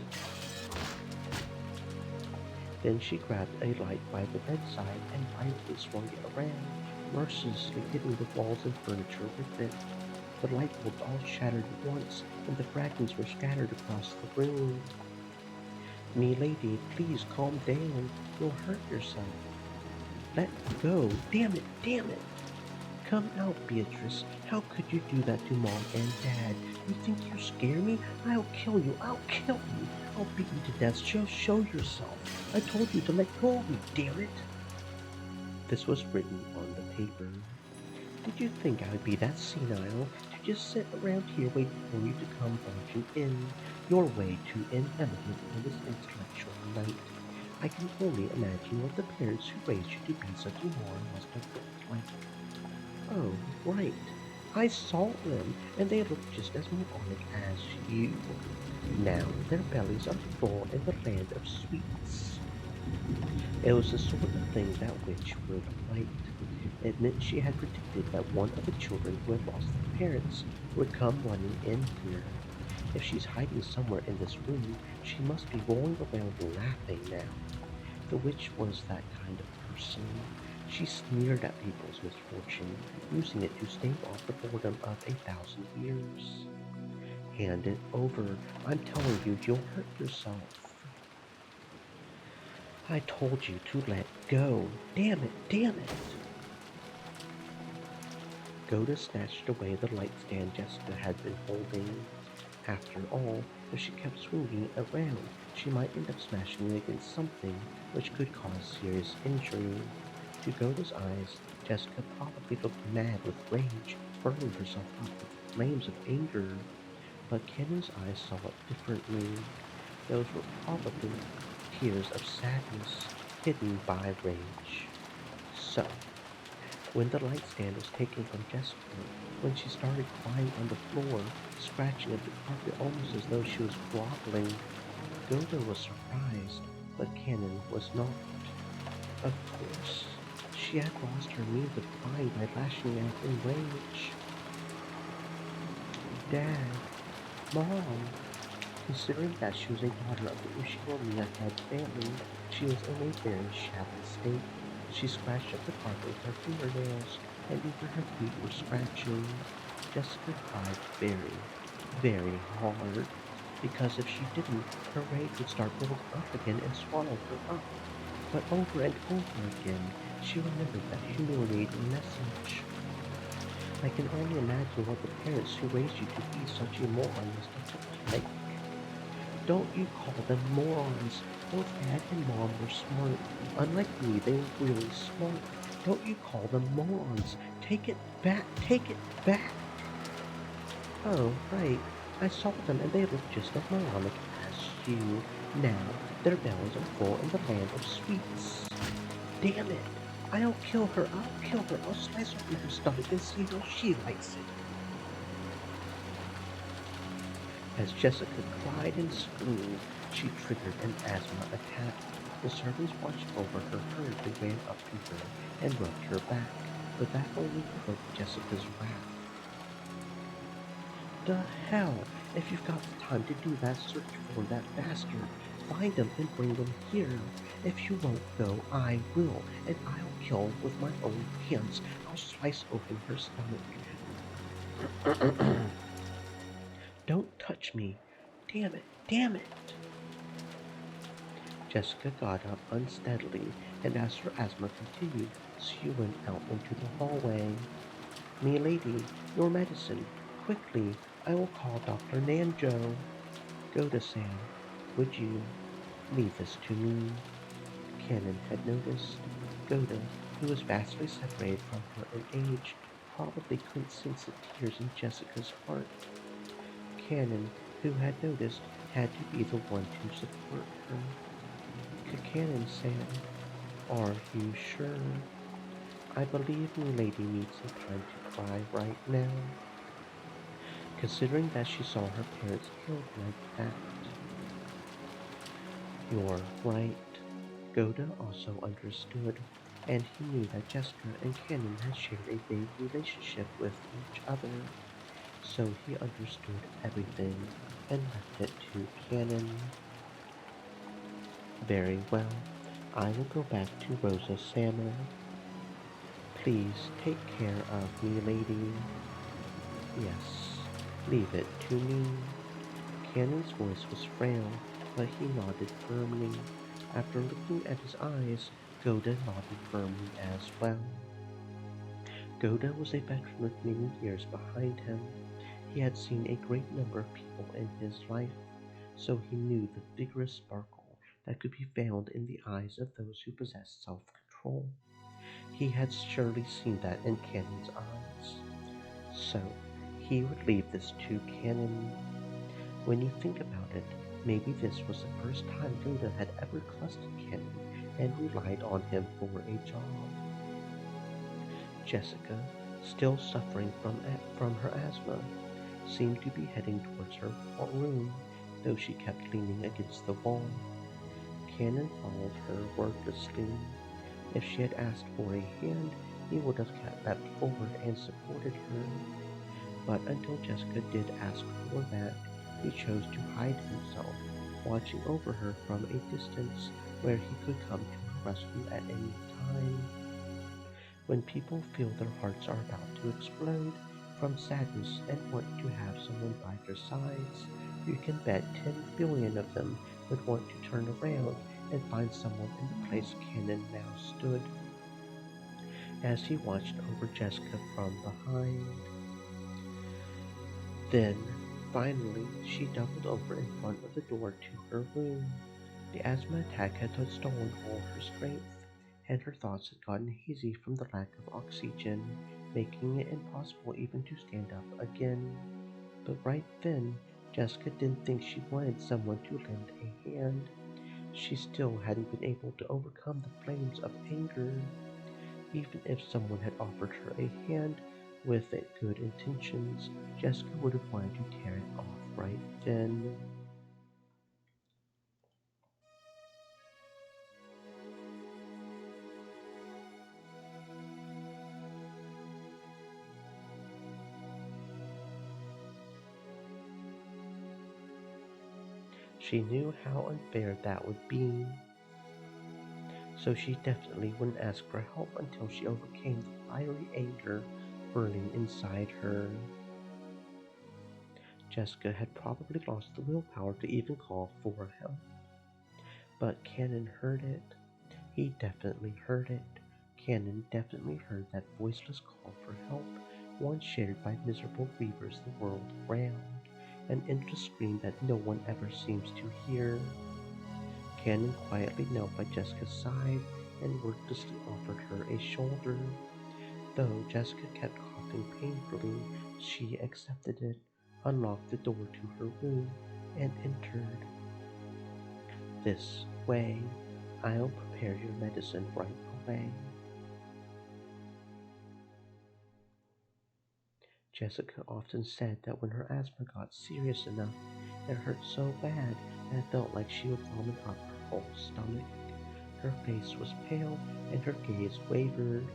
Then she grabbed a light by the bedside and violently swung it around, mercilessly hitting the walls and furniture with it. The light bulbs all shattered at once, and the fragments were scattered across the room. "Milady, please calm down. You'll hurt yourself." "Let go. Damn it, damn it." "Come out, Beatrice. How could you do that to Mom and Dad? You think you scare me? I'll kill you. I'll kill you. I'll beat you to death. Just show yourself. I told you to let go of me, damn it." This was written on the paper. "Did you think I would be that senile to just sit around here waiting for you to come barging in? You're way too inelegant on this intellectual night. I can only imagine what the parents who raised you to be such a moron must have looked like." "Oh, right. I saw them, and they look just as moronic as you. Now their bellies are full in the land of sweets." It was the sort of thing that witch would write. It meant she had predicted that one of the children who had lost their parents would come running in here. If she's hiding somewhere in this room, she must be rolling around laughing now. The witch was that kind of person. She sneered at people's misfortune, using it to stave off the boredom of 1,000 years. "Hand it over. I'm telling you, you'll hurt yourself." "I told you to let go. Damn it, damn it." Goda snatched away the light stand Jessica had been holding. After all, if she kept swinging it around, she might end up smashing it against something which could cause serious injury. To Goda's eyes, Jessica probably looked mad with rage, burning herself up with flames of anger. But Cannon's eyes saw it differently. Those were probably tears of sadness hidden by rage. So, when the light stand was taken from Jessica, when she started crying on the floor, scratching at the carpet almost as though she was groveling, Goda was surprised, but Cannon was not. Of course, she had lost her means of crying by lashing out in rage. "Dad, Mom." Considering that she was a daughter of the Ushigoromiya head family, she was in a very shabby state. She scratched at the carpet with her fingernails, and even her feet were scratching. Jessica cried very, very hard, because if she didn't, her rage would start building up again and swallow her up. But over and over again, she remembered that humiliating message. I can only imagine what the parents who raised you to be such a moron must have looked like. Don't you call them morons. Both Dad and Mom were smart. Unlike me, they were really smart. Don't you call them morons. Take it back. Take it back. "Oh, right. I saw them and they look just as moronic as you. Now, their bellies are full in the land of sweets." "Damn it. I'll kill her. I'll kill her. I'll slice open her stomach and see how she likes it." As Jessica cried and screamed, she triggered an asthma attack. The servants watching over her hurriedly ran up to her and rubbed her back, but that only provoked Jessica's wrath. "The hell! If you've got the time to do that, search for that bastard. Find him and bring him here. If you won't go, I will, and I'll kill him with my own hands. I'll slice open her stomach." "Don't touch me. Damn it, damn it." Jessica got up unsteadily, and as her asthma continued, she went out into the hallway. "Milady, your medicine. Quickly, I will call Dr. Nanjo." "Goda-san, would you leave this to me?" Cannon had noticed. Goda, who was vastly separated from her in age, probably couldn't sense the tears in Jessica's heart. Cannon, who had noticed, had to be the one to support her. Cannon-san, are you sure? I believe Milady needs some time to cry right now. Considering that she saw her parents killed like that. You're right. Goda also understood. and he knew that Jessica and Cannon had shared a big relationship with each other, so he understood everything and left it to Cannon. Very well, I will go back to Rosa Sama. Please take care of me, lady. Yes, leave it to me. Cannon's voice was frail, but he nodded firmly. After looking at his eyes, Goda nodded firmly as well. Goda was a veteran with many years behind him. He had seen a great number of people in his life, so he knew the vigorous sparkle that could be found in the eyes of those who possessed self-control. He had surely seen that in Cannon's eyes. So, he would leave this to Cannon. When you think about it, maybe this was the first time Goda had ever trusted Cannon and relied on him for a job. Jessica, still suffering from her asthma, seemed to be heading towards her room, though she kept leaning against the wall. Cannon followed her wordlessly. If she had asked for a hand, he would have leapt forward and supported her. But until Jessica did ask for that, he chose to hide himself, watching over her from a distance where he could come to her rescue at any time. When people feel their hearts are about to explode from sadness and want to have someone by their sides, you can bet 10 billion of them would want to turn around and find someone in the place Cannon now stood. As he watched over Jessica from behind, then, finally, she doubled over in front of the door to her room. The asthma attack had stolen all her strength, and her thoughts had gotten hazy from the lack of oxygen, making it impossible even to stand up again. But right then, Jessica didn't think she wanted someone to lend a hand. She still hadn't been able to overcome the flames of anger. Even if someone had offered her a hand with good intentions, Jessica would have wanted to tear it off right then. She knew how unfair that would be, so she definitely wouldn't ask for help until she overcame the fiery anger burning inside her. Jessica had probably lost the willpower to even call for help, but Cannon heard it. He definitely heard it. Cannon definitely heard that voiceless call for help, one shared by miserable grievers the world around, an endless scream that no one ever seems to hear. Cannon quietly knelt by Jessica's side and wordlessly offered her a shoulder. Though Jessica kept coughing painfully, she accepted it, unlocked the door to her room, and entered. This way, I'll prepare your medicine right away. Jessica often said that when her asthma got serious enough, it hurt so bad that it felt like she would vomit up her whole stomach. Her face was pale and her gaze wavered,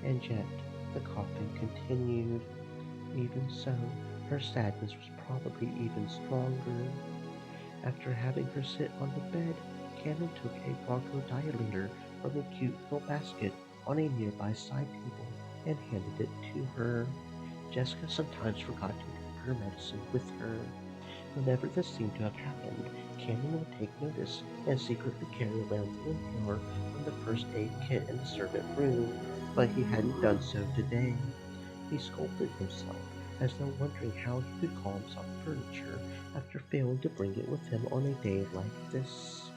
and yet the coughing continued. Even so, her sadness was probably even stronger. After having her sit on the bed, Cannon took a bronchodilator from a cute little basket on a nearby side table and handed it to her. Jessica sometimes forgot to take her medicine with her. Whenever this seemed to have happened, Cannon would take notice and secretly carry around the inhaler from the first aid kit in the servant room, but he hadn't done so today. He scolded himself, as though wondering how he could call himself furniture after failing to bring it with him on a day like this.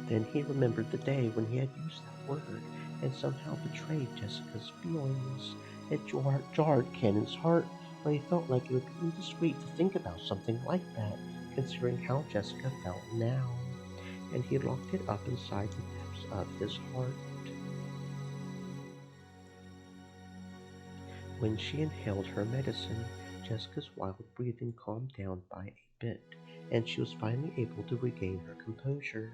Then he remembered the day when he had used that word and somehow betrayed Jessica's feelings. It jarred Cannon's heart, but he felt like it would be indiscreet to think about something like that, considering how Jessica felt now, and he locked it up inside the depths of his heart. When she inhaled her medicine, Jessica's wild breathing calmed down by a bit, and she was finally able to regain her composure.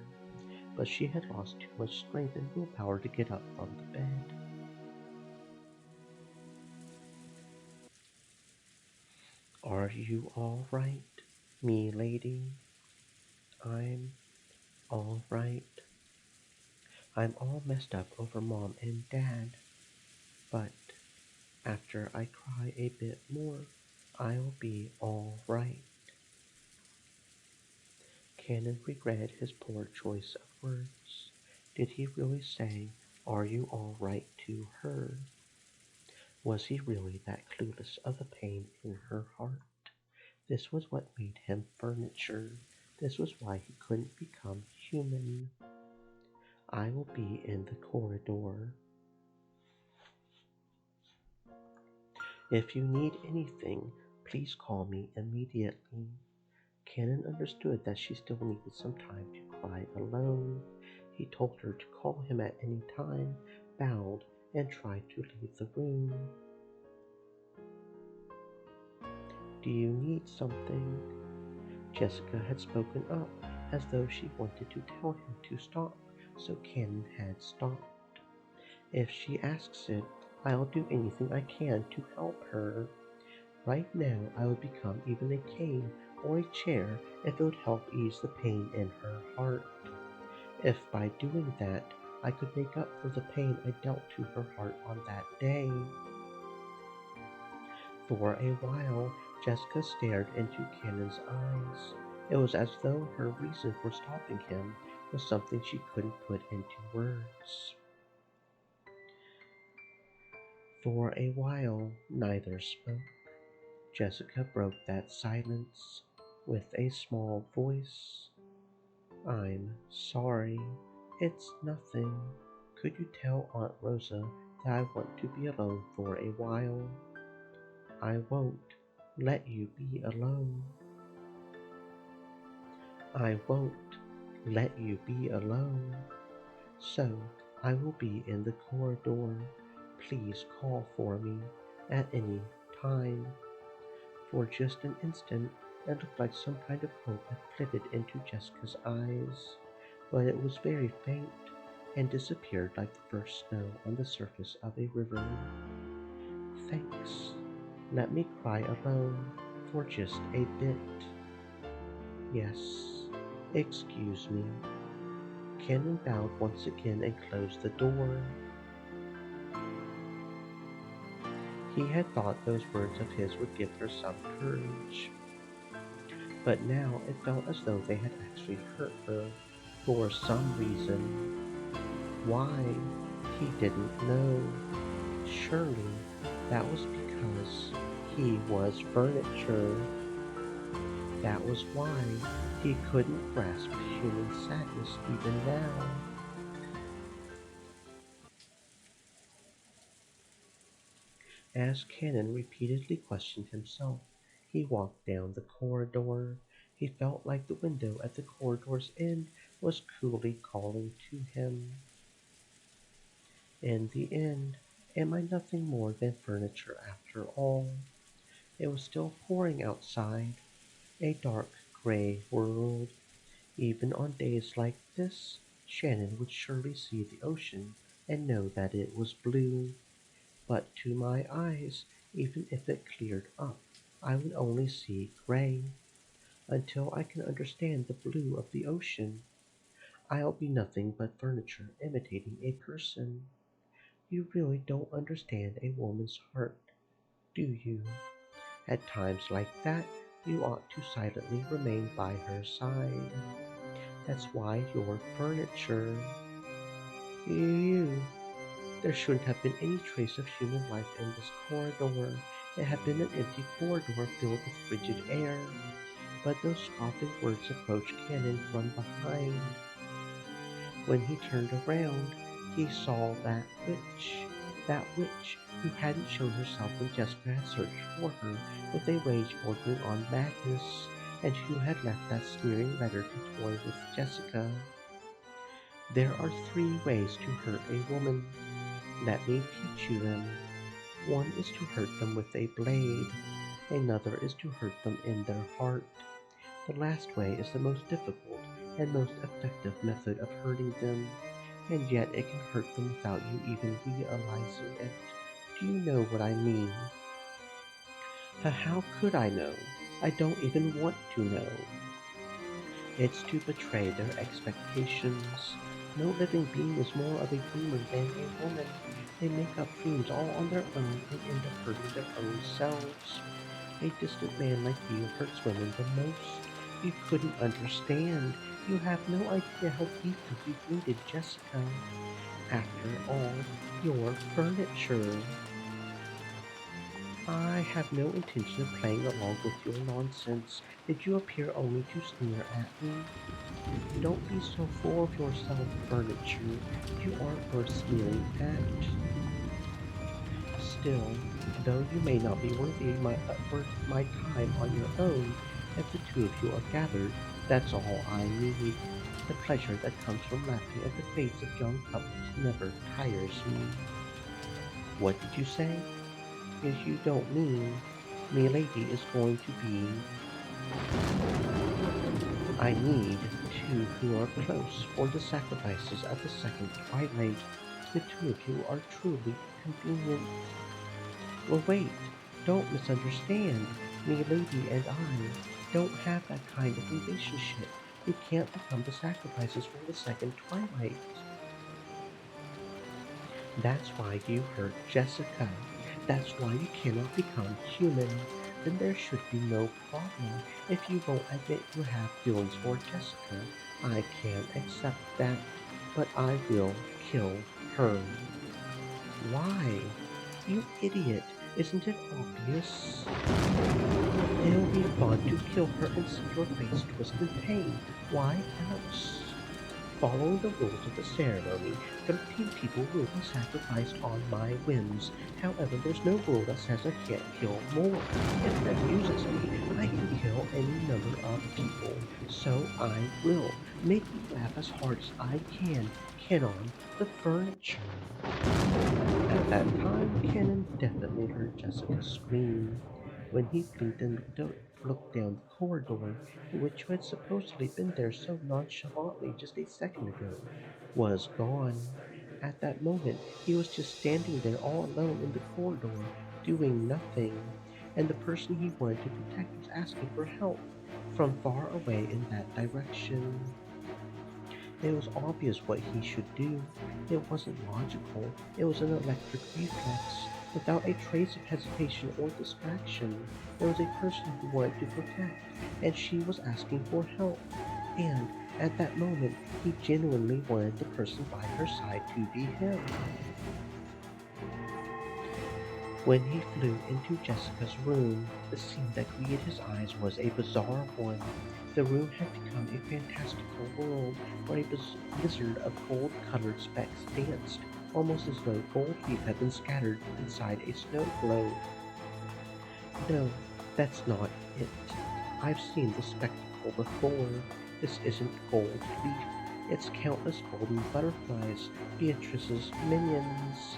but she had lost too much strength and willpower to get up from the bed. "Are you all right, me lady?" "I'm all right. I'm all messed up over Mom and Dad, but after I cry a bit more, I'll be all right." Cannon regretted his poor choice of words. Did he really say, "Are you all right?" to her? Was he really that clueless of the pain in her heart? This was what made him furniture. This was why he couldn't become human. "I will be in the corridor. If you need anything, please call me immediately." Cannon understood that she still needed some time to cry alone. He told her to call him at any time, bowed, and tried to leave the room. "Do you need something?" Jessica had spoken up, as though she wanted to tell him to stop, so Cannon had stopped. "If she asks it, I'll do anything I can to help her. Right now I would become even a cane or a chair if it would help ease the pain in her heart. If by doing that I could make up for the pain I dealt to her heart on that day." For a while Jessica stared into Cannon's eyes. It was as though her reason for stopping him was something she couldn't put into words. For a while neither spoke. Jessica broke that silence with a small voice. "I'm sorry. It's nothing. Could you tell Aunt Rosa that I want to be alone for a while?" "I won't let you be alone." "I won't let you be alone. So I will be in the corridor. Please call for me at any time." For just an instant it looked like some kind of hope had flitted into Jessica's eyes, but it was very faint and disappeared like the first snow on the surface of a river. "Thanks. Let me cry alone for just a bit." "Yes. Excuse me." Cannon bowed once again and closed the door. He had thought those words of his would give her some courage, but now it felt as though they had actually hurt her for some reason. Why? He didn't know. Surely that was because he was furniture. That was why he couldn't grasp human sadness even now. As Cannon repeatedly questioned himself, he walked down the corridor. He felt like the window at the corridor's end was coolly calling to him. In the end, am I nothing more than furniture after all? It was still pouring outside, a dark, gray world. Even on days like this, Shannon would surely see the ocean and know that it was blue. But to my eyes, even if it cleared up, I would only see gray. Until I can understand the blue of the ocean, I'll be nothing but furniture imitating a person. You really don't understand a woman's heart, do you? At times like that, you ought to silently remain by her side. That's why you're furniture. You. There shouldn't have been any trace of human life in this corridor. It had been an empty corridor filled with frigid air. But those scoffing words approached Cannon from behind. When he turned around, he saw that witch who hadn't shown herself when Jessica had searched for her with a rage bordering on madness, and who had left that sneering letter to toy with Jessica. There are 3 ways to hurt a woman. Let me teach you them. One is to hurt them with a blade. Another is to hurt them in their heart. The last way is the most difficult and most effective method of hurting them, and yet it can hurt them without you even realizing it. Do you know what I mean? How could I know? I don't even want to know. It's to betray their expectations. No living being is more of a dreamer than a woman. They make up dreams all on their own and end up hurting their own selves. A distant man like you hurts women the most. You couldn't understand. You have no idea how deeply you've wounded Jessica. After all, you're furniture. I have no intention of playing along with your nonsense. Did you appear only to sneer at me? Don't be so full of yourself, furniture. You aren't worth sneering at. Still, though you may not be worth my time on your own, if the two of you are gathered, that's all I need. The pleasure that comes from laughing at the fates of young couples never tires me. What did you say? If you don't mean, Milady is going to be. I need two who are close for the sacrifices of the second twilight. The two of you are truly convenient. Well, wait, don't misunderstand. Milady and I don't have that kind of relationship. We can't become the sacrifices for the second twilight. That's why you hurt Jessica. That's why you cannot become human. Then there should be no problem. If you won't admit you have feelings for Jessica, I can accept that. But I will kill her. Why? You idiot. Isn't it obvious? It'll be fun to kill her and see your face twist in pain. Why else? Following the rules of the ceremony, 13 people will be sacrificed on my whims. However, there's no rule that says I can't kill more. If that amuses me, I can kill any number of people. So I will. Make me laugh as hard as I can on the furniture. At that time, Cannon definitely heard Jessica scream. When he blinked and looked down the corridor, which had supposedly been there so nonchalantly just a second ago, was gone. At that moment, he was just standing there all alone in the corridor, doing nothing, and the person he wanted to protect was asking for help from far away in that direction. It was obvious what he should do. It wasn't logical. It was an electric reflex. Without a trace of hesitation or distraction, there was a person who wanted to protect, and she was asking for help. And at that moment, he genuinely wanted the person by her side to be him. When he flew into Jessica's room, the scene that greeted his eyes was a bizarre one. The room had become a fantastical world where a blizzard of gold-colored specks danced, almost as though gold leaf had been scattered inside a snow globe. No, that's not it. I've seen the spectacle before. This isn't gold leaf. It's countless golden butterflies, Beatrice's minions.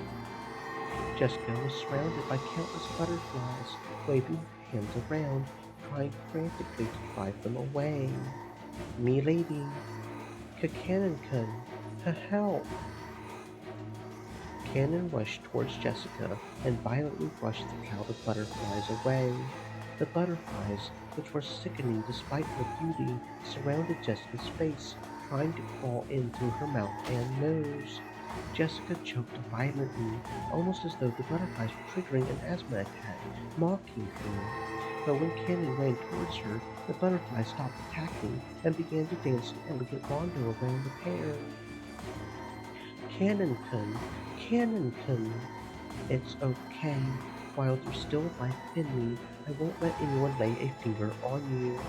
Jessica was surrounded by countless butterflies, waving their hands around, trying frantically to drive them away. Milady, Kakanin-kun, help! Cannon rushed towards Jessica and violently brushed the cloud of butterflies away. The butterflies, which were sickening despite their beauty, surrounded Jessica's face, trying to crawl in through her mouth and nose. Jessica choked violently, almost as though the butterflies were triggering an asthma attack, mocking her. But when Cannon ran towards her, the butterflies stopped attacking and began to dance an elegant rondo around the pair. Cannon-kun, Cannon-kun, it's okay. While there's still life in me, I won't let anyone lay a finger on you.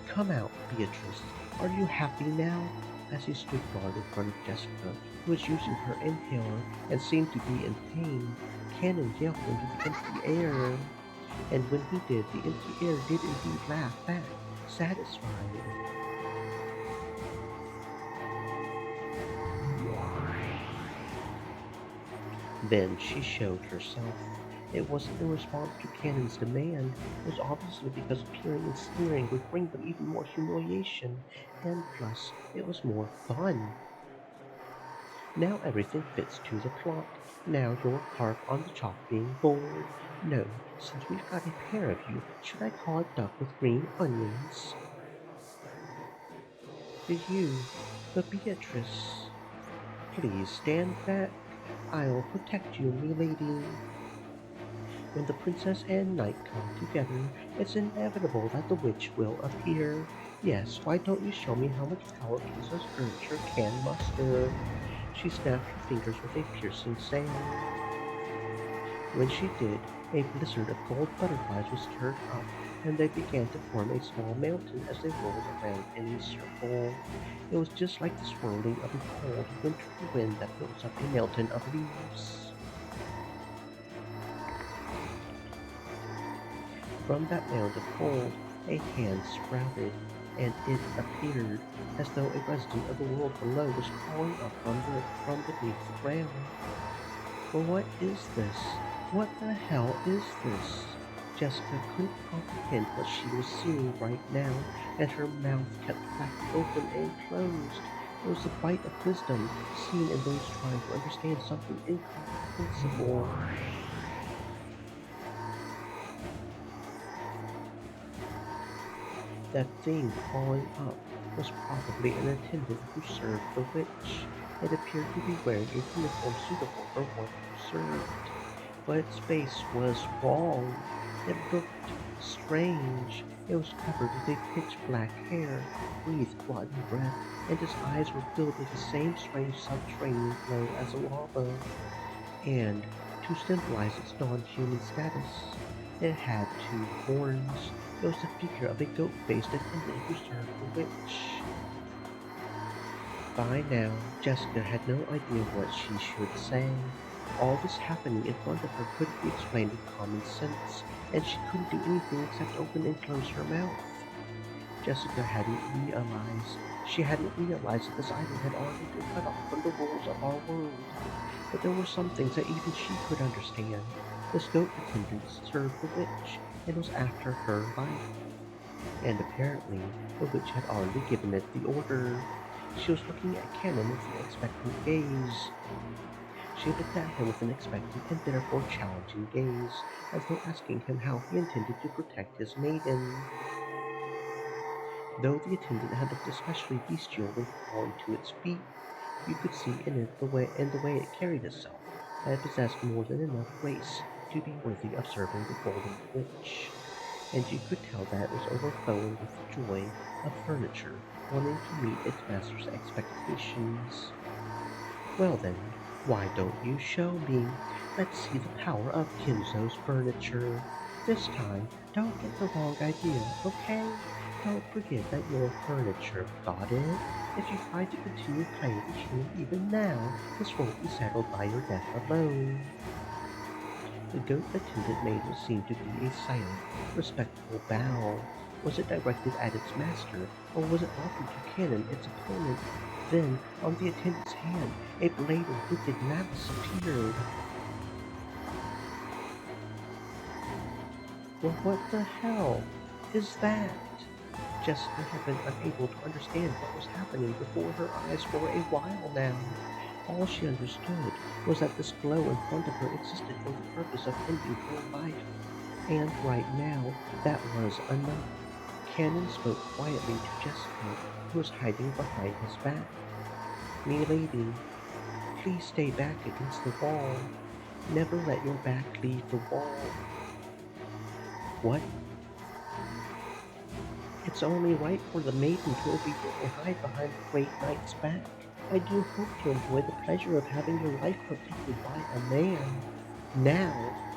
Come out, Beatrice. Are you happy now? As he stood guard in front of Jessica, who was using her inhaler and seemed to be in pain, Cannon yelled into the empty air. And when he did, the empty air did indeed laugh back, satisfied. Then she showed herself. It wasn't in response to Cannon's demand. It was obviously because peering and sneering would bring them even more humiliation, and plus, it was more fun. Now everything fits to the plot. Now you're carved on the chopping board. No, since we've got a pair of you, should I call it duck with green onions? To you, but Beatrice, please stand back. I'll protect you, milady. When the princess and knight come together, it's inevitable that the witch will appear. Yes, why don't you show me how much power Kinzo's furniture can muster? She snapped her fingers with a piercing sound. When she did, a blizzard of gold butterflies was stirred up, and they began to form a small mountain as they rolled around in a circle. It was just like the swirling of a cold, wintry wind that fills up a mountain of leaves. From that mound of gold, a hand sprouted, and it appeared as though a resident of the world below was crawling up from beneath the ground. Well, what is this? What the hell is this? Jessica couldn't comprehend what she was seeing right now, and her mouth kept cracking open and closed. It was the bite of wisdom seen in those trying to understand something incomprehensible. That thing crawling up was probably an attendant who served the witch. It appeared to be wearing a uniform suitable for one who served. But its face was wrong. It looked strange. It was covered with a pitch black hair, breathed rotten breath, and its eyes were filled with the same strange subterranean glow as lava. And, to symbolize its non-human status, it had two horns. It was the figure of a goat-faced attendant who served the witch. By now, Jessica had no idea what she should say. All this happening in front of her couldn't be explained with common sense, and she couldn't do anything except open and close her mouth. Jessica hadn't realized that this island had already been cut off from the rules of our world. But there were some things that even she could understand. This goat attendant served the witch, and was after her life. And apparently, the witch had already given it the order. She was looking at Cannon with an expectant gaze. She looked at him with an expectant and therefore challenging gaze, as though asking him how he intended to protect his maiden. Though the attendant had looked especially bestial when crawling to its feet, you could see in the way it carried itself that it possessed more than enough grace to be worthy of serving the Golden Witch, and you could tell that it was overflowing with the joy of furniture wanting to meet its master's expectations. Well then, why don't you show me? Let's see the power of Kinzo's furniture. This time, don't get the wrong idea, okay? Don't forget that you're furniture, got it? If you try to continue playing the tune even now, this won't be settled by your death alone. The goat attendant made what seemed to be a silent, respectful bow. Was it directed at its master, or was it offered to Cannon, its opponent? Then, on the attendant's hand, a blade of wicked malice appeared. Well, what the hell is that? Jessica had been unable to understand what was happening before her eyes for a while now. All she understood was that this glow in front of her existed for the purpose of ending her life. And right now, that was enough. Cannon spoke quietly to Jessica, who was hiding behind his back. Milady, please stay back against the wall. Never let your back leave the wall. What? It's only right for the maiden to obediently hide behind the great knight's back. I do hope you enjoy the pleasure of having your life protected by a man. Now,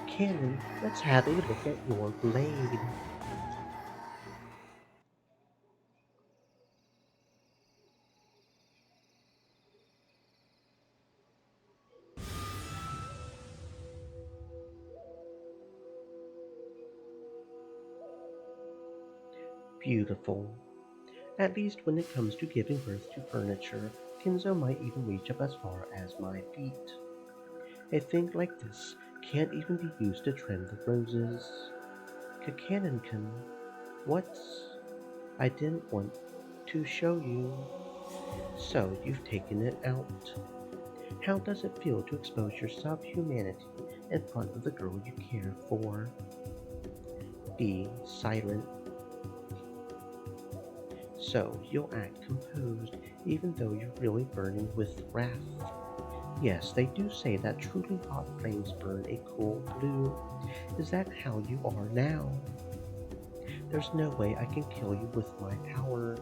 Cannon, let's have a look at your blade. Beautiful. At least when it comes to giving birth to furniture, Kinzo might even reach up as far as my feet. A thing like this can't even be used to trim the roses. Kakanankan, what's... I didn't want to show you. So you've taken it out. How does it feel to expose your subhumanity in front of the girl you care for? Be silent. So you'll act composed even though you're really burning with wrath. Yes, they do say that truly hot flames burn a cool blue. Is that how you are now? There's no way I can kill you with my power.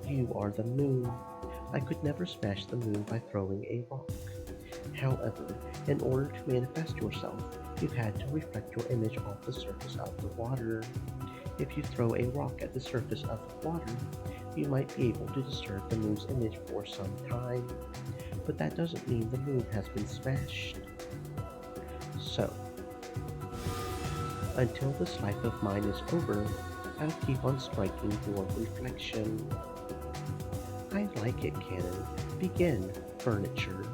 You are the moon. I could never smash the moon by throwing a rock. However, in order to manifest yourself, you've had to reflect your image off the surface of the water. If you throw a rock at the surface of the water, you might be able to disturb the moon's image for some time, but that doesn't mean the moon has been smashed. So, until this life of mine is over, I'll keep on striking your reflection. I like it, Cannon. Begin, furniture.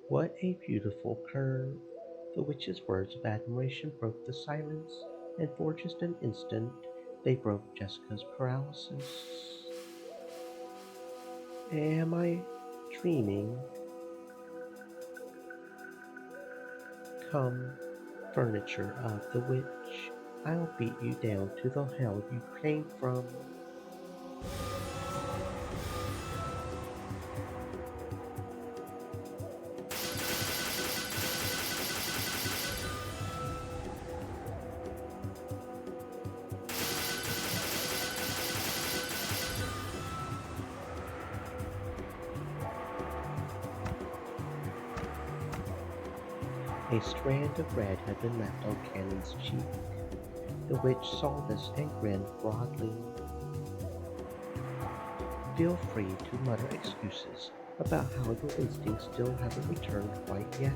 What a beautiful curve! The witch's words of admiration broke the silence, and for just an instant they broke Jessica's paralysis. Am I dreaming? Come, furniture of the witch, I'll beat you down to the hell you came from. A strand of red had been left on Cannon's cheek. The witch saw this and grinned broadly. Feel free to mutter excuses about how your instincts still haven't returned quite yet.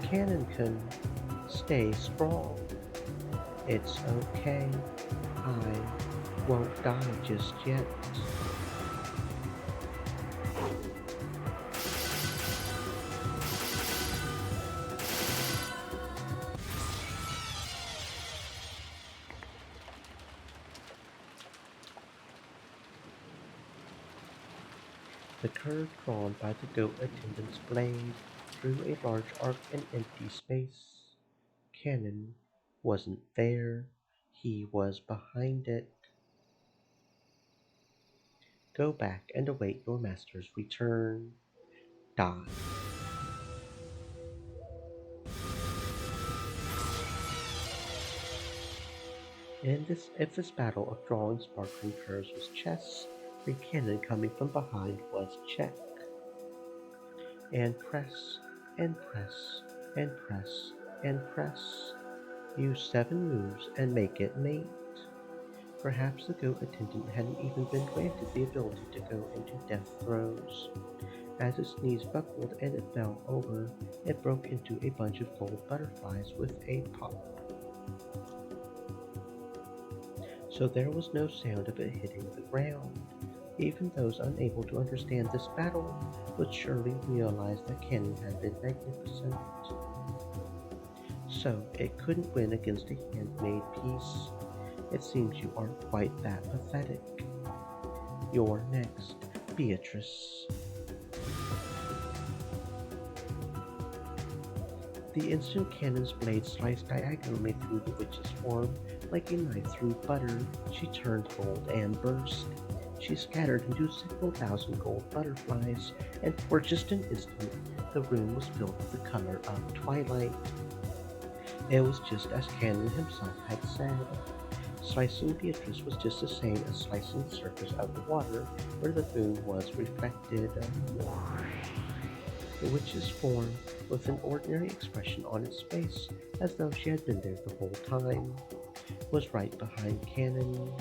Cannon can stay strong. It's okay. I won't die just yet. The curve drawn by the goat attendant's blade drew a large arc in empty space. Cannon wasn't there. He was behind it. Go back and await your master's return. Die. If this battle of drawing sparkling curves was chess, then Cannon coming from behind was check. And press, and press, and press, and press. Use 7 moves and make it mate. Perhaps the goat attendant hadn't even been granted the ability to go into death throes. As its knees buckled and it fell over, it broke into a bunch of gold butterflies with a pop. So there was no sound of it hitting the ground. Even those unable to understand this battle would surely realize that Cannon had been magnificent. So it couldn't win against a handmade piece. It seems you aren't quite that pathetic. You're next, Beatrice. The instant Cannon's blade sliced diagonally through the witch's form, like a knife through butter, she turned gold and burst. She scattered into several thousand gold butterflies, and for just an instant, the room was filled with the color of twilight. It was just as Cannon himself had said. Slicing Beatrice was just the same as slicing the surface of the water where the moon was reflected. The witch's form, with an ordinary expression on its face, as though she had been there the whole time. was right behind Cannon.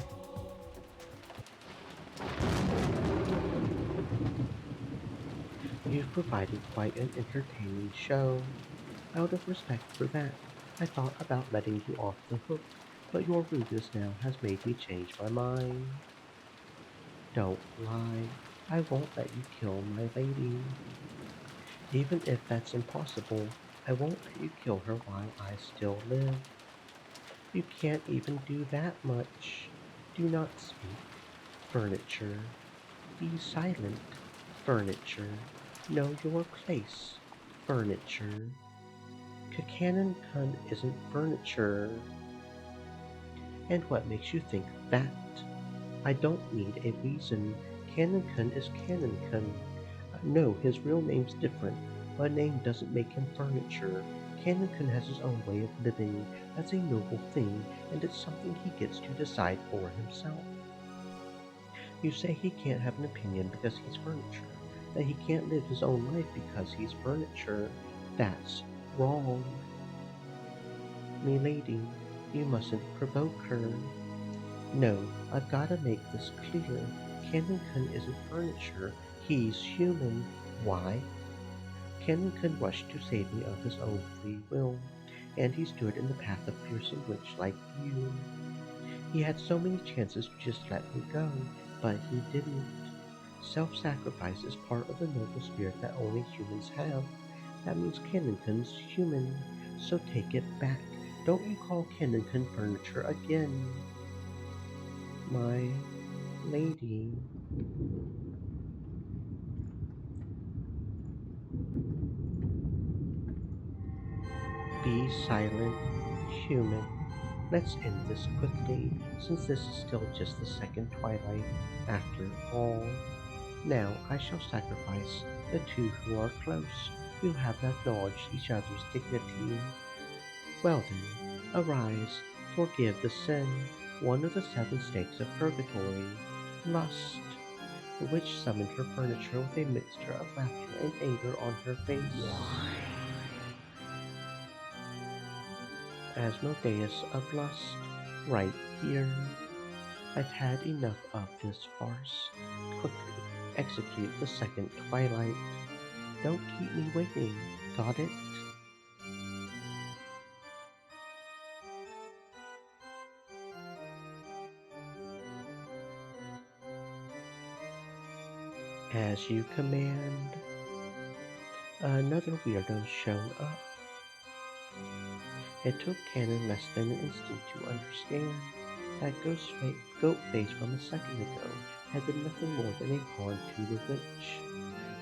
You've provided quite an entertaining show. Out of respect for that, I thought about letting you off the hook, but your rudeness now has made me change my mind. Don't lie. I won't let you kill my lady. Even if that's impossible, I won't let you kill her while I still live. You can't even do that much. Do not speak. Furniture. Be silent. Furniture. Know your place. Furniture. Kakanin Kun isn't furniture. And what makes you think that? I don't need a reason. Canon Kun is Canon Kun. No, his real name's different. My name doesn't make him furniture. Canon Kun has his own way of living. That's a noble thing, and it's something he gets to decide for himself. You say he can't have an opinion because he's furniture, that he can't live his own life because he's furniture. That's wrong. Milady, you mustn't provoke her. No, I've got to make this clear. Kennington isn't furniture. He's human. Why? Kennington rushed to save me of his own free will, and he stood in the path of fearsome witch like you. He had so many chances to just let me go, but he didn't. Self-sacrifice is part of the noble spirit that only humans have. That means Kennington's human, so take it back. Don't you call Kennington furniture again. My lady. Be silent, human. Let's end this quickly, since this is still just the second twilight, after all. Now I shall sacrifice the two who are close, who have acknowledged each other's dignity. Well then, arise, forgive the sin, one of the seven stakes of purgatory, lust. The witch summoned her furniture with a mixture of laughter and anger on her face. Asmodeus of lust, right here. I've had enough of this farce. Quickly execute the second twilight. Don't keep me waiting, got it? As you command. Another weirdo shown up. It took Cannon less than an instant to understand that goat face from a second ago had been nothing more than a pawn to the witch.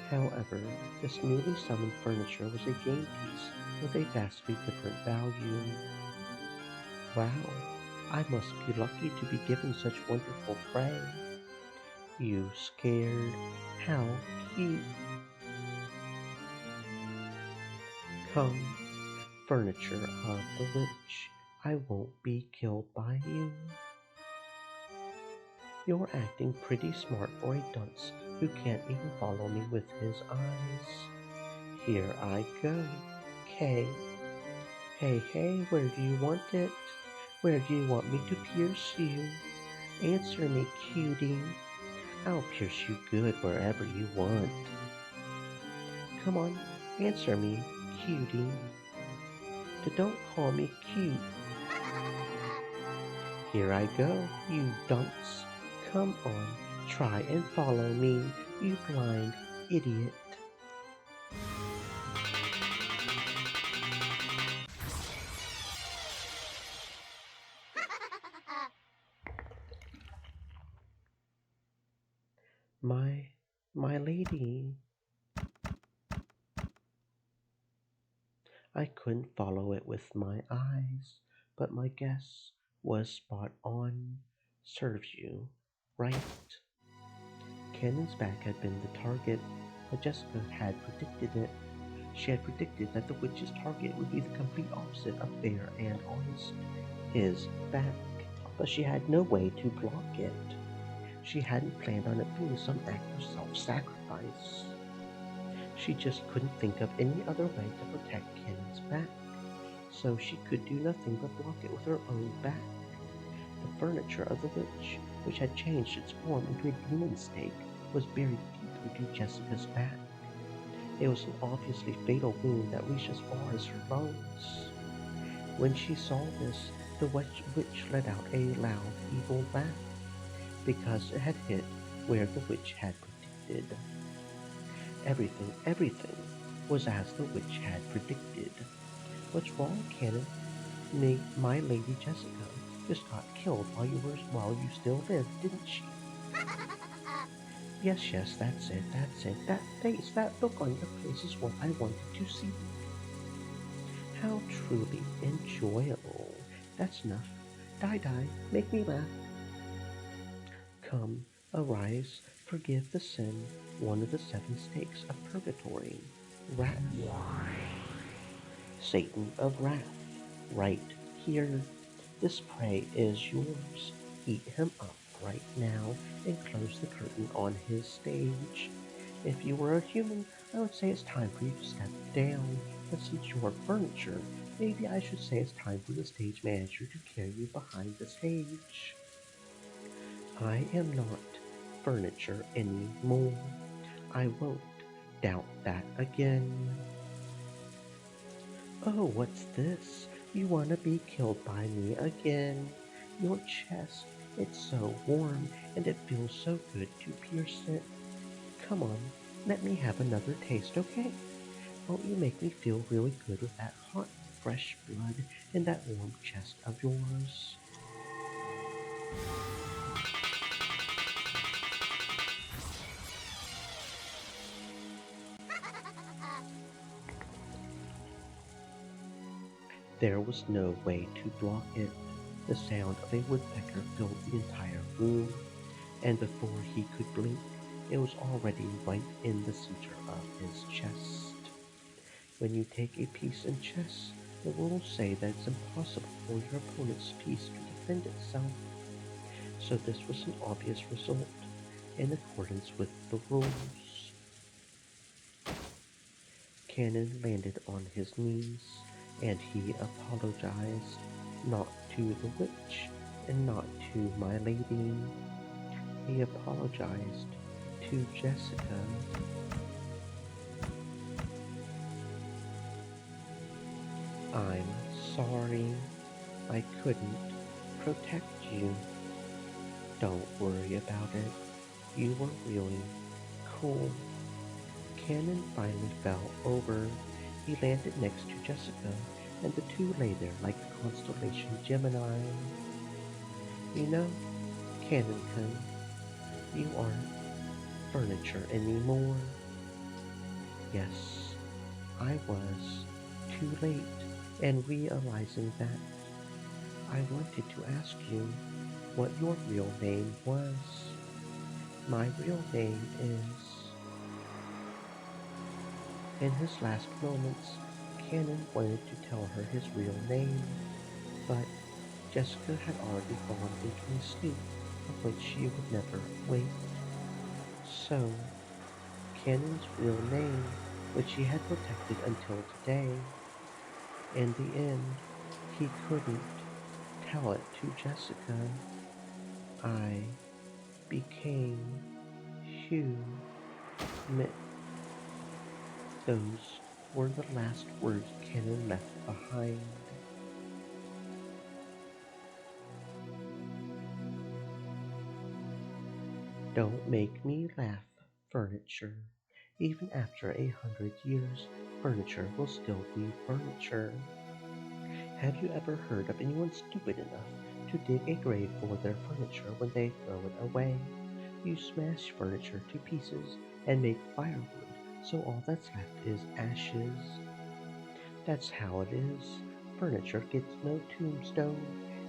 However, this newly summoned furniture was a game piece with a vastly different value. Wow, I must be lucky to be given such wonderful prey. You scared? How cute. Come, furniture of the witch, I won't be killed by you. You're acting pretty smart for a dunce who can't even follow me with his eyes. Here I go. K. Hey, hey, where do you want it? Where do you want me to pierce you? Answer me, cutie. I'll pierce you good wherever you want. Come on, answer me, cutie. Don't call me cute. Here I go, you dunce. Come on, try and follow me, you blind idiot. My, my lady. I couldn't follow it with my eyes, but my guess was spot on. Serves you right. Cannon's back had been the target, but Jessica had predicted it. She had predicted that the witch's target would be the complete opposite of fair and honest, his back, but she had no way to block it. She hadn't planned on it being some act of self-sacrifice. She just couldn't think of any other way to protect Cannon's back, so she could do nothing but block it with her own back. The furniture of the witch, which had changed its form into a demon stake, was buried deep into Jessica's back. It was an obviously fatal wound that reached as far as her lungs. When she saw this, the witch let out a loud, evil laugh, because it had hit where the witch had predicted. Everything was as the witch had predicted. What's wrong, Canon? My Lady Jessica just got killed while you still lived, didn't she? Yes, that's it. That face, that look on your face is what I wanted to see. How truly enjoyable. That's enough. Die, make me laugh. Come, arise, forgive the sin, one of the seven stakes of purgatory. Wrath. Satan of wrath. Right here. This prey is yours. Eat him up right now and close the curtain on his stage. If you were a human, I would say it's time for you to step down, but since you are furniture, maybe I should say it's time for the stage manager to carry you behind the stage. I am not furniture anymore. I won't doubt that again. Oh, what's this? You want to be killed by me again? Your chest, it's so warm and it feels so good to pierce it. Come on, let me have another taste, okay? Won't you make me feel really good with that hot, fresh blood in that warm chest of yours? There was no way to block it. The sound of a woodpecker filled the entire room, and before he could blink, it was already right in the center of his chest. When you take a piece in chess, the rules say that it's impossible for your opponent's piece to defend itself. So this was an obvious result, in accordance with the rules. Cannon landed on his knees, and he apologized, not to the witch, and not to my lady. He apologized to Jessica. I'm sorry I couldn't protect you. Don't worry about it. You were really cool. Cannon finally fell over. He landed next to Jessica, and the two lay there like the constellation Gemini. You know, Cannon-kun, you aren't furniture anymore. Yes, I was too late, and realizing that, I wanted to ask you what your real name was. My real name is... In his last moments, Cannon wanted to tell her his real name, but Jessica had already fallen into a sleep of which she would never wake. So, Cannon's real name, which he had protected until today, in the end, he couldn't tell it to Jessica. I became human. Those were the last words Cannon left behind. Don't make me laugh, furniture. Even after 100 years, furniture will still be furniture. Have you ever heard of anyone stupid enough to dig a grave for their furniture when they throw it away? You smash furniture to pieces and make firewood, so all that's left is ashes. That's how it is. Furniture gets no tombstone.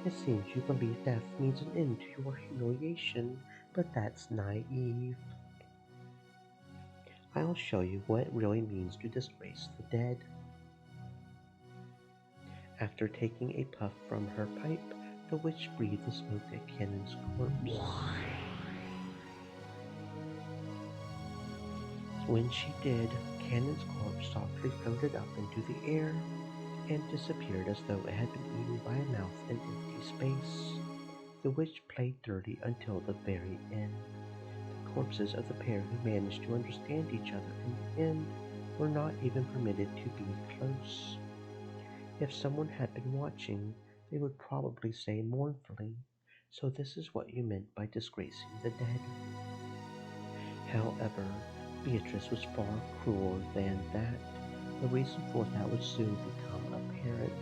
It seems you believe death means an end to your humiliation, but that's naive. I'll show you what it really means to disgrace the dead. After taking a puff from her pipe, the witch breathed the smoke at Cannon's corpse. When she did, Cannon's corpse softly floated up into the air and disappeared as though it had been eaten by a mouth in empty space. The witch played dirty until the very end. The corpses of the pair who managed to understand each other in the end were not even permitted to be close. If someone had been watching, they would probably say mournfully, "So this is what you meant by disgracing the dead." However, Beatrice was far crueler than that. The reason for that would soon become apparent.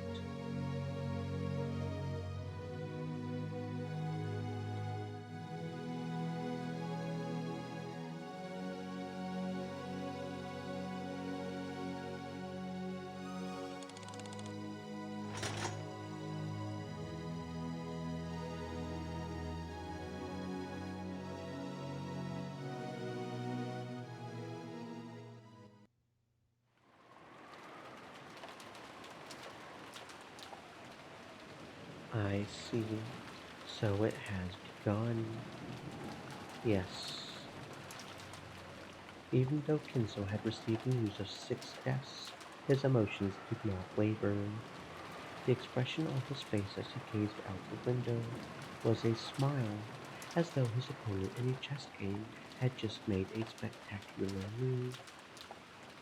I see. So it has begun. Yes. Even though Kinzo had received news of 6 deaths, his emotions did not waver. The expression on his face as he gazed out the window was a smile, as though his opponent in a chess game had just made a spectacular move.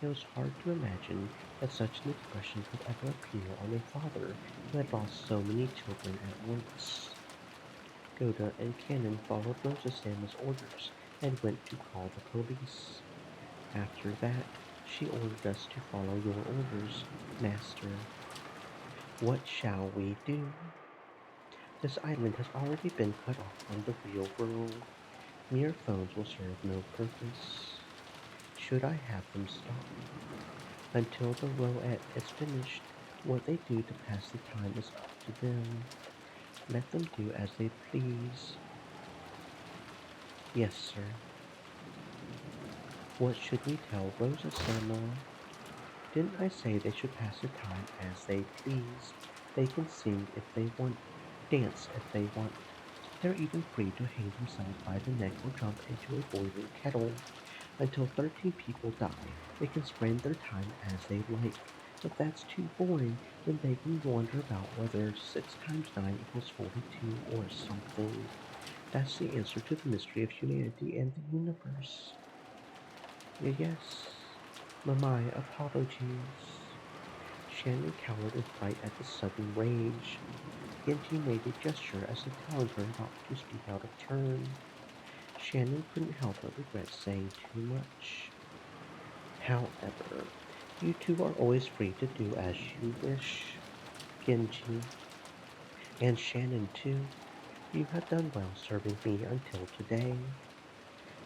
It was hard to imagine that such an expression could ever appear on a father who had lost so many children at once. Goda and Cannon followed Rosa-Sama's orders and went to call the police. After that, she ordered us to follow your orders, Master. What shall we do? This island has already been cut off from the real world. Mere phones will serve no purpose. Should I have them stop? Until the roulette is finished, what they do to pass the time is up to them. Let them do as they please. Yes, sir. What should we tell Rosa-sama? Didn't I say they should pass the time as they please? They can sing if they want, dance if they want. They're even free to hang themselves by the neck or jump into a boiling kettle. Until 13 people die, they can spend their time as they like. If that's too boring, then they can wonder about whether 6 times 9 equals 42 or something. That's the answer to the mystery of humanity and the universe. Yes, my apologies. Shannon cowered in fright at the sudden rage. Genji made a gesture as if telling her not to speak out of turn. Shannon couldn't help but regret saying too much. However, you two are always free to do as you wish. Genji, and Shannon too. You have done well serving me until today.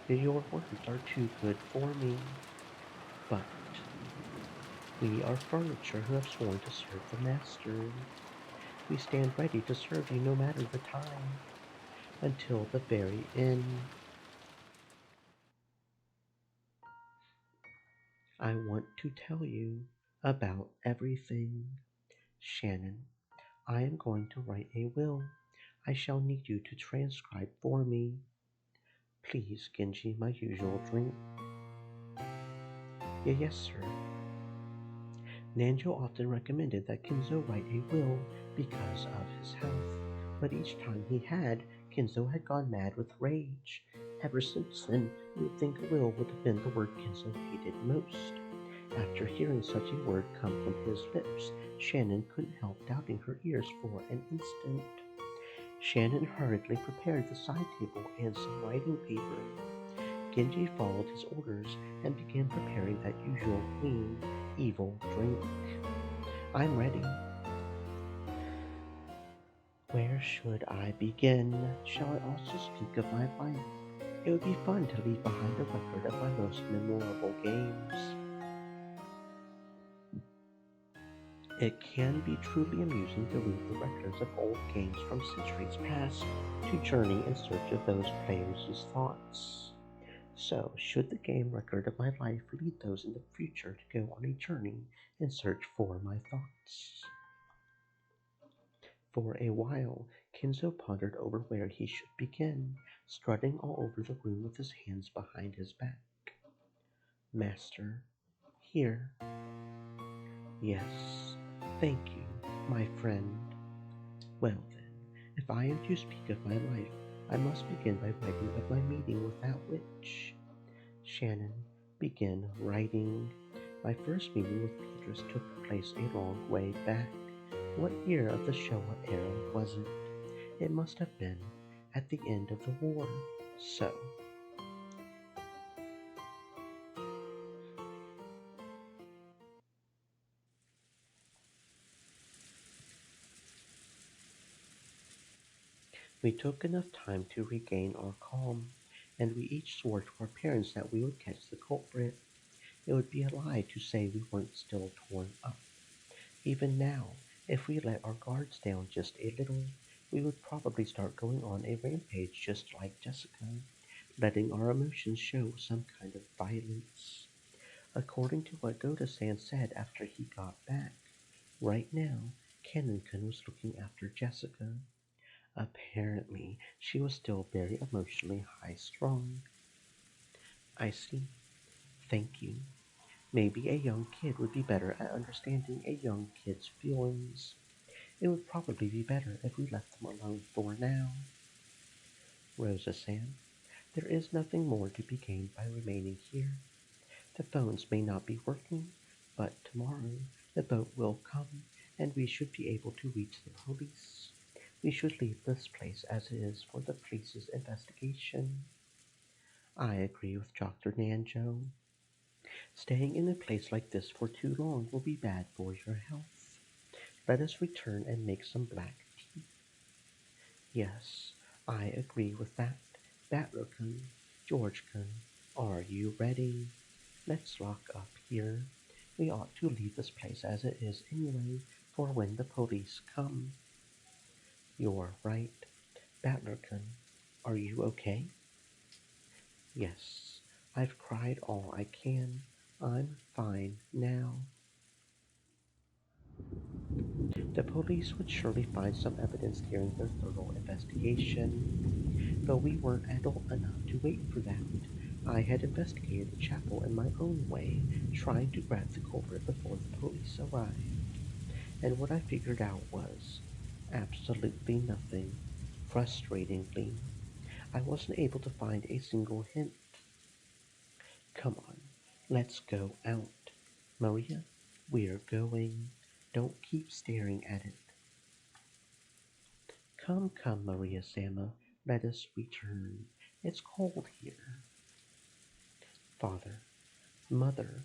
Your words are too good for me. But we are furniture who have sworn to serve the master. We stand ready to serve you no matter the time, until the very end. I want to tell you about everything. Shannon, I am going to write a will. I shall need you to transcribe for me. Please, Genji, my usual drink. Yes, sir. Nanjo often recommended that Kinzo write a will because of his health, but each time he had, Kinzo had gone mad with rage. Ever since then, you would think a will would have been the word Kinzo hated most. After hearing such a word come from his lips, Shannon couldn't help doubting her ears for an instant. Shannon hurriedly prepared the side table and some writing paper. Genji followed his orders and began preparing that usual clean, evil drink. I'm ready. Where should I begin? Shall I also speak of my life? It would be fun to leave behind a record of my most memorable games. It can be truly amusing to read the records of old games from centuries past, to journey in search of those players' thoughts. So, should the game record of my life lead those in the future to go on a journey and search for my thoughts? For a while, Kinzo pondered over where he should begin, strutting all over the room with his hands behind his back. Master, here. Yes, thank you, my friend. Well then, If I am to speak of my life, I must begin by writing of my meeting with that witch. Shannon began writing. My first meeting with Beatrice took place a long way back. What year of the Showa era was it? It must have been at the end of the war. So, we took enough time to regain our calm, and we each swore to our parents that we would catch the culprit. It would be a lie to say we weren't still torn up. Even now, if we let our guards down just a little, we would probably start going on a rampage just like Jessica, letting our emotions show some kind of violence. According to what Goda-san said after he got back, right now, Kanon-kun was looking after Jessica. Apparently, she was still very emotionally high-strung. I see. Thank you. Maybe a young kid would be better at understanding a young kid's feelings. It would probably be better if we left them alone for now. Rosa-san, there is nothing more to be gained by remaining here. The phones may not be working, but tomorrow the boat will come and we should be able to reach the police. We should leave this place as it is for the police's investigation. I agree with Dr. Nanjo. Staying in a place like this for too long will be bad for your health. Let us return and make some black tea. Yes, I agree with that. Battler-kun, George-kun, are you ready? Let's lock up here. We ought to leave this place as it is anyway, for when the police come. You're right. Battler-kun, are you okay? Yes, I've cried all I can. I'm fine now. The police would surely find some evidence during their thorough investigation, but we weren't adult enough to wait for that. I had investigated the chapel in my own way, trying to grab the culprit before the police arrived. And what I figured out was absolutely nothing. Frustratingly, I wasn't able to find a single hint. Come on, let's go out. Maria, we're going. Don't keep staring at it. Come, come, Maria Sama, let us return. It's cold here. Father, Mother,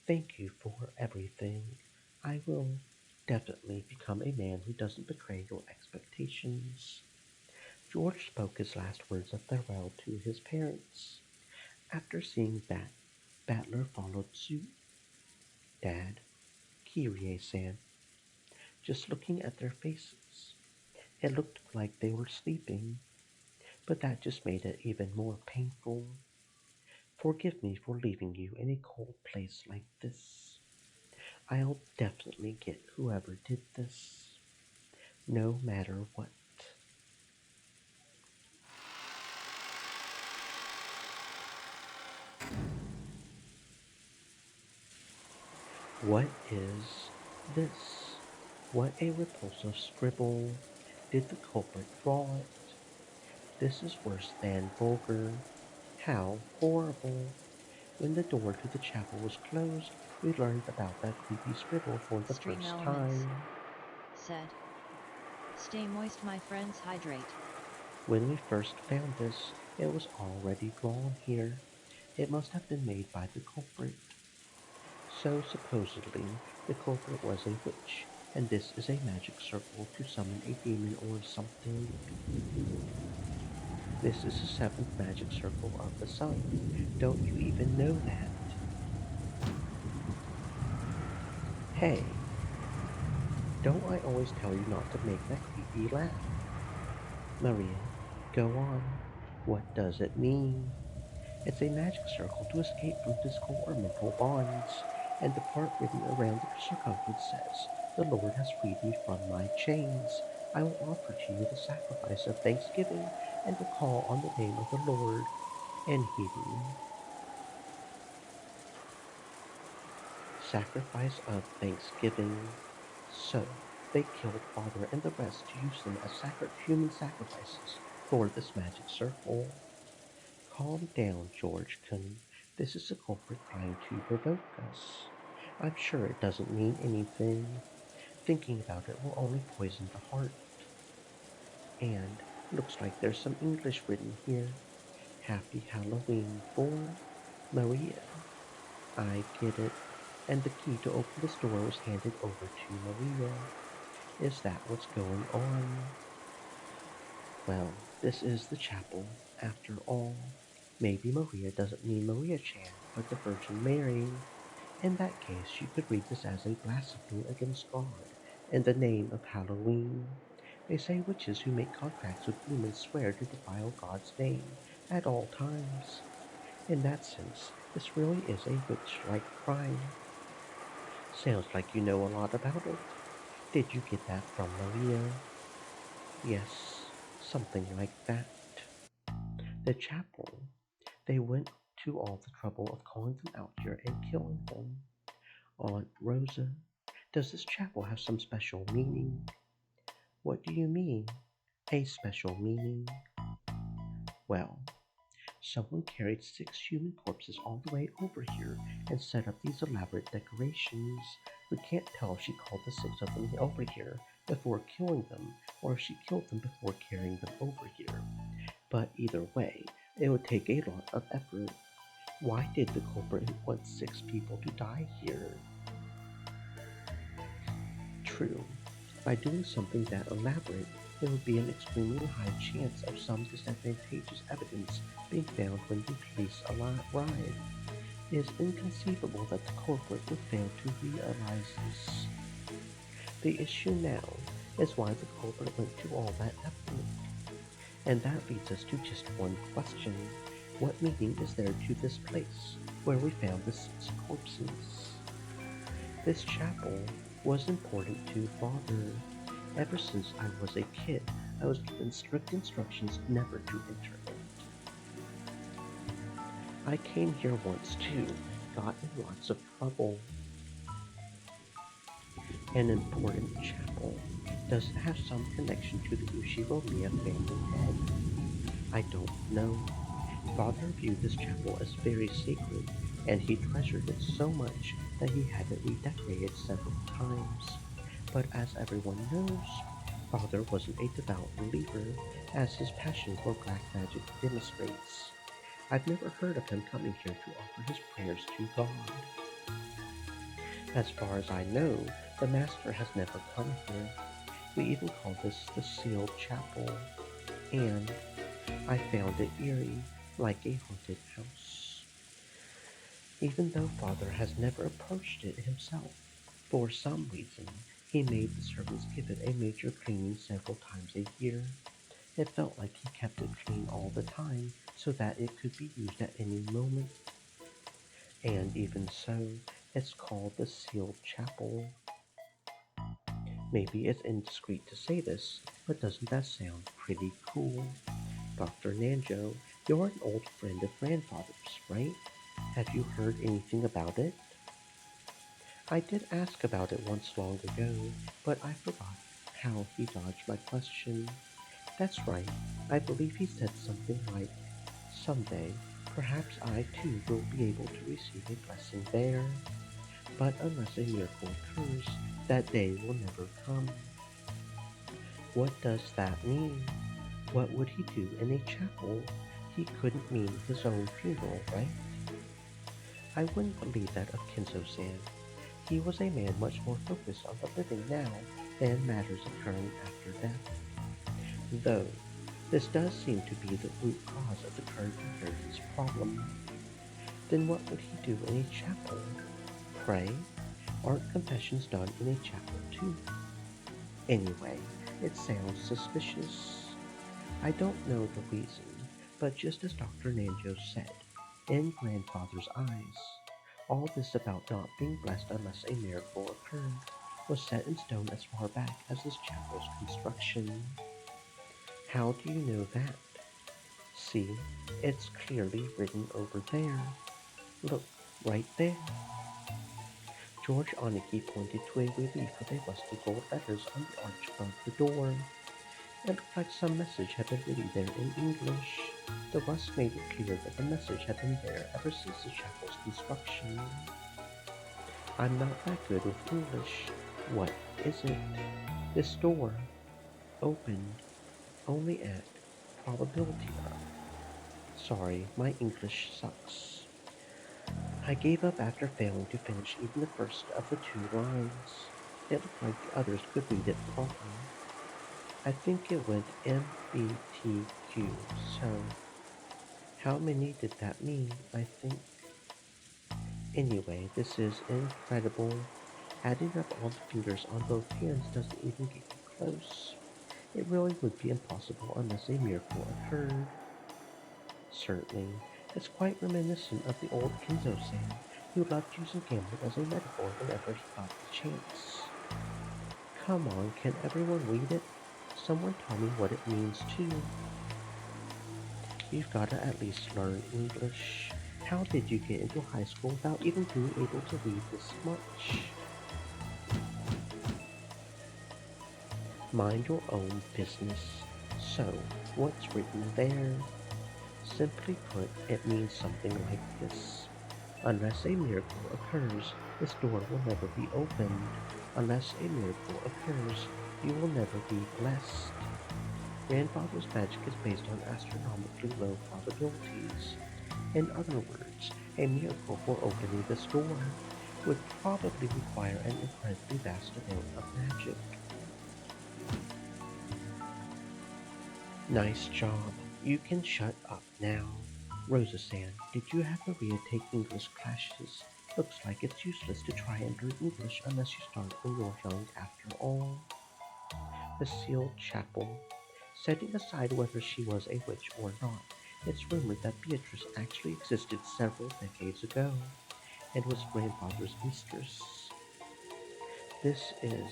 thank you for everything. I will definitely become a man who doesn't betray your expectations. George spoke his last words of farewell to his parents. After seeing that, Battler followed suit. Dad, Kyrie-san, just looking at their faces. It looked like they were sleeping, but that just made it even more painful. Forgive me for leaving you in a cold place like this. I'll definitely get whoever did this, no matter what. What is this? What a repulsive scribble. Did the culprit draw it? This is worse than vulgar. How horrible. When the door to the chapel was closed, we learned about that creepy scribble for the Stream first Elements time. said, "Stay moist, my friends, hydrate." When we first found this, it was already drawn here. It must have been made by the culprit. So supposedly, the culprit was a witch, and this is a magic circle to summon a demon or something. This is the seventh magic circle of the sun. Don't you even know that? Hey, don't I always tell you not to make that creepy laugh? Maria, go on. What does it mean? It's a magic circle to escape from physical or mental bonds, and the part written around the circumference says, "The Lord has freed me from my chains. I will offer to you the sacrifice of thanksgiving and will call on the name of the Lord." In Hebrew, sacrifice of thanksgiving. So, They killed Father and the rest to use them as human sacrifices for this magic circle. Calm down, George Kun. This is a culprit trying to provoke us. I'm sure it doesn't mean anything. Thinking about it will only poison the heart. And looks like there's some English written here. Happy Halloween for Maria. I get it. And the key to open this door was handed over to Maria. Is that what's going on? Well, this is the chapel, after all. Maybe Maria doesn't mean Maria Chan, but the Virgin Mary. In that case, you could read this as a blasphemy against God in the name of Halloween. They say witches who make contracts with demons swear to defile God's name at all times. In that sense, this really is a witch-like crime. Sounds like you know a lot about it. Did you get that from Maria? Yes, something like that. The chapel. They went to all the trouble of calling them out here and killing them. Aunt Rosa, does this chapel have some special meaning? What do you mean, a special meaning? Well, someone carried 6 human corpses all the way over here and set up these elaborate decorations. We can't tell if she called the 6 of them over here before killing them, or if she killed them before carrying them over here. But either way, it would take a lot of effort. Why did the culprit want 6 people to die here? True. By doing something that elaborate, there would be an extremely high chance of some disadvantageous evidence being found when the police arrive. It is inconceivable that the culprit would fail to realize this. The issue now is why the culprit went to all that effort. And that leads us to just one question. What meaning is there to this place where we found the 6 corpses? This chapel was important to Father. Ever since I was a kid, I was given strict instructions never to enter it. I came here once too, got in lots of trouble. An important chapel. Does it have some connection to the Ushiromiya family head? I don't know. Father viewed this chapel as very sacred, and he treasured it so much that he had it redecorated several times. But as everyone knows, Father wasn't a devout believer, as his passion for black magic demonstrates. I've never heard of him coming here to offer his prayers to God. As far as I know, the Master has never come here. We even call this the Sealed Chapel, and I found it eerie, like a haunted house. Even though Father has never approached it himself, for some reason, he made the servants give it a major cleaning several times a year. It felt like he kept it clean all the time so that it could be used at any moment. And even so, it's called the Sealed Chapel. Maybe it's indiscreet to say this, but doesn't that sound pretty cool? Dr. Nanjo, you're an old friend of grandfather's, right? Have you heard anything about it? I did ask about it once long ago, but I forgot how he dodged my question. That's right, I believe he said something like, someday, perhaps I too will be able to receive a blessing there. But unless a miracle occurs, that day will never come. What does that mean? What would he do in a chapel? He couldn't mean his own funeral, right? I wouldn't believe that of Kinzo-san. He was a man much more focused on the living now than matters occurring after death. Though, this does seem to be the root cause of the current inheritance problem. Then what would he do in a chapel? Pray? Aren't confessions done in a chapel too? Anyway, it sounds suspicious. I don't know the reason, but just as Dr. Nanjo said, in grandfather's eyes, all this about not being blessed unless a miracle occurred was set in stone as far back as this chapel's construction. How do you know that? See, it's clearly written over there. Look, right there. George Oniki pointed to a relief with a rusty gold letters on the arch above the door. It looked like some message had been written there in English. The rust made it clear that the message had been there ever since the chapel's construction. I'm not that good with English. What is it? This door. Opened. Only at. Probability of. Sorry, my English sucks. I gave up after failing to finish even the first of the two lines. It looked like the others could read it properly. I think it went MBTQ, so how many did that mean? I think. Anyway, this is incredible. Adding up all the fingers on both hands doesn't even get you close. It really would be impossible unless a miracle occurred. Certainly, it's quite reminiscent of the old Kinzo-san, who loved using gambling as a metaphor whenever he got the chance. Come on, can everyone read it? Someone tell me what it means too. You've gotta at least learn English. How did you get into high school without even being able to read this much? Mind your own business. So, what's written there? Simply put, it means something like this. Unless a miracle occurs, this door will never be opened. Unless a miracle occurs, you will never be blessed. Grandfather's magic is based on astronomically low probabilities. In other words, a miracle for opening this door would probably require an incredibly vast amount of magic. Nice job. You can shut up now. Rosa-san, did you have Maria take English classes? Looks like it's useless to try and learn English unless you start when you're young after all. The sealed chapel. Setting aside whether she was a witch or not, it's rumored that Beatrice actually existed several decades ago and was grandfather's mistress. This is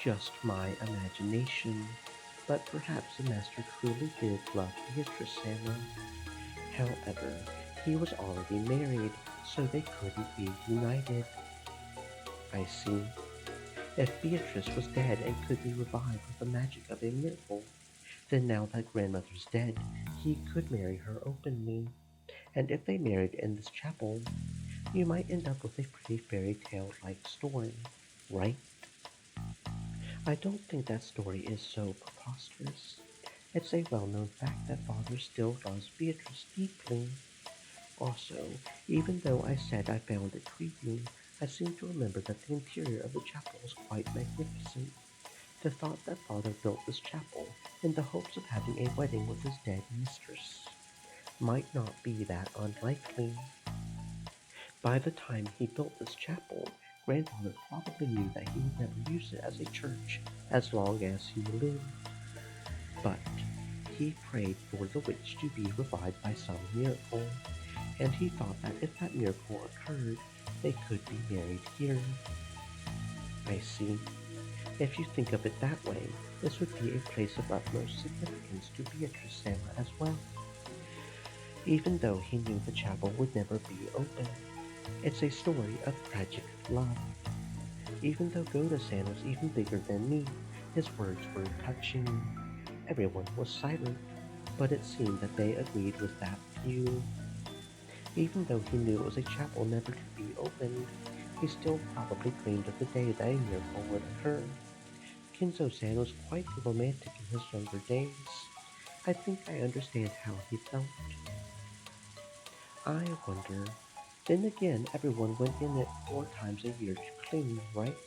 just my imagination, but perhaps the master truly did love Beatrice Sama. However, he was already married, so they couldn't be united. I see. If Beatrice was dead and could be revived with the magic of a miracle, then now that grandmother's dead, he could marry her openly. And if they married in this chapel, you might end up with a pretty fairy tale-like story, right? I don't think that story is so preposterous. It's a well-known fact that father still loves Beatrice deeply. Also, even though I said I found it creepy, I seem to remember that the interior of the chapel was quite magnificent. The thought that father built this chapel in the hopes of having a wedding with his dead mistress might not be that unlikely. By the time he built this chapel, grandfather probably knew that he would never use it as a church as long as he lived. But he prayed for the witch to be revived by some miracle, and he thought that if that miracle occurred, they could be married here. I see. If you think of it that way, this would be a place of utmost significance to Beatrice Sama as well. Even though he knew the chapel would never be open, it's a story of tragic love. Even though Goda-san was even bigger than me, his words were touching. Everyone was silent, but it seemed that they agreed with that view. Even though he knew it was a chapel never to be opened, he still probably dreamed of the day that a miracle would occur. Kinzo-san was quite romantic in his younger days. I think I understand how he felt. I wonder. Then again, everyone went in it 4 times a year to clean, right?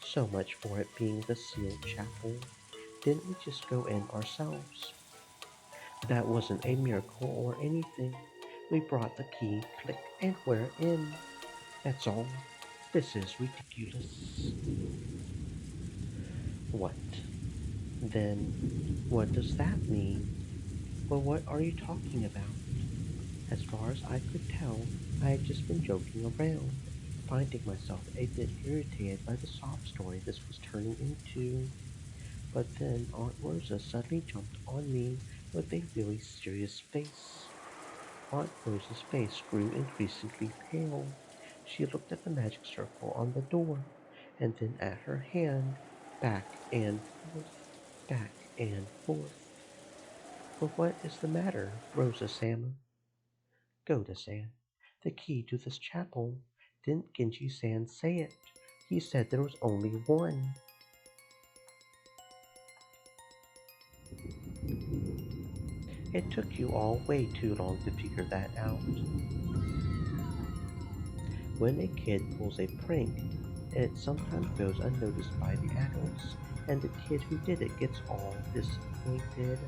So much for it being the sealed chapel. Didn't we just go in ourselves? That wasn't a miracle or anything. We brought the key, click, and we're in. That's all. This is ridiculous. What? Then, what does that mean? Well, what are you talking about? As far as I could tell, I had just been joking around, finding myself a bit irritated by the sob story this was turning into. But then Aunt Rosa suddenly jumped on me with a really serious face. Aunt Rosa's face grew increasingly pale. She looked at the magic circle on the door, and then at her hand, back and forth, back and forth. Well, what is the matter, Rosa-sama? Goda-san, the key to this chapel. Didn't Genji-san say it? He said there was only one. It took you all way too long to figure that out. When a kid pulls a prank, it sometimes goes unnoticed by the adults, and the kid who did it gets all disappointed.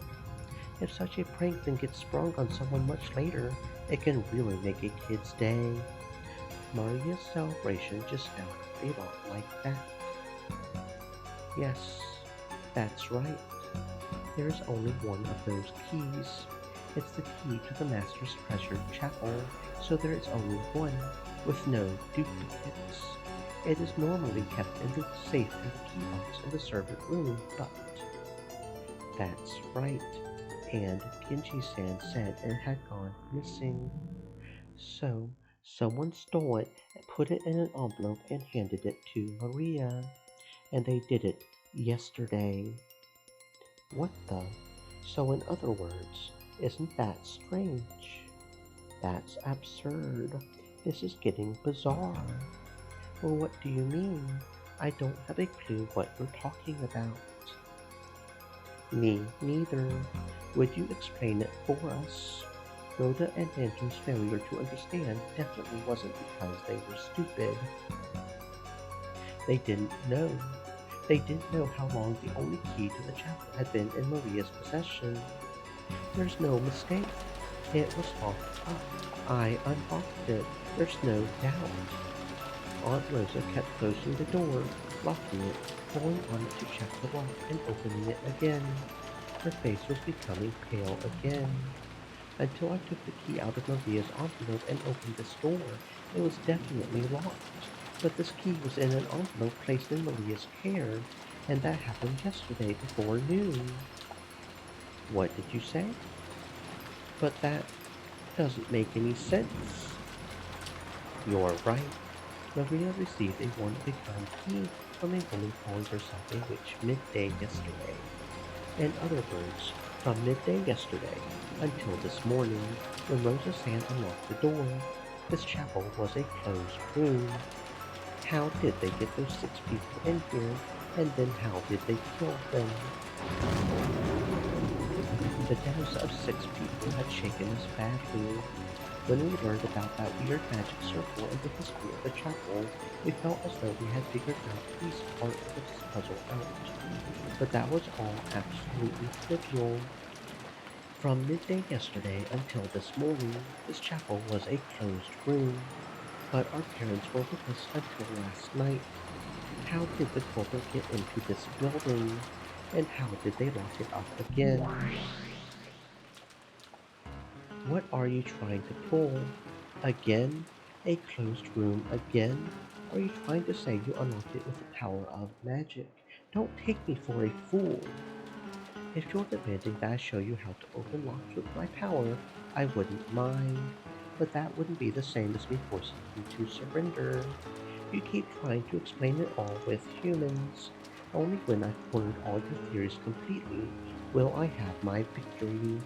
If such a prank then gets sprung on someone much later, it can really make a kid's day. Maria's celebration just now paid off like that. Yes, that's right. There's only one of those keys. It's the key to the Master's Treasure Chapel, so there is only one, with no duplicates. It is normally kept in the safe in the key box in the servant room, but... That's right, and Genji-san said it had gone missing. So, someone stole it and put it in an envelope and handed it to Maria, and they did it yesterday. What the? So in other words, isn't that strange? That's absurd. This is getting bizarre. Well, what do you mean? I don't have a clue what you're talking about. Me neither. Would you explain it for us? Rhoda and Angela's failure to understand definitely wasn't because they were stupid. They didn't know. They didn't know how long the only key to the chapel had been in Maria's possession. There's no mistake. It was locked up. I unlocked it. There's no doubt. Aunt Rosa kept closing the door, locking it, pulling on it to check the lock, and opening it again. Her face was becoming pale again. Until I took the key out of Maria's envelope and opened this door, it was definitely locked. But this key was in an envelope placed in Maria's care, and that happened yesterday before noon. What did you say? But that doesn't make any sense. You're right. Maria received a one-of-a-kind key from a woman calling herself a witch midday yesterday. In other words, from midday yesterday until this morning, when Rosa-san unlocked the door, this chapel was a closed room. How did they get those 6 people in here, and then how did they kill them? The deaths of 6 people had shaken us badly. When we learned about that weird magic circle and the history of the chapel, we felt as though we had figured out at least part of this puzzle out. But that was all absolutely trivial. From midday yesterday until this morning, this chapel was a closed room. But our parents were with us until last night. How did the culprit get into this building? And how did they lock it up again? What are you trying to pull? Again? A closed room again? Are you trying to say you unlocked it with the power of magic? Don't take me for a fool. If you're demanding that I show you how to open locks with my power, I wouldn't mind. But that wouldn't be the same as me forcing you to surrender. You keep trying to explain it all with humans. Only when I've cornered all your theories completely will I have my victory.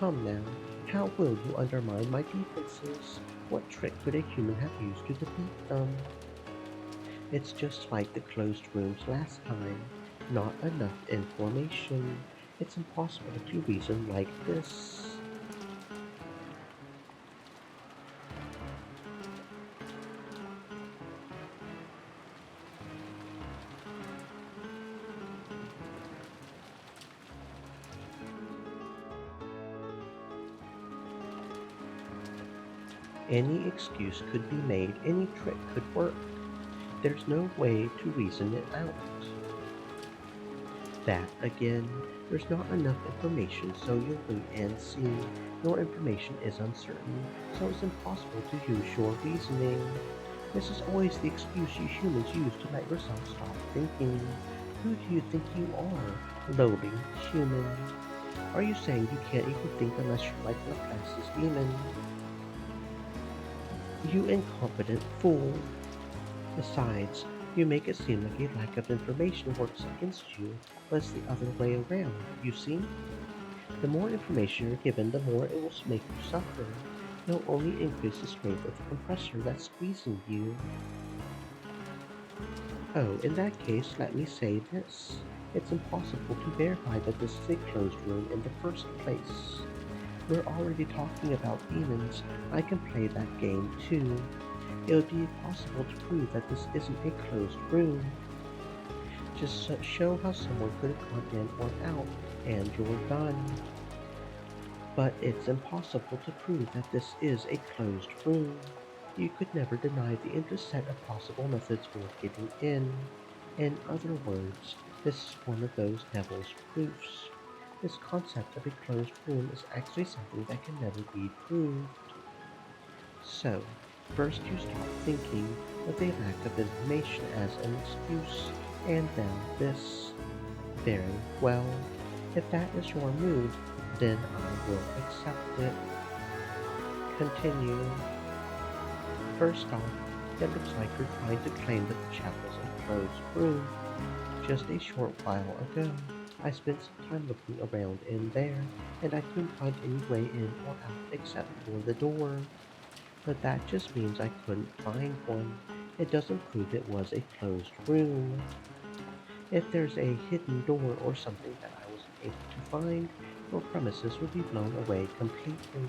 Come now, how will you undermine my defenses? What trick could a human have used to defeat them? It's just like the closed rooms last time. Not enough information. It's impossible to reason like this. Any excuse could be made, any trick could work. There's no way to reason it out. That again, there's not enough information, so you'll wait and see. Your information is uncertain, so it's impossible to use your reasoning. This is always the excuse you humans use to let yourself stop thinking. Who do you think you are, lowly human? Are you saying you can't even think unless you're like Laplace's demon? You incompetent fool. Besides, you make it seem like a lack of information works against you, but it's the other way around, you see? The more information you're given, the more it will make you suffer. It'll only increase the strength of the compressor that's squeezing you. Oh, in that case, let me say this. It's impossible to verify that this is a closed room in the first place. We're already talking about demons. I can play that game too. It would be impossible to prove that this isn't a closed room. Just show how someone could have gone in or out, and you're done. But it's impossible to prove that this is a closed room. You could never deny the endless set of possible methods for getting in. In other words, this is one of those devil's proofs. This concept of a closed room is actually something that can never be proved. So, first you stop thinking of a lack of information as an excuse, and now this. Very well. If that is your mood, then I will accept it. Continue. First off, it looks like you're trying to claim that the chapel's a closed room. Just a short while ago, I spent some time looking around in there, and I couldn't find any way in or out except for the door. But that just means I couldn't find one. It doesn't prove it was a closed room. If there's a hidden door or something that I wasn't able to find, your premises would be blown away completely.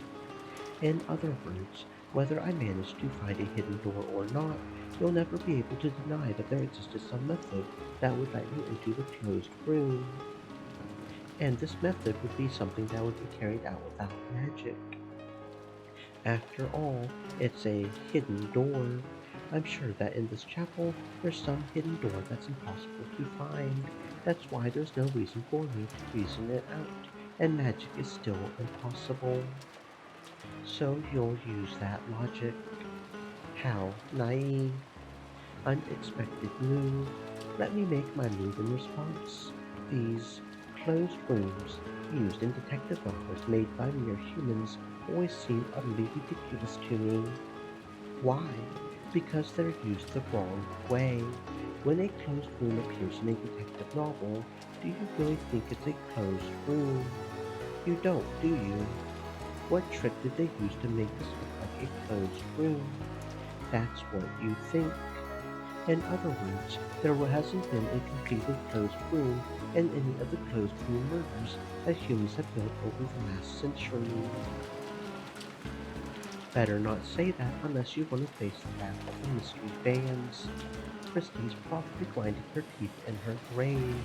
In other words, whether I managed to find a hidden door or not, you'll never be able to deny that there existed some method that would let you into the closed room. And this method would be something that would be carried out without magic. After all, it's a hidden door. I'm sure that in this chapel, there's some hidden door that's impossible to find. That's why there's no reason for me to reason it out, and magic is still impossible. So you'll use that logic. How naive. Unexpected move. Let me make my move in response. These closed rooms, used in detective novels made by mere humans, always seem utterly ridiculous to me. Why? Because they're used the wrong way. When a closed room appears in a detective novel, do you really think it's a closed room? You don't, do you? What trick did they use to make this look like a closed room? That's what you think. In other words, there hasn't been a completely closed room in any of the closed room murders that humans have built over the last century. Better not say that unless you want to face the wrath of the mystery fans. Christie's probably grinding her teeth in her grave.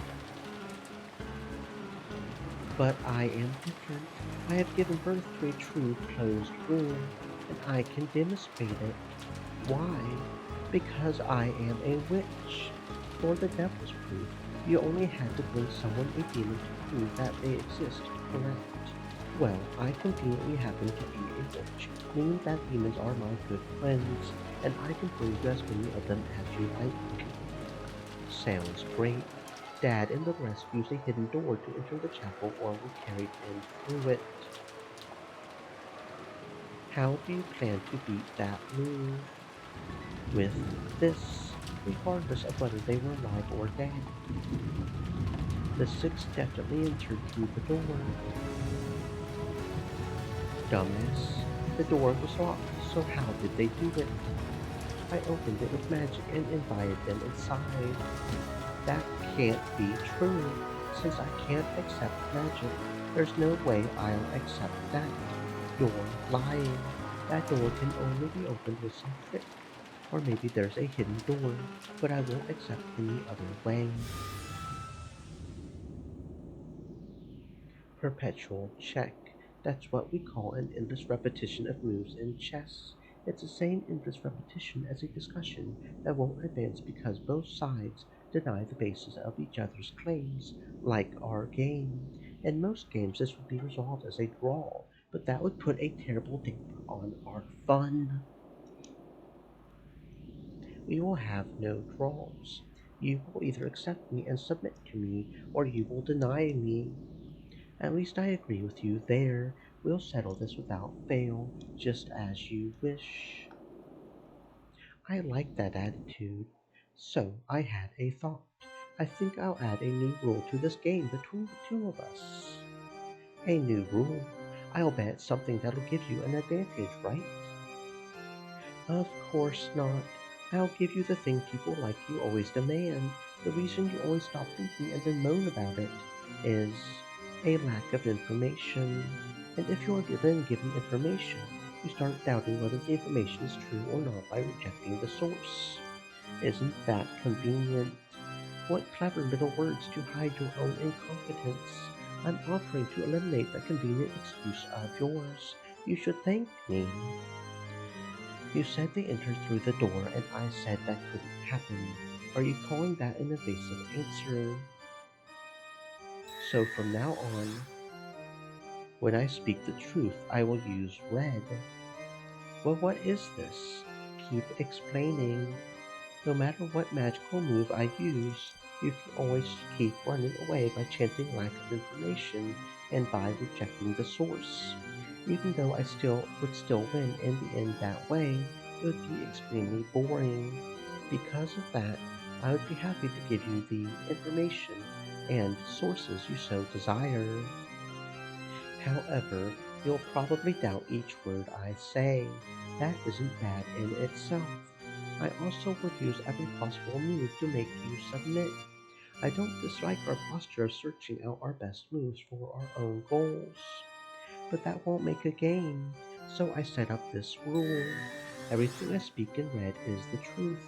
But I am different. I have given birth to a true closed room, and I can demonstrate it. Why? Because I am a witch. For the devil's proof, you only had to bring someone a demon to prove that they exist, correct? Well, I conveniently happen to be a witch, meaning that demons are my good friends, and I can bring you as many of them as you like. Sounds great. Dad and the rest used a hidden door to enter the chapel or were carried in through it. How do you plan to beat that move? With this, regardless of whether they were alive or dead. The six definitely entered through the door. Dumbass. The door was locked, so how did they do it? I opened it with magic and invited them inside. That can't be true. Since I can't accept magic, there's no way I'll accept that. You're lying. That door can only be opened with some trick. Or maybe there's a hidden door, but I won't accept any other way. Perpetual check. That's what we call an endless repetition of moves in chess. It's the same endless repetition as a discussion that won't advance because both sides deny the basis of each other's claims, like our game. In most games, this would be resolved as a draw, but that would put a terrible damper on our fun. We will have no draws. You will either accept me and submit to me, or you will deny me. At least I agree with you there. We'll settle this without fail, just as you wish. I like that attitude. So I had a thought. I think I'll add a new rule to this game between the two of us. A new rule? I'll bet it's something that'll give you an advantage, right? Of course not. I'll give you the thing people like you always demand. The reason you always stop thinking and then moan about it is a lack of information. And if you're then given information, you start doubting whether the information is true or not by rejecting the source. Isn't that convenient? What clever little words to hide your own incompetence. I'm offering to eliminate that convenient excuse of yours. You should thank me. You said they entered through the door, and I said that couldn't happen. Are you calling that an evasive answer? So from now on, when I speak the truth, I will use red. Well, what is this? Keep explaining. No matter what magical move I use, you can always keep running away by chanting lack of information and by rejecting the source. Even though I would still win in the end that way, it would be extremely boring. Because of that, I would be happy to give you the information and sources you so desire. However, you'll probably doubt each word I say. That isn't bad in itself. I also would use every possible move to make you submit. I don't dislike our posture of searching out our best moves for our own goals. But that won't make a game, so I set up this rule. Everything I speak in red is the truth.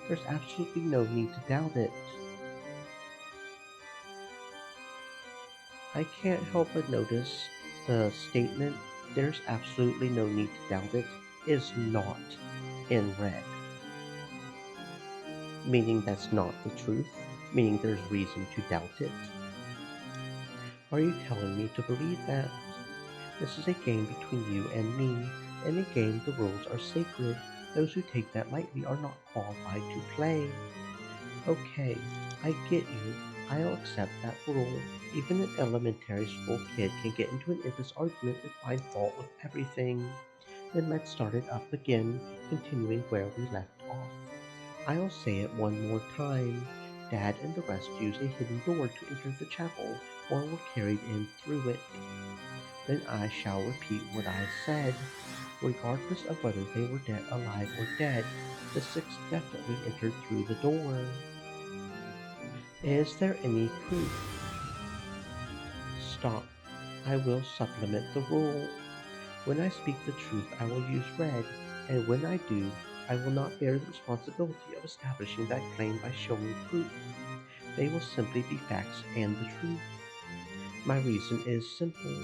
There's absolutely no need to doubt it. I can't help but notice the statement, there's absolutely no need to doubt it, is not in red, meaning that's not the truth, meaning there's reason to doubt it. Are you telling me to believe that? This is a game between you and me. In a game, the rules are sacred. Those who take that lightly are not qualified to play. Okay, I get you. I'll accept that rule. Even an elementary school kid can get into an endless argument and find fault with everything. Then let's start it up again, continuing where we left off. I'll say it one more time. Dad and the rest used a hidden door to enter the chapel, or were carried in through it. Then I shall repeat what I said. Regardless of whether they were dead, alive, or dead, the six definitely entered through the door. Is there any proof? Stop. I will supplement the rule. When I speak the truth, I will use red, and when I do, I will not bear the responsibility of establishing that claim by showing proof. They will simply be facts and the truth. My reason is simple.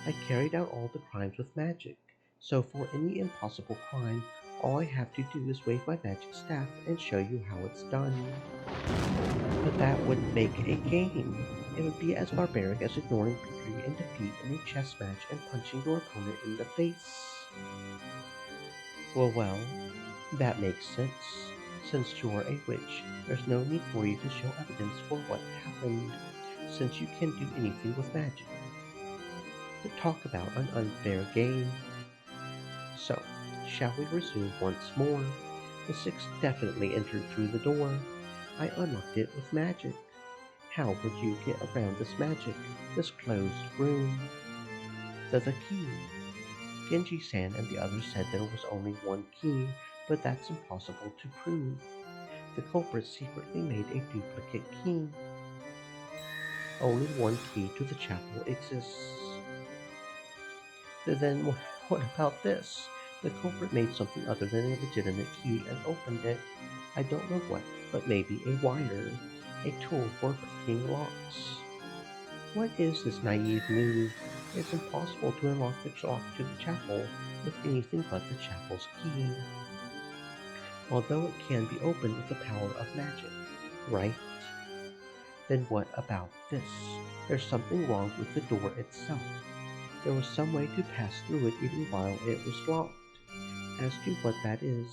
I carried out all the crimes with magic, so for any impossible crime, all I have to do is wave my magic staff and show you how it's done. But that wouldn't make a game. It would be as barbaric as ignoring victory and defeat in a chess match and punching your opponent in the face. Well, that makes sense. Since you're a witch, there's no need for you to show evidence for what happened, since you can do anything with magic. To talk about an unfair game. So, shall we resume once more? The six definitely entered through the door. I unlocked it with magic. How would you get around this magic, this closed room? The key. Genji-san and the others said there was only one key, but that's impossible to prove. The culprit secretly made a duplicate key. Only one key to the chapel exists. Then what about this? The culprit made something other than a legitimate key and opened it. I don't know what, but maybe a wire, a tool for breaking locks. What is this naive move? It's impossible to unlock the lock to the chapel with anything but the chapel's key. Although it can be opened with the power of magic, right? Then what about this? There's something wrong with the door itself. There was some way to pass through it even while it was locked. As to what that is,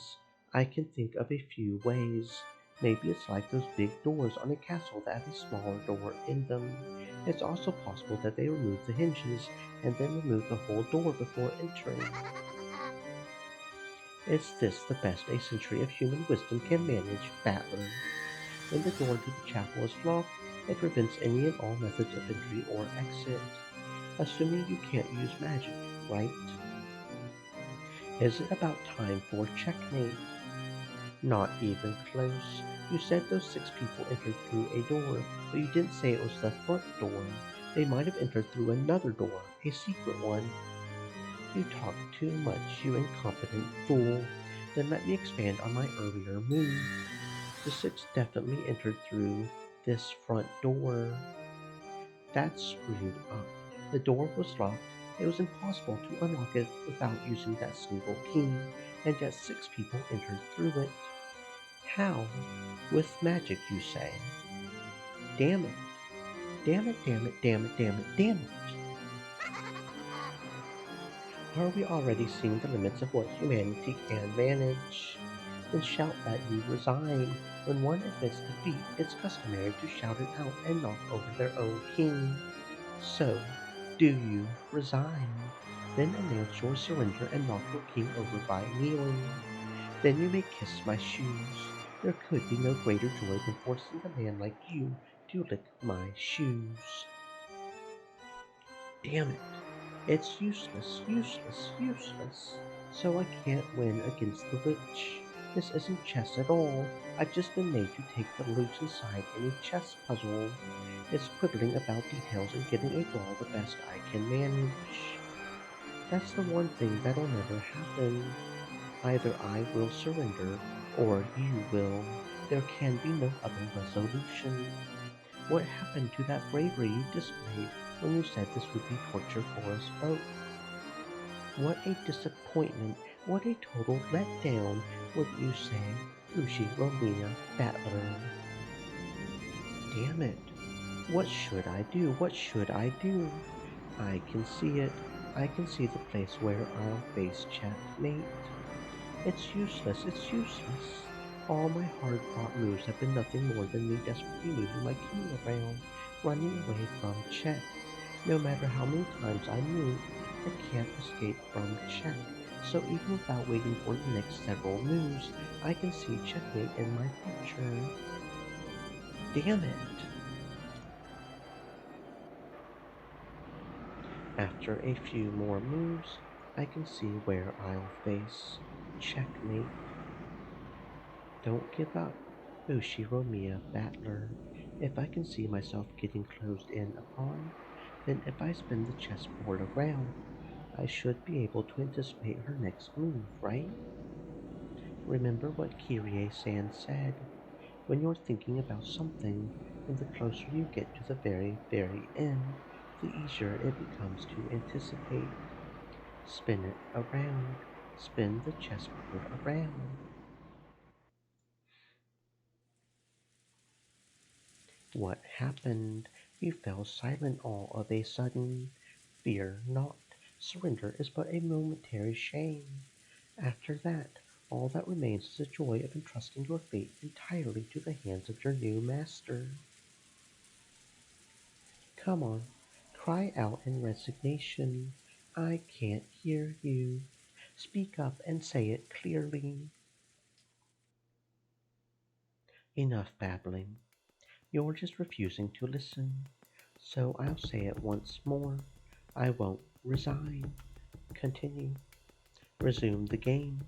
I can think of a few ways. Maybe it's like those big doors on a castle that have a smaller door in them. It's also possible that they removed the hinges and then removed the whole door before entering. Is this the best a century of human wisdom can manage, battler? When the door to the chapel is locked, it prevents any and all methods of entry or exit. Assuming you can't use magic, right? Is it about time for checkmate? Not even close. You said those 6 people entered through a door, but you didn't say it was the front door. They might have entered through another door, a secret one. You talk too much, you incompetent fool. Then let me expand on my earlier move. The 6 definitely entered through this front door. That screwed up. The door was locked. It was impossible to unlock it without using that single key, and yet 6 people entered through it. How? With magic, you say? Damn it. Damn it, damn it, damn it, damn it, damn it. Are we already seeing the limits of what humanity can manage? Then shout that you resign. When one admits defeat, it's customary to shout it out and knock over their own king. So, do you resign? Then announce your surrender and knock your king over by kneeling. Then you may kiss my shoes. There could be no greater joy than forcing a man like you to lick my shoes. Damn it. It's useless, useless, useless. So I can't win against the witch. This isn't chess at all. I've just been made to take the losing side in a chess puzzle. It's quibbling about details and getting a draw the best I can manage. That's the one thing that'll never happen. Either I will surrender, or you will. There can be no other resolution. What happened to that bravery you displayed when you said this would be torture for us both? What a disappointment, what a total letdown, wouldn't you say, Ushi Romina Battler? Damn it. What should I do? What should I do? I can see it. I can see the place where I'll face checkmate. It's useless, it's useless. All my hard-fought moves have been nothing more than me desperately moving my king around, running away from check. No matter how many times I move, I can't escape from check. So even without waiting for the next several moves, I can see checkmate in my future. Damn it! After a few more moves, I can see where I'll face checkmate. Don't give up, Ushiromiya Battler. If I can see myself getting closed in upon, then if I spin the chessboard around, I should be able to anticipate her next move, right? Remember what Kyrie-san said. When you're thinking about something, then the closer you get to the very, very end, the easier it becomes to anticipate. Spin it around. Spin the chessboard around. What happened? You fell silent all of a sudden. Fear not. Surrender is but a momentary shame. After that, all that remains is the joy of entrusting your fate entirely to the hands of your new master. Come on, cry out in resignation. I can't hear you. Speak up and say it clearly. Enough babbling. You're just refusing to listen. So I'll say it once more. I won't resign. Continue. Resume the game.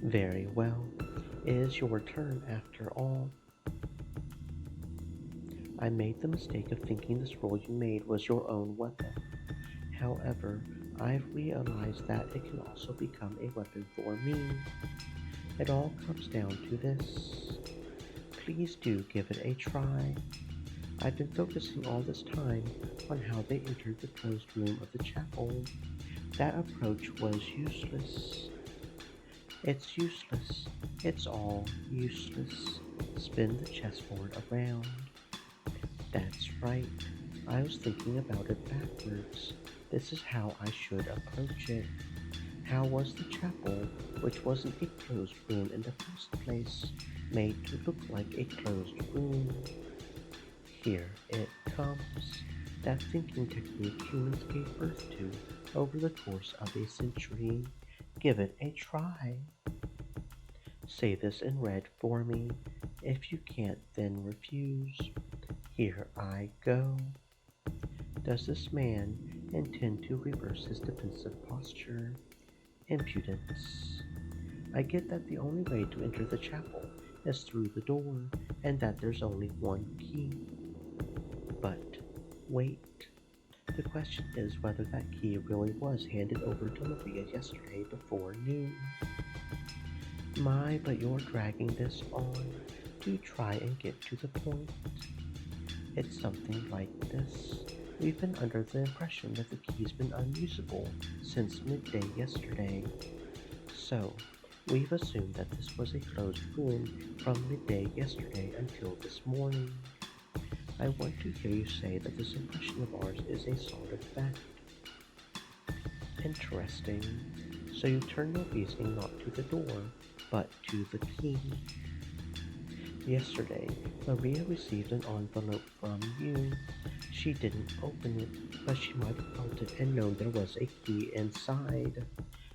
Very well. It is your turn after all. I made the mistake of thinking this roll you made was your own weapon. However, I've realized that it can also become a weapon for me. It all comes down to this. Please do give it a try. I've been focusing all this time on how they entered the closed room of the chapel. That approach was useless. It's useless. It's all useless. Spin the chessboard around. That's right. I was thinking about it backwards. This is how I should approach it. How was the chapel, which wasn't a closed room in the first place? made to look like a closed wound. Here it comes, that thinking technique humans gave birth to over the course of a century. Give it a try. Say this in red for me. If you can't, then refuse. Here I go. Does this man intend to reverse his defensive posture? Impudence. I get that the only way to enter the chapel is through the door, and that there's only one key. But wait. The question is whether that key really was handed over to Maria yesterday before noon. My, but you're dragging this on. Do try and get to the point. It's something like this. We've been under the impression that the key's been unusable since midday yesterday. So, we've assumed that this was a closed room from midday yesterday until this morning. I want to hear you say that this impression of ours is a solid fact. Interesting. So you turn your reasoning not to the door, but to the key. Yesterday, Maria received an envelope from you. She didn't open it, but she might have felt it and known there was a key inside.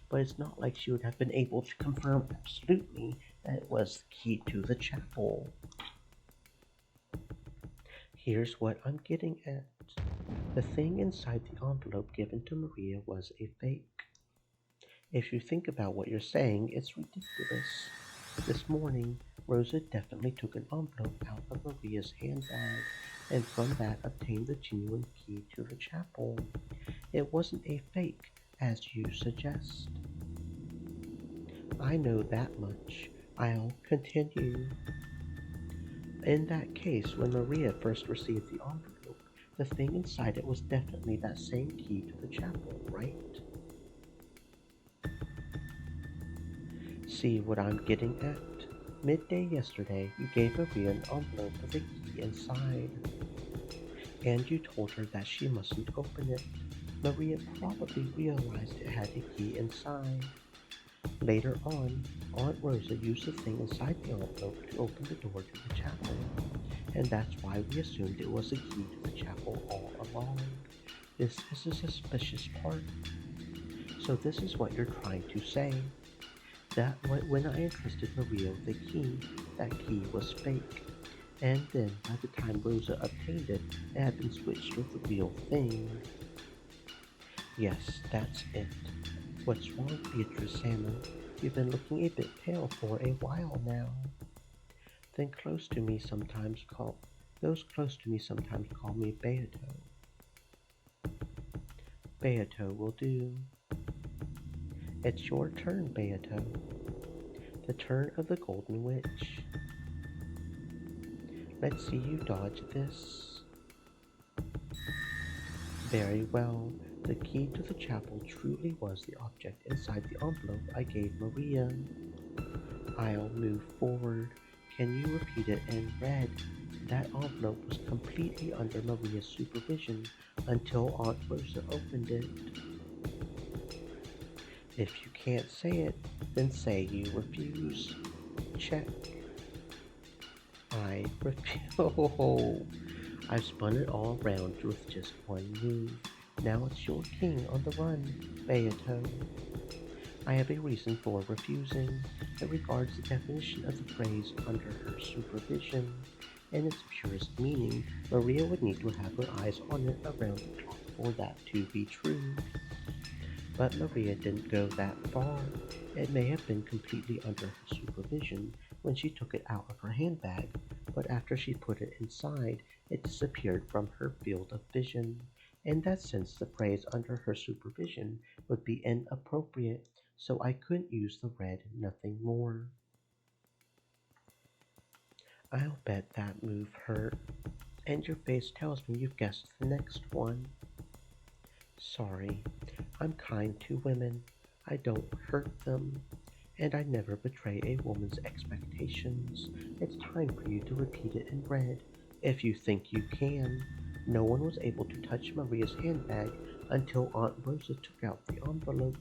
But it's not like she would have been able to confirm absolutely that it was the key to the chapel. Here's what I'm getting at. The thing inside the envelope given to Maria was a fake. If you think about what you're saying, it's ridiculous. This morning, Rosa definitely took an envelope out of Maria's handbag, and from that obtained the genuine key to the chapel. It wasn't a fake, as you suggest. I know that much. I'll continue. In that case, when Maria first received the envelope, the thing inside it was definitely that same key to the chapel, right? See what I'm getting at? Midday yesterday, you gave Maria an envelope with a key inside, and you told her that she mustn't open it. Maria probably realized it had a key inside. Later on, Aunt Rosa used the thing inside the envelope to open the door to the chapel, and that's why we assumed it was a key to the chapel all along. This is the suspicious part. So this is what you're trying to say. That when I entrusted Maria with the key, that key was fake. And then, by the time Rosa obtained it, it had been switched with the real thing. Yes, that's it. What's wrong, Beatrice Salmon? You've been looking a bit pale for a while now. Those close to me sometimes call me Beato. Beato will do. It's your turn, Beato. The turn of the Golden Witch. Let's see you dodge this. Very well. The key to the chapel truly was the object inside the envelope I gave Maria. I'll move forward. Can you repeat it in red? That envelope was completely under Maria's supervision until Aunt Rosa opened it. If you can't say it, then say you refuse. Check. I refuse. Oh, I've spun it all around with just one move. Now it's your king on the run, Beato. I have a reason for refusing. It regards the definition of the phrase under her supervision. In its purest meaning, Maria would need to have her eyes on it around the clock for that to be true. But Maria didn't go that far. It may have been completely under her supervision when she took it out of her handbag, but after she put it inside, it disappeared from her field of vision. In that sense, the phrase under her supervision would be inappropriate, so I couldn't use the red nothing more. I'll bet that move hurt, and your face tells me you've guessed the next one. Sorry, I'm kind to women. I don't hurt them, and I never betray a woman's expectations. It's time for you to repeat it in red, if you think you can. No one was able to touch Maria's handbag until Aunt Rosa took out the envelope.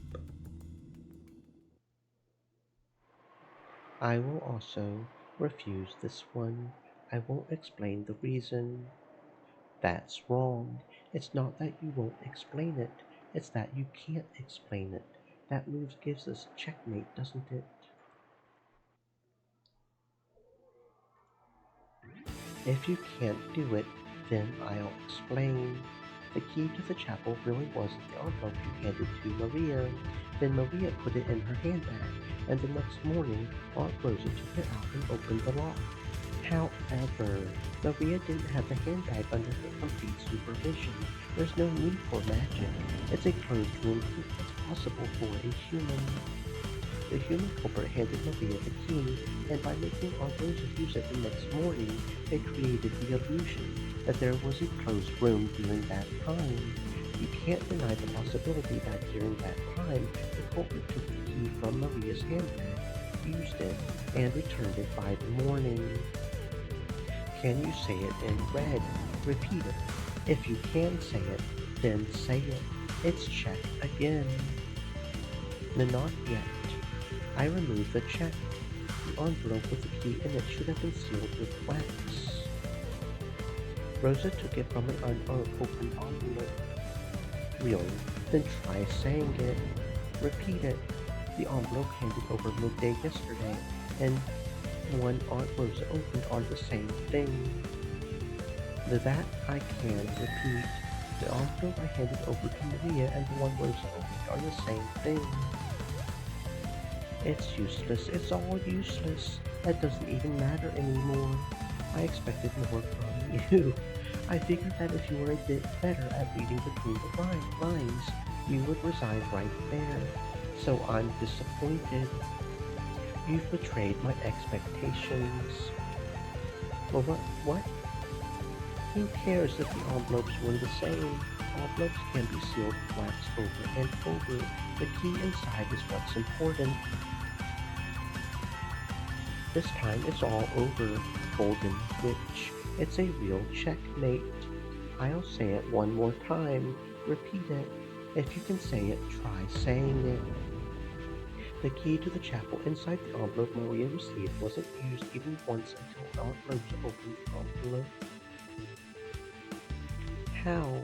I will also Refuse this one. I won't explain the reason. That's wrong. It's not that you won't explain it, it's that you can't explain it. That move gives us checkmate, doesn't it? If you can't do it, then I'll explain. The key to the chapel really wasn't the envelope you handed to Maria. Then Maria put it in her handbag, and the next morning Aunt Rosa took it out and opened the lock. However, Maria didn't have the handbag under her complete supervision. There's no need for magic. It's a closed room. It's possible for a human. The human culprit handed Maria the key, and by making Aunt Rosa use it the next morning, they created the illusion that there was a closed room during that time. You can't deny the possibility that during that time, the culprit took the key from Maria's handbag, used it, and returned it by the morning. Can you say it in red? Repeat it. If you can say it, then say it. It's check again. No, not yet. I removed the check. The envelope with the key in it should have been sealed with wax. Rosa took it from an unopened envelope. Really? Then try saying it. Repeat it. The envelope handed over midday yesterday, and one Aunt Rosa opened are the same thing. That I can repeat. The envelope I handed over to Maria and the one Rosa opened are the same thing. It's useless. It's all useless. That doesn't even matter anymore. I expected more from you. I figured that if you were a bit better at reading between the lines, you would resign right there. So I'm disappointed. You've betrayed my expectations. Well, what? Who cares if the envelopes were the same? Envelopes can be sealed with wax over and over. The key inside is what's important. This time it's all over, Golden Witch. It's a real checkmate. I'll say it one more time. Repeat it. If you can say it, try saying it. The key to the chapel inside the envelope Maria received wasn't used even once until Aunt Rosa opened the envelope. How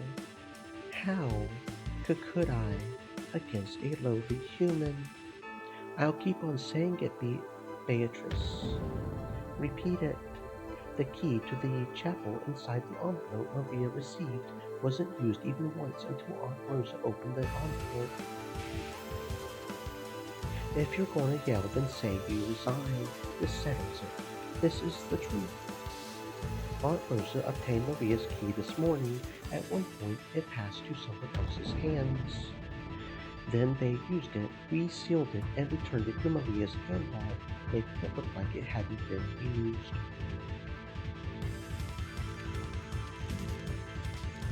could I against a lowly human? I'll keep on saying it, Beatrice. Repeat it. The key to the chapel inside the envelope Maria received wasn't used even once until Aunt Rosa opened the envelope. If you're going to yell, then say you resign. This settles it. This is the truth. Aunt Rosa obtained Maria's key this morning. At one point, it passed to someone else's hands. Then they used it, resealed it, and returned it to Maria's handbag, making it look like it hadn't been used.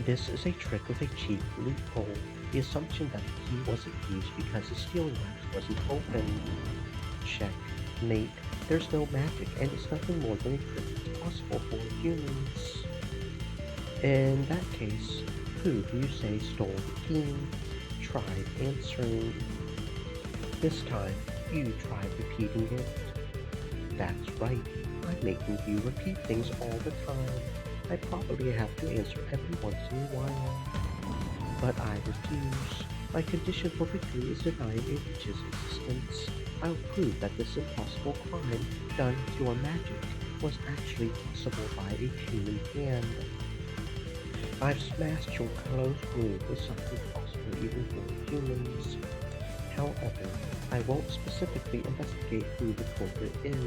This is a trick with a cheap loophole. The assumption that the key wasn't used because the sealing wax wasn't open. Checkmate. There's no magic, and it's nothing more than a trick that's possible for humans. In that case, who do you say stole the key? Try answering. This time, you try repeating it. That's right. I'm making you repeat things all the time. I probably have to answer every once in a while. But I refuse. My condition for victory is denying a witch's existence. I'll prove that this impossible crime done with your magic was actually possible by a human hand. I've smashed your closed room with something possible even for humans. However, I won't specifically investigate who the culprit is.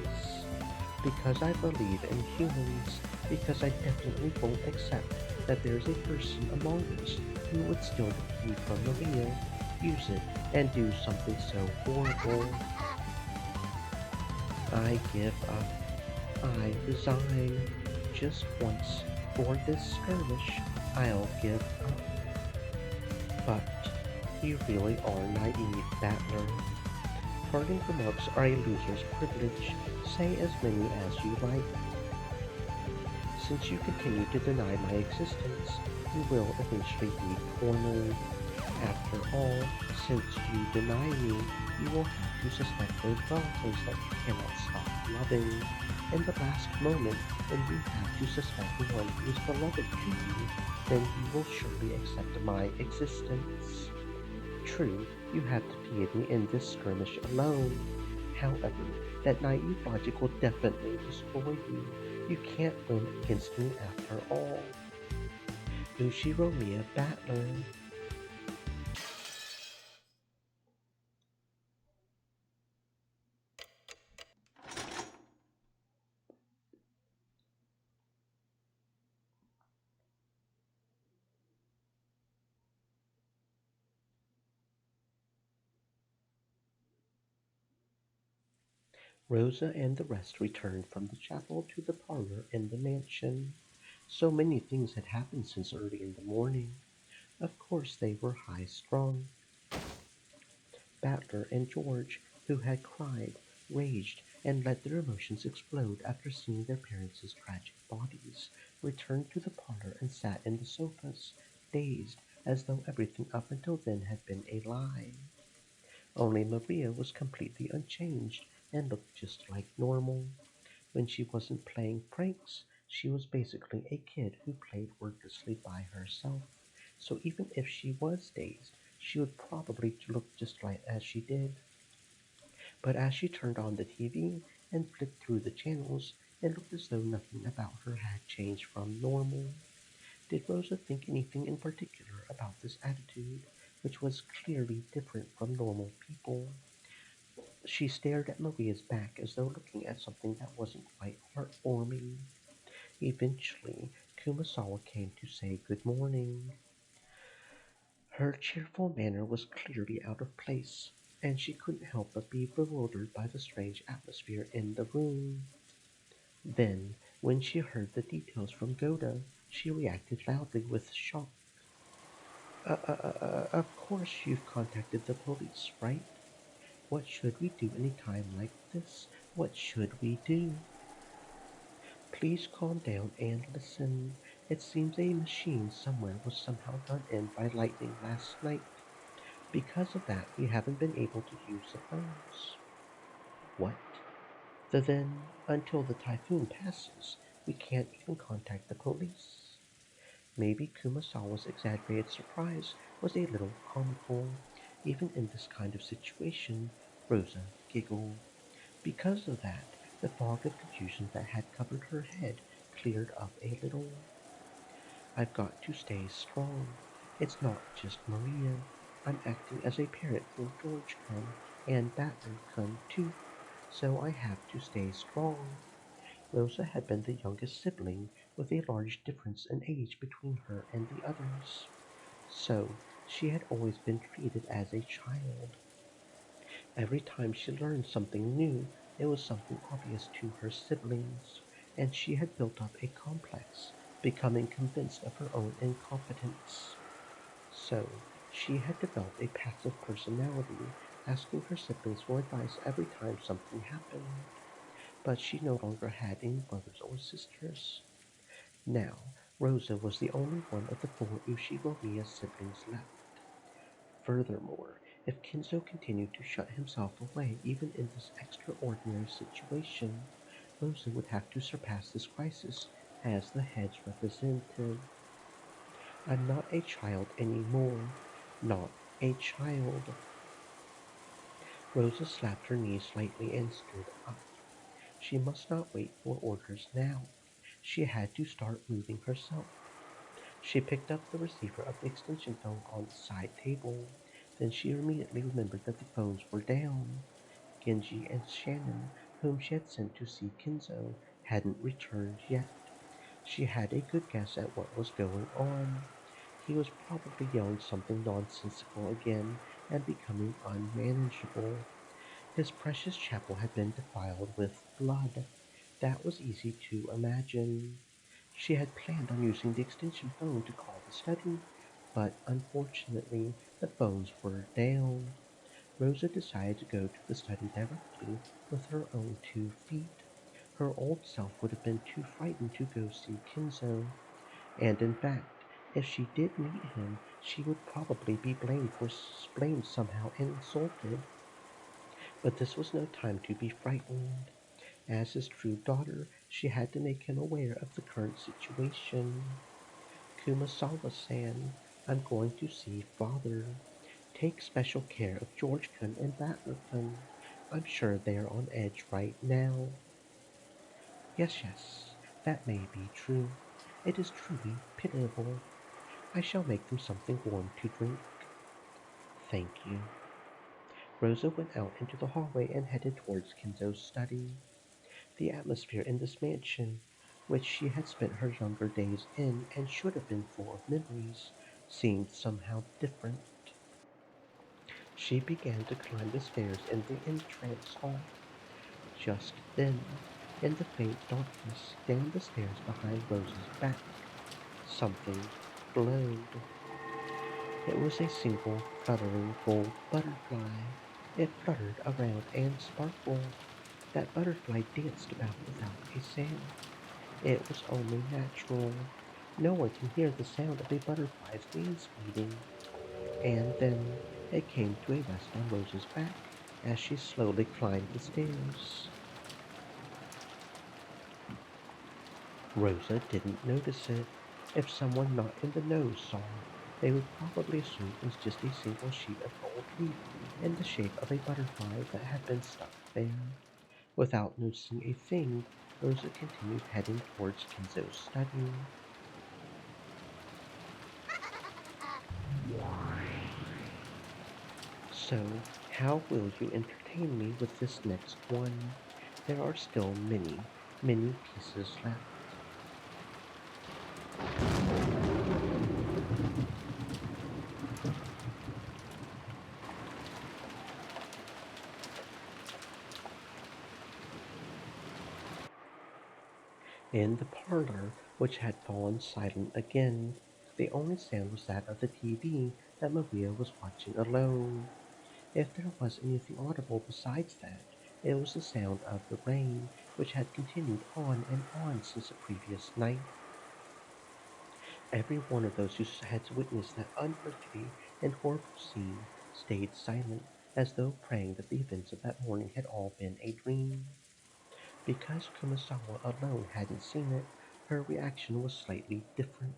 Because I believe in humans, because I definitely won't accept that there's a person among us who would steal the key from Maria, use it, and do something so horrible. I give up. I resign. Just once, for this skirmish, I'll give up. But you really are naive, Battler. Parting remarks are a loser's privilege. Say as many as you like. Since you continue to deny my existence, you will eventually be cornered. After all, since you deny me, you will have to suspect those relatives that you cannot stop loving. In the last moment, when you have to suspect the one who is beloved to you, then you will surely accept my existence. True, you have defeated me in this skirmish alone. However, that naive logic will definitely destroy you. You can't win against me after all. Ushiromiya Battler. Rosa and the rest returned from the chapel to the parlor in the mansion. So many things had happened since early in the morning. Of course they were high-strung. Battler and George, who had cried, raged, and let their emotions explode after seeing their parents' tragic bodies, returned to the parlor and sat in the sofas, dazed as though everything up until then had been a lie. Only Maria was completely unchanged and looked just like normal. When she wasn't playing pranks, she was basically a kid who played wordlessly by herself. So even if she was dazed, she would probably look just like as she did. But as she turned on the TV and flipped through the channels, it looked as though nothing about her had changed from normal. Did Rosa think anything in particular about this attitude, which was clearly different from normal people? She stared at Maria's back as though looking at something that wasn't quite heartwarming. Eventually, Kumasawa came to say good morning. Her cheerful manner was clearly out of place, and she couldn't help but be bewildered by the strange atmosphere in the room. Then, when she heard the details from Goda, she reacted loudly with shock. Of course you've contacted the police, right? What should we do in a time like this? What should we do? Please calm down and listen. It seems a machine somewhere was somehow done in by lightning last night. Because of that, we haven't been able to use the phones. What? Then, until the typhoon passes, we can't even contact the police. Maybe Kumasawa's exaggerated surprise was a little comical. Even in this kind of situation, Rosa giggled. Because of that, the fog of confusion that had covered her head cleared up a little. I've got to stay strong. It's not just Maria. I'm acting as a parent for George-kun and Battler-kun too, so I have to stay strong. Rosa had been the youngest sibling, with a large difference in age between her and the others. So, she had always been treated as a child. Every time she learned something new, it was something obvious to her siblings, and she had built up a complex, becoming convinced of her own incompetence. So, she had developed a passive personality, asking her siblings for advice every time something happened. But she no longer had any brothers or sisters. Now, Rosa was the only one of the four Ushiromiya siblings left. Furthermore, if Kinzo continued to shut himself away even in this extraordinary situation, Rosa would have to surpass this crisis as the head's representative. I'm not a child anymore. Not a child. Rosa slapped her knees slightly and stood up. She must not wait for orders now. She had to start moving herself. She picked up the receiver of the extension phone on the side table. Then she immediately remembered that the phones were down. Genji and Shannon, whom she had sent to see Kinzo, hadn't returned yet. She had a good guess at what was going on. He was probably yelling something nonsensical again and becoming unmanageable. His precious chapel had been defiled with blood. That was easy to imagine. She had planned on using the extension phone to call the study, but unfortunately the phones were down. Rosa decided to go to the study directly with her own 2 feet. Her old self would have been too frightened to go see Kinzo, and in fact, if she did meet him, she would probably be blamed somehow and insulted. But this was no time to be frightened. As his true daughter, she had to make him aware of the current situation. Kumasawa-san, I'm going to see father. Take special care of George-kun and Battler-kun. I'm sure they're on edge right now. Yes, yes, that may be true. It is truly pitiable. I shall make them something warm to drink. Thank you. Rosa went out into the hallway and headed towards Kinzo's study. The atmosphere in this mansion, which she had spent her younger days in and should have been full of memories, seemed somehow different. She began to climb the stairs in the entrance hall. Just then, in the faint darkness down the stairs behind Rosa's back, something glowed. It was a single fluttering gold butterfly. It fluttered around and sparkled. That butterfly danced about without a sound. It was only natural. No one can hear the sound of a butterfly's wings beating. And then it came to a rest on Rosa's back as she slowly climbed the stairs. Rosa didn't notice it. If someone not in the know saw, they would probably assume it was just a single sheet of gold leaf in the shape of a butterfly that had been stuck there. Without noticing a thing, Rosa continued heading towards Kinzo's study. So, how will you entertain me with this next one? There are still many, many pieces left. In the parlor, which had fallen silent again, the only sound was that of the TV that Maria was watching alone. If there was anything audible besides that, it was the sound of the rain, which had continued on and on since the previous night. Every one of those who had witnessed that unearthly and horrible scene stayed silent, as though praying that the events of that morning had all been a dream. Because Kumasawa alone hadn't seen it, her reaction was slightly different.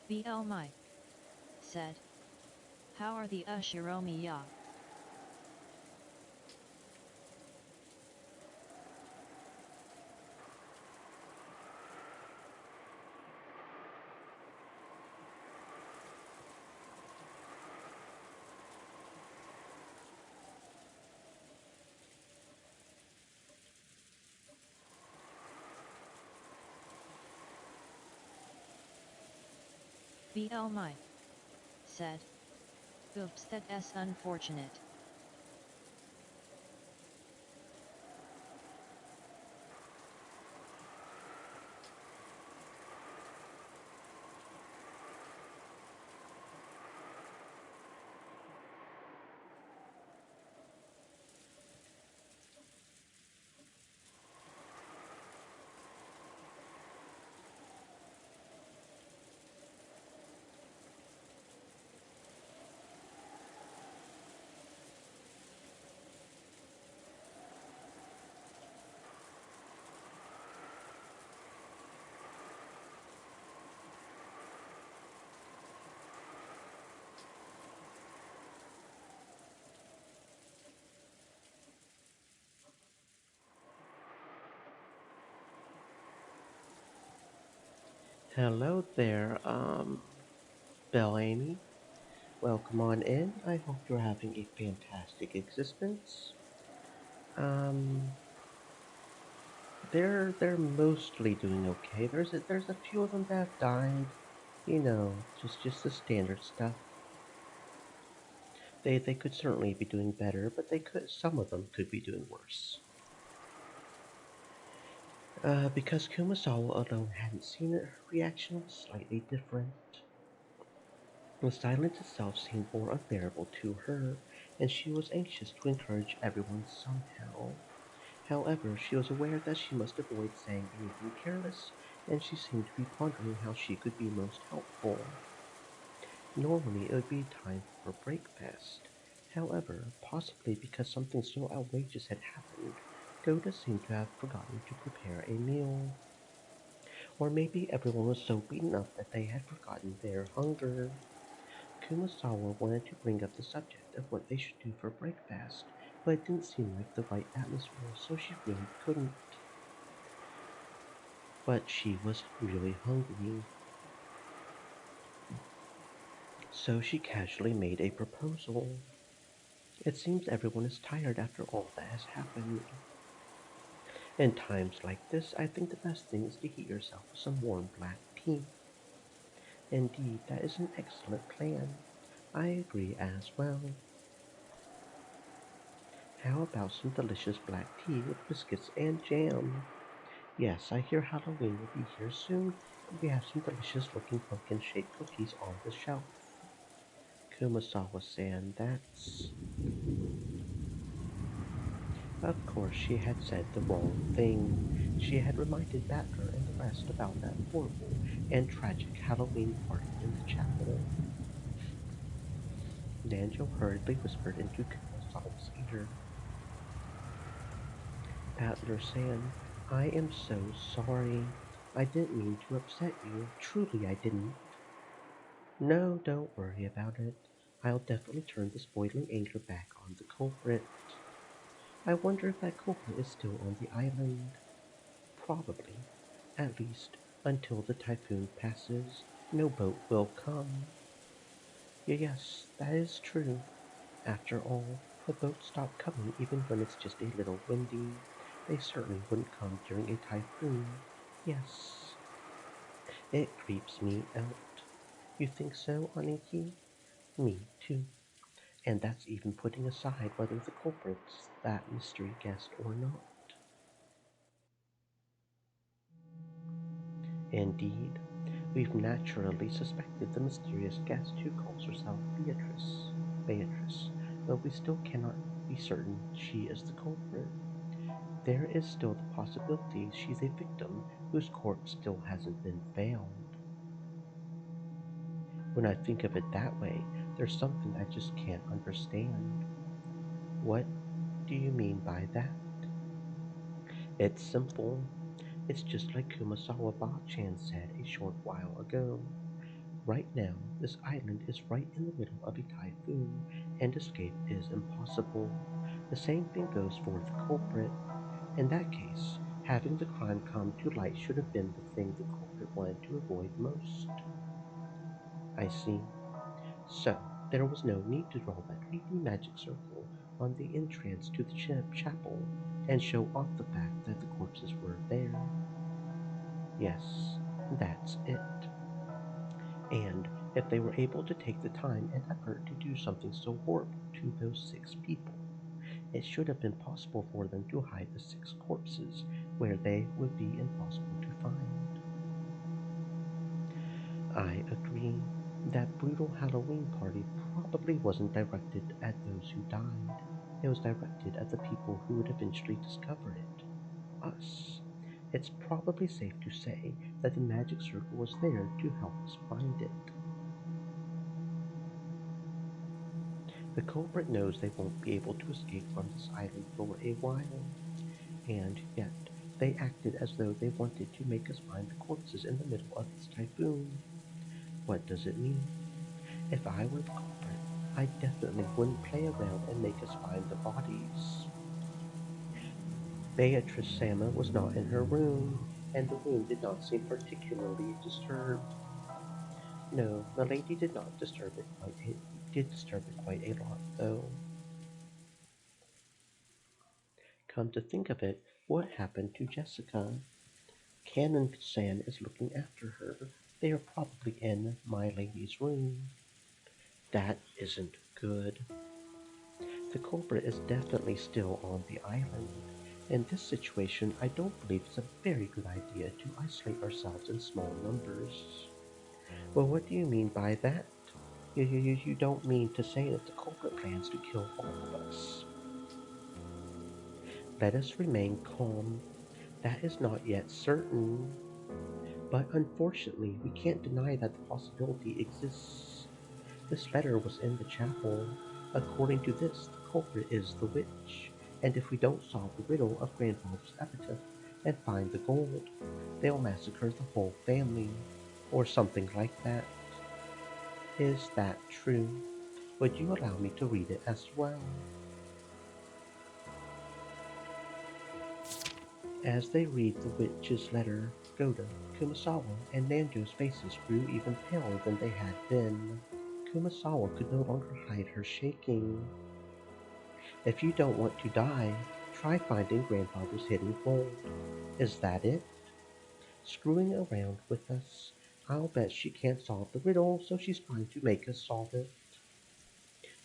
BL Mai said. How are the Ushiromi ya? BL Mai said. Oops, that's unfortunate. Hello there, Belle Amy. Welcome on in. I hope you're having a fantastic existence. Um, they're mostly doing okay. There's a few of them that have died. Just the standard stuff. They could certainly be doing better, but they could some of them could be doing worse. Because Kumasawa alone hadn't seen it, her reaction was slightly different. The silence itself seemed more unbearable to her, and she was anxious to encourage everyone somehow. However, she was aware that she must avoid saying anything careless, and she seemed to be pondering how she could be most helpful. Normally, it would be time for a breakfast. However, possibly because something so outrageous had happened, Goda seemed to have forgotten to prepare a meal. Or maybe everyone was so beaten up that they had forgotten their hunger. Kumasawa wanted to bring up the subject of what they should do for breakfast, but it didn't seem like the right atmosphere, so she really couldn't. But she was really hungry, so she casually made a proposal. It seems everyone is tired after all that has happened. In times like this, I think the best thing is to heat yourself with some warm black tea. Indeed, that is an excellent plan. I agree as well. How about some delicious black tea with biscuits and jam? Yes, I hear Halloween will be here soon, and we have some delicious looking pumpkin shaped cookies on the shelf. Kumasawa-san, that's. Of course, she had said the wrong thing. She had reminded Battler and the rest about that horrible and tragic Halloween party in the chapel. Danjo hurriedly whispered into Kumasawa's ear. Battler-san, I am so sorry. I didn't mean to upset you. Truly, I didn't. No, don't worry about it. I'll definitely turn this boiling anger back on the culprit. I wonder if that culprit is still on the island. Probably. At least, until the typhoon passes, no boat will come. Yes, that is true. After all, the boats stop coming even when it's just a little windy. They certainly wouldn't come during a typhoon. Yes, it creeps me out. You think so, Aniki? Me too. And that's even putting aside whether the culprit's that mystery guest or not. Indeed, we've naturally suspected the mysterious guest who calls herself Beatrice, but we still cannot be certain she is the culprit. There is still the possibility she's a victim whose corpse still hasn't been found. When I think of it that way, there's something I just can't understand. What do you mean by that? It's simple. It's just like Kumasawa Ba-chan said a short while ago. Right now, this island is right in the middle of a typhoon, and escape is impossible. The same thing goes for the culprit. In that case, having the crime come to light should have been the thing the culprit wanted to avoid most. I see. So, there was no need to draw that creepy magic circle on the entrance to the chapel and show off the fact that the corpses were there. Yes, that's it. And if they were able to take the time and effort to do something so horrible to those 6 people, it should have been possible for them to hide the 6 corpses where they would be impossible to find. I agree. That brutal Halloween party probably wasn't directed at those who died. It was directed at the people who would eventually discover it. Us. It's probably safe to say that the magic circle was there to help us find it. The culprit knows they won't be able to escape from this island for a while, and yet they acted as though they wanted to make us find the corpses in the middle of this typhoon. What does it mean? If I were the culprit, I definitely wouldn't play around and make us find the bodies. Beatrice Sama was not in her room. and the wound did not seem particularly disturbed. No, Milady did disturb it quite a lot, though. Come to think of it, what happened to Jessica? Canon San is looking after her. They are probably in my lady's room. That isn't good. The culprit is definitely still on the island. In this situation, I don't believe it's a very good idea to isolate ourselves in small numbers. Well, what do you mean by that? You don't mean to say that the culprit plans to kill all of us. Let us remain calm. That is not yet certain. But unfortunately, we can't deny that the possibility exists. This letter was in the chapel. According to this, the culprit is the witch, and if we don't solve the riddle of grandfather's epitaph and find the gold, they'll massacre the whole family, or something like that. Is that true? Would you allow me to read it as well? As they read the witch's letter, Goda, Kumasawa, and Nanjo's faces grew even paler than they had been. Kumasawa could no longer hide her shaking. If you don't want to die, try finding grandfather's hidden gold. Is that it? Screwing around with us? I'll bet she can't solve the riddle, so she's trying to make us solve it.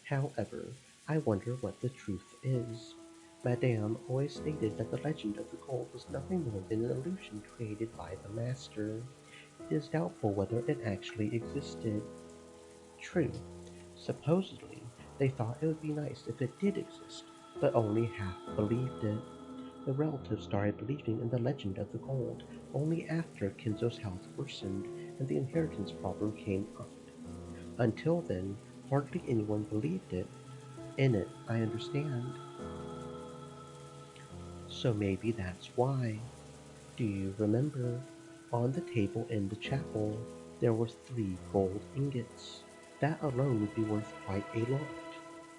However, I wonder what the truth is. Madame always stated that the legend of the gold was nothing more than an illusion created by the master. It is doubtful whether it actually existed. True, supposedly they thought it would be nice if it did exist, but only half believed it. The relatives started believing in the legend of the gold only after Kinzo's health worsened and the inheritance problem came up. Until then, hardly anyone believed in it, I understand. So maybe that's why. Do you remember? On the table in the chapel, there were 3 gold ingots. That alone would be worth quite a lot.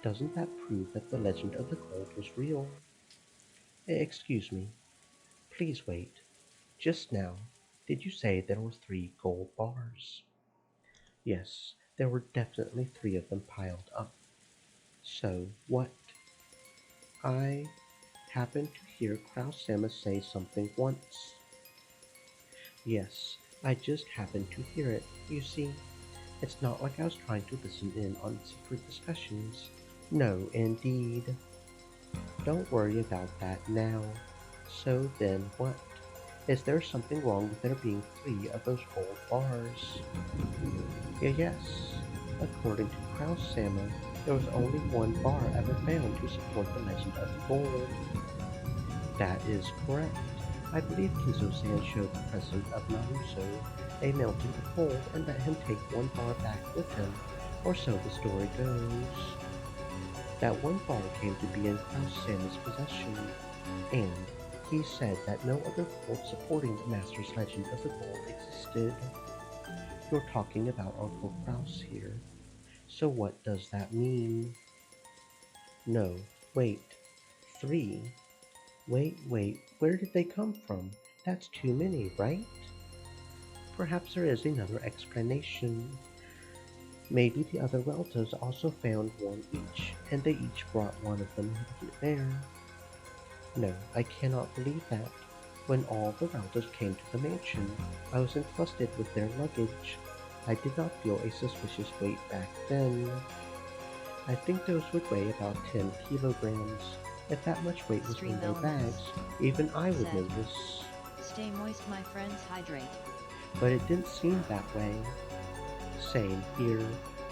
Doesn't that prove that the legend of the gold was real? Excuse me. Please wait. Just now, did you say there were 3 gold bars? Yes, there were definitely 3 of them piled up. So, what? I happened to hear Kraus Sama say something once. Yes, I just happened to hear it. You see, it's not like I was trying to listen in on secret discussions. No, indeed. Don't worry about that now. So then what? Is there something wrong with there being 3 of those gold bars? Yes. According to Kraus Sama, there was only 1 bar ever found to support the legend of the gold. That is correct. I believe Kinzo-san showed the president of Naruso a mountain of gold and let him take 1 bar back with him, or so the story goes. That 1 bar came to be in Kraus-sama's possession, and he said that no other gold supporting the master's legend of the gold existed. You're talking about Uncle Kraus here. So what does that mean? No, wait. 3? Wait, where did they come from? That's too many, right? Perhaps there is another explanation. Maybe the other relatives also found 1 each, and they each brought 1 of them and hid it there. No, I cannot believe that. When all the relatives came to the mansion, I was entrusted with their luggage. I did not feel a suspicious weight back then. I think those would weigh about 10 kilograms. If that much weight was in their bags, even I would notice. Stay moist, my friends, hydrate. But it didn't seem that way. Same here.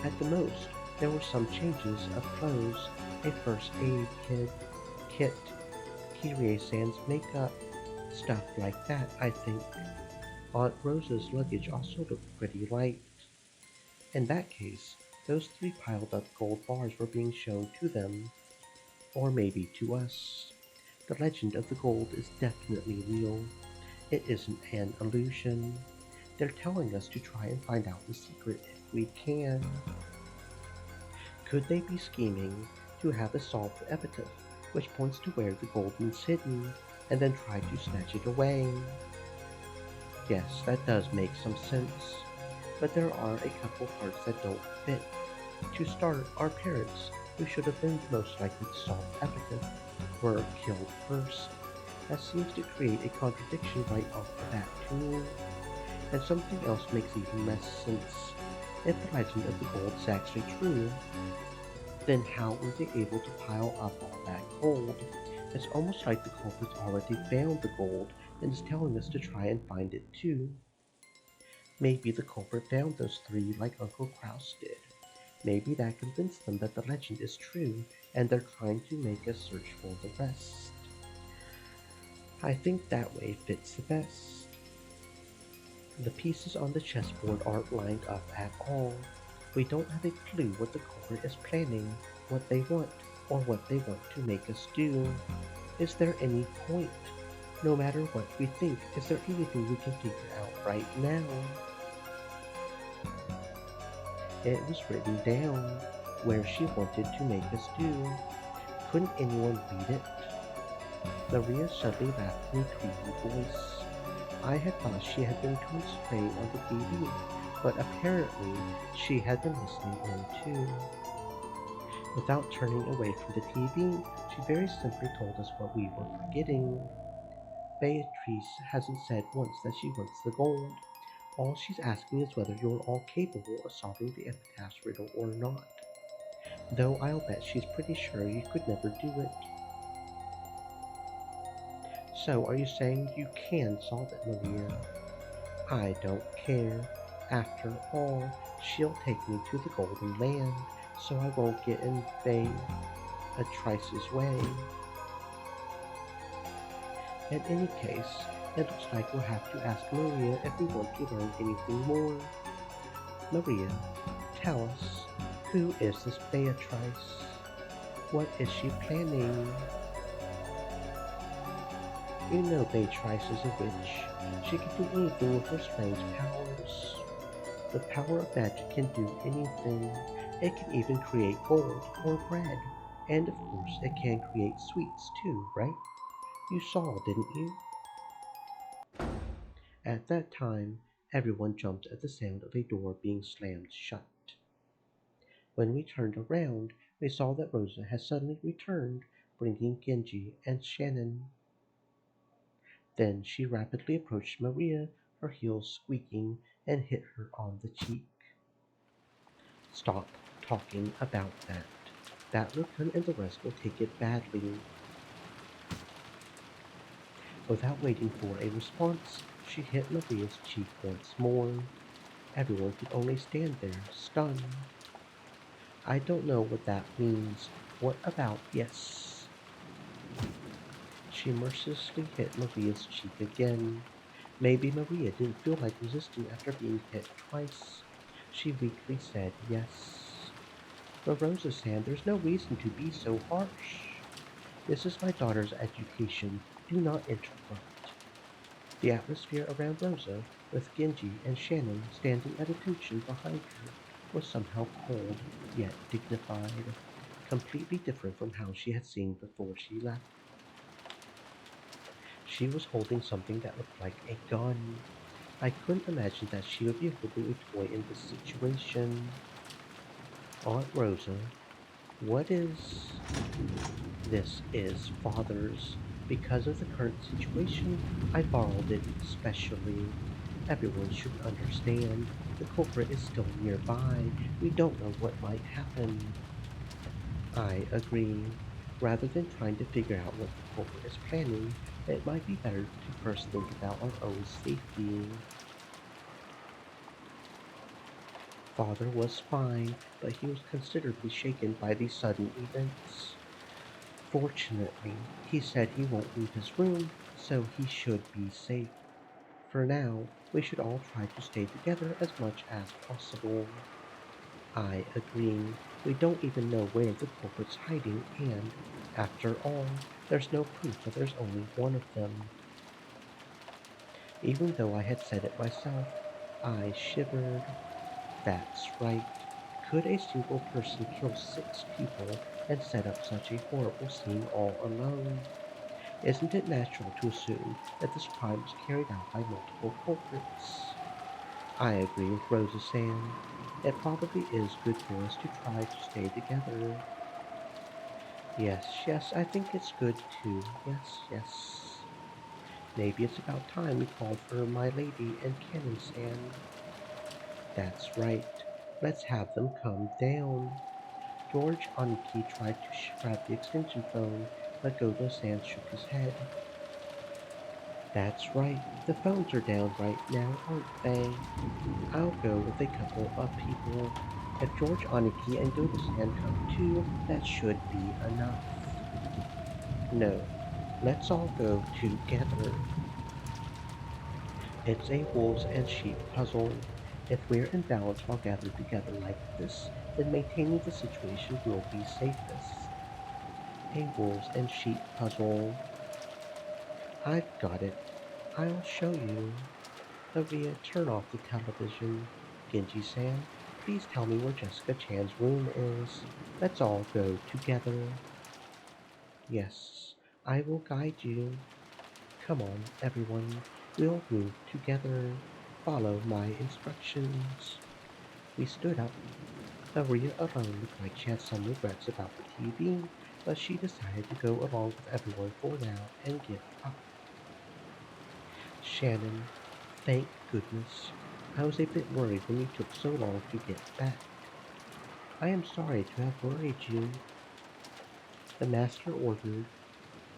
At the most, there were some changes of clothes, a first aid kit, Kirie-san's makeup, stuff like that, I think. Aunt Rosa's luggage also looked pretty light. In that case, those 3 piled up gold bars were being shown to them, or maybe to us. The legend of the gold is definitely real. It isn't an illusion. They're telling us to try and find out the secret if we can. Could they be scheming to have us solve the epitaph, which points to where the gold is hidden, and then try to snatch it away? Yes, that does make some sense. But there are a couple parts that don't fit. To start, our parents, who should have been most likely to solve everything, were killed first. That seems to create a contradiction right off the bat to me. And something else makes even less sense. If the legend of the gold is actually true, then how were they able to pile up all that gold? It's almost like the culprits already found the gold and is telling us to try and find it too. Maybe the culprit found those three like Uncle Kraus did. Maybe that convinced them that the legend is true and they're trying to make us search for the rest. I think that way fits the best. The pieces on the chessboard aren't lined up at all. We don't have a clue what the culprit is planning, what they want, or what they want to make us do. Is there any point? No matter what we think, is there anything we can figure out right now? It was written down where she wanted to make us do. Couldn't anyone read it? Maria suddenly laughed in a creepy voice. I had thought she had been concentrating on the TV, but apparently she had been listening in too. Without turning away from the TV, she very simply told us what we were forgetting. Beatrice hasn't said once that she wants the gold. All she's asking is whether you're all capable of solving the epitaph's riddle or not. Though I'll bet she's pretty sure you could never do it. So are you saying you can solve it, Maria? I don't care. After all, she'll take me to the Golden Land, so I won't get in Beatrice's way. In any case, it looks like we'll have to ask Maria if we want to learn anything more. Maria, tell us, who is this Beatrice? What is she planning? You know Beatrice is a witch. She can do anything with her strange powers. The power of magic can do anything. It can even create gold or bread. And of course, it can create sweets too, right? You saw, didn't you? At that time, everyone jumped at the sound of a door being slammed shut. When we turned around, we saw that Rosa had suddenly returned, bringing Genji and Shannon. Then she rapidly approached Maria, her heels squeaking, and hit her on the cheek. Stop talking about that. That raccoon and the rest will take it badly. Without waiting for a response, she hit Maria's cheek once more. Everyone could only stand there, stunned. I don't know what that means. What about yes? She mercilessly hit Maria's cheek again. Maybe Maria didn't feel like resisting after being hit twice. She weakly said yes. But Rosa-san, there's no reason to be so harsh. This is my daughter's education. Do not interrupt. The atmosphere around Rosa, with Genji and Shannon standing at attention behind her, was somehow cold, yet dignified, completely different from how she had seemed before she left. She was holding something that looked like a gun. I couldn't imagine that she would be holding a toy in this situation. Aunt Rosa, what is... This is father's. Because of the current situation, I borrowed it specially. Everyone should understand. The culprit is still nearby. We don't know what might happen. I agree. Rather than trying to figure out what the culprit is planning, it might be better to first think about our own safety. Father was fine, but he was considerably shaken by these sudden events. Fortunately, he said he won't leave his room, so he should be safe. For now, we should all try to stay together as much as possible. I agree. We don't even know where the culprit's hiding, and, after all, there's no proof that there's only one of them. Even though I had said it myself, I shivered. That's right. Could a single person kill 6 people and set up such a horrible scene all alone? Isn't it natural to assume that this crime was carried out by multiple culprits? I agree with Rosa San. It probably is good for us to try to stay together. Yes, yes, I think it's good too. Yes, yes. Maybe it's about time we called for my lady and Canon San. That's right. Let's have them come down. George Aniki tried to grab the extension phone, but Godo San shook his head. That's right. The phones are down right now, aren't they? I'll go with a couple of people. If George Aniki and Godo San come too, that should be enough. No, let's all go together. It's a wolves and sheep puzzle. If we're in balance while gathered together like this, then maintaining the situation will be safest. A wolves and sheep puzzle. I've got it. I'll show you. Maria, turn off the television. Genji-san, please tell me where Jessica Chan's room is. Let's all go together. Yes, I will guide you. Come on, everyone. We'll move together. Follow my instructions. We stood up. Maria alone looked like she had some regrets about the TV, but she decided to go along with everyone for now and give up. Shannon, thank goodness. I was a bit worried when you took so long to get back. I am sorry to have worried you. The master ordered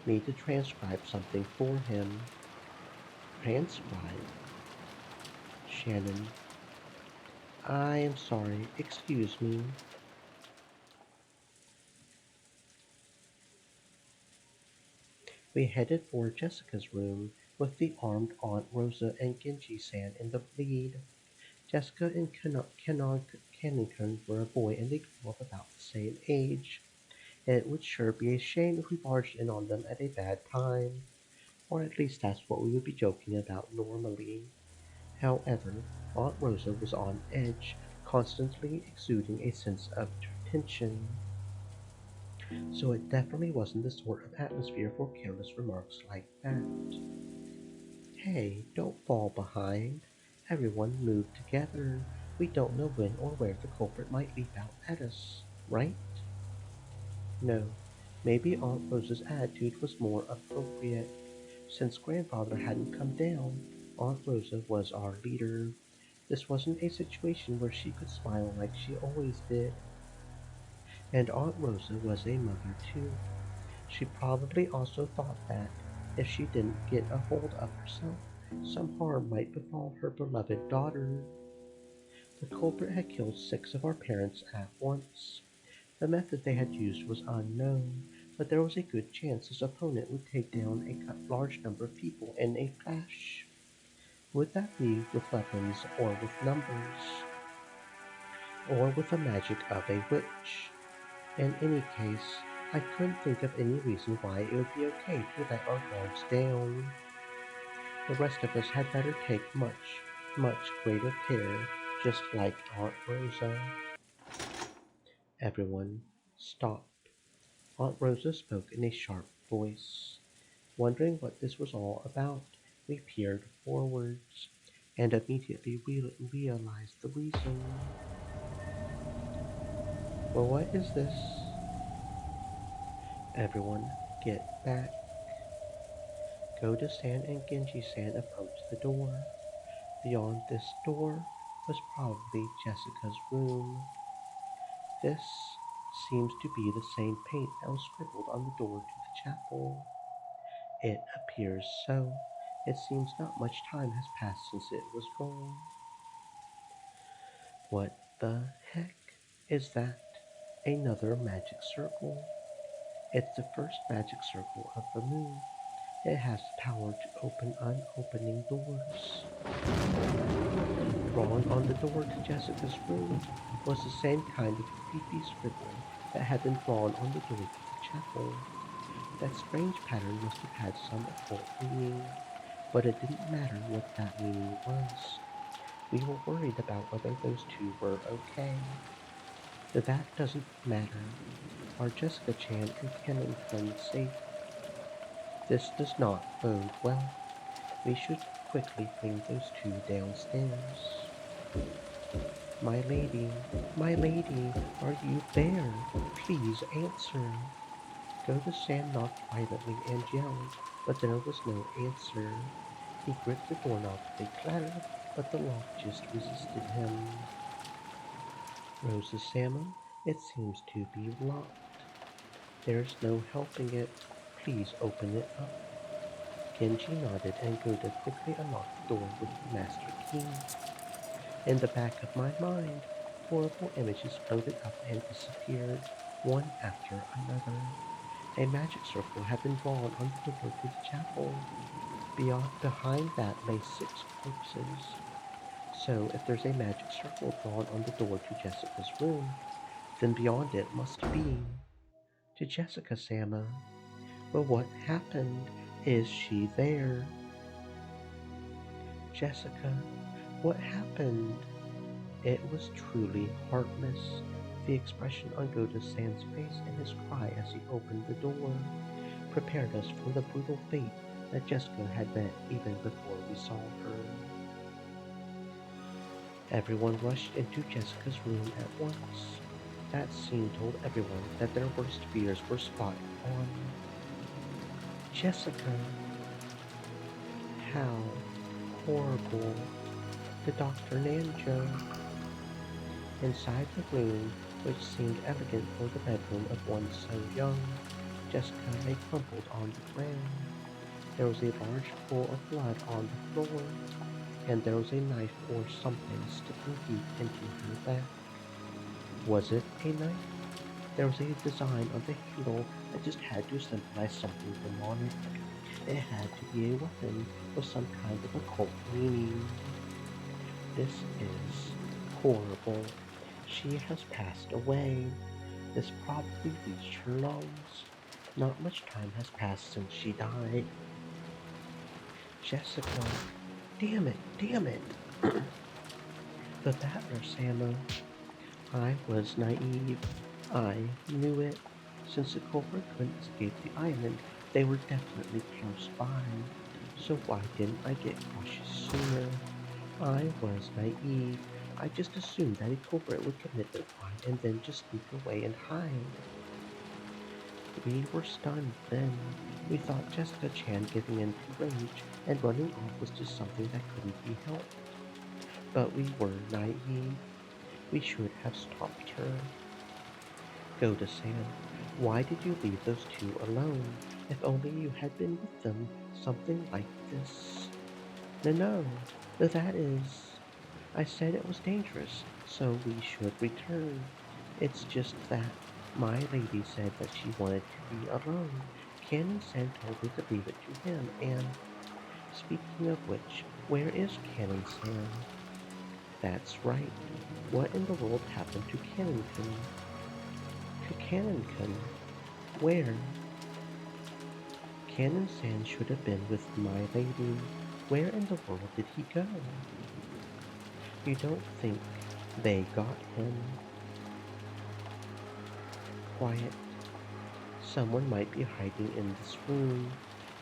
me to transcribe something for him. Transcribe? Shannon, I am sorry. Excuse me. We headed for Jessica's room with the armed Aunt Rosa and Genji-san in the lead. Jessica and Kennington were a boy and a girl of about the same age. It would sure be a shame if we barged in on them at a bad time, or at least that's what we would be joking about normally. However, Aunt Rosa was on edge, constantly exuding a sense of tension, so it definitely wasn't the sort of atmosphere for careless remarks like that. Hey, don't fall behind. Everyone move together. We don't know when or where the culprit might leap out at us, right? No, maybe Aunt Rosa's attitude was more appropriate. Since grandfather hadn't come down, Aunt Rosa was our leader. This wasn't a situation where she could smile like she always did. And Aunt Rosa was a mother too. She probably also thought that, if she didn't get a hold of herself, some harm might befall her beloved daughter. The culprit had killed 6 of our parents at once. The method they had used was unknown, but there was a good chance his opponent would take down a large number of people in a flash. Would that be with weapons or with numbers? Or with the magic of a witch? In any case, I couldn't think of any reason why it would be okay to let our guards down. The rest of us had better take much, much greater care, just like Aunt Rosa. Everyone, stop. Aunt Rosa spoke in a sharp voice. Wondering what this was all about, we peered forwards, and immediately realized the reason. Well, what is this? Everyone, get back. Goda-san and Genji-san approached the door. Beyond this door was probably Jessica's room. This seems to be the same paint that was scribbled on the door to the chapel. It appears so. It seems not much time has passed since it was drawn. What the heck is that? Another magic circle. It's the first magic circle of the moon. It has the power to open unopening doors. Drawn on the door to Jessica's room was the same kind of creepy scribble that had been drawn on the door to the chapel. That strange pattern must have had some occult meaning, but it didn't matter what that meaning was. We were worried about whether those two were okay. That doesn't matter. Are Jessica Chan and Kennington safe? This does not bode well. We should quickly bring those two downstairs. My lady, are you there? Please answer. Goda San knocked violently and yelled, but there was no answer. He gripped the doorknob with a clatter, but the lock just resisted him. Rosa Salmon, it seems to be locked. There's no helping it. Please open it up. Genji nodded and Goda quickly unlocked the door with the master key. In the back of my mind, horrible images floated up and disappeared, one after another. A magic circle had been drawn on the door to the chapel. Behind that lay 6 corpses. So, if there's a magic circle drawn on the door to Jessica's room, then beyond it must be to Jessica Sama. But what happened? Is she there? Jessica, what happened? It was truly heartless, the expression on Goda San's face and his cry as he opened the door prepared us for the brutal fate that Jessica had met even before we saw her. Everyone rushed into Jessica's room at once. That scene told everyone that their worst fears were spot on. Jessica, how horrible. The Dr. Nanjo. Inside the room, which seemed elegant for the bedroom of one so young, Jessica lay crumpled on the ground. There was a large pool of blood on the floor, and there was a knife or something sticking deep into her back. Was it a knife? There was a design on the handle that just had to symbolize something demonic. It had to be a weapon with some kind of occult meaning. This is horrible. She has passed away. This probably reached her lungs. Not much time has passed since she died. Jessica, damn it, damn it. The battler, Sama. I was naive. I knew it. Since the culprit couldn't escape the island, they were definitely close by. So why didn't I get cautious sooner? I was naive. I just assumed that a culprit would commit their crime and then just sneak away and hide. We were stunned then. We thought Jessica Chan giving in to rage and running off was just something that couldn't be helped. But we were naive. We should have stopped her. Goda-san, why did you leave those two alone? If only you had been with them, something like this. No, that is... I said it was dangerous, so we should return. It's just that my lady said that she wanted to be alone. Canon-san told me to leave it to him, and... Speaking of which, where is Canon-san? That's right. What in the world happened to Canon-kun? To Canon-kun? Where? Canon-san should have been with my lady. Where in the world did he go? You don't think they got him? Quiet. Someone might be hiding in this room.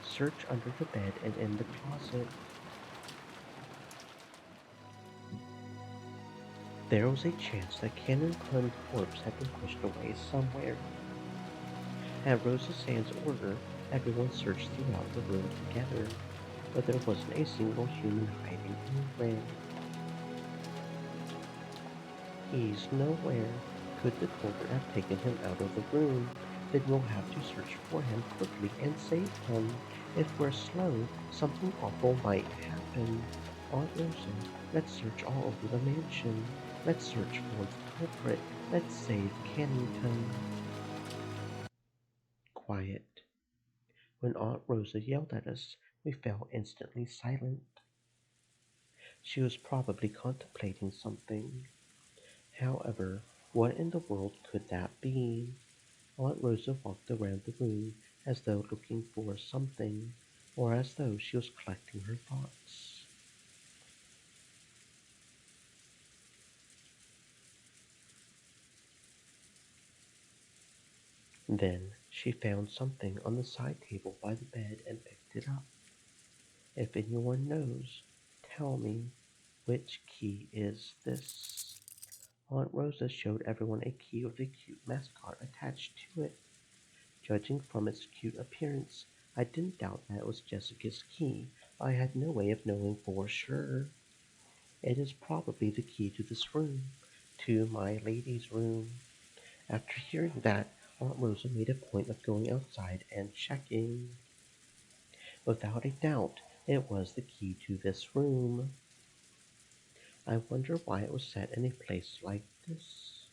Search under the bed and in the closet. There was a chance that Canon Kun's corpse had been pushed away somewhere. At Rosa Sand's order, everyone searched throughout the room together, but there wasn't a single human hiding anywhere. He's nowhere. Could the culprit have taken him out of the room? Then we'll have to search for him quickly and save him. If we're slow, something awful might happen. Aunt Rosa, let's search all over the mansion. Let's search for the culprit. Let's save Cannington. Quiet. When Aunt Rosa yelled at us, we fell instantly silent. She was probably contemplating something. However, what in the world could that be? Aunt Rosa walked around the room as though looking for something, or as though she was collecting her thoughts. Then She found something on the side table by the bed and picked it up. If anyone knows, tell me, which key is this? Aunt Rosa showed everyone a key with a cute mascot attached to it. Judging from its cute appearance, I didn't doubt that it was Jessica's key, but I had no way of knowing for sure. It is probably the key to this room, to my lady's room. After hearing that, Aunt Rosa made a point of going outside and checking. Without a doubt, it was the key to this room. I wonder why it was set in a place like this.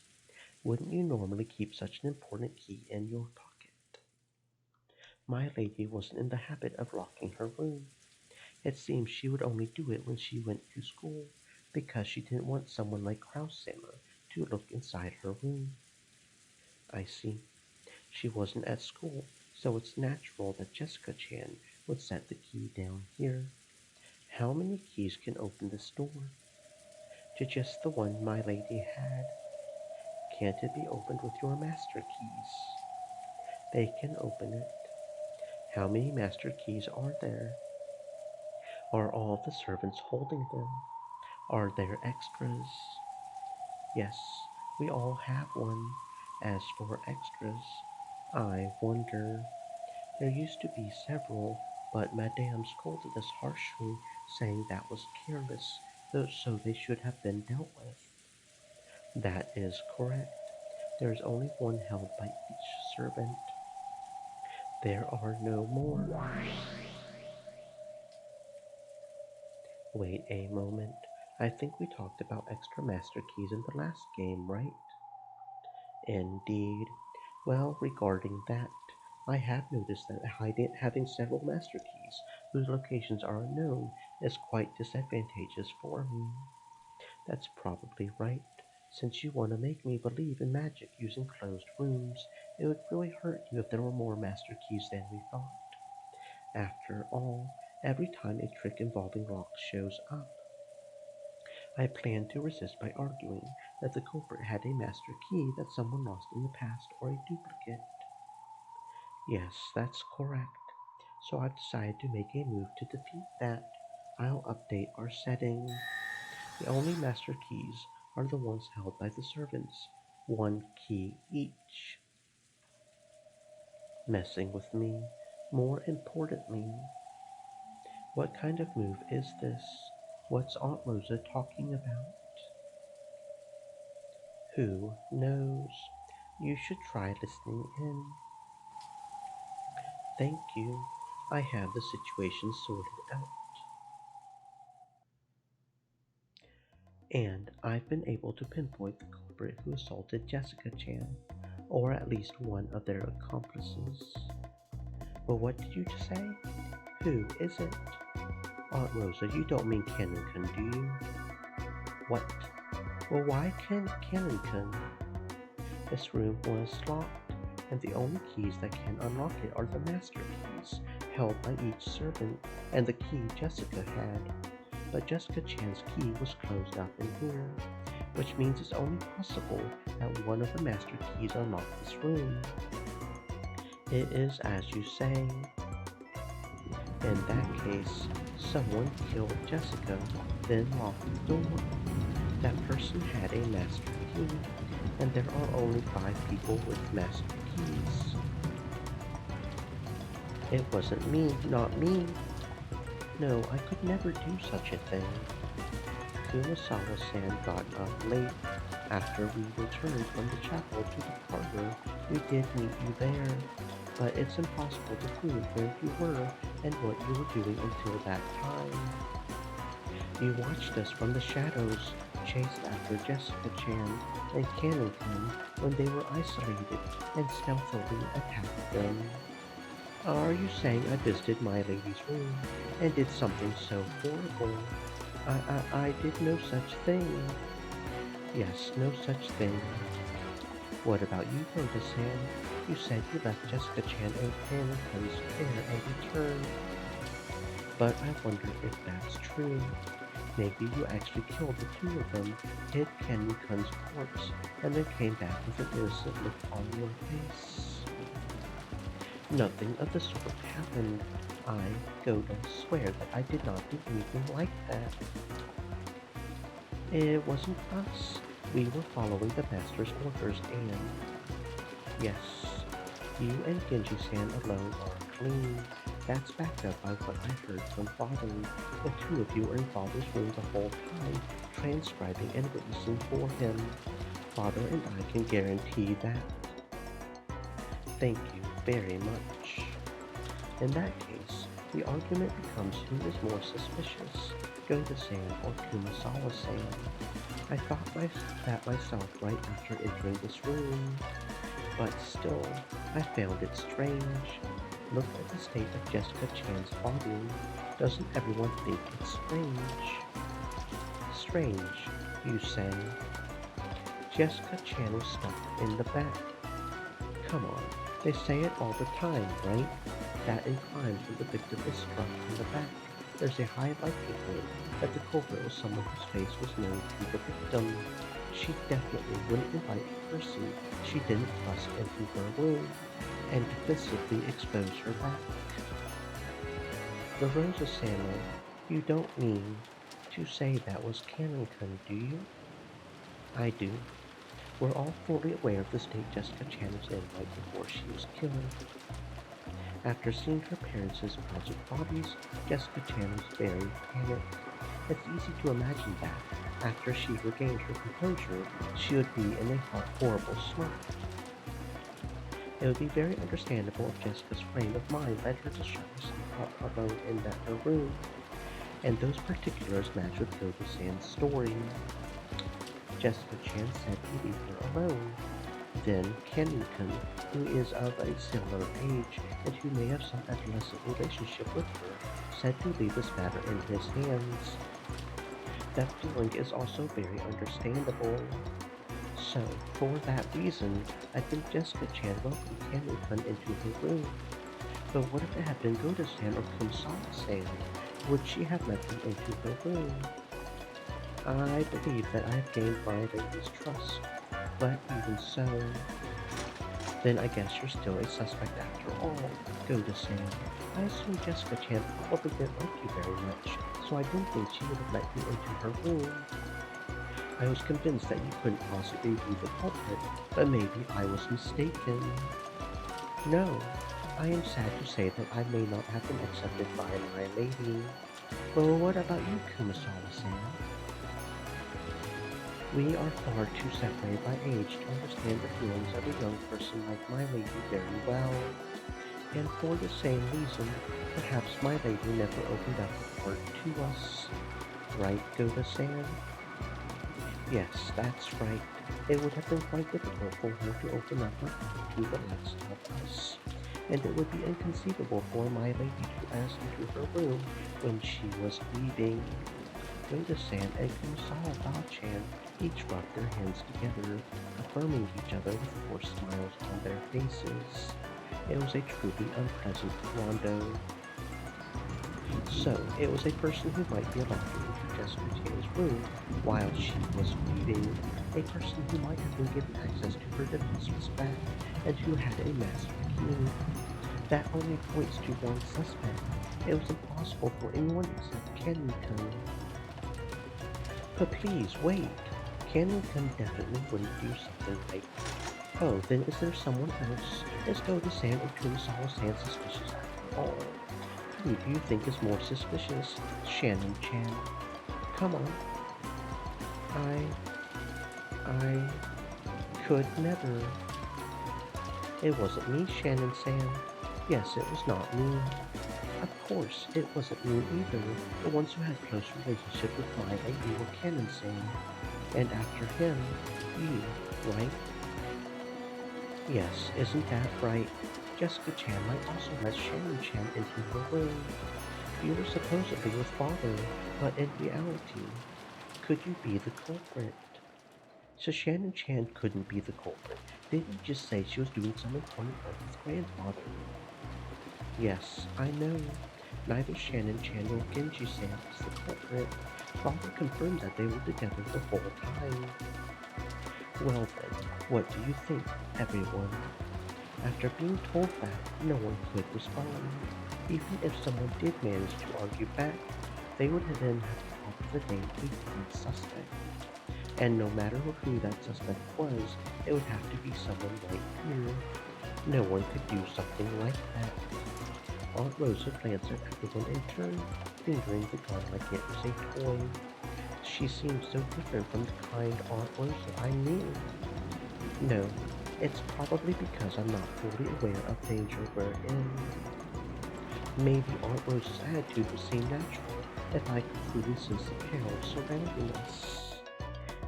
Wouldn't you normally keep such an important key in your pocket? My lady wasn't in the habit of locking her room. It seems she would only do it when she went to school, because she didn't want someone like Krausshammer to look inside her room. I see. She wasn't at school, so it's natural that Jessica-chan would set the key down here. How many keys can open this door? To just the one my lady had. Can't it be opened with your master keys? They can open it. How many master keys are there? Are all the servants holding them? Are there extras? Yes, we all have one. As for extras, I wonder. There used to be several, but Madame scolded us harshly, saying that was careless, so they should have been dealt with. That is correct. There is only one held by each servant. There are no more. Wait a moment. I think we talked about extra master keys in the last game, right? Indeed. Well, regarding that, I have noticed that having several master keys whose locations are unknown is quite disadvantageous for me. That's probably right. Since you want to make me believe in magic using closed rooms, it would really hurt you if there were more master keys than we thought. After all, every time a trick involving locks shows up, I plan to resist by arguing that the culprit had a master key that someone lost in the past or a duplicate. Yes, that's correct. So I've decided to make a move to defeat that. I'll update our setting. The only master keys are the ones held by the servants, one key each. Messing with me. More importantly, what kind of move is this? What's Aunt Rosa talking about? Who knows? You should try listening in. Thank you. I have the situation sorted out. And I've been able to pinpoint the culprit who assaulted Jessica Chan, or at least one of their accomplices. Well, what did you just say? Who is it? Aunt Rosa, you don't mean Cannon-kun, do you? What? Well, why can't Cannon-kun? This room was locked, and the only keys that can unlock it are the master keys, held by each servant, and the key Jessica had. But Jessica Chan's key was closed up in here, which means it's only possible that one of the master keys unlocked this room. It is as you say. In that case, someone killed Jessica, then locked the door. That person had a master key, and there are only 5 people with master keys. It wasn't me, not me. No, I could never do such a thing. Kumasawa-san got up late. After we returned from the chapel to the parlor, we did meet you there, but it's impossible to prove where you were and what you were doing until that time. You watched us from the shadows, chased after Jessica Chan and Cannon-kun when they were isolated, and stealthily attacked them. Are you saying I visited my lady's room and did something so horrible? I did no such thing. Yes, no such thing. What about you, Rhoda-san? You said you left Jessica Chan and Cannon-kun's care and returned. But I wonder if that's true. Maybe you actually killed the 2 of them, hid Cannon-kun's corpse, and then came back with an innocent look on your face. Nothing of the sort happened. I, Goda, swear that I did not do anything like that. It wasn't us. We were following the master's orders and, yes, you and Genji-san alone are clean. That's backed up by what I heard from Father. The two of you are in Father's room the whole time, transcribing and witnessing for him. Father and I can guarantee that. Thank you very much. In that case, the argument becomes who is more suspicious, Goda-san or Kumasawa-san. I thought that myself right after entering this room, but still, I found it strange. Look at the state of Jessica Chan's body. Doesn't everyone think it's strange? Strange, you say. Jessica Chan was stuck in the back. Come on, they say it all the time, right? That in crimes when the victim is struck in the back, there's a high likelihood that the culprit was someone whose face was known to the victim. She definitely wouldn't invite a person she didn't trust into her room and defensively expose her back. The Rosa Samuel, you don't mean to say that was Canon-kun, do you? I do. We're all fully aware of the state Jessica Chan was in right before she was killed. After seeing her parents' tragic bodies, Jessica Chan was very panicked. It's easy to imagine that, after she regained her composure, she would be in a horrible sweat. It would be very understandable if Jessica's frame of mind led her to shut herself up alone in her room, and those particulars match with Goda-san's story. Jessica Chan said to leave her alone. Then Kennington, who is of a similar age and who may have some adolescent relationship with her, said to leave this matter in his hands. That feeling is also very understandable. So, for that reason, I think Jessica Chan welcomed Kennington into her room. But what if it had been Goda-san or Kumasawa-san? Would she have let them into her room? I believe that I have gained my lady's trust, but even so, then I guess you're still a suspect after all, Goda-san. I assume Jessica Chan probably didn't like you very much, so I don't think she would have let you into her room. I was convinced that you couldn't possibly be the culprit, but maybe I was mistaken. No, I am sad to say that I may not have been accepted by my lady. Well, what about you, Kumasawa-san? We are far too separated by age to understand the feelings of a young person like my lady very well. And for the same reason, perhaps my lady never opened up her heart to us. Right, Goda-san? Yes, that's right. It would have been quite difficult for her to open up her heart to the likes of us. And it would be inconceivable for my lady to ask into her room when she was leaving. Goda-san and Kumasawa-chan each rubbed their hands together, affirming each other with forced smiles on their faces. It was a truly unpleasant rondo. So, it was a person who might be allowed into Jessica Chan's room while she was reading, a person who might have been given access to her defenseless back, and who had a master key. That only points to one suspect. It was impossible for anyone except Kennington. But please, wait. Kennington definitely wouldn't do something like that. Oh, then is there someone else? Let's go to San or Kumasawa-san suspicious after all. Who do you think is more suspicious? Shannon-chan. Come on. I could never. It wasn't me, Shannon-san. Yes, it was not me. Of course, it wasn't me either. The ones who had close relationship with my lady were Canon-san. And after him, you, right? Yes, isn't that right? Jessica Chan might also let Shannon Chan into her room. You were supposedly with Father, but in reality, could you be the culprit? So Shannon Chan couldn't be the culprit. Didn't you just say she was doing some important work with grandfather? Yes, I know. Neither Shannon Chan nor Genji-san is the culprit. Father confirmed that they were together the whole time. Well then, what do you think, everyone? After being told that, no one could respond. Even if someone did manage to argue back, they would then have to offer the name a third suspect. And no matter who that suspect was, it would have to be someone right here. No one could do something like that. Aunt Rosa glanced at everyone in turn, fingering the gun like it was a toy. She seemed so different from the kind Aunt Rosa I knew. No, it's probably because I'm not fully aware of danger we're in. Maybe Aunt Rose's attitude would seem natural if I could fully sense the peril surrounding us.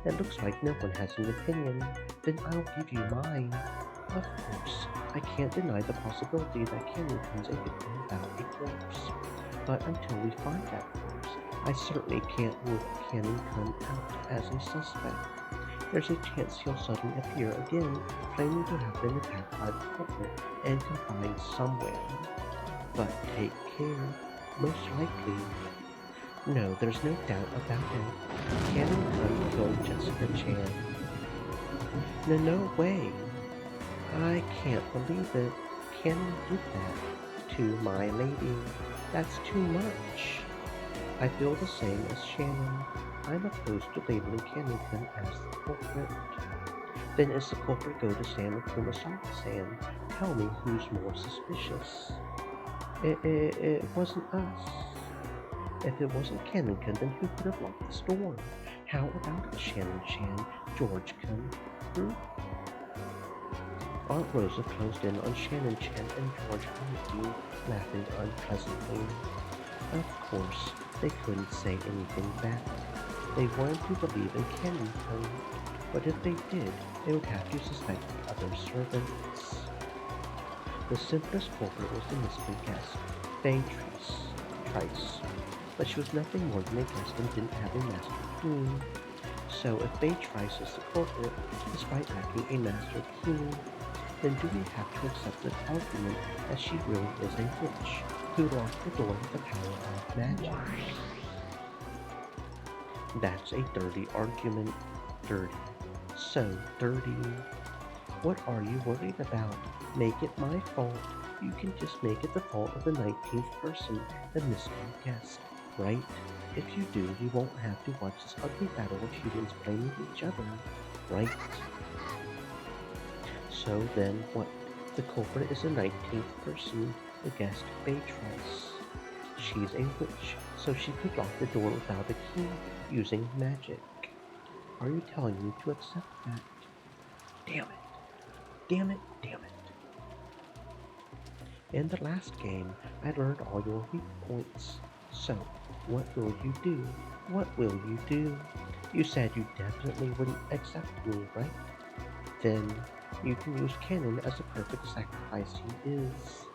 It looks like no one has an opinion. Then I'll give you mine. Of course, I can't deny the possibility that Carrington's a victim without a corpse. But until we find that corpse, I certainly can't rule Carrington out as a suspect. There's a chance he'll suddenly appear again, claiming to have been attacked by the culprit and confined somewhere. But take care. Most likely. No, there's no doubt about it. Carrington killed Jessica Chan. No way. I can't believe it. Cannon did that to my lady. That's too much. I feel the same as Shannon. I'm opposed to labeling Cannington as the culprit. Then as the culprit go to Sam Kumasawa-san, tell me who's more suspicious. It wasn't us. If it wasn't Cannington, then who could have locked this door? How about it, Shannon-chan, George-kun? Aunt Rosa closed in on Shannon-chan and George Honesty, laughing unpleasantly. Of course, they couldn't say anything back. They wanted to believe in Cannington, but if they did, they would have to suspect the other servants. The simplest culprit was the missing guest, Trice, but she was nothing more than a guest and didn't have a master key. So if Trice is the culprit, despite lacking a master key, then do we have to accept the argument that she really is a witch who locked the door with the power of magic? That's a dirty argument. Dirty. So dirty. What are you worried about? Make it my fault. You can just make it the fault of the 19th person, the mystery guest, right? If you do, you won't have to watch this ugly battle of humans blaming each other, right? So then what? The culprit is the 19th person, the guest Beatrice. She's a witch, so she could lock the door without a key, using magic. Are you telling me to accept that? Damn it. Damn it, damn it. In the last game, I learned all your weak points. So, what will you do? What will you do? You said you definitely wouldn't accept me, right? Then, you can use Cannon as the perfect sacrifice he is.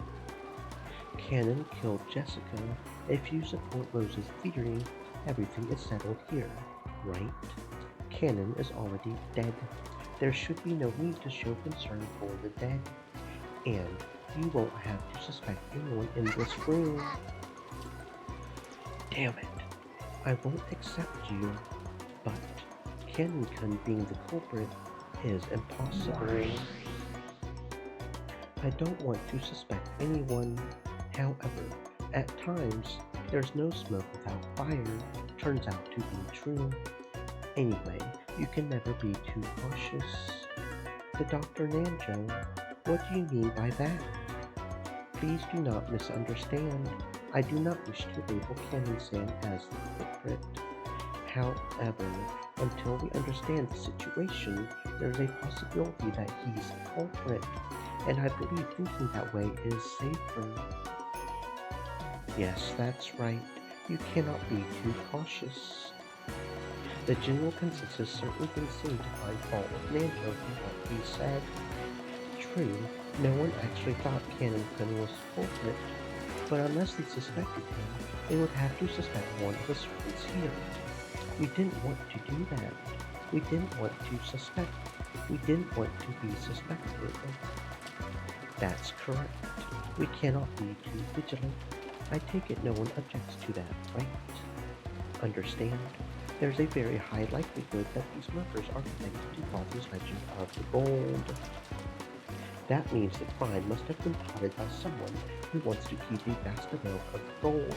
Cannon killed Jessica. If you support Rose's theory, everything is settled here, right? Cannon is already dead. There should be no need to show concern for the dead. And you won't have to suspect anyone in this room. Damn it. I won't accept you. But Cannington being the culprit is impossible. I don't want to suspect anyone. However, at times, there's no smoke without fire. Turns out to be true. Anyway, you can never be too cautious. To Dr. Nanjo, what do you mean by that? Please do not misunderstand. I do not wish to label Cannon-san as the culprit. However, until we understand the situation, there is a possibility that he's the culprit, and I believe thinking that way is safer. Yes, that's right. You cannot be too cautious. The general consensus certainly didn't seem to find fault with Nanjo for what he said. True, no one actually thought Cannington was the culprit, but unless they suspected him, they would have to suspect one of the servants here. We didn't want to do that. We didn't want to suspect. We didn't want to be suspected. That's correct. We cannot be too vigilant. I take it no one objects to that, right? Understand? There's a very high likelihood that these murders are connected to Father's legend of the gold. That means the crime must have been plotted by someone who wants to keep a vast amount of gold,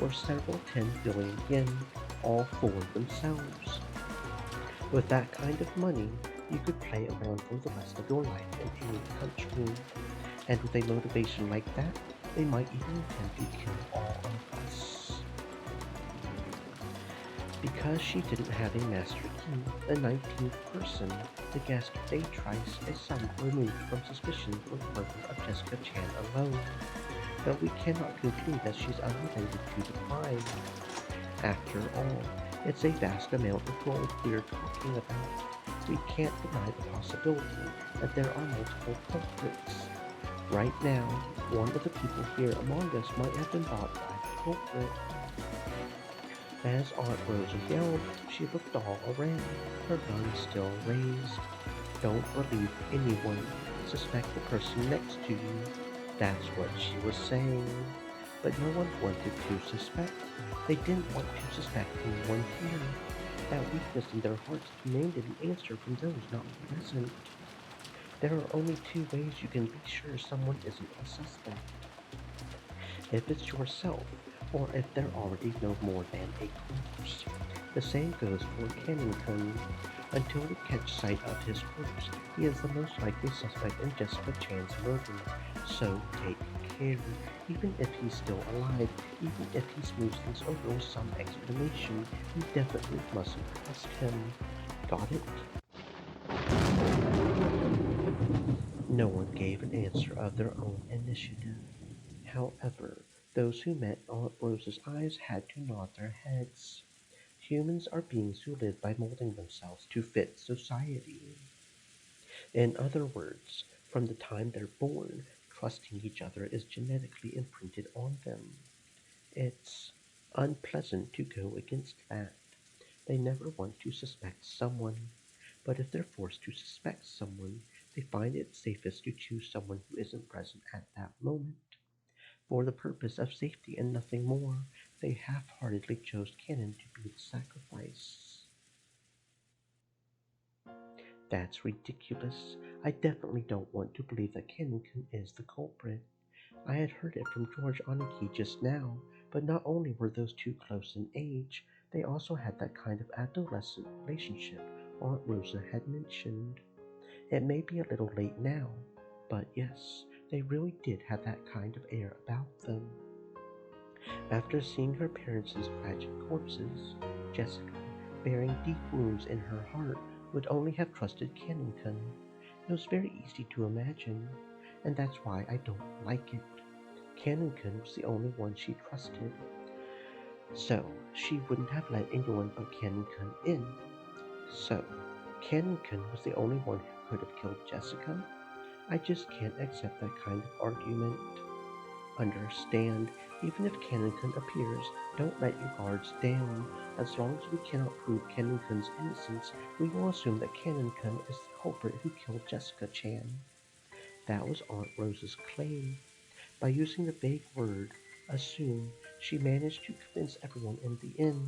or several 10 billion yen, all for themselves. With that kind of money, you could play around for the rest of your life in any country. And with a motivation like that, they might even attempt to kill all of us. Because she didn't have a master key, the 19th person, the guest Beatrice, is somewhat removed from suspicion for the murder of Jessica Chan alone. But we cannot conclude that she's unrelated to the crime. After all, it's a vast amount of gold we're talking about. We can't deny the possibility that there are multiple culprits. Right now, one of the people here among us might have been bought by the culprit. As Aunt Rosa yelled, she looked all around, her gun still raised. Don't believe anyone. Suspect the person next to you. That's what she was saying. But no one wanted to suspect. They didn't want to suspect anyone here. That weakness in their hearts demanded an answer from those not present. There are only two ways you can be sure someone isn't a suspect. If it's yourself, or if they're already no more than a corpse. The same goes for Kennington. Until we catch sight of his corpse, he is the most likely suspect in Jessica Chan's murder. So take care, even if he's still alive, even if he smooths things over with some explanation, you definitely mustn't trust him. Got it? No one gave an answer of their own initiative. However, those who met Aunt Rose's eyes had to nod their heads. Humans are beings who live by molding themselves to fit society. In other words, from the time they're born, trusting each other is genetically imprinted on them. It's unpleasant to go against that. They never want to suspect someone, but if they're forced to suspect someone, they find it safest to choose someone who isn't present at that moment. For the purpose of safety and nothing more, they half-heartedly chose Cannon to be the sacrifice. That's ridiculous. I definitely don't want to believe that Kennington is the culprit. I had heard it from George Aniki just now, but not only were those two close in age, they also had that kind of adolescent relationship Aunt Rosa had mentioned. It may be a little late now, but yes, they really did have that kind of air about them. After seeing her parents' tragic corpses, Jessica, bearing deep wounds in her heart, would only have trusted Kennington. It was very easy to imagine, and that's why I don't like it. Kennington was the only one she trusted, so she wouldn't have let anyone but Kennington in. So, Kennington was the only one who could have killed Jessica? I just can't accept that kind of argument. Understand, even if Kennington appears, don't let your guards down. As long as we cannot prove Kennington's innocence, we will assume that Kennington is the culprit who killed Jessica Chan. That was Aunt Rose's claim. By using the vague word, assume, she managed to convince everyone in the end.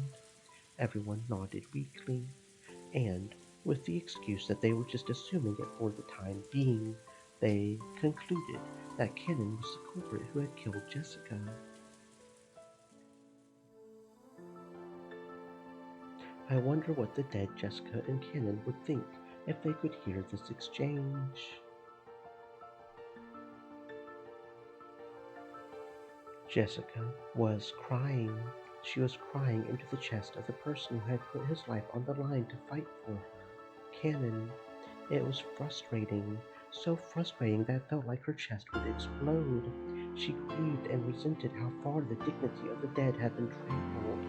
Everyone nodded weakly, and, with the excuse that they were just assuming it for the time being, they concluded that Kennan was the culprit who had killed Jessica. I wonder what the dead Jessica and Kennan would think if they could hear this exchange. Jessica was crying. She was crying into the chest of the person who had put his life on the line to fight for her, Cannon. It was frustrating, so frustrating that it felt like her chest would explode. She grieved and resented how far the dignity of the dead had been trampled.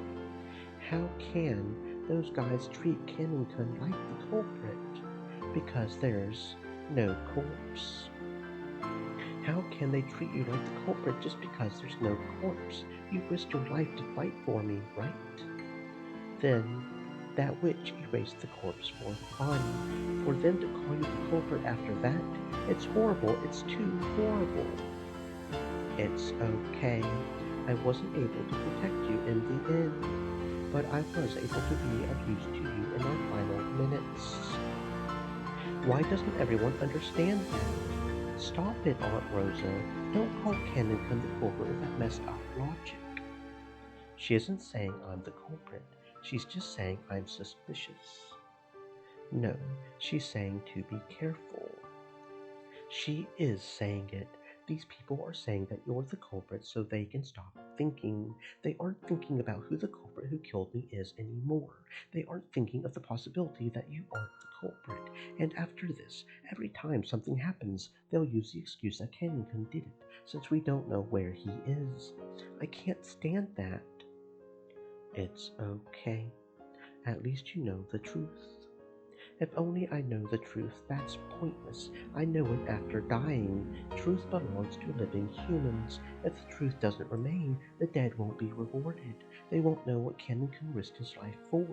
How can those guys treat Kennington like the culprit? Because there's no corpse. How can they treat you like the culprit just because there's no corpse? You risked your life to fight for me, right? Then, that witch erased the corpse for fun. For them to call you the culprit after that, it's horrible, it's too horrible. It's okay. I wasn't able to protect you in the end, but I was able to be of use to you in our final minutes. Why doesn't everyone understand that? Stop it, Aunt Rosa. Don't call Kennington the culprit with that messed up logic. She isn't saying I'm the culprit. She's just saying I'm suspicious. No, she's saying to be careful. She is saying it. These people are saying that you're the culprit so they can stop thinking. They aren't thinking about who the culprit who killed me is anymore. They aren't thinking of the possibility that you aren't the culprit. And after this, every time something happens, they'll use the excuse that Kennington did it, since we don't know where he is. I can't stand that. It's okay. At least you know the truth. If only I know the truth, that's pointless. I know it after dying. Truth belongs to living humans. If the truth doesn't remain, the dead won't be rewarded. They won't know what Kennington risked his life for.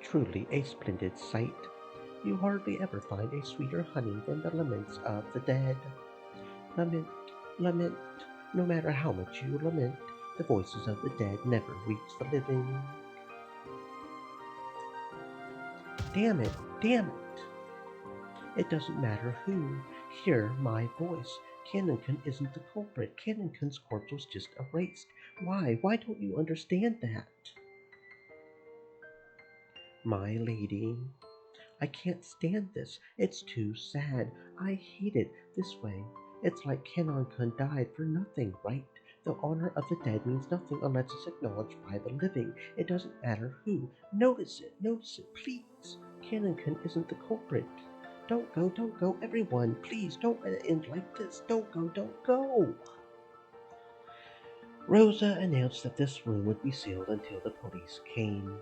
Truly a splendid sight. You hardly ever find a sweeter honey than the laments of the dead. Lament, lament, no matter how much you lament, the voices of the dead never reach the living. Damn it, damn it. It doesn't matter who. Hear my voice. Kennington isn't the culprit. Kennington's corpse was just erased. Why? Why don't you understand that? My lady, I can't stand this. It's too sad. I hate it this way. It's like Kennington died for nothing, right? The honor of the dead means nothing unless it's acknowledged by the living. It doesn't matter who. Notice it, please. Kennington isn't the culprit. Don't go, everyone. Please, don't let it end like this. Don't go. Rosa announced that this room would be sealed until the police came.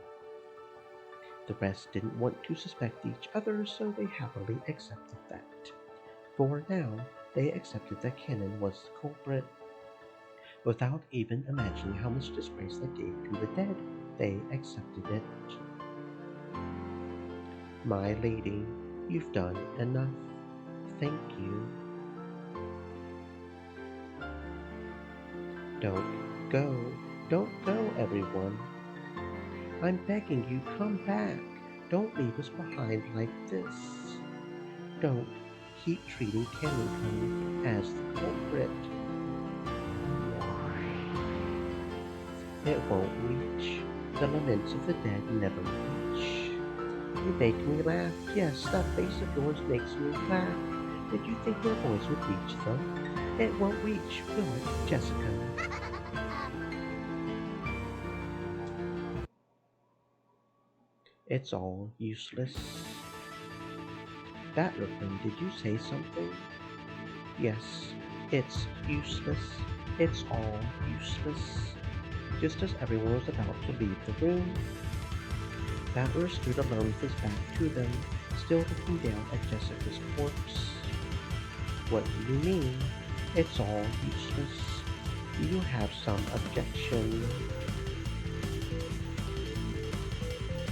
The rest didn't want to suspect each other, so they happily accepted that. For now, they accepted that Kennan was the culprit. Without even imagining how much disgrace they gave to the dead, they accepted it. My lady, you've done enough. Thank you. Don't go, everyone. I'm begging you, come back. Don't leave us behind like this. Don't keep treating Kennington as the culprit. It won't reach. The laments of the dead never reach. You make me laugh. Yes, that face of yours makes me laugh. Did you think your voice would reach them? It won't reach, will it, Jessica? It's all useless. Battlerfin, did you say something? Yes, it's useless. It's all useless. Just as everyone was about to leave the room, Battler stood alone with his back to them, still looking down at Jessica's corpse. What do you mean? It's all useless. Do you have some objection?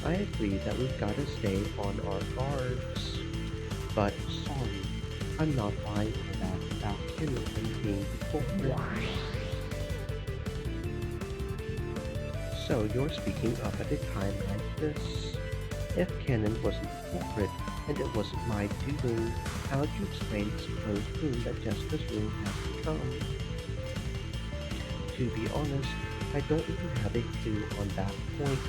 I agree that we've got to stay on our guards. But sorry, I'm not buying that about Kennington being the culprit. So you're speaking up at a time like this. If Kennan wasn't the culprit, and it wasn't my doing, how would you explain the supposed boom that Jessica's room has become? To be honest, I don't even have a clue on that point.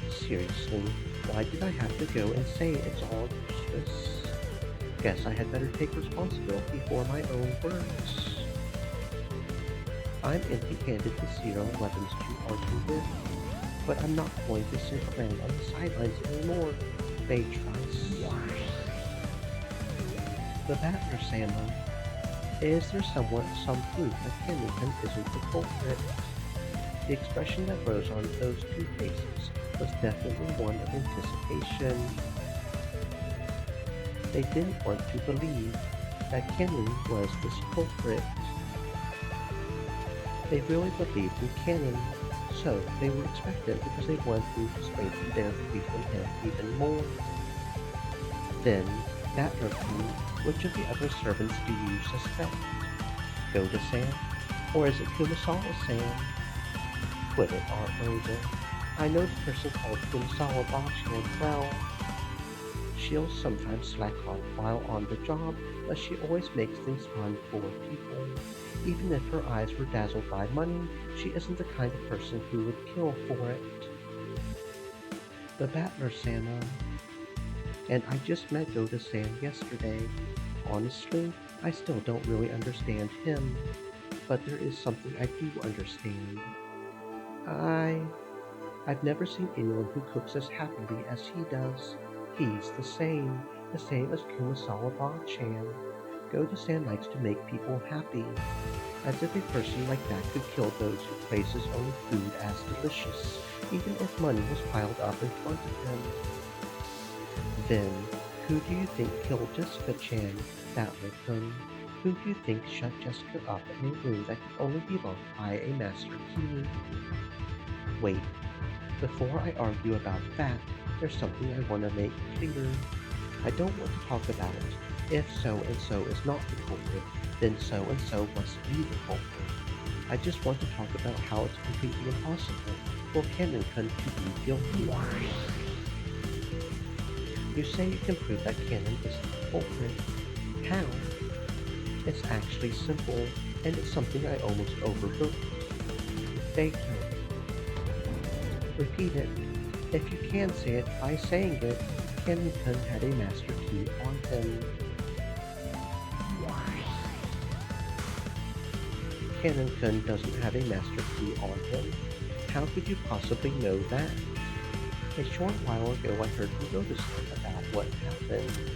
Seriously, why did I have to go and say it's all useless? Guess I had better take responsibility for my own words. I'm empty-handed with zero weapons to argue with, but I'm not going to sit around on the sidelines anymore. They trust. The Battler Salmon. Is there some proof that Kennington isn't the culprit? The expression that rose on those two faces was definitely one of anticipation. They didn't want to believe that Kennan was this culprit. They really believed in Kennan, so they were expectant because they wanted to strengthen their belief in him even more. Then, Battlerfin, which of the other servants do you suspect? Go to Sam? Or is it Kumasawa Sam? Quit it, Aunt Rosa. I know the person called Kumasawa Bosch well. She'll sometimes slack off while on the job, but she always makes things fun for people. Even if her eyes were dazzled by money, she isn't the kind of person who would kill for it. The Battler Santa. And I just met Yoda-san yesterday. Honestly, I still don't really understand him, but there is something I do understand. I... I've never seen anyone who cooks as happily as he does. He's the same as Kumasawa Ba-chan. Goda-san likes to make people happy, as if a person like that could kill those who praise his own food as delicious, even if money was piled up in front of him. Then, who do you think killed Jessica-chan, Battler-kun? Who do you think shut Jessica up in a room that could only be locked by a master key? Wait, before I argue about that, there's something I want to make clear. I don't want to talk about if so-and-so is not the culprit, then so-and-so must be the culprit. I just want to talk about how it's completely impossible for Cannon-kun to be guilty. You say you can prove that Cannon is the culprit. How? It's actually simple, and it's something I almost overlooked. Thank you. Repeat it. If you can say it by saying it, Cannon-kun had a master key on him. Cannon-kun doesn't have a master key on him. How could you possibly know that? A short while ago I heard from Yoda-san about what happened.